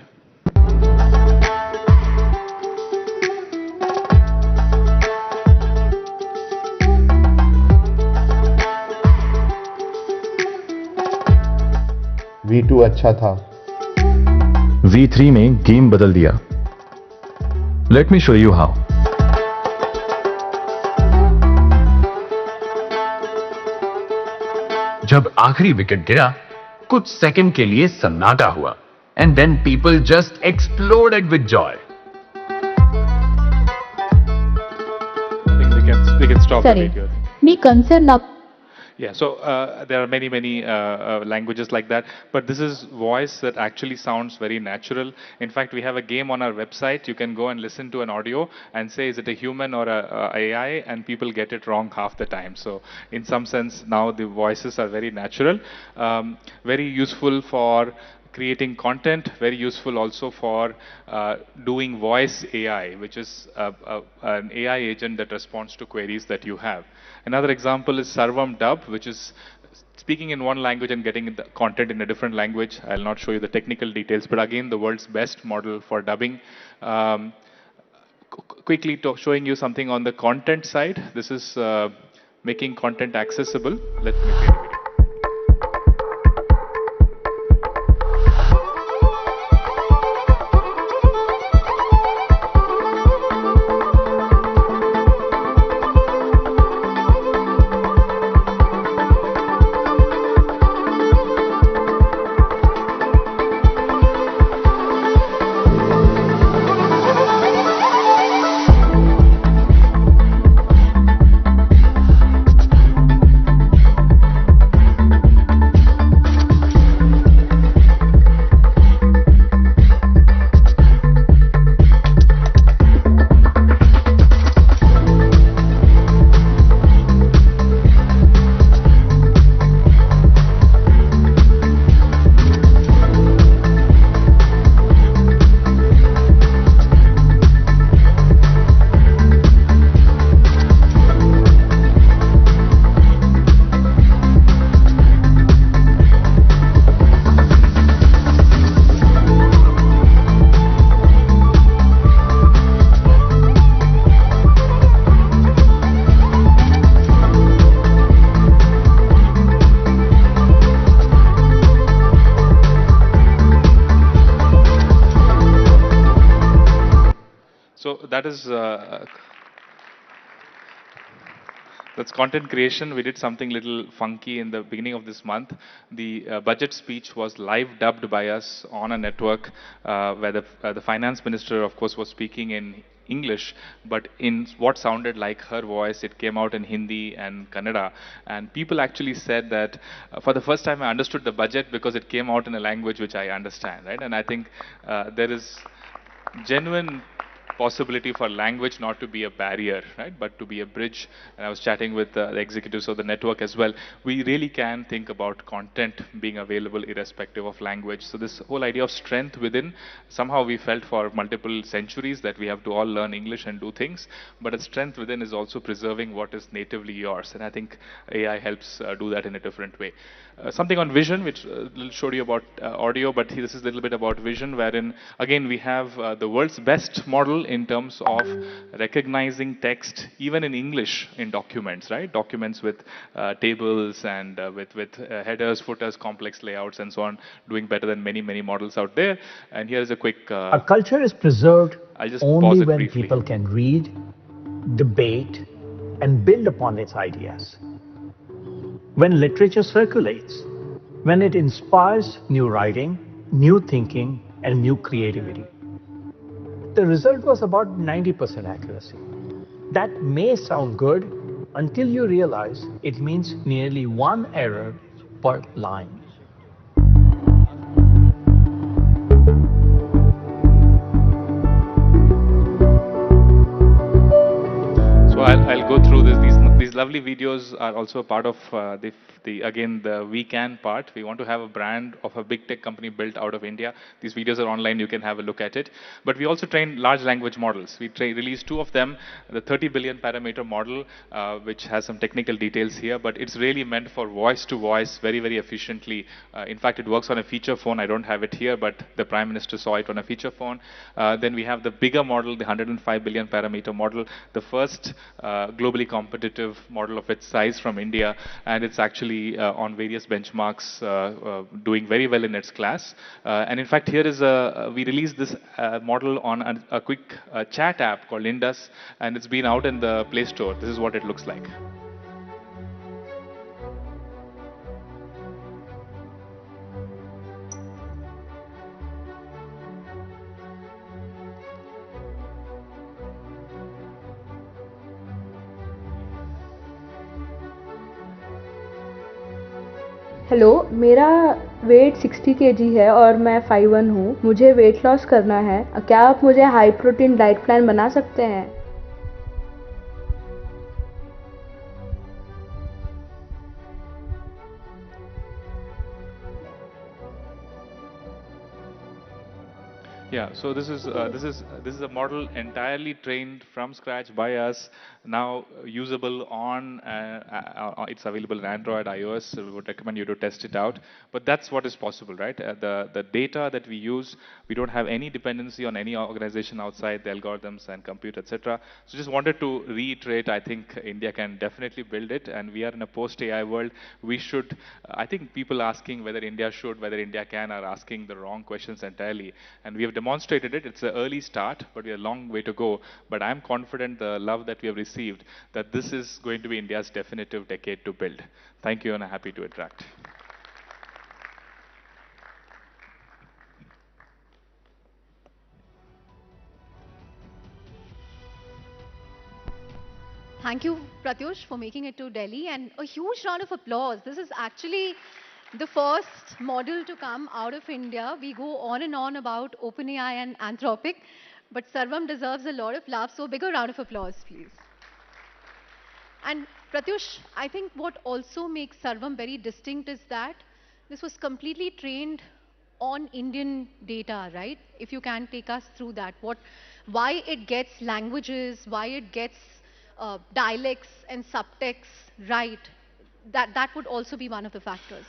V2 अच्छा था. V3 में game बदल दिया. Let me show you how. जब आखिरी wicket गिरा, कुछ second के लिए सन्नाटा हुआ. And then people just exploded with joy. I think we can stop the video. Me concern Yeah, so there are many languages like that, but this is voice that actually sounds very natural. In fact, we have a game on our website. You can go and listen to an audio and say, is it a human or a AI? And people get it wrong half the time. So in some sense, now the voices are very natural, very useful for creating content, very useful also for doing voice AI, which is an AI agent that responds to queries that you have. Another example is Sarvam Dub, which is speaking in one language and getting the content in a different language. I'll not show you the technical details, but again, the world's best model for dubbing. Quickly showing you something on the content side. This is making content accessible. Let me play the video. That is that's content creation. We did something little funky in the beginning of this month. The budget speech was live dubbed by us on a network where the finance minister, of course, was speaking in English, but in what sounded like her voice, it came out in Hindi and Kannada. And people actually said that for the first time I understood the budget because it came out in a language which I understand, right? And I think there is genuine possibility for language not to be a barrier, right, but to be a bridge. And I was chatting with the executives of the network as well. We really can think about content being available irrespective of language. So this whole idea of strength within, somehow we felt for multiple centuries that we have to all learn English and do things, but a strength within is also preserving what is natively yours. And I think AI helps do that in a different way. Something on vision, which showed you about audio, but this is a little bit about vision, wherein again we have the world's best model in terms of recognizing text, even in English, in documents, right? Documents with tables and with headers, footers, complex layouts, and so on, doing better than many models out there. And here is a quick. A culture is preserved I'll just only pause it when briefly. people can read, debate, and build upon its ideas. When literature circulates, when it inspires new writing, new thinking, and new creativity. The result was about 90% accuracy. That may sound good until you realize it means nearly one error per line. So I'll go through this. These lovely videos are also a part of again the We Can part. We want to have a brand of a big tech company built out of India. These videos are online. You can have a look at it. But we also train large language models. We released 2 of them. The 30 billion parameter model, which has some technical details here, but it's really meant for voice to voice very efficiently. In fact, it works on a feature phone. I don't have it here, but the Prime Minister saw it on a feature phone. Then we have the bigger model, the 105 billion parameter model, the first globally competitive model of its size from India, and it's actually on various benchmarks doing very well in its class. And in fact, here is we released this model on a quick chat app called Indus, and it's been out in the Play Store. This is what it looks like. Hello, मेरा wait 60 kg है और मैं 5'1" हूँ। मुझे weight loss करना है। क्या आप मुझे हाई प्रोटीन डाइट प्लान बना सकते हैं? Yeah, so this is a model entirely trained from scratch by us, now usable on. It's available in Android, iOS. So we would recommend you to test it out. But that's what is possible, right? The data that we use, we don't have any dependency on any organization outside the algorithms and compute, etc. So just wanted to reiterate. I think India can definitely build it, and we are in a post-AI world. We should. I think people asking whether India should, whether India can, are asking the wrong questions entirely, and we have demonstrated it. It's an early start, but we have a long way to go. But I'm confident the love that we have received, that this is going to be India's definitive decade to build. Thank you, and I'm happy to interact. Thank you, Pratyush, for making it to Delhi, and a huge round of applause. This is actually the first model to come out of India. We go on and on about OpenAI and Anthropic, but Sarvam deserves a lot of love, so bigger round of applause, please. And Pratyush, I think what also makes Sarvam very distinct is that this was completely trained on Indian data, right? If you can take us through that, why it gets languages, why it gets dialects and subtexts right. That would also be one of the factors.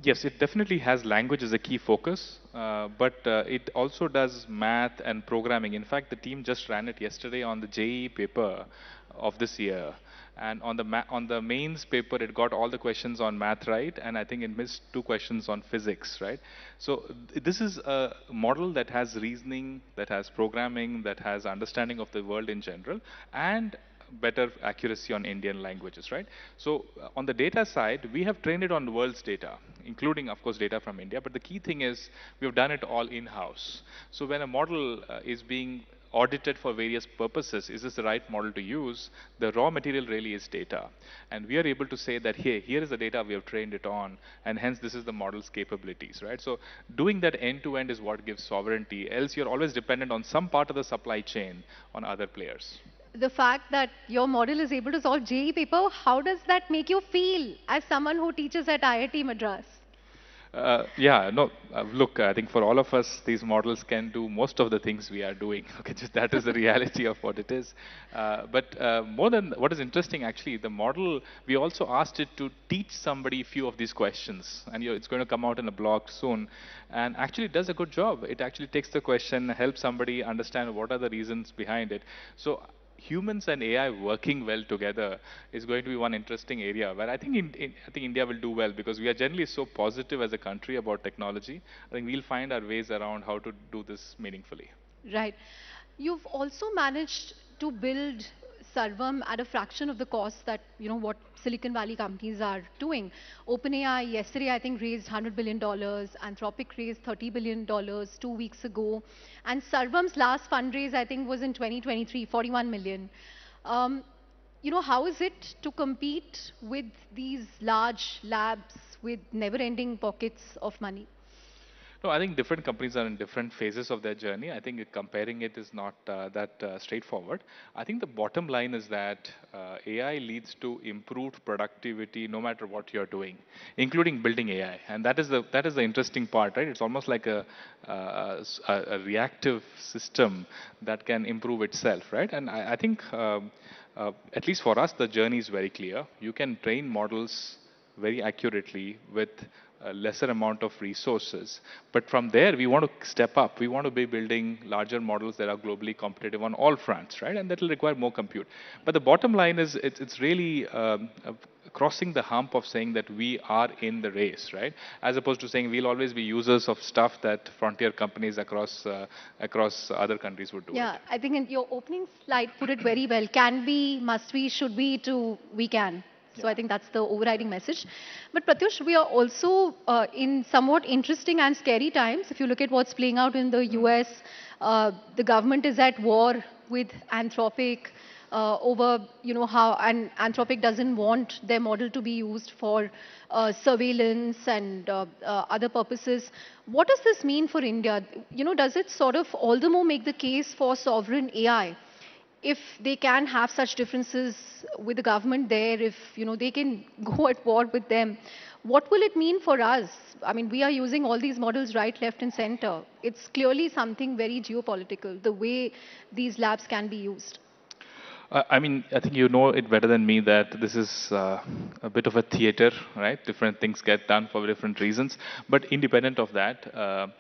Yes, it definitely has language as a key focus, but it also does math and programming. In fact, the team just ran it yesterday on the JEE paper of this year. And on the mains paper, it got all the questions on math right, and I think it missed 2 questions on physics, right? So this is a model that has reasoning, that has programming, that has understanding of the world in general, and better accuracy on Indian languages, right? So on the data side, we have trained it on the world's data, including, of course, data from India. But the key thing is we have done it all in-house. So when a model is being audit it for various purposes. Is this the right model to use? The raw material really is data. And we are able to say that, hey, here is the data we have trained it on, and hence this is the model's capabilities, right? So doing that end to end is what gives sovereignty. Else you're always dependent on some part of the supply chain on other players. The fact that your model is able to solve JEE paper, how does that make you feel as someone who teaches at IIT Madras? Yeah, no, look, I think for all of us, these models can do most of the things we are doing. Okay, just that is the reality of what it is. But more than what is interesting, actually, the model, we also asked it to teach somebody a few of these questions. And it's going to come out in a blog soon. And actually, it does a good job. It actually takes the question, helps somebody understand what are the reasons behind it. So humans and AI working well together is going to be one interesting area where I think I think India will do well, because we are generally so positive as a country about technology. I think we'll find our ways around how to do this meaningfully. Right. You've also managed to build Sarvam at a fraction of the cost that, what Silicon Valley companies are doing. OpenAI yesterday, I think, raised $100 billion. Anthropic raised $30 billion 2 weeks ago. And Sarvam's last fundraise, I think, was in 2023, 41 million. How is it to compete with these large labs with never-ending pockets of money? No, I think different companies are in different phases of their journey. I think comparing it is not that straightforward. I think the bottom line is that AI leads to improved productivity no matter what you're doing, including building AI. And that is the interesting part, right? It's almost like a reactive system that can improve itself, right? And I think, at least for us, the journey is very clear. You can train models very accurately with a lesser amount of resources. But from there, we want to step up. We want to be building larger models that are globally competitive on all fronts, right? And that will require more compute. But the bottom line is it's really crossing the hump of saying that we are in the race, right? As opposed to saying we'll always be users of stuff that frontier companies across other countries would do. Yeah, I think in your opening slide put it very well. Can be, must be, should be to we can. So I think that's the overriding message. But Pratyush, we are also in somewhat interesting and scary times. If you look at what's playing out in the US, the government is at war with Anthropic over, how, and Anthropic doesn't want their model to be used for surveillance and other purposes. What does this mean for India? Does it sort of all the more make the case for sovereign AI? If they can have such differences with the government there, if they can go at war with them, what will it mean for us? I mean, we are using all these models right, left and center. It's clearly something very geopolitical, the way these labs can be used. I mean, I think you know it better than me that this is a bit of a theater, right? Different things get done for different reasons. But independent of that,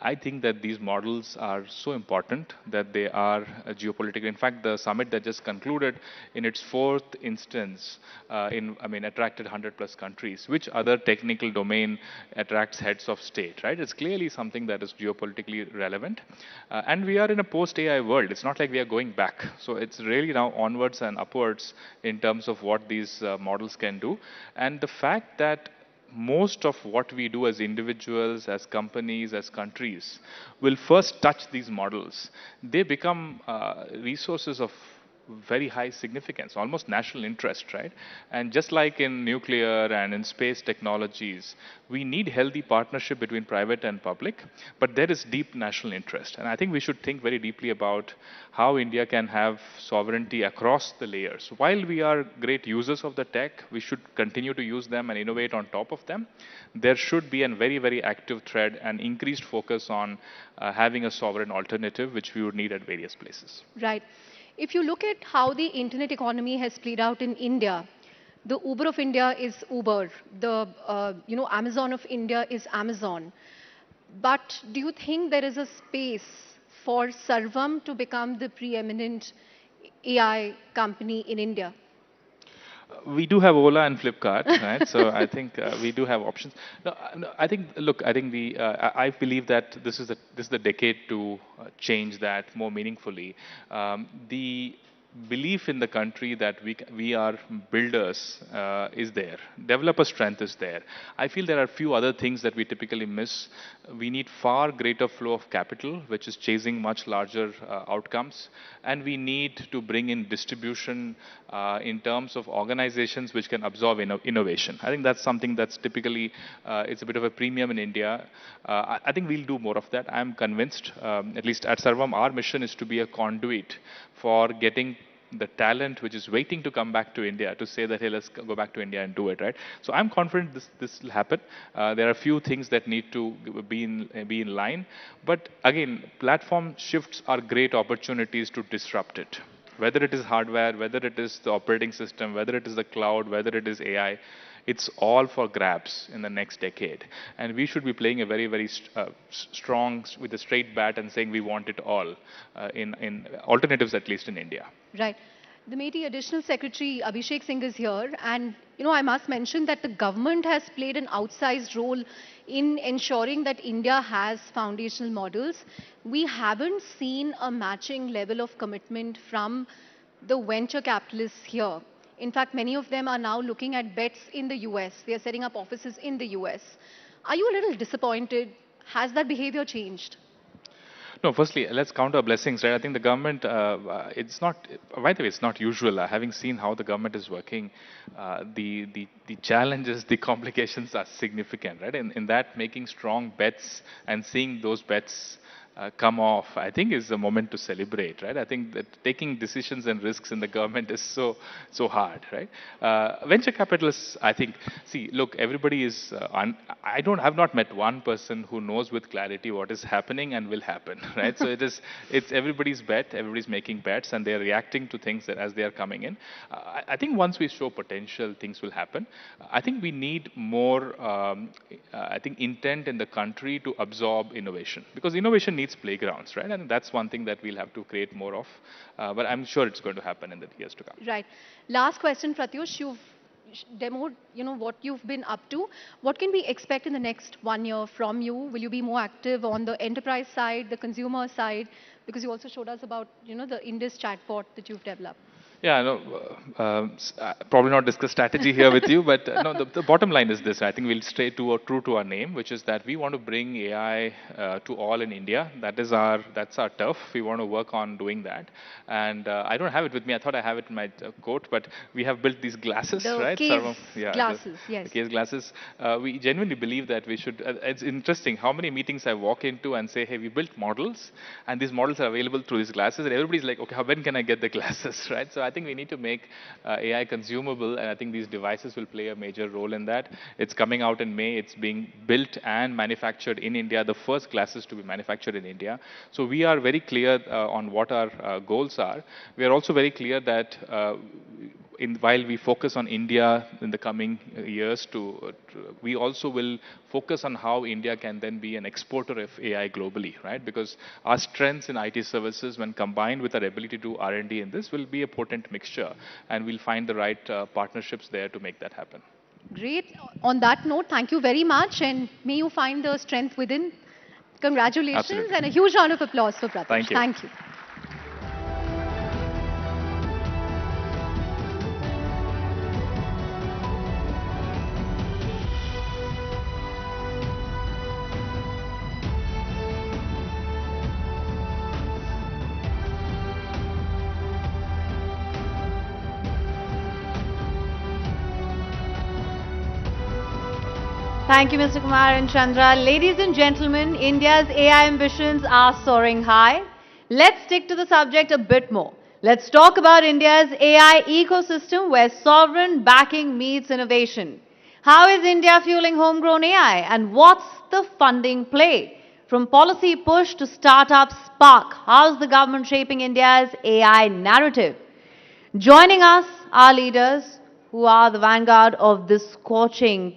I think that these models are so important that they are geopolitical. In fact, the summit that just concluded in its fourth instance, attracted 100 plus countries. Which other technical domain attracts heads of state, right? It's clearly something that is geopolitically relevant. And we are in a post-AI world. It's not like we are going back. So it's really now onwards and upwards in terms of what these models can do. And the fact that most of what we do as individuals, as companies, as countries will first touch these models. They become resources of very high significance, almost national interest, right? And just like in nuclear and in space technologies, we need healthy partnership between private and public, but there is deep national interest. And I think we should think very deeply about how India can have sovereignty across the layers. While we are great users of the tech, we should continue to use them and innovate on top of them. There should be a very, very active thread and increased focus on having a sovereign alternative, which we would need at various places. Right. If you look at how the internet economy has played out in India, the Uber of India is Uber, the Amazon of India is Amazon. But do you think there is a space for Sarvam to become the preeminent AI company in India? We do have Ola and Flipkart, right? So I think we do have options. No, I think, look, I think I believe that this is the decade to change that more meaningfully. The belief in the country that we are builders is there. Developer strength is there. I feel there are a few other things that we typically miss. We need far greater flow of capital, which is chasing much larger outcomes. And we need to bring in distribution in terms of organizations which can absorb innovation. I think that's something that's typically, it's a bit of a premium in India. I think we'll do more of that. I'm convinced, at least at Sarvam, our mission is to be a conduit for getting the talent which is waiting to come back to India to say that, hey, let's go back to India and do it, right? So I'm confident this will happen. There are a few things that need to be in line. But again, platform shifts are great opportunities to disrupt it. Whether it is hardware, whether it is the operating system, whether it is the cloud, whether it is AI, it's all for grabs in the next decade. And we should be playing a very, very strong, with a straight bat and saying we want it all in alternatives, at least in India. Right. The MeitY Additional Secretary Abhishek Singh is here, and I must mention that the government has played an outsized role in ensuring that India has foundational models. We haven't seen a matching level of commitment from the venture capitalists here. In fact, many of them are now looking at bets in the US. They are setting up offices in the US. Are you a little disappointed? Has that behavior changed? No, firstly, let's count our blessings, right? I think the government, it's not, by the way, it's not usual. Having seen how the government is working, the challenges, the complications are significant, right? In that, making strong bets and seeing those bets come off, I think is a moment to celebrate, right? I think that taking decisions and risks in the government is so hard, right? Venture capitalists, I think, see, look, everybody is, I have not met one person who knows with clarity what is happening and will happen, right? So it's everybody's bet, everybody's making bets, and they're reacting to things that as they are coming in. I think once we show potential, things will happen. I think we need more, I think, intent in the country to absorb innovation, because innovation needs playgrounds, right? And that's one thing that we'll have to create more of. But I'm sure it's going to happen in the years to come. Right. Last question, Pratyush. You've demoed, what you've been up to. What can we expect in the next 1 year from you? Will you be more active on the enterprise side, the consumer side? Because you also showed us about, the Indus chatbot that you've developed. Yeah, no, probably not discuss strategy here with you, but no, the bottom line is this. I think we'll stay true to our name, which is that we want to bring AI to all in India. That's our turf. We want to work on doing that. And I don't have it with me. I thought I have it in my coat, but we have built these glasses, right? Glasses, yes. The case glasses. We genuinely believe that we should. It's interesting how many meetings I walk into and say, hey, we built models, and these models are available through these glasses, and everybody's like, okay, when can I get the glasses, right? So I think we need to make AI consumable, and I think these devices will play a major role in that. It's coming out in May. It's being built and manufactured in India, the first glasses to be manufactured in India. So we are very clear on what our goals are. We are also very clear that while we focus on India in the coming years, we also will focus on how India can then be an exporter of AI globally, right? Because our strengths in IT services, when combined with our ability to do R&D in this, will be a potent mixture, and we'll find the right partnerships there to make that happen. Great. On that note, thank you very much, and may you find the strength within. Congratulations. Absolutely. And a huge round of applause for Pratyush. Thank you. Thank you. Thank you, Mr. Kumar and Chandra. Ladies and gentlemen, India's AI ambitions are soaring high. Let's stick to the subject a bit more. Let's talk about India's AI ecosystem where sovereign backing meets innovation. How is India fueling homegrown AI, and what's the funding play? From policy push to startup spark, how's the government shaping India's AI narrative? Joining us are leaders who are the vanguard of this scorching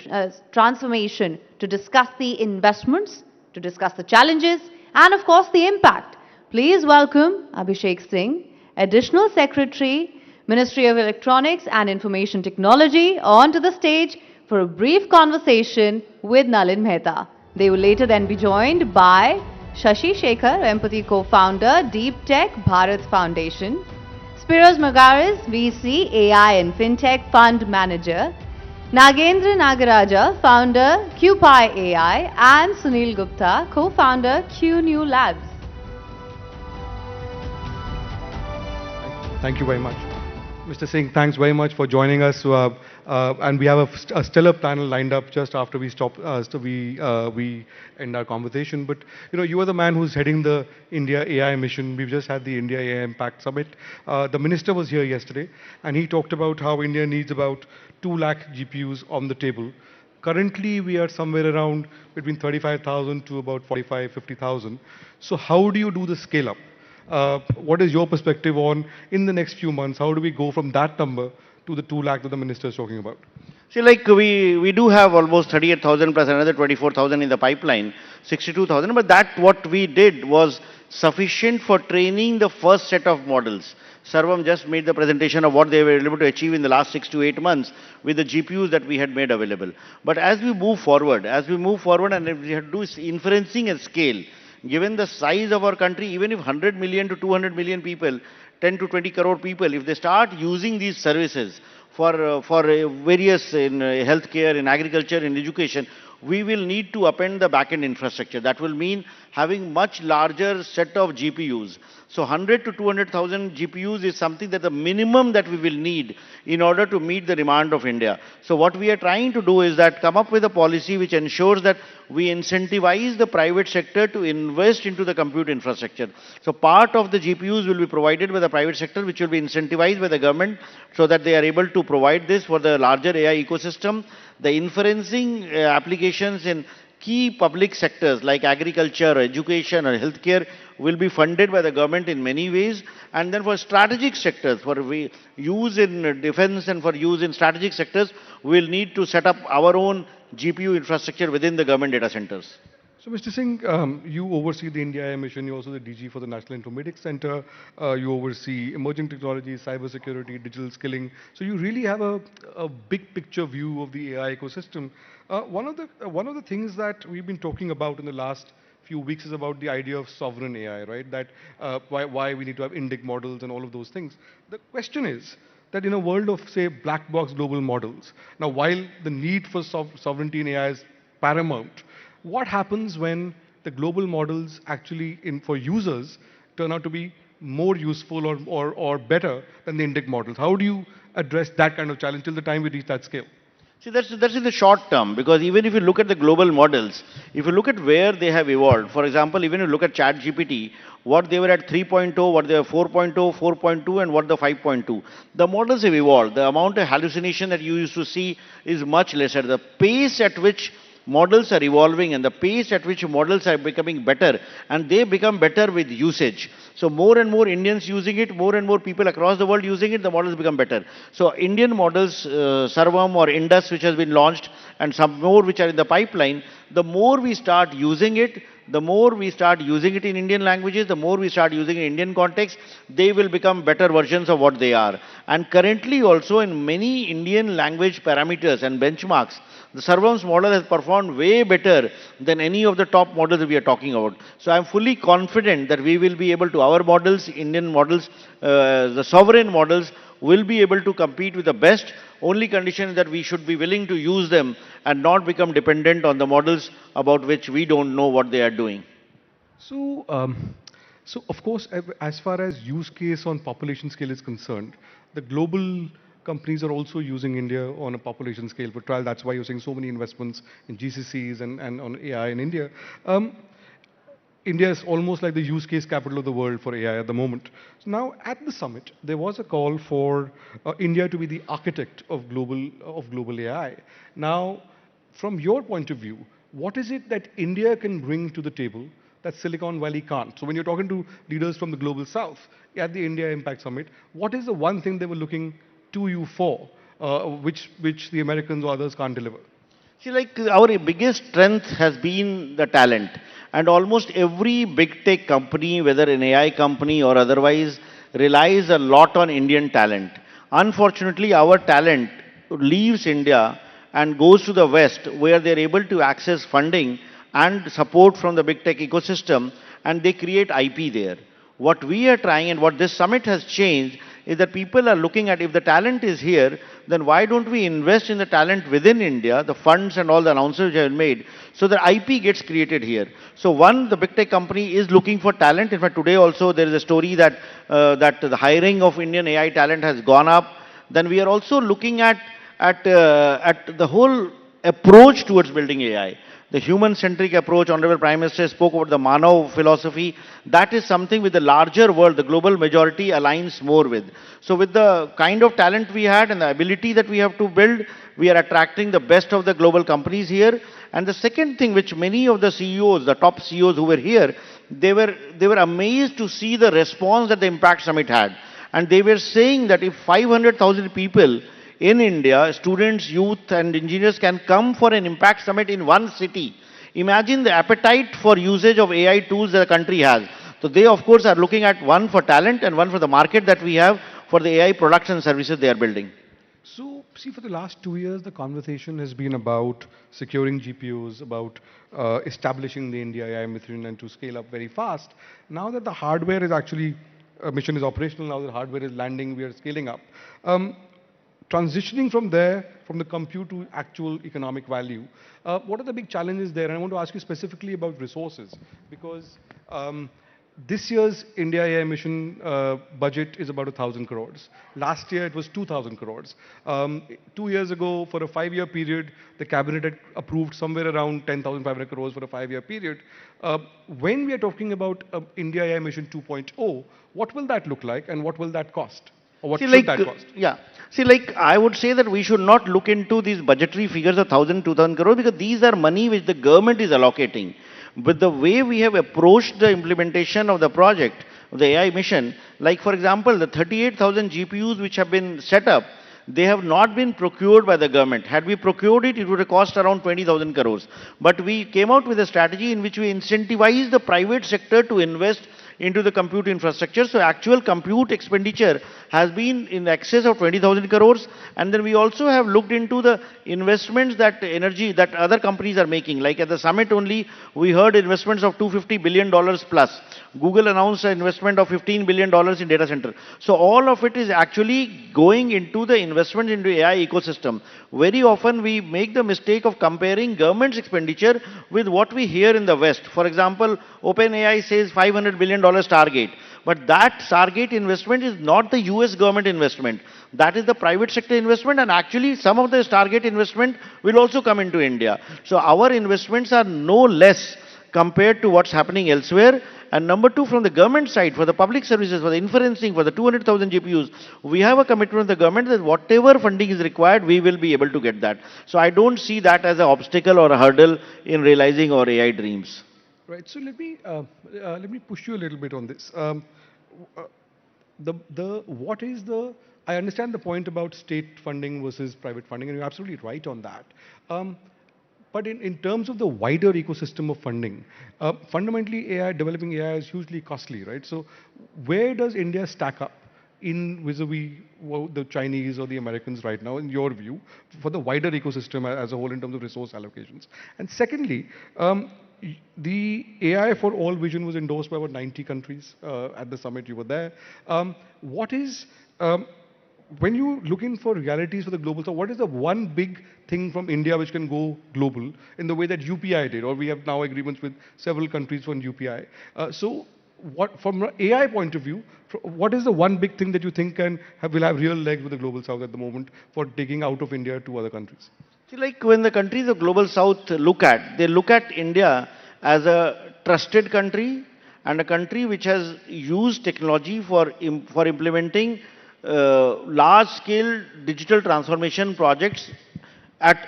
transformation to discuss the investments, to discuss the challenges, and of course the impact. Please welcome Abhishek Singh, Additional Secretary, Ministry of Electronics and Information Technology, onto the stage for a brief conversation with Nalin Mehta. They will later then be joined by Shashi Shekhar, Empathy co-founder, Deep Tech Bharat Foundation, Spiros Magaris, VC, AI and FinTech Fund Manager, Nagendra Nagaraja, founder QPi AI, and Sunil Gupta, co-founder QNew Labs. Thank you very much. Mr. Singh, thanks very much for joining us. And we have a stellar panel lined up just after we stop, we end our conversation. But you are the man who's heading the India AI mission. We've just had the India AI Impact Summit. The minister was here yesterday, and he talked about how India needs about 2 lakh GPUs on the table. Currently, we are somewhere around between 35,000 to about 45, 50,000. So how do you do the scale up? What is your perspective on, in the next few months, how do we go from that number to the 2 lakh that the minister is talking about? See, like we do have almost 38,000 plus another 24,000 in the pipeline, 62,000, but that what we did was sufficient for training the first set of models. Sarvam just made the presentation of what they were able to achieve in the last 6 to 8 months with the GPUs that we had made available. But as we move forward and if we have to do inferencing at scale, given the size of our country, even if 100 million to 200 million people, 10 to 20 crore people, if they start using these services for various in healthcare, in agriculture, in education, we will need to append the back-end infrastructure. That will mean having much larger set of GPUs. So 100 to 200,000 GPUs is something that the minimum that we will need in order to meet the demand of India. So what we are trying to do is that come up with a policy which ensures that we incentivize the private sector to invest into the compute infrastructure. So part of the GPUs will be provided by the private sector, which will be incentivized by the government so that they are able to provide this for the larger AI ecosystem. The inferencing applications in key public sectors like agriculture, education or healthcare will be funded by the government in many ways. And then for strategic sectors, for use in defense and for use in strategic sectors, we will need to set up our own GPU infrastructure within the government data centers. So, Mr. Singh, you oversee the India AI mission. You're also the DG for the National Informatics Center. You oversee emerging technologies, cybersecurity, digital skilling. So you really have a big picture view of the AI ecosystem. One of the things that we've been talking about in the last few weeks is about the idea of sovereign AI, right? That why we need to have indic models and all of those things. The question is that in a world of, say, black box global models, now while the need for sovereignty in AI is paramount, what happens when the global models actually, for users, turn out to be more useful or better than the indic models? How do you address that kind of challenge till the time we reach that scale? See, that's in the short term, because even if you look at the global models, if you look at where they have evolved, for example, even if you look at ChatGPT, what they were at 3.0, what they were 4.0, 4.2, and what the 5.2. The models have evolved. The amount of hallucination that you used to see is much lesser. The pace at which models are evolving and the pace at which models are becoming better, and they become better with usage. So more and more Indians using it, more and more people across the world using it, the models become better. So Indian models, Sarvam or Indus, which has been launched, and some more which are in the pipeline, the more we start using it, the more we start using it in Indian languages, the more we start using it in Indian context, they will become better versions of what they are. And currently also in many Indian language parameters and benchmarks, the Sarvam's model has performed way better than any of the top models that we are talking about. So I'm fully confident that we will be able to, our models, Indian models, the sovereign models, will be able to compete with the best. Only condition is that we should be willing to use them and not become dependent on the models about which we don't know what they are doing. So, of course, as far as use case on population scale is concerned, the global companies are also using India on a population scale for trial. That's why you're seeing so many investments in GCCs and on AI in India. India is almost like the use case capital of the world for AI at the moment. So now at the summit, there was a call for India to be the architect of global AI. Now, from your point of view, what is it that India can bring to the table that Silicon Valley can't? So when you're talking to leaders from the global south at the India Impact Summit, what is the one thing they were looking to you for, which the Americans or others can't deliver? See, like our biggest strength has been the talent. And almost every big tech company, whether an AI company or otherwise, relies a lot on Indian talent. Unfortunately, our talent leaves India and goes to the West, where they're able to access funding and support from the big tech ecosystem, and they create IP there. What we are trying and what this summit has changed is that people are looking at, if the talent is here, then why don't we invest in the talent within India, the funds and all the announcements which have been made, so that IP gets created here. So one, the big tech company is looking for talent. In fact, today also there is a story that, that the hiring of Indian AI talent has gone up. Then we are also looking at the whole approach towards building AI. The human-centric approach, Honorable Prime Minister spoke about the Manav philosophy. That is something with the larger world, the global majority aligns more with. So with the kind of talent we had and the ability that we have to build, we are attracting the best of the global companies here. And the second thing which many of the CEOs, the top CEOs who were here, they were amazed to see the response that the Impact Summit had. And they were saying that if 500,000 people in India, students, youth and engineers can come for an Impact Summit in one city, imagine the appetite for usage of AI tools that the country has. So they of course are looking at one for talent and one for the market that we have for the AI products and services they are building. So, see, for the last 2 years, the conversation has been about securing GPUs, about establishing the India AI mission and to scale up very fast. Now that the hardware is actually, mission is operational, now the hardware is landing, we are scaling up. Transitioning from there, from the compute to actual economic value, what are the big challenges there? And I want to ask you specifically about resources, because this year's India AI mission budget is about 1,000 crores. Last year it was 2,000 crores. 2 years ago, for a 5-year period, the cabinet had approved somewhere around 10,500 crores for a 5-year period. When we are talking about India AI mission 2.0, what will that look like and what will that cost? Or what should that cost? Yeah. See, like, I would say that we should not look into these budgetary figures of 1,000, 2,000 crore, because these are money which the government is allocating. But the way we have approached the implementation of the project, of the AI mission, like for example, the 38,000 GPUs which have been set up, they have not been procured by the government. Had we procured it, it would have cost around 20,000 crores. But we came out with a strategy in which we incentivized the private sector to invest into the compute infrastructure. So actual compute expenditure has been in excess of 20,000 crores. And then we also have looked into the investments that other companies are making. Like at the summit only, we heard investments of $250 billion plus. Google announced an investment of $15 billion in data center. So all of it is actually going into the investment into AI ecosystem. Very often we make the mistake of comparing government's expenditure with what we hear in the West. For example, OpenAI says $500 billion Stargate. But that Stargate investment is not the US government investment. That is the private sector investment, and actually some of the Stargate investment will also come into India. So our investments are no less compared to what's happening elsewhere. And number two, from the government side, for the public services, for the inferencing, for the 200,000 GPUs, we have a commitment of the government that whatever funding is required, we will be able to get that. So I don't see that as an obstacle or a hurdle in realizing our AI dreams. Right. So let me push you a little bit on this. I understand the point about state funding versus private funding, and you're absolutely right on that. But in terms of the wider ecosystem of funding, fundamentally developing AI is hugely costly, right? So where does India stack up in vis-a-vis the Chinese or the Americans right now, in your view, for the wider ecosystem as a whole in terms of resource allocations? And secondly, the AI for all vision was endorsed by about 90 countries at the summit. You were there. When you looking for realities for the global south, what is the one big thing from India which can go global in the way that UPI did, or we have now agreements with several countries on UPI? So from an AI point of view, what is the one big thing that you think will have real legs with the global south at the moment for taking out of India to other countries? See, like when the countries of global south they look at India as a trusted country and a country which has used technology for implementing large-scale digital transformation projects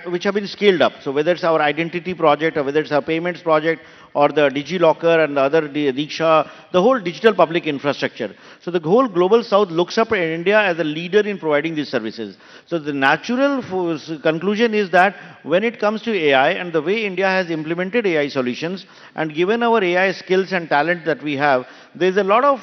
which have been scaled up. So whether it's our identity project or whether it's our payments project or the DigiLocker and the other Diksha, the whole digital public infrastructure. So the whole global south looks up at India as a leader in providing these services. So the natural conclusion is that when it comes to AI and the way India has implemented AI solutions and given our AI skills and talent that we have, there's a lot of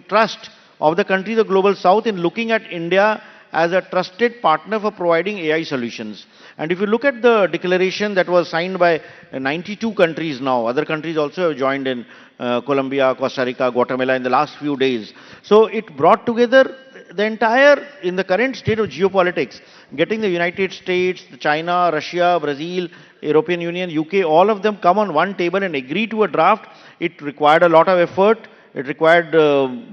trust of the countries of global south in looking at India as a trusted partner for providing AI solutions. And if you look at the declaration that was signed by 92 countries now, other countries also have joined in Colombia, Costa Rica, Guatemala in the last few days. So it brought together the entire, in the current state of geopolitics, getting the United States, China, Russia, Brazil, European Union, UK, all of them come on one table and agree to a draft, it required a lot of effort. It required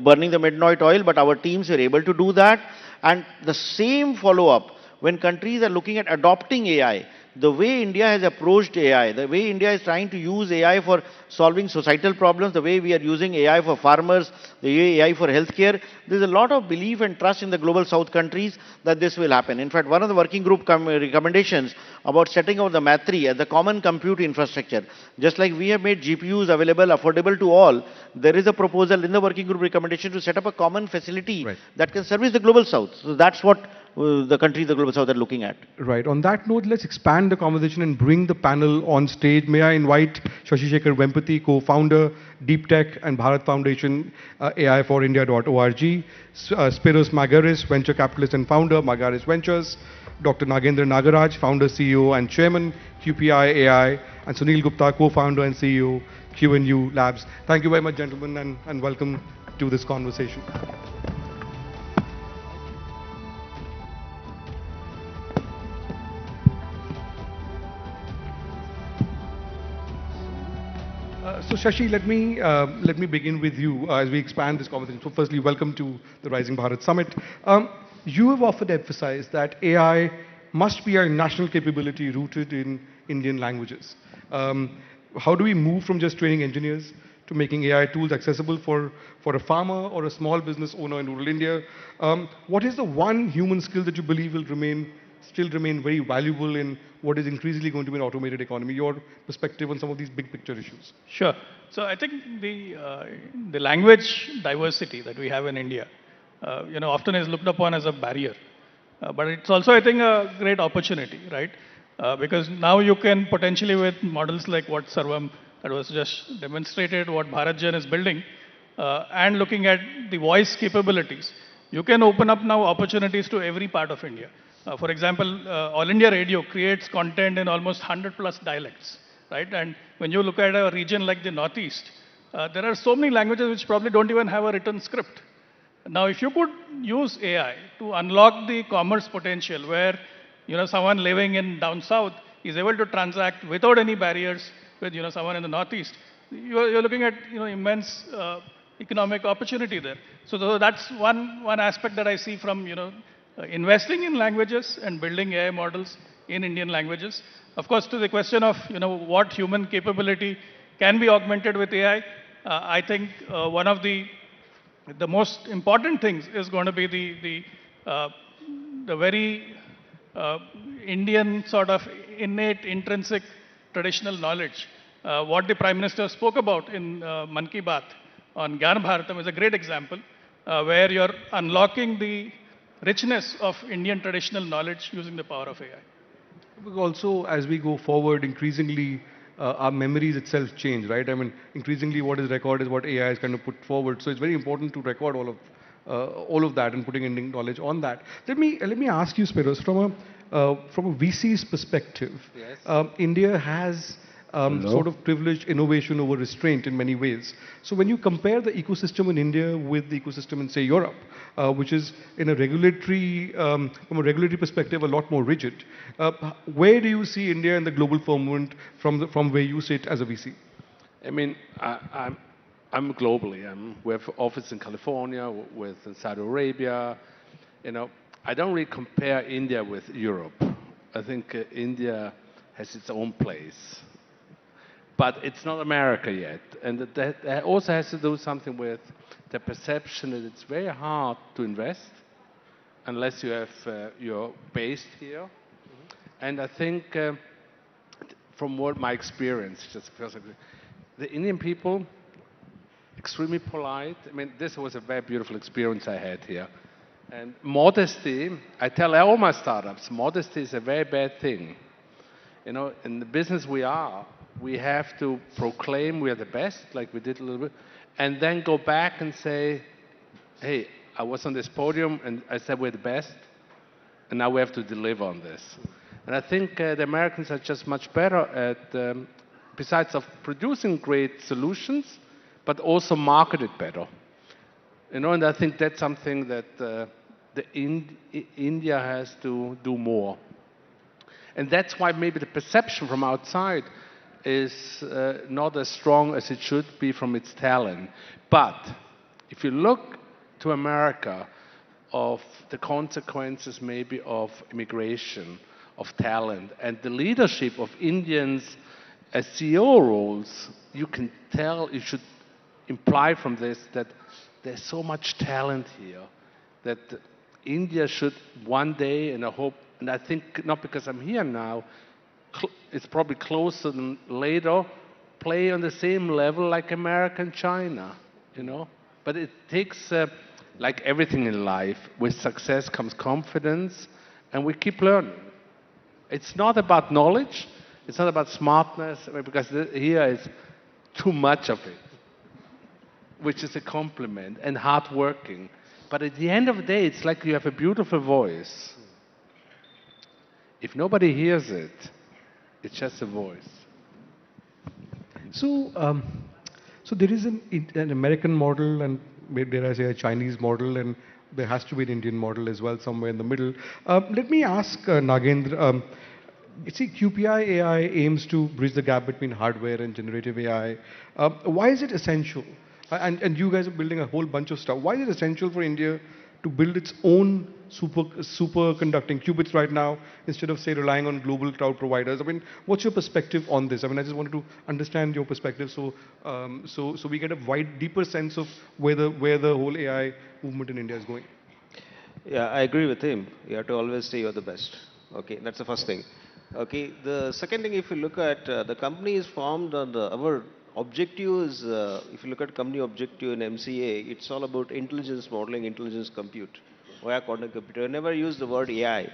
burning the midnight oil, but our teams were able to do that. And the same follow-up, when countries are looking at adopting AI, the way India has approached AI, the way India is trying to use AI for solving societal problems, the way we are using AI for farmers, the way AI for healthcare, there's a lot of belief and trust in the global south countries that this will happen. In fact, one of the working group recommendations about setting up the MATRI as the common compute infrastructure, just like we have made GPUs available, affordable to all, there is a proposal in the working group recommendation to set up a common facility that can service the global south. So that's what the countries, the global south are looking at. Right. On that note, let's expand the conversation and bring the panel on stage. May I invite Shashi Shekhar Vempati, co-founder, Deep Tech and Bharat Foundation, AI4India.org, Spiros Magaris, venture capitalist and founder, Magaris Ventures, Dr. Nagendra Nagaraj, founder, CEO and chairman, QPI AI, and Sunil Gupta, co-founder and CEO, Q&U Labs. Thank you very much, gentlemen, and welcome to this conversation. So Shashi, let me begin with you as we expand this conversation. So firstly, welcome to the Rising Bharat Summit. You have often emphasized that AI must be a national capability rooted in Indian languages. How do we move from just training engineers to making AI tools accessible for a farmer or a small business owner in rural India? What is the one human skill that you believe will still remain very valuable in what is increasingly going to be an automated economy? Your perspective on some of these big picture issues. Sure. So I think the language diversity that we have in India, often is looked upon as a barrier. But it's also, I think, a great opportunity, right? Because now you can potentially, with models like what Sarvam that was just demonstrated, what BharatJan is building, and looking at the voice capabilities, you can open up now opportunities to every part of India. For example, All India Radio creates content in almost 100+ dialects, right? And when you look at a region like the Northeast, there are so many languages which probably don't even have a written script. Now, if you could use AI to unlock the commerce potential where, someone living in down south is able to transact without any barriers with, someone in the Northeast, you're looking at, immense economic opportunity there. So that's one aspect that I see from, investing in languages and building AI models in Indian languages. Of course, to the question of, what human capability can be augmented with AI, I think one of the most important things is going to be the very Indian sort of innate, intrinsic, traditional knowledge. What the Prime Minister spoke about in Man Ki Baat on Gyan Bharatam is a great example where you're unlocking the richness of Indian traditional knowledge using the power of AI. Also, as we go forward, increasingly our memories itself change, right? I mean, increasingly what is recorded is what AI is kind of put forward. So it's very important to record all of that and putting Indian knowledge on that. Let me ask you, Spiros, from a VC's perspective, yes. India has sort of privileged innovation over restraint in many ways. So when you compare the ecosystem in India with the ecosystem in, say, Europe, which is in a regulatory, from a regulatory perspective, a lot more rigid, where do you see India in the global firmament from where you sit as a VC? I mean, I'm globally. We have office in California, with Saudi Arabia. I don't really compare India with Europe. I think India has its own place. But it's not America yet. And that also has to do something with the perception that it's very hard to invest unless you have you're based here. And I think from what my experience, just because the Indian people, extremely polite. I mean, this was a very beautiful experience I had here. And modesty, I tell all my startups, modesty is a very bad thing. In the business we have to proclaim we are the best, like we did a little bit, and then go back and say, hey, I was on this podium and I said we're the best, and now we have to deliver on this. And I think the Americans are just much better at, besides of producing great solutions, but also market it better. And I think that's something that India has to do more. And that's why maybe the perception from outside is not as strong as it should be from its talent. But if you look to America, of the consequences maybe of immigration, of talent, and the leadership of Indians as CEO roles, you can tell, you should imply from this that there's so much talent here that India should one day, and I hope, and I think not because I'm here now, it's probably closer than later, play on the same level like America and China, you know. But it takes, like everything in life, with success comes confidence, and we keep learning. It's not about knowledge, it's not about smartness, because here is too much of it, which is a compliment, and hardworking. But at the end of the day, it's like you have a beautiful voice. If nobody hears it, it's just a voice. So, so there is an American model, and dare I say a Chinese model, and there has to be an Indian model as well, somewhere in the middle. Let me ask Nagendra. You see, QPI AI aims to bridge the gap between hardware and generative AI. Why is it essential? And you guys are building a whole bunch of stuff. Why is it essential for India to build its own superconducting qubits right now, instead of, say, relying on global cloud providers? I mean, what's your perspective on this? I mean, I just wanted to understand your perspective, so so we get a deeper sense of where the whole AI movement in India is going. Yeah, I agree with him. You have to always say you're the best. Okay, that's the first thing. Okay, the second thing, if you look at the company is formed on our objective is, if you look at company objective in MCA, it's all about intelligence modeling, intelligence compute via quantum computer. I never use the word AI.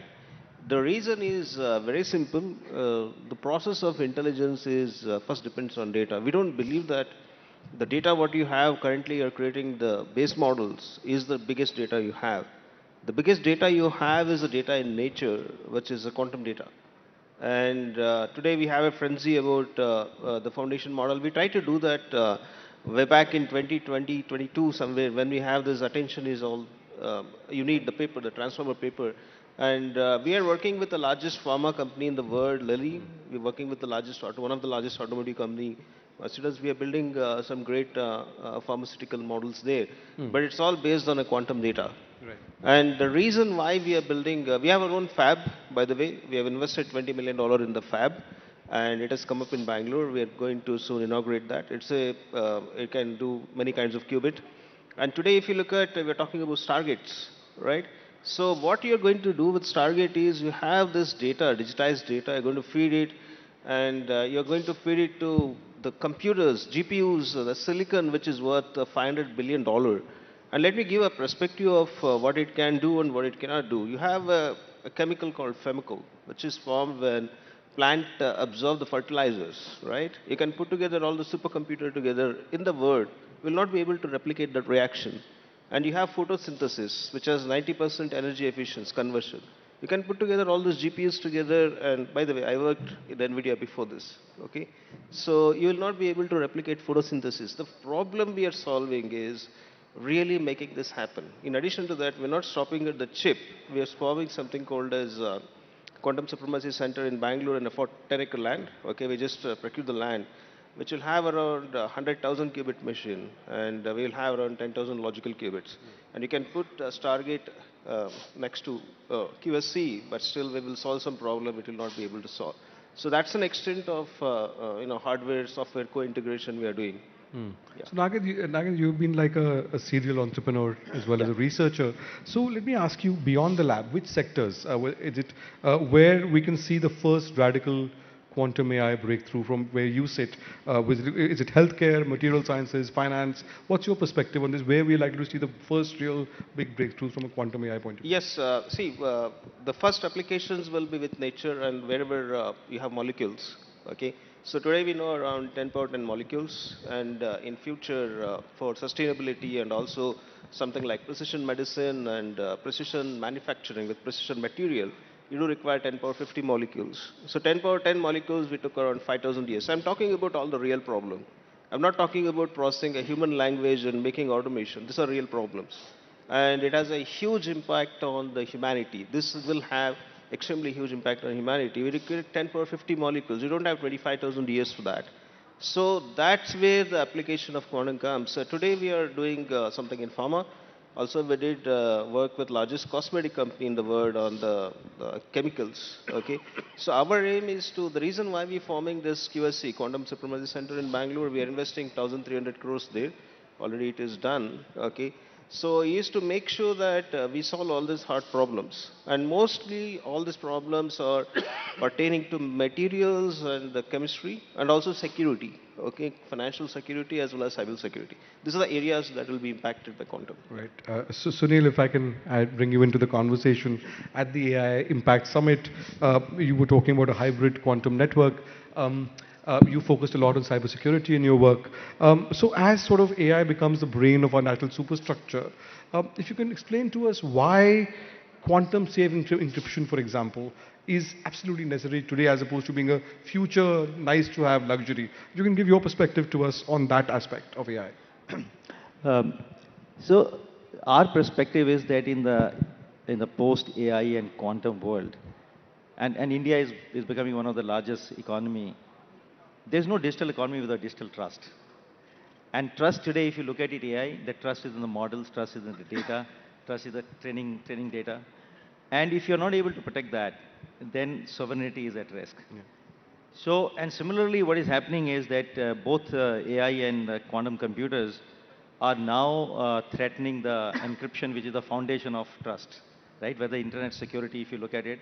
The reason is very simple. The process of intelligence is first depends on data. We don't believe that the data what you have currently, you're creating the base models, is the biggest data you have. The biggest data you have is the data in nature, which is the quantum data. And today we have a frenzy about the foundation model. We try to do that way back in 2020, 22 somewhere, when we have this attention is all, you need the paper, the transformer paper. And we are working with the largest pharma company in the world, Lilly. We're working with the largest, one of the largest automotive company, Mercedes. We are building some great pharmaceutical models there. But it's all based on a quantum data. Right. And the reason why we are building, we have our own fab, by the way. We have invested $20 million in the fab, and it has come up in Bangalore. We are going to soon inaugurate that. It can do many kinds of qubit. And today, if you look at, we're talking about Stargates, right? So what you're going to do with Stargate is you have this data, digitized data, you're going to feed it, and you're going to feed it to the computers, GPUs, the silicon, which is worth $500 billion. And let me give a perspective of what it can do and what it cannot do. You have a chemical called chemical, which is formed when plant absorb the fertilizers, right? You can put together all the supercomputer together in the world, will not be able to replicate that reaction. And you have photosynthesis, which has 90% energy efficiency conversion. You can put together all those GPUs together, and by the way, I worked in NVIDIA before this, okay? So you will not be able to replicate photosynthesis. The problem we are solving is really making this happen. In addition to that, we're not stopping at the chip. We are forming something called as Quantum Supremacy Center in Bangalore in a 10-acre land. Okay, we just procured the land, which will have around 100,000 qubit machine, and we'll have around 10,000 logical qubits. And you can put Stargate next to QSC, but still we will solve some problem it will not be able to solve. So that's an extent of hardware, software co-integration we are doing. Yeah. So Nagin, you've been like a serial entrepreneur as well as a researcher. So let me ask you, beyond the lab, which sectors is it where we can see the first radical quantum AI breakthrough from where you sit? Is it healthcare, material sciences, finance? What's your perspective on this? Where we likely to see the first real big breakthroughs from a quantum AI point of view? Yes, the first applications will be with nature and wherever you have molecules. Okay, so today we know around 10 power 10 molecules, and in future for sustainability and also something like precision medicine and precision manufacturing with precision material, you do require 10 power 50 molecules. So 10 power 10 molecules we took around 5,000 years. I'm talking about all the real problem. I'm not talking about processing a human language and making automation. These are real problems. and it has a huge impact on the humanity. This will have extremely huge impact on humanity. We require 10 power 50 molecules. You don't have 25,000 years for that. So that's where the application of quantum comes. So today we are doing something in pharma. Also, we did work with largest cosmetic company in the world on the chemicals. Okay, so our aim is to, the reason why we are forming this QSC Quantum Supremacy Center in Bangalore, we are investing 1,300 crores there. Already it is done. Okay, so is to make sure that we solve all these hard problems, and mostly all these problems are pertaining to materials and the chemistry and also security. Okay, financial security as well as cyber security. These are the areas that will be impacted by quantum. Right. So Sunil, if I can bring you into the conversation, at the AI Impact Summit, you were talking about a hybrid quantum network. You focused a lot on cybersecurity in your work. So as sort of AI becomes the brain of our national superstructure, if you can explain to us why quantum safe encryption, for example, is absolutely necessary today as opposed to being a future nice to have luxury. You can give your perspective to us on that aspect of AI. So our perspective is that in the post AI and quantum world, and India is becoming one of the largest economy. There's no digital economy without digital trust. And trust today, if you look at it, AI, the trust is in the models, trust is in the data, trust is the training data. And if you're not able to protect that, then sovereignty is at risk. Yeah. So, and similarly, what is happening is that both AI and quantum computers are now threatening the encryption, which is the foundation of trust, right? Whether internet security, if you look at it.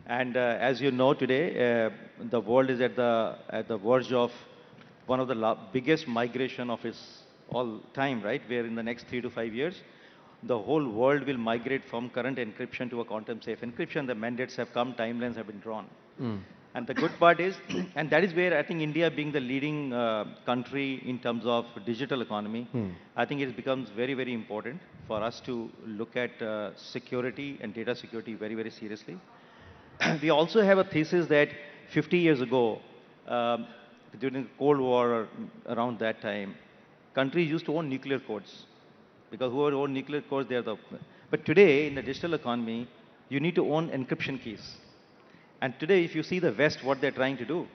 And as you know today, the world is at the verge of one of the biggest migration of its all time, right? Where in the next 3 to 5 years, the whole world will migrate from current encryption to a quantum safe encryption. The mandates have come, timelines have been drawn. And the good part is, and that is where I think India being the leading country in terms of digital economy, I think it becomes very, very important for us to look at security and data security very, very seriously. We also have a thesis that 50 years ago, during the Cold War or around that time, countries used to own nuclear codes. Because whoever owned nuclear codes, they are the... But today, in the digital economy, you need to own encryption keys. And today, if you see the West, what they're trying to do,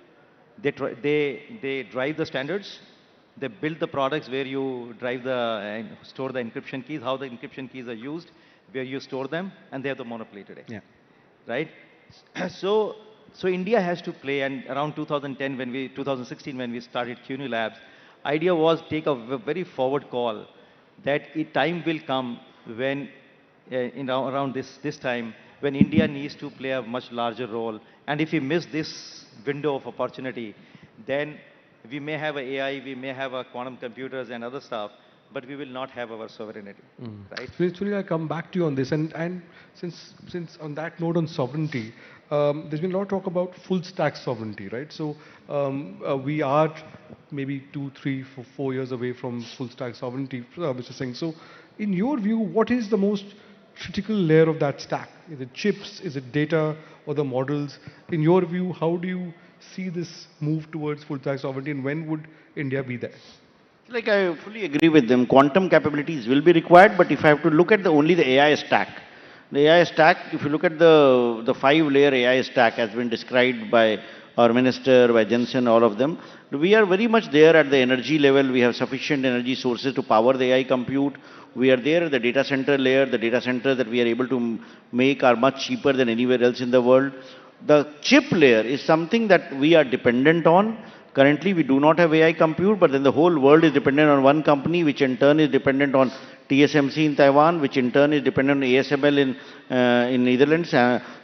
they drive the standards, they build the products where you drive the store the encryption keys, how the encryption keys are used, where you store them, and they have the monopoly today. Yeah. Right? So India has to play, and around 2016 when we started CUNY Labs, idea was take a very forward call that a time will come when, around this time, when India needs to play a much larger role. And if we miss this window of opportunity, then we may have a AI, we may have a quantum computers and other stuff, but we will not have our sovereignty, right? So Sunil, I come back to you on this, and since on that note on sovereignty, there's been a lot of talk about full stack sovereignty, right? So we are maybe 2, 3, 4 years away from full stack sovereignty, Mr. Singh. So in your view, what is the most critical layer of that stack? Is it chips, is it data, or the models? In your view, how do you see this move towards full stack sovereignty, and when would India be there? Like, I fully agree with them. Quantum capabilities will be required, but if I have to look at only the AI stack, the AI stack, if you look at the 5-layer AI stack as been described by our minister, by Jensen, all of them, we are very much there at the energy level. We have sufficient energy sources to power the AI compute. We are there at the data center layer. The data centers that we are able to make are much cheaper than anywhere else in the world. The chip layer is something that we are dependent on. Currently, we do not have AI compute, but then the whole world is dependent on one company, which in turn is dependent on TSMC in Taiwan, which in turn is dependent on ASML in Netherlands.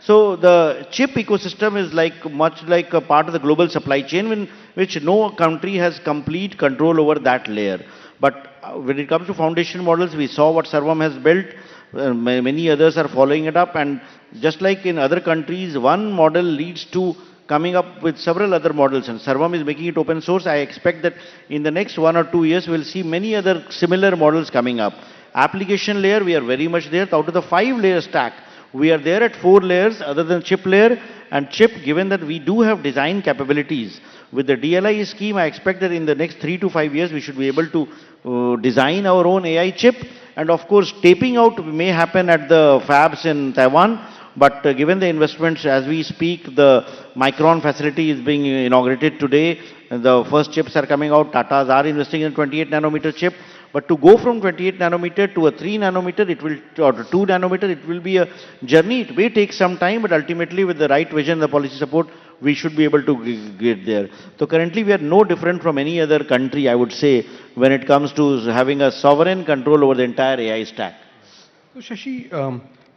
So the chip ecosystem is much like a part of the global supply chain, in which no country has complete control over that layer. But when it comes to foundation models, we saw what Sarvam has built. Many others are following it up, and just like in other countries, one model leads to coming up with several other models, and Sarvam is making it open source. I expect that in the next 1 or 2 years, we'll see many other similar models coming up. Application layer, we are very much there. Out of the 5-layer stack, we are there at 4 layers other than chip layer. And chip, given that we do have design capabilities, with the DLI scheme, I expect that in the next 3 to 5 years, we should be able to design our own AI chip And of course, taping out may happen at the fabs in Taiwan, but given the investments as we speak, the Micron facility is being inaugurated today. The first chips are coming out. Tatas are investing in 28 nanometer chip. But to go from 28 nanometer to a 3 nanometer, it will, or 2 nanometer, it will be a journey. It may take some time, but ultimately with the right vision, the policy support, we should be able to get there. So currently we are no different from any other country, I would say, when it comes to having a sovereign control over the entire AI stack. So Shashi,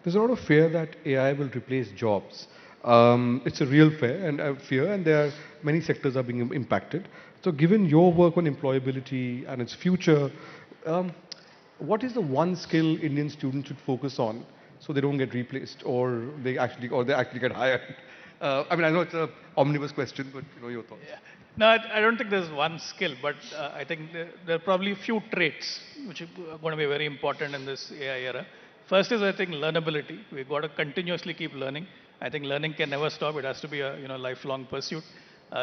there's a lot of fear that AI will replace jobs. It's a real fear, and there are many sectors are being impacted. So given your work on employability and its future, what is the one skill Indian students should focus on so they don't get replaced or they actually get hired? I mean, I know it's an omnibus question, but your thoughts. Yeah. No, I don't think there's one skill, but I think there are probably a few traits which are going to be very important in this AI era. First is, I think, learnability. We've got to continuously keep learning. I think learning can never stop. It has to be a lifelong pursuit.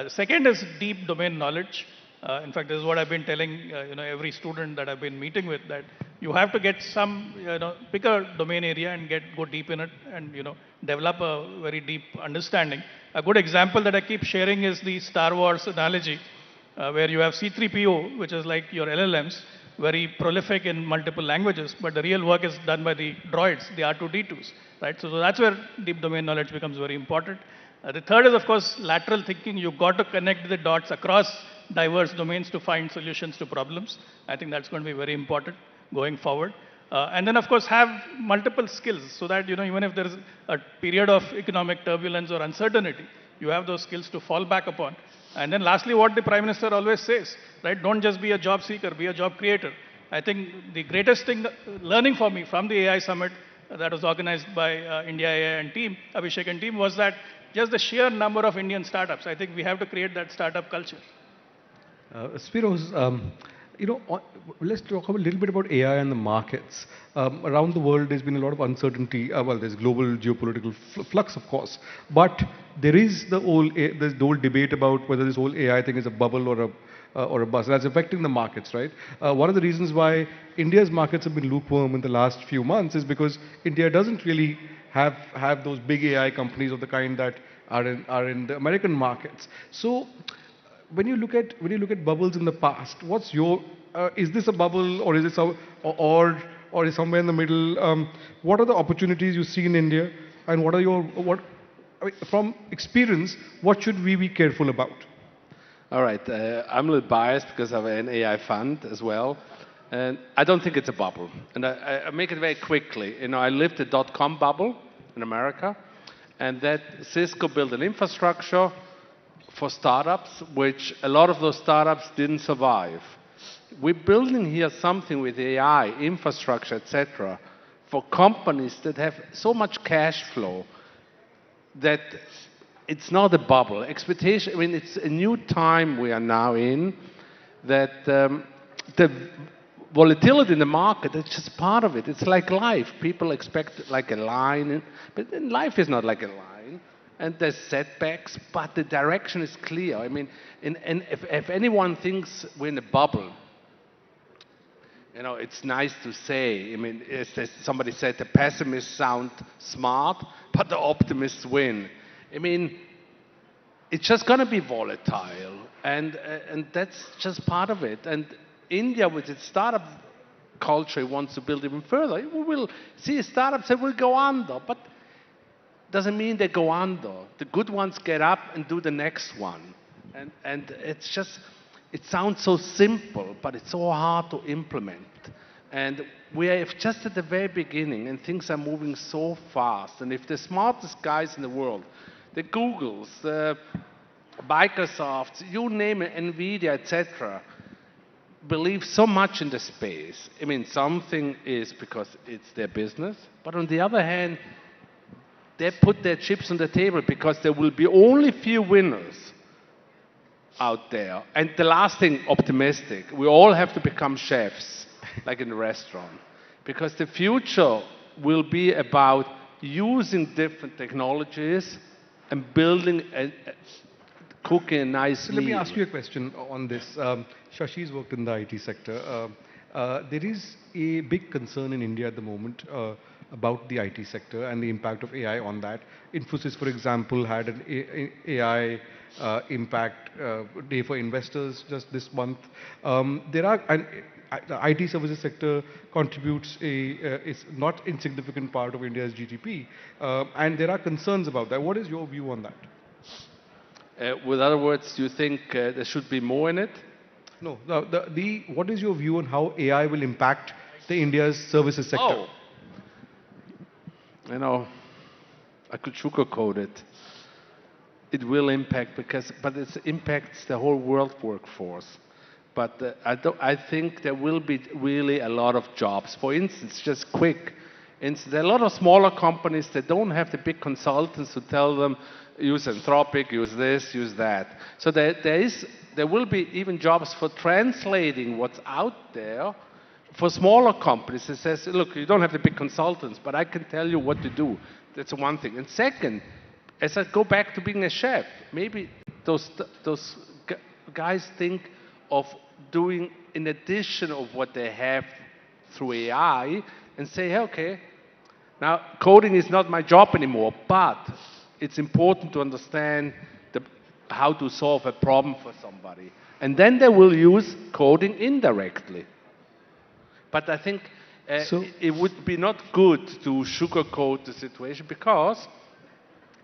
Second is deep domain knowledge. In fact, this is what I've been telling every student that I've been meeting with, that you have to get some pick a domain area and go deep in it and develop a very deep understanding. A good example that I keep sharing is the Star Wars analogy, where you have C3PO, which is like your LLMs, very prolific in multiple languages, but the real work is done by the droids, the R2D2s, right? So that's where deep domain knowledge becomes very important. The third is, of course, lateral thinking. You've got to connect the dots across diverse domains to find solutions to problems. I think that's going to be very important going forward. And then, of course, have multiple skills so that, even if there is a period of economic turbulence or uncertainty, you have those skills to fall back upon. And then lastly, what the Prime Minister always says, right? Don't just be a job seeker, be a job creator. I think the greatest thing, learning for me from the AI Summit that was organized by India AI and team, Abhishek and team, was that just the sheer number of Indian startups. I think we have to create that startup culture. Spiros, let's talk a little bit about AI and the markets. Around the world, there's been a lot of uncertainty. Well, there's global geopolitical flux, of course, but there is the whole debate about whether this whole AI thing is a bubble or a bust. That's affecting the markets, right? One of the reasons why India's markets have been lukewarm in the last few months is because India doesn't really have those big AI companies of the kind that are in the American markets. So when you look at bubbles in the past, what's your is this a bubble or is it or is somewhere in the middle? What are the opportunities you see in India, and what are from experience, what should we be careful about? All right, I'm a little biased because of an AI fund as well, and I don't think it's a bubble. And I make it very quickly. I lived the dot-com bubble in America, and that Cisco built an infrastructure for startups, which a lot of those startups didn't survive. We're building here something with AI, infrastructure, etc., for companies that have so much cash flow that it's not a bubble. Expectation, it's a new time we are now in, that the volatility in the market is just part of it. It's like life. People expect like a line, but life is not like a line. And there's setbacks, but the direction is clear. And if anyone thinks we're in a bubble, it's nice to say. As somebody said, the pessimists sound smart, but the optimists win. It's just going to be volatile, and that's just part of it. And India, with its startup culture, wants to build even further. We will see startups that will go under, but doesn't mean they go under. The good ones get up and do the next one. And it's just, it sounds so simple, but it's so hard to implement. And we are just at the very beginning, and things are moving so fast. And if the smartest guys in the world, the Googles, the Microsofts, you name it, NVIDIA, etc., believe so much in the space. Something is because it's their business, but on the other hand, they put their chips on the table because there will be only few winners out there. And the last thing, optimistic. We all have to become chefs, like in a restaurant. Because the future will be about using different technologies and building cooking a nice meal. Let me ask you a question on this. Shashi's worked in the IT sector. There is a big concern in India at the moment about the IT sector and the impact of AI on that. Infosys, for example, had an AI impact day for investors just this month. The IT services sector contributes is not insignificant part of India's GDP, and there are concerns about that. What is your view on that? With other words, do you think there should be more in it? No, what is your view on how AI will impact the India's services sector? Oh, you know, I could sugarcoat it. It will impact but it impacts the whole world workforce. But I think there will be really a lot of jobs. For instance, just quick, there are a lot of smaller companies that don't have the big consultants who tell them, use Anthropic, use this, use that. So there will be even jobs for translating what's out there for smaller companies. It says, look, you don't have the big consultants, but I can tell you what to do. That's one thing. And second, as I go back to being a chef, maybe those guys think of doing in addition of what they have through AI and say, hey, okay, now coding is not my job anymore, but it's important to understand how to solve a problem for somebody. And then they will use coding indirectly. But I think it would be not good to sugarcoat the situation because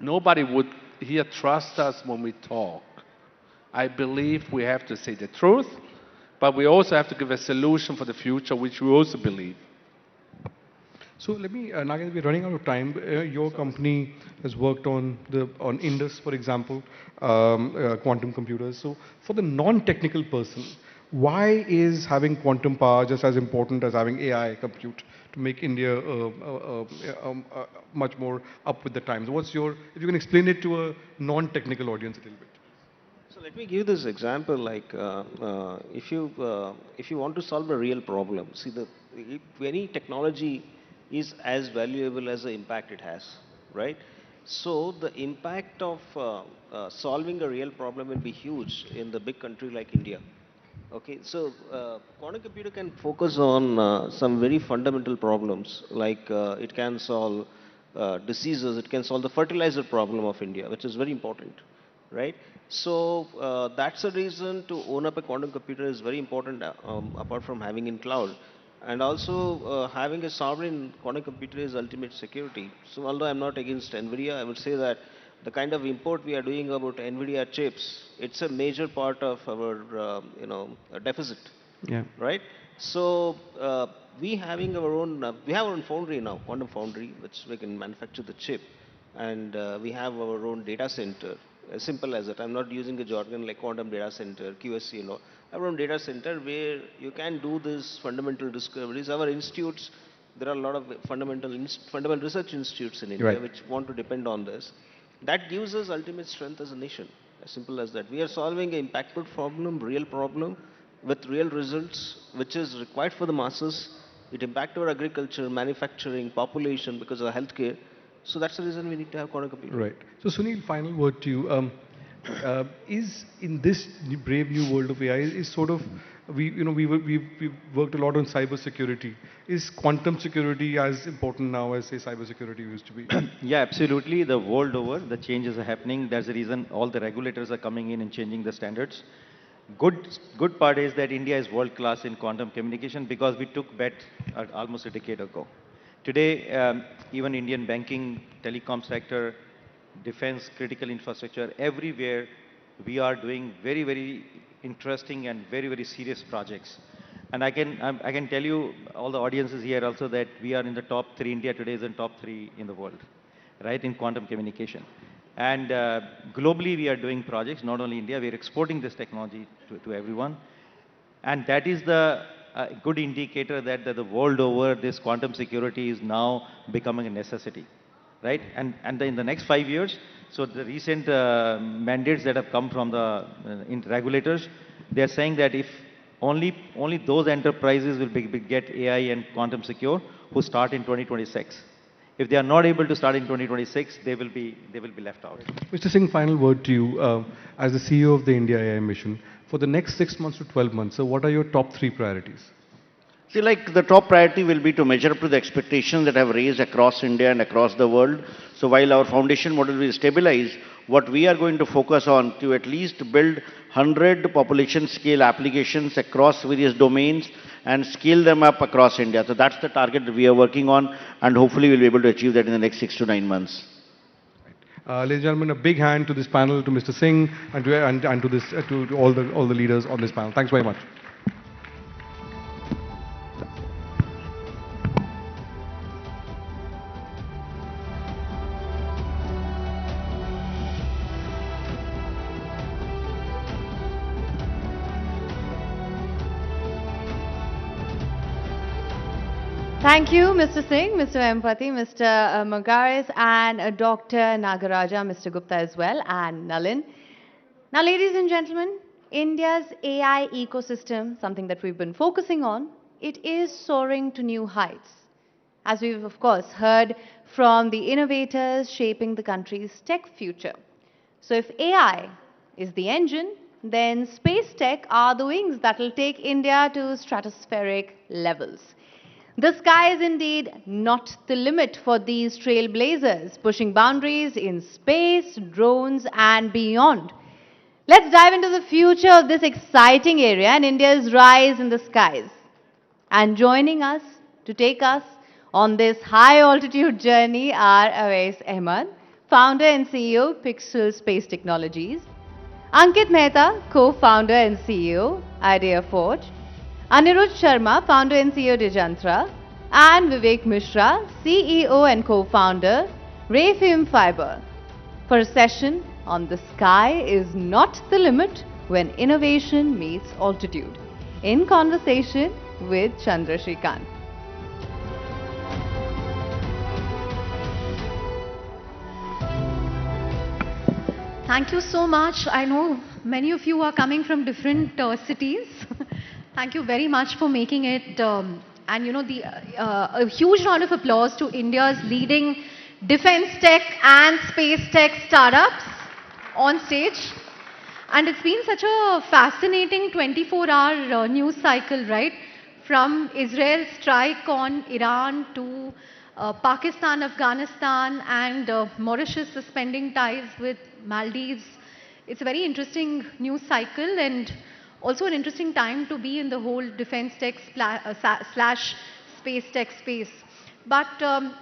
nobody would here trust us when we talk. I believe we have to say the truth, but we also have to give a solution for the future, which we also believe. So let me, Nagen, we're running out of time. Your company has worked on Indus, for example, quantum computers. So for the non-technical person, why is having quantum power just as important as having AI compute to make India much more up with the times? If you can explain it to a non-technical audience a little bit. So let me give this example. Like if you want to solve a real problem, see any technology is as valuable as the impact it has, right? So the impact of solving a real problem will be huge in the big country like India. Okay, so quantum computer can focus on some very fundamental problems, like it can solve diseases, it can solve the fertilizer problem of India, which is very important, right? So that's the reason to own up a quantum computer is very important, apart from having in cloud. And also having a sovereign quantum computer is ultimate security. So although I'm not against NVIDIA, I would say that the kind of import we are doing about NVIDIA chips, it's a major part of our deficit, right? So we have our own foundry now, quantum foundry, which we can manufacture the chip, and we have our own data center. As simple as that. I'm not using a jargon like quantum data center, QSC, our own data center where you can do these fundamental discoveries. Our institutes, there are a lot of fundamental research institutes in India which want to depend on this. That gives us ultimate strength as a nation. As simple as that. We are solving an impactful problem, real problem, with real results, which is required for the masses. It impacts our agriculture, manufacturing, population because of healthcare. So that's the reason we need to have quantum computing. Right. So Sunil, final word to you. Is in this brave new world of AI, is sort of we've worked a lot on cyber security. Is quantum security as important now as say cyber security used to be? Yeah, absolutely. The world over, the changes are happening. That's the reason all the regulators are coming in and changing the standards. Good part is that India is world class in quantum communication because we took bet almost a decade ago. Today, even Indian banking, telecom sector, defense, critical infrastructure, everywhere we are doing very, very interesting and very, very serious projects. And I can tell you, all the audiences here also, that we are in the top 3. India today is in top 3 in the world, right, in quantum communication. And globally, we are doing projects, not only India, we are exporting this technology to everyone. And that is the good indicator that the world over, this quantum security is now becoming a necessity, right? And in the next 5 years, so the recent mandates that have come from the regulators, they are saying that if only those enterprises will get AI and quantum secure who start in 2026. If they are not able to start in 2026, they will be left out. Mr. Singh, final word to you as the CEO of the India AI mission. For the next 6 months to 12 months, so what are your top 3 priorities? See, like the top priority will be to measure up to the expectations that have raised across India and across the world. So while our foundation model will stabilize, what we are going to focus on to at least build 100 population scale applications across various domains and scale them up across India. So that's the target that we are working on, and hopefully we'll be able to achieve that in the next 6 to 9 months. Ladies and gentlemen, a big hand to this panel, to Mr. Singh, and to this to all the leaders on this panel. Thanks very much. Thank you, Mr. Singh, Mr. Empathy, Mr. Magaris, and Dr. Nagaraja, Mr. Gupta as well, and Nalin. Now, ladies and gentlemen, India's AI ecosystem, something that we've been focusing on, it is soaring to new heights. As we've, of course, heard from the innovators shaping the country's tech future. So if AI is the engine, then space tech are the wings that will take India to stratospheric levels. The sky is indeed not the limit for these trailblazers, pushing boundaries in space, drones, and beyond. Let's dive into the future of this exciting area and India's rise in the skies. And joining us to take us on this high-altitude journey are Awais Ahmed, founder and CEO, Pixel Space Technologies; Ankit Mehta, co-founder and CEO, Idea Forge; Anirudh Sharma, founder and CEO, Dijantra; and Vivek Mishra, CEO and co-founder, Rayfilm Fiber, for a session on The Sky is Not the Limit When Innovation Meets Altitude, in conversation with Chandra Shrikant. Thank you so much. I know many of you are coming from different cities. Thank you very much for making it. And you know, a huge round of applause to India's leading defense tech and space tech startups on stage. And it's been such a fascinating 24-hour news cycle, right? From Israel's strike on Iran to Pakistan, Afghanistan, and Mauritius suspending ties with Maldives. It's a very interesting news cycle and also an interesting time to be in the whole defense tech slash space tech space. But,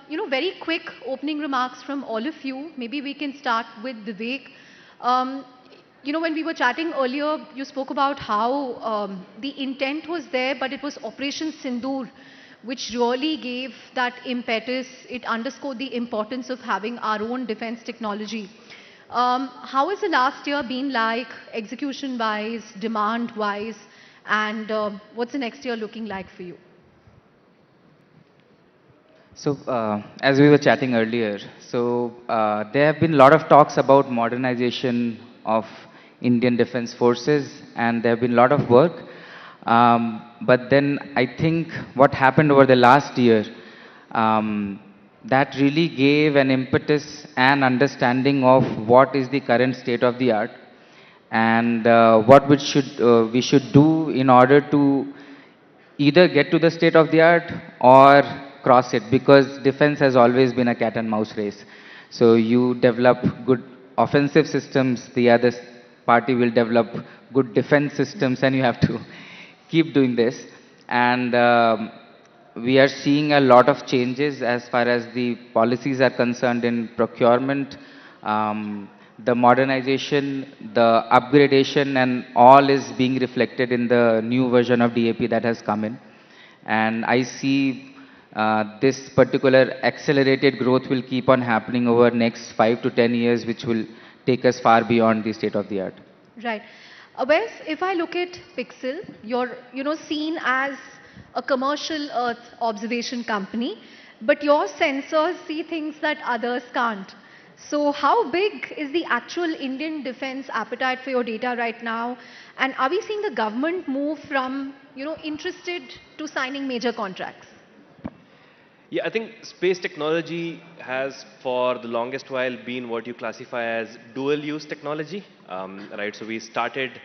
you know, very quick opening remarks from all of you. Maybe we can start with Vivek. You know, when we were chatting earlier, you spoke about how the intent was there, but it was Operation Sindoor which really gave that impetus. It underscored the importance of having our own defense technology. How has the last year been like, execution-wise, demand-wise, and what's the next year looking like for you? So, as we were chatting earlier, there have been a lot of talks about modernization of Indian Defence Forces, and there have been a lot of work. But then I think what happened over the last year, that really gave an impetus and understanding of what is the current state of the art and what we should do in order to either get to the state of the art or cross it, because defense has always been a cat and mouse race. So you develop good offensive systems, the other party will develop good defense systems, and you have to keep doing this. And we are seeing a lot of changes as far as the policies are concerned in procurement, the modernization, the upgradation, and all is being reflected in the new version of DAP that has come in. And I see this particular accelerated growth will keep on happening over next 5 to 10 years, which will take us far beyond the state of the art. Right. Wes, if I look at Pixel, you're seen as a commercial Earth observation company, but your sensors see things that others can't. So how big is the actual Indian defense appetite for your data right now? And are we seeing the government move from, interested to signing major contracts? Yeah, I think space technology has for the longest while been what you classify as dual use technology, right? So we started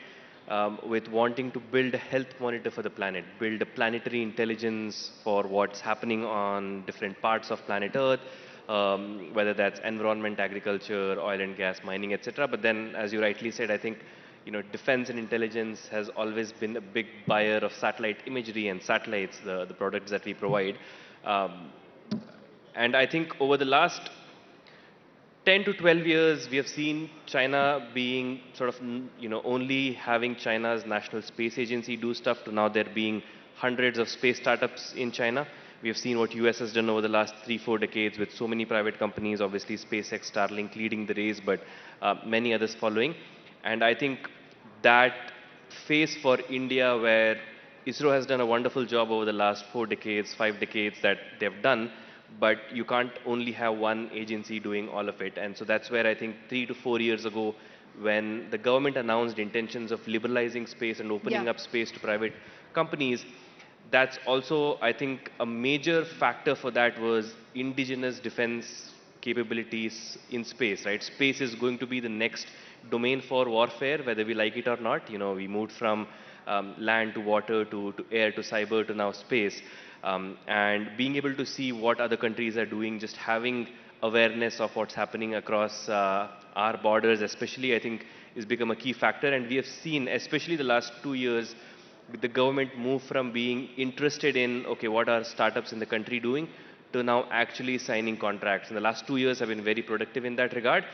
with wanting to build a health monitor for the planet, build a planetary intelligence for what's happening on different parts of planet Earth, whether that's environment, agriculture, oil and gas, mining, etc. But then, as you rightly said, I think defense and intelligence has always been a big buyer of satellite imagery and satellites, the products that we provide. Um, and I think over the last 10 to 12 years, we have seen China being sort of, only having China's National Space Agency do stuff to now there being hundreds of space startups in China. We have seen what US has done over the last 3-4 decades with so many private companies, obviously SpaceX, Starlink leading the race, but many others following. And I think that phase for India where ISRO has done a wonderful job over the last 4 decades, 5 decades that they've done, but you can't only have one agency doing all of it. And so that's where I think 3 to 4 years ago, when the government announced intentions of liberalizing space and opening up space to private companies, that's also, I think, a major factor for that was indigenous defense capabilities in space, right? Space is going to be the next domain for warfare, whether we like it or not. We moved from land to water to air to cyber to now space. And being able to see what other countries are doing, just having awareness of what's happening across our borders, especially, I think, has become a key factor. And we have seen, especially the last 2 years, the government move from being interested in, okay, what are startups in the country doing, to now actually signing contracts. And the last 2 years have been very productive in that regard.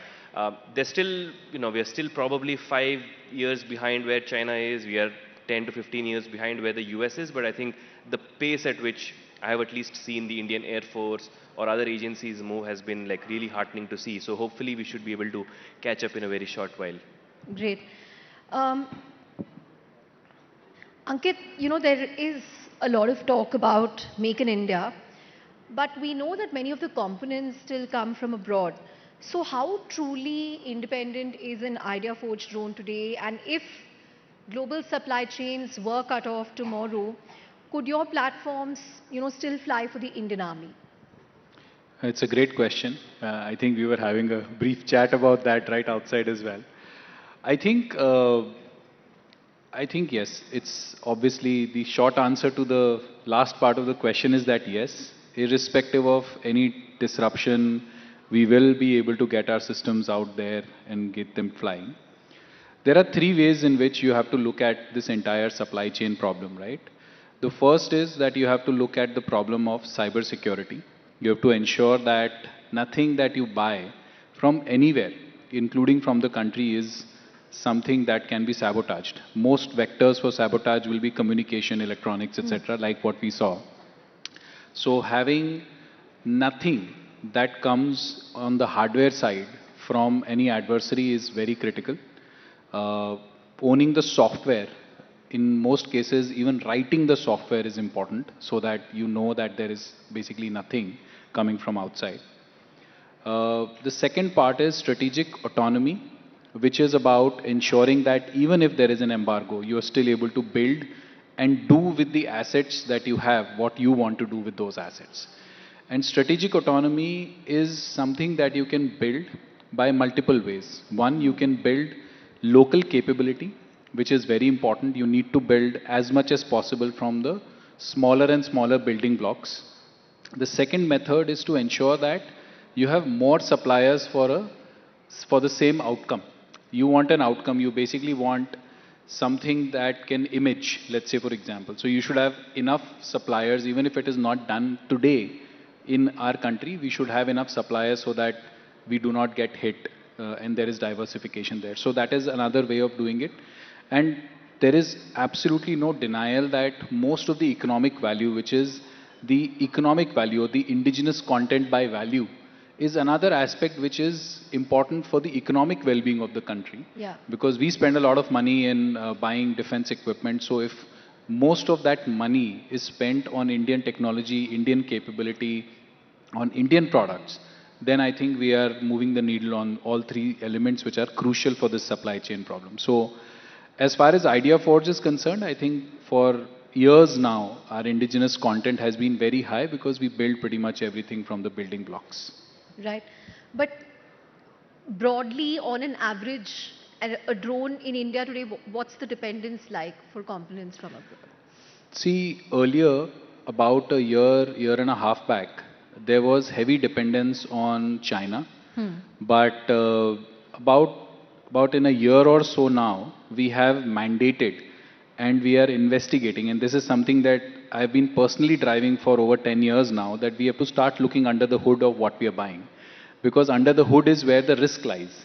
They're still, we are still probably 5 years behind where China is. We are 10 to 15 years behind where the US is, but I think the pace at which I have at least seen the Indian Air Force or other agencies move has been like really heartening to see. So hopefully we should be able to catch up in a very short while. Great. Ankit, there is a lot of talk about Make in India, but we know that many of the components still come from abroad. So how truly independent is an Idea Forge drone today? And if global supply chains were cut off tomorrow, could your platforms, still fly for the Indian Army? It's a great question. I think we were having a brief chat about that right outside as well. I think yes. It's obviously the short answer to the last part of the question is that yes, irrespective of any disruption, we will be able to get our systems out there and get them flying. There are 3 ways in which you have to look at this entire supply chain problem, right? The first is that you have to look at the problem of cybersecurity. You have to ensure that nothing that you buy from anywhere, including from the country, is something that can be sabotaged. Most vectors for sabotage will be communication, electronics, etc., like what we saw. So having nothing that comes on the hardware side from any adversary is very critical. Owning the software, in most cases, even writing the software is important so that you know that there is basically nothing coming from outside. The second part is strategic autonomy, which is about ensuring that even if there is an embargo, you are still able to build and do with the assets that you have what you want to do with those assets. And strategic autonomy is something that you can build by multiple ways. One, you can build local capability, which is very important. You need to build as much as possible from the smaller and smaller building blocks. The second method is to ensure that you have more suppliers for the same outcome. You want an outcome, you basically want something that can image, let's say for example. So you should have enough suppliers, even if it is not done today in our country, we should have enough suppliers so that we do not get hit and there is diversification there. So that is another way of doing it. And there is absolutely no denial that most of the economic value, which is the economic value or the indigenous content by value, is another aspect which is important for the economic well-being of the country. Yeah. Because we spend a lot of money in buying defense equipment. So if most of that money is spent on Indian technology, Indian capability, on Indian products, then I think we are moving the needle on all 3 elements which are crucial for this supply chain problem. So as far as Idea Forge is concerned, I think for years now, our indigenous content has been very high because we build pretty much everything from the building blocks. Right. But broadly, on an average a drone in India today, what's the dependence like for components from abroad? See, earlier, about a year and a half back, there was heavy dependence on China. But about in a year or so now, we have mandated and we are investigating. And this is something that I've been personally driving for over 10 years now, that we have to start looking under the hood of what we are buying. Because under the hood is where the risk lies,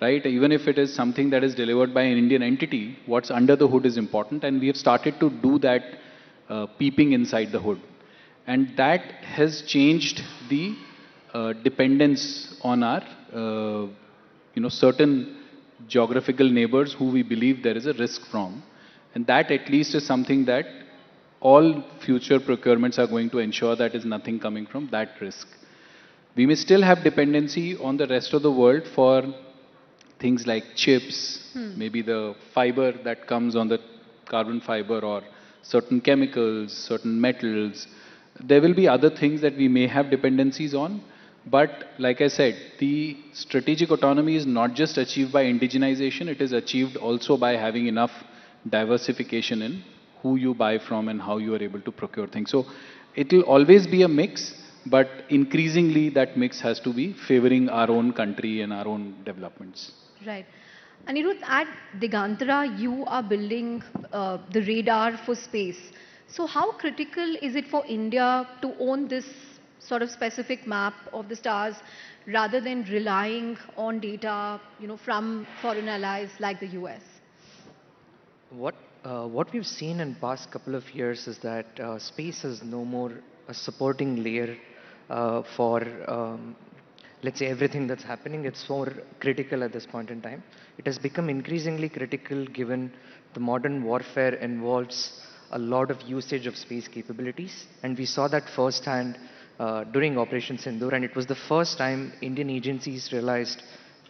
right? Even if it is something that is delivered by an Indian entity, what's under the hood is important. And we have started to do that peeping inside the hood. And that has changed the dependence on our, certain geographical neighbors who we believe there is a risk from. And that at least is something that all future procurements are going to ensure that is nothing coming from that risk. We may still have dependency on the rest of the world for things like chips, maybe the fiber that comes on the carbon fiber or certain chemicals, certain metals. There will be other things that we may have dependencies on. But like I said, the strategic autonomy is not just achieved by indigenization, it is achieved also by having enough diversification in who you buy from and how you are able to procure things. So it will always be a mix, but increasingly that mix has to be favoring our own country and our own developments. Right. Anirudh, at Digantara, you are building the radar for space. So how critical is it for India to own this sort of specific map of the stars rather than relying on data, from foreign allies like the US? What we've seen in past couple of years is that space is no more a supporting layer for let's say everything that's happening. It's more critical at this point in time. It has become increasingly critical given the modern warfare involves a lot of usage of space capabilities, and we saw that firsthand during Operation Sindoor, and it was the first time Indian agencies realized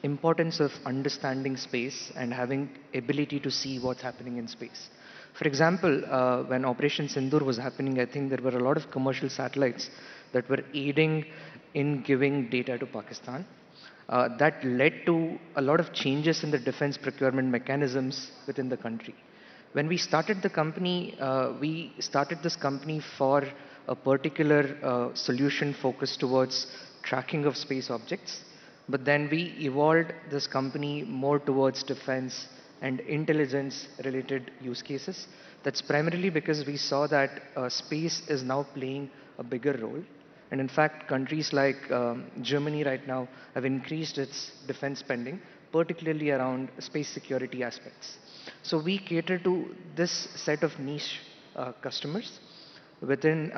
importance of understanding space and having ability to see what's happening in space. For example, when Operation Sindoor was happening, I think there were a lot of commercial satellites that were aiding in giving data to Pakistan. That led to a lot of changes in the defense procurement mechanisms within the country. When we started the company, we started this company for a particular solution focused towards tracking of space objects. But then we evolved this company more towards defense and intelligence related use cases. That's primarily because we saw that space is now playing a bigger role. And in fact, countries like Germany right now have increased its defense spending, particularly around space security aspects. So we cater to this set of niche customers within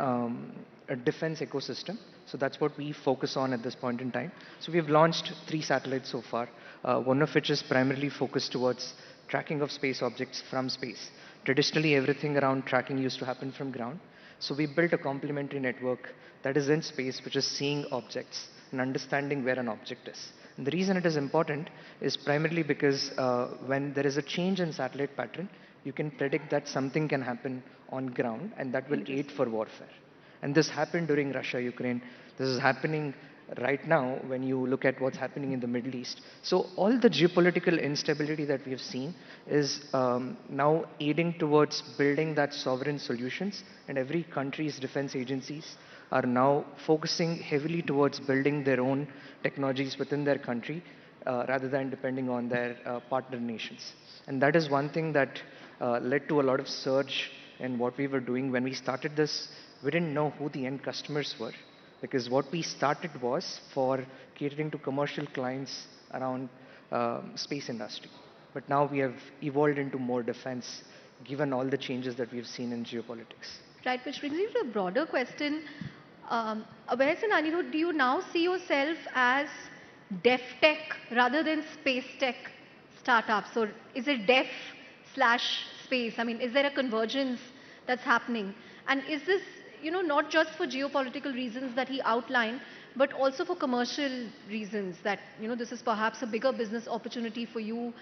a defense ecosystem. So that's what we focus on at this point in time. So we've launched 3 satellites so far, one of which is primarily focused towards tracking of space objects from space. Traditionally, everything around tracking used to happen from ground. So we built a complementary network that is in space, which is seeing objects and understanding where an object is. And the reason it is important is primarily because when there is a change in satellite pattern, you can predict that something can happen on ground, and that will aid for warfare. And this happened during Russia-Ukraine. This is happening right now when you look at what's happening in the Middle East. So all the geopolitical instability that we have seen is now aiding towards building that sovereign solutions, and every country's defense agencies are now focusing heavily towards building their own technologies within their country rather than depending on their partner nations. And that is one thing that led to a lot of surge in what we were doing. When we started this, we didn't know who the end customers were, because what we started was for catering to commercial clients around space industry. But now we have evolved into more defense, given all the changes that we've seen in geopolitics. Right, which brings me to a broader question. Abhay and Anirudh, do you now see yourself as dev tech rather than space tech startups? Or is it dev slash space? I mean, is there a convergence that's happening? And is this, not just for geopolitical reasons that he outlined, but also for commercial reasons that, this is perhaps a bigger business opportunity for you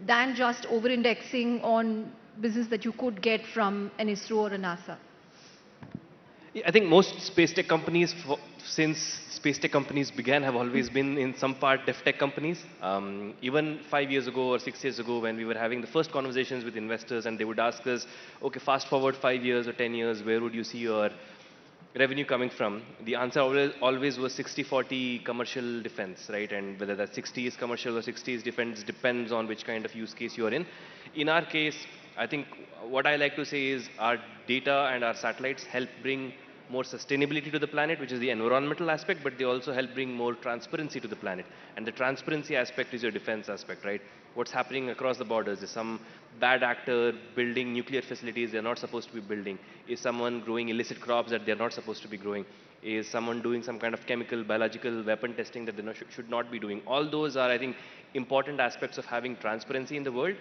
than just over-indexing on business that you could get from an ISRO or a NASA? I think most space tech companies, since space tech companies began, have always been in some part dev tech companies. Even 5 years ago or 6 years ago, when we were having the first conversations with investors, and they would ask us, okay, fast forward 5 years or 10 years, where would you see your revenue coming from? The answer always was 60-40 commercial defense, right? And whether that 60 is commercial or 60 is defense depends on which kind of use case you are in. In our case, I think what I like to say is our data and our satellites help bring more sustainability to the planet, which is the environmental aspect, but they also help bring more transparency to the planet. And the transparency aspect is your defense aspect, right? What's happening across the borders? Is some bad actor building nuclear facilities they're not supposed to be building? Is someone growing illicit crops that they're not supposed to be growing? Is someone doing some kind of chemical, biological weapon testing that they should not be doing? All those are, I think, important aspects of having transparency in the world.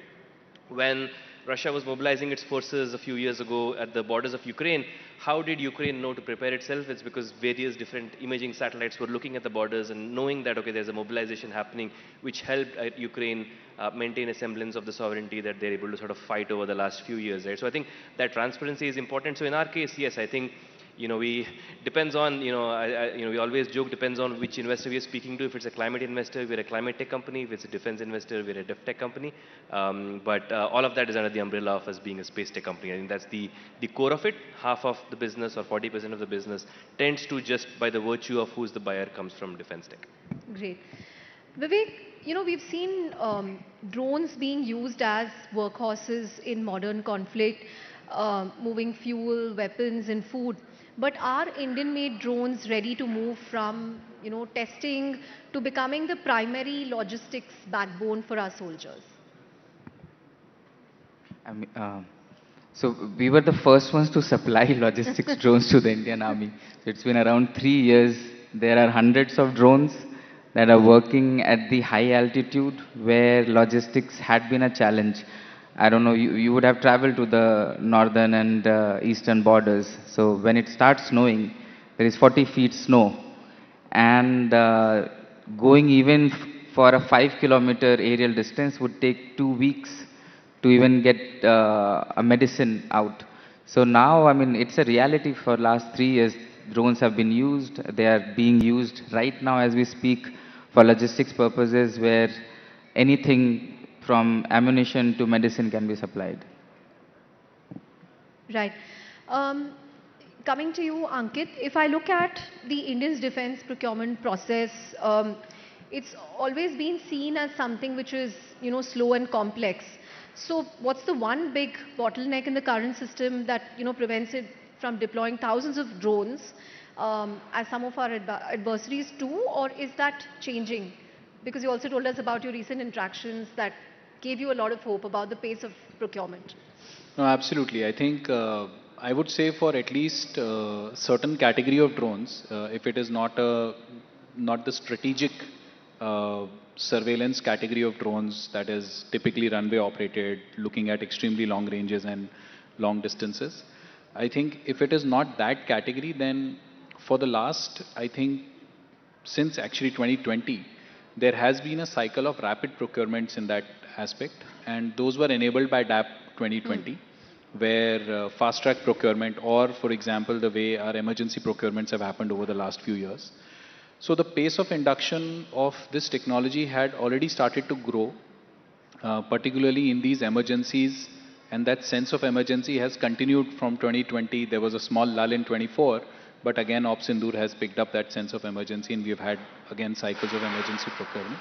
When Russia was mobilizing its forces a few years ago at the borders of Ukraine, how did Ukraine know to prepare itself? It's because various different imaging satellites were looking at the borders and knowing that, okay, there's a mobilization happening, which helped Ukraine maintain a semblance of the sovereignty that they're able to sort of fight over the last few years, right? So I think that transparency is important. So in our case, yes, I think, we depends on, we always joke, depends on which investor we are speaking to. If it's a climate investor, we're a climate tech company. If it's a defense investor, we're a dev tech company. But all of that is under the umbrella of us being a space tech company. I think that's the core of it. Half of the business or 40% of the business tends to, just by the virtue of who's the buyer, comes from defense tech. Great. Vivek, we've seen drones being used as workhorses in modern conflict, moving fuel, weapons, and food. But are Indian-made drones ready to move from, testing to becoming the primary logistics backbone for our soldiers? I mean, so we were the first ones to supply logistics drones to the Indian Army. So it's been around 3 years. There are hundreds of drones that are working at the high altitude where logistics had been a challenge. I don't know, you would have traveled to the northern and eastern borders. So when it starts snowing, there is 40 feet snow. And going even for a 5-kilometer aerial distance would take 2 weeks to even get a medicine out. So now, I mean, it's a reality for last 3 years. Drones have been used. They are being used right now as we speak for logistics purposes where anything from ammunition to medicine can be supplied. Right. Coming to you, Ankit, if I look at the Indian's defense procurement process, it's always been seen as something which is, slow and complex. So what's the one big bottleneck in the current system that, prevents it from deploying thousands of drones, as some of our adversaries do, or is that changing? Because you also told us about your recent interactions that gave you a lot of hope about the pace of procurement. No, absolutely. I think I would say for at least certain category of drones, if it is not the strategic surveillance category of drones that is typically runway operated, looking at extremely long ranges and long distances. I think if it is not that category, then for the last, I think, since actually 2020, there has been a cycle of rapid procurements in that aspect, and those were enabled by DAP 2020, where fast-track procurement, or for example, the way our emergency procurements have happened over the last few years. So the pace of induction of this technology had already started to grow, particularly in these emergencies, and that sense of emergency has continued from 2020. There was a small lull in 24, but again, Ops Sindoor has picked up that sense of emergency, and we've had again cycles of emergency procurement.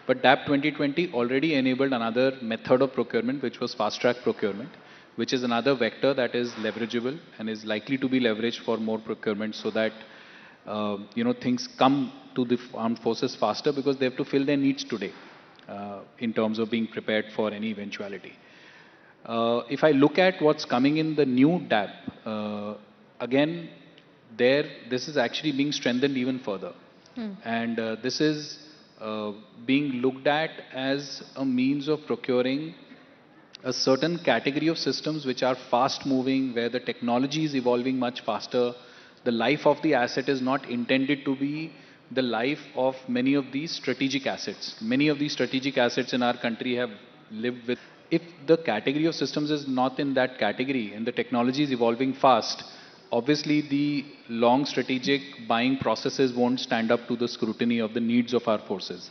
But DAP 2020 already enabled another method of procurement, which was fast-track procurement, which is another vector that is leverageable and is likely to be leveraged for more procurement, so that things come to the armed forces faster because they have to fill their needs today in terms of being prepared for any eventuality. If I look at what's coming in the new DAP, again, this is actually being strengthened even further. And this is being looked at as a means of procuring a certain category of systems which are fast moving, where the technology is evolving much faster. The life of the asset is not intended to be the life of many of these strategic assets. Many of these strategic assets in our country have lived with. If the category of systems is not in that category and the technology is evolving fast, obviously the long strategic buying processes won't stand up to the scrutiny of the needs of our forces.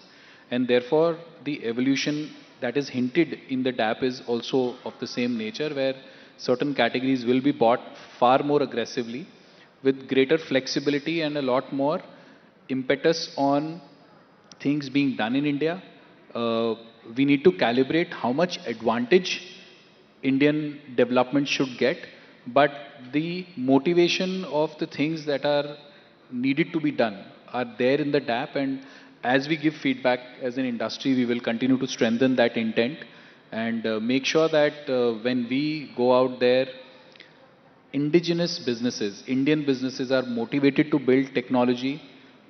And therefore, the evolution that is hinted in the DAP is also of the same nature, where certain categories will be bought far more aggressively with greater flexibility and a lot more impetus on things being done in India. We need to calibrate how much advantage Indian development should get, but the motivation of the things that are needed to be done are there in the DAP, and as we give feedback as an industry, we will continue to strengthen that intent and make sure that when we go out there, indigenous businesses, Indian businesses are motivated to build technology,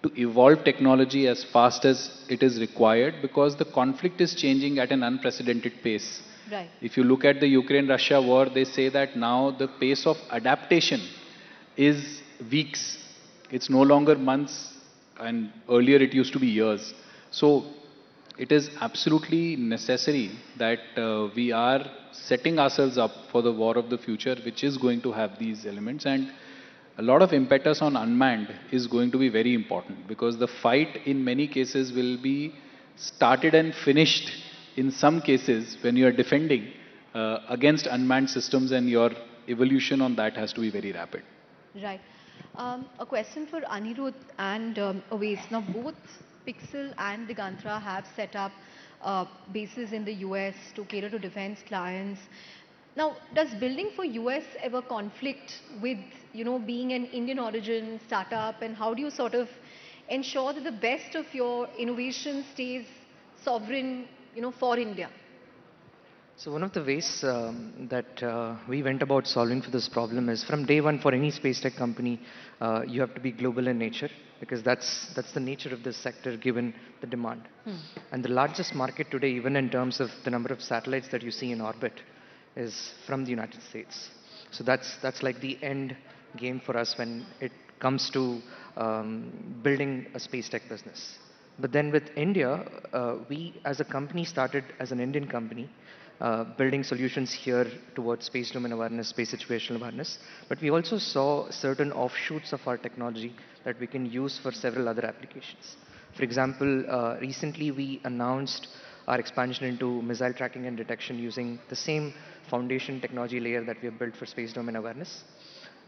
to evolve technology as fast as it is required because the conflict is changing at an unprecedented pace. Right. If you look at the Ukraine-Russia war, they say that now the pace of adaptation is weeks. It's no longer months, and earlier it used to be years. So it is absolutely necessary that we are setting ourselves up for the war of the future, which is going to have these elements. And a lot of impetus on unmanned is going to be very important because the fight in many cases will be started and finished in some cases when you are defending against unmanned systems, and your evolution on that has to be very rapid. Right. A question for Anirudh and Awais. Now, both Pixel and Digantra have set up bases in the US to cater to defense clients. Now, does building for US ever conflict with, being an Indian origin startup, and how do you sort of ensure that the best of your innovation stays sovereign, for India? So one of the ways that we went about solving for this problem is from day one for any space tech company, you have to be global in nature because that's the nature of this sector given the demand. And the largest market today, even in terms of the number of satellites that you see in orbit, is from the United States. So that's like the end game for us when it comes to building a space tech business. But then with India, we as a company started as an Indian company, building solutions here towards space domain awareness, space situational awareness. But we also saw certain offshoots of our technology that we can use for several other applications. For example, recently we announced our expansion into missile tracking and detection using the same foundation technology layer that we have built for space domain awareness.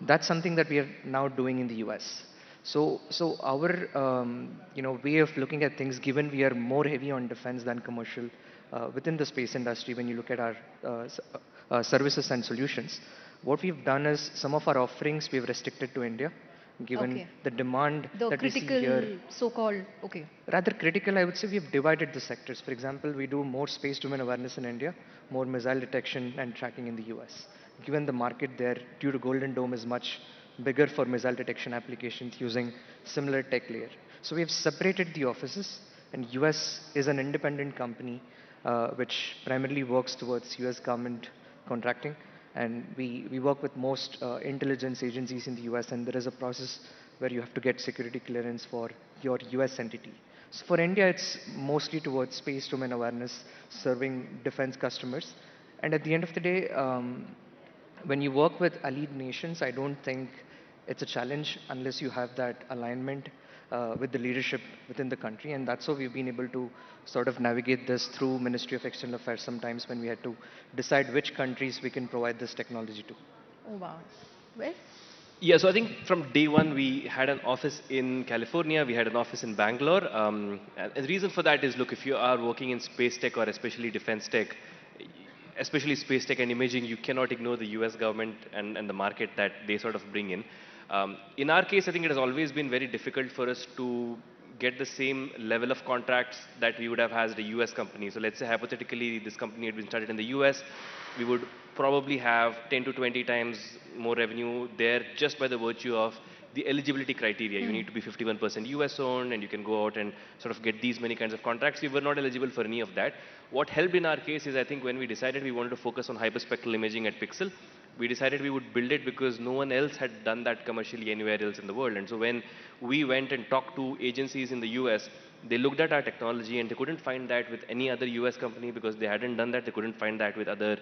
That's something that we are now doing in the US. So our way of looking at things, given we are more heavy on defense than commercial within the space industry, when you look at our services and solutions, what we've done is some of our offerings we've restricted to India, given the demand The that we see critical, here. so-called, okay. Rather critical, I would say we've divided the sectors. For example, we do more space domain awareness in India, more missile detection and tracking in the US. Given the market there, due to Golden Dome, is much bigger for missile detection applications using similar tech layer. So we have separated the offices, and US is an independent company which primarily works towards US government contracting. And we work with most intelligence agencies in the US, and there is a process where you have to get security clearance for your US entity. So for India, it's mostly towards space domain awareness, serving defense customers. And at the end of the day, when you work with allied nations, I don't think it's a challenge unless you have that alignment with the leadership within the country. And that's how we've been able to sort of navigate this through Ministry of External Affairs sometimes when we had to decide which countries we can provide this technology to. Oh, wow. Well, Yeah, so I think from day one we had an office in California, we had an office in Bangalore. And the reason for that is, look, if you are working in space tech or especially defense tech, especially space tech and imaging, you cannot ignore the US government and the market that they sort of bring in. In our case, I think it has always been very difficult for us to get the same level of contracts that we would have as a US company. So let's say hypothetically this company had been started in the US, we would probably have 10 to 20 times more revenue there just by the virtue of the eligibility criteria. You need to be 51% US owned and you can go out and sort of get these many kinds of contracts. We were not eligible for any of that. What helped in our case is, I think when we decided we wanted to focus on hyperspectral imaging at Pixel, we decided we would build it because no one else had done that commercially anywhere else in the world. And so when we went and talked to agencies in the US, they looked at our technology and they couldn't find that with any other US company because they hadn't done that. They couldn't find that with other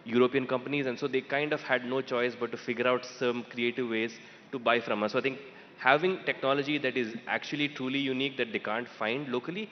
European companies. And so they kind of had no choice but to figure out some creative ways to buy from us. So I think having technology that is actually truly unique that they can't find locally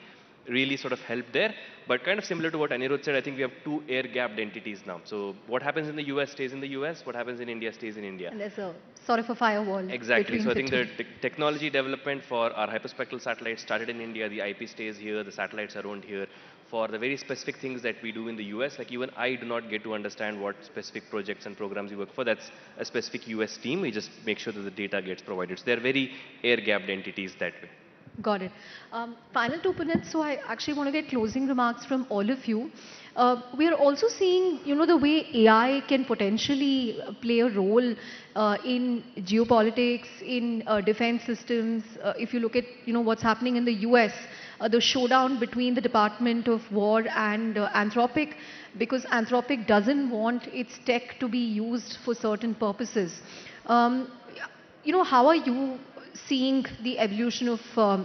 really sort of help there. But kind of similar to what Anirudh said, I think we have two air-gapped entities now. So what happens in the US stays in the US, what happens in India stays in India. And there's a sort of a firewall Exactly. between So I the think two. the technology development for our hyperspectral satellites started in India. The IP stays here. The satellites are owned here. For the very specific things that we do in the US, like even I do not get to understand what specific projects and programs we work for. That's a specific US team. We just make sure that the data gets provided. So they're very air-gapped entities that way. Got it. Final 2 minutes, so I actually want to get closing remarks from all of you. We are also seeing, the way AI can potentially play a role in geopolitics, in defense systems. If you look at, what's happening in the US, the showdown between the Department of War and Anthropic, because Anthropic doesn't want its tech to be used for certain purposes. How are you seeing the evolution of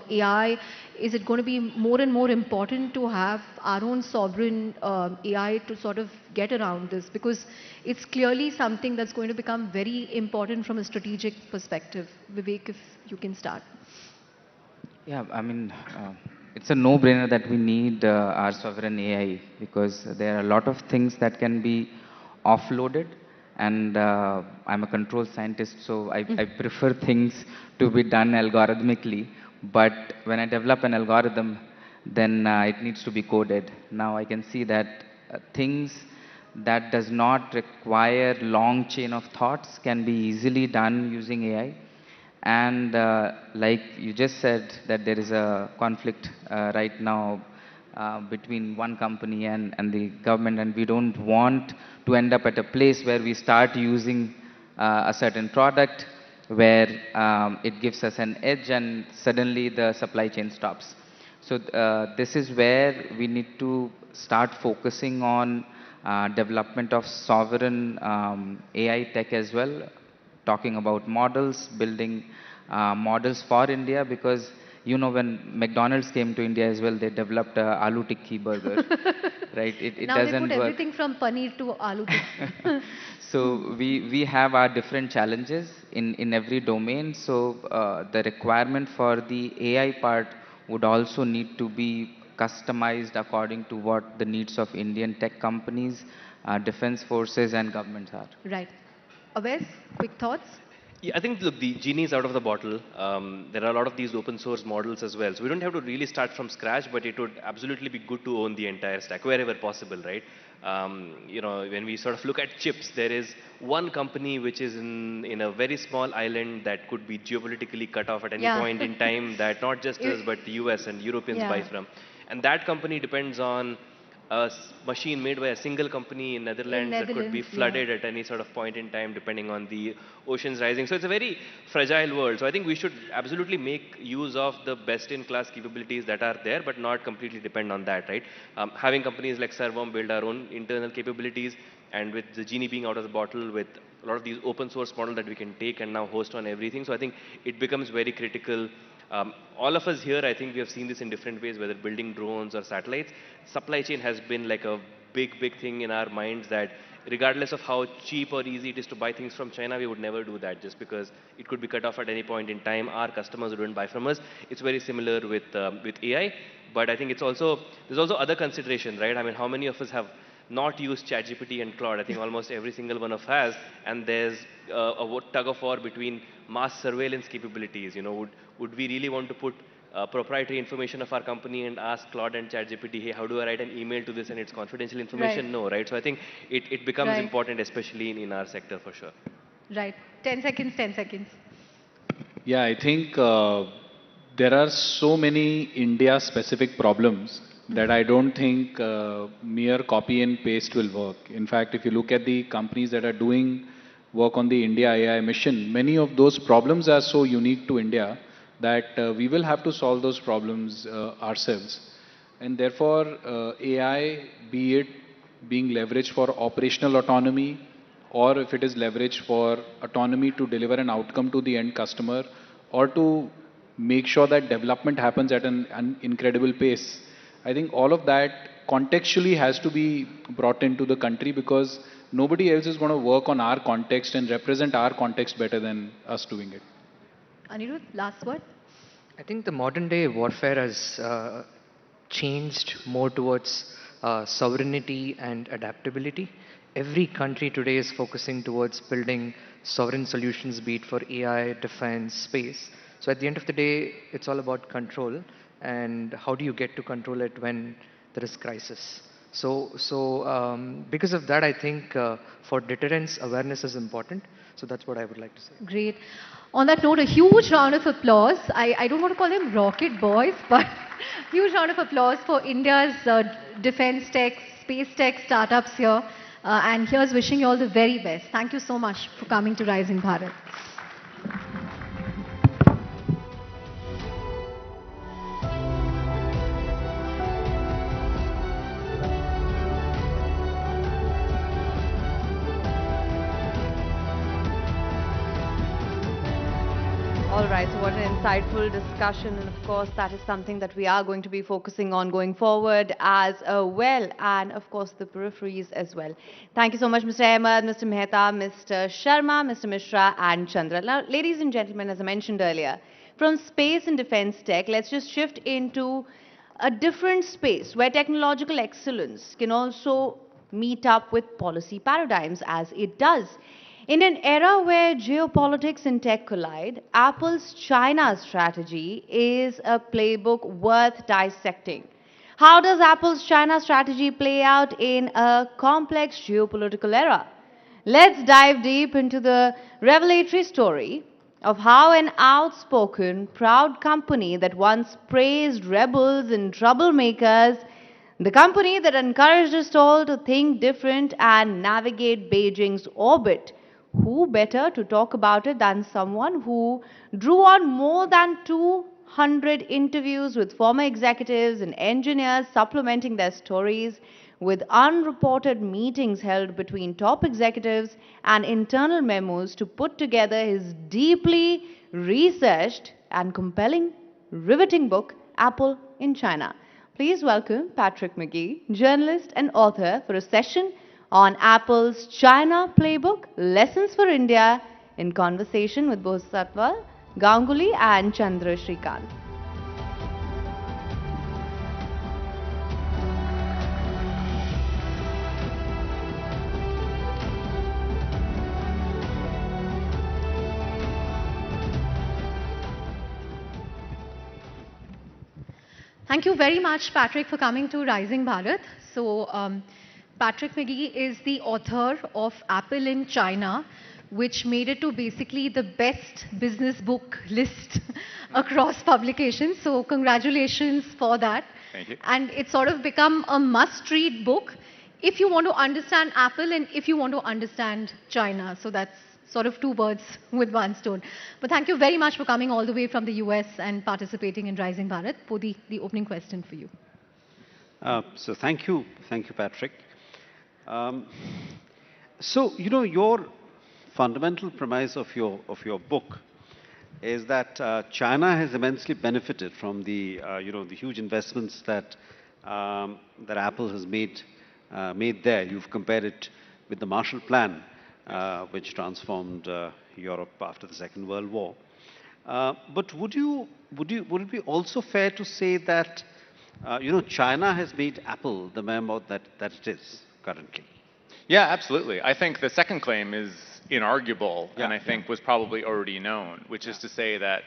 AI? Is it going to be more and more important to have our own sovereign AI to sort of get around this? Because it's clearly something that's going to become very important from a strategic perspective. Vivek, if you can start. Yeah, I mean, it's a no-brainer that we need our sovereign AI, because there are a lot of things that can be offloaded, and I'm a control scientist, so I prefer things to be done algorithmically. But when I develop an algorithm, then it needs to be coded. Now I can see that things that does not require long chain of thoughts can be easily done using AI. And like you just said, that there is a conflict right now between one company and the government, and we don't want to end up at a place where we start using a certain product where it gives us an edge and suddenly the supply chain stops. So this is where we need to start focusing on development of sovereign AI tech as well, talking about models, building models for India, because when McDonald's came to India as well, they developed a aloo tikki burger, right? It Now they doesn't put work. everything from paneer to aloo tikki. So we have our different challenges in every domain. So the requirement for the AI part would also need to be customized according to what the needs of Indian tech companies, defense forces and governments are. Right. Awais, quick thoughts? Yeah, I think, look, the genie is out of the bottle. There are a lot of these open source models as well. So we don't have to really start from scratch, but it would absolutely be good to own the entire stack wherever possible, right? When we sort of look at chips, there is one company which is in a very small island that could be geopolitically cut off at any point in time, that not just us, but the US and Europeans buy from. And that company depends on a machine made by a single company in Netherlands that could be flooded at any sort of point in time depending on the oceans rising. So it's a very fragile world. So I think we should absolutely make use of the best-in-class capabilities that are there, but not completely depend on that, right? Having companies like Servom build our own internal capabilities, and with the genie being out of the bottle, with a lot of these open source models that we can take and now host on everything. So I think it becomes very critical. All of us here, I think we have seen this in different ways, whether building drones or satellites. Supply chain has been like a big thing in our minds, that regardless of how cheap or easy it is to buy things from China, we would never do that just because it could be cut off at any point in time. Our customers wouldn't buy from us. It's very similar with AI, but I think there's also other consideration, right? I mean, how many of us have not used ChatGPT and Claude? I think almost every single one of us has, and there's a tug of war between mass surveillance capabilities. Would we really want to put proprietary information of our company and ask Claude and ChatGPT, hey, how do I write an email to this and it's confidential information? Right. No, right? So I think it becomes Right. important, especially in our sector for sure. Right. 10 seconds, 10 seconds. Yeah, I think there are so many India-specific problems that I don't think mere copy and paste will work. In fact, if you look at the companies that are doing work on the India AI mission, many of those problems are so unique to India that we will have to solve those problems ourselves. And therefore, AI, be it being leveraged for operational autonomy, or if it is leveraged for autonomy to deliver an outcome to the end customer, or to make sure that development happens at an incredible pace. I think all of that contextually has to be brought into the country, because nobody else is going to work on our context and represent our context better than us doing it. Anirudh, last word. I think the modern day warfare has changed more towards sovereignty and adaptability. Every country today is focusing towards building sovereign solutions, be it for AI, defense, space. So at the end of the day, it's all about control and how do you get to control it when there is crisis. So because of that, I think for deterrence, awareness is important. So that's what I would like to say. Great. On that note, a huge round of applause. I don't want to call them rocket boys, but huge round of applause for India's defense tech, space tech startups here. And here's wishing you all the very best. Thank you so much for coming to Rising Bharat. All right, so what an insightful discussion, and of course that is something that we are going to be focusing on going forward as well, and of course the peripheries as well. Thank you so much, Mr. Ahmed, Mr. Mehta, Mr. Sharma, Mr. Mishra and Chandra. Now, ladies and gentlemen, as I mentioned earlier, from space and defense tech, let's just shift into a different space where technological excellence can also meet up with policy paradigms as it does. In an era where geopolitics and tech collide, Apple's China strategy is a playbook worth dissecting. How does Apple's China strategy play out in a complex geopolitical era? Let's dive deep into the revelatory story of how an outspoken, proud company that once praised rebels and troublemakers, the company that encouraged us all to think different and navigate Beijing's orbit, who better to talk about it than someone who drew on more than 200 interviews with former executives and engineers supplementing their stories with unreported meetings held between top executives and internal memos to put together his deeply researched and compelling, riveting book, Apple in China. Please welcome Patrick McGee, journalist and author, for a session on Apple's China Playbook, Lessons for India, in conversation with Bodhisattva Ganguly and Chandra Shrikant. Thank you very much, Patrick, for coming to Rising Bharat. So, Patrick McGee is the author of Apple in China, which made it to basically the best business book list across publications. So, congratulations for that. Thank you. And it's sort of become a must-read book if you want to understand Apple and if you want to understand China. So, that's sort of two birds with one stone. But thank you very much for coming all the way from the US and participating in Rising Bharat. Podi, the opening question for you. So thank you, Patrick. So your fundamental premise of your book is that China has immensely benefited from the the huge investments that that Apple has made there. You've compared it with the Marshall Plan, which transformed Europe after the Second World War. But would it be also fair to say that China has made Apple the mammoth that it is currently? Yeah, absolutely. I think the second claim is inarguable, and I think was probably already known, which is to say that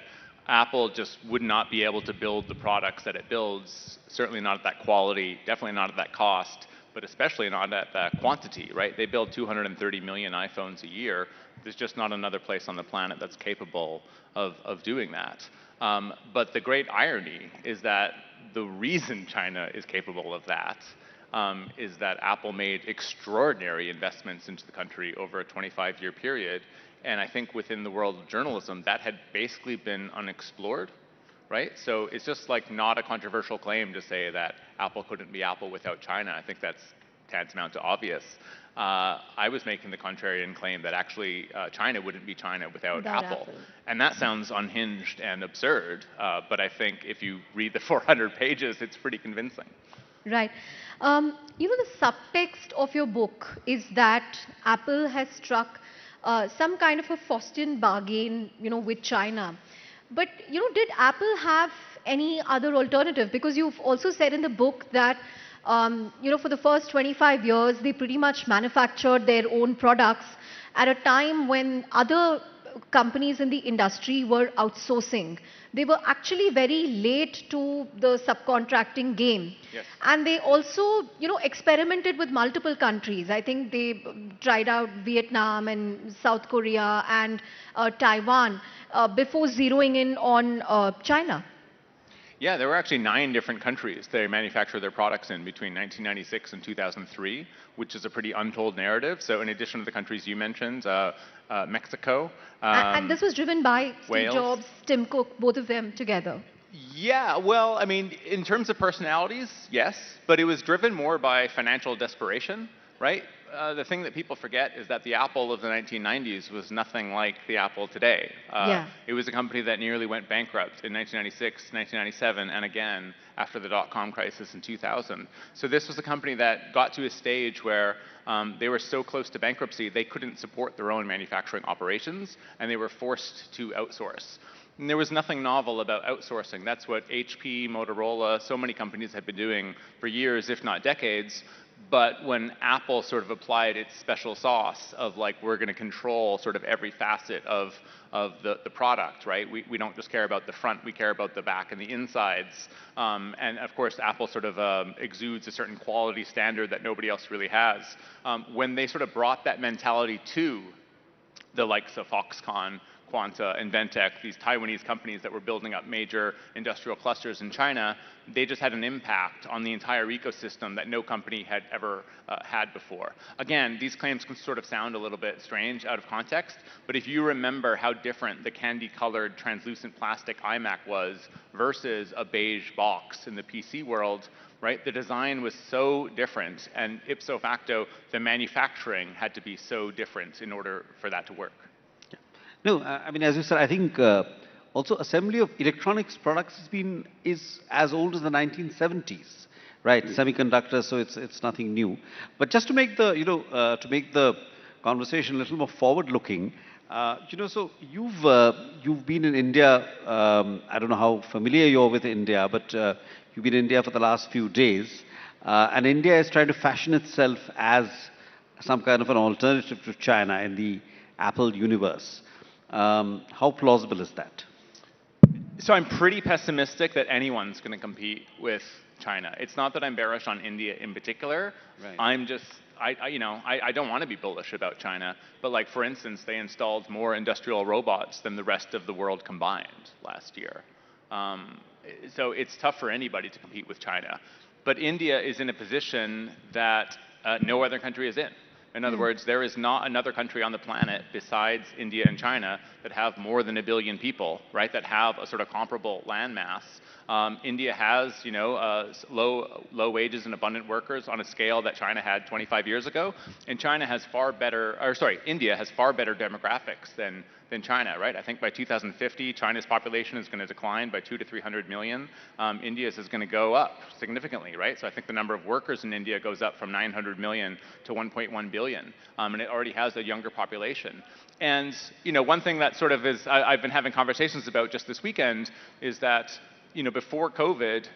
Apple just would not be able to build the products that it builds, certainly not at that quality, definitely not at that cost, but especially not at that quantity, right? They build 230 million iPhones a year. There's just not another place on the planet that's capable of doing that. But the great irony is that the reason China is capable of that is that Apple made extraordinary investments into the country over a 25-year period. And I think within the world of journalism, that had basically been unexplored, right? So it's just like not a controversial claim to say that Apple couldn't be Apple without China. I think that's tantamount to obvious. I was making the contrarian claim that actually China wouldn't be China without Apple. And that sounds unhinged and absurd, but I think if you read the 400 pages, it's pretty convincing. Right. The subtext of your book is that Apple has struck some kind of a Faustian bargain, with China. But, did Apple have any other alternative? Because you've also said in the book that, for the first 25 years, they pretty much manufactured their own products at a time when other companies in the industry were outsourcing. They were actually very late to the subcontracting game. Yes. And they also, experimented with multiple countries. I think they tried out Vietnam and South Korea and Taiwan before zeroing in on China. Yeah, there were actually 9 different countries they manufactured their products in between 1996 and 2003, which is a pretty untold narrative. So in addition to the countries you mentioned, Mexico. And this was driven by Steve Wales. Jobs, Tim Cook, both of them together. Yeah, well, I mean, in terms of personalities, yes, but it was driven more by financial desperation, right? The thing that people forget is that the Apple of the 1990s was nothing like the Apple today. Yeah. It was a company that nearly went bankrupt in 1996, 1997, and again after the dot-com crisis in 2000. So this was a company that got to a stage where they were so close to bankruptcy they couldn't support their own manufacturing operations, and they were forced to outsource. And there was nothing novel about outsourcing. That's what HP, Motorola, so many companies had been doing for years, if not decades. But when Apple sort of applied its special sauce of like, we're going to control sort of every facet of the product, right? We don't just care about the front, we care about the back and the insides. And of course, Apple sort of exudes a certain quality standard that nobody else really has. When they sort of brought that mentality to the likes of Foxconn, Quanta, and Ventec, these Taiwanese companies that were building up major industrial clusters in China, they just had an impact on the entire ecosystem that no company had ever had before. Again, these claims can sort of sound a little bit strange out of context, but if you remember how different the candy-colored translucent plastic iMac was versus a beige box in the PC world, right? The design was so different, and ipso facto, the manufacturing had to be so different in order for that to work. No, I mean, as you said, I think also assembly of electronics products is as old as the 1970s, right? Semiconductors, so it's nothing new. But just to make the conversation a little more forward-looking, so you've been in India. I don't know how familiar you are with India, but you've been in India for the last few days, and India is trying to fashion itself as some kind of an alternative to China in the Apple universe. How plausible is that? So I'm pretty pessimistic that anyone's going to compete with China. It's not that I'm bearish on India in particular. Right. I'm just, I don't want to be bullish about China. But like, for instance, they installed more industrial robots than the rest of the world combined last year. So it's tough for anybody to compete with China. But India is in a position that no other country is in. In other words, there is not another country on the planet besides India and China that have more than 1 billion people, right, that have a sort of comparable landmass. India has, low wages and abundant workers on a scale that China had 25 years ago, and India has far better demographics than China, right? I think by 2050, China's population is going to decline by 200 to 300 million. India's is going to go up significantly, right? So I think the number of workers in India goes up from 900 million to 1.1 billion, and it already has a younger population. And one thing that sort of is I've been having conversations about just this weekend is that before COVID,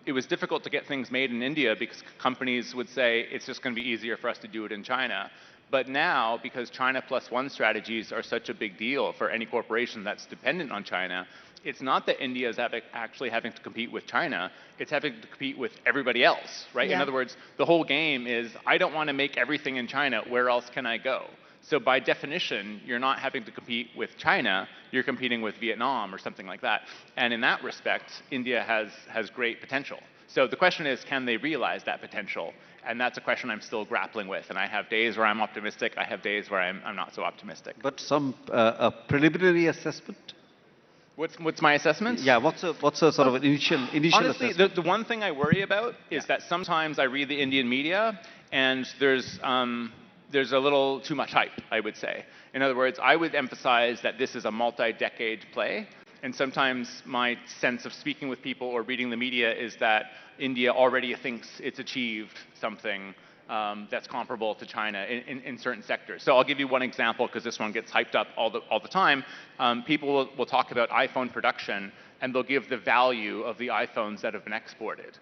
it was difficult to get things made in India because companies would say it's just going to be easier for us to do it in China. But now, because China plus one strategies are such a big deal for any corporation that's dependent on China, it's not that India is actually having to compete with China, it's having to compete with everybody else, right? Yeah. In other words, the whole game is, I don't want to make everything in China, where else can I go? So by definition, you're not having to compete with China, you're competing with Vietnam or something like that. And in that respect, India has great potential. So the question is, can they realize that potential? And that's a question I'm still grappling with. And I have days where I'm optimistic, I have days where I'm not so optimistic. But some a preliminary assessment? What's my assessment? Yeah, what's a sort of an initial Honestly, assessment? the one thing I worry about is that sometimes I read the Indian media and there's a little too much hype, I would say. In other words, I would emphasize that this is a multi-decade play. And sometimes my sense of speaking with people or reading the media is that India already thinks it's achieved something that's comparable to China in certain sectors. So I'll give you one example because this one gets hyped up all the time. People will talk about iPhone production and they'll give the value of the iPhones that have been exported.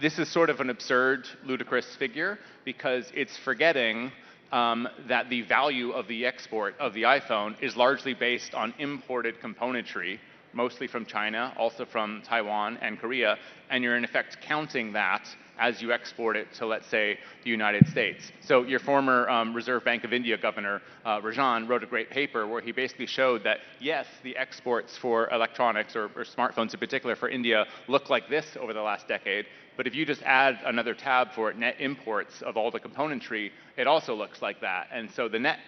This is sort of an absurd, ludicrous figure because it's forgetting that the value of the export of the iPhone is largely based on imported componentry, mostly from China, also from Taiwan and Korea, and you're in effect counting that as you export it to, let's say, the United States. So your former Reserve Bank of India governor, Rajan, wrote a great paper where he basically showed that, yes, the exports for electronics or smartphones in particular for India look like this over the last decade, but if you just add another tab for net imports of all the componentry, it also looks like that. And so the net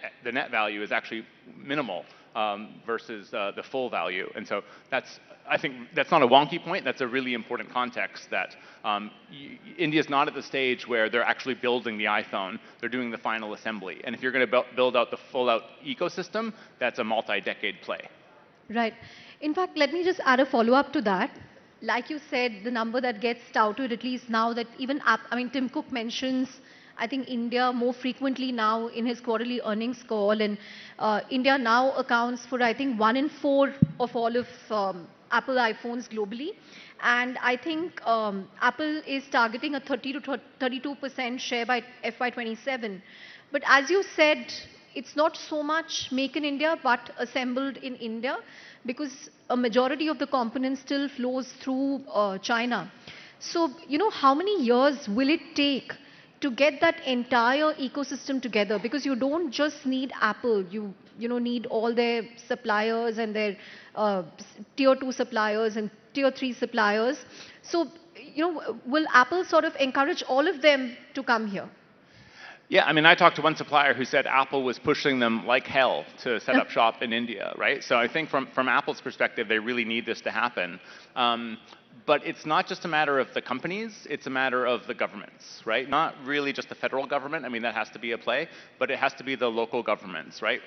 value is actually minimal versus the full value. And so I think that's not a wonky point, that's a really important context that India's not at the stage where they're actually building the iPhone, they're doing the final assembly. And if you're going to build out the full-out ecosystem, that's a multi-decade play. Right. In fact, let me just add a follow-up to that. Like you said, the number that gets touted, at least now that even, Tim Cook mentions, I think, India more frequently now in his quarterly earnings call, and India now accounts for, I think, 1 in 4 of all of Apple iPhones globally. And I think Apple is targeting a 30 to 32% share by FY27. But as you said, it's not so much make in India, but assembled in India, because a majority of the components still flows through China. So, how many years will it take to get that entire ecosystem together? Because you don't just need Apple, you need all their suppliers and their tier 2 suppliers and tier 3 suppliers. So, will Apple sort of encourage all of them to come here? Yeah, I talked to one supplier who said Apple was pushing them like hell to set up shop in India, right? So I think from Apple's perspective, they really need this to happen. But it's not just a matter of the companies, it's a matter of the governments, right? Not really just the federal government, that has to be a play, but it has to be the local governments, right?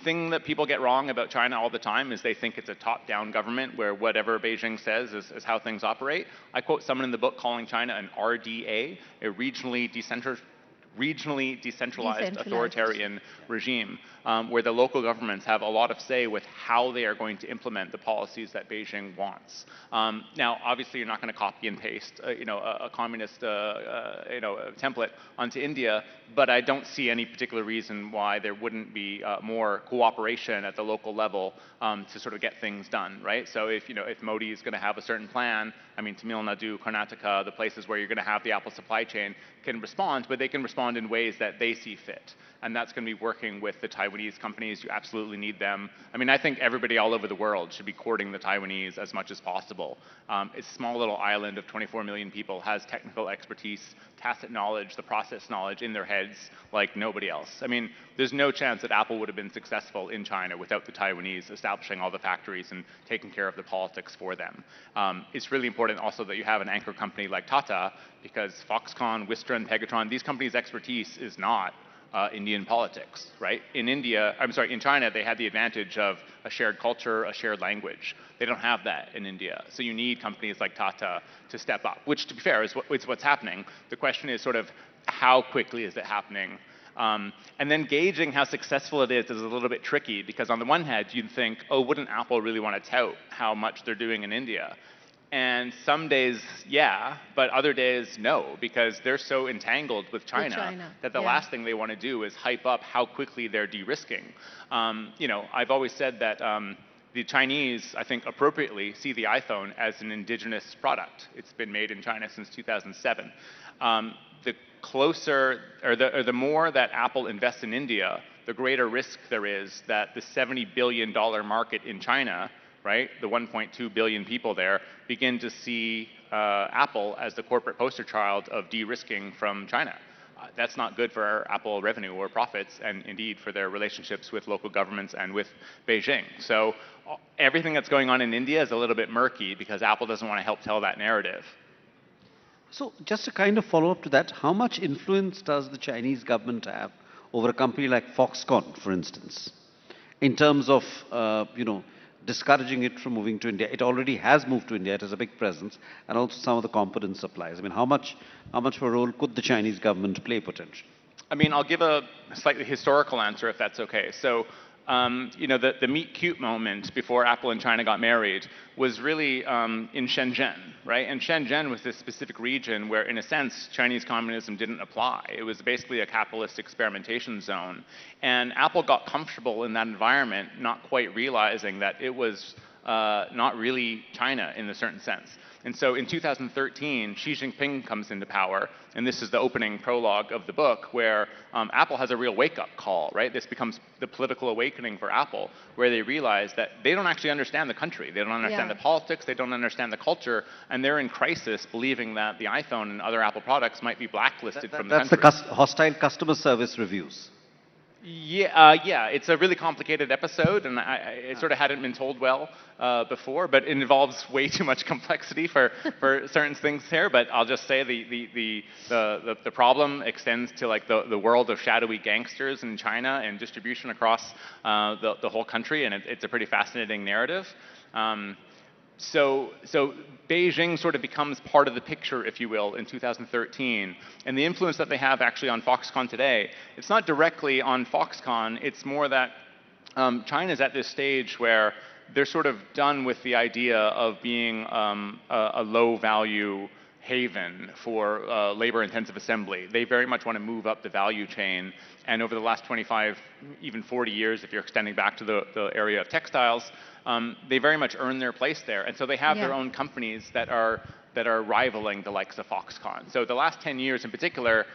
Thing that people get wrong about China all the time is they think it's a top-down government where whatever Beijing says is how things operate. I quote someone in the book calling China an RDA, a regionally decentralized authoritarian regime, where the local governments have a lot of say with how they are going to implement the policies that Beijing wants. Now, obviously, you're not going to copy and paste, a communist, template onto India, but I don't see any particular reason why there wouldn't be more cooperation at the local level to sort of get things done, right? So if Modi is going to have a certain plan, Tamil Nadu, Karnataka, the places where you're going to have the Apple supply chain can respond, but they can respond in ways that they see fit. And that's going to be working with the Taiwanese companies. You absolutely need them. I think everybody all over the world should be courting the Taiwanese as much as possible. It's a small little island of 24 million people, has technical expertise, tacit knowledge, the process knowledge in their heads like nobody else. There's no chance that Apple would have been successful in China without the Taiwanese establishing all the factories and taking care of the politics for them. It's really important also that you have an anchor company like Tata, because Foxconn, Wistron, Pegatron, these companies' expertise is not Indian politics, right? In China, they had the advantage of a shared culture, a shared language. They don't have that in India. So you need companies like Tata to step up, which, to be fair, is what's happening. The question is sort of how quickly is it happening? And then gauging how successful it is a little bit tricky, because on the one hand, you'd think, oh, wouldn't Apple really want to tout how much they're doing in India? And some days, yeah, but other days, no, because they're so entangled with China that the last thing they want to do is hype up how quickly they're de-risking. I've always said that the Chinese, I think appropriately, see the iPhone as an indigenous product. It's been made in China since 2007. The closer, or the more that Apple invests in India, the greater risk there is that the $70 billion market in China, right, the 1.2 billion people there, begin to see Apple as the corporate poster child of de-risking from China. That's not good for Apple revenue or profits, and indeed for their relationships with local governments and with Beijing. So everything that's going on in India is a little bit murky because Apple doesn't want to help tell that narrative. So just to kind of follow up to that, how much influence does the Chinese government have over a company like Foxconn, for instance, in terms of, discouraging it from moving to India? It already has moved to India. It has a big presence, and also some of the component supplies. I mean, how much of a role could the Chinese government play potentially? I mean, I'll give a slightly historical answer if that's okay. So, you know, the meet cute moment before Apple and China got married was really in Shenzhen, right? And Shenzhen was this specific region where, in a sense, Chinese communism didn't apply. It was basically a capitalist experimentation zone. And Apple got comfortable in that environment, not quite realizing that it was not really China in a certain sense. And so in 2013, Xi Jinping comes into power, and this is the opening prologue of the book, where Apple has a real wake-up call, right? This becomes the political awakening for Apple, where they realize that they don't actually understand the country. They don't understand the politics, they don't understand the culture, and they're in crisis believing that the iPhone and other Apple products might be blacklisted from the country. That's the hostile customer service reviews. Yeah, it's a really complicated episode, and it sort of hadn't been told well before, but it involves way too much complexity for certain things here. But I'll just say the problem extends to like the world of shadowy gangsters in China and distribution across the whole country, and it's a pretty fascinating narrative. So Beijing sort of becomes part of the picture, if you will, in 2013. And the influence that they have actually on Foxconn today, it's not directly on Foxconn, it's more that China's at this stage where they're sort of done with the idea of being a low-value haven for labor-intensive assembly. They very much want to move up the value chain. And over the last 25, even 40 years, if you're extending back to the area of textiles, they very much earn their place there. And so they have their own companies that are rivaling the likes of Foxconn. So the last 10 years in particular,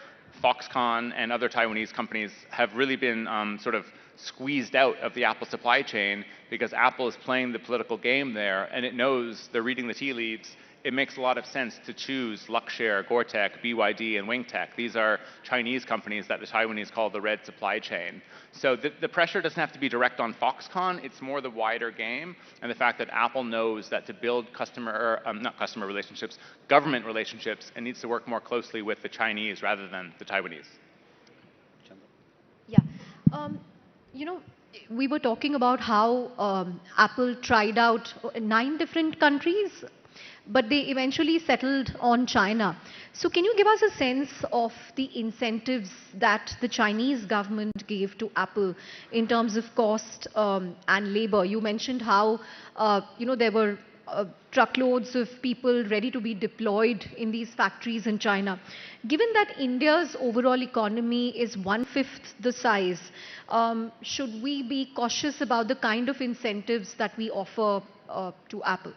Foxconn and other Taiwanese companies have really been sort of squeezed out of the Apple supply chain because Apple is playing the political game there, and it knows they're reading the tea leaves. It makes a lot of sense to choose Luxshare, Gore-Tex, BYD, and Wingtech. These are Chinese companies that the Taiwanese call the red supply chain. So the pressure doesn't have to be direct on Foxconn. It's more the wider game and the fact that Apple knows that to build government relationships, it needs to work more closely with the Chinese rather than the Taiwanese. Yeah. You know, we were talking about how Apple tried out 9 different countries, but they eventually settled on China. So can you give us a sense of the incentives that the Chinese government gave to Apple in terms of cost and labor? You mentioned how, you know, there were truckloads of people ready to be deployed in these factories in China. Given that India's overall economy is 1/5 the size, should we be cautious about the kind of incentives that we offer to Apple?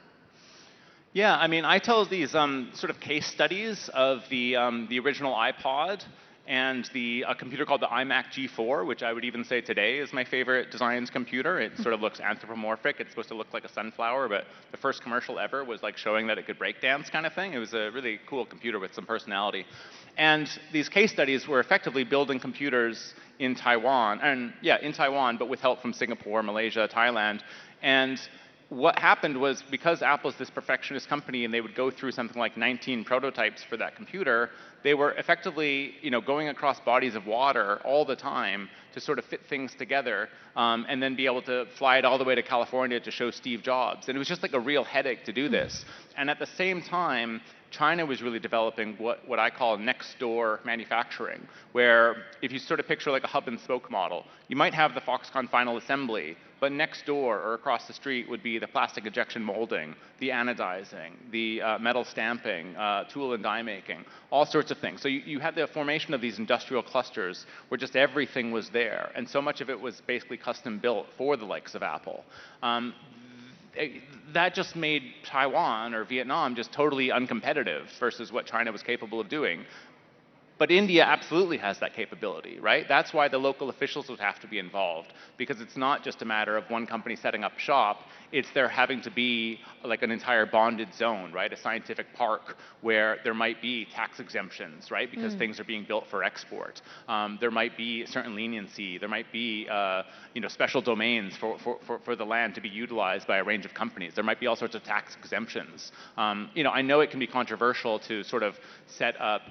Yeah, I mean, I tell these sort of case studies of the original iPod and a computer called the iMac G4, which I would even say today is my favorite designs computer. It sort of looks anthropomorphic. It's supposed to look like a sunflower, but the first commercial ever was like showing that it could break dance kind of thing. It was a really cool computer with some personality. And these case studies were effectively building computers in Taiwan, but with help from Singapore, Malaysia, Thailand. And what happened was, because Apple's this perfectionist company and they would go through something like 19 prototypes for that computer, they were effectively, you know, going across bodies of water all the time to sort of fit things together and then be able to fly it all the way to California to show Steve Jobs. And it was just like a real headache to do this. And at the same time, China was really developing what I call next door manufacturing, where if you sort of picture like a hub and spoke model, you might have the Foxconn final assembly, but next door or across the street would be the plastic injection molding, the anodizing, the metal stamping, tool and die making, all sorts of things. So you had the formation of these industrial clusters where just everything was there, and so much of it was basically custom built for the likes of Apple. That just made Taiwan or Vietnam just totally uncompetitive versus what China was capable of doing. But India absolutely has that capability, right? That's why the local officials would have to be involved, because it's not just a matter of one company setting up shop, it's there having to be like an entire bonded zone, right? A scientific park where there might be tax exemptions, right? Because things are being built for export. There might be certain leniency. There might be special domains for the land to be utilized by a range of companies. There might be all sorts of tax exemptions. I know it can be controversial to sort of set up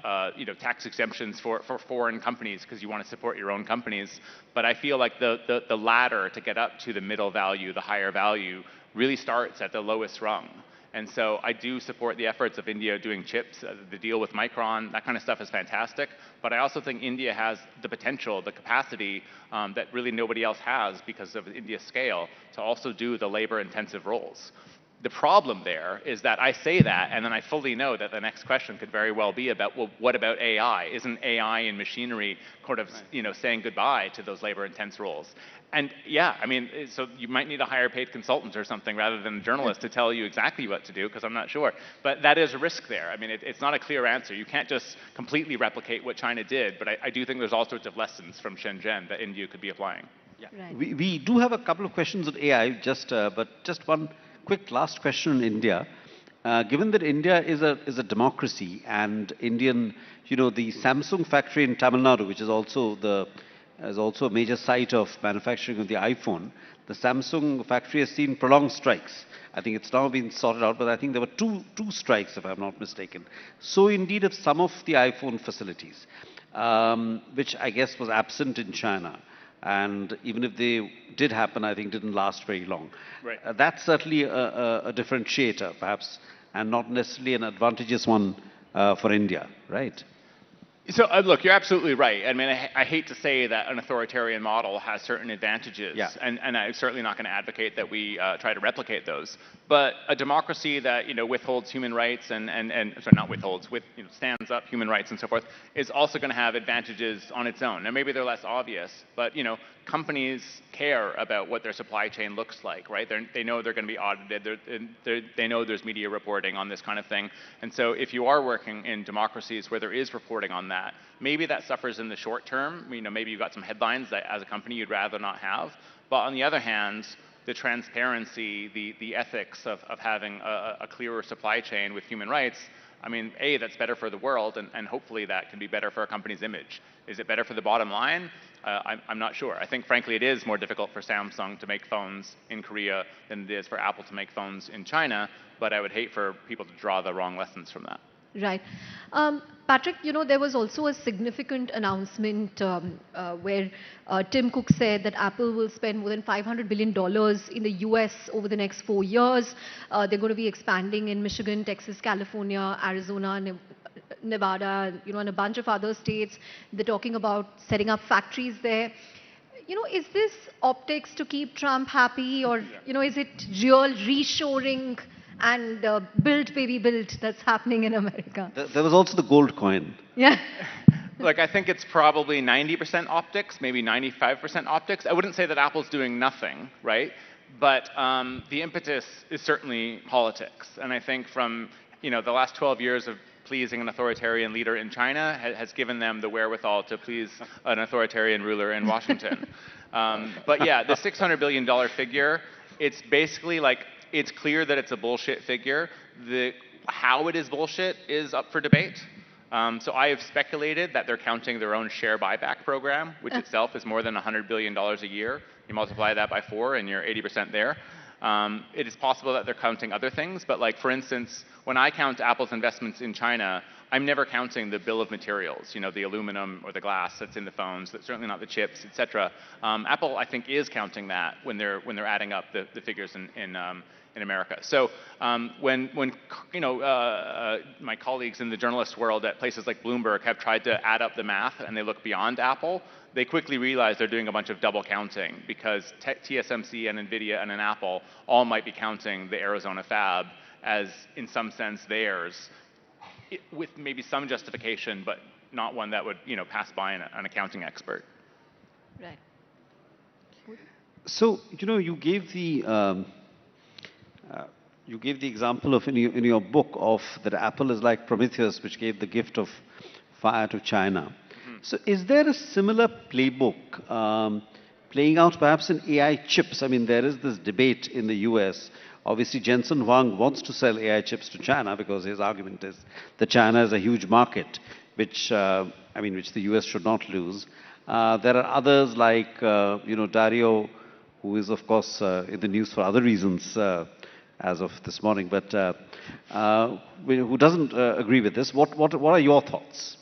tax exemptions for foreign companies because you want to support your own companies, but I feel like the ladder to get up to the middle value, the higher value, really starts at the lowest rung. And so I do support the efforts of India doing chips. The deal with Micron, that kind of stuff is fantastic. But I also think India has the potential, the capacity that really nobody else has because of India's scale to also do the labor-intensive roles. The problem there is that I say that, and then I fully know that the next question could very well be about, well, what about AI? Isn't AI and machinery kind of, saying goodbye to those labor-intense roles? And yeah, I mean, so you might need a higher paid consultant or something rather than a journalist to tell you exactly what to do, because I'm not sure. But that is a risk there. I mean, it's not a clear answer. You can't just completely replicate what China did, but I do think there's all sorts of lessons from Shenzhen that India could be applying. Yeah. Right. We do have a couple of questions on AI, but just one quick last question on India. Given that India is a democracy, and Indian, the Samsung factory in Tamil Nadu, which is also a major site of manufacturing of the iPhone, the Samsung factory has seen prolonged strikes. I think it's now been sorted out, but I think there were two strikes, if I'm not mistaken. So indeed of some of the iPhone facilities, which I guess was absent in China. And even if they did happen, I think didn't last very long. Right. That's certainly a differentiator, perhaps, and not necessarily an advantageous one for India, right? So look, you're absolutely right. I mean, I hate to say that an authoritarian model has certain advantages, and I'm certainly not going to advocate that we try to replicate those. But a democracy that withholds human rights and sorry, not withholds, stands up human rights and so forth, is also going to have advantages on its own. Now maybe they're less obvious, but companies care about what their supply chain looks like, right? They know they're going to be audited. They know there's media reporting on this kind of thing. And so if you are working in democracies where there is reporting on that, maybe that suffers in the short term. Maybe you've got some headlines that as a company you'd rather not have. But on the other hand, the transparency, the ethics of having a clearer supply chain with human rights, I mean, A, that's better for the world, and hopefully that can be better for a company's image. Is it better for the bottom line? I'm not sure. I think, frankly, it is more difficult for Samsung to make phones in Korea than it is for Apple to make phones in China, but I would hate for people to draw the wrong lessons from that. Right. Patrick, there was also a significant announcement where Tim Cook said that Apple will spend more than $500 billion in the US over the next 4 years. They're going to be expanding in Michigan, Texas, California, Arizona, Nevada, and a bunch of other states. They're talking about setting up factories there. Is this optics to keep Trump happy, or, is it real reshoring and build, baby, build that's happening in America? There was also the gold coin. Yeah. Look, I think it's probably 90% optics, maybe 95% optics. I wouldn't say that Apple's doing nothing, right? But the impetus is certainly politics. And I think from the last 12 years of pleasing an authoritarian leader in China has given them the wherewithal to please an authoritarian ruler in Washington. But yeah, the $600 billion figure, it's basically like, it's clear that it's a bullshit figure. How it is bullshit is up for debate. So I have speculated that they're counting their own share buyback program, which itself is more than $100 billion a year. You multiply that by 4 and you're 80% there. It is possible that they're counting other things, but like, for instance, when I count Apple's investments in China, I'm never counting the bill of materials, the aluminum or the glass that's in the phones, that's certainly not the chips, etc. Apple, I think, is counting that when they're adding up the figures in America. So when my colleagues in the journalist world at places like Bloomberg have tried to add up the math and they look beyond Apple, they quickly realize they're doing a bunch of double counting, because TSMC and NVIDIA and an Apple all might be counting the Arizona fab as, in some sense, theirs, with maybe some justification, but not one that would pass by an accounting expert. Right. So you gave the example of in your book of that Apple is like Prometheus, which gave the gift of fire to China. So is there a similar playbook playing out perhaps in AI chips? I mean, there is this debate in the US. Obviously, Jensen Huang wants to sell AI chips to China because his argument is that China is a huge market, which the US should not lose. There are others like, Dario, who is, of course, in the news for other reasons as of this morning, but who doesn't agree with this. What are your thoughts?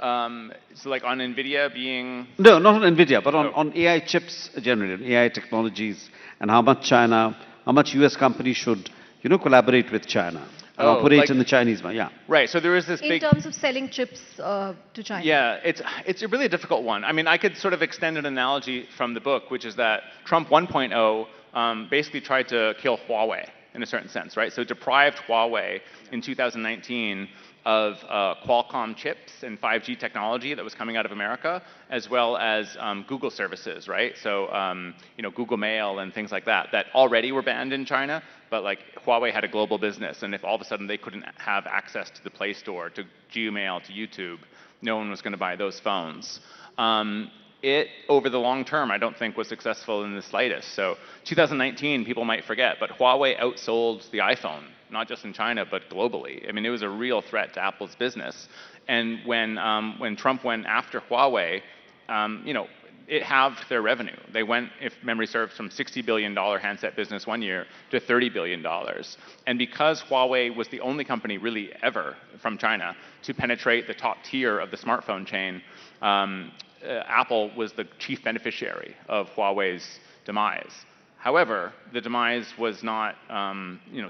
So like on NVIDIA being... No, not on NVIDIA, but on AI chips generally, on AI technologies, and how much China how much US companies should, collaborate with China and operate in the Chinese market. Yeah. Right. So there is this In big. terms of selling chips to China? Yeah, it's a really difficult one. I mean, I could sort of extend an analogy from the book, which is that Trump 1.0 basically tried to kill Huawei in a certain sense, right? So deprived Huawei in 2019 of Qualcomm chips and 5G technology that was coming out of America, as well as Google services, right? So, Google Mail and things like that, that already were banned in China, but like Huawei had a global business, and if all of a sudden they couldn't have access to the Play Store, to Gmail, to YouTube, no one was going to buy those phones. It, over the long term, I don't think was successful in the slightest. So 2019, people might forget, but Huawei outsold the iPhone, not just in China, but globally. I mean, it was a real threat to Apple's business. And when Trump went after Huawei, it halved their revenue. They went, if memory serves, from $60 billion handset business one year to $30 billion. And because Huawei was the only company really ever from China to penetrate the top tier of the smartphone chain, Apple was the chief beneficiary of Huawei's demise. However, the demise was not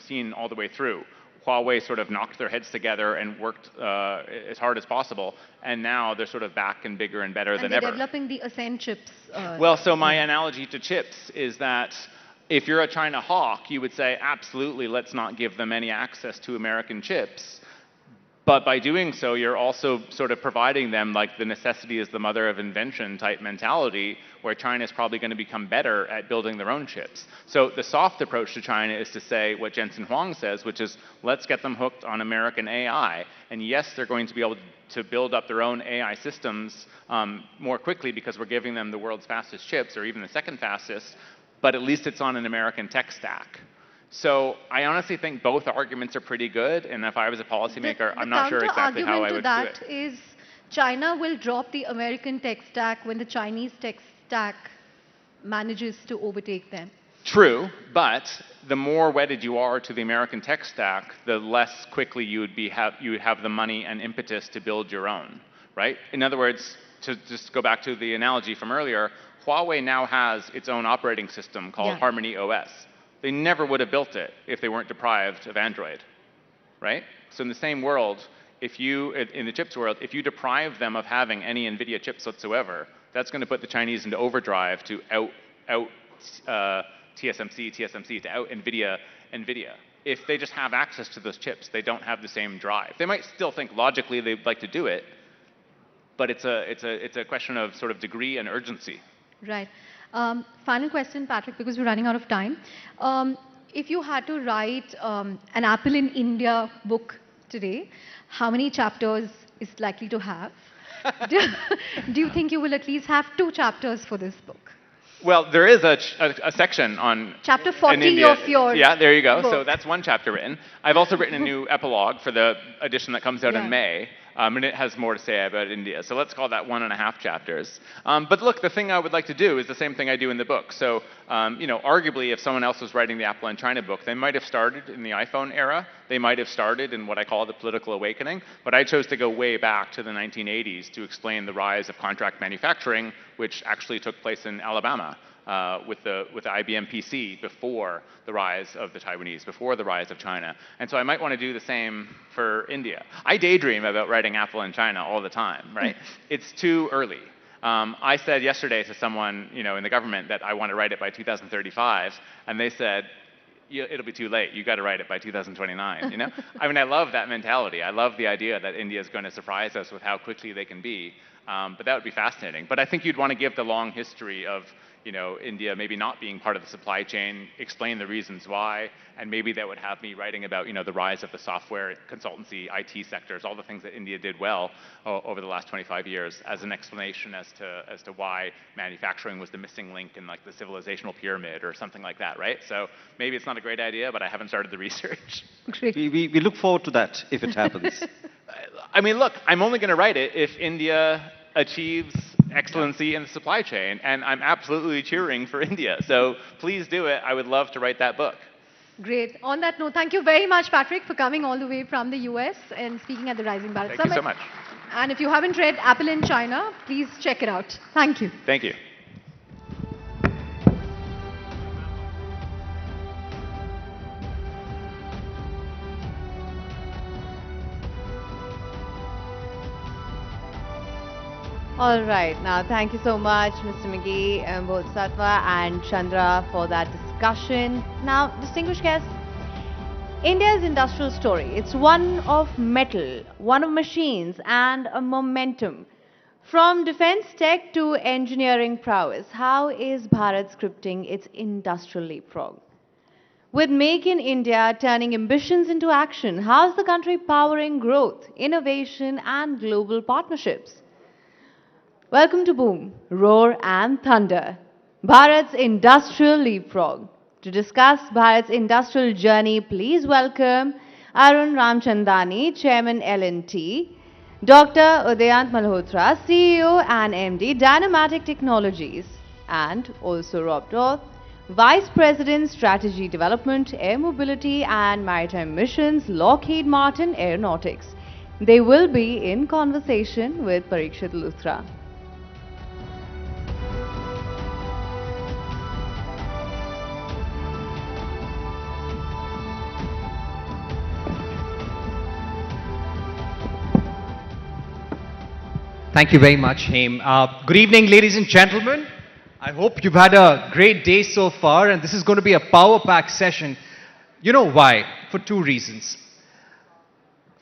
seen all the way through. Huawei sort of knocked their heads together and worked as hard as possible, and now they're sort of back and bigger and better than ever. And they're developing the Ascend chips. Well, so my analogy to chips is that if you're a China hawk, you would say, absolutely, let's not give them any access to American chips. But by doing so, you're also sort of providing them like the necessity is the mother of invention type mentality, where China is probably going to become better at building their own chips. So the soft approach to China is to say what Jensen Huang says, which is let's get them hooked on American AI. And yes, they're going to be able to build up their own AI systems more quickly because we're giving them the world's fastest chips, or even the second fastest, but at least it's on an American tech stack. So I honestly think both arguments are pretty good, and if I was a policymaker, I'm not sure exactly how I would do it. The counter-argument to that is China will drop the American tech stack when the Chinese tech stack manages to overtake them. True, but the more wedded you are to the American tech stack, the less quickly you would have the money and impetus to build your own, right? In other words, to just go back to the analogy from earlier, Huawei now has its own operating system called Harmony OS. They never would have built it if they weren't deprived of Android, right? So in the same world, in the chips world, if you deprive them of having any NVIDIA chips whatsoever, that's going to put the Chinese into overdrive to out TSMC to out NVIDIA. If they just have access to those chips, they don't have the same drive. They might still think logically they'd like to do it, but it's a question of sort of degree and urgency. Right. Final question, Patrick, because we're running out of time. If you had to write an Apple in India book today, how many chapters is it likely to have? Do you think you will at least have 2 chapters for this book? Well, there is a section on Chapter 40 India. of your Yeah, there you go. book. So that's one chapter written. I've also written a new epilogue for the edition that comes out in May, and it has more to say about India. So let's call that 1.5 chapters. But look, the thing I would like to do is the same thing I do in the book. So, arguably, if someone else was writing the Apple and China book, they might have started in the iPhone era. They might have started in what I call the political awakening. But I chose to go way back to the 1980s to explain the rise of contract manufacturing, which actually took place in Alabama. With the IBM PC before the rise of the Taiwanese, before the rise of China. And so I might want to do the same for India. I daydream about writing Apple in China all the time, right? It's too early. I said yesterday to someone in the government that I want to write it by 2035, and they said, it'll be too late. You got to write it by 2029, I mean, I love that mentality. I love the idea that India is going to surprise us with how quickly they can be. But that would be fascinating. But I think you'd want to give the long history of India maybe not being part of the supply chain, explain the reasons why, and maybe that would have me writing about the rise of the software, consultancy, IT sectors, all the things that India did well over the last 25 years as an explanation as to why manufacturing was the missing link in like the civilizational pyramid or something like that, right? So maybe it's not a great idea, but I haven't started the research. We look forward to that if it happens. I mean, look, I'm only going to write it if India achieves excellency in the supply chain, and I'm absolutely cheering for India. So please do it. I would love to write that book. Great. On that note, thank you very much, Patrick, for coming all the way from the US and speaking at the Rising Bharat Summit. Thank you so much. And if you haven't read Apple in China, please check it out. Thank you. Thank you. All right. Now, thank you so much, Mr. McGee, Bodhisattva, and Chandra for that discussion. Now, distinguished guests, India's industrial story. It's one of metal, one of machines, and a momentum. From defense tech to engineering prowess, how is Bharat scripting its industrial leapfrog? With Make in India turning ambitions into action, how's the country powering growth, innovation, and global partnerships? Welcome to Boom, Roar, and Thunder, Bharat's industrial leapfrog. To discuss Bharat's industrial journey, please welcome Arun Ramchandani, Chairman L&T, Dr. Udayant Malhotra, CEO and MD, Dynamatic Technologies, and also Rob Doth, Vice President, Strategy Development, Air Mobility and Maritime Missions, Lockheed Martin Aeronautics. They will be in conversation with Parikshit Luthra. Thank you very much, Haim. Good evening, ladies and gentlemen. I hope you've had a great day so far, and this is going to be a power-packed session. You know why? For two reasons.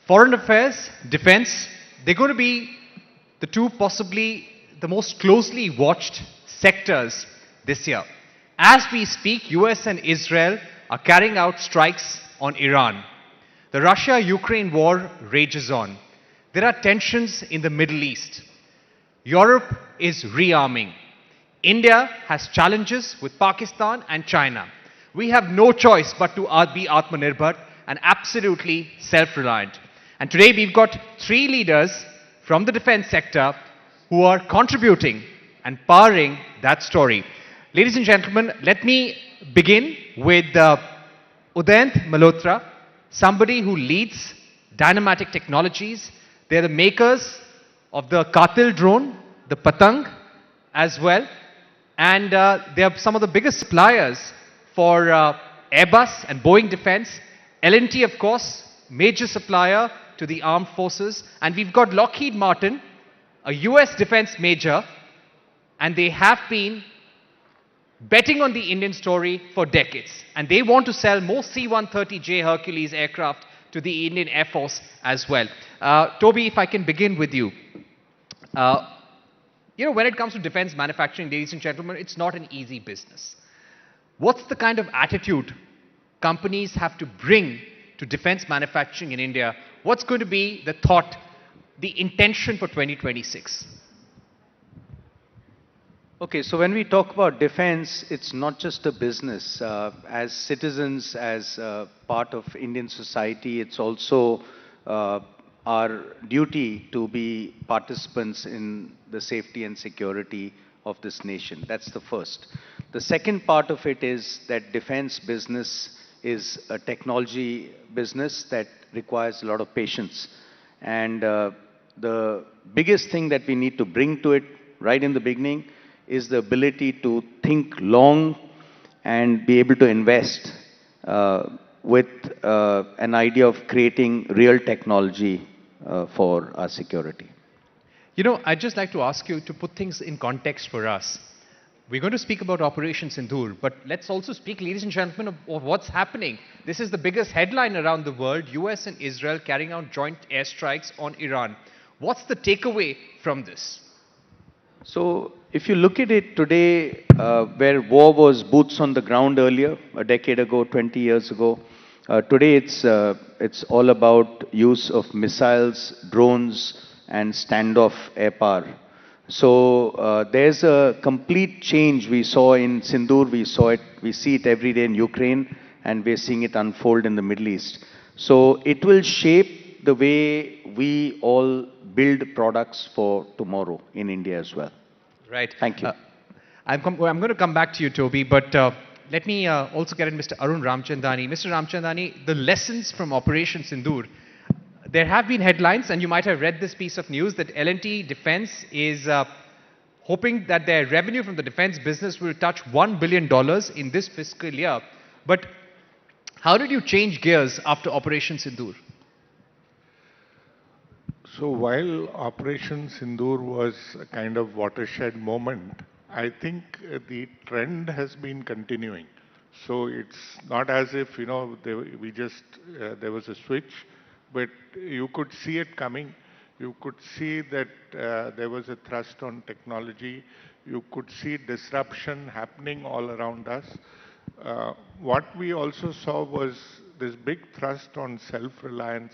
Foreign affairs, defense, they're going to be the two possibly the most closely watched sectors this year. As we speak, US and Israel are carrying out strikes on Iran. The Russia-Ukraine war rages on. There are tensions in the Middle East. Europe is rearming. India has challenges with Pakistan and China. We have no choice but to be Atmanirbhar and absolutely self-reliant. And today we've got three leaders from the defense sector who are contributing and powering that story. Ladies and gentlemen, let me begin with Udayant Malhotra, somebody who leads Dynamatic Technologies. They're the makers of the Katil drone, the Patang as well. And they are some of the biggest suppliers for Airbus and Boeing Defense. L&T, of course, major supplier to the armed forces. And we've got Lockheed Martin, a US defense major, and they have been betting on the Indian story for decades. And they want to sell more C-130J Hercules aircraft to the Indian Air Force as well. Toby, if I can begin with you. You know, when it comes to defense manufacturing, ladies and gentlemen, it's not an easy business. What's the kind of attitude companies have to bring to defense manufacturing in India? What's going to be the thought, the intention for 2026? Okay, so when we talk about defense, it's not just a business. As citizens, as part of Indian society, it's also our duty to be participants in the safety and security of this nation. That's the first. The second part of it is that defense business is a technology business that requires a lot of patience. And the biggest thing that we need to bring to it right in the beginning is the ability to think long and be able to invest with an idea of creating real technology for our security. You know, I'd just like to ask you to put things in context for us. We're going to speak about Operation Sindoor, but let's also speak, ladies and gentlemen, of what's happening. This is the biggest headline around the world, US and Israel carrying out joint airstrikes on Iran. What's the takeaway from this? So, if you look at it today, where war was boots on the ground earlier, a decade ago, 20 years ago, today it's all about use of missiles, drones, and standoff air power. So there's a complete change we saw in Sindoor, we see it every day in Ukraine, and we're seeing it unfold in the Middle East. So it will shape the way we all build products for tomorrow in India as well. Right. Thank you. I'm going to come back to you, Toby, but let me also get in Mr. Arun Ramchandani. Mr. Ramchandani, the lessons from Operation Sindoor. There have been headlines, and you might have read this piece of news, that L&T Defense is hoping that their revenue from the defense business will touch $1 billion in this fiscal year. But how did you change gears after Operation Sindoor? So while Operation Sindoor was a kind of watershed moment, I think the trend has been continuing. So it's not as if, we just, there was a switch, but you could see it coming. You could see that there was a thrust on technology. You could see disruption happening all around us. What we also saw was this big thrust on self-reliance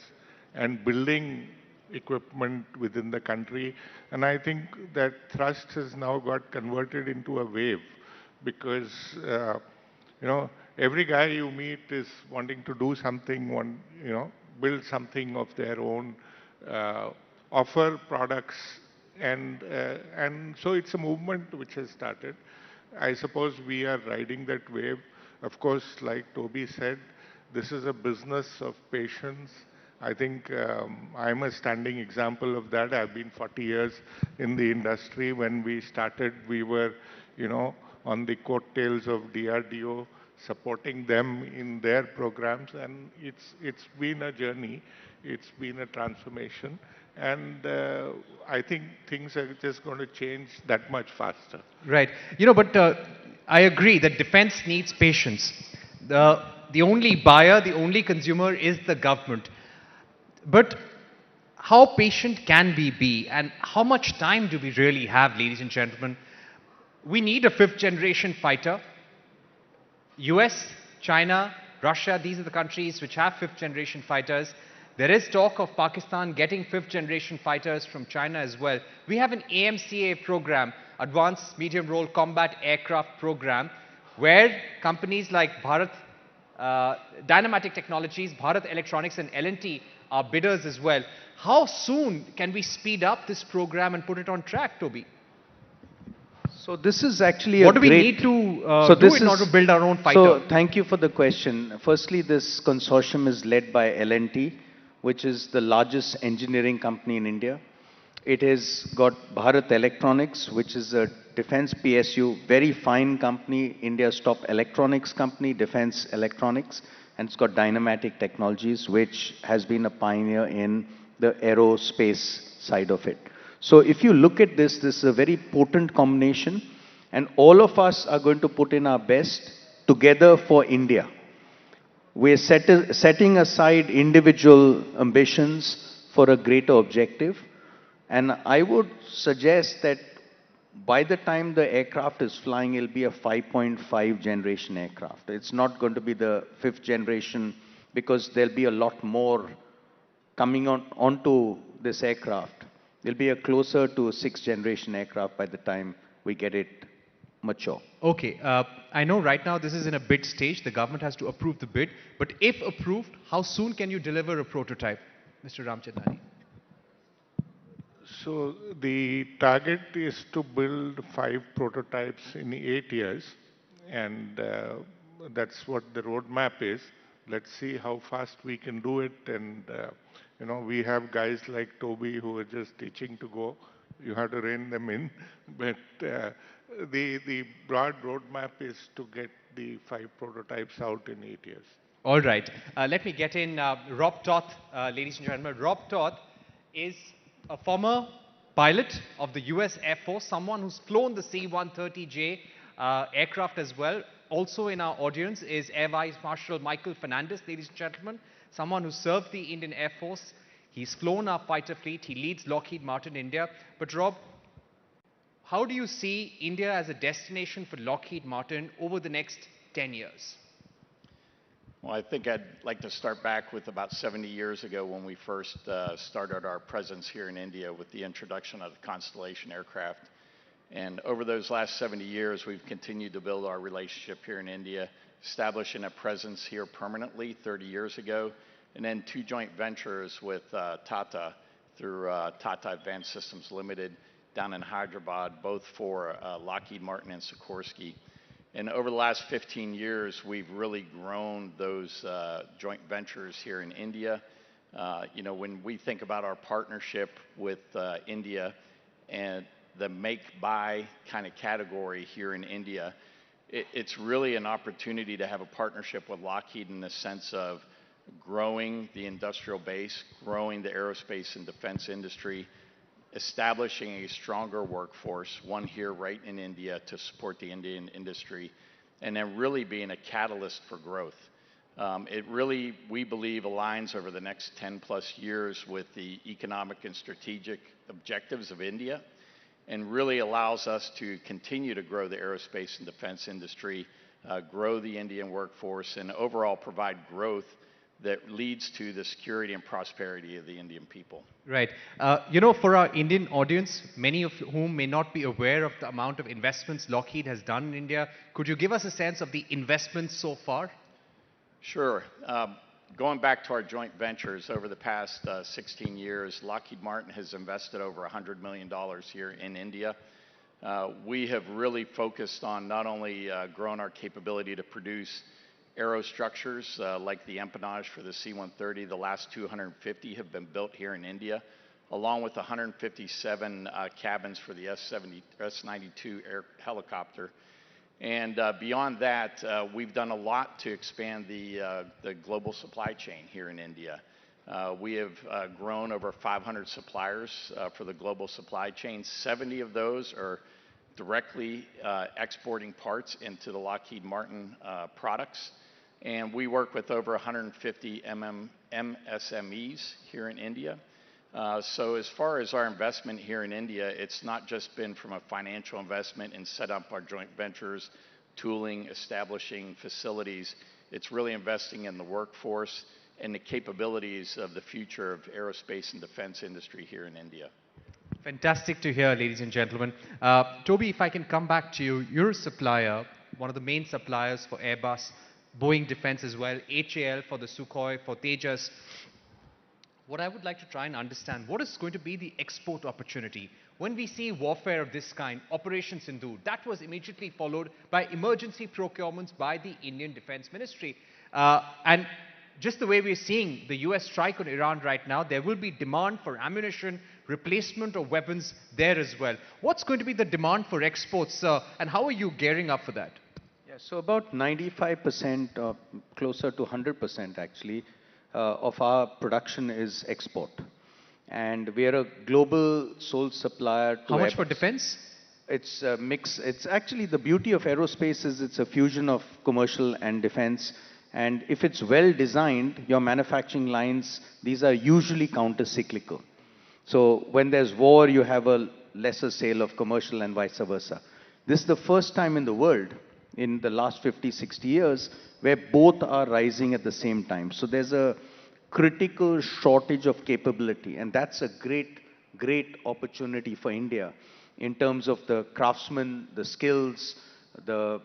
and building equipment within the country. And I think that thrust has now got converted into a wave because, every guy you meet is wanting to do something, build something of their own, offer products. And so it's a movement which has started. I suppose we are riding that wave. Of course, like Toby said, this is a business of patience. I think I'm a standing example of that. I've been 40 years in the industry. When we started, we were, on the coattails of DRDO, supporting them in their programs. And it's been a journey. It's been a transformation. And I think things are just going to change that much faster. Right. But I agree that defense needs patience. The only buyer, the only consumer is the government. But how patient can we be, and how much time do we really have, ladies and gentlemen? We need a fifth generation fighter. US, China, Russia, these are the countries which have fifth generation fighters. There is talk of Pakistan getting fifth generation fighters from China as well. We have an AMCA program, Advanced Medium Role Combat Aircraft Program, where companies like Bharat, Dynamatic Technologies, Bharat Electronics and L&T are bidders as well. How soon can we speed up this program and put it on track, Toby? So this is actually what do we need to do in order to build our own fighter? So thank you for the question. Firstly, this consortium is led by L&T, which is the largest engineering company in India. It has got Bharat Electronics, which is a defense PSU, very fine company, India's top electronics company, defense electronics. And it's got Dynamatic Technologies, which has been a pioneer in the aerospace side of it. So if you look at this, this is a very potent combination, and all of us are going to put in our best together for India. We're setting aside individual ambitions for a greater objective, and I would suggest that by the time the aircraft is flying, it'll be a 5.5 generation aircraft. It's not going to be the fifth generation, because there'll be a lot more coming onto this aircraft. It'll be a closer to a sixth generation aircraft by the time we get it mature. Okay, I know right now this is in a bid stage. The government has to approve the bid. But if approved, how soon can you deliver a prototype, Mr. Ramchandani? So the target is to build 5 prototypes in 8 years, and that's what the roadmap is. Let's see how fast we can do it, and we have guys like Toby who are just teaching to go. You have to rein them in, but the broad roadmap is to get the 5 prototypes out in 8 years. All right. Let me get in Rob Toth, ladies and gentlemen. Rob Toth is a former pilot of the US Air Force, someone who's flown the C-130J aircraft as well. Also in our audience is Air Vice Marshal Michael Fernandez, ladies and gentlemen, someone who served the Indian Air Force. He's flown our fighter fleet. He leads Lockheed Martin India. But Rob, how do you see India as a destination for Lockheed Martin over the next 10 years? Well, I think I'd like to start back with about 70 years ago when we first started our presence here in India with the introduction of the Constellation aircraft. And over those last 70 years, we've continued to build our relationship here in India, establishing a presence here permanently 30 years ago, and then 2 joint ventures with Tata through Tata Advanced Systems Limited down in Hyderabad, both for Lockheed Martin and Sikorsky. And over the last 15 years, we've really grown those joint ventures here in India. When we think about our partnership with India and the make-buy kind of category here in India, it's really an opportunity to have a partnership with Lockheed in the sense of growing the industrial base, growing the aerospace and defense industry, establishing a stronger workforce, one here right in India to support the Indian industry, and then really being a catalyst for growth. It really, we believe, aligns over the next 10 plus years with the economic and strategic objectives of India, and really allows us to continue to grow the aerospace and defense industry, grow the Indian workforce, and overall provide growth that leads to the security and prosperity of the Indian people. Right. You know, for our Indian audience, many of whom may not be aware of the amount of investments Lockheed has done in India, could you give us a sense of the investments so far? Sure. Going back to our joint ventures over the past 16 years, Lockheed Martin has invested over $100 million here in India. We have really focused on not only growing our capability to produce aerostructures like the empennage for the C-130, the last 250 have been built here in India, along with 157 cabins for the S-92 air helicopter. And beyond that, we've done a lot to expand the global supply chain here in India. We have grown over 500 suppliers for the global supply chain. 70 of those are directly exporting parts into the Lockheed Martin products. And we work with over 150 MSMEs here in India. So as far as our investment here in India, it's not just been from a financial investment and set up our joint ventures, tooling, establishing facilities. It's really investing in the workforce and the capabilities of the future of aerospace and defense industry here in India. Fantastic to hear, ladies and gentlemen. Toby, if I can come back to you, you're a supplier, one of the main suppliers for Airbus, Boeing Defense as well, HAL for the Sukhoi, for Tejas. What I would like to try and understand, what is going to be the export opportunity? When we see warfare of this kind, Operation Sindhu, that was immediately followed by emergency procurements by the Indian Defense Ministry. And just the way we're seeing the US strike on Iran right now, there will be demand for ammunition, replacement of weapons there as well. What's going to be the demand for exports, and how are you gearing up for that? Yeah, so about 95%, closer to 100% actually, of our production is export. And we are a global sole supplier to How much Airbus. for defense? It's a mix. It's actually the beauty of aerospace is it's a fusion of commercial and defense. And if it's well designed, your manufacturing lines, these are usually counter-cyclical. So when there's war, you have a lesser sale of commercial and vice versa. This is the first time in the world in the last 50, 60 years where both are rising at the same time. So there's a critical shortage of capability, and that's a great, great opportunity for India in terms of the craftsmen, the skills, the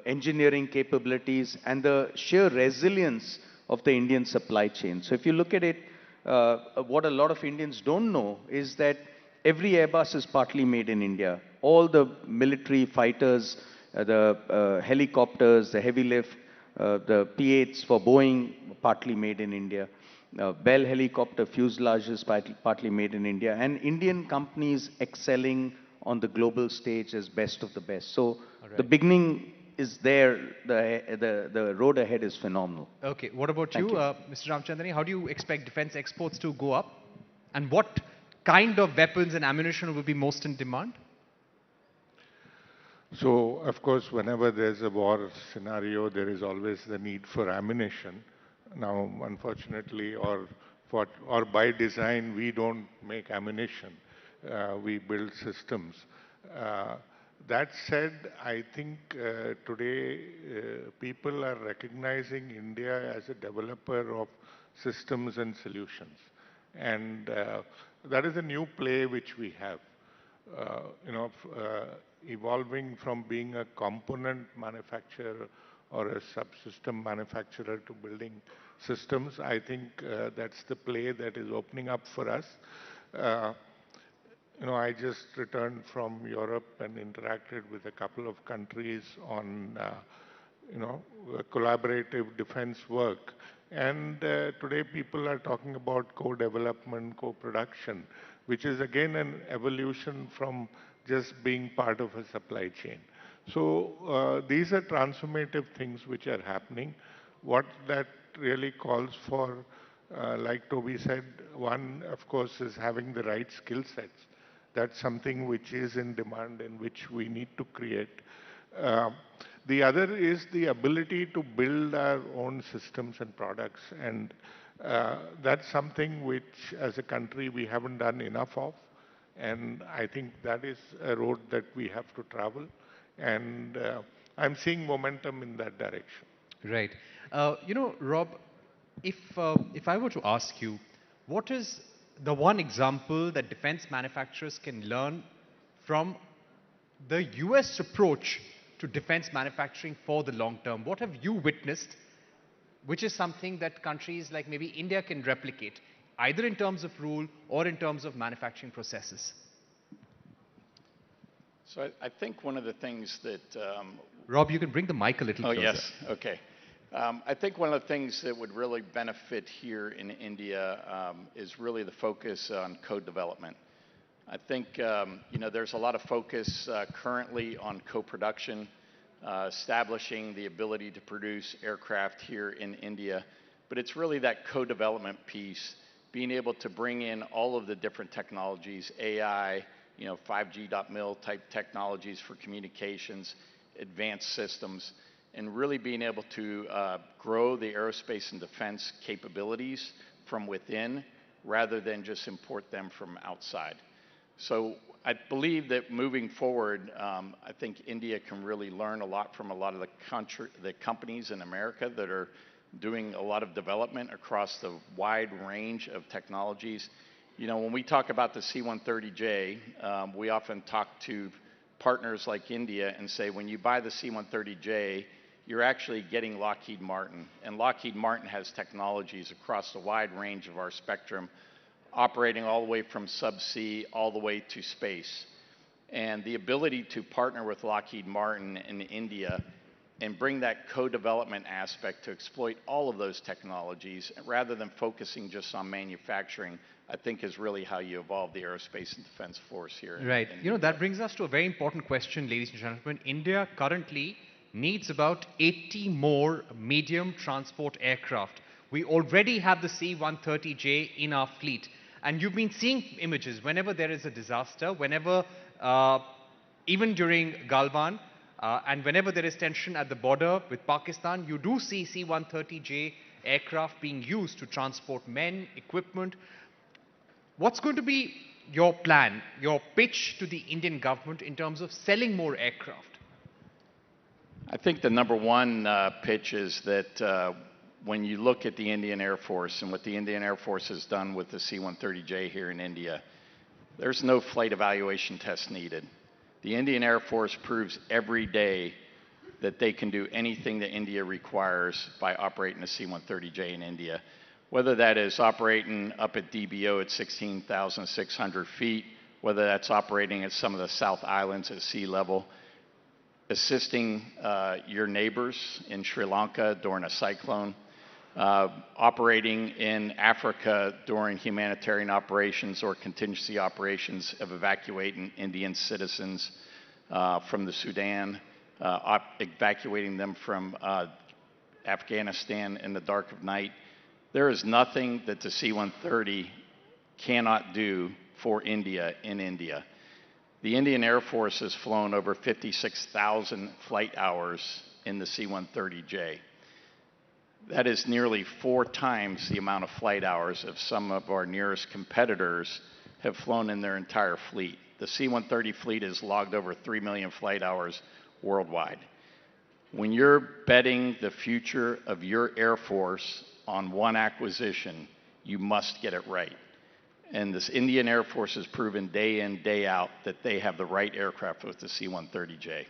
engineering capabilities, and the sheer resilience of the Indian supply chain. So if you look at it, what a lot of Indians don't know is that every Airbus is partly made in India. All the military fighters, the helicopters, the heavy lift, the P-8s for Boeing, partly made in India. Bell helicopter fuselage is partly made in India. And Indian companies excelling on the global stage as best of the best. So the beginning is there. The road ahead is phenomenal. Okay, what about Thank you, Mr. Ramchandani? How do you expect defense exports to go up? And what kind of weapons and ammunition will be most in demand? So, of course, whenever there's a war scenario, there is always the need for ammunition. Now, unfortunately, or by design, we don't make ammunition. We build systems. That said, I think today people are recognizing India as a developer of systems and solutions. And that is a new play which we have. Evolving from being a component manufacturer or a subsystem manufacturer to building systems, I think that's the play that is opening up for us. I just returned from Europe and interacted with a couple of countries on, collaborative defense work. And today people are talking about co-development, co-production, which is again an evolution from just being part of a supply chain. So these are transformative things which are happening. What that really calls for, like Toby said, one, of course, is having the right skill sets. That's something which is in demand and which we need to create. The other is the ability to build our own systems and products. And that's something which, as a country, we haven't done enough of. And I think that is a road that we have to travel. And I'm seeing momentum in that direction. Right. Rob, if I were to ask you, what is the one example that defense manufacturers can learn from the US approach to defense manufacturing for the long term? What have you witnessed, which is something that countries like maybe India can replicate, either in terms of rule or in terms of manufacturing processes? So I think one of the things that... Rob, you can bring the mic a little closer. Oh, yes. Okay. I think one of the things that would really benefit here in India is really the focus on code development. I think, there's a lot of focus currently on co-production, establishing the ability to produce aircraft here in India. But it's really that co-development piece, being able to bring in all of the different technologies, AI, 5G.mil type technologies for communications, advanced systems, and really being able to grow the aerospace and defense capabilities from within rather than just import them from outside. So I believe that moving forward, I think India can really learn a lot from a lot of the companies in America that are doing a lot of development across the wide range of technologies. When we talk about the C-130J, we often talk to partners like India and say, when you buy the C-130J, you're actually getting Lockheed Martin. And Lockheed Martin has technologies across the wide range of our spectrum, operating all the way from subsea all the way to space. And the ability to partner with Lockheed Martin in India and bring that co-development aspect to exploit all of those technologies rather than focusing just on manufacturing, I think is really how you evolve the aerospace and defense force here. Right. That brings us to a very important question, ladies and gentlemen. India currently needs about 80 more medium transport aircraft. We already have the C-130J in our fleet. And you've been seeing images whenever there is a disaster, whenever, even during Galwan, and whenever there is tension at the border with Pakistan, you do see C-130J aircraft being used to transport men, equipment. What's going to be your plan, your pitch to the Indian government in terms of selling more aircraft? I think the number one pitch is that when you look at the Indian Air Force and what the Indian Air Force has done with the C-130J here in India, there's no flight evaluation test needed. The Indian Air Force proves every day that they can do anything that India requires by operating a C-130J in India, whether that is operating up at DBO at 16,600 feet, whether that's operating at some of the South Islands at sea level, assisting your neighbors in Sri Lanka during a cyclone, operating in Africa during humanitarian operations or contingency operations of evacuating Indian citizens from the Sudan, evacuating them from Afghanistan in the dark of night. There is nothing that the C-130 cannot do for India in India. The Indian Air Force has flown over 56,000 flight hours in the C-130J. That is nearly 4 times the amount of flight hours of some of our nearest competitors have flown in their entire fleet. The C-130 fleet has logged over 3 million flight hours worldwide. When you're betting the future of your Air Force on one acquisition, you must get it right. And this Indian Air Force has proven day in, day out that they have the right aircraft with the C-130J.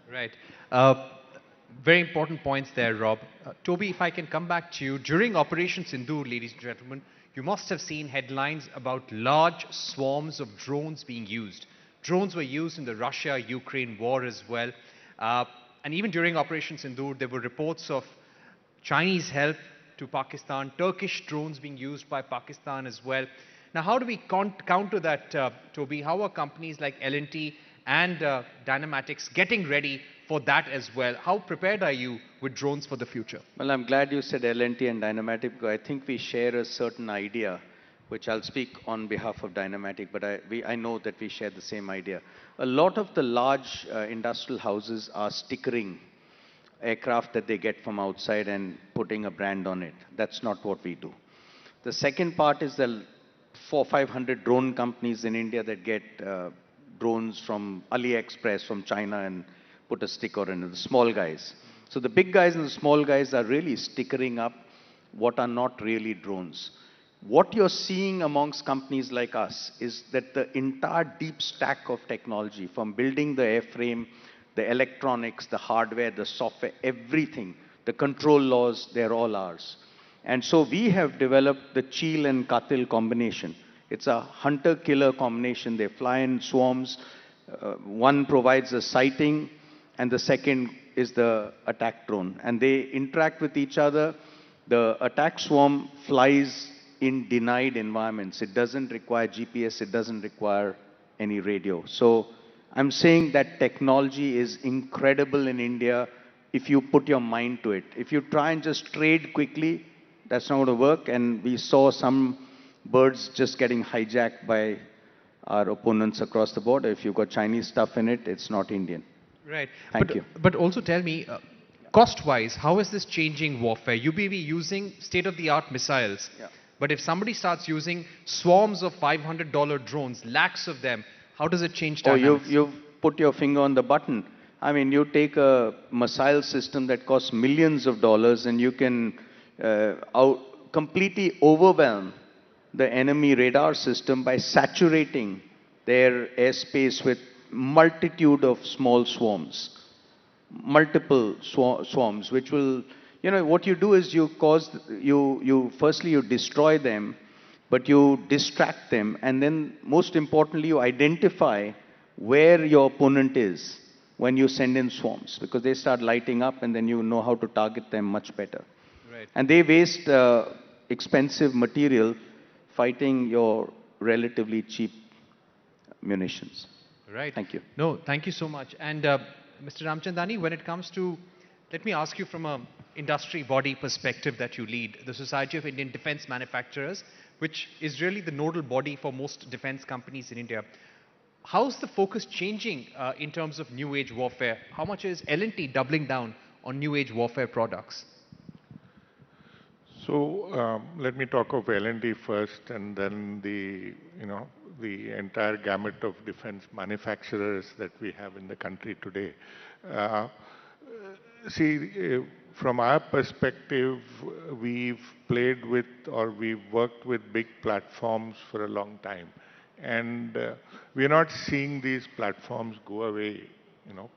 Right. Very important points there, Rob. Toby, if I can come back to you. During Operation Sindoor, ladies and gentlemen, you must have seen headlines about large swarms of drones being used. Drones were used in the Russia-Ukraine war as well. And even during Operation Sindoor, there were reports of Chinese help to Pakistan, Turkish drones being used by Pakistan as well. Now, how do we counter that, Toby? How are companies like L&T and Dynamatics getting ready for that as well. How prepared are you with drones for the future? Well, I'm glad you said L&T and Dynamatic because I think we share a certain idea, which I'll speak on behalf of Dynamatic, but I know that we share the same idea. A lot of the large industrial houses are stickering aircraft that they get from outside and putting a brand on it. That's not what we do. The second part is the 400-500 drone companies in India that get drones from AliExpress, from China, and put a sticker in it, the small guys. So the big guys and the small guys are really stickering up what are not really drones. What you're seeing amongst companies like us is that the entire deep stack of technology, from building the airframe, the electronics, the hardware, the software, everything, the control laws, they're all ours. And so we have developed the Chil and Katil combination. It's a hunter-killer combination. They fly in swarms. One provides a sighting, and the second is the attack drone. And they interact with each other. The attack swarm flies in denied environments. It doesn't require GPS. It doesn't require any radio. So I'm saying that technology is incredible in India if you put your mind to it. If you try and just trade quickly, that's not going to work. And we saw some birds just getting hijacked by our opponents across the border. If you've got Chinese stuff in it, it's not Indian. Right. Thank you. But also tell me, cost-wise, how is this changing warfare? You may be using state-of-the-art missiles, but if somebody starts using swarms of $500 drones, lakhs of them, how does it change dynamics? You've put your finger on the button. I mean, you take a missile system that costs millions of dollars and you can completely overwhelm the enemy radar system by saturating their airspace with multitude of small swarms, multiple swarms, which will, what you do is firstly you destroy them, but you distract them, and then most importantly you identify where your opponent is when you send in swarms, because they start lighting up and then you know how to target them much better. Right. And they waste expensive material fighting your relatively cheap munitions. Right. Thank you. No, thank you so much. And Mr. Ramchandani, when it comes to, let me ask you from an industry body perspective that you lead, the Society of Indian Defense Manufacturers, which is really the nodal body for most defense companies in India. How's the focus changing in terms of new age warfare? How much is L&T doubling down on new age warfare products? So let me talk of L&T first, and then the entire gamut of defense manufacturers that we have in the country today. From our perspective, we've played with or we've worked with big platforms for a long time, and we're not seeing these platforms go away,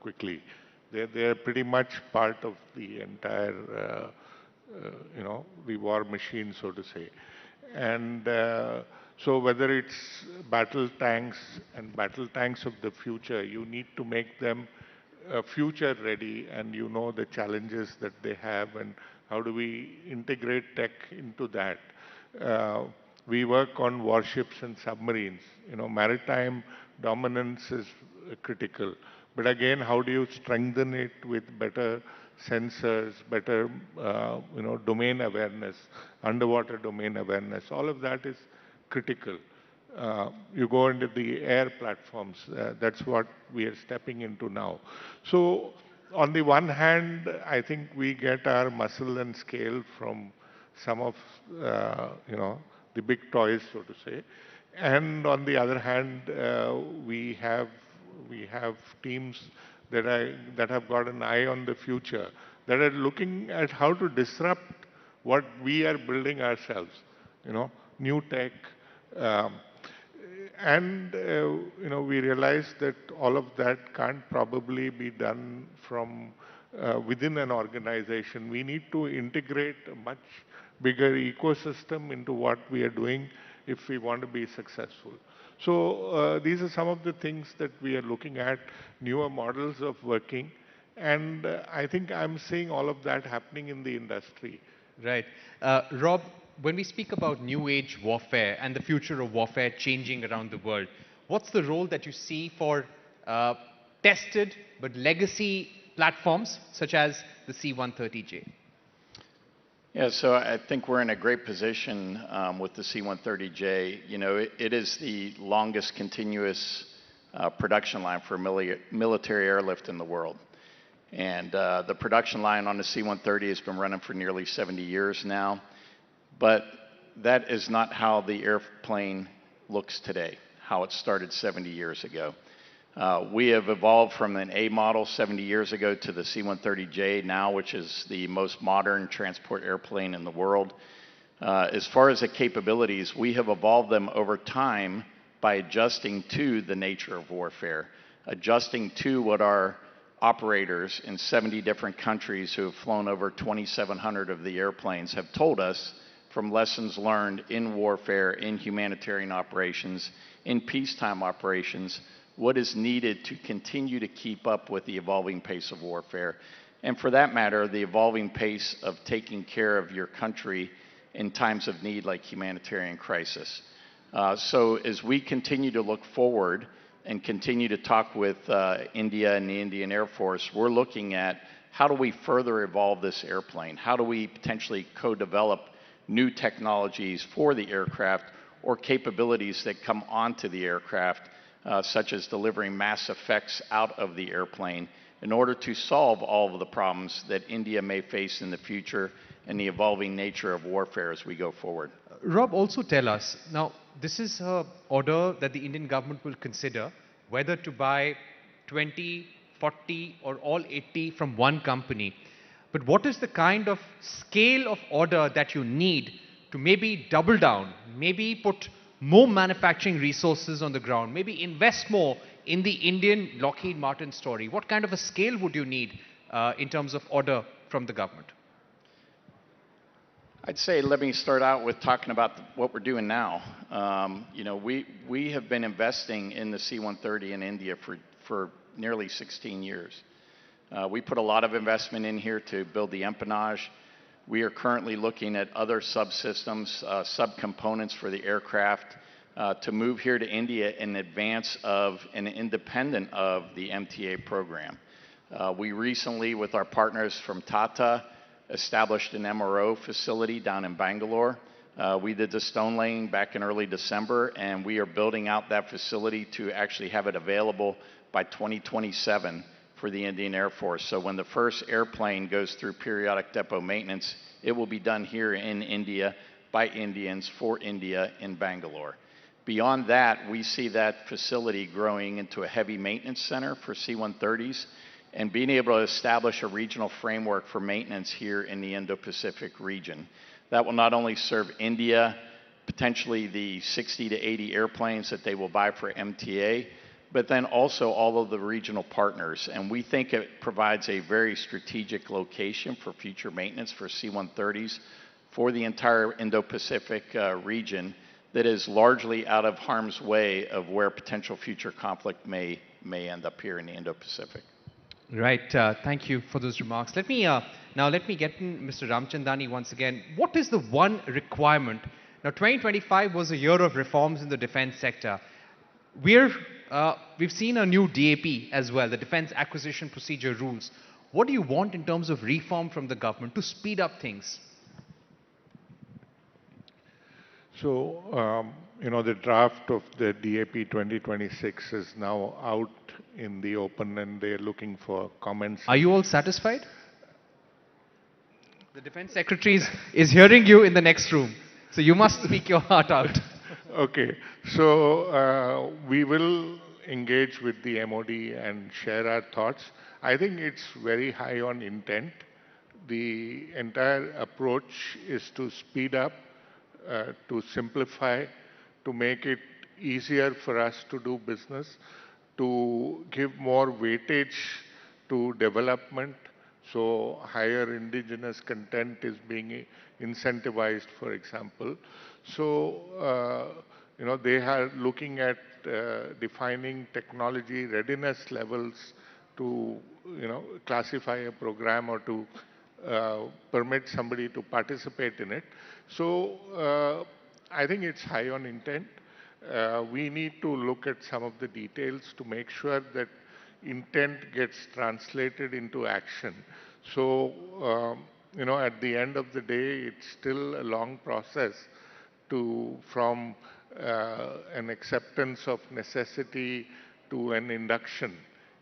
quickly. They're pretty much part of the entire the war machine, so to say. And so whether it's battle tanks and battle tanks of the future, you need to make them future ready, and the challenges that they have and how do we integrate tech into that. We work on warships and submarines. Maritime dominance is critical. But again, how do you strengthen it with better sensors, better domain awareness, underwater domain awareness? All of that is critical. You go into the air platforms. That's what we are stepping into now. So on the one hand, I think we get our muscle and scale from some of the big toys, so to say. And on the other hand, we have teams that have got an eye on the future, that are looking at how to disrupt what we are building ourselves, new tech. And we realize that all of that can't probably be done from within an organization. We need to integrate a much bigger ecosystem into what we are doing if we want to be successful. So these are some of the things that we are looking at, newer models of working. And I think I'm seeing all of that happening in the industry. Right. Rob, when we speak about new age warfare and the future of warfare changing around the world, what's the role that you see for uh, tested but legacy platforms such as the C-130J? Yeah, so I think we're in a great position with the C-130J. You know, it is the longest continuous production line for military airlift in the world. And the production line on the C-130 has been running for nearly 70 years now. But that is not how the airplane looks today, how it started 70 years ago. We have evolved from an A model 70 years ago to the C-130J now, which is the most modern transport airplane in the world. As far as the capabilities, we have evolved them over time by adjusting to the nature of warfare, adjusting to what our operators in 70 different countries who have flown over 2,700 of the airplanes have told us from lessons learned in warfare, in humanitarian operations, in peacetime operations, what is needed to continue to keep up with the evolving pace of warfare. And for that matter, the evolving pace of taking care of your country in times of need like humanitarian crisis. So as we continue to look forward and continue to talk with India and the Indian Air Force, we're looking at how do we further evolve this airplane? How do we potentially co-develop new technologies for the aircraft or capabilities that come onto the aircraft, such as delivering mass effects out of the airplane in order to solve all of the problems that India may face in the future and the evolving nature of warfare as we go forward. Rob, also tell us, now this is an order that the Indian government will consider whether to buy 20, 40 or all 80 from one company. But what is the kind of scale of order that you need to maybe double down, maybe put more manufacturing resources on the ground, maybe invest more in the Indian Lockheed Martin story? What kind of a scale would you need in terms of order from the government? I'd say let me start out with talking about what we're doing now. You know, we have been investing in the C-130 in India for nearly 16 years. We put a lot of investment in here to build the empennage. We are currently looking at other subsystems, subcomponents for the aircraft to move here to India in advance of and independent of the MTA program. We recently, with our partners from Tata, established an MRO facility down in Bangalore. We did the stone laying back in early December, and we are building out that facility to actually have it available by 2027 for the Indian Air Force. So when the first airplane goes through periodic depot maintenance, it will be done here in India by Indians for India in Bangalore. Beyond that, we see that facility growing into a heavy maintenance center for C-130s and being able to establish a regional framework for maintenance here in the Indo-Pacific region. That will not only serve India, potentially the 60 to 80 airplanes that they will buy for MTA, but then also all of the regional partners. And we think it provides a very strategic location for future maintenance for C-130s for the entire Indo-Pacific region that is largely out of harm's way of where potential future conflict may end up here in the Indo-Pacific. Right. Thank you for those remarks. Let me get in Mr. Ramchandani once again. What is the one requirement? Now, 2025 was a year of reforms in the defense sector. We've seen a new DAP as well, the Defense Acquisition Procedure Rules. What do you want in terms of reform from the government to speed up things? So, you know, the draft of the DAP 2026 is now out in the open and they're looking for comments. Are you all satisfied? The Defense Secretary is hearing you in the next room, so you must speak your heart out. Okay, so we will engage with the MOD and share our thoughts. I think it's very high on intent. The entire approach is to speed up, to simplify, to make it easier for us to do business, to give more weightage to development. So higher indigenous content is being incentivized, for example. So, you know, they are looking at defining technology readiness levels to, you know, classify a program or to permit somebody to participate in it. So I think it's high on intent. we need to look at some of the details to make sure that intent gets translated into action. So, at the end of the day, it's still a long process from an acceptance of necessity to an induction.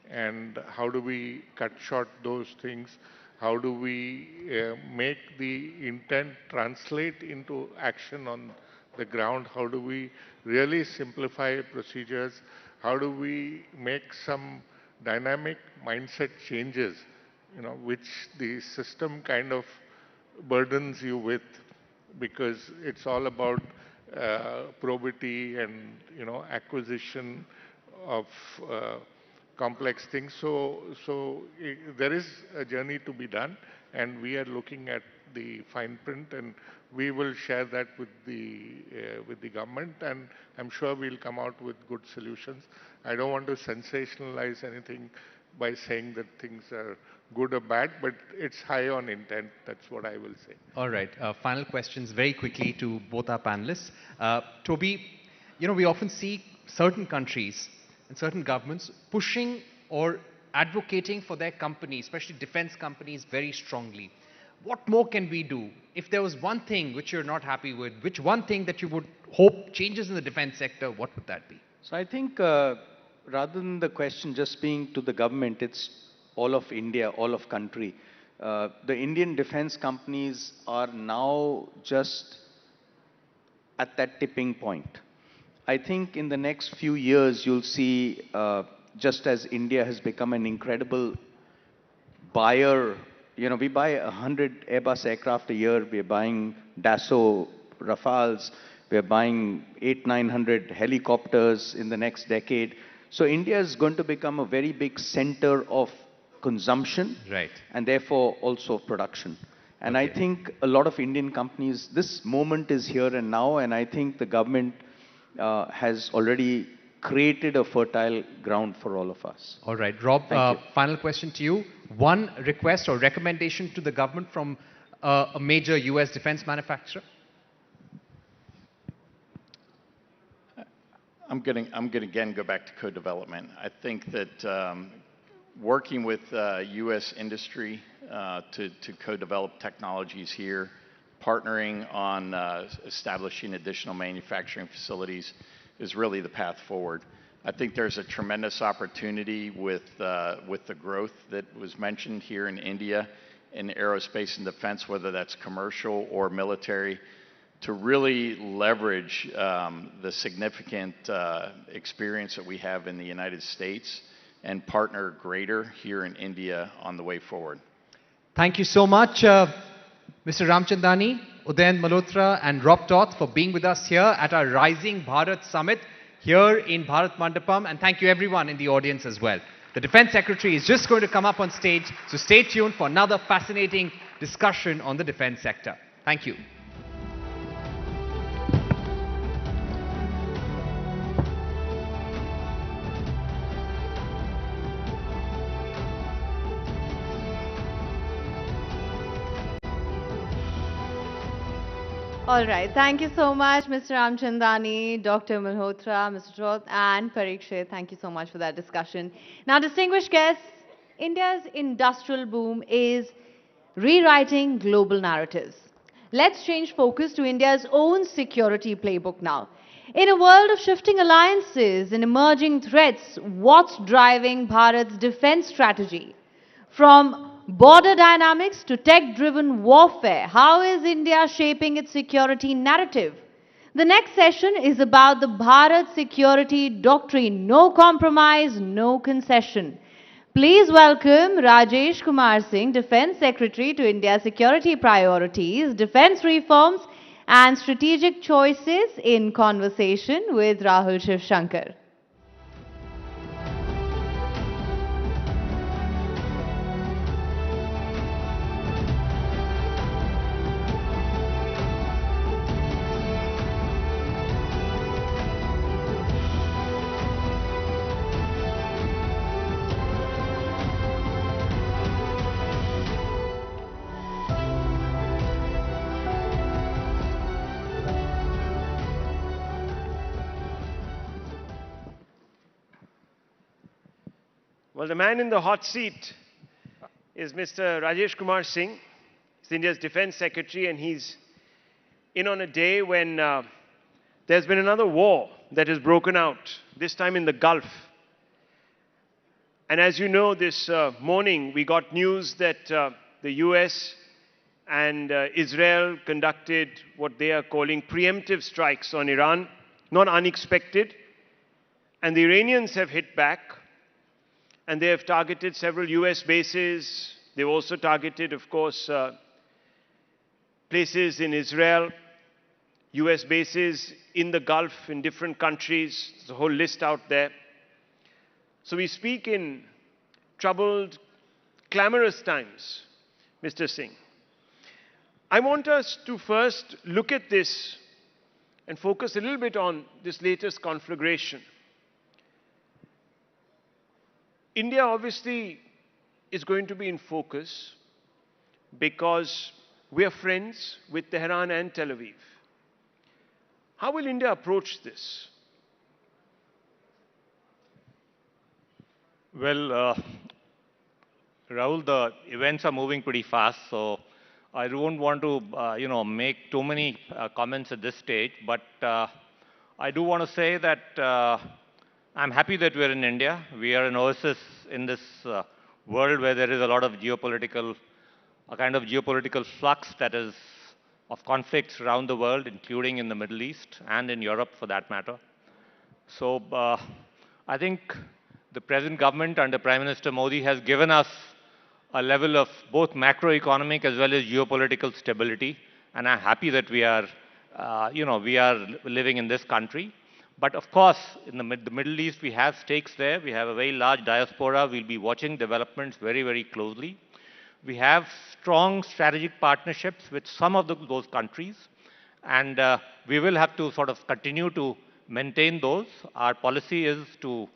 And how do we cut short those things? How do we make the intent translate into action on the ground? How do we really simplify procedures? How do we make some dynamic mindset changes, which the system kind of burdens you with, because it's all about probity and acquisition of complex things. So there is a journey to be done, and we are looking at the fine print, and we will share that with the government, and I'm sure we'll come out with good solutions. I don't want to sensationalize anything by saying that things are good or bad, but it's high on intent. That's what I will say. All right. Final questions very quickly to both our panelists. Toby, we often see certain countries and certain governments pushing or advocating for their companies, especially defense companies, very strongly. What more can we do? If there was one thing which you're not happy with, which one thing that you would hope changes in the defense sector, what would that be? So I think rather than the question just being to the government, it's all of India, all of country. The Indian defense companies are now just at that tipping point. I think in the next few years, you'll see, just as India has become an incredible buyer, we buy 100 Airbus aircraft a year, we're buying Dassault Rafales, we're buying 800-900 helicopters in the next decade. So India is going to become a very big center of consumption, right, and therefore also production. And I think a lot of Indian companies, this moment is here and now, and I think the government has already created a fertile ground for all of us. All right. Rob, final question to you. One request or recommendation to the government from a major US defense manufacturer? I'm going to again go back to co-development. I think that working with U.S. industry to co-develop technologies here, partnering on establishing additional manufacturing facilities is really the path forward. I think there's a tremendous opportunity with the growth that was mentioned here in India in aerospace and defense, whether that's commercial or military, to really leverage the significant experience that we have in the United States and partner greater here in India on the way forward. Thank you so much, Mr. Ramchandani, Udayan Malhotra, and Rob Toth for being with us here at our Rising Bharat Summit here in Bharat Mandapam, and thank you everyone in the audience as well. The Defense Secretary is just going to come up on stage, so stay tuned for another fascinating discussion on the defense sector. Thank you. All right. Thank you so much, Mr. Ramchandani, Dr. Malhotra, Mr. Roth, and Parikshit. Thank you so much for that discussion. Now, distinguished guests, India's industrial boom is rewriting global narratives. Let's change focus to India's own security playbook now. In a world of shifting alliances and emerging threats, what's driving Bharat's defense strategy? From border dynamics to tech-driven warfare, how is India shaping its security narrative? The next session is about the Bharat Security Doctrine, no compromise, no concession. Please welcome Rajesh Kumar Singh, Defense Secretary, to India's security priorities, defense reforms and strategic choices, in conversation with Rahul Shivshankar. Well, the man in the hot seat is Mr. Rajesh Kumar Singh. He's India's Defense Secretary, and he's in on a day when there's been another war that has broken out, this time in the Gulf. And as you know, this morning we got news that the US and Israel conducted what they are calling preemptive strikes on Iran, not unexpected. And the Iranians have hit back, and they have targeted several US bases. They've also targeted, of course, places in Israel, US bases in the Gulf, in different countries. There's a whole list out there. So we speak in troubled, clamorous times, Mr. Singh. I want us to first look at this and focus a little bit on this latest conflagration. India obviously is going to be in focus because we are friends with Tehran and Tel Aviv. How will India approach this? Well, Rahul, the events are moving pretty fast, so I don't want to, make too many comments at this stage. But I do want to say that I'm happy that we're in India. We are an oasis in this world where there is a lot of a kind of geopolitical flux that is of conflicts around the world, including in the Middle East and in Europe for that matter. So I think the present government under Prime Minister Modi has given us a level of both macroeconomic as well as geopolitical stability, and I'm happy that we are living in this country. But of course, in the Middle East, we have stakes there. We have a very large diaspora. We'll be watching developments very, very closely. We have strong strategic partnerships with some of those countries, and we will have to sort of continue to maintain those. Our policy is to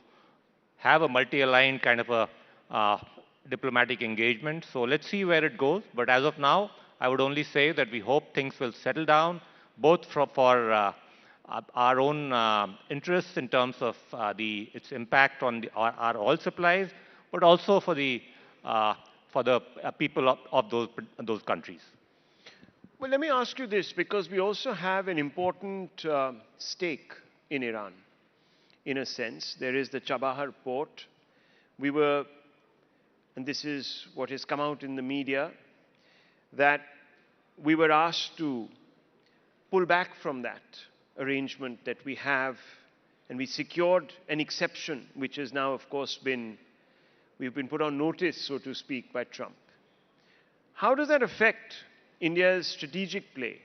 have a multi-aligned kind of a diplomatic engagement. So let's see where it goes. But as of now, I would only say that we hope things will settle down, both for our own interests in terms of its impact on our oil supplies, but also for the people of those countries. Well, let me ask you this, because we also have an important stake in Iran. In a sense, there is the Chabahar port. We were, and this is what has come out in the media, that we were asked to pull back from that arrangement that we have, and we secured an exception, which has now, of course, we've been put on notice, so to speak, by Trump. How does that affect India's strategic play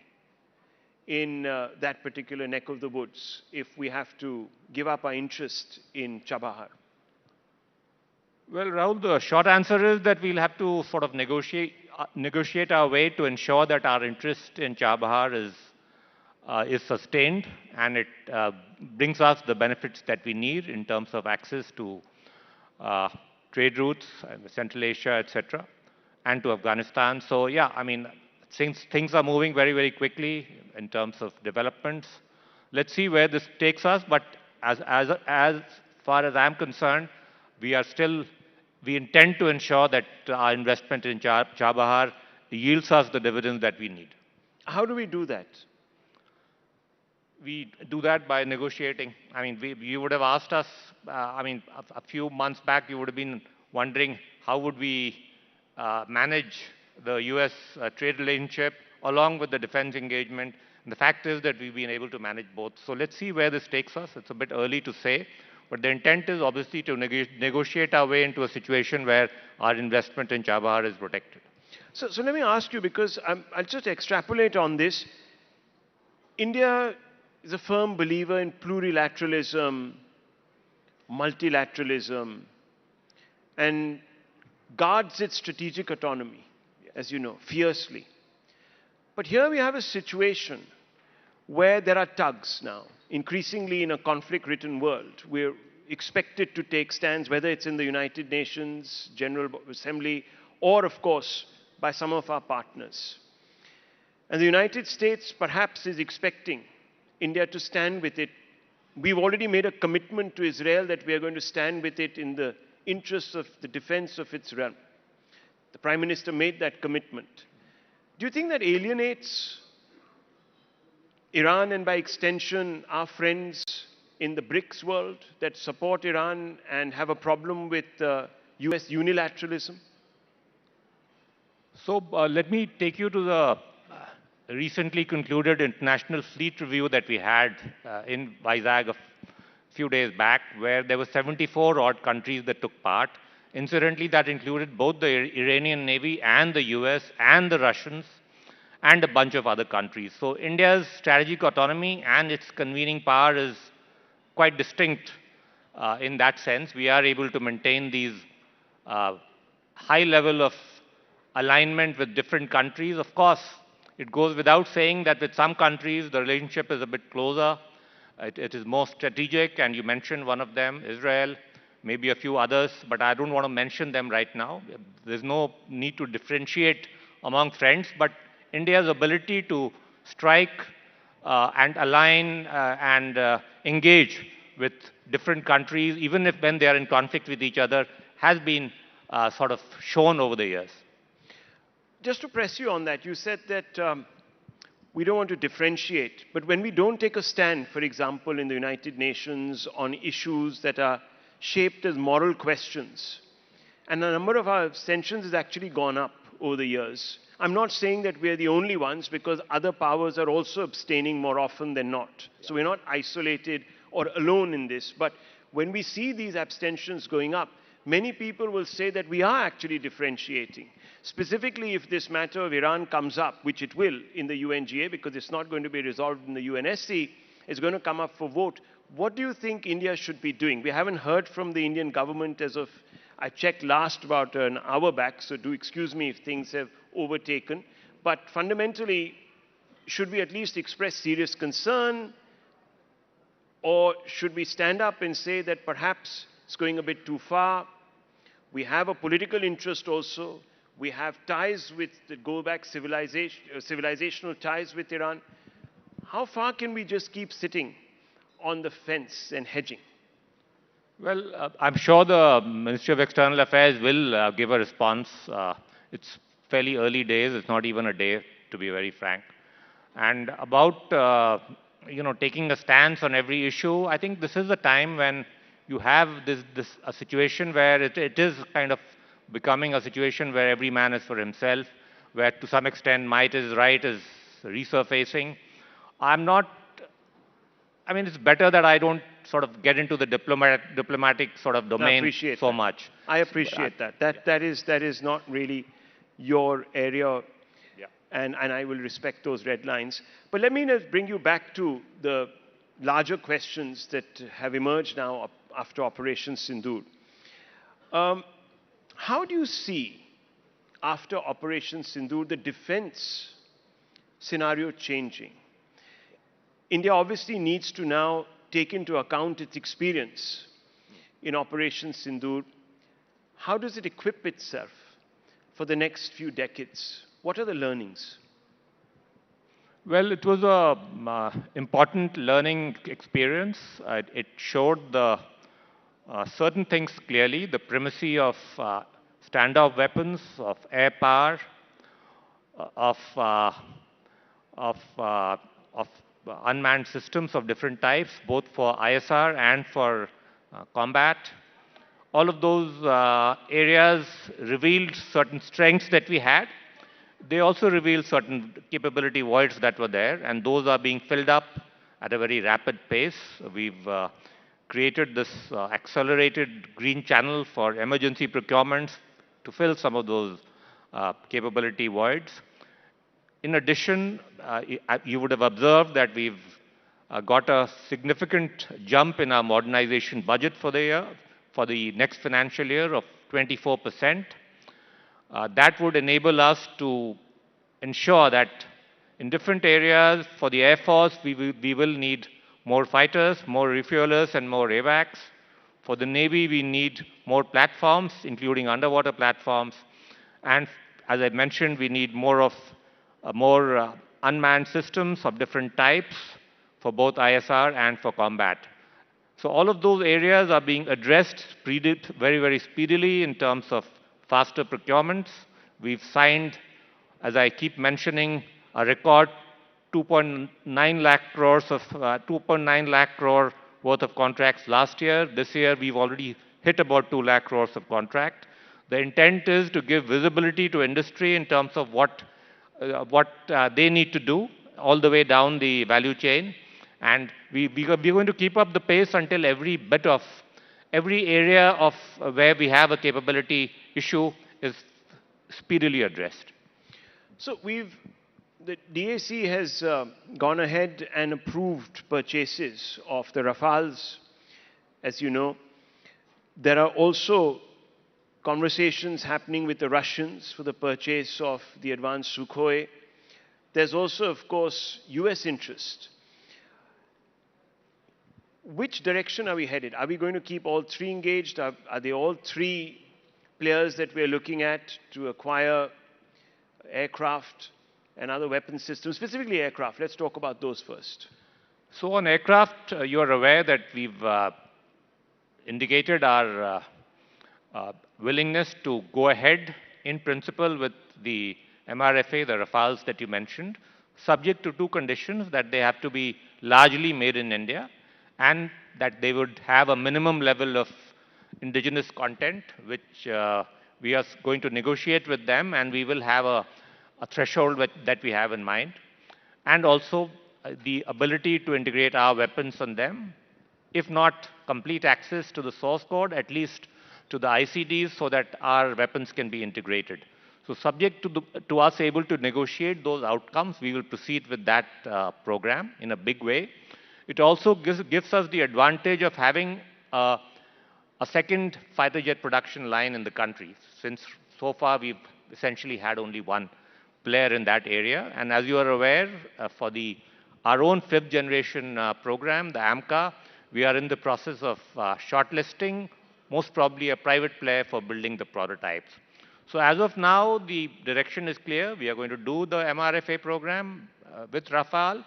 in that particular neck of the woods if we have to give up our interest in Chabahar? Well, Rahul, the short answer is that we'll have to sort of negotiate our way to ensure that our interest in Chabahar is sustained, and it brings us the benefits that we need in terms of access to trade routes, Central Asia, etc., and to Afghanistan. So yeah, I mean, since things are moving very, very quickly in terms of developments, let's see where this takes us. But as far as I'm concerned, we intend to ensure that our investment in Chabahar yields us the dividends that we need. How do we do that? We do that by negotiating. I mean, you would have asked us, a few months back, you would have been wondering how would we manage the US trade relationship along with the defense engagement. And the fact is that we've been able to manage both. So let's see where this takes us. It's a bit early to say, but the intent is obviously to negotiate our way into a situation where our investment in Chabahar is protected. So let me ask you, because I'll just extrapolate on this. India is a firm believer in plurilateralism, multilateralism, and guards its strategic autonomy, as you know, fiercely. But here we have a situation where there are tugs now. Increasingly in a conflict-ridden world, we're expected to take stands, whether it's in the United Nations General Assembly or, of course, by some of our partners. And the United States perhaps is expecting India to stand with it. We've already made a commitment to Israel that we are going to stand with it in the interests of the defense of its realm. The Prime Minister made that commitment. Do you think that alienates Iran and by extension our friends in the BRICS world that support Iran and have a problem with US unilateralism? So let me take you to the recently concluded International Fleet Review that we had in Vizag a few days back, where there were 74 odd countries that took part. Incidentally, that included both the Iranian Navy and the US and the Russians and a bunch of other countries. So India's strategic autonomy and its convening power is quite distinct in that sense. We are able to maintain these high level of alignment with different countries. Of course, it goes without saying that with some countries the relationship is a bit closer. It is more strategic, and you mentioned one of them, Israel, maybe a few others, but I don't want to mention them right now. There's no need to differentiate among friends, but India's ability to strike and align and engage with different countries, even if when they are in conflict with each other, has been sort of shown over the years. Just to press you on that, you said that we don't want to differentiate, but when we don't take a stand, for example, in the United Nations on issues that are shaped as moral questions, and the number of our abstentions has actually gone up over the years. I'm not saying that we're the only ones, because other powers are also abstaining more often than not. So we're not isolated or alone in this. But when we see these abstentions going up, many people will say that we are actually differentiating. Specifically, if this matter of Iran comes up, which it will in the UNGA, because it's not going to be resolved in the UNSC, it's going to come up for vote. What do you think India should be doing? We haven't heard from the Indian government as of, I checked last about an hour back, so do excuse me if things have overtaken. But fundamentally, should we at least express serious concern? Or should we stand up and say that perhaps it's going a bit too far? We have a political interest also. We have ties with, that go back civilizational ties with Iran. How far can we just keep sitting on the fence and hedging? Well, I'm sure the Ministry of External Affairs will give a response. It's fairly early days. It's not even a day, to be very frank. And about taking a stance on every issue, I think this is a time when you have a situation where it is kind of becoming a situation where every man is for himself, where to some extent might is right is resurfacing. I mean, it's better that I don't sort of get into the diplomatic sort of domain so much. I appreciate that. That is not really your area, and I will respect those red lines. But let me bring you back to the larger questions that have emerged now after Operation Sindoor. How do you see, after Operation Sindoor, the defense scenario changing? India obviously needs to now take into account its experience in Operation Sindoor. How does it equip itself for the next few decades? What are the learnings? Well, it was an important learning experience. It showed the certain things clearly, the primacy of standoff weapons, of air power, of unmanned systems of different types, both for ISR and for combat. All of those areas revealed certain strengths that we had. They also revealed certain capability voids that were there, and those are being filled up at a very rapid pace. We've created this accelerated green channel for emergency procurements to fill some of those capability voids. In addition, you would have observed that we've got a significant jump in our modernization budget for the year, for the next financial year of 24%. That would enable us to ensure that in different areas for the Air Force, we will need more fighters, more refuelers, and more AWACS. For the Navy, we need more platforms, including underwater platforms. And as I mentioned, we need more unmanned systems of different types for both ISR and for combat. So all of those areas are being addressed very, very speedily in terms of faster procurements. We've signed, as I keep mentioning, a record 2.9 lakh crores of 2.9 lakh crore worth of contracts last year. This year, we've already hit about 2 lakh crores of contract. The intent is to give visibility to industry in terms of what they need to do all the way down the value chain. And we're going to keep up the pace until every area of where we have a capability issue is speedily addressed. So the DAC has gone ahead and approved purchases of the Rafales, as you know. There are also conversations happening with the Russians for the purchase of the advanced Sukhoi. There's also, of course, US interest. Which direction are we headed? Are we going to keep all three engaged? Are they all three players that we're looking at to acquire aircraft and other weapon systems, specifically aircraft? Let's talk about those first. So on aircraft, you are aware that we've indicated our willingness to go ahead in principle with the MRFA, the Rafales that you mentioned, subject to two conditions: that they have to be largely made in India and that they would have a minimum level of indigenous content, which we are going to negotiate with them, and we will have a threshold that we have in mind, and also the ability to integrate our weapons on them, if not complete access to the source code, at least to the ICDs, so that our weapons can be integrated. So subject to us able to negotiate those outcomes, we will proceed with that program in a big way. It also gives us the advantage of having a second fighter jet production line in the country, since so far we've essentially had only one player in that area. And as you are aware, for our own fifth generation program, the AMCA, we are in the process of shortlisting, most probably a private player for building the prototypes. So as of now, the direction is clear. We are going to do the MRFA program with Rafale.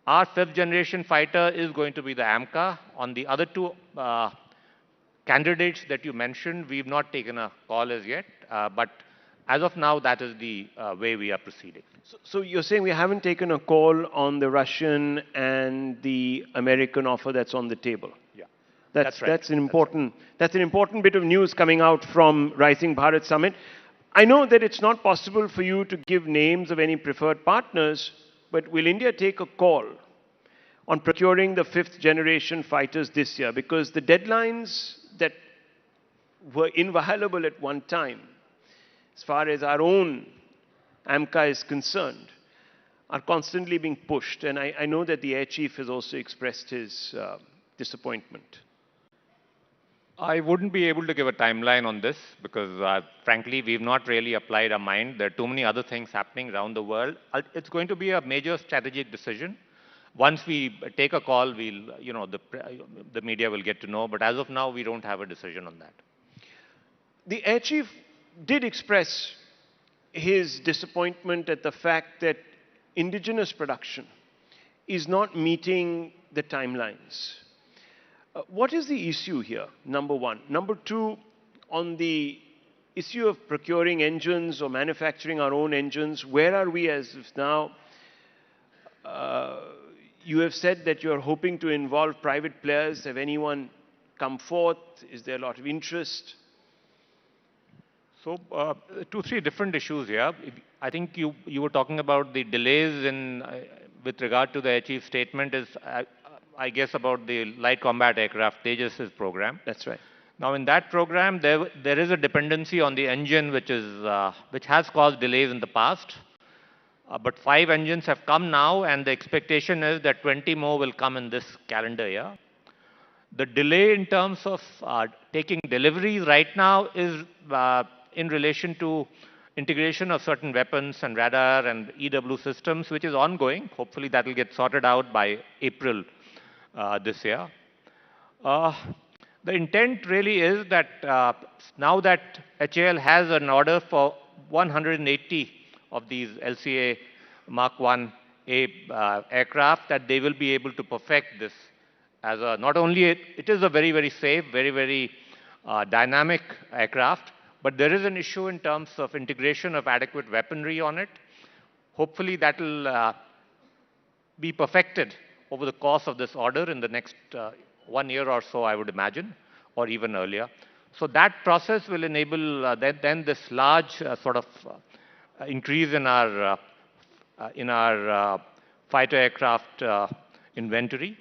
Our fifth generation fighter is going to be the AMCA. On the other two candidates that you mentioned, we've not taken a call as yet, but as of now, that is the way we are proceeding. So you're saying we haven't taken a call on the Russian and the American offer that's on the table? Yeah, that's right. That's an important bit of news coming out from Rising Bharat Summit. I know that it's not possible for you to give names of any preferred partners, but will India take a call on procuring the fifth generation fighters this year? Because the deadlines that were inviolable at one time, as far as our own AMCA is concerned, are constantly being pushed. And I know that the Air Chief has also expressed his disappointment. I wouldn't be able to give a timeline on this because, frankly, we've not really applied our mind. There are too many other things happening around the world. It's going to be a major strategic decision. Once we take a call, the media will get to know. But as of now, we don't have a decision on that. The Air Chief did express his disappointment at the fact that indigenous production is not meeting the timelines. What is the issue here, number one? Number two, on the issue of procuring engines or manufacturing our own engines, where are we as of now? You have said that you're hoping to involve private players. Have anyone come forth? Is there a lot of interest? So, two, three different issues here. I think you were talking about the delays with regard to the Air Chief's statement is, I guess, about the light combat aircraft Tejas' program. That's right. Now, in that program, there is a dependency on the engine, which has caused delays in the past. But 5 engines have come now, and the expectation is that 20 more will come in this calendar year. The delay in terms of taking deliveries right now is in relation to integration of certain weapons and radar and EW systems, which is ongoing. Hopefully, that will get sorted out by April this year. The intent really is that now that HAL has an order for 180 of these LCA Mark 1A aircraft, that they will be able to perfect this as a, not only it is a very, very safe, very, very dynamic aircraft, but there is an issue in terms of integration of adequate weaponry on it. Hopefully that will be perfected over the course of this order in the next 1 year or so, I would imagine, or even earlier. So that process will enable then this large sort of increase in our fighter aircraft inventory.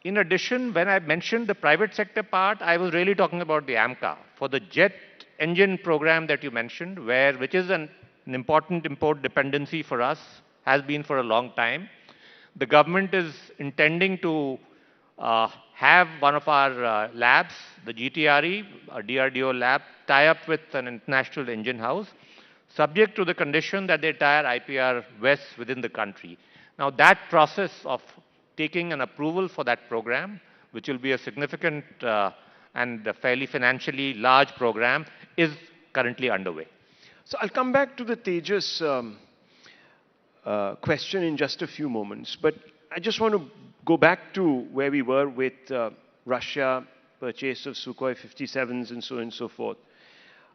In addition, when I mentioned the private sector part, I was really talking about the AMCA. For the jet engine program that you mentioned, which is an important import dependency for us, has been for a long time. The government is intending to have one of our labs, the GTRE, a DRDO lab, tie up with an international engine house, subject to the condition that they tie IPR West within the country. Now that process of taking an approval for that program, which will be a significant and a fairly financially large program, is currently underway. So I'll come back to the Tejas question in just a few moments, but I just want to go back to where we were with Russia, purchase of Sukhoi 57s and so on and so forth.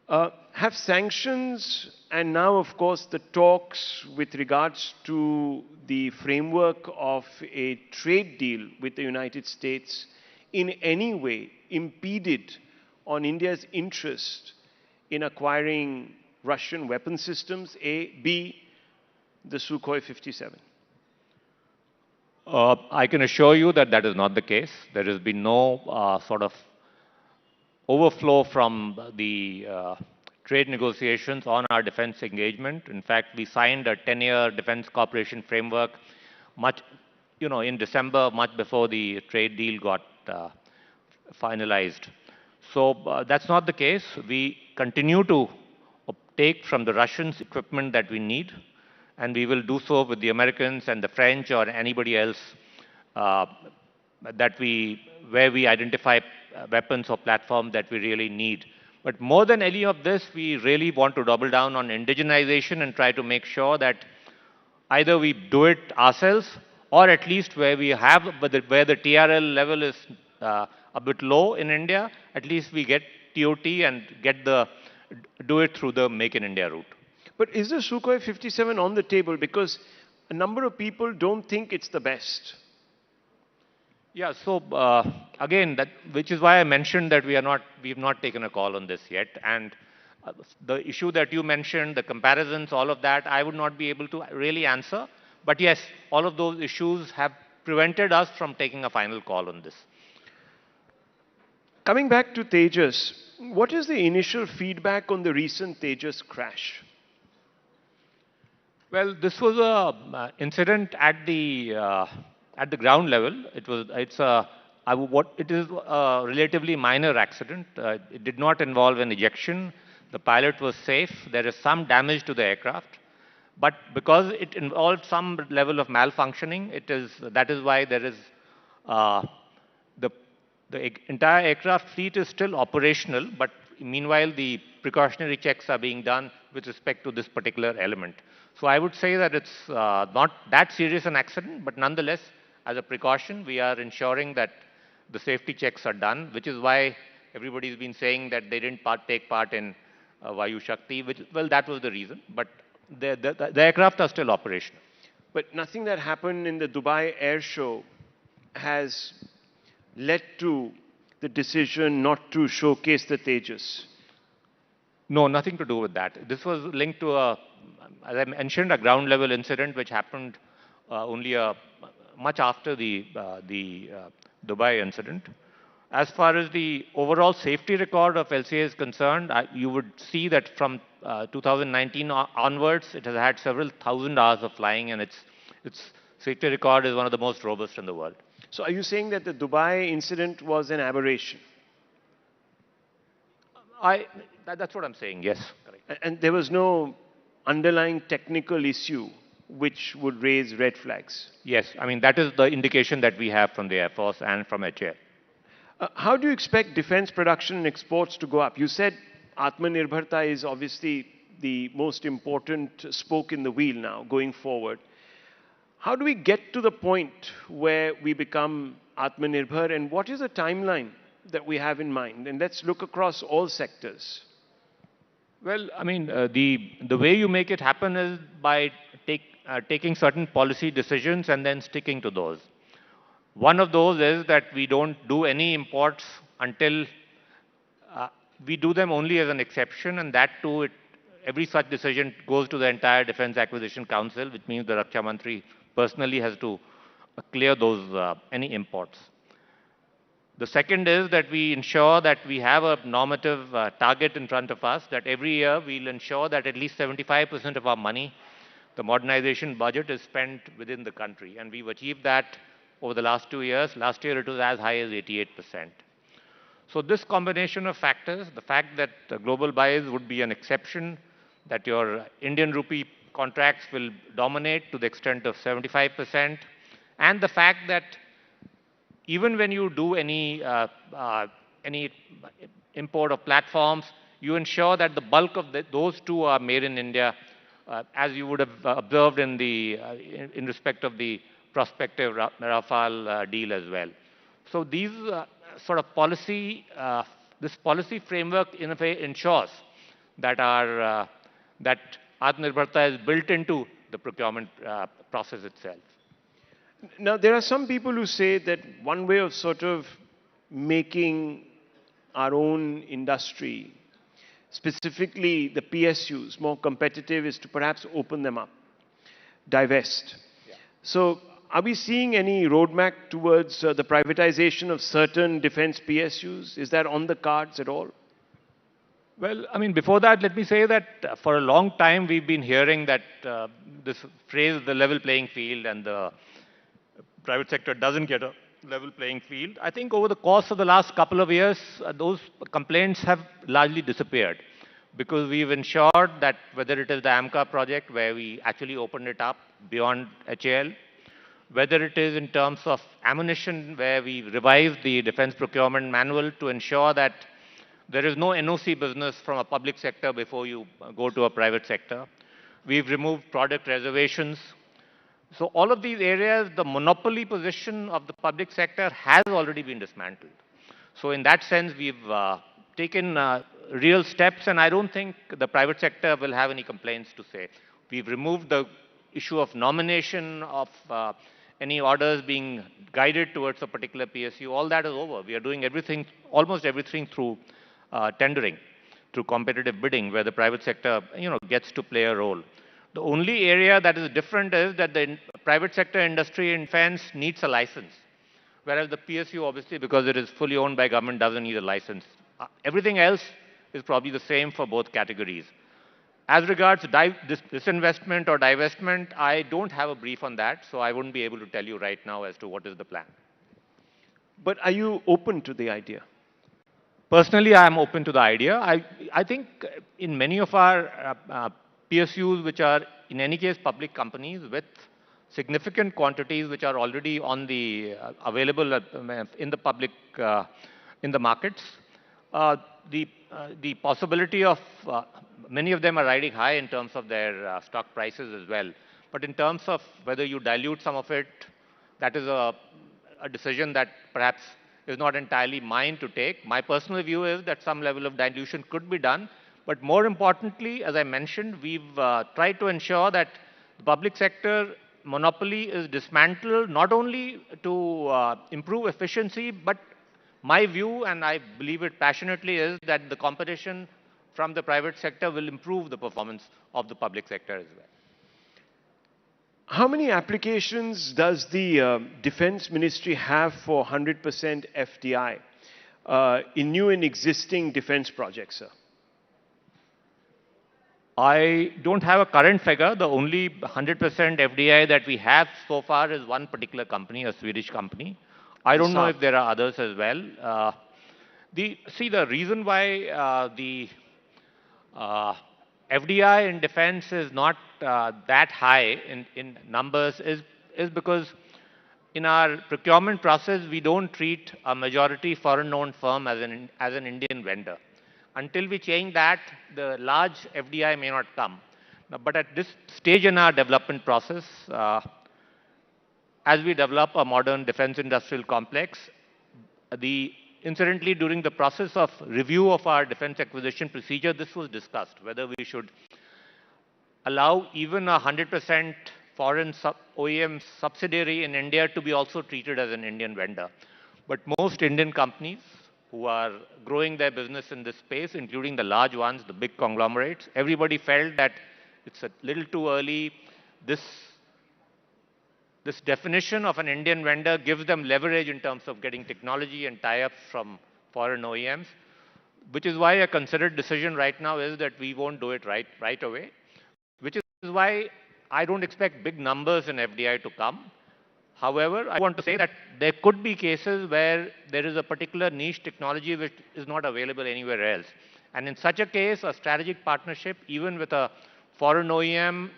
Have sanctions and now, of course, the talks with regards to the framework of a trade deal with the United States in any way impeded on India's interest in acquiring Russian weapon systems, A, B, the Sukhoi 57? I can assure you that that is not the case. There has been no sort of overflow from the trade negotiations on our defense engagement. In fact, we signed a 10-year defense cooperation framework in December, much before the trade deal got finalized. So that's not the case. We continue to take from the Russians equipment that we need, and we will do so with the Americans and the French or anybody else where we identify weapons or platforms that we really need. But more than any of this, we really want to double down on indigenization and try to make sure that either we do it ourselves or at least where the TRL level is a bit low in India, at least we get TOT and do it through the Make in India route. But is the Sukhoi 57 on the table? Because a number of people don't think it's the best. Yeah, so again, which is why I mentioned that we have not taken a call on this yet. And the issue that you mentioned, the comparisons, all of that, I would not be able to really answer. But yes, all of those issues have prevented us from taking a final call on this. Coming back to Tejas, what is the initial feedback on the recent Tejas crash? Well, this was an incident at the ground level. It is a relatively minor accident. It did not involve an ejection. The pilot was safe. There is some damage to the aircraft. But because it involved some level of malfunctioning, that is why there is the entire aircraft fleet is still operational, but meanwhile the precautionary checks are being done with respect to this particular element. So I would say that it's not that serious an accident, but nonetheless, as a precaution, we are ensuring that the safety checks are done, which is why everybody's been saying that they didn't take part in Vayu Shakti, well, that was the reason. But the aircraft are still operational. But nothing that happened in the Dubai Air Show has led to the decision not to showcase the Tejas. No, nothing to do with that. This was linked to as I mentioned, a ground level incident which happened only much after the Dubai incident. As far as the overall safety record of LCA is concerned, you would see that from 2019 onwards, it has had several thousand hours of flying, and its safety record is one of the most robust in the world. So are you saying that the Dubai incident was an aberration? That's what I'm saying, yes. Correct. And there was no underlying technical issue which would raise red flags? Yes, I mean, that is the indication that we have from the Air Force and from HAL. How do you expect defense production and exports to go up? You said Atmanirbharta is obviously the most important spoke in the wheel now going forward. How do we get to the point where we become Atmanirbhar, and what is the timeline that we have in mind? And let's look across all sectors. Well, I mean, the way you make it happen is by taking certain policy decisions and then sticking to those. One of those is that we don't do any imports until we do them only as an exception, and that too, every such decision goes to the entire Defense Acquisition Council, which means the Raksha Mantri personally has to clear those any imports. The second is that we ensure that we have a normative target in front of us, that every year we'll ensure that at least 75% of our money, the modernization budget, is spent within the country. And we've achieved that over the last 2 years. Last year it was as high as 88%. So this combination of factors, the fact that global buys would be an exception, that your Indian rupee contracts will dominate to the extent of 75%, and the fact that even when you do any import of platforms, you ensure that the bulk of those two are made in India, as you would have observed in respect of the prospective Rafale deal as well. So these sort of this policy framework in a way ensures that that Atmanirbharta is built into the procurement process itself. Now, there are some people who say that one way of sort of making our own industry, specifically the PSUs, more competitive is to perhaps open them up, divest. Yeah. So, are we seeing any roadmap towards the privatization of certain defense PSUs? Is that on the cards at all? Well, I mean, before that, let me say that for a long time we've been hearing that this phrase, the level playing field, and the private sector doesn't get a level playing field. I think over the course of the last couple of years, those complaints have largely disappeared, because we've ensured that whether it is the AMCA project, where we actually opened it up beyond HAL, whether it is in terms of ammunition, where we revised the defense procurement manual to ensure that there is no NOC business from a public sector before you go to a private sector. We've removed product reservations. So all of these areas, the monopoly position of the public sector has already been dismantled. So in that sense, we've taken real steps, and I don't think the private sector will have any complaints to say. We've removed the issue of nomination of any orders being guided towards a particular PSU. All that is over. We are doing everything, almost everything through tendering, through competitive bidding, where the private sector, gets to play a role. The only area that is different is that the private sector industry in defense needs a license, whereas the PSU, obviously, because it is fully owned by government, doesn't need a license. Everything else is probably the same for both categories. As regards disinvestment or divestment, I don't have a brief on that, so I wouldn't be able to tell you right now as to what is the plan. But are you open to the idea? Personally, I am open to the idea. I think in many of our PSUs, which are in any case public companies with significant quantities which are already on the available in the public in the markets, the possibility of many of them are riding high in terms of their stock prices as well. But in terms of whether you dilute some of it, that is a decision that perhaps is not entirely mine to take. My personal view is that some level of dilution could be done. But more importantly, as I mentioned, we've tried to ensure that the public sector monopoly is dismantled, not only to improve efficiency, but my view, and I believe it passionately, is that the competition from the private sector will improve the performance of the public sector as well. How many applications does the Defense Ministry have for 100% FDI in new and existing defense projects, sir? I don't have a current figure. The only 100% FDI that we have so far is one particular company, a Swedish company. I don't know if there are others as well. The reason why the FDI in defense is not that high in numbers is because in our procurement process, we don't treat a majority foreign-owned firm as an Indian vendor. Until we change that, the large FDI may not come. But at this stage in our development process, as we develop a modern defense industrial complex. Incidentally, during the process of review of our defense acquisition procedure, this was discussed, whether we should allow even a 100% foreign OEM subsidiary in India to be also treated as an Indian vendor. But most Indian companies who are growing their business in this space, including the large ones, the big conglomerates, everybody felt that it's a little too early. This definition of an Indian vendor gives them leverage in terms of getting technology and tie-ups from foreign OEMs, which is why a considered decision right now is that we won't do it right away, which is why I don't expect big numbers in FDI to come. However, I want to say that there could be cases where there is a particular niche technology which is not available anywhere else. And in such a case, a strategic partnership, even with a foreign OEM,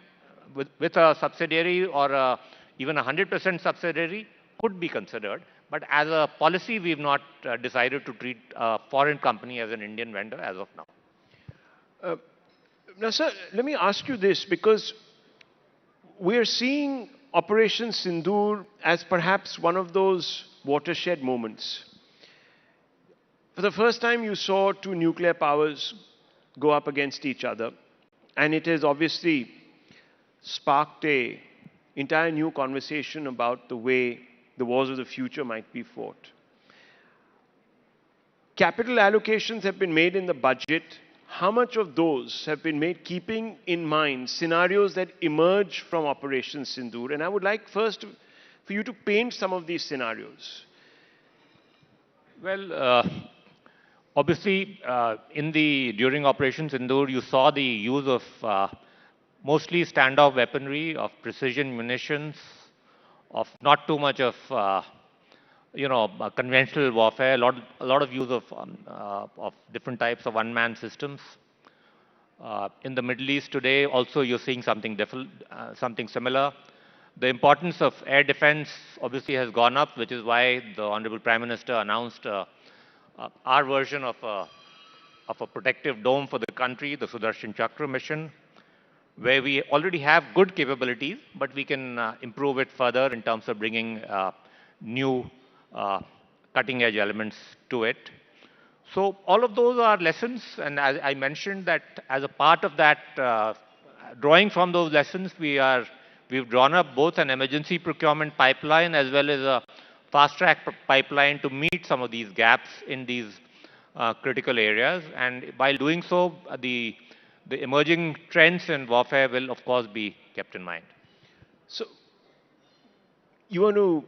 with a subsidiary or even a 100% subsidiary, could be considered. But as a policy, we've not decided to treat a foreign company as an Indian vendor as of now. Now, sir, let me ask you this, because we are seeing Operation Sindoor as perhaps one of those watershed moments. For the first time, you saw two nuclear powers go up against each other, and it has obviously sparked an entire new conversation about the way the wars of the future might be fought. Capital allocations have been made in the budget. How much of those have been made keeping in mind scenarios that emerge from Operation Sindoor? And I would like first for you to paint some of these scenarios. Well, obviously, during Operation Sindoor, you saw the use of mostly standoff weaponry, of precision munitions, of not too much of conventional warfare, a lot of use of different types of unmanned systems. In the Middle East today, also you're seeing something similar. The importance of air defense obviously has gone up, which is why the Honorable Prime Minister announced our version of a protective dome for the country, the Sudarshan Chakra mission, where we already have good capabilities, but we can improve it further in terms of bringing new cutting-edge elements to it. So all of those are lessons, and as I mentioned that as a part of that, drawing from those lessons, we've drawn up both an emergency procurement pipeline as well as a fast-track pipeline to meet some of these gaps in these critical areas. And while doing so, the emerging trends in warfare will, of course, be kept in mind. So you want to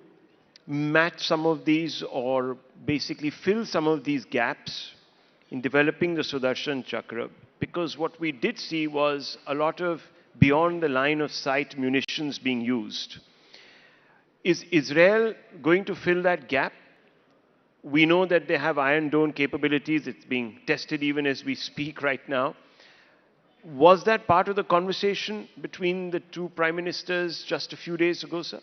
match some of these or basically fill some of these gaps in developing the Sudarshan Chakra, because what we did see was a lot of beyond the line of sight munitions being used. Is Israel going to fill that gap? We know that they have Iron Dome capabilities. It's being tested even as we speak right now. Was that part of the conversation between the two prime ministers just a few days ago, sir?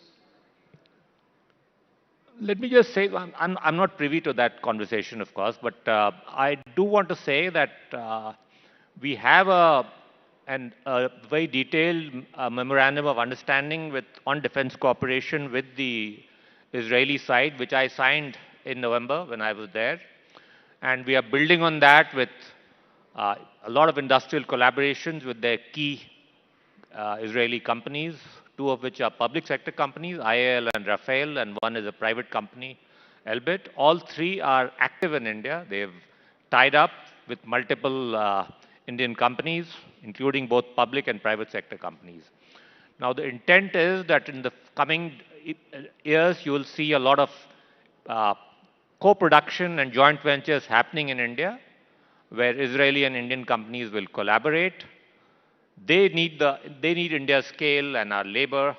Let me just say, I'm not privy to that conversation, of course, but I do want to say that we have a very detailed memorandum of understanding on defense cooperation with the Israeli side, which I signed in November when I was there. And we are building on that with a lot of industrial collaborations with their key Israeli companies, two of which are public sector companies, IAL and Rafael, and one is a private company, Elbit. All three are active in India. They've tied up with multiple Indian companies, including both public and private sector companies. Now, the intent is that in the coming years, you will see a lot of co-production and joint ventures happening in India, where Israeli and Indian companies will collaborate. They need India's scale and our labor,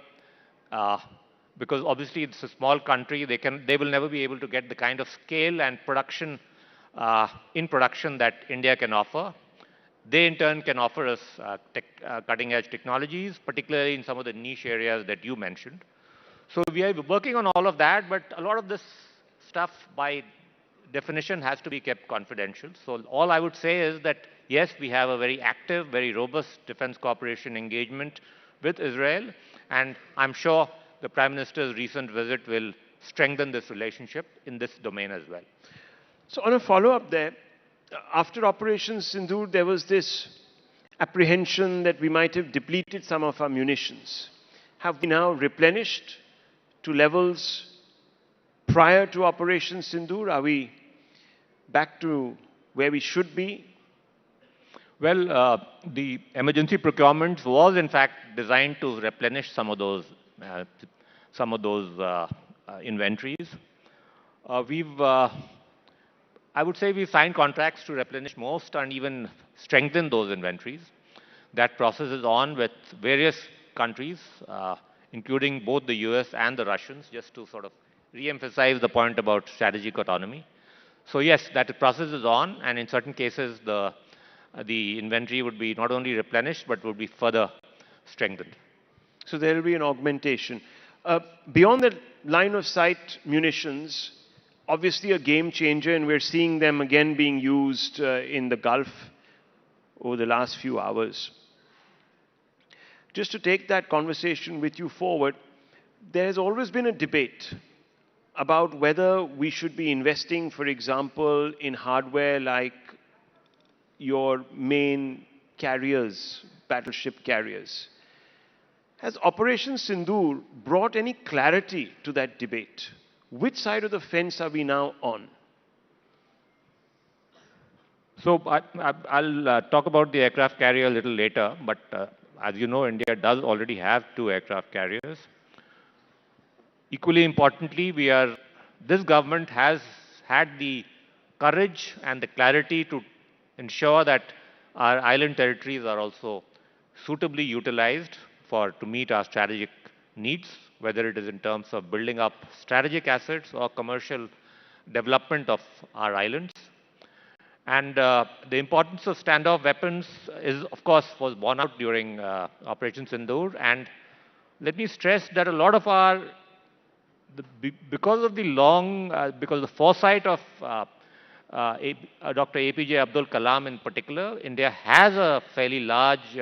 because obviously it's a small country. They will never be able to get the kind of scale and production that India can offer. They in turn can offer us cutting-edge technologies, particularly in some of the niche areas that you mentioned. So we are working on all of that, but a lot of this stuff by definition has to be kept confidential. So all I would say is that yes, we have a very active, very robust defense cooperation engagement with Israel, and I'm sure the Prime Minister's recent visit will strengthen this relationship in this domain as well. So on a follow-up there, after Operation Sindoor, there was this apprehension that we might have depleted some of our munitions. Have we now replenished to levels prior to Operation Sindoor? Are we back to where we should be? Well, the emergency procurement was in fact designed to replenish some of those inventories. I would say we've signed contracts to replenish most and even strengthen those inventories. That process is on with various countries, including both the US and the Russians, just to sort of re-emphasize the point about strategic autonomy. So yes, that process is on, and in certain cases the inventory would be not only replenished but would be further strengthened. So there will be an augmentation. Beyond the line of sight munitions, obviously a game changer, and we're seeing them again being used in the Gulf over the last few hours. Just to take that conversation with you forward, there has always been a debate about whether we should be investing, for example, in hardware like your main carriers, battleship carriers. Has Operation Sindoor brought any clarity to that debate? Which side of the fence are we now on? So I'll talk about the aircraft carrier a little later, but as you know, India does already have 2 aircraft carriers. Equally importantly, this government has had the courage and the clarity to ensure that our island territories are also suitably utilized to meet our strategic needs, whether it is in terms of building up strategic assets or commercial development of our islands. And the importance of standoff weapons was borne out during Operation Sindoor. And let me stress that a lot of because of the foresight of Dr. APJ Abdul Kalam in particular, India has a fairly large,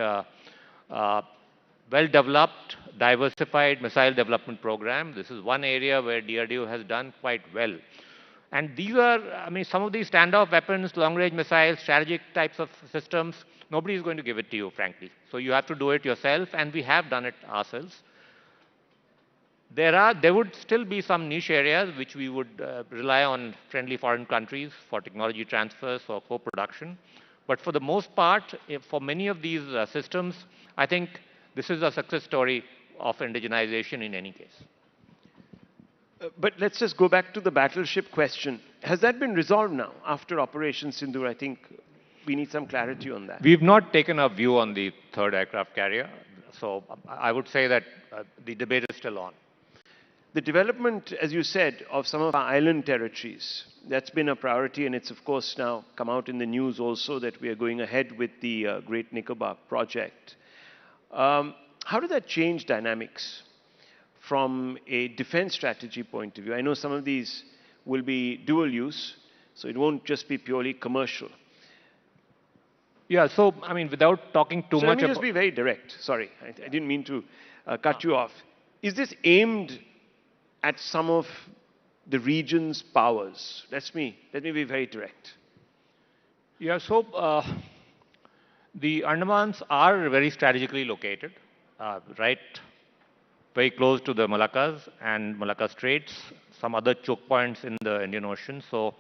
well-developed, diversified missile development program. This is one area where DRDO has done quite well. And these are, some of these standoff weapons, long-range missiles, strategic types of systems, nobody is going to give it to you, frankly. So you have to do it yourself, and we have done it ourselves. There would still be some niche areas which we would rely on friendly foreign countries for technology transfers or co-production. But for the most part, for many of these systems, I think this is a success story of indigenization in any case. But let's just go back to the battleship question. Has that been resolved now after Operation Sindoor? I think we need some clarity on that. We've not taken a view on the 3rd aircraft carrier. So I would say that the debate is still on. The development, as you said, of some of our island territories, that's been a priority, and it's of course now come out in the news also that we are going ahead with the Great Nicobar project. How did that change dynamics from a defense strategy point of view? I know some of these will be dual use, so it won't just be purely commercial. Yeah, so without talking too much Let me just be very direct. Sorry, I didn't mean to cut you off. Is this aimed at some of the region's powers? Let me be very direct. Yeah, so the Andamans are very strategically located, right very close to the Malaccas and Malacca Straits, some other choke points in the Indian Ocean. So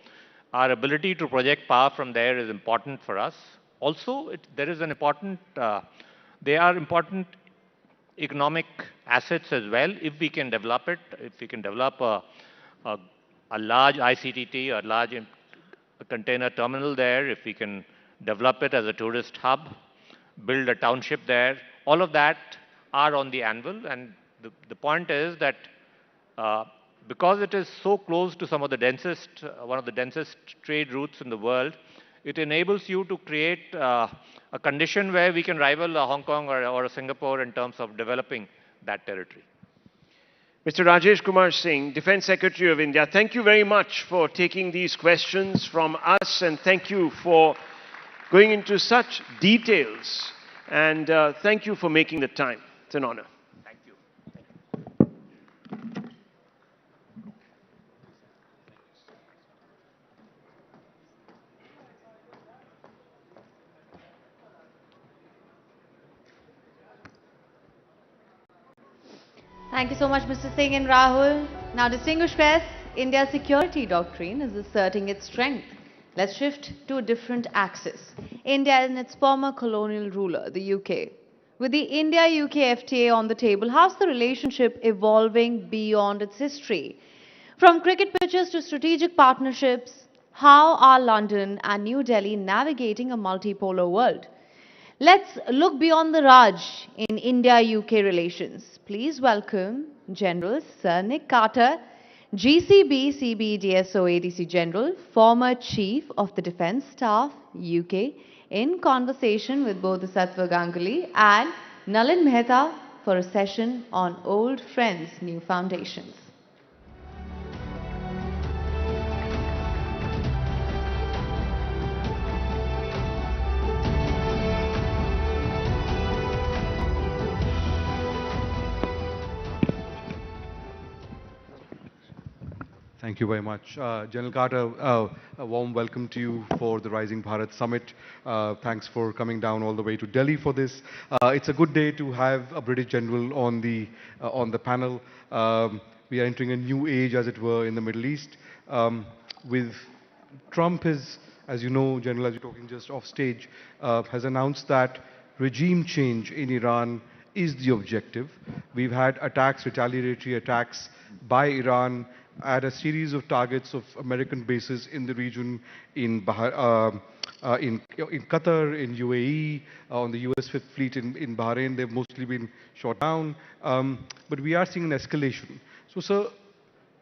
our ability to project power from there is important for us. Also, there is an important, they are important economic assets as well if we can develop it, if we can develop a large ICTT, a large container terminal there, if we can develop it as a tourist hub, build a township there, all of that are on the anvil. And the point is that because it is so close to some of the densest, one of the densest trade routes in the world, it enables you to create a condition where we can rival a Hong Kong or a Singapore in terms of developing that territory. Mr. Rajesh Kumar Singh, Defense Secretary of India, thank you very much for taking these questions from us, and thank you for going into such details, and thank you for making the time. It's an honor. Thank you. Thank you so much, Mr. Singh and Rahul. Now, distinguished guests, India's security doctrine is asserting its strength. Let's shift to a different axis. India and its former colonial ruler, the UK. With the India-UK FTA on the table, how's the relationship evolving beyond its history? From cricket pitches to strategic partnerships, how are London and New Delhi navigating a multipolar world? Let's look beyond the Raj in India-UK relations. Please welcome General Sir Nick Carter, GCB CBDSO ADC General, former Chief of the Defence Staff, UK, in conversation with both the Satwa Ganguly and Nalin Mehta for a session on Old Friends, New Foundations. Thank you very much. General Carter, a warm welcome to you for the Rising Bharat Summit. Thanks for coming down all the way to Delhi for this. It's a good day to have a British general on the panel. We are entering a new age, as it were, in the Middle East. With Trump is, as you know, General, as you're talking just off stage, has announced that regime change in Iran is the objective. We've had attacks, retaliatory attacks by Iran at a series of targets of American bases in the region, in Qatar, in UAE, on the US Fifth Fleet in Bahrain. They've mostly been shot down. But we are seeing an escalation. So, sir,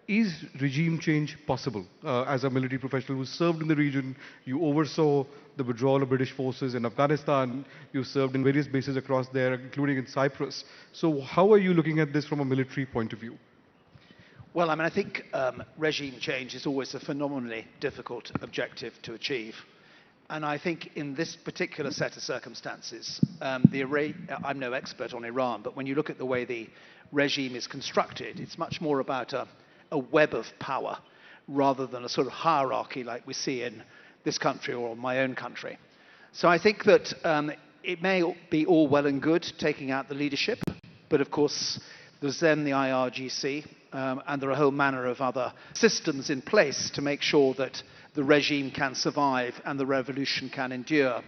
is regime change possible? As a military professional who served in the region, you oversaw the withdrawal of British forces in Afghanistan. You served in various bases across there, including in Cyprus. So how are you looking at this from a military point of view? Well, I mean, I think regime change is always a phenomenally difficult objective to achieve. And I think in this particular set of circumstances, I'm no expert on Iran, but when you look at the way the regime is constructed, it's much more about a web of power rather than a sort of hierarchy like we see in this country or my own country. So I think that it may be all well and good taking out the leadership, but of course there's then the IRGC, and there are a whole manner of other systems in place to make sure that the regime can survive and the revolution can endure.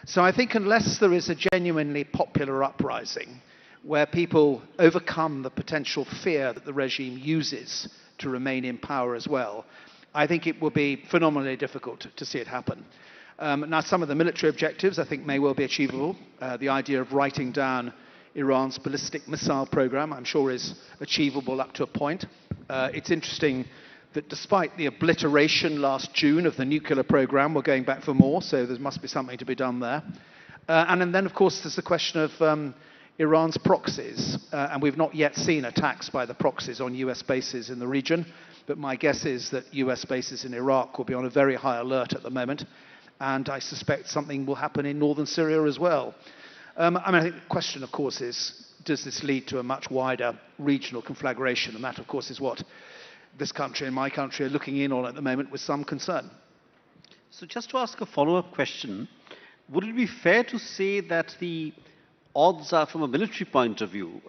So I think unless there is a genuinely popular uprising where people overcome the potential fear that the regime uses to remain in power as well, I think it will be phenomenally difficult to see it happen. Now, some of the military objectives I think may well be achievable. The idea of writing down Iran's ballistic missile program, I'm sure, is achievable up to a point. It's interesting that despite the obliteration last June of the nuclear program, we're going back for more, so there must be something to be done there. And then, of course, there's the question of Iran's proxies, and we've not yet seen attacks by the proxies on US bases in the region, but my guess is that US bases in Iraq will be on a very high alert at the moment, and I suspect something will happen in northern Syria as well. I mean, I think the question, of course, is, does this lead to a much wider regional conflagration? And that, of course, is what this country and my country are looking in on at the moment with some concern. So just to ask a follow-up question, would it be fair to say that the odds are, from a military point of view,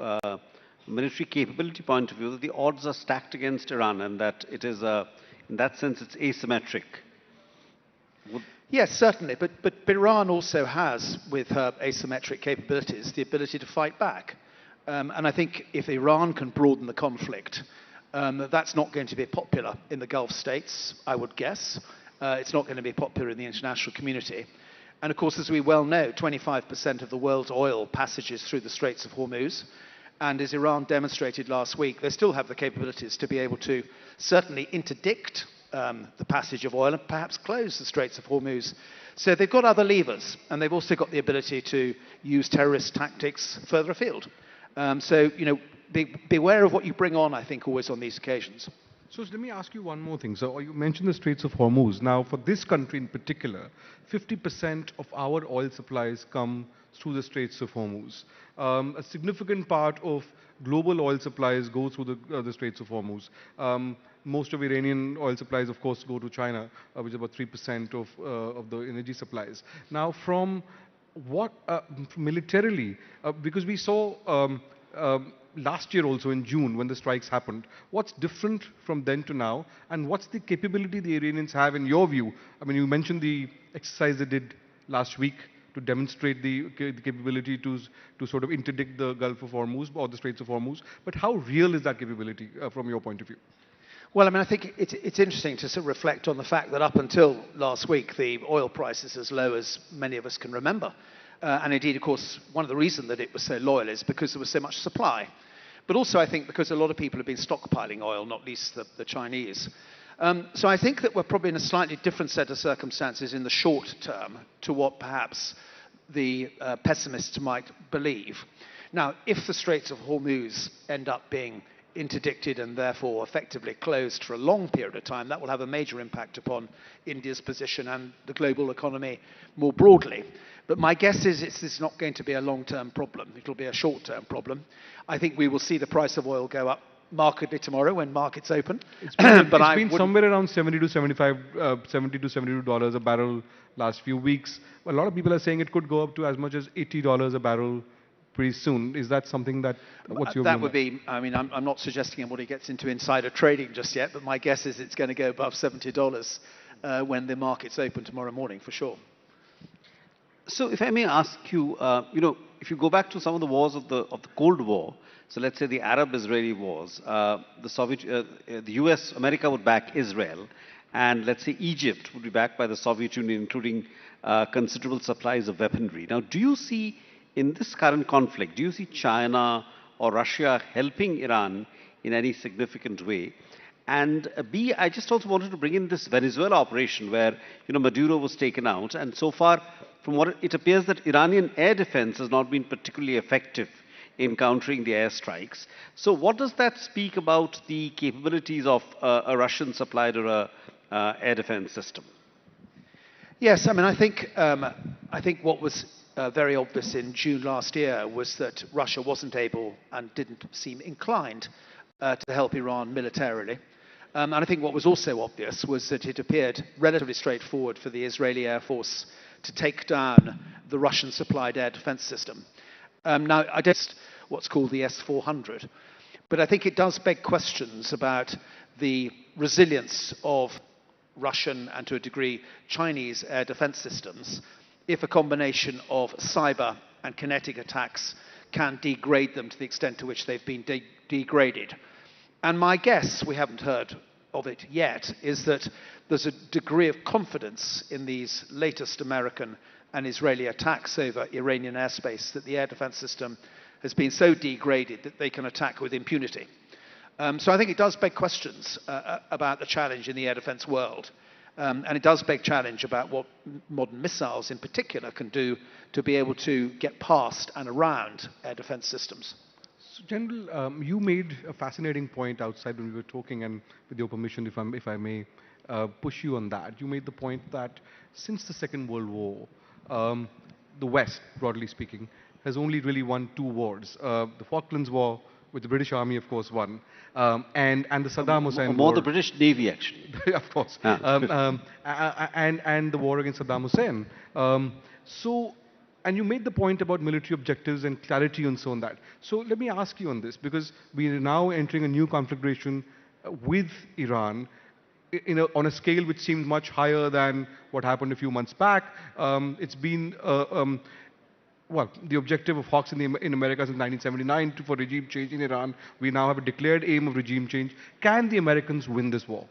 military capability point of view, that the odds are stacked against Iran and that it is, in that sense, it's asymmetric? Yes, certainly. But Iran also has, with her asymmetric capabilities, the ability to fight back. And I think if Iran can broaden the conflict, that's not going to be popular in the Gulf states, I would guess. It's not going to be popular in the international community. And of course, as we well know, 25% of the world's oil passages through the Straits of Hormuz. And as Iran demonstrated last week, they still have the capabilities to be able to certainly interdict the passage of oil and perhaps close the Straits of Hormuz. So they've got other levers, and they've also got the ability to use terrorist tactics further afield. So, you know, beware of what you bring on, I think, always on these occasions. So let me ask you one more thing. So you mentioned the Straits of Hormuz. Now, for this country in particular, 50% of our oil supplies come through the Straits of Hormuz. A significant part of global oil supplies go through the Straits of Hormuz. Most of Iranian oil supplies, of course, go to China, which is about 3% of the energy supplies. Now, from what militarily, because we saw last year also in June when the strikes happened. What's different from then to now, and what's the capability the Iranians have in your view? I mean, you mentioned the exercise they did last week to demonstrate the capability to sort of interdict the Gulf of Hormuz or the Straits of Hormuz, but how real is that capability from your point of view? Well, I mean, I think it's interesting to sort of reflect on the fact that up until last week, the oil price is as low as many of us can remember. And indeed, of course, one of the reasons that it was so loyal is because there was so much supply. But also, I think, because a lot of people have been stockpiling oil, not least the Chinese. So I think that we're probably in a slightly different set of circumstances in the short term to what perhaps the pessimists might believe. Now, if the Straits of Hormuz end up being interdicted and therefore effectively closed for a long period of time, that will have a major impact upon India's position and the global economy more broadly. But my guess is it's not going to be a long-term problem. It'll be a short-term problem. I think we will see the price of oil go up markedly tomorrow when markets open. It's been somewhere around $70 to $72 a barrel last few weeks. A lot of people are saying it could go up to as much as $80 a barrel pretty soon. Is that something that, what's your view? That would be, I mean, I'm not suggesting anybody gets into insider trading just yet, but my guess is it's going to go above $70 when the markets open tomorrow morning, for sure. So if I may ask you, if you go back to some of the wars of the Cold War, so let's say the Arab-Israeli wars, the US, America would back Israel, and let's say Egypt would be backed by the Soviet Union, including considerable supplies of weaponry. Now, do you see in this current conflict, do you see China or Russia helping Iran in any significant way? And B, I just also wanted to bring in this Venezuela operation where, Maduro was taken out, and so far, from what it appears that Iranian air defense has not been particularly effective in countering the airstrikes. So what does that speak about the capabilities of a Russian supplied or a air defense system? Yes, I mean, I think what was very obvious in June last year was that Russia wasn't able and didn't seem inclined to help Iran militarily. And I think what was also obvious was that it appeared relatively straightforward for the Israeli Air Force to take down the Russian supplied air defense system. Now, I don't what's called the S-400, but I think it does beg questions about the resilience of Russian and to a degree Chinese air defense systems if a combination of cyber and kinetic attacks can degrade them to the extent to which they've been degraded. And my guess, we haven't heard of it yet, is that there's a degree of confidence in these latest American and Israeli attacks over Iranian airspace that the air defense system has been so degraded that they can attack with impunity. So I think it does beg questions about the challenge in the air defense world. And it does beg challenge about what modern missiles in particular can do to be able to get past and around air defense systems. So, General, you made a fascinating point outside when we were talking, and with your permission, if I may push you on that. You made the point that since the Second World War, the West, broadly speaking, has only really won two wars. The Falklands War, which the British Army, of course, won, and the Saddam Hussein More war. the British Navy, actually. Of course. And the war against Saddam Hussein. And you made the point about military objectives and clarity and so on that. So let me ask you on this, because we are now entering a new configuration with Iran on a scale which seemed much higher than what happened a few months back. It's been the objective of Hawks in America since 1979 for regime change in Iran. We now have a declared aim of regime change. Can the Americans win this war?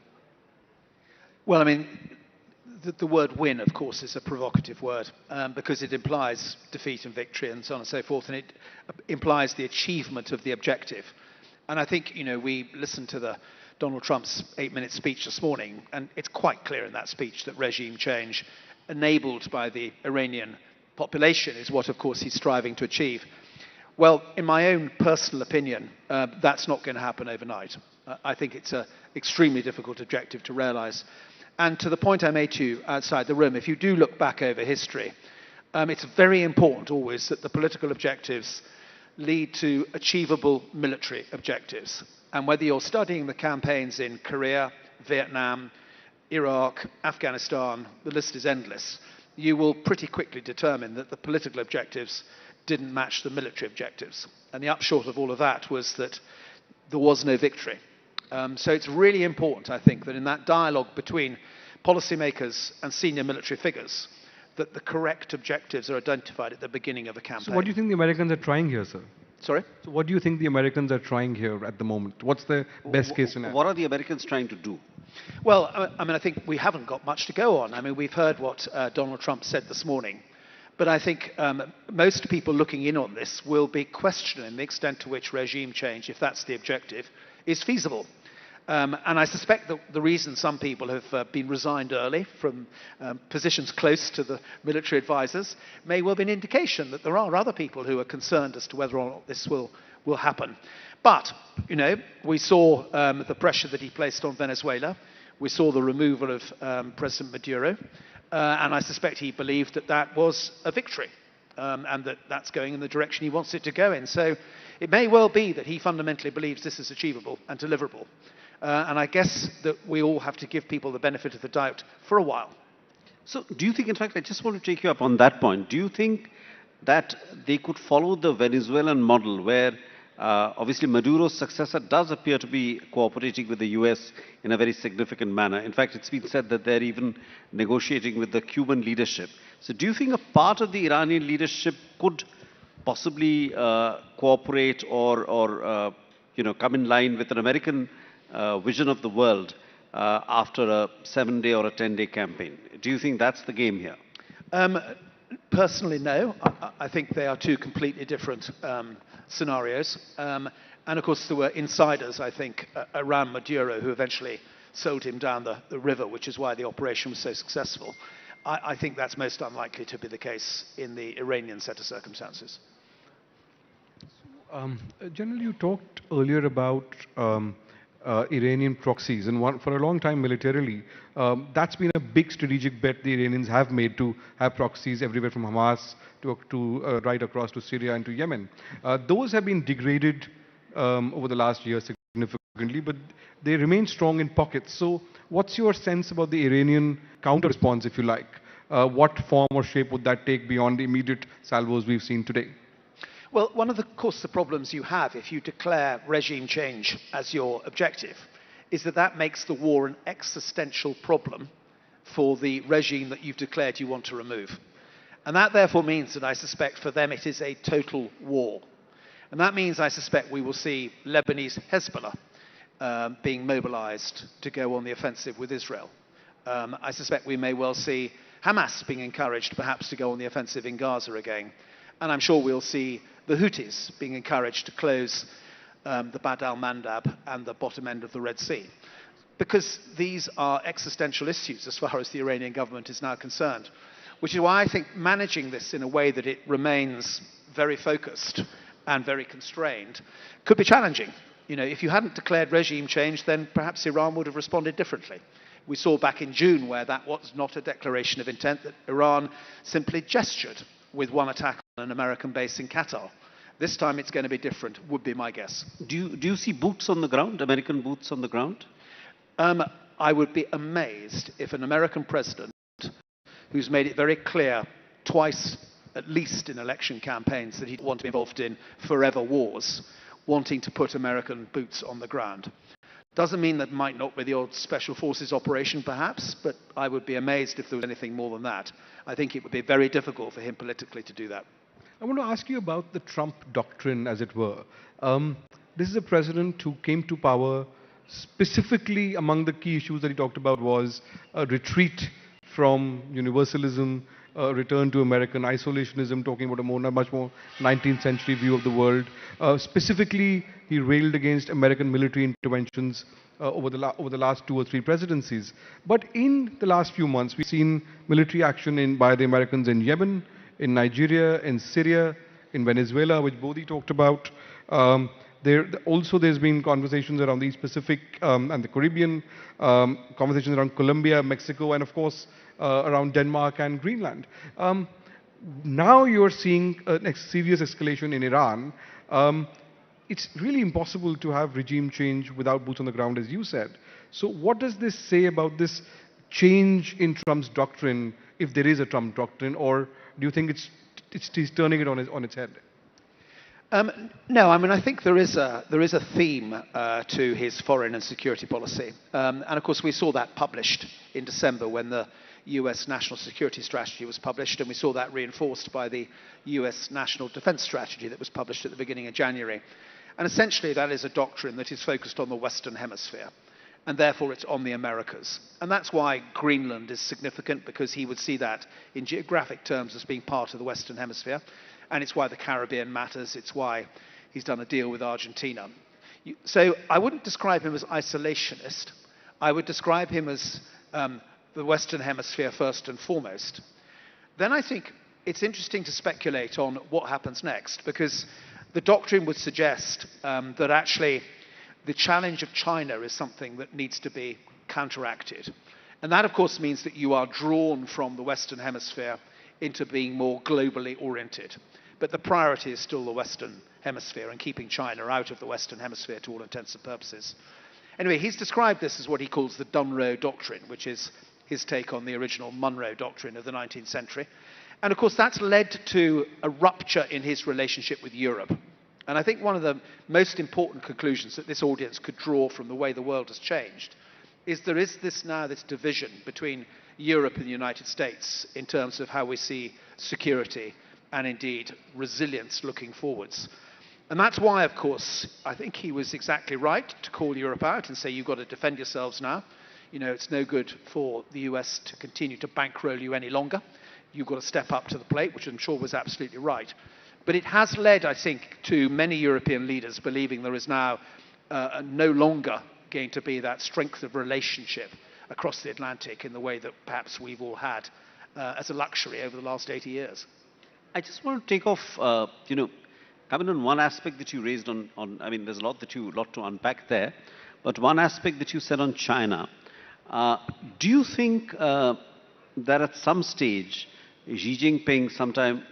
Well, I mean, the word win, of course, is a provocative word because it implies defeat and victory and so on and so forth, and it implies the achievement of the objective. And I think, we listened to Donald Trump's 8-minute speech this morning, and it's quite clear in that speech that regime change enabled by the Iranian population is what, of course, he's striving to achieve. Well, in my own personal opinion, that's not going to happen overnight. I think it's an extremely difficult objective to realize. And to the point I made to you outside the room, if you do look back over history, it's very important always that the political objectives lead to achievable military objectives. And whether you're studying the campaigns in Korea, Vietnam, Iraq, Afghanistan, the list is endless, you will pretty quickly determine that the political objectives didn't match the military objectives. And the upshot of all of that was that there was no victory. So it's really important, I think, that in that dialogue between policymakers and senior military figures, that the correct objectives are identified at the beginning of a campaign. So what do you think the Americans are trying here, sir? Sorry? So what do you think the Americans are trying here at the moment? What's the best case scenario? What are the Americans trying to do? Well, I think we haven't got much to go on. I mean, we've heard what Donald Trump said this morning. But I think most people looking in on this will be questioning the extent to which regime change, if that's the objective, is feasible. And I suspect that the reason some people have been resigned early from positions close to the military advisors may well be an indication that there are other people who are concerned as to whether or not this will happen. But, we saw the pressure that he placed on Venezuela. We saw the removal of President Maduro. And I suspect he believed that that was a victory and that that's going in the direction he wants it to go in. So it may well be that he fundamentally believes this is achievable and deliverable. And I guess that we all have to give people the benefit of the doubt for a while. So do you think, in fact, I just want to take you up on that point. Do you think that they could follow the Venezuelan model where obviously Maduro's successor does appear to be cooperating with the US in a very significant manner? In fact, it's been said that they're even negotiating with the Cuban leadership. So do you think a part of the Iranian leadership could possibly cooperate or come in line with an American vision of the world after a 7-day or a 10-day campaign? Do you think that's the game here? Personally, no. I think they are two completely different scenarios. And of course, there were insiders, I think, around Maduro who eventually sold him down the river, which is why the operation was so successful. I think that's most unlikely to be the case in the Iranian set of circumstances. General, you talked earlier about Iranian proxies, and for a long time militarily, that's been a big strategic bet the Iranians have made to have proxies everywhere from Hamas to right across to Syria and to Yemen. Those have been degraded over the last year significantly, but they remain strong in pockets. So what's your sense about the Iranian counter-response, if you like? What form or shape would that take beyond the immediate salvos we've seen today? Well, one of the problems you have if you declare regime change as your objective is that makes the war an existential problem for the regime that you've declared you want to remove. And that therefore means that I suspect for them it is a total war. And that means I suspect we will see Lebanese Hezbollah being mobilized to go on the offensive with Israel. I suspect we may well see Hamas being encouraged perhaps to go on the offensive in Gaza again. And I'm sure we'll see the Houthis being encouraged to close the Bab al-Mandab and the bottom end of the Red Sea. Because these are existential issues as far as the Iranian government is now concerned. Which is why I think managing this in a way that it remains very focused and very constrained could be challenging. If you hadn't declared regime change, then perhaps Iran would have responded differently. We saw back in June where that was not a declaration of intent, that Iran simply gestured with one attack on an American base in Qatar. This time it's going to be different, would be my guess. Do you see boots on the ground, American boots on the ground? I would be amazed if an American president, who's made it very clear twice, at least in election campaigns, that he'd want to be involved in forever wars, wanting to put American boots on the ground. Doesn't mean that might not be the odd special forces operation, perhaps, but I would be amazed if there was anything more than that. I think it would be very difficult for him politically to do that. I want to ask you about the Trump doctrine, as it were. This is a president who came to power specifically among the key issues that he talked about was a retreat from universalism, return to American isolationism, talking about a much more 19th century view of the world. Specifically, he railed against American military interventions over the last 2 or 3 presidencies. But in the last few months, we've seen military action by the Americans in Yemen, in Nigeria, in Syria, in Venezuela, which Bodhi talked about. There's been conversations around the Pacific and the Caribbean, conversations around Colombia, Mexico, and of course around Denmark and Greenland. Now you're seeing a serious escalation in Iran. It's really impossible to have regime change without boots on the ground, as you said. So what does this say about this change in Trump's doctrine, if there is a Trump doctrine, or do you think it's he's turning it on its head? No, I mean, I think there is a theme to his foreign and security policy. And of course, we saw that published in December when the US National Security Strategy was published, and we saw that reinforced by the US National Defense Strategy that was published at the beginning of January. And essentially, that is a doctrine that is focused on the Western Hemisphere, and therefore it's on the Americas. And that's why Greenland is significant, because he would see that in geographic terms as being part of the Western Hemisphere. And it's why the Caribbean matters. It's why he's done a deal with Argentina. So I wouldn't describe him as isolationist. I would describe him as the Western Hemisphere first and foremost. Then I think it's interesting to speculate on what happens next, because the doctrine would suggest that actually the challenge of China is something that needs to be counteracted. And that, of course, means that you are drawn from the Western Hemisphere into being more globally oriented. But the priority is still the Western Hemisphere and keeping China out of the Western Hemisphere to all intents and purposes. Anyway, he's described this as what he calls the Dunroe Doctrine, which is his take on the original Monroe Doctrine of the 19th century. And of course, that's led to a rupture in his relationship with Europe. And I think one of the most important conclusions that this audience could draw from the way the world has changed is there is this division between Europe and the United States in terms of how we see security and indeed resilience looking forwards. And that's why, of course, I think he was exactly right to call Europe out and say, you've got to defend yourselves now. You know, it's no good for the US to continue to bankroll you any longer. You've got to step up to the plate, which I'm sure was absolutely right. But it has led, I think, to many European leaders believing there is now no longer going to be that strength of relationship across the Atlantic in the way that perhaps we've all had as a luxury over the last 80 years. I just want to take off, coming on one aspect that you raised on I mean, there's a lot to unpack there, but one aspect that you said on China. Do you think that at some stage, Xi Jinping sometime,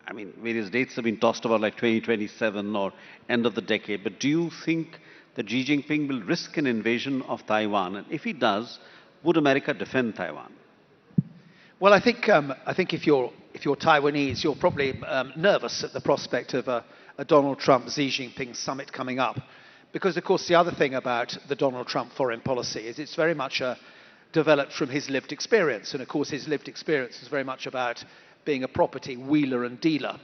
I mean, various dates have been tossed about like 2027 or end of the decade, but do you think that Xi Jinping will risk an invasion of Taiwan? And if he does, would America defend Taiwan? Well, I think if you're Taiwanese, you're probably nervous at the prospect of a Donald Trump-Xi Jinping summit coming up. Because, of course, the other thing about the Donald Trump foreign policy is it's very much developed from his lived experience. And, of course, his lived experience is very much about being a property wheeler and dealer.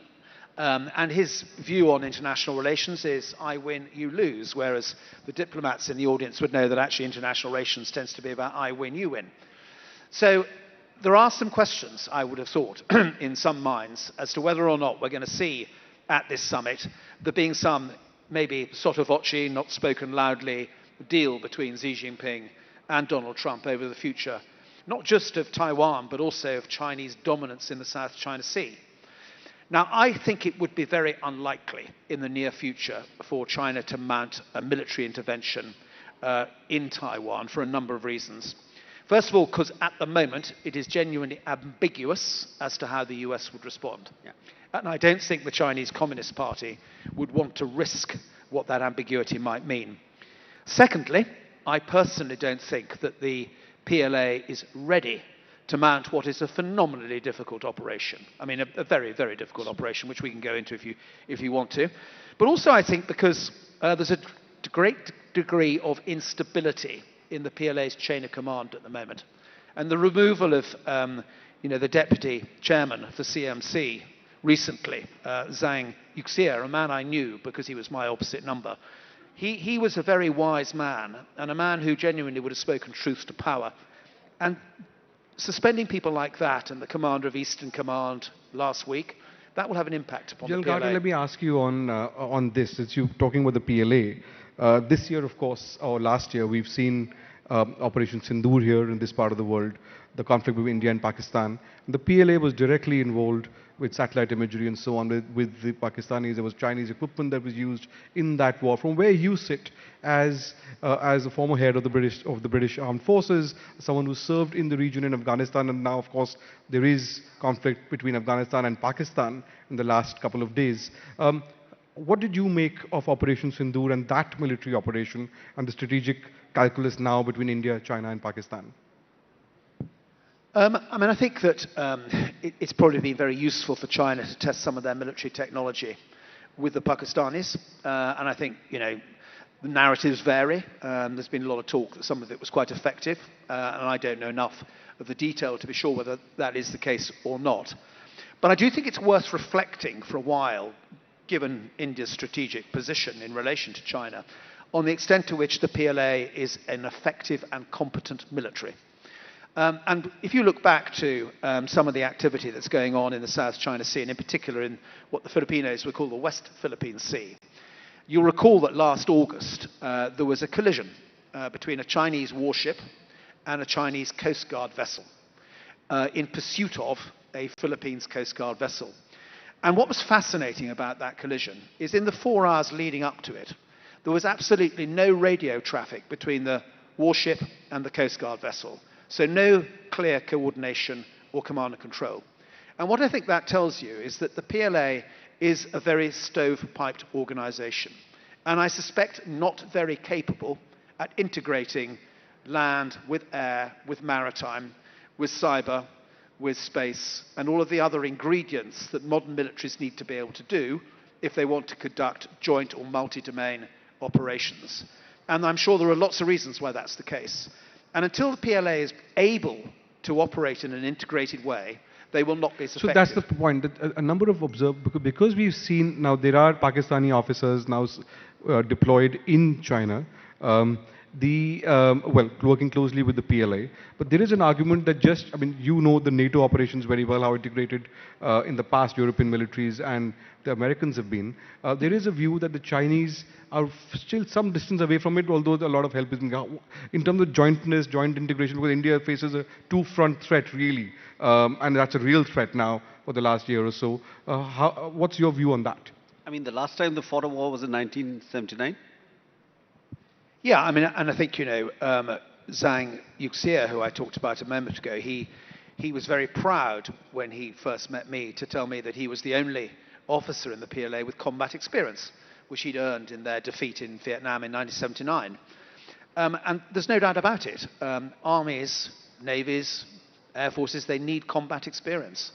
And his view on international relations is, I win, you lose, whereas the diplomats in the audience would know that actually international relations tends to be about I win, you win. So there are some questions, I would have thought, in some minds as to whether or not we're going to see at this summit there being some maybe sotto voce, not spoken loudly, deal between Xi Jinping and Donald Trump over the future, not just of Taiwan, but also of Chinese dominance in the South China Sea. Now, I think it would be very unlikely in the near future for China to mount a military intervention in Taiwan for a number of reasons. First of all, because at the moment it is genuinely ambiguous as to how the US would respond. Yeah. And I don't think the Chinese Communist Party would want to risk what that ambiguity might mean. Secondly, I personally don't think that the PLA is ready to mount what is a phenomenally difficult operation. I mean, a very, very difficult operation, which we can go into if you want to. But also, I think, because there's a great degree of instability in the PLA's chain of command at the moment. And the removal of the deputy chairman of the CMC recently, Zhang Yuxia, a man I knew because he was my opposite number, he was a very wise man and a man who genuinely would have spoken truth to power. And suspending people like that and the commander of Eastern Command last week, that will have an impact upon the PLA. Let me ask you on this, since you're talking about the PLA. This year, of course, or last year, we've seen Operation Sindoor here in this part of the world, the conflict between India and Pakistan. The PLA was directly involved with satellite imagery and so on with the Pakistanis. There was Chinese equipment that was used in that war. From where you sit as a former head of the British Armed Forces, someone who served in the region in Afghanistan, and now, of course, there is conflict between Afghanistan and Pakistan in the last couple of days. What did you make of Operation Sindoor and that military operation and the strategic calculus now between India, China and Pakistan? I mean, I think that it's probably been very useful for China to test some of their military technology with the Pakistanis. And I think, the narratives vary. There's been a lot of talk that some of it was quite effective. And I don't know enough of the detail to be sure whether that is the case or not. But I do think it's worth reflecting for a while, given India's strategic position in relation to China, on the extent to which the PLA is an effective and competent military. And if you look back to some of the activity that's going on in the South China Sea, and in particular in what the Filipinos would call the West Philippine Sea, you'll recall that last August there was a collision between a Chinese warship and a Chinese Coast Guard vessel in pursuit of a Philippines Coast Guard vessel. And what was fascinating about that collision is in the 4 hours leading up to it, there was absolutely no radio traffic between the warship and the Coast Guard vessel. So no clear coordination or command and control. And what I think that tells you is that the PLA is a very stovepiped organization. And I suspect not very capable at integrating land with air, with maritime, with cyber, with space, and all of the other ingredients that modern militaries need to be able to do if they want to conduct joint or multi-domain operations. And I'm sure there are lots of reasons why that's the case. And until the PLA is able to operate in an integrated way, they will not be as effective. So that's the point. That a number of because we've seen now there are Pakistani officers now deployed in China. Working closely with the PLA. But there is an argument that the NATO operations very well, how integrated in the past European militaries and the Americans have been. There is a view that the Chinese are still some distance away from it, although a lot of help is being given. In terms of jointness, joint integration, because India faces a two-front threat really, and that's a real threat now for the last year or so. What's your view on that? I mean, the last time they fought a war was in 1979. Yeah, I mean, and I think, Zhang Yuxia, who I talked about a moment ago, he was very proud when he first met me to tell me that he was the only officer in the PLA with combat experience, which he'd earned in their defeat in Vietnam in 1979. And there's no doubt about it. Armies, navies, air forces, they need combat experience.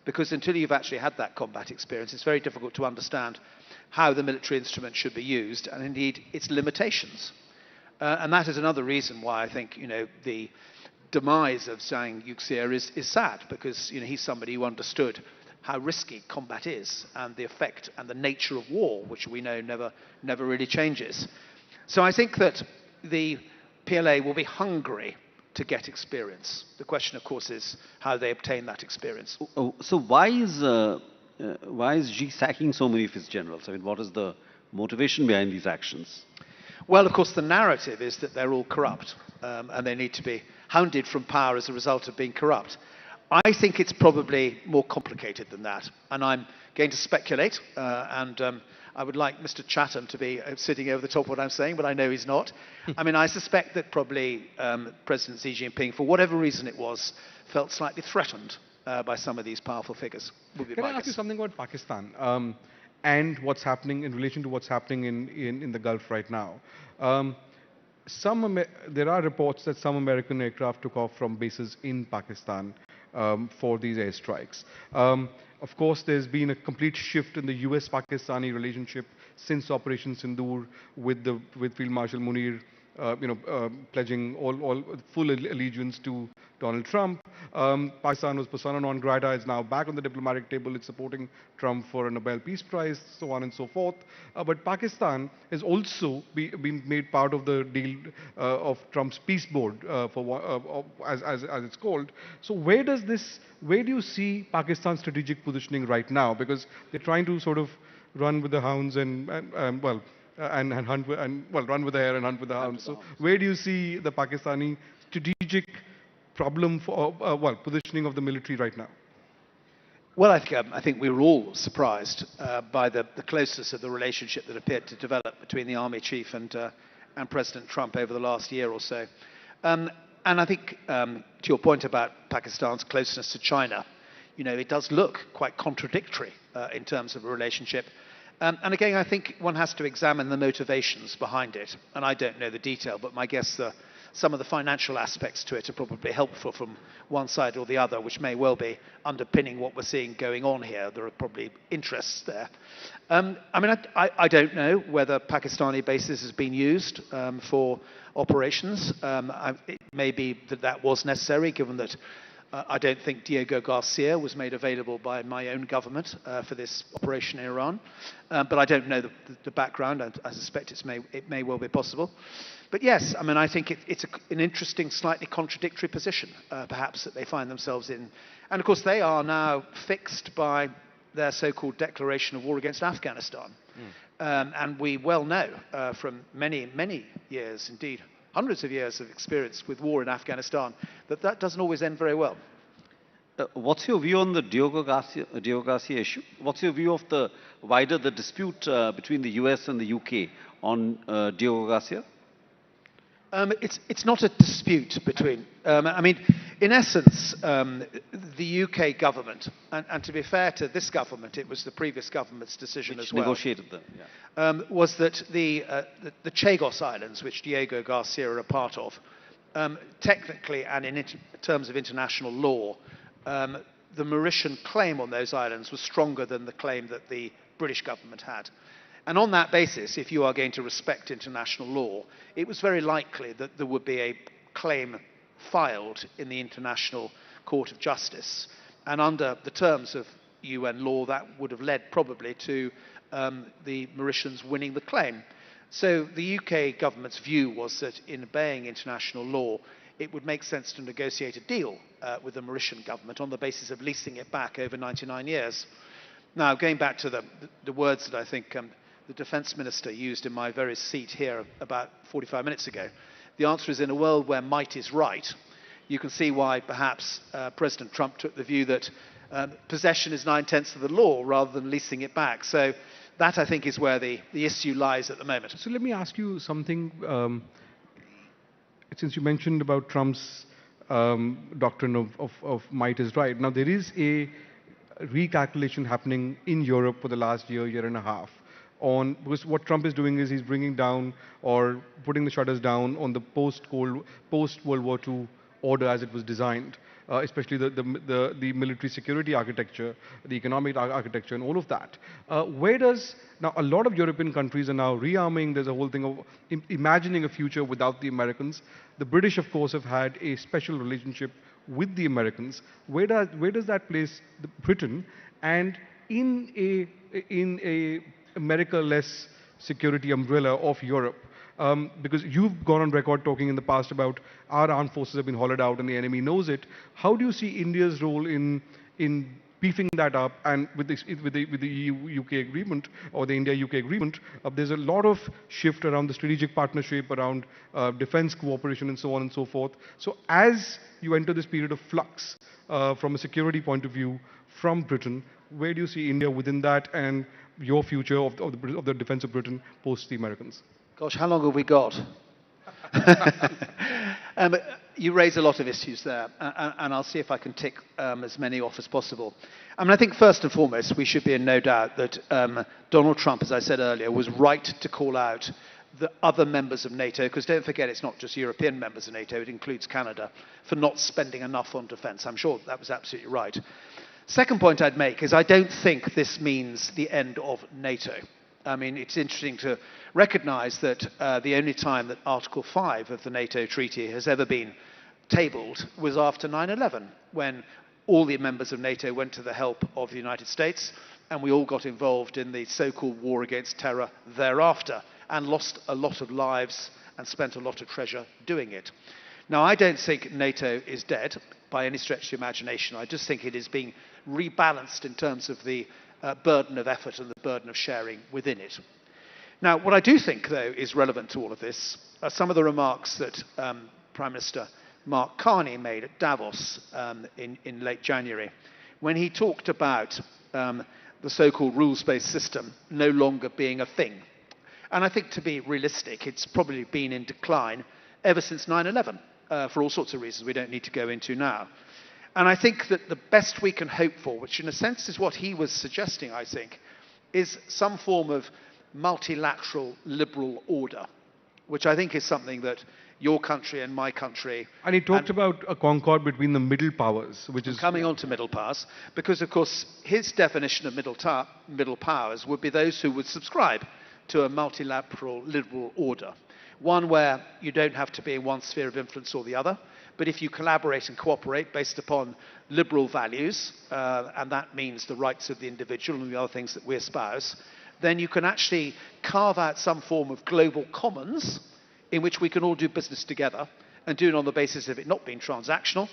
Because until you've actually had that combat experience, it's very difficult to understand how the military instrument should be used, and indeed its limitations. And that is another reason why I think, the demise of Zhang Yuxia is sad, because, he's somebody who understood how risky combat is and the effect and the nature of war, which we know never really changes. So I think that the PLA will be hungry to get experience. The question, of course, is how they obtain that experience. So why is Xi sacking so many of his generals? I mean, what is the motivation behind these actions? Well, of course, the narrative is that they're all corrupt and they need to be hounded from power as a result of being corrupt. I think it's probably more complicated than that. And I'm going to speculate, and I would like Mr. Chatham to be sitting over the top of what I'm saying, but I know he's not. I mean, I suspect that probably President Xi Jinping, for whatever reason it was, felt slightly threatened by some of these powerful figures. Can I ask you something about Pakistan? And what's happening in relation to what's happening in the Gulf right now. There are reports that some American aircraft took off from bases in Pakistan for these airstrikes. Of course, there's been a complete shift in the US-Pakistani relationship since Operation Sindoor with Field Marshal Munir pledging all full allegiance to Donald Trump. Pakistan was persona non grata, is now back on the diplomatic table. It's supporting Trump for a Nobel Peace Prize, so on and so forth. But Pakistan has also been made part of the deal of Trump's peace board, as it's called. So where do you see Pakistan's strategic positioning right now? Because they're trying to sort of run with the hounds and hunt run with the hare and hunt with the hounds. So where do you see the Pakistani strategic problem for positioning of the military right now? Well, I think we were all surprised by the closeness of the relationship that appeared to develop between the army chief and President Trump over the last year or so. And I think, to your point about Pakistan's closeness to China, it does look quite contradictory in terms of a relationship. And again, I think one has to examine the motivations behind it. And I don't know the detail, but my guess some of the financial aspects to it are probably helpful from one side or the other, which may well be underpinning what we're seeing going on here. There are probably interests there. I don't know whether Pakistani bases has been used for operations. It may be that that was necessary, given that I don't think Diego Garcia was made available by my own government for this operation in Iran. But I don't know the background. I suspect it may well be possible. But yes, I think it's an interesting, slightly contradictory position, perhaps, that they find themselves in. And of course, they are now fixed by their so-called declaration of war against Afghanistan. And we well know from many, many years, indeed hundreds of years of experience with war in Afghanistan, that doesn't always end very well. What's your view on the Diogo Garcia issue? What's your view of the wider dispute between the US and the UK on Diogo Garcia? It's not a dispute between. In essence, the UK government, and to be fair to this government, it was the previous government's decision as well. Negotiated them. Was that the Chagos Islands, which Diego Garcia are a part of, technically and in terms of international law, the Mauritian claim on those islands was stronger than the claim that the British government had. And on that basis, if you are going to respect international law, it was very likely that there would be a claim filed in the International Court of Justice. And under the terms of UN law, that would have led probably to the Mauritians winning the claim. So the UK government's view was that in obeying international law, it would make sense to negotiate a deal with the Mauritian government on the basis of leasing it back over 99 years. Now, going back to the words that I think the Defence Minister used in my very seat here about 45 minutes ago, the answer is, in a world where might is right, you can see why perhaps President Trump took the view that possession is 9/10 of the law rather than leasing it back. So that, I think, is where the issue lies at the moment. So let me ask you something. Since you mentioned about Trump's doctrine of might is right. Now, there is a recalculation happening in Europe for the last year and a half. Because what Trump is doing is he's bringing down or putting the shutters down on the post-World War II order as it was designed, especially the military security architecture, the economic architecture, and all of that. Now a lot of European countries are now rearming. There's a whole thing of imagining a future without the Americans. The British, of course, have had a special relationship with the Americans. Where does that place Britain? And in a America-less security umbrella of Europe, because you've gone on record talking in the past about our armed forces have been hollowed out and the enemy knows it. How do you see India's role in beefing that up? And with the EU-UK agreement or the India-UK agreement, there's a lot of shift around the strategic partnership, around defense cooperation and so on and so forth. So as you enter this period of flux from a security point of view from Britain, where do you see India within that and your future of the defense of Britain post the Americans? Gosh, how long have we got? You raise a lot of issues there, and I'll see if I can tick as many off as possible. I think first and foremost, we should be in no doubt that Donald Trump, as I said earlier, was right to call out the other members of NATO, because don't forget it's not just European members of NATO, it includes Canada, for not spending enough on defense. I'm sure that was absolutely right. Second point I'd make is I don't think this means the end of NATO. It's interesting to recognize that the only time that Article 5 of the NATO treaty has ever been tabled was after 9/11, when all the members of NATO went to the help of the United States, and we all got involved in the so-called war against terror thereafter, and lost a lot of lives and spent a lot of treasure doing it. Now, I don't think NATO is dead by any stretch of the imagination. I just think it is being rebalanced in terms of the burden of effort and the burden of sharing within it. Now, what I do think, though, is relevant to all of this are some of the remarks that Prime Minister Mark Carney made at Davos in late January, when he talked about the so-called rules-based system no longer being a thing. And I think, to be realistic, it's probably been in decline ever since 9/11, for all sorts of reasons we don't need to go into now. And I think that the best we can hope for, which in a sense is what he was suggesting, I think, is some form of multilateral liberal order, which I think is something that your country and my country. And he talked about a concord between the middle powers, which is... Coming on to middle powers, because of course his definition of middle powers would be those who would subscribe to a multilateral liberal order. One where you don't have to be in one sphere of influence or the other, but if you collaborate and cooperate based upon liberal values, and that means the rights of the individual and the other things that we espouse, then you can actually carve out some form of global commons in which we can all do business together and do it on the basis of it not being transactional,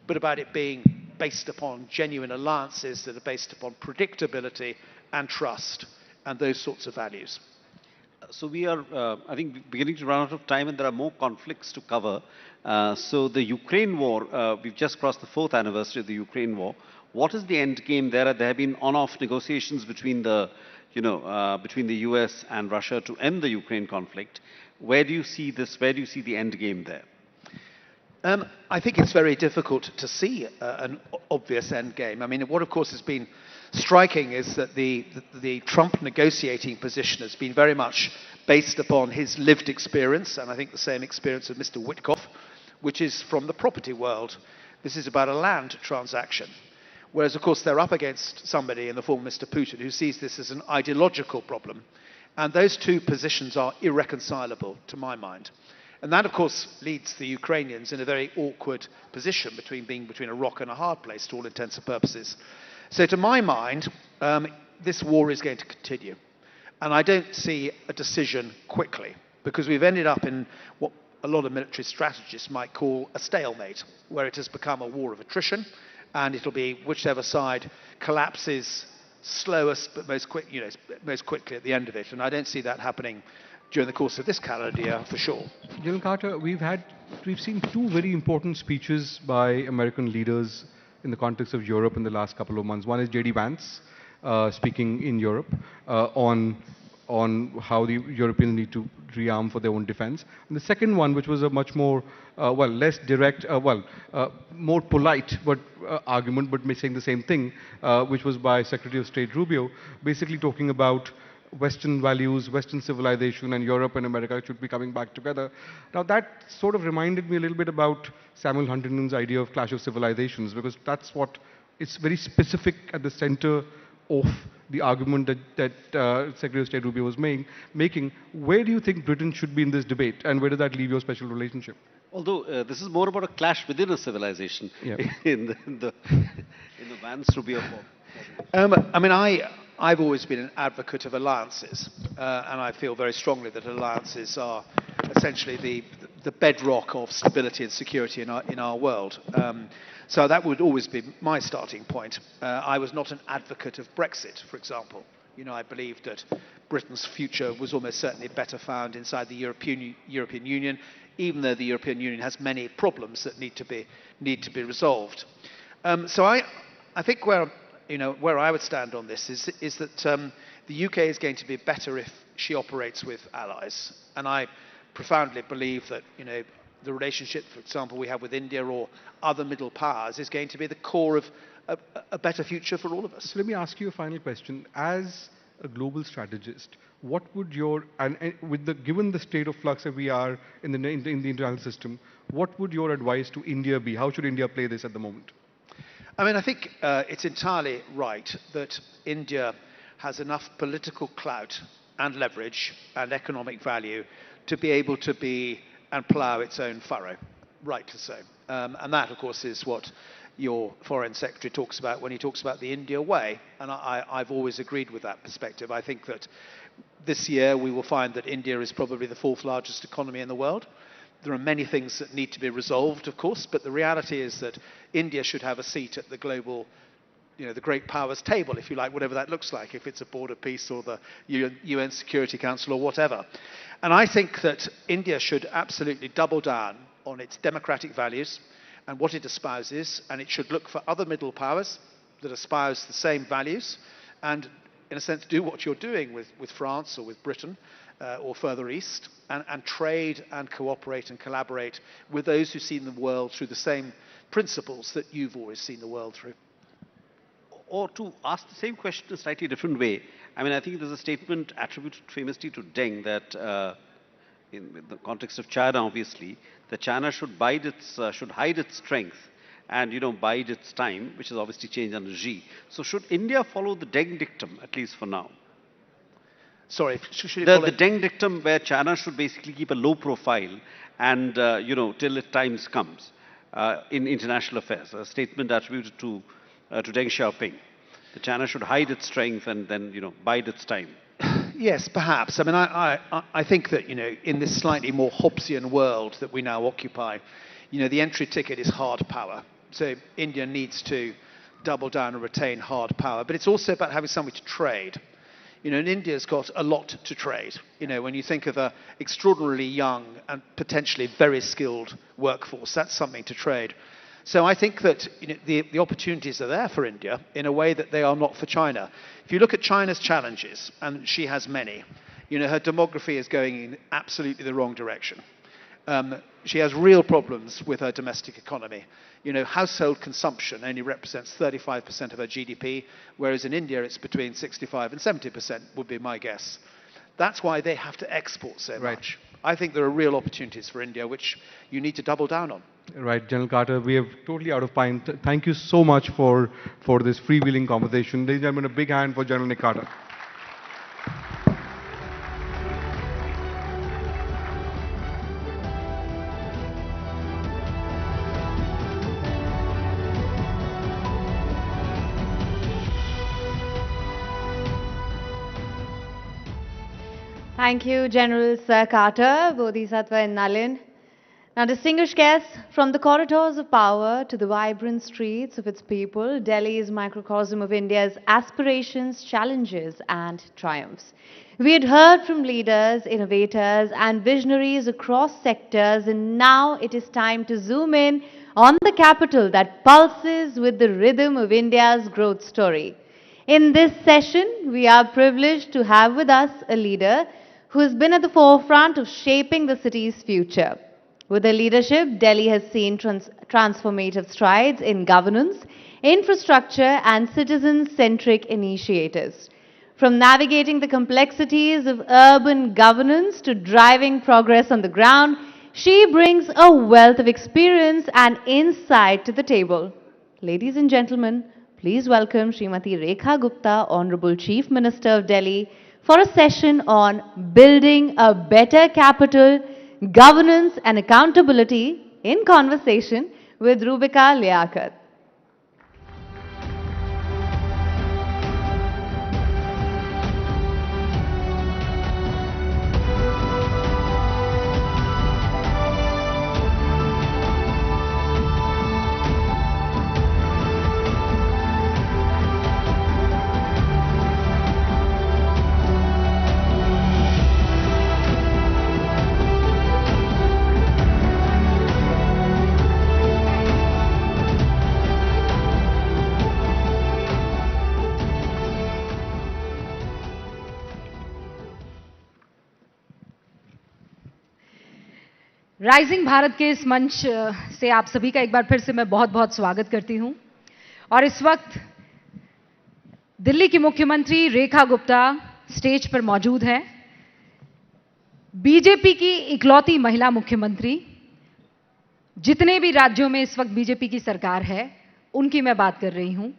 but about it being based upon genuine alliances that are based upon predictability and trust and those sorts of values. So we are, I think, beginning to run out of time, and there are more conflicts to cover. So the Ukraine war, we've just crossed the 4th anniversary of the Ukraine war. What is the end game there? There have been on-off negotiations between the, between the US and Russia to end the Ukraine conflict. Where do you see this? Where do you see the end game there? I think it's very difficult to see an obvious end game. I mean, what of course has been striking is that the Trump negotiating position has been very much based upon his lived experience, and I think the same experience of Mr. Witkoff, which is from the property world. This is about a land transaction. Whereas, of course, they're up against somebody in the form of Mr. Putin who sees this as an ideological problem. And those two positions are irreconcilable, to my mind. And that, of course, leads the Ukrainians in a very awkward position being between a rock and a hard place to all intents and purposes. So to my mind, this war is going to continue. And I don't see a decision quickly, because we've ended up in what a lot of military strategists might call a stalemate, where it has become a war of attrition, and it'll be whichever side collapses slowest but most quickly at the end of it. And I don't see that happening during the course of this calendar year for sure. General Carter, we've seen two very important speeches by American leaders in the context of Europe in the last couple of months. One is J.D. Vance speaking in Europe on how the Europeans need to rearm for their own defense. And the second one, which was a much more, less direct, more polite argument, but saying the same thing, which was by Secretary of State Rubio, basically talking about Western values, Western civilization, and Europe and America should be coming back together. Now that sort of reminded me a little bit about Samuel Huntington's idea of clash of civilizations, because that's what, it's very specific at the center of the argument that Secretary of State Rubio was making. Where do you think Britain should be in this debate, and where does that leave your special relationship? Although this is more about a clash within a civilization in the Vance-Rubio form. I mean, I've always been an advocate of alliances, and I feel very strongly that alliances are essentially the bedrock of stability and security in our world. So that would always be my starting point. I was not an advocate of Brexit, for example. I believed that Britain's future was almost certainly better found inside the European Union, even though the European Union has many problems that need to be resolved. So I think where I would stand on this is that the UK is going to be better if she operates with allies, and I profoundly believe that the relationship, for example, we have with India or other middle powers is going to be the core of a better future for all of us. So let me ask you a final question. As a global strategist, what would your, given the state of flux that we are in the international system, what would your advice to India be? How should India play this at the moment? I mean, I think it's entirely right that India has enough political clout and leverage and economic value to be able to be and plough its own furrow, rightly so. And that, of course, is what your Foreign Secretary talks about when he talks about the India way, and I've always agreed with that perspective. I think that this year we will find that India is probably the 4th largest economy in the world. There are many things that need to be resolved, of course, but the reality is that India should have a seat at the global, the great powers table, if you like, whatever that looks like, if it's a Board of Peace or the UN Security Council or whatever. And I think that India should absolutely double down on its democratic values and what it espouses, and it should look for other middle powers that espouse the same values and, in a sense, do what you're doing with France or with Britain or further east, and trade and cooperate and collaborate with those who see the world through the same principles that you've always seen the world through. Or to ask the same question a slightly different way, I mean, I think there's a statement attributed famously to Deng that in the context of China, obviously, that China should should hide its strength and bide its time, which has obviously changed under Xi. So should India follow the Deng dictum, at least for now? Sorry, should The Deng dictum where China should basically keep a low profile and, till its time comes in international affairs, a statement attributed to Deng Xiaoping, that China should hide its strength and then, bide its time. Yes, perhaps. I mean, I think that, in this slightly more Hobbesian world that we now occupy, the entry ticket is hard power. So India needs to double down and retain hard power. But it's also about having something to trade. And India's got a lot to trade. When you think of an extraordinarily young and potentially very skilled workforce, that's something to trade. So I think that the opportunities are there for India in a way that they are not for China. If you look at China's challenges, and she has many, her demography is going in absolutely the wrong direction. She has real problems with her domestic economy. Household consumption only represents 35% of her GDP, whereas in India it's between 65 and 70% would be my guess. That's why they have to export so much. I think there are real opportunities for India which you need to double down on. Right, General Carter, we have totally out of time. Thank you so much for this freewheeling conversation. Ladies and gentlemen, a big hand for General Nick Carter. Thank you, General Sir Carter, Bodhisattva and Nalin. Now, distinguished guests, from the corridors of power to the vibrant streets of its people, Delhi is a microcosm of India's aspirations, challenges and triumphs. We had heard from leaders, innovators and visionaries across sectors, and now it is time to zoom in on the capital that pulses with the rhythm of India's growth story. In this session, we are privileged to have with us a leader who has been at the forefront of shaping the city's future. With her leadership, Delhi has seen transformative strides in governance, infrastructure and citizen-centric initiatives. From navigating the complexities of urban governance to driving progress on the ground, she brings a wealth of experience and insight to the table. Ladies and gentlemen, please welcome Srimati Rekha Gupta, Honorable Chief Minister of Delhi, for a session on building a better capital, governance and accountability in conversation with Rubika Liaquat. Rising Bharat के इस मंच से आप सभी का एक बार फिर से मैं बहुत बहुत स्वागत करती हूं। और इस वक्त दिल्ली की मुख्यमंत्री रेखा गुप्ता स्टेज पर मौजूद हैं। बीजेपी की इकलौती महिला मुख्यमंत्री, जितने भी राज्यों में इस वक्त बीजेपी की सरकार है, उनकी मैं बात कर रही हूं।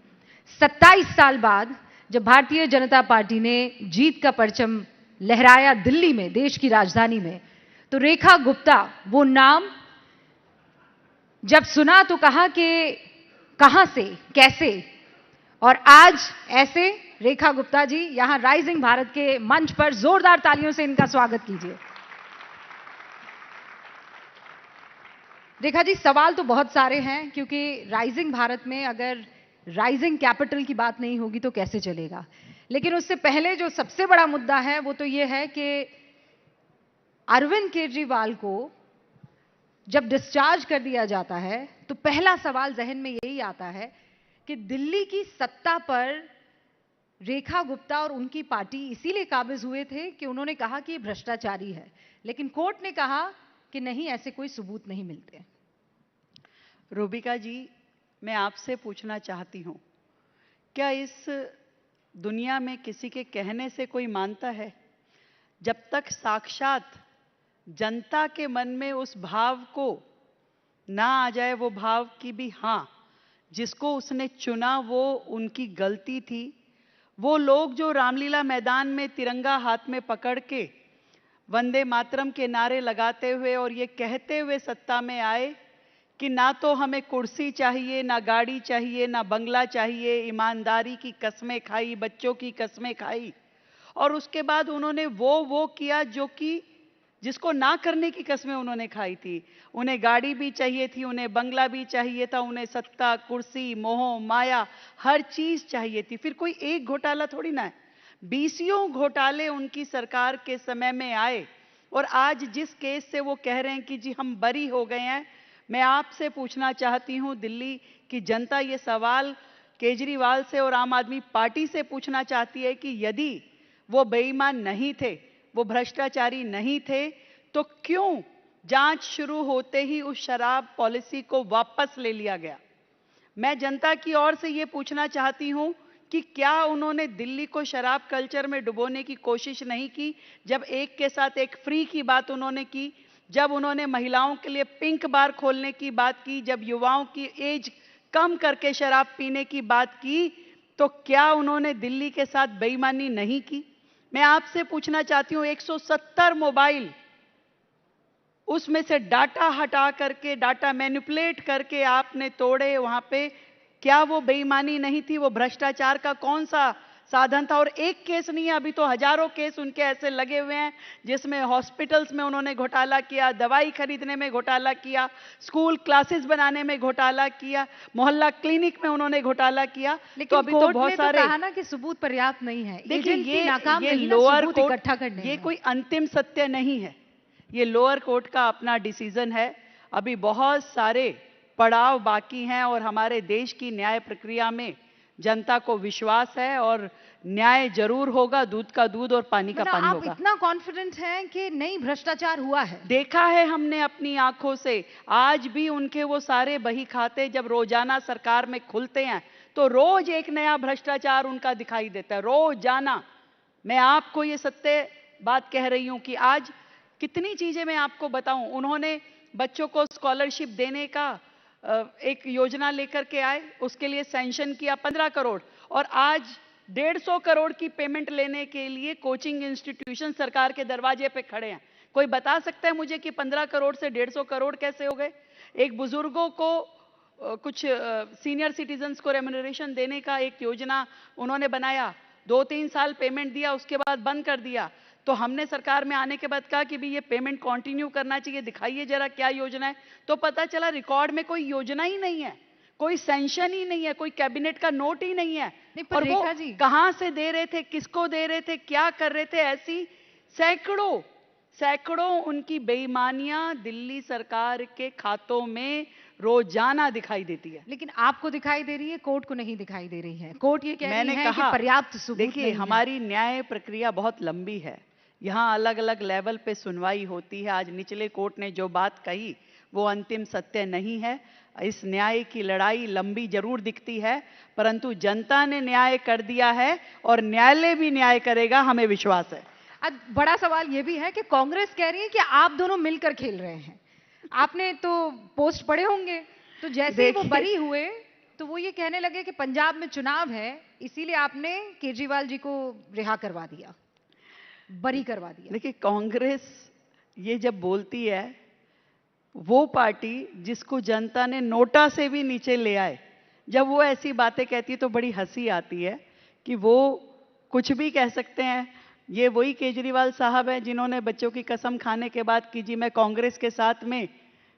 27 साल बाद जब भारतीय जनता पार्टी ने जीत का परचम लहराया दिल्ली में, देश की राजधानी में, तो रेखा गुप्ता वो नाम जब सुना तो कहा कि कहां से, कैसे, और आज ऐसे रेखा गुप्ता जी यहां राइजिंग भारत के मंच पर जोरदार तालियों से इनका स्वागत कीजिए। रेखा जी, सवाल तो बहुत सारे हैं, क्योंकि राइजिंग भारत में अगर राइजिंग कैपिटल की बात नहीं होगी तो कैसे चलेगा। लेकिन उससे पहले जो सबसे बड़ा मुद्दा है वो तो ये है कि अरविंद केजरीवाल को जब डिस्चार्ज कर दिया जाता है तो पहला सवाल जहन में यही आता है कि दिल्ली की सत्ता पर रेखा गुप्ता और उनकी पार्टी इसीलिए काबिज हुए थे कि उन्होंने कहा कि ये भ्रष्टाचारी है, लेकिन कोर्ट ने कहा कि नहीं, ऐसे कोई सबूत नहीं मिलते। रूबिका जी, मैं आपसे पूछना चाहती हूं, क्या इस दुनिया में किसी के कहने से कोई मानता है? जब तक साक्षात जनता के मन में उस भाव को ना आ जाए, वो भाव कि भी हाँ, जिसको उसने चुना वो उनकी गलती थी। वो लोग जो रामलीला मैदान में तिरंगा हाथ में पकड़ के वंदे मातरम के नारे लगाते हुए और ये कहते हुए सत्ता में आए कि ना तो हमें कुर्सी चाहिए, ना गाड़ी चाहिए, ना बंगला चाहिए, ईमानदारी की कस्में खाई, बच्चों की कस्में खाई, और उसके बाद उन्होंने वो किया जो कि जिसको ना करने की कस्में उन्होंने खाई थी। उन्हें गाड़ी भी चाहिए थी, उन्हें बंगला भी चाहिए था, उन्हें सत्ता, कुर्सी, मोह माया, हर चीज चाहिए थी। फिर कोई एक घोटाला थोड़ी ना है, बीसियों घोटाले उनकी सरकार के समय में आए, और आज जिस केस से वो कह रहे हैं कि जी हम बरी हो गए हैं, मैं आपसे पूछना चाहती हूं, दिल्ली की जनता ये सवाल केजरीवाल से और आम आदमी पार्टी से पूछना चाहती है कि यदि वो बेईमान नहीं थे, वो भ्रष्टाचारी नहीं थे, तो क्यों जांच शुरू होते ही उस शराब पॉलिसी को वापस ले लिया गया? मैं जनता की ओर से ये पूछना चाहती हूं कि क्या उन्होंने दिल्ली को शराब कल्चर में डुबोने की कोशिश नहीं की? जब एक के साथ एक फ्री की बात उन्होंने की, जब उन्होंने महिलाओं के लिए पिंक बार खोलने की बात की, जब युवाओं की एज कम करके शराब पीने की बात की, तो क्या उन्होंने दिल्ली के साथ बेईमानी नहीं की? मैं आपसे पूछना चाहती हूं, 170 मोबाइल, उसमें से डाटा हटा करके, डाटा मैनिपुलेट करके आपने तोड़े वहां पे, क्या वो बेईमानी नहीं थी? वो भ्रष्टाचार का कौन सा साधन था? और एक केस नहीं है, अभी तो हजारों केस उनके ऐसे लगे हुए हैं जिसमें हॉस्पिटल्स में उन्होंने घोटाला किया, दवाई खरीदने में घोटाला किया, स्कूल क्लासेस बनाने में घोटाला किया, मोहल्ला क्लिनिक में उन्होंने घोटाला किया। लेकिन तो अभी तो कोर्ट बहुत ने तो सारे कहा ना कि सबूत पर्याप्त नहीं है, देखिए, एजेंसी नाकाम ये रही ना लोअर सबूत कोर्ट, इकट्ठा करने ये में। कोई अंतिम सत्य नहीं है, ये लोअर कोर्ट का अपना डिसीजन है। अभी बहुत सारे पड़ाव बाकी हैं और हमारे देश की न्याय प्रक्रिया में जनता को विश्वास है और न्याय जरूर होगा, दूध का दूध और पानी का पानी आप होगा। इतना कॉन्फिडेंट हैं कि नहीं भ्रष्टाचार हुआ है? देखा है हमने अपनी आंखों से। आज भी उनके वो सारे बही खाते जब रोजाना सरकार में खुलते हैं तो रोज एक नया भ्रष्टाचार उनका दिखाई देता है, रोजाना। मैं आपको ये सत्य बात कह रही हूं कि आज कितनी चीजें मैं आपको बताऊं। उन्होंने बच्चों को स्कॉलरशिप देने का एक योजना लेकर के आए, उसके लिए सैंक्शन किया 15 करोड़, और आज 150 करोड़ की पेमेंट लेने के लिए कोचिंग इंस्टीट्यूशन सरकार के दरवाजे पे खड़े हैं। कोई बता सकता है मुझे कि 15 करोड़ से 150 करोड़ कैसे हो गए? एक बुजुर्गों को कुछ सीनियर सिटीजन्स को रेम्यूनरेशन देने का एक योजना उन्होंने बनाया, 2-3 साल पेमेंट दिया, उसके बाद बंद कर दिया। तो हमने सरकार में आने के बाद कहा कि भी ये पेमेंट कंटिन्यू करना चाहिए, दिखाइए जरा क्या योजना है। तो पता चला रिकॉर्ड में कोई योजना ही नहीं है, कोई सैंक्शन ही नहीं है, कोई कैबिनेट का नोट ही नहीं है। और वो कहां से दे रहे थे, किसको दे रहे थे, क्या कर रहे थे? ऐसी सैकड़ों सैकड़ों उनकी बेईमानियां दिल्ली सरकार के खातों में रोजाना दिखाई देती है। लेकिन आपको दिखाई दे रही है, कोर्ट को नहीं दिखाई दे रही है। कोर्ट ये कह मैंने रही है कहा, कि पर्याप्त सबूत देखिए नहीं है। हमारी न्याय प्रक्रिया बहुत लंबी है, यहाँ अलग अलग लेवल पे सुनवाई होती है। आज निचले कोर्ट ने जो बात कही वो अंतिम सत्य नहीं है। इस न्याय की लड़ाई लंबी जरूर दिखती है, परंतु जनता ने न्याय कर दिया है और न्यायालय भी न्याय करेगा, हमें विश्वास है। आज बड़ा सवाल ये भी है कि कांग्रेस कह रही है कि आप दोनों मिलकर खेल रहे हैं। आपने तो पोस्ट पढ़े होंगे, तो जैसे ही वो बरी हुए तो वो ये कहने लगे कि पंजाब में चुनाव है, इसीलिए आपने केजरीवाल जी को रिहा करवा दिया, बरी करवा दिया। देखिए, कांग्रेस ये जब बोलती है, वो पार्टी जिसको जनता ने नोटा से भी नीचे ले आए, जब वो ऐसी बातें कहती है तो बड़ी हंसी आती है कि वो कुछ भी कह सकते हैं। ये वही केजरीवाल साहब हैं जिन्होंने बच्चों की कसम खाने के बाद कि जी मैं कांग्रेस के साथ में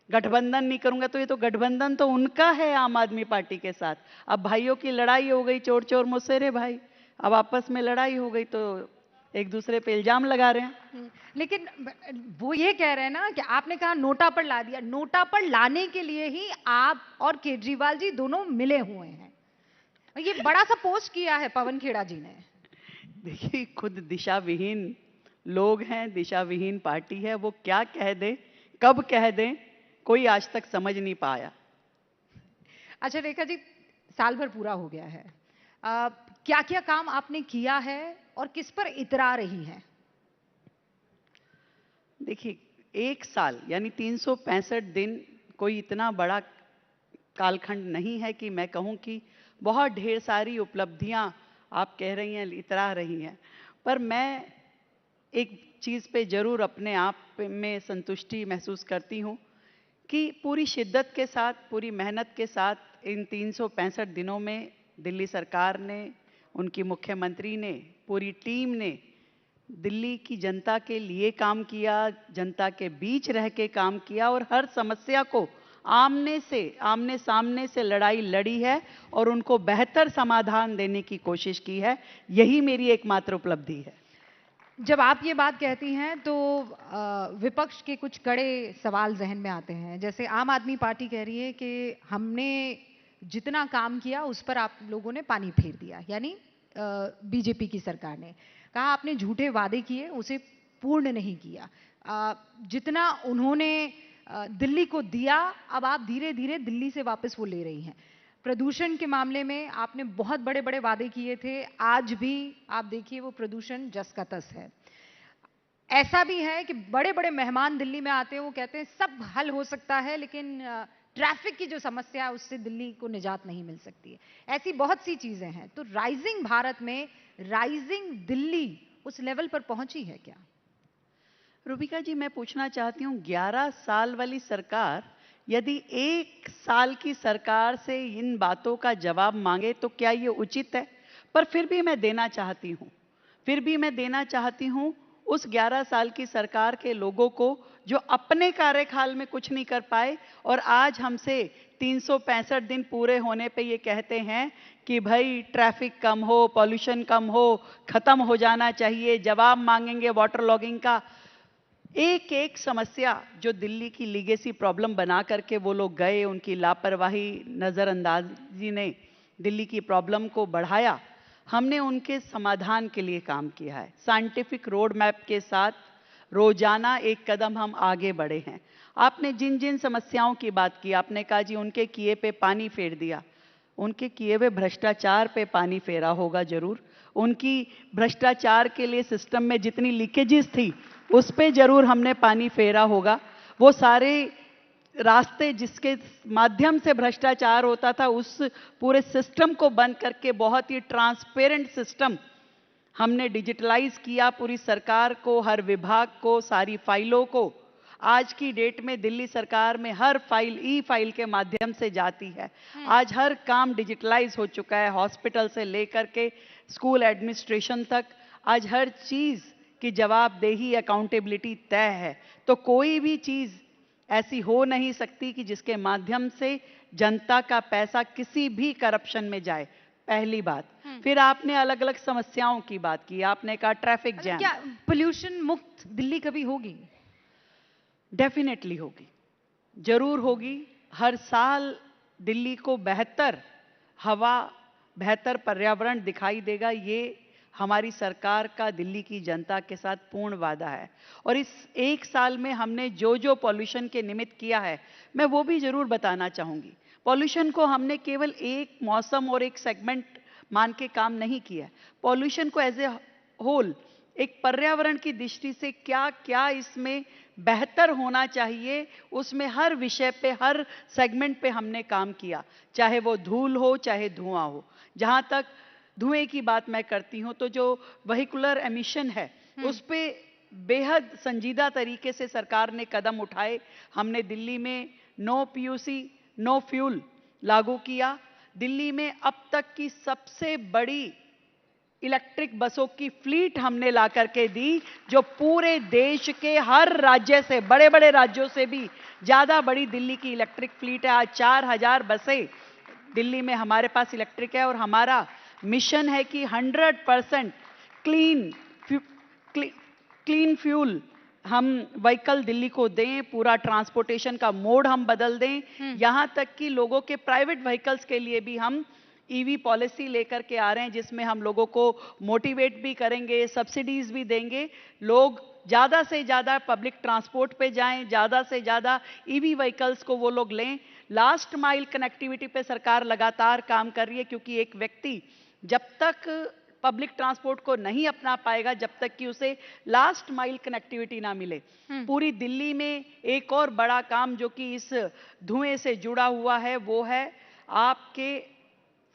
गठबंधन नहीं करूंगा। तो ये तो गठबंधन तो उनका है आम आदमी पार्टी के साथ। अब भाइयों की लड़ाई हो गई, चोर चोर मुसेरे भाई, अब आपस में लड़ाई हो गई तो एक दूसरे पे इल्जाम लगा रहे हैं। लेकिन वो ये कह रहे हैं ना कि आपने कहा नोटा पर ला दिया, नोटा पर लाने के लिए ही आप और केजरीवाल जी दोनों मिले हुए हैं। ये बड़ा सा पोस्ट किया है पवन खेड़ा जी ने। देखिए, खुद दिशा विहीन लोग हैं, दिशा विहीन पार्टी है, वो क्या कह दे, कब कह दें, कोई आज तक समझ नहीं पाया। अच्छा रेखा जी, साल भर पूरा हो गया है, क्या क्या काम आपने किया है और किस पर इतरा रही हैं? देखिए, एक साल यानी 365 दिन कोई इतना बड़ा कालखंड नहीं है कि मैं कहूं कि बहुत ढेर सारी उपलब्धियां आप कह रही हैं, इतरा रही हैं। पर मैं एक चीज़ पे ज़रूर अपने आप में संतुष्टि महसूस करती हूं कि पूरी शिद्दत के साथ, पूरी मेहनत के साथ इन 365 दिनों में दिल्ली सरकार ने, उनकी मुख्यमंत्री ने, पूरी टीम ने दिल्ली की जनता के लिए काम किया, जनता के बीच रह के काम किया और हर समस्या को आमने सामने से लड़ाई लड़ी है और उनको बेहतर समाधान देने की कोशिश की है। यही मेरी एकमात्र उपलब्धि है। जब आप ये बात कहती हैं तो विपक्ष के कुछ कड़े सवाल जहन में आते हैं। जैसे आम आदमी पार्टी कह रही है कि हमने जितना काम किया उस पर आप लोगों ने पानी फेर दिया, यानी बीजेपी की सरकार ने कहा आपने झूठे वादे किए, उसे पूर्ण नहीं किया। जितना उन्होंने दिल्ली को दिया, अब आप धीरे धीरे दिल्ली से वापस वो ले रही हैं। प्रदूषण के मामले में आपने बहुत बड़े बड़े वादे किए थे, आज भी आप देखिए वो प्रदूषण जस का तस है। ऐसा भी है कि बड़े बड़े मेहमान दिल्ली में आते हैं, वो कहते हैं सब हल हो सकता है, लेकिन ट्रैफिक की जो समस्या है उससे दिल्ली को निजात नहीं मिल सकती है। ऐसी बहुत सी चीजें हैं। तो राइजिंग भारत में राइजिंग दिल्ली उस लेवल पर पहुंची है क्या? रूबिका जी, मैं पूछना चाहती हूँ, 11 साल वाली सरकार यदि 1 साल की सरकार से इन बातों का जवाब मांगे तो क्या ये उचित है? पर फिर भी मैं देना चाहती हूँ उस 11 साल की सरकार के लोगों को जो अपने कार्यकाल में कुछ नहीं कर पाए और आज हमसे 365 दिन पूरे होने पे ये कहते हैं कि भाई ट्रैफिक कम हो, पॉल्यूशन कम हो, खत्म हो जाना चाहिए, जवाब मांगेंगे वाटर लॉगिंग का। एक एक समस्या जो दिल्ली की लीगेसी प्रॉब्लम बना करके वो लोग गए, उनकी लापरवाही, नज़रअंदाजी ने दिल्ली की प्रॉब्लम को बढ़ाया। हमने उनके समाधान के लिए काम किया है। साइंटिफिक रोड मैप के साथ रोजाना एक कदम हम आगे बढ़े हैं। आपने जिन जिन समस्याओं की बात की, आपने कहा जी उनके किए पे पानी फेर दिया। उनके किए हुए भ्रष्टाचार पे पानी फेरा होगा जरूर। उनकी भ्रष्टाचार के लिए सिस्टम में जितनी लीकेजेस थी उस पे जरूर हमने पानी फेरा होगा। वो सारे रास्ते जिसके माध्यम से भ्रष्टाचार होता था उस पूरे सिस्टम को बंद करके बहुत ही ट्रांसपेरेंट सिस्टम हमने डिजिटलाइज किया। पूरी सरकार को, हर विभाग को, सारी फाइलों को आज की डेट में दिल्ली सरकार में हर फाइल ई-फाइल के माध्यम से जाती है। आज हर काम डिजिटलाइज हो चुका है, हॉस्पिटल से लेकर के स्कूल एडमिनिस्ट्रेशन तक। आज हर चीज की जवाबदेही, अकाउंटेबिलिटी तय है। तो कोई भी चीज ऐसी हो नहीं सकती कि जिसके माध्यम से जनता का पैसा किसी भी करप्शन में जाए, पहली बात। फिर आपने अलग अलग समस्याओं की बात की, आपने कहा ट्रैफिक जैम। क्या पोल्यूशन मुक्त दिल्ली कभी होगी? डेफिनेटली होगी, जरूर होगी। हर साल दिल्ली को बेहतर हवा, बेहतर पर्यावरण दिखाई देगा। ये हमारी सरकार का दिल्ली की जनता के साथ पूर्ण वादा है। और इस 1 साल में हमने जो जो पॉल्यूशन के निमित्त किया है, मैं वो भी जरूर बताना चाहूंगी। पॉल्यूशन को हमने केवल एक मौसम और एक सेगमेंट मान के काम नहीं किया। पॉल्यूशन को एज ए होल, एक पर्यावरण की दृष्टि से क्या क्या इसमें बेहतर होना चाहिए, उसमें हर विषय पे, हर सेगमेंट पे हमने काम किया। चाहे वो धूल हो, चाहे धुआं हो। जहां तक धुएं की बात मैं करती हूं तो जो व्हीकुलर एमिशन है उस पे बेहद संजीदा तरीके से सरकार ने कदम उठाए। हमने दिल्ली में नो पीयूसी, नो फ्यूल लागू किया। दिल्ली में अब तक की सबसे बड़ी इलेक्ट्रिक बसों की फ्लीट हमने ला करके दी, जो पूरे देश के हर राज्य से, बड़े बड़े राज्यों से भी ज्यादा बड़ी दिल्ली की इलेक्ट्रिक फ्लीट है। आज 4000 बसें दिल्ली में हमारे पास इलेक्ट्रिक है और हमारा मिशन है कि 100% क्लीन फ्यूल हम व्हीकल दिल्ली को दें, पूरा ट्रांसपोर्टेशन का मोड हम बदल दें। यहां तक कि लोगों के प्राइवेट व्हीकल्स के लिए भी हम ईवी पॉलिसी लेकर के आ रहे हैं, जिसमें हम लोगों को मोटिवेट भी करेंगे, सब्सिडीज भी देंगे। लोग ज्यादा से ज्यादा पब्लिक ट्रांसपोर्ट पे जाएं, ज्यादा से ज्यादा ईवी व्हीकल्स को वो लोग लें। लास्ट माइल कनेक्टिविटी पे सरकार लगातार काम कर रही है, क्योंकि एक व्यक्ति जब तक पब्लिक ट्रांसपोर्ट को नहीं अपना पाएगा जब तक कि उसे लास्ट माइल कनेक्टिविटी ना मिले। पूरी दिल्ली में एक और बड़ा काम जो कि इस धुएं से जुड़ा हुआ है वो है आपके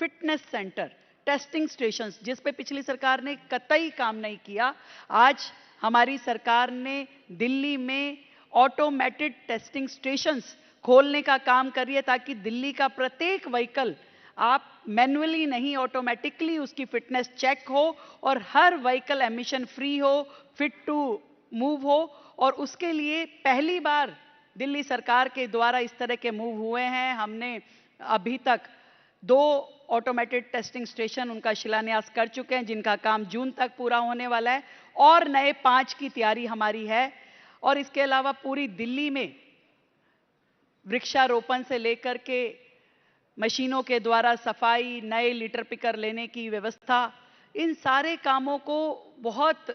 फिटनेस सेंटर, टेस्टिंग स्टेशंस, जिस पे पिछली सरकार ने कतई काम नहीं किया। आज हमारी सरकार ने दिल्ली में ऑटोमेटेड टेस्टिंग स्टेशंस खोलने का काम कर रही है ताकि दिल्ली का प्रत्येक व्हीकल आप मैन्युअली नहीं ऑटोमेटिकली उसकी फिटनेस चेक हो और हर व्हीकल एमिशन फ्री हो, फिट टू मूव हो। और उसके लिए पहली बार दिल्ली सरकार के द्वारा इस तरह के मूव हुए हैं। हमने अभी तक 2 ऑटोमेटेड टेस्टिंग स्टेशन उनका शिलान्यास कर चुके हैं जिनका काम जून तक पूरा होने वाला है और नए 5 की तैयारी हमारी है। और इसके अलावा पूरी दिल्ली में वृक्षारोपण से लेकर के मशीनों के द्वारा सफाई, नए लीटर पिकर लेने की व्यवस्था, इन सारे कामों को बहुत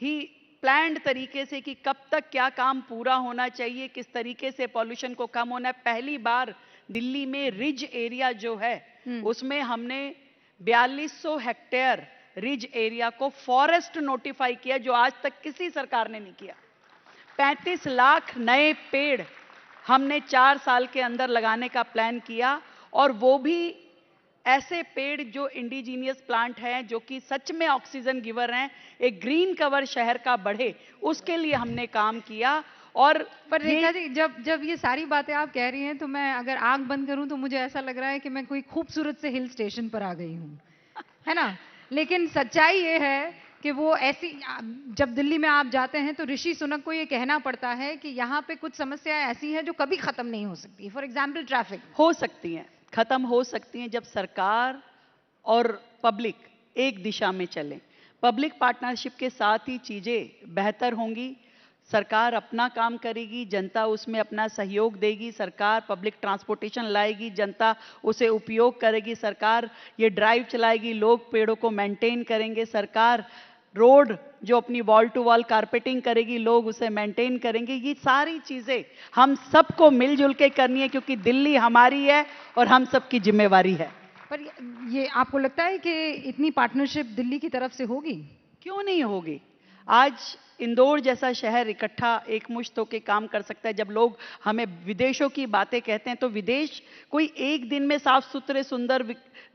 ही प्लान्ड तरीके से कि कब तक क्या काम पूरा होना चाहिए, किस तरीके से पॉल्यूशन को कम होना है। पहली बार दिल्ली में रिज एरिया जो है उसमें हमने 4200 हेक्टेयर रिज एरिया को फॉरेस्ट नोटिफाई किया जो आज तक किसी सरकार ने नहीं किया। 35 लाख नए पेड़ हमने 4 साल के अंदर लगाने का प्लान किया और वो भी ऐसे पेड़ जो इंडिजीनियस प्लांट हैं जो कि सच में ऑक्सीजन गिवर हैं। एक ग्रीन कवर शहर का बढ़े उसके लिए हमने काम किया। और पर रेखा जी, जब ये सारी बातें आप कह रही हैं तो मैं अगर आंख बंद करूं तो मुझे ऐसा लग रहा है कि मैं कोई खूबसूरत से हिल स्टेशन पर आ गई हूं, है ना? लेकिन सच्चाई ये है कि वो ऐसी, जब दिल्ली में आप जाते हैं तो ऋषि सुनक को ये कहना पड़ता है कि यहाँ पे कुछ समस्याएं ऐसी हैं जो कभी खत्म नहीं हो सकती। फॉर एग्जाम्पल ट्रैफिक हो सकती हैं, खत्म हो सकती हैं जब सरकार और पब्लिक एक दिशा में चलें। पब्लिक पार्टनरशिप के साथ ही चीजें बेहतर होंगी। सरकार अपना काम करेगी, जनता उसमें अपना सहयोग देगी। सरकार पब्लिक ट्रांसपोर्टेशन लाएगी, जनता उसे उपयोग करेगी। सरकार ये ड्राइव चलाएगी, लोग पेड़ों को मेंटेन करेंगे। सरकार रोड जो अपनी वॉल टू वॉल कारपेटिंग करेगी, लोग उसे मेंटेन करेंगे। ये सारी चीजें हम सबको मिलजुल के करनी है क्योंकि दिल्ली हमारी है और हम सबकी जिम्मेवारी है। पर ये आपको लगता है कि इतनी पार्टनरशिप दिल्ली की तरफ से होगी? क्यों नहीं होगी? आज इंदौर जैसा शहर इकट्ठा एकमुश्त होकर काम कर सकता है। जब लोग हमें विदेशों की बातें कहते हैं तो विदेश कोई एक दिन में साफ सुथरे सुंदर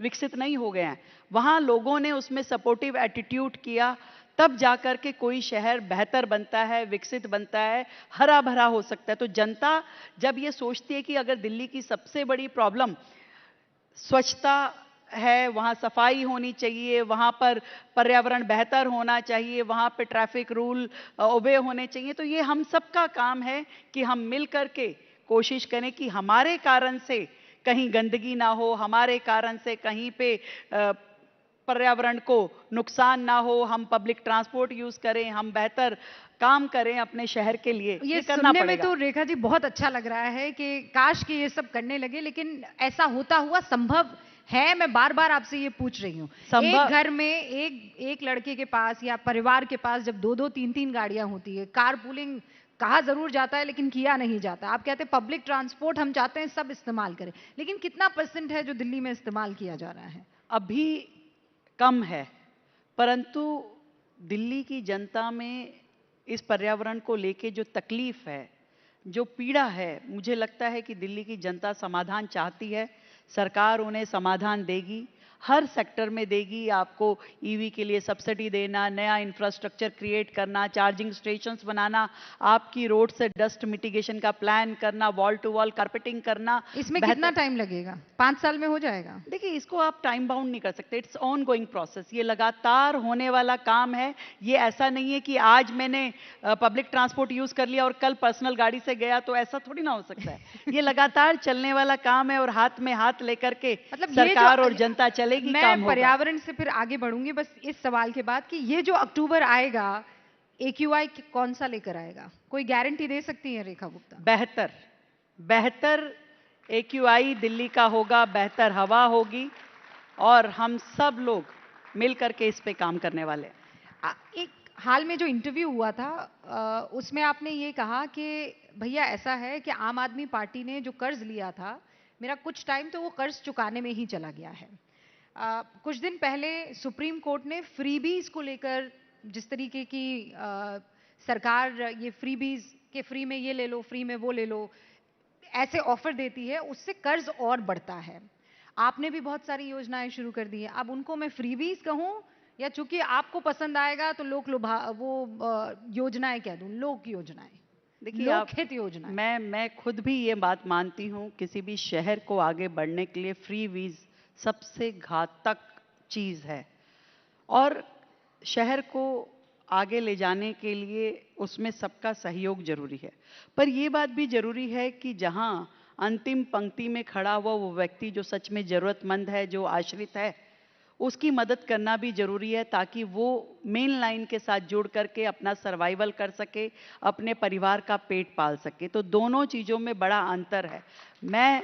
विकसित नहीं हो गए हैं। वहाँ लोगों ने उसमें सपोर्टिव एटीट्यूड किया, तब जाकर के कोई शहर बेहतर बनता है, विकसित बनता है, हरा भरा हो सकता है। तो जनता जब ये सोचती है कि अगर दिल्ली की सबसे बड़ी प्रॉब्लम स्वच्छता है, वहाँ सफाई होनी चाहिए, वहाँ पर पर्यावरण बेहतर होना चाहिए, वहाँ पे ट्रैफिक रूल ओबे होने चाहिए, तो ये हम सबका काम है कि हम मिल करके कोशिश करें कि हमारे कारण से कहीं गंदगी ना हो, हमारे कारण से कहीं पे पर्यावरण को नुकसान ना हो, हम पब्लिक ट्रांसपोर्ट यूज करें, हम बेहतर काम करें अपने शहर के लिए। ये करना सुनने में पड़ेगा। तो रेखा जी बहुत अच्छा लग रहा है कि काश कि ये सब करने लगे, लेकिन ऐसा होता हुआ संभव है? मैं बार बार आपसे ये पूछ रही हूँ। एक घर में एक लड़के के पास या परिवार के पास जब 2-2, 3-3 गाड़ियां होती है, कार पूलिंग कहा जरूर जाता है लेकिन किया नहीं जाता। आप कहते हैं पब्लिक ट्रांसपोर्ट हम चाहते हैं सब इस्तेमाल करें, लेकिन कितना % है जो दिल्ली में इस्तेमाल किया जा रहा है? अभी कम है, परंतु दिल्ली की जनता में इस पर्यावरण को लेके जो तकलीफ है, जो पीड़ा है, मुझे लगता है कि दिल्ली की जनता समाधान चाहती है। सरकार उन्हें समाधान देगी, हर सेक्टर में देगी। आपको ईवी के लिए सब्सिडी देना, नया इंफ्रास्ट्रक्चर क्रिएट करना, चार्जिंग स्टेशंस बनाना, आपकी रोड से डस्ट मिटिगेशन का प्लान करना, वॉल टू वॉल कारपेटिंग करना। इसमें कितना टाइम लगेगा? 5 साल में हो जाएगा? देखिए, इसको आप टाइम बाउंड नहीं कर सकते। इट्स ऑन गोइंग प्रोसेस, ये लगातार होने वाला काम है। ये ऐसा नहीं है कि आज मैंने पब्लिक ट्रांसपोर्ट यूज कर लिया और कल पर्सनल गाड़ी से गया, तो ऐसा थोड़ी ना हो सकता है। ये लगातार चलने वाला काम है और हाथ में हाथ लेकर के मतलब सरकार और जनता चलेगी। मैं पर्यावरण से फिर आगे बढ़ूंगी बस इस सवाल के बाद कि ये जो अक्टूबर आएगा, AQI कौन सा लेकर आएगा? कोई गारंटी दे सकती है रेखा गुप्ता? बेहतर AQI दिल्ली का होगा, बेहतर हवा होगी और हम सब लोग मिल करके इस पे काम करने वाले हैं। एक हाल में जो इंटरव्यू हुआ था उसमें आपने ये कहा कि भैया ऐसा है कि आम आदमी पार्टी ने जो कर्ज लिया था, मेरा कुछ टाइम तो वो कर्ज चुकाने में ही चला गया है। कुछ दिन पहले सुप्रीम कोर्ट ने फ्रीबीज को लेकर, जिस तरीके की सरकार ये फ्रीबीज के फ्री में ये ले लो, फ्री में वो ले लो, ऐसे ऑफर देती है, उससे कर्ज और बढ़ता है। आपने भी बहुत सारी योजनाएं शुरू कर दी हैं, अब उनको मैं फ्रीबीज कहूं या चूंकि आपको पसंद आएगा तो योजनाएं कह दूं, लोक योजनाएं, देखिए लोकहित योजना। मैं खुद भी ये बात मानती हूँ, किसी भी शहर को आगे बढ़ने के लिए फ्री वीज सबसे घातक चीज है, और शहर को आगे ले जाने के लिए उसमें सबका सहयोग जरूरी है। पर ये बात भी जरूरी है कि जहां अंतिम पंक्ति में खड़ा हुआ वो व्यक्ति जो सच में जरूरतमंद है, जो आश्रित है, उसकी मदद करना भी जरूरी है, ताकि वो मेन लाइन के साथ जुड़ करके अपना सर्वाइवल कर सके, अपने परिवार का पेट पाल सके। तो दोनों चीज़ों में बड़ा अंतर है। मैं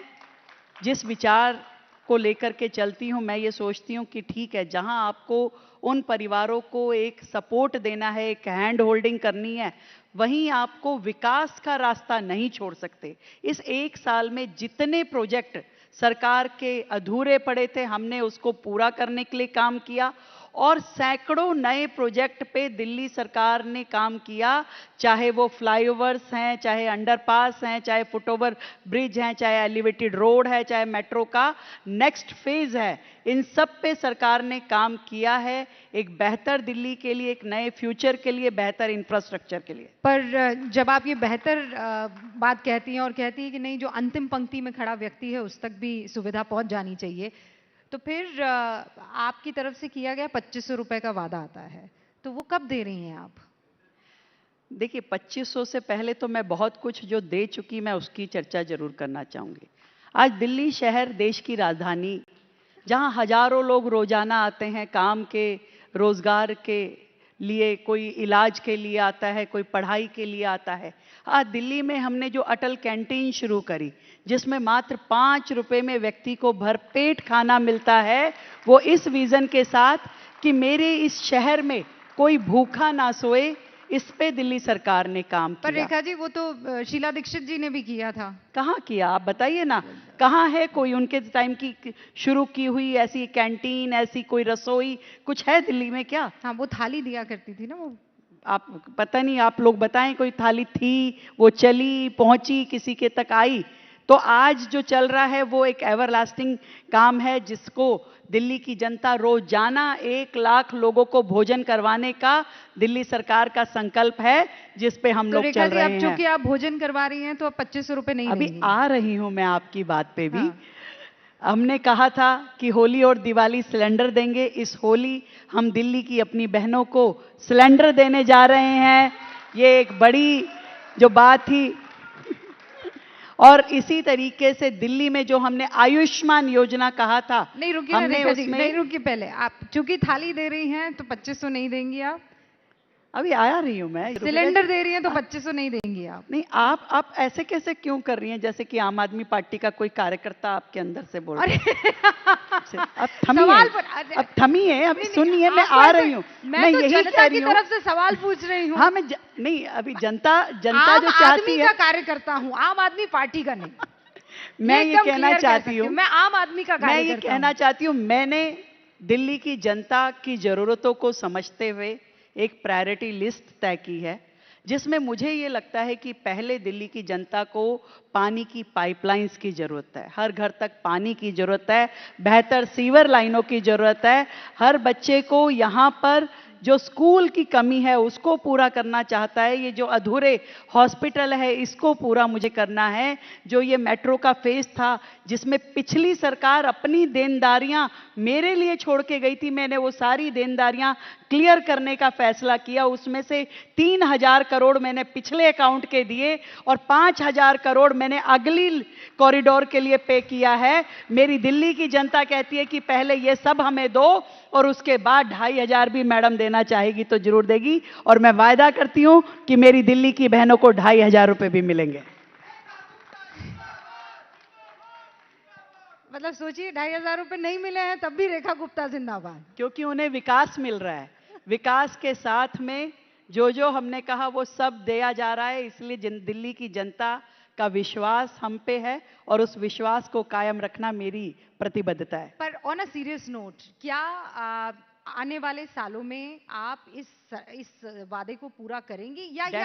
जिस विचार को लेकर के चलती हूँ, मैं ये सोचती हूँ कि ठीक है, जहाँ आपको उन परिवारों को एक सपोर्ट देना है, एक हैंड होल्डिंग करनी है, वहीं आपको विकास का रास्ता नहीं छोड़ सकते। इस एक साल में जितने प्रोजेक्ट सरकार के अधूरे पड़े थे, हमने उसको पूरा करने के लिए काम किया, और सैकड़ों नए प्रोजेक्ट पे दिल्ली सरकार ने काम किया, चाहे वो फ्लाईओवर्स हैं, चाहे अंडरपास हैं, चाहे फुटओवर ब्रिज हैं, चाहे एलिवेटेड रोड है, चाहे मेट्रो का नेक्स्ट फेज है, इन सब पे सरकार ने काम किया है, एक बेहतर दिल्ली के लिए, एक नए फ्यूचर के लिए, बेहतर इंफ्रास्ट्रक्चर के लिए। पर जब आप ये बेहतर बात कहती हैं और कहती हैं कि नहीं, जो अंतिम पंक्ति में खड़ा व्यक्ति है उस तक भी सुविधा पहुंच जानी चाहिए, तो फिर आपकी तरफ से किया गया 2500 रुपए का वादा आता है, तो वो कब दे रही हैं आप? देखिए, 2500 से पहले तो मैं बहुत कुछ जो दे चुकी, मैं उसकी चर्चा जरूर करना चाहूंगी। आज दिल्ली शहर देश की राजधानी, जहां हजारों लोग रोजाना आते हैं काम के, रोजगार के लिए, कोई इलाज के लिए आता है, कोई पढ़ाई के लिए आता है। आज दिल्ली में हमने जो अटल कैंटीन शुरू करी, जिसमें मात्र 5 रुपए में व्यक्ति को भरपेट खाना मिलता है, वो इस विजन के साथ कि मेरे इस शहर में कोई भूखा ना सोए, इस पे दिल्ली सरकार ने काम किया। पर रेखा जी, वो तो शीला दीक्षित जी ने भी किया था। कहाँ किया, आप बताइए ना, कहाँ है कोई उनके टाइम की शुरू की हुई ऐसी कैंटीन, ऐसी कोई रसोई कुछ है दिल्ली में क्या? हाँ, वो थाली दिया करती थी ना वो। आप पता नहीं, आप लोग बताएं, कोई थाली थी, वो चली, पहुंची, किसी के तक आई? तो आज जो चल रहा है वो एक एवरलास्टिंग काम है, जिसको दिल्ली की जनता रोजाना 1 लाख लोगों को भोजन करवाने का दिल्ली सरकार का संकल्प है, जिस पे हम लोग चल रहे हैं। चूंकि आप भोजन करवा रही हैं तो अब 2500 रुपए नहीं अभी देंगी। आ रही हूं मैं आपकी बात पे भी। हाँ। हमने कहा था कि होली और दिवाली सिलेंडर देंगे, इस होली हम दिल्ली की अपनी बहनों को सिलेंडर देने जा रहे हैं। ये एक बड़ी जो बात थी। और इसी तरीके से दिल्ली में जो हमने आयुष्मान योजना कहा था, नहीं रुकिए ना रेखा जी, नहीं रुकिए, पहले आप चूंकि थाली दे रही हैं तो 2500 नहीं देंगी आप? अभी आ रही हूं मैं। सिलेंडर दे रही हैं तो 2500 नहीं देंगी आप? नहीं, आप ऐसे कैसे क्यों कर रही हैं, जैसे कि आम आदमी पार्टी का कोई कार्यकर्ता आपके अंदर से बोल रहा है। अब थमिए, अब थमिए, अब सुनिए, मैं आ रही हूँ। मैं तो जनता की तरफ से सवाल पूछ रही हूँ। हाँ, मैं नहीं, अभी जनता जो चाहती है। का कार्यकर्ता हूँ, आम आदमी पार्टी का नहीं। मैं ये कहना चाहती हूँ, मैं आम आदमी का कार्यकर्ता हूँ। मैं ये कहना चाहती हूँ, मैंने दिल्ली की जनता की जरूरतों को समझते हुए एक प्रायोरिटी लिस्ट तय की है, जिसमें मुझे ये लगता है कि पहले दिल्ली की जनता को पानी की पाइपलाइंस की जरूरत है, हर घर तक पानी की जरूरत है, बेहतर सीवर लाइनों की जरूरत है, हर बच्चे को यहाँ पर जो स्कूल की कमी है उसको पूरा करना चाहता है, ये जो अधूरे हॉस्पिटल है इसको पूरा मुझे करना है, जो ये मेट्रो का फेज था जिसमें पिछली सरकार अपनी देनदारियां मेरे लिए छोड़ के गई थी, मैंने वो सारी देनदारियां क्लियर करने का फैसला किया। उसमें से 3000 करोड़ मैंने पिछले अकाउंट के दिए और 5000 करोड़ मैंने अगली कॉरिडोर के लिए पे किया है। मेरी दिल्ली की जनता कहती है कि पहले ये सब हमें दो और उसके बाद 2500 भी मैडम देना चाहेगी तो जरूर देगी, और मैं वायदा करती हूं कि मेरी दिल्ली की बहनों को 2500 रुपए भी मिलेंगे। मतलब सोचिए, 2500 रुपए नहीं मिले हैं तब भी रेखा गुप्ता जिंदाबाद, क्योंकि उन्हें विकास मिल रहा है। विकास के साथ में जो हमने कहा वो सब दिया जा रहा है, इसलिए दिल्ली की जनता का विश्वास हम पे है और उस विश्वास को कायम रखना मेरी प्रतिबद्धता है। पर ऑन अ सीरियस नोट, क्या आने वाले सालों में आप इस वादे को पूरा करेंगे या ये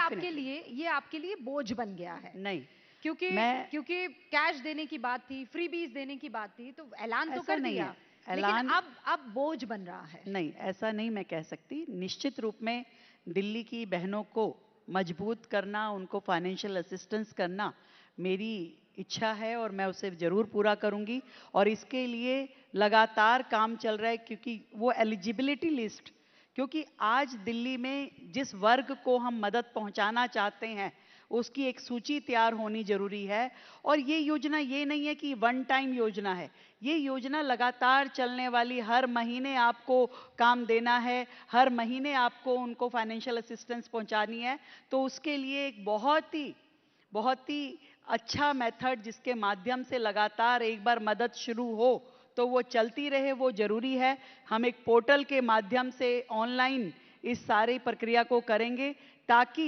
आपके लिए बोझ बन गया है? नहीं, क्योंकि कैश देने की बात थी, फ्री बीज देने की बात थी, तो ऐलान तो कर दिया, लेकिन अब बोझ बन रहा है। नहीं, ऐसा नहीं मैं कह सकती। निश्चित रूप में दिल्ली की बहनों को मजबूत करना, उनको फाइनेंशियल असिस्टेंस करना मेरी इच्छा है और मैं उसे जरूर पूरा करूंगी और इसके लिए लगातार काम चल रहा है, क्योंकि वो एलिजिबिलिटी लिस्ट, क्योंकि आज दिल्ली में जिस वर्ग को हम मदद पहुंचाना चाहते हैं उसकी एक सूची तैयार होनी जरूरी है। और ये योजना ये नहीं है कि वन टाइम योजना है, ये योजना लगातार चलने वाली, हर महीने आपको काम देना है, हर महीने आपको उनको फाइनेंशियल असिस्टेंस पहुंचानी है। तो उसके लिए एक बहुत ही अच्छा मेथड जिसके माध्यम से लगातार एक बार मदद शुरू हो तो वो चलती रहे, वो जरूरी है। हम एक पोर्टल के माध्यम से ऑनलाइन इस सारी प्रक्रिया को करेंगे ताकि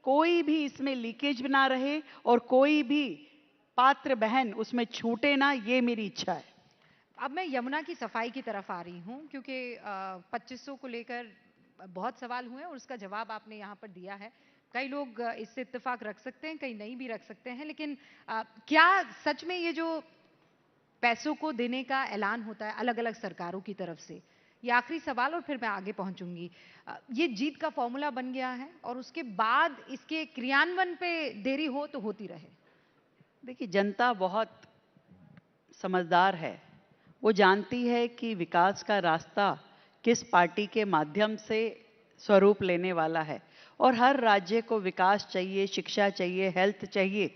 कोई भी इसमें लीकेज ना रहे और कोई भी पात्र बहन उसमें छूटे ना, ये मेरी इच्छा है। अब मैं यमुना की सफाई की तरफ आ रही हूँ, क्योंकि 2500 को लेकर बहुत सवाल हुए और उसका जवाब आपने यहाँ पर दिया है। कई लोग इससे इत्तेफाक रख सकते हैं, कई नहीं भी रख सकते हैं, लेकिन क्या सच में ये जो पैसों को देने का ऐलान होता है अलग अलग सरकारों की तरफ से, ये आखिरी सवाल और फिर मैं आगे पहुंचूंगी, ये जीत का फॉर्मूला बन गया है और उसके बाद इसके क्रियान्वयन पे देरी हो तो होती रहे? देखिए, जनता बहुत समझदार है, वो जानती है कि विकास का रास्ता किस पार्टी के माध्यम से स्वरूप लेने वाला है और हर राज्य को विकास चाहिए, शिक्षा चाहिए, हेल्थ चाहिए।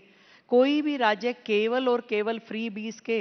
कोई भी राज्य केवल और केवल फ्री बीज के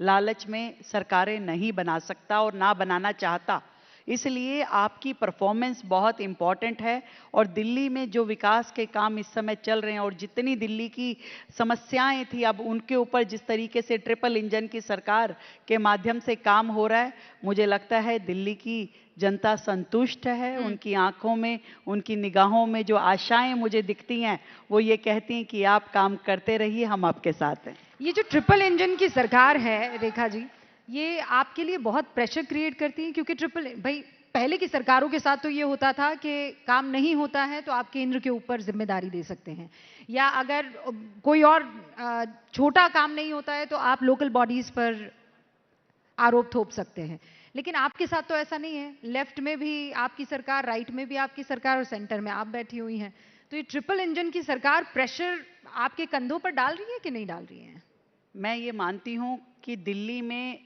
लालच में सरकारें नहीं बना सकता और ना बनाना चाहता। इसलिए आपकी परफॉर्मेंस बहुत इंपॉर्टेंट है और दिल्ली में जो विकास के काम इस समय चल रहे हैं और जितनी दिल्ली की समस्याएं थी, अब उनके ऊपर जिस तरीके से ट्रिपल इंजन की सरकार के माध्यम से काम हो रहा है, मुझे लगता है दिल्ली की जनता संतुष्ट है। उनकी आंखों में, उनकी निगाहों में जो आशाएं मुझे दिखती हैं वो ये कहती हैं कि आप काम करते रहिए, हम आपके साथ हैं। ये जो ट्रिपल इंजन की सरकार है रेखा जी, ये आपके लिए बहुत प्रेशर क्रिएट करती है, क्योंकि भाई पहले की सरकारों के साथ तो ये होता था कि काम नहीं होता है तो आप केंद्र के ऊपर जिम्मेदारी दे सकते हैं, या अगर कोई और छोटा काम नहीं होता है तो आप लोकल बॉडीज पर आरोप थोप सकते हैं। लेकिन आपके साथ तो ऐसा नहीं है, लेफ्ट में भी आपकी सरकार, राइट में भी आपकी सरकार और सेंटर में आप बैठी हुई हैं। तो ये ट्रिपल इंजन की सरकार प्रेशर आपके कंधों पर डाल रही है कि नहीं डाल रही है? मैं ये मानती हूं कि दिल्ली में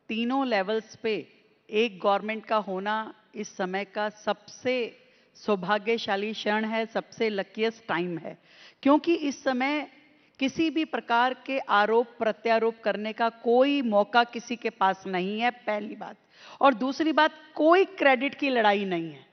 तीनों लेवल्स पे एक गवर्नमेंट का होना इस समय का सबसे सौभाग्यशाली क्षण है, सबसे लकीएस्ट टाइम है, क्योंकि इस समय किसी भी प्रकार के आरोप प्रत्यारोप करने का कोई मौका किसी के पास नहीं है, पहली बात। और दूसरी बात, कोई क्रेडिट की लड़ाई नहीं है।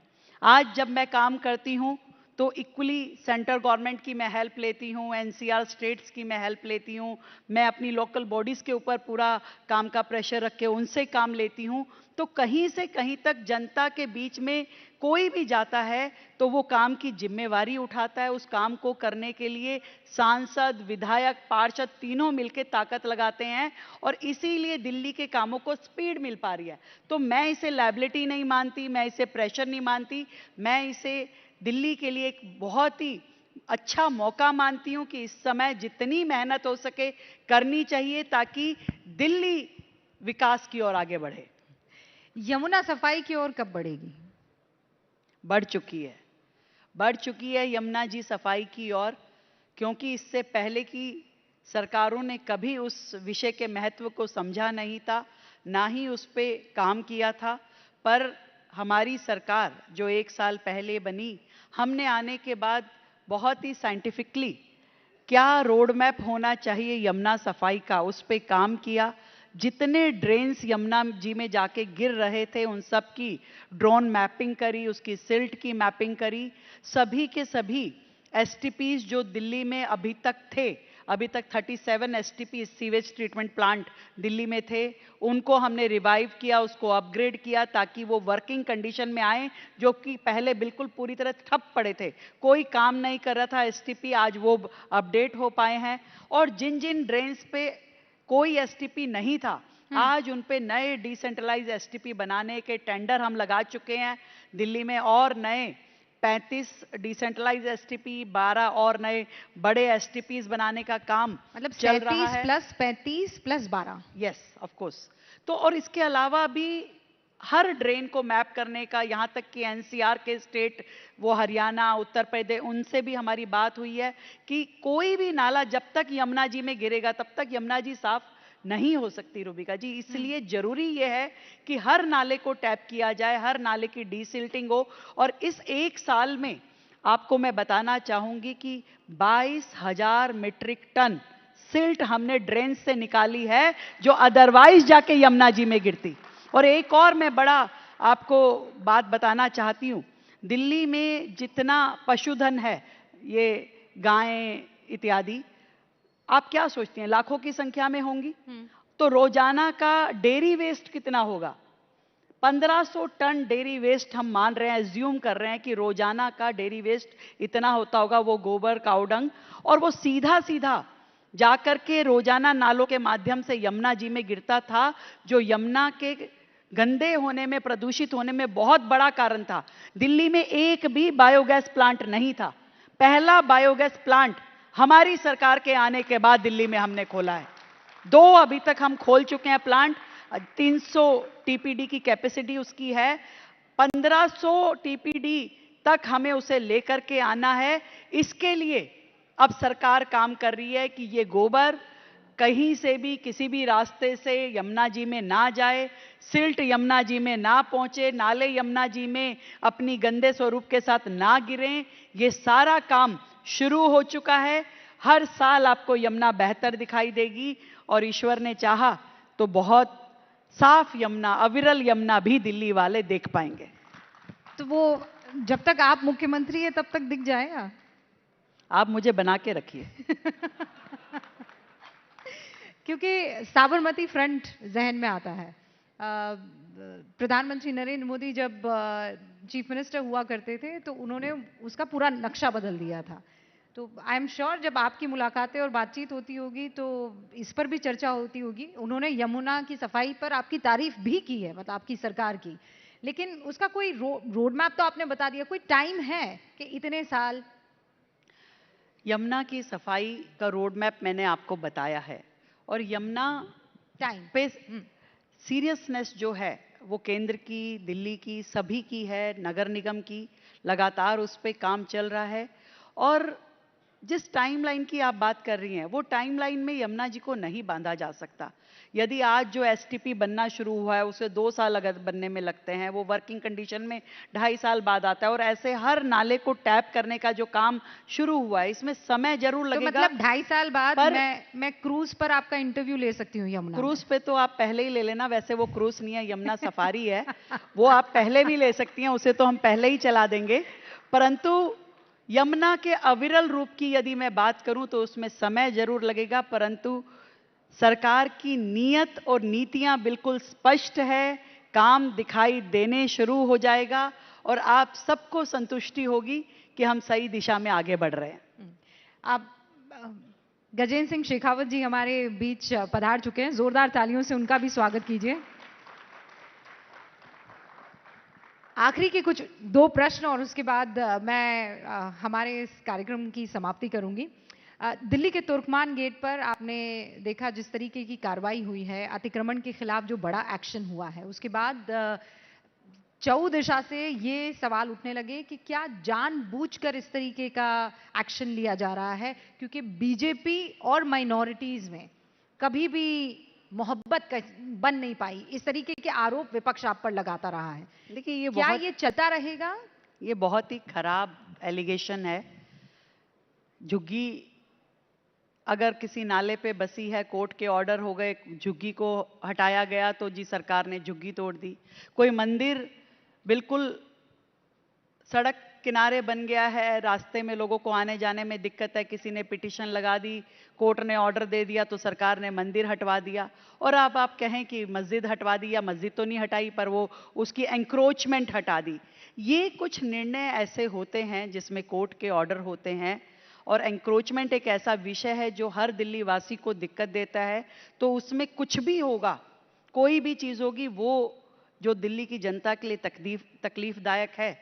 आज जब मैं काम करती हूं तो इक्वली सेंट्रल गवर्नमेंट की मैं हेल्प लेती हूं, एनसीआर स्टेट्स की मैं हेल्प लेती हूं, मैं अपनी लोकल बॉडीज के ऊपर पूरा काम का प्रेशर रख के उनसे काम लेती हूं। तो कहीं से कहीं तक जनता के बीच में कोई भी जाता है तो वो काम की जिम्मेवारी उठाता है। उस काम को करने के लिए सांसद, विधायक, पार्षद तीनों मिलकर ताकत लगाते हैं और इसीलिए दिल्ली के कामों को स्पीड मिल पा रही है। तो मैं इसे लायबिलिटी नहीं मानती, मैं इसे प्रेशर नहीं मानती, मैं इसे दिल्ली के लिए एक बहुत ही अच्छा मौका मानती हूं कि इस समय जितनी मेहनत हो सके करनी चाहिए ताकि दिल्ली विकास की ओर आगे बढ़े। यमुना सफाई की ओर कब बढ़ेगी? बढ़ चुकी है यमुना जी सफाई की ओर, क्योंकि इससे पहले की सरकारों ने कभी उस विषय के महत्व को समझा नहीं था, ना ही उस पर काम किया था। पर हमारी सरकार जो 1 साल पहले बनी, हमने आने के बाद बहुत ही साइंटिफिकली क्या रोड मैप होना चाहिए यमुना सफाई का, उस पर काम किया। जितने ड्रेन्स यमुना जी में जाके गिर रहे थे उन सब की ड्रोन मैपिंग करी, उसकी सिल्ट की मैपिंग करी। सभी के सभी एसटीपीज जो दिल्ली में अभी तक थे, अभी तक 37 STP sewage treatment plant Delhi में थे, उनको हमने रिवाइव किया, उसको अपग्रेड किया ताकि वो वर्किंग कंडीशन में आए, जो कि पहले बिल्कुल पूरी तरह ठप पड़े थे, कोई काम नहीं कर रहा था एसटीपी, आज वो अपडेट हो पाए हैं। और जिन जिन ड्रेन्स पे कोई एसटीपी नहीं था, आज उन पे नए डिसेंट्रलाइज एसटीपी बनाने के टेंडर हम लगा चुके हैं दिल्ली में, और नए 35 डिसेंट्रलाइज एसटीपी, 12 और नए बड़े एसटीपीज बनाने का काम मतलब चल रहा 37 है। Plus 35 plus 12। Yes, of course. तो और इसके अलावा भी हर ड्रेन को मैप करने का, यहाँ तक कि एनसीआर के स्टेट, वो हरियाणा, उत्तर प्रदेश, उनसे भी हमारी बात हुई है कि कोई भी नाला जब तक यमुना जी में गिरेगा तब तक यमुना जी साफ नहीं हो सकती रूबिका जी। इसलिए जरूरी यह है कि हर नाले को टैप किया जाए, हर नाले की डीसिल्टिंग हो। और इस एक साल में आपको मैं बताना चाहूंगी कि 22,000 मीट्रिक टन सिल्ट हमने ड्रेन से निकाली है, जो अदरवाइज जाके यमुना जी में गिरती। और एक और मैं बड़ा आपको बात बताना चाहती हूं, दिल्ली में जितना पशुधन है, ये गायें इत्यादि, आप क्या सोचते हैं लाखों की संख्या में होंगी? तो रोजाना का डेयरी वेस्ट कितना होगा? 1500 टन डेयरी वेस्ट हम मान रहे हैं, एज्यूम कर रहे हैं कि रोजाना का डेयरी वेस्ट इतना होता होगा, वो गोबर, काउडंग, और वो सीधा सीधा जाकर के रोजाना नालों के माध्यम से यमुना जी में गिरता था, जो यमुना के गंदे होने में, प्रदूषित होने में बहुत बड़ा कारण था। दिल्ली में एक भी बायोगैस प्लांट नहीं था। पहला बायोगैस प्लांट हमारी सरकार के आने के बाद दिल्ली में हमने खोला है। 2 अभी तक हम खोल चुके हैं प्लांट, 300 टीपीडी की कैपेसिटी उसकी है, 1500 टीपीडी तक हमें उसे लेकर के आना है। इसके लिए अब सरकार काम कर रही है कि ये गोबर कहीं से भी किसी भी रास्ते से यमुना जी में ना जाए, सिल्ट यमुना जी में ना पहुंचे, नाले यमुना जी में अपनी गंदे स्वरूप के साथ ना गिरें। ये सारा काम शुरू हो चुका है। हर साल आपको यमुना बेहतर दिखाई देगी, और ईश्वर ने चाहा तो बहुत साफ यमुना, अविरल यमुना भी दिल्ली वाले देख पाएंगे। तो वो जब तक आप मुख्यमंत्री है तब तक दिख जाएगा? आप मुझे बना के रखिए। क्योंकि साबरमती फ्रंट जहन में आता है। प्रधानमंत्री नरेंद्र मोदी जब चीफ मिनिस्टर हुआ करते थे तो उन्होंने उसका पूरा नक्शा बदल दिया था। तो आई एम श्योर जब आपकी मुलाकातें और बातचीत होती होगी तो इस पर भी चर्चा होती होगी। उन्होंने यमुना की सफाई पर आपकी तारीफ भी की है, मतलब आपकी सरकार की, लेकिन उसका कोई रोड मैप तो आपने बता दिया, कोई टाइम है कि इतने साल? यमुना की सफाई का रोड मैप मैंने आपको बताया है, और यमुना टाइम पे सीरियसनेस जो है वो केंद्र की, दिल्ली की, सभी की है, नगर निगम की, लगातार उस पे काम चल रहा है। और जिस टाइमलाइन की आप बात कर रही हैं, वो टाइमलाइन में यमुना जी को नहीं बांधा जा सकता। यदि आज जो एसटीपी बनना शुरू हुआ है उसे 2 साल अगर बनने में लगते हैं, वो वर्किंग कंडीशन में 2.5 साल बाद आता है, और ऐसे हर नाले को टैप करने का जो काम शुरू हुआ है इसमें समय जरूर लगेगा। तो मतलब 2.5 साल बाद मैं क्रूज पर आपका इंटरव्यू ले सकती हूँ यमुना? क्रूज पे तो आप पहले ही ले लेना, वैसे वो क्रूज नहीं है, यमुना सफारी है, वो आप पहले भी ले सकती हैं, उसे तो हम पहले ही चला देंगे। परंतु यमुना के अविरल रूप की यदि मैं बात करूं तो उसमें समय जरूर लगेगा, परंतु सरकार की नीयत और नीतियां बिल्कुल स्पष्ट है, काम दिखाई देने शुरू हो जाएगा, और आप सबको संतुष्टि होगी कि हम सही दिशा में आगे बढ़ रहे हैं। आप गजेंद्र सिंह शेखावत जी हमारे बीच पधार चुके हैं, जोरदार तालियों से उनका भी स्वागत कीजिए। आखिरी के कुछ 2 प्रश्न और उसके बाद मैं हमारे इस कार्यक्रम की समाप्ति करूंगी। दिल्ली के तुर्कमान गेट पर आपने देखा जिस तरीके की कार्रवाई हुई है, अतिक्रमण के खिलाफ जो बड़ा एक्शन हुआ है, उसके बाद चौ दिशा से ये सवाल उठने लगे कि क्या जानबूझकर इस तरीके का एक्शन लिया जा रहा है, क्योंकि बीजेपी और माइनॉरिटीज में कभी भी मोहब्बत बन नहीं पाई। इस तरीके के आरोप विपक्ष आप पर लगाता रहा है, लेकिन ये क्या ये चलता रहेगा? ये बहुत ही खराब एलिगेशन है। झुग्गी अगर किसी नाले पे बसी है, कोर्ट के ऑर्डर हो गए, झुग्गी को हटाया गया तो जी सरकार ने झुग्गी तोड़ दी। कोई मंदिर बिल्कुल सड़क किनारे बन गया है, रास्ते में लोगों को आने जाने में दिक्कत है, किसी ने पिटीशन लगा दी, कोर्ट ने ऑर्डर दे दिया तो सरकार ने मंदिर हटवा दिया। और अब आप कहें कि मस्जिद हटवा दी, या मस्जिद तो नहीं हटाई पर वो उसकी एंक्रोचमेंट हटा दी। ये कुछ निर्णय ऐसे होते हैं जिसमें कोर्ट के ऑर्डर होते हैं, और एंक्रोचमेंट एक ऐसा विषय है जो हर दिल्ली वासी को दिक्कत देता है। तो उसमें कुछ भी होगा, कोई भी चीज़ होगी, वो जो दिल्ली की जनता के लिए तकलीफदायक है,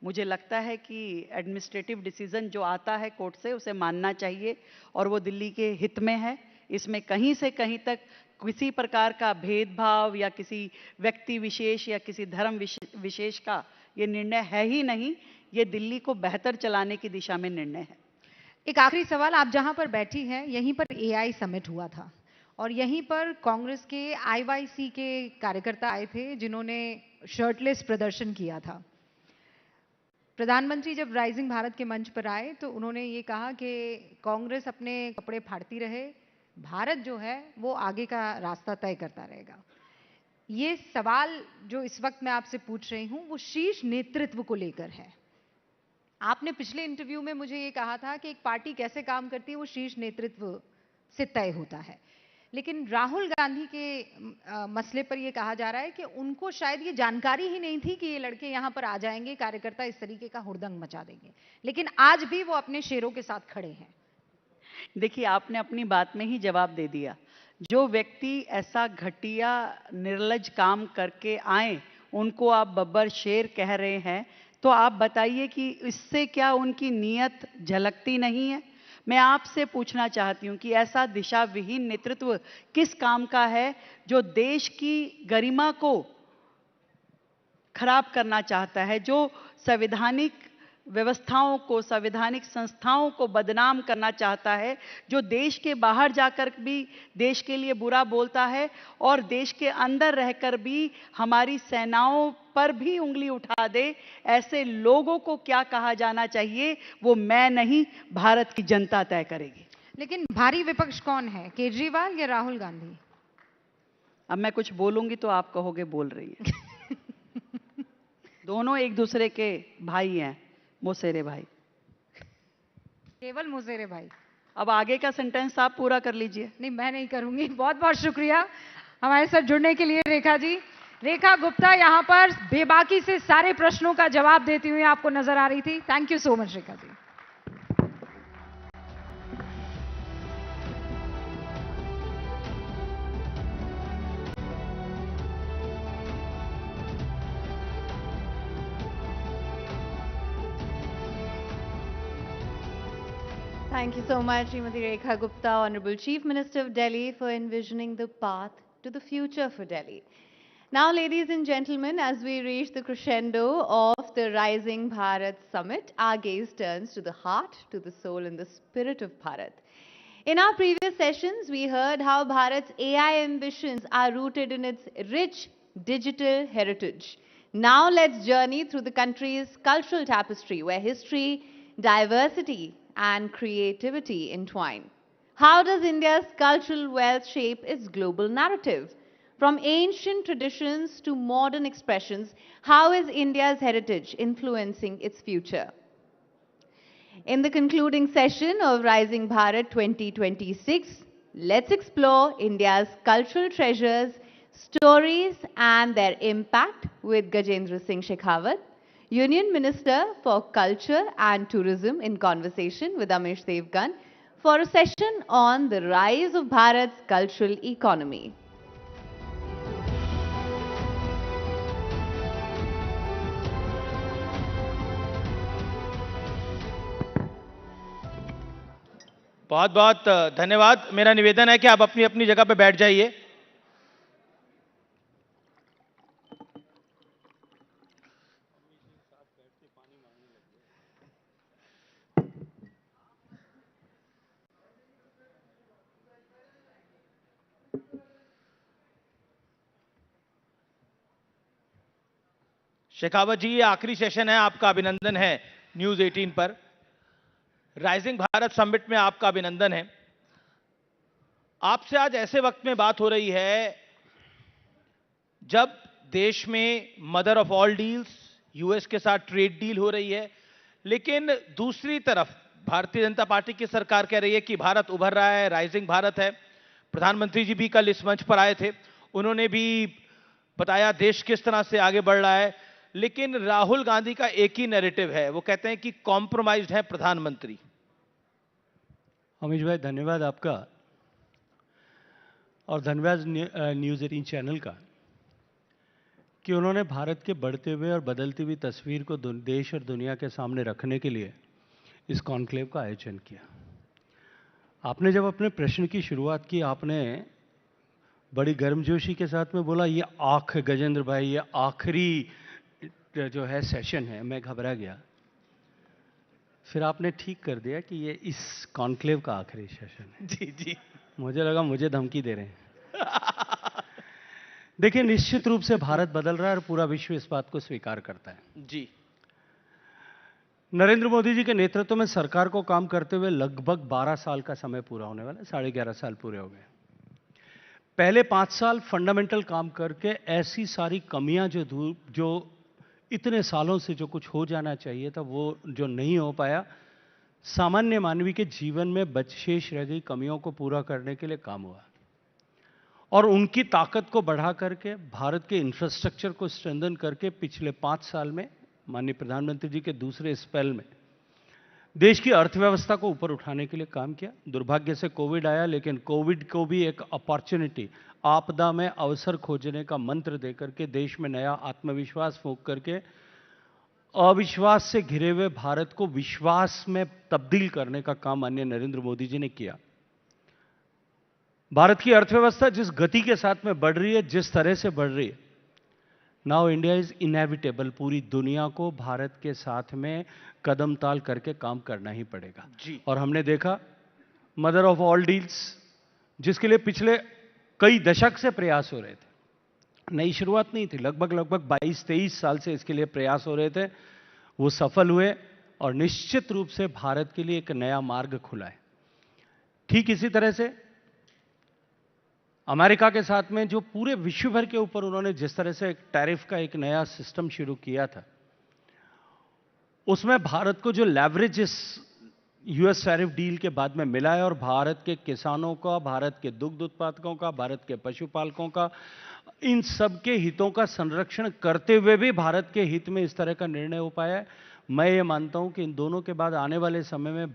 मुझे लगता है कि एडमिनिस्ट्रेटिव डिसीजन जो आता है कोर्ट से उसे मानना चाहिए, और वो दिल्ली के हित में है। इसमें कहीं से कहीं तक किसी प्रकार का भेदभाव या किसी व्यक्ति विशेष या किसी धर्म विशेष का ये निर्णय है ही नहीं। ये दिल्ली को बेहतर चलाने की दिशा में निर्णय है। एक आखिरी सवाल, आप जहां पर बैठी हैं यहीं पर एआई समिट हुआ था और यहीं पर कांग्रेस के आईवाईसी के कार्यकर्ता आए थे जिन्होंने शर्टलेस प्रदर्शन किया था। प्रधानमंत्री जब राइजिंग भारत के मंच पर आए तो उन्होंने ये कहा कि कांग्रेस अपने कपड़े फाड़ती रहे, भारत जो है वो आगे का रास्ता तय करता रहेगा। ये सवाल जो इस वक्त मैं आपसे पूछ रही हूं वो शीर्ष नेतृत्व को लेकर है। आपने पिछले इंटरव्यू में मुझे ये कहा था कि एक पार्टी कैसे काम करती है वो शीर्ष नेतृत्व से तय होता है, लेकिन राहुल गांधी के मसले पर यह कहा जा रहा है कि उनको शायद ये जानकारी ही नहीं थी कि ये लड़के यहां पर आ जाएंगे, कार्यकर्ता इस तरीके का हुड़दंग मचा देंगे, लेकिन आज भी वो अपने शेरों के साथ खड़े हैं। देखिए, आपने अपनी बात में ही जवाब दे दिया। जो व्यक्ति ऐसा घटिया निर्लज काम करके आए उनको आप बब्बर शेर कह रहे हैं, तो आप बताइए कि इससे क्या उनकी नीयत झलकती नहीं है? मैं आपसे पूछना चाहती हूं कि ऐसा दिशा विहीन नेतृत्व किस काम का है जो देश की गरिमा को खराब करना चाहता है, जो संवैधानिक व्यवस्थाओं को, संवैधानिक संस्थाओं को बदनाम करना चाहता है, जो देश के बाहर जाकर भी देश के लिए बुरा बोलता है और देश के अंदर रहकर भी हमारी सेनाओं पर भी उंगली उठा दे। ऐसे लोगों को क्या कहा जाना चाहिए वो मैं नहीं, भारत की जनता तय करेगी। लेकिन भारी विपक्ष कौन है, केजरीवाल या राहुल गांधी? अब मैं कुछ बोलूंगी तो आप कहोगे बोल रही है। दोनों एक दूसरे के भाई हैं, मोसेरे भाई। केवल मोसेरे भाई। अब आगे का सेंटेंस आप पूरा कर लीजिए। नहीं, मैं नहीं करूंगी। बहुत बहुत शुक्रिया हमारे साथ जुड़ने के लिए रेखा जी। रेखा गुप्ता यहाँ पर बेबाकी से सारे प्रश्नों का जवाब देती हुई आपको नजर आ रही थी। Thank you so much Rekha ji. Thank you so much, Srimati Rekha Gupta, Honorable Chief Minister of Delhi, for envisioning the path to the future for Delhi. Now, ladies and gentlemen, as we reach the crescendo of the Rising Bharat Summit, our gaze turns to the heart, to the soul and the spirit of Bharat. In our previous sessions, we heard how Bharat's AI ambitions are rooted in its rich digital heritage. Now, let's journey through the country's cultural tapestry, where history, diversity, and creativity entwine. How does India's cultural wealth shape its global narrative? From ancient traditions to modern expressions, how is India's heritage influencing its future? In the concluding session of Rising Bharat 2026, let's explore India's cultural treasures, stories and their impact with Gajendra Singh Shekhawat, Union Minister for Culture and Tourism, in conversation with Amish Devgan for a session on the rise of Bharat's cultural economy. बहुत बहुत धन्यवाद। मेरा निवेदन है कि आप अपनी अपनी जगह पर बैठ जाइए। शेखावत जी, ये आखिरी सेशन है, आपका अभिनंदन है न्यूज 18 पर। राइजिंग भारत समिट में आपका अभिनंदन है। आपसे आज ऐसे वक्त में बात हो रही है जब देश में mother of all deals US के साथ ट्रेड डील हो रही है, लेकिन दूसरी तरफ भारतीय जनता पार्टी की सरकार कह रही है कि भारत उभर रहा है, राइजिंग भारत है। प्रधानमंत्री जी भी कल इस मंच पर आए थे, उन्होंने भी बताया देश किस तरह से आगे बढ़ रहा है। लेकिन राहुल गांधी का एक ही नैरेटिव है, वो कहते हैं कि कॉम्प्रोमाइज्ड है प्रधानमंत्री। अमीश भाई, धन्यवाद आपका और धन्यवाद न्यूज़ 18 चैनल का कि उन्होंने भारत के बढ़ते हुए और बदलती हुई तस्वीर को देश और दुनिया के सामने रखने के लिए इस कॉन्क्लेव का आयोजन किया। आपने जब अपने प्रश्न की शुरुआत की, आपने बड़ी गर्मजोशी के साथ में बोला ये गजेंद्र भाई, ये आखिरी जो है सेशन है। मैं घबरा गया, फिर आपने ठीक कर दिया कि ये इस कॉन्क्लेव का आखिरी सेशन है। जी जी, मुझे लगा मुझे धमकी दे रहे हैं। देखिए, निश्चित रूप से भारत बदल रहा है और पूरा विश्व इस बात को स्वीकार करता है। जी, नरेंद्र मोदी जी के नेतृत्व में सरकार को काम करते हुए लगभग 12 साल का समय पूरा होने वाला है, 11.5 साल पूरे हो गए। पहले 5 साल फंडामेंटल काम करके ऐसी सारी कमियां जो इतने सालों से जो कुछ हो जाना चाहिए था वो जो नहीं हो पाया, सामान्य मानवी के जीवन में बचशेष रह गई कमियों को पूरा करने के लिए काम हुआ और उनकी ताकत को बढ़ा करके भारत के इंफ्रास्ट्रक्चर को स्ट्रेंथन करके पिछले 5 साल में माननीय प्रधानमंत्री जी के दूसरे स्पेल में देश की अर्थव्यवस्था को ऊपर उठाने के लिए काम किया। दुर्भाग्य से कोविड आया, लेकिन कोविड को भी एक अपॉर्चुनिटी, आपदा में अवसर खोजने का मंत्र देकर के देश में नया आत्मविश्वास फूंक करके अविश्वास से घिरे हुए भारत को विश्वास में तब्दील करने का काम माननीय नरेंद्र मोदी जी ने किया। भारत की अर्थव्यवस्था जिस गति के साथ में बढ़ रही है, जिस तरह से बढ़ रही है, नाउ इंडिया इज इनएविटेबल। पूरी दुनिया को भारत के साथ में कदम ताल करके काम करना ही पड़ेगा जी। और हमने देखा मदर ऑफ ऑल डील्स, जिसके लिए पिछले कई दशक से प्रयास हो रहे थे, नई शुरुआत नहीं थी, लगभग 22-23 साल से इसके लिए प्रयास हो रहे थे, वो सफल हुए और निश्चित रूप से भारत के लिए एक नया मार्ग खुला है। ठीक इसी तरह से अमेरिका के साथ में जो पूरे विश्व भर के ऊपर उन्होंने जिस तरह से एक टैरिफ का एक नया सिस्टम शुरू किया था, उसमें भारत को जो लेवरेज इस यूएस टैरिफ डील के बाद में मिला है और भारत के किसानों का, भारत के दुग्ध उत्पादकों का, भारत के पशुपालकों का, इन सब के हितों का संरक्षण करते हुए भी भारत के हित में इस तरह का निर्णय हो पाया है। मैं ये मानता हूं कि इन दोनों के बाद आने वाले समय में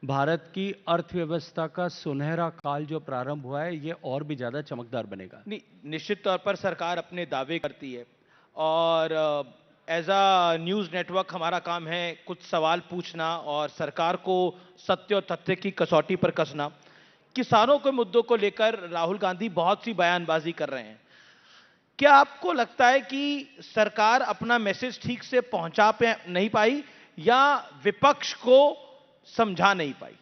भारत की अर्थव्यवस्था का सुनहरा काल जो प्रारंभ हुआ है, ये और भी ज्यादा चमकदार बनेगा। नहीं, निश्चित तौर पर सरकार अपने दावे करती है और एज अ न्यूज़ नेटवर्क हमारा काम है कुछ सवाल पूछना और सरकार को सत्य और तथ्य की कसौटी पर कसना। किसानों के मुद्दों को लेकर राहुल गांधी बहुत सी बयानबाजी कर रहे हैं। क्या आपको लगता है कि सरकार अपना मैसेज ठीक से पहुंचा नहीं पाई या विपक्ष को समझा नहीं पाई?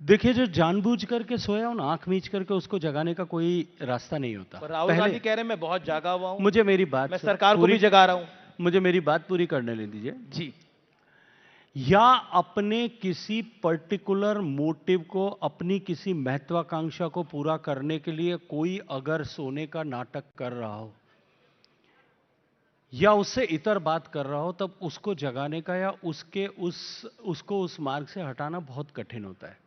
देखिए, जो जानबूझ करके सोया हो ना, आंख मीच करके उसको जगाने का कोई रास्ता नहीं होता। राहुल गांधी कह रहे हैं मैं बहुत जागा हुआ हूं, मुझे मेरी बात, मैं सरकार को भी जगा रहा हूं। मुझे मेरी बात पूरी करने ले दीजिए जी। या अपने किसी पर्टिकुलर मोटिव को, अपनी किसी महत्वाकांक्षा को पूरा करने के लिए कोई अगर सोने का नाटक कर रहा हो या उससे इतर बात कर रहा हो, तब उसको जगाने का या उसको उस मार्ग से हटाना बहुत कठिन होता है।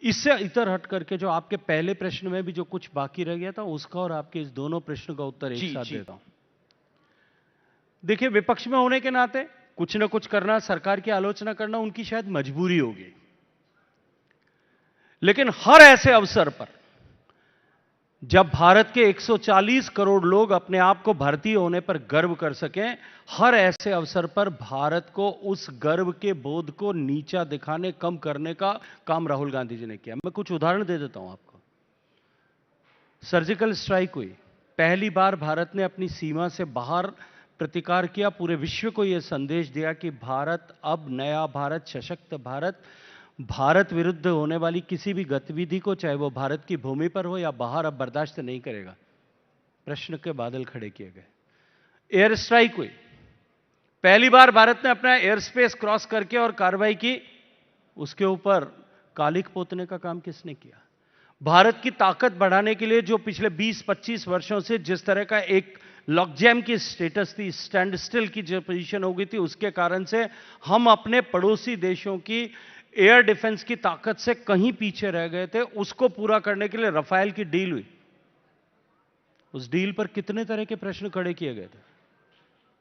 इससे इतर हट करके जो आपके पहले प्रश्न में भी जो कुछ बाकी रह गया था, उसका और आपके इस दोनों प्रश्न का उत्तर एक साथ देता हूं। देखिए, विपक्ष में होने के नाते कुछ ना कुछ करना, सरकार की आलोचना करना उनकी शायद मजबूरी होगी, लेकिन हर ऐसे अवसर पर जब भारत के 140 करोड़ लोग अपने आप को भारतीय होने पर गर्व कर सकें, हर ऐसे अवसर पर भारत को उस गर्व के बोध को नीचा दिखाने, कम करने का काम राहुल गांधी जी ने किया। मैं कुछ उदाहरण दे देता हूं आपको। सर्जिकल स्ट्राइक हुई, पहली बार भारत ने अपनी सीमा से बाहर प्रतिकार किया, पूरे विश्व को यह संदेश दिया कि भारत अब नया भारत, सशक्त भारत विरुद्ध होने वाली किसी भी गतिविधि को, चाहे वो भारत की भूमि पर हो या बाहर, अब बर्दाश्त नहीं करेगा। प्रश्न के बादल खड़े किए गए। एयर स्ट्राइक हुई, पहली बार भारत ने अपना एयर स्पेस क्रॉस करके और कार्रवाई की, उसके ऊपर कालिक पोतने का काम किसने किया? भारत की ताकत बढ़ाने के लिए जो पिछले 20-25 वर्षों से जिस तरह का एक लॉकजैम की स्टेटस थी, स्टैंड स्टिल की जो पोजीशन हो गई थी, उसके कारण से हम अपने पड़ोसी देशों की एयर डिफेंस की ताकत से कहीं पीछे रह गए थे। उसको पूरा करने के लिए रफाल की डील हुई। उस डील पर कितने तरह के प्रश्न खड़े किए गए थे।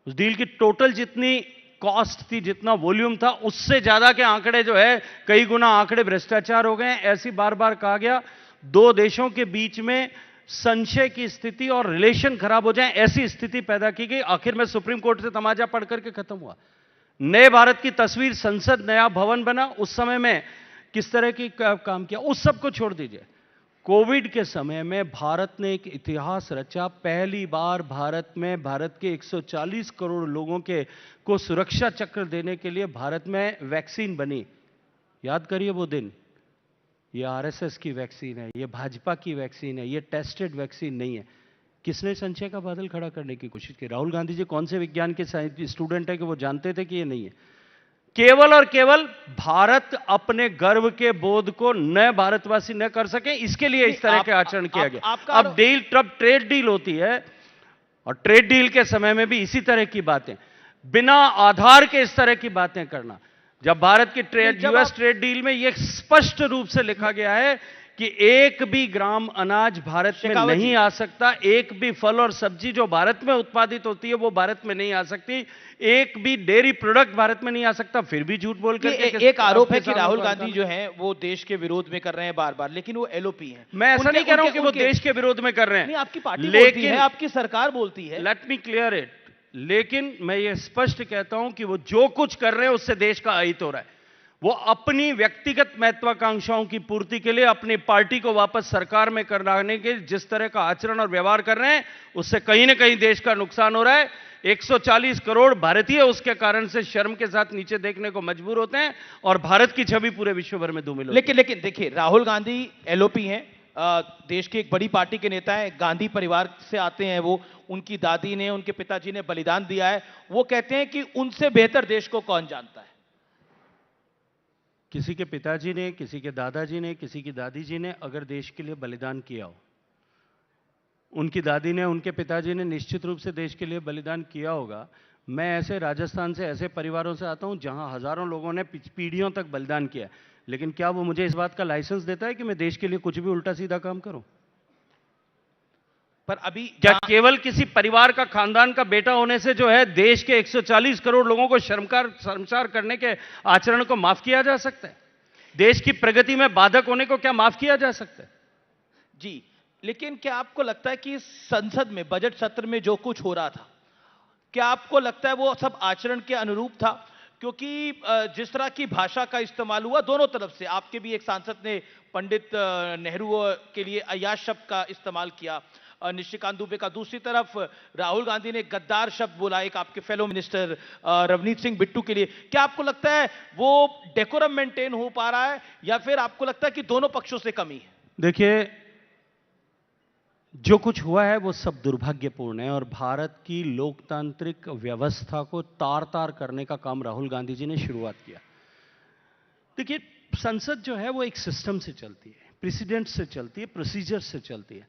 उस डील की टोटल जितनी कॉस्ट थी, जितना वॉल्यूम था, उससे ज्यादा के आंकड़े जो है कई गुना आंकड़े भ्रष्टाचार हो गए। ऐसी बार बार कहा गया, दो देशों के बीच में संशय की स्थिति और रिलेशन खराब हो जाए, ऐसी स्थिति पैदा की गई। आखिर में सुप्रीम कोर्ट से तमाचा पढ़ करके खत्म हुआ। नए भारत की तस्वीर, संसद नया भवन बना। उस समय में किस तरह की काम किया, उस सब को छोड़ दीजिए। कोविड के समय में भारत ने एक इतिहास रचा। पहली बार भारत में, भारत के 140 करोड़ लोगों के को सुरक्षा चक्र देने के लिए भारत में वैक्सीन बनी। याद करिए वो दिन। ये आरएसएस की वैक्सीन है, ये भाजपा की वैक्सीन है, ये टेस्टेड वैक्सीन नहीं है। किसने संशय का बादल खड़ा करने की कोशिश की? राहुल गांधी जी कौन से विज्ञान के स्टूडेंट है कि वो जानते थे कि ये नहीं है? केवल और केवल भारत अपने गर्व के बोध को नए भारतवासी न कर सके, इसके लिए इस तरह के आचरण किया गया। अब ट्रेड डील होती है, और ट्रेड डील के समय में भी इसी तरह की बातें, बिना आधार के इस तरह की बातें करना। जब भारत की यूएस ट्रेड डील में यह स्पष्ट रूप से लिखा गया है कि एक भी ग्राम अनाज भारत में नहीं आ सकता, एक भी फल और सब्जी जो भारत में उत्पादित होती है वो भारत में नहीं आ सकती, एक भी डेयरी प्रोडक्ट भारत में नहीं आ सकता, फिर भी झूठ बोल कर एक आरोप है कि राहुल गांधी जो है वो देश के विरोध में कर रहे हैं बार बार, लेकिन वो एलओपी हैं। मैं ऐसा नहीं कह रहा हूं कि वो देश के विरोध में कर रहे हैं। नहीं, आपकी पार्टी बोलती है, आपकी सरकार बोलती है। Let me clear it. लेकिन मैं ये स्पष्ट कहता हूं कि वो जो कुछ कर रहे हैं उससे देश का अहित हो रहा है। वो अपनी व्यक्तिगत महत्वाकांक्षाओं की पूर्ति के लिए अपनी पार्टी को वापस सरकार में कराने के जिस तरह का आचरण और व्यवहार कर रहे हैं, उससे कहीं ना कहीं देश का नुकसान हो रहा है। 140 करोड़ भारतीय उसके कारण से शर्म के साथ नीचे देखने को मजबूर होते हैं, और भारत की छवि पूरे विश्व भर में धूमिल होती है। लेकिन देखिए, राहुल गांधी एलओपी हैं, देश की एक बड़ी पार्टी के नेता हैं, गांधी परिवार से आते हैं वो, उनकी दादी ने, उनके पिताजी ने बलिदान दिया है। वो कहते हैं कि उनसे बेहतर देश को कौन जानता है। किसी के पिताजी ने, किसी के दादाजी ने, किसी की दादी जी ने अगर देश के लिए बलिदान किया हो, उनकी दादी ने, उनके पिताजी ने निश्चित रूप से देश के लिए बलिदान किया होगा। मैं ऐसे राजस्थान से, ऐसे परिवारों से आता हूं जहां हजारों लोगों ने पीढ़ियों तक बलिदान किया है, लेकिन क्या वो मुझे इस बात का लाइसेंस देता है कि मैं देश के लिए कुछ भी उल्टा सीधा काम करूं? पर अभी क्या केवल किसी परिवार का, खानदान का बेटा होने से जो है देश के 140 करोड़ लोगों को शर्मसार करने के आचरण को माफ किया जा सकता है? देश की प्रगति में बाधक होने को क्या माफ किया जा सकता है? जी, लेकिन क्या आपको लगता है कि संसद में, बजट सत्र में जो कुछ हो रहा था, क्या आपको लगता है वो सब आचरण के अनुरूप था? क्योंकि जिस तरह की भाषा का इस्तेमाल हुआ दोनों तरफ से, आपके भी एक सांसद ने पंडित नेहरू के लिए अय्याश शब्द का इस्तेमाल किया, निशिकांत दुबे का, दूसरी तरफ राहुल गांधी ने गद्दार शब्द बोला एक आपके फेलो मिनिस्टर रवनीत सिंह बिट्टू के लिए। क्या आपको लगता है वो डेकोरम मेंटेन हो पा रहा है, या फिर आपको लगता है कि दोनों पक्षों से कमी है? देखिए, जो कुछ हुआ है वो सब दुर्भाग्यपूर्ण है, और भारत की लोकतांत्रिक व्यवस्था को तार तार करने का काम राहुल गांधी जी ने शुरुआत किया। देखिए, संसद जो है वो एक सिस्टम से चलती है, प्रेसिडेंट से चलती है, प्रोसीजर से चलती है।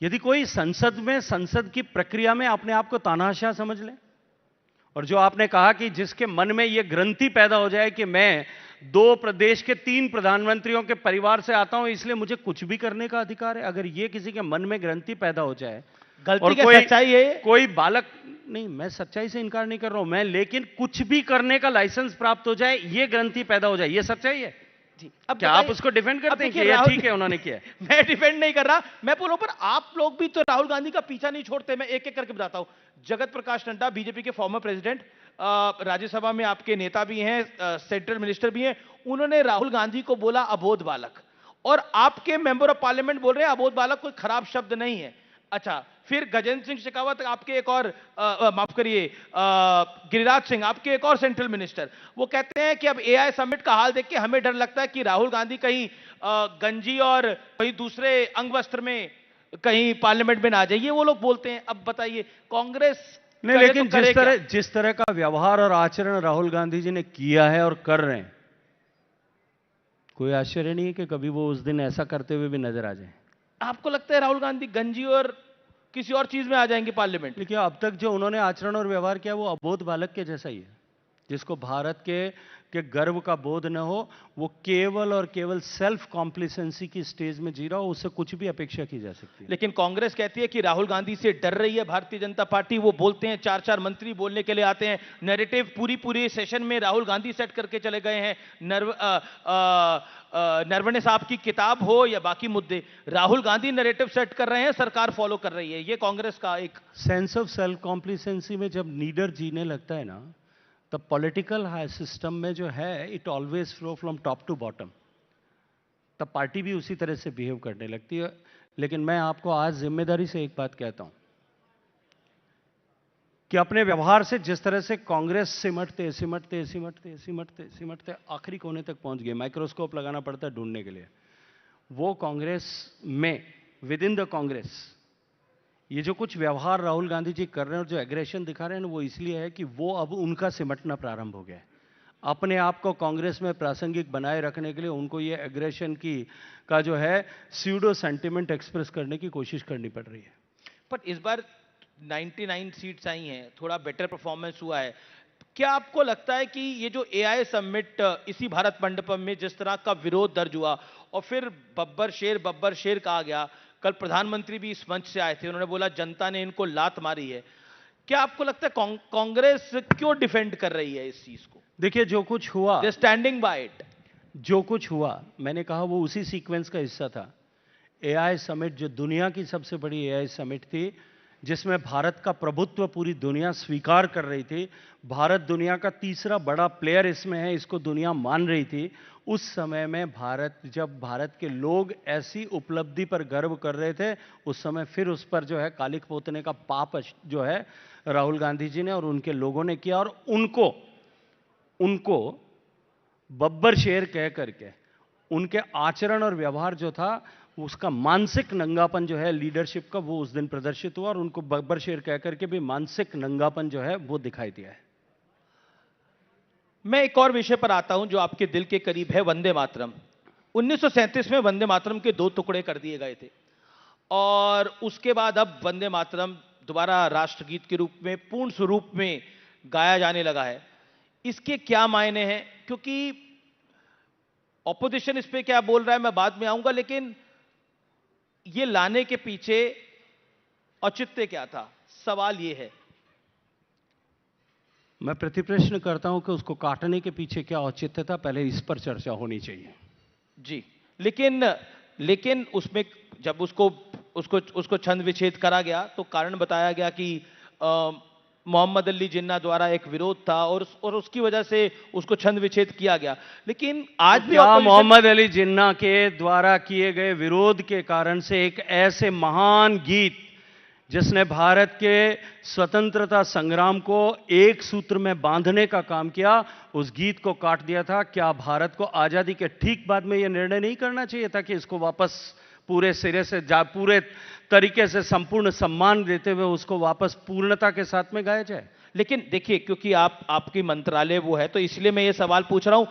यदि कोई संसद में, संसद की प्रक्रिया में अपने आप को तानाशाह समझ ले, और जो आपने कहा कि जिसके मन में यह ग्रंथि पैदा हो जाए कि मैं 2 प्रदेश के 3 प्रधानमंत्रियों के परिवार से आता हूं इसलिए मुझे कुछ भी करने का अधिकार है, अगर यह किसी के मन में ग्रंथि पैदा हो जाए, गलती क्या सच्चाई है? कोई बालक, नहीं मैं सच्चाई से इनकार नहीं कर रहा हूं मैं, लेकिन कुछ भी करने का लाइसेंस प्राप्त हो जाए, यह ग्रंथि पैदा हो जाए, यह सच्चाई है? जी, अब क्या आप उसको डिफेंड करते हैं कि ये ठीक है उन्होंने किया? मैं डिफेंड नहीं कर रहा, मैं बोलूं, पर आप लोग भी तो राहुल गांधी का पीछा नहीं छोड़ते। मैं एक एक करके बताता हूं। जगत प्रकाश नड्डा, बीजेपी के फॉर्मर प्रेसिडेंट, राज्यसभा में आपके नेता भी हैं, सेंट्रल मिनिस्टर भी हैं, उन्होंने राहुल गांधी को बोला अबोध बालक, और आपके मेंबर ऑफ पार्लियामेंट बोल रहे हैं अबोध बालक कोई खराब शब्द नहीं है। अच्छा, फिर गजेंद्र सिंह शेखावत, आपके एक और माफ करिए गिरिराज सिंह, आपके एक और सेंट्रल मिनिस्टर, वो कहते हैं कि अब एआई समिट का हाल देख के हमें डर लगता है कि राहुल गांधी कहीं गंजी और कहीं दूसरे अंग वस्त्र में कहीं पार्लियामेंट में ना जाइए, वो लोग बोलते हैं। अब बताइए, कांग्रेस नहीं, लेकिन जिस तरह का व्यवहार और आचरण राहुल गांधी जी ने किया है और कर रहे हैं, कोई आश्चर्य नहीं है कि कभी वो उस दिन ऐसा करते हुए भी नजर आ जाए। आपको लगता है राहुल गांधी गंजी और किसी और चीज में आ जाएंगे पार्लियामेंट। देखिए, अब तक जो उन्होंने आचरण और व्यवहार किया वो अबोध बालक के जैसा ही है, जिसको भारत के गर्व का बोध न हो, वो केवल और केवल सेल्फ कॉम्प्लिसेंसी की स्टेज में जी रहा हो, उससे कुछ भी अपेक्षा की जा सकती है। लेकिन कांग्रेस कहती है कि राहुल गांधी से डर रही है भारतीय जनता पार्टी। वो बोलते हैं, चार चार मंत्री बोलने के लिए आते हैं, नैरेटिव पूरी सेशन में राहुल गांधी सेट करके चले गए हैं। नरवणे साहब की किताब हो या बाकी मुद्दे, राहुल गांधी नैरेटिव सेट कर रहे हैं, सरकार फॉलो कर रही है। ये कांग्रेस का एक सेंस ऑफ सेल्फ कॉम्प्लिसेंसी में जब लीडर जीने लगता है ना, तब पॉलिटिकल हाई सिस्टम में जो है it always flow from top to bottom, तब पार्टी भी उसी तरह से बिहेव करने लगती है। लेकिन मैं आपको आज जिम्मेदारी से एक बात कहता हूं कि अपने व्यवहार से जिस तरह से कांग्रेस सिमटते सिमटते सिमटते सिमटते सिमटते आखिरी कोने तक पहुंच गए, माइक्रोस्कोप लगाना पड़ता है ढूंढने के लिए, वो कांग्रेस में विद इन द कांग्रेस ये जो कुछ व्यवहार राहुल गांधी जी कर रहे हैं और जो एग्रेशन दिखा रहे हैं वो इसलिए है कि वो अब उनका सिमटना प्रारंभ हो गया है। अपने आप को कांग्रेस में प्रासंगिक बनाए रखने के लिए उनको ये एग्रेशन का जो है स्यूडो सेंटिमेंट एक्सप्रेस करने की कोशिश करनी पड़ रही है। पर इस बार 99 सीट्स आई हैं, थोड़ा बेटर परफॉर्मेंस हुआ है। क्या आपको लगता है कि ये जो एआई समिट इसी भारत मंडपम में जिस तरह का विरोध दर्ज हुआ और फिर बब्बर शेर कहा गया, कल प्रधानमंत्री भी इस मंच से आए थे, उन्होंने बोला जनता ने इनको लात मारी है, क्या आपको लगता है कांग्रेस क्यों डिफेंड कर रही है इस चीज को? देखिए, जो कुछ हुआ, स्टैंडिंग बाय इट, जो कुछ हुआ मैंने कहा वो उसी सीक्वेंस का हिस्सा था। एआई समिट जो दुनिया की सबसे बड़ी एआई समिट थी, जिसमें भारत का प्रभुत्व पूरी दुनिया स्वीकार कर रही थी, भारत दुनिया का तीसरा बड़ा प्लेयर इसमें है, इसको दुनिया मान रही थी। उस समय में जब भारत के लोग ऐसी उपलब्धि पर गर्व कर रहे थे, उस समय फिर उस पर जो है कालिक पोतने का पाप जो है राहुल गांधी जी ने और उनके लोगों ने किया, और उनको बब्बर शेर कह करके उनके आचरण और व्यवहार जो था उसका मानसिक नंगापन जो है लीडरशिप का, वो उस दिन प्रदर्शित हुआ और उनको बब्बर शेर कह करके भी मानसिक नंगापन जो है वो दिखाई दिया है। मैं एक और विषय पर आता हूं जो आपके दिल के करीब है, वंदे मातरम। 1937 में वंदे मातरम के 2 टुकड़े कर दिए गए थे और उसके बाद अब वंदे मातरम दोबारा राष्ट्रगीत के रूप में पूर्ण स्वरूप में गाया जाने लगा है। इसके क्या मायने हैं? क्योंकि ऑपोजिशन इस पे क्या बोल रहा है मैं बाद में आऊंगा, लेकिन ये लाने के पीछे औचित्य क्या था, सवाल ये है। मैं प्रतिप्रश्न करता हूं कि उसको काटने के पीछे क्या औचित्य था, पहले इस पर चर्चा होनी चाहिए। जी, लेकिन उसमें जब उसको छंद विच्छेद करा गया तो कारण बताया गया कि मोहम्मद अली जिन्ना द्वारा एक विरोध था और उसकी वजह से उसको छंद विच्छेद किया गया। लेकिन आज भी मोहम्मद अली जिन्ना के द्वारा किए गए विरोध के कारण से एक ऐसे महान गीत जिसने भारत के स्वतंत्रता संग्राम को एक सूत्र में बांधने का काम किया, उस गीत को काट दिया था। क्या भारत को आजादी के ठीक बाद में यह निर्णय नहीं करना चाहिए था कि इसको वापस पूरे सिरे से पूरे तरीके से संपूर्ण सम्मान देते हुए उसको वापस पूर्णता के साथ में गाया जाए? लेकिन देखिए, क्योंकि आपकी मंत्रालय वो है, तो इसलिए मैं ये सवाल पूछ रहा हूं।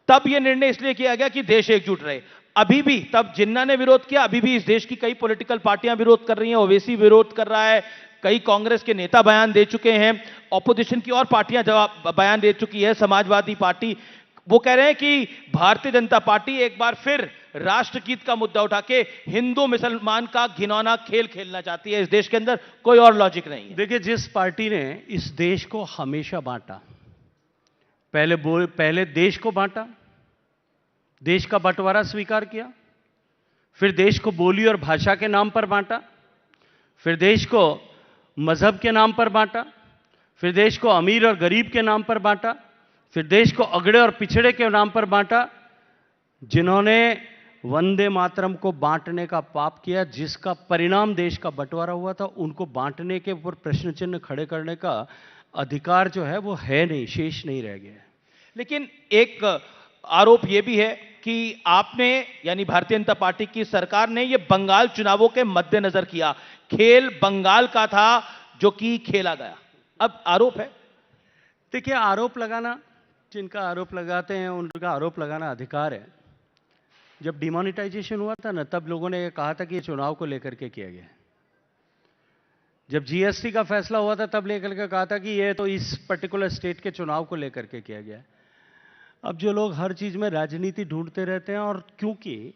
तब ये निर्णय इसलिए किया गया कि देश एकजुट रहे। अभी भी तब जिन्ना ने विरोध किया, अभी भी इस देश की कई पॉलिटिकल पार्टियां विरोध कर रही हैं, ओवैसी विरोध कर रहा है, कई कांग्रेस के नेता बयान दे चुके हैं, ऑपोजिशन की और पार्टियां बयान दे चुकी है, समाजवादी पार्टी। वो कह रहे हैं कि भारतीय जनता पार्टी एक बार फिर राष्ट्रगीत का मुद्दा उठा के हिंदू मुसलमान का घिनौना खेल खेलना चाहती है। इस देश के अंदर कोई और लॉजिक नहीं है। देखिए, जिस पार्टी ने इस देश को हमेशा बांटा, पहले देश को बांटा, देश का बंटवारा स्वीकार किया, फिर देश को बोली और भाषा के नाम पर बांटा, फिर देश को मजहब के नाम पर बांटा, फिर देश को अमीर और गरीब के नाम पर बांटा, फिर देश को अगड़े और पिछड़े के नाम पर बांटा। जिन्होंने वंदे मातरम को बांटने का पाप किया, जिसका परिणाम देश का बंटवारा हुआ था, उनको बांटने के ऊपर प्रश्न चिन्ह खड़े करने का अधिकार जो है वो है नहीं, शेष नहीं रह गया। लेकिन एक आरोप यह भी है कि आपने, यानी भारतीय जनता पार्टी की सरकार ने, यह बंगाल चुनावों के मद्देनजर किया। खेल बंगाल का था जो कि खेला गया। अब आरोप है। देखिए, आरोप लगाना, जिनका आरोप लगाते हैं उनका आरोप लगाना अधिकार है। जब डिमोनेटाइजेशन हुआ था ना, तब लोगों ने कहा था कि ये चुनाव को लेकर के किया गया। जब जीएसटी का फैसला हुआ था तब लेकर के कहा था कि ये तो इस पर्टिकुलर स्टेट के चुनाव को लेकर के किया गया है। अब जो लोग हर चीज में राजनीति ढूंढते रहते हैं, और क्योंकि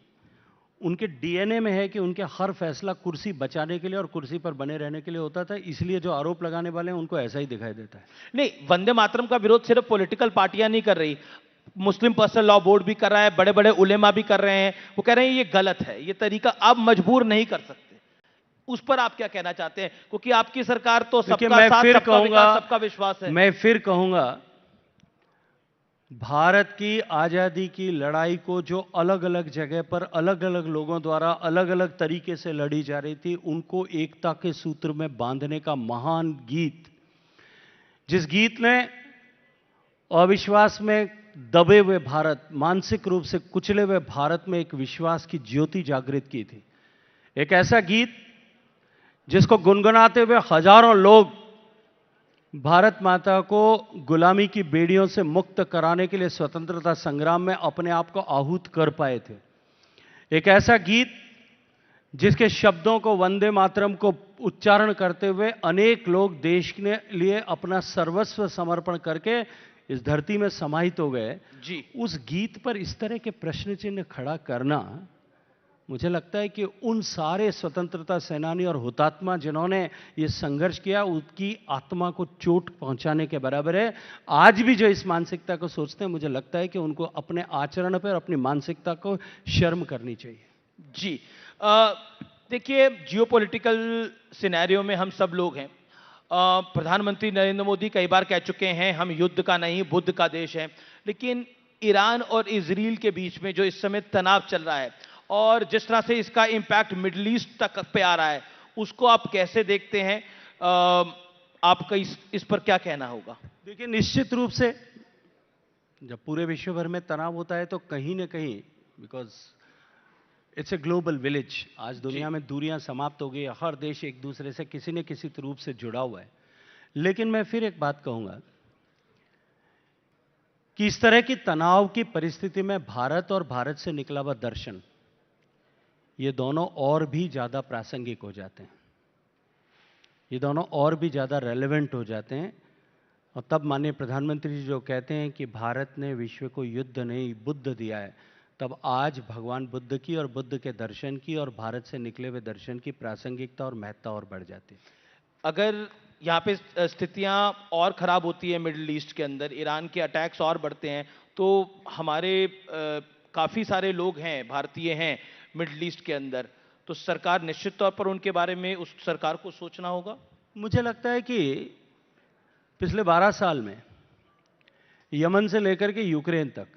उनके डीएनए में है कि उनके हर फैसला कुर्सी बचाने के लिए और कुर्सी पर बने रहने के लिए होता था, इसलिए जो आरोप लगाने वाले हैं उनको ऐसा ही दिखाई देता है। नहीं, वंदे मातरम का विरोध सिर्फ पॉलिटिकल पार्टियां नहीं कर रही, मुस्लिम पर्सनल लॉ बोर्ड भी कर रहा है, बड़े बड़े उलेमा भी कर रहे हैं। वो कह रहे हैं ये गलत है, ये तरीका आप मजबूर नहीं कर सकते। उस पर आप क्या कहना चाहते हैं? क्योंकि आपकी सरकार तो सबका साथ, सबका विकास, सबका विश्वास है। मैं फिर कहूंगा, भारत की आजादी की लड़ाई को जो अलग अलग जगह पर अलग अलग लोगों द्वारा अलग अलग तरीके से लड़ी जा रही थी, उनको एकता के सूत्र में बांधने का महान गीत, जिस गीत ने अविश्वास में दबे हुए भारत, मानसिक रूप से कुचले हुए भारत में एक विश्वास की ज्योति जागृत की थी। एक ऐसा गीत जिसको गुनगुनाते हुए हजारों लोग भारत माता को गुलामी की बेड़ियों से मुक्त कराने के लिए स्वतंत्रता संग्राम में अपने आप को आहूत कर पाए थे। एक ऐसा गीत जिसके शब्दों को, वंदे मातरम को उच्चारण करते हुए अनेक लोग देश के लिए अपना सर्वस्व समर्पण करके इस धरती में समाहित हो गए। जी, उस गीत पर इस तरह के प्रश्न चिन्ह खड़ा करना, मुझे लगता है कि उन सारे स्वतंत्रता सेनानी और हुतात्मा जिन्होंने ये संघर्ष किया, उनकी आत्मा को चोट पहुंचाने के बराबर है। आज भी जो इस मानसिकता को सोचते हैं, मुझे लगता है कि उनको अपने आचरण पर, अपनी मानसिकता को शर्म करनी चाहिए। जी, देखिए, जियोपॉलिटिकल सिनेरियो में हम सब लोग हैं। प्रधानमंत्री नरेंद्र मोदी कई बार कह चुके हैं हम युद्ध का नहीं बुद्ध का देश है, लेकिन ईरान और इजराइल के बीच में जो इस समय तनाव चल रहा है और जिस तरह से इसका इंपैक्ट मिडिल ईस्ट तक पे आ रहा है, उसको आप कैसे देखते हैं? आपका इस पर क्या कहना होगा? देखिए, निश्चित रूप से जब पूरे विश्व भर में तनाव होता है तो कहीं ना कहीं, because it's a global village, आज दुनिया में दूरियां समाप्त हो गई है, हर देश एक दूसरे से किसी न किसी रूप से जुड़ा हुआ है। लेकिन मैं फिर एक बात कहूंगा कि इस तरह की तनाव की परिस्थिति में भारत और भारत से निकला हुआ दर्शन, ये दोनों और भी ज्यादा प्रासंगिक हो जाते हैं, ये दोनों और भी ज्यादा रेलेवेंट हो जाते हैं। और तब माननीय प्रधानमंत्री जी जो कहते हैं कि भारत ने विश्व को युद्ध नहीं बुद्ध दिया है, तब आज भगवान बुद्ध की और बुद्ध के दर्शन की और भारत से निकले हुए दर्शन की प्रासंगिकता और महत्ता और बढ़ जाती है। अगर यहाँ पे स्थितियां और खराब होती है मिडिल ईस्ट के अंदर, ईरान के अटैक्स और बढ़ते हैं, तो हमारे काफी सारे लोग हैं, भारतीय हैं मिडिल ईस्ट के अंदर, तो सरकार निश्चित तौर पर उनके बारे में उस सरकार को सोचना होगा। मुझे लगता है कि पिछले 12 साल में यमन से लेकर के यूक्रेन तक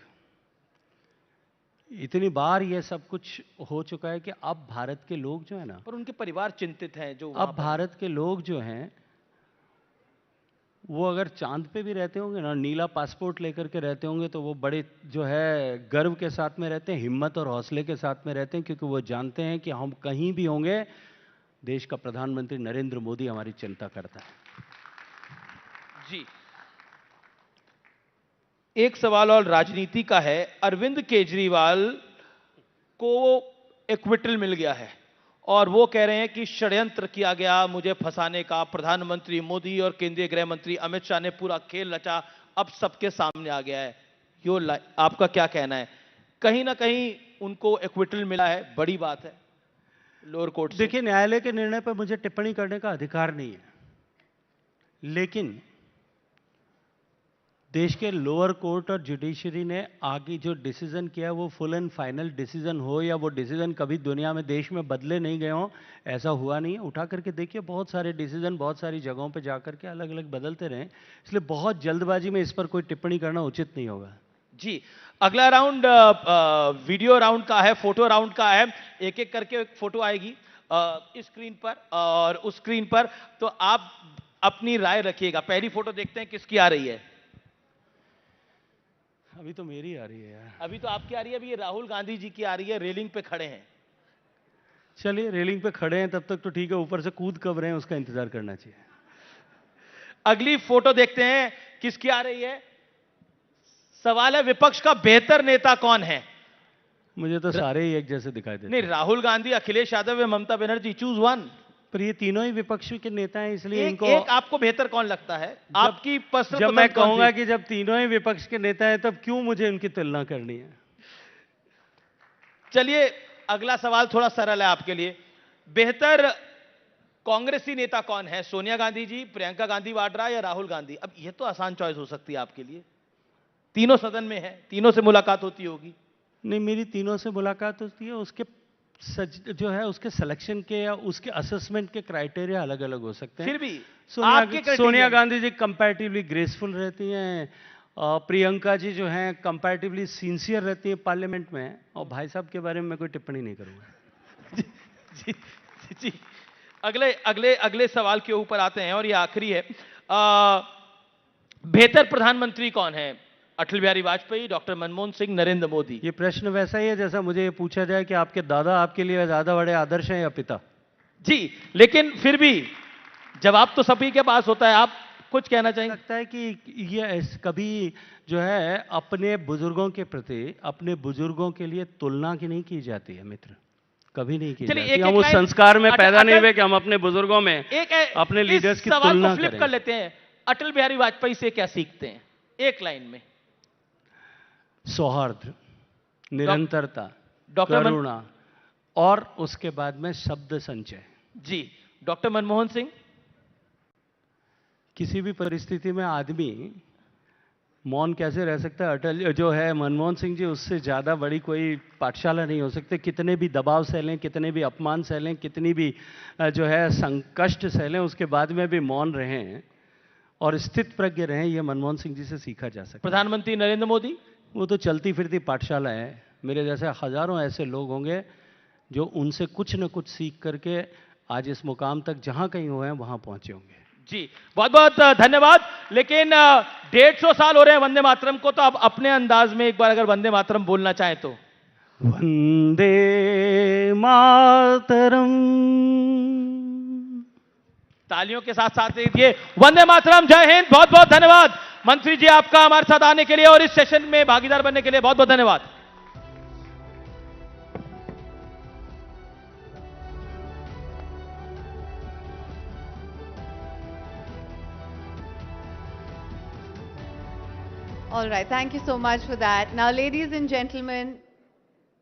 इतनी बार ये सब कुछ हो चुका है कि अब भारत के लोग जो है ना, पर उनके परिवार चिंतित हैं। जो अब भारत के लोग जो हैं वो अगर चांद पे भी रहते होंगे ना, नीला पासपोर्ट लेकर के रहते होंगे, तो वो बड़े जो है गर्व के साथ में रहते हैं, हिम्मत और हौसले के साथ में रहते हैं, क्योंकि वो जानते हैं कि हम कहीं भी होंगे, देश का प्रधानमंत्री नरेंद्र मोदी हमारी चिंता करता है। जी, एक सवाल और राजनीति का है। अरविंद केजरीवाल को एक्विटल मिल गया है और वो कह रहे हैं कि षड्यंत्र किया गया मुझे फंसाने का, प्रधानमंत्री मोदी और केंद्रीय गृह मंत्री अमित शाह ने पूरा खेल रचा, अब सबके सामने आ गया है। यो आपका क्या कहना है? कहीं ना कहीं उनको एक्विटल मिला है, बड़ी बात है लोअर कोर्ट से। देखिए, न्यायालय के निर्णय पर मुझे टिप्पणी करने का अधिकार नहीं है, लेकिन देश के लोअर कोर्ट और जुडिशरी ने आगे जो डिसीजन किया वो फुल एंड फाइनल डिसीजन हो, या वो डिसीजन कभी दुनिया में देश में बदले नहीं गए हों, ऐसा हुआ नहीं है। उठा करके देखिए, बहुत सारे डिसीजन बहुत सारी जगहों पे जाकर के अलग अलग बदलते रहे, इसलिए बहुत जल्दबाजी में इस पर कोई टिप्पणी करना उचित नहीं होगा। जी, अगला राउंड वीडियो राउंड का है, फोटो राउंड का है। एक एक करके एक फोटो आएगी इस स्क्रीन पर और उस स्क्रीन पर, तो आप अपनी राय रखिएगा। पहली फोटो देखते हैं किसकी आ रही है। अभी तो मेरी आ रही है यार। अभी तो आपकी आ रही है, अभी ये राहुल गांधी जी की आ रही है, रेलिंग पे खड़े हैं। चलिए, रेलिंग पे खड़े हैं तब तक तो ठीक है, ऊपर से कूद कब रहे हैं उसका इंतजार करना चाहिए। अगली फोटो देखते हैं किसकी आ रही है। सवाल है विपक्ष का बेहतर नेता कौन है? मुझे तो सारे ही एक जैसे दिखाई देते हैं। नहीं, राहुल गांधी, अखिलेश यादव या ममता बनर्जी, चूज वन। पर ये तीनों ही विपक्ष के नेता हैं, इसलिए एक, इनको एक आपको बेहतर कौन लगता है? आपकी पर्सनल जब मैं कहूंगा कि जब तीनों ही विपक्ष के नेता हैं, तब क्यों मुझे उनकी तुलना करनी है? चलिए अगला सवाल थोड़ा सरल है आपके लिए। बेहतर कांग्रेसी नेता कौन है? सोनिया गांधी जी, प्रियंका गांधी वाड्रा या राहुल गांधी? अब ये तो आसान चॉइस हो सकती है आपके लिए, तीनों सदन में है, तीनों से मुलाकात होती होगी। नहीं, मेरी तीनों से मुलाकात होती है, उसके जो है उसके सिलेक्शन के या उसके असेसमेंट के क्राइटेरिया अलग अलग हो सकते हैं। फिर भी सोनिया गांधी जी कंपैरेटिवली ग्रेसफुल रहती हैं, प्रियंका जी जो हैं कंपैरेटिवली सिंसियर रहती हैं पार्लियामेंट में, और भाई साहब के बारे में मैं कोई टिप्पणी नहीं करूंगा। जी, जी, अगले अगले अगले सवाल के ऊपर आते हैं और ये आखिरी है। बेहतर प्रधानमंत्री कौन है? अटल बिहारी वाजपेयी, डॉक्टर मनमोहन सिंह, नरेंद्र मोदी? ये प्रश्न वैसा ही है जैसा मुझे ये पूछा जाए कि आपके दादा आपके लिए ज्यादा बड़े आदर्श हैं या पिता? जी, लेकिन फिर भी जवाब तो सभी के पास होता है, आप कुछ कहना चाहेंगे? लगता है कि ये कभी जो है अपने बुजुर्गों के प्रति, अपने बुजुर्गों के लिए तुलना की नहीं की जाती है मित्र, कभी नहीं की जाती। हम उस संस्कार में पैदा नहीं हुए कि हम अपने बुजुर्गों में अपने लीडर्स की तुलना फ्लिप करें। कर लेते हैं, अटल बिहारी वाजपेयी से क्या सीखते हैं एक लाइन में? सौहार्द, निरंतरता, करुणा और उसके बाद में शब्द संचय। जी, डॉक्टर मनमोहन सिंह? किसी भी परिस्थिति में आदमी मौन कैसे रह सकता है, अटल जो है मनमोहन सिंह जी, उससे ज्यादा बड़ी कोई पाठशाला नहीं हो सकती। कितने भी दबाव सहलें, कितने भी अपमान सहलें, कितनी भी जो है संकष्ट सहलें, उसके बाद में भी मौन रहें और स्थित प्रज्ञ रहें, ये मनमोहन सिंह जी से सीखा जा सकता है। प्रधानमंत्री नरेंद्र मोदी? वो तो चलती फिरती पाठशाला है, मेरे जैसे हजारों ऐसे लोग होंगे जो उनसे कुछ न कुछ सीख करके आज इस मुकाम तक जहां कहीं हुए हैं वहां पहुंचे होंगे। जी, बहुत बहुत धन्यवाद। लेकिन 150 साल हो रहे हैं वंदे मातरम को, तो आप अपने अंदाज में एक बार अगर वंदे मातरम बोलना चाहें तो। वंदे मातरम। तालियों के साथ साथ दीजिए वंदे मातरम। जय हिंद। बहुत बहुत धन्यवाद मंत्री जी आपका हमारे साथ आने के लिए और इस सेशन में भागीदार बनने के लिए बहुत बहुत धन्यवाद। All right, thank you so much for that. Now, ladies and gentlemen,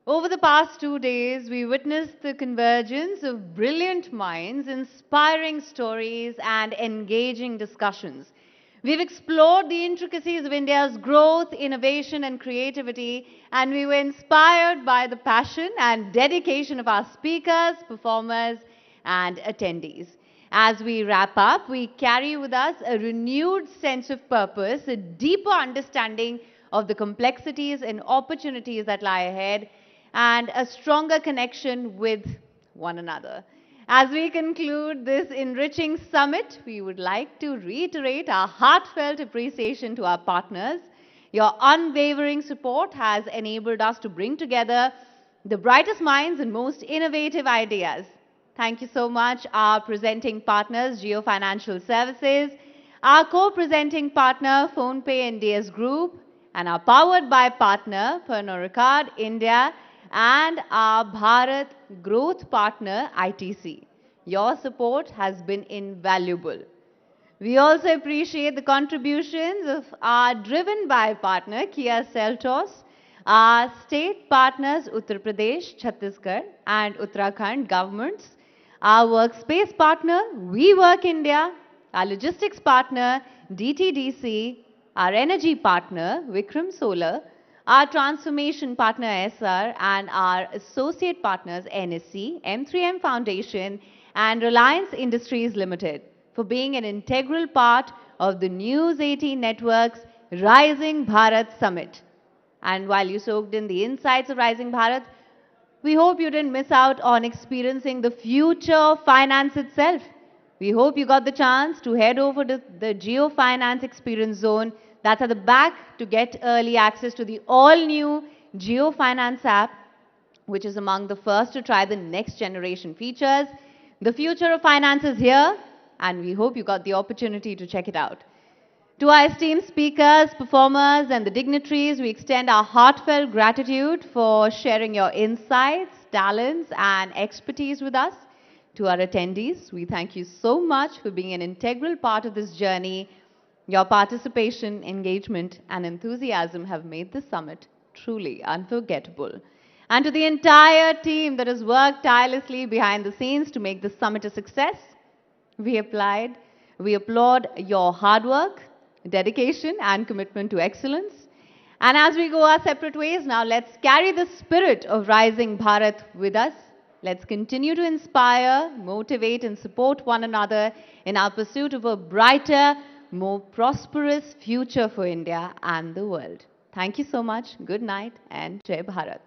over the past 2 days, we witnessed the convergence of brilliant minds, inspiring stories, and engaging discussions. We've explored the intricacies of India's growth, innovation, and creativity, and we were inspired by the passion and dedication of our speakers, performers, and attendees. As we wrap up, we carry with us a renewed sense of purpose, a deeper understanding of the complexities and opportunities that lie ahead, and a stronger connection with one another. As we conclude this enriching summit, we would like to reiterate our heartfelt appreciation to our partners. Your unwavering support has enabled us to bring together the brightest minds and most innovative ideas. Thank you so much, our presenting partners, Jio Financial Services, our co-presenting partner, PhonePe and DS Group, and our powered by partner, Pernod Ricard India, and our Bharat growth partner, ITC. Your support has been invaluable. We also appreciate the contributions of our driven by partner, Kia Seltos, our state partners, Uttar Pradesh, Chhattisgarh, and Uttarakhand governments, our workspace partner, WeWork India, our logistics partner, DTDC, our energy partner, Vikram Solar, our transformation partner, SR, and our associate partners, NSC, M3M Foundation, and Reliance Industries Limited, for being an integral part of the News18 Network's Rising Bharat Summit. And while you soaked in the insights of Rising Bharat, we hope you didn't miss out on experiencing the future of finance itself. We hope you got the chance to head over to the Geo Finance Experience Zone that's at the back to get early access to the all-new Geo Finance app, which is among the first to try the next generation features. The future of finance is here, and we hope you got the opportunity to check it out. To our esteemed speakers, performers, and the dignitaries, we extend our heartfelt gratitude for sharing your insights, talents, and expertise with us. To our attendees, we thank you so much for being an integral part of this journey. Your participation, engagement, and enthusiasm have made this summit truly unforgettable. And to the entire team that has worked tirelessly behind the scenes to make this summit a success, we applaud your hard work, dedication, and commitment to excellence. And as we go our separate ways, now let's carry the spirit of Rising Bharat with us. Let's continue to inspire, motivate, and support one another in our pursuit of a brighter, more prosperous future for India and the world. Thank you so much. Good night and Jai Bharat.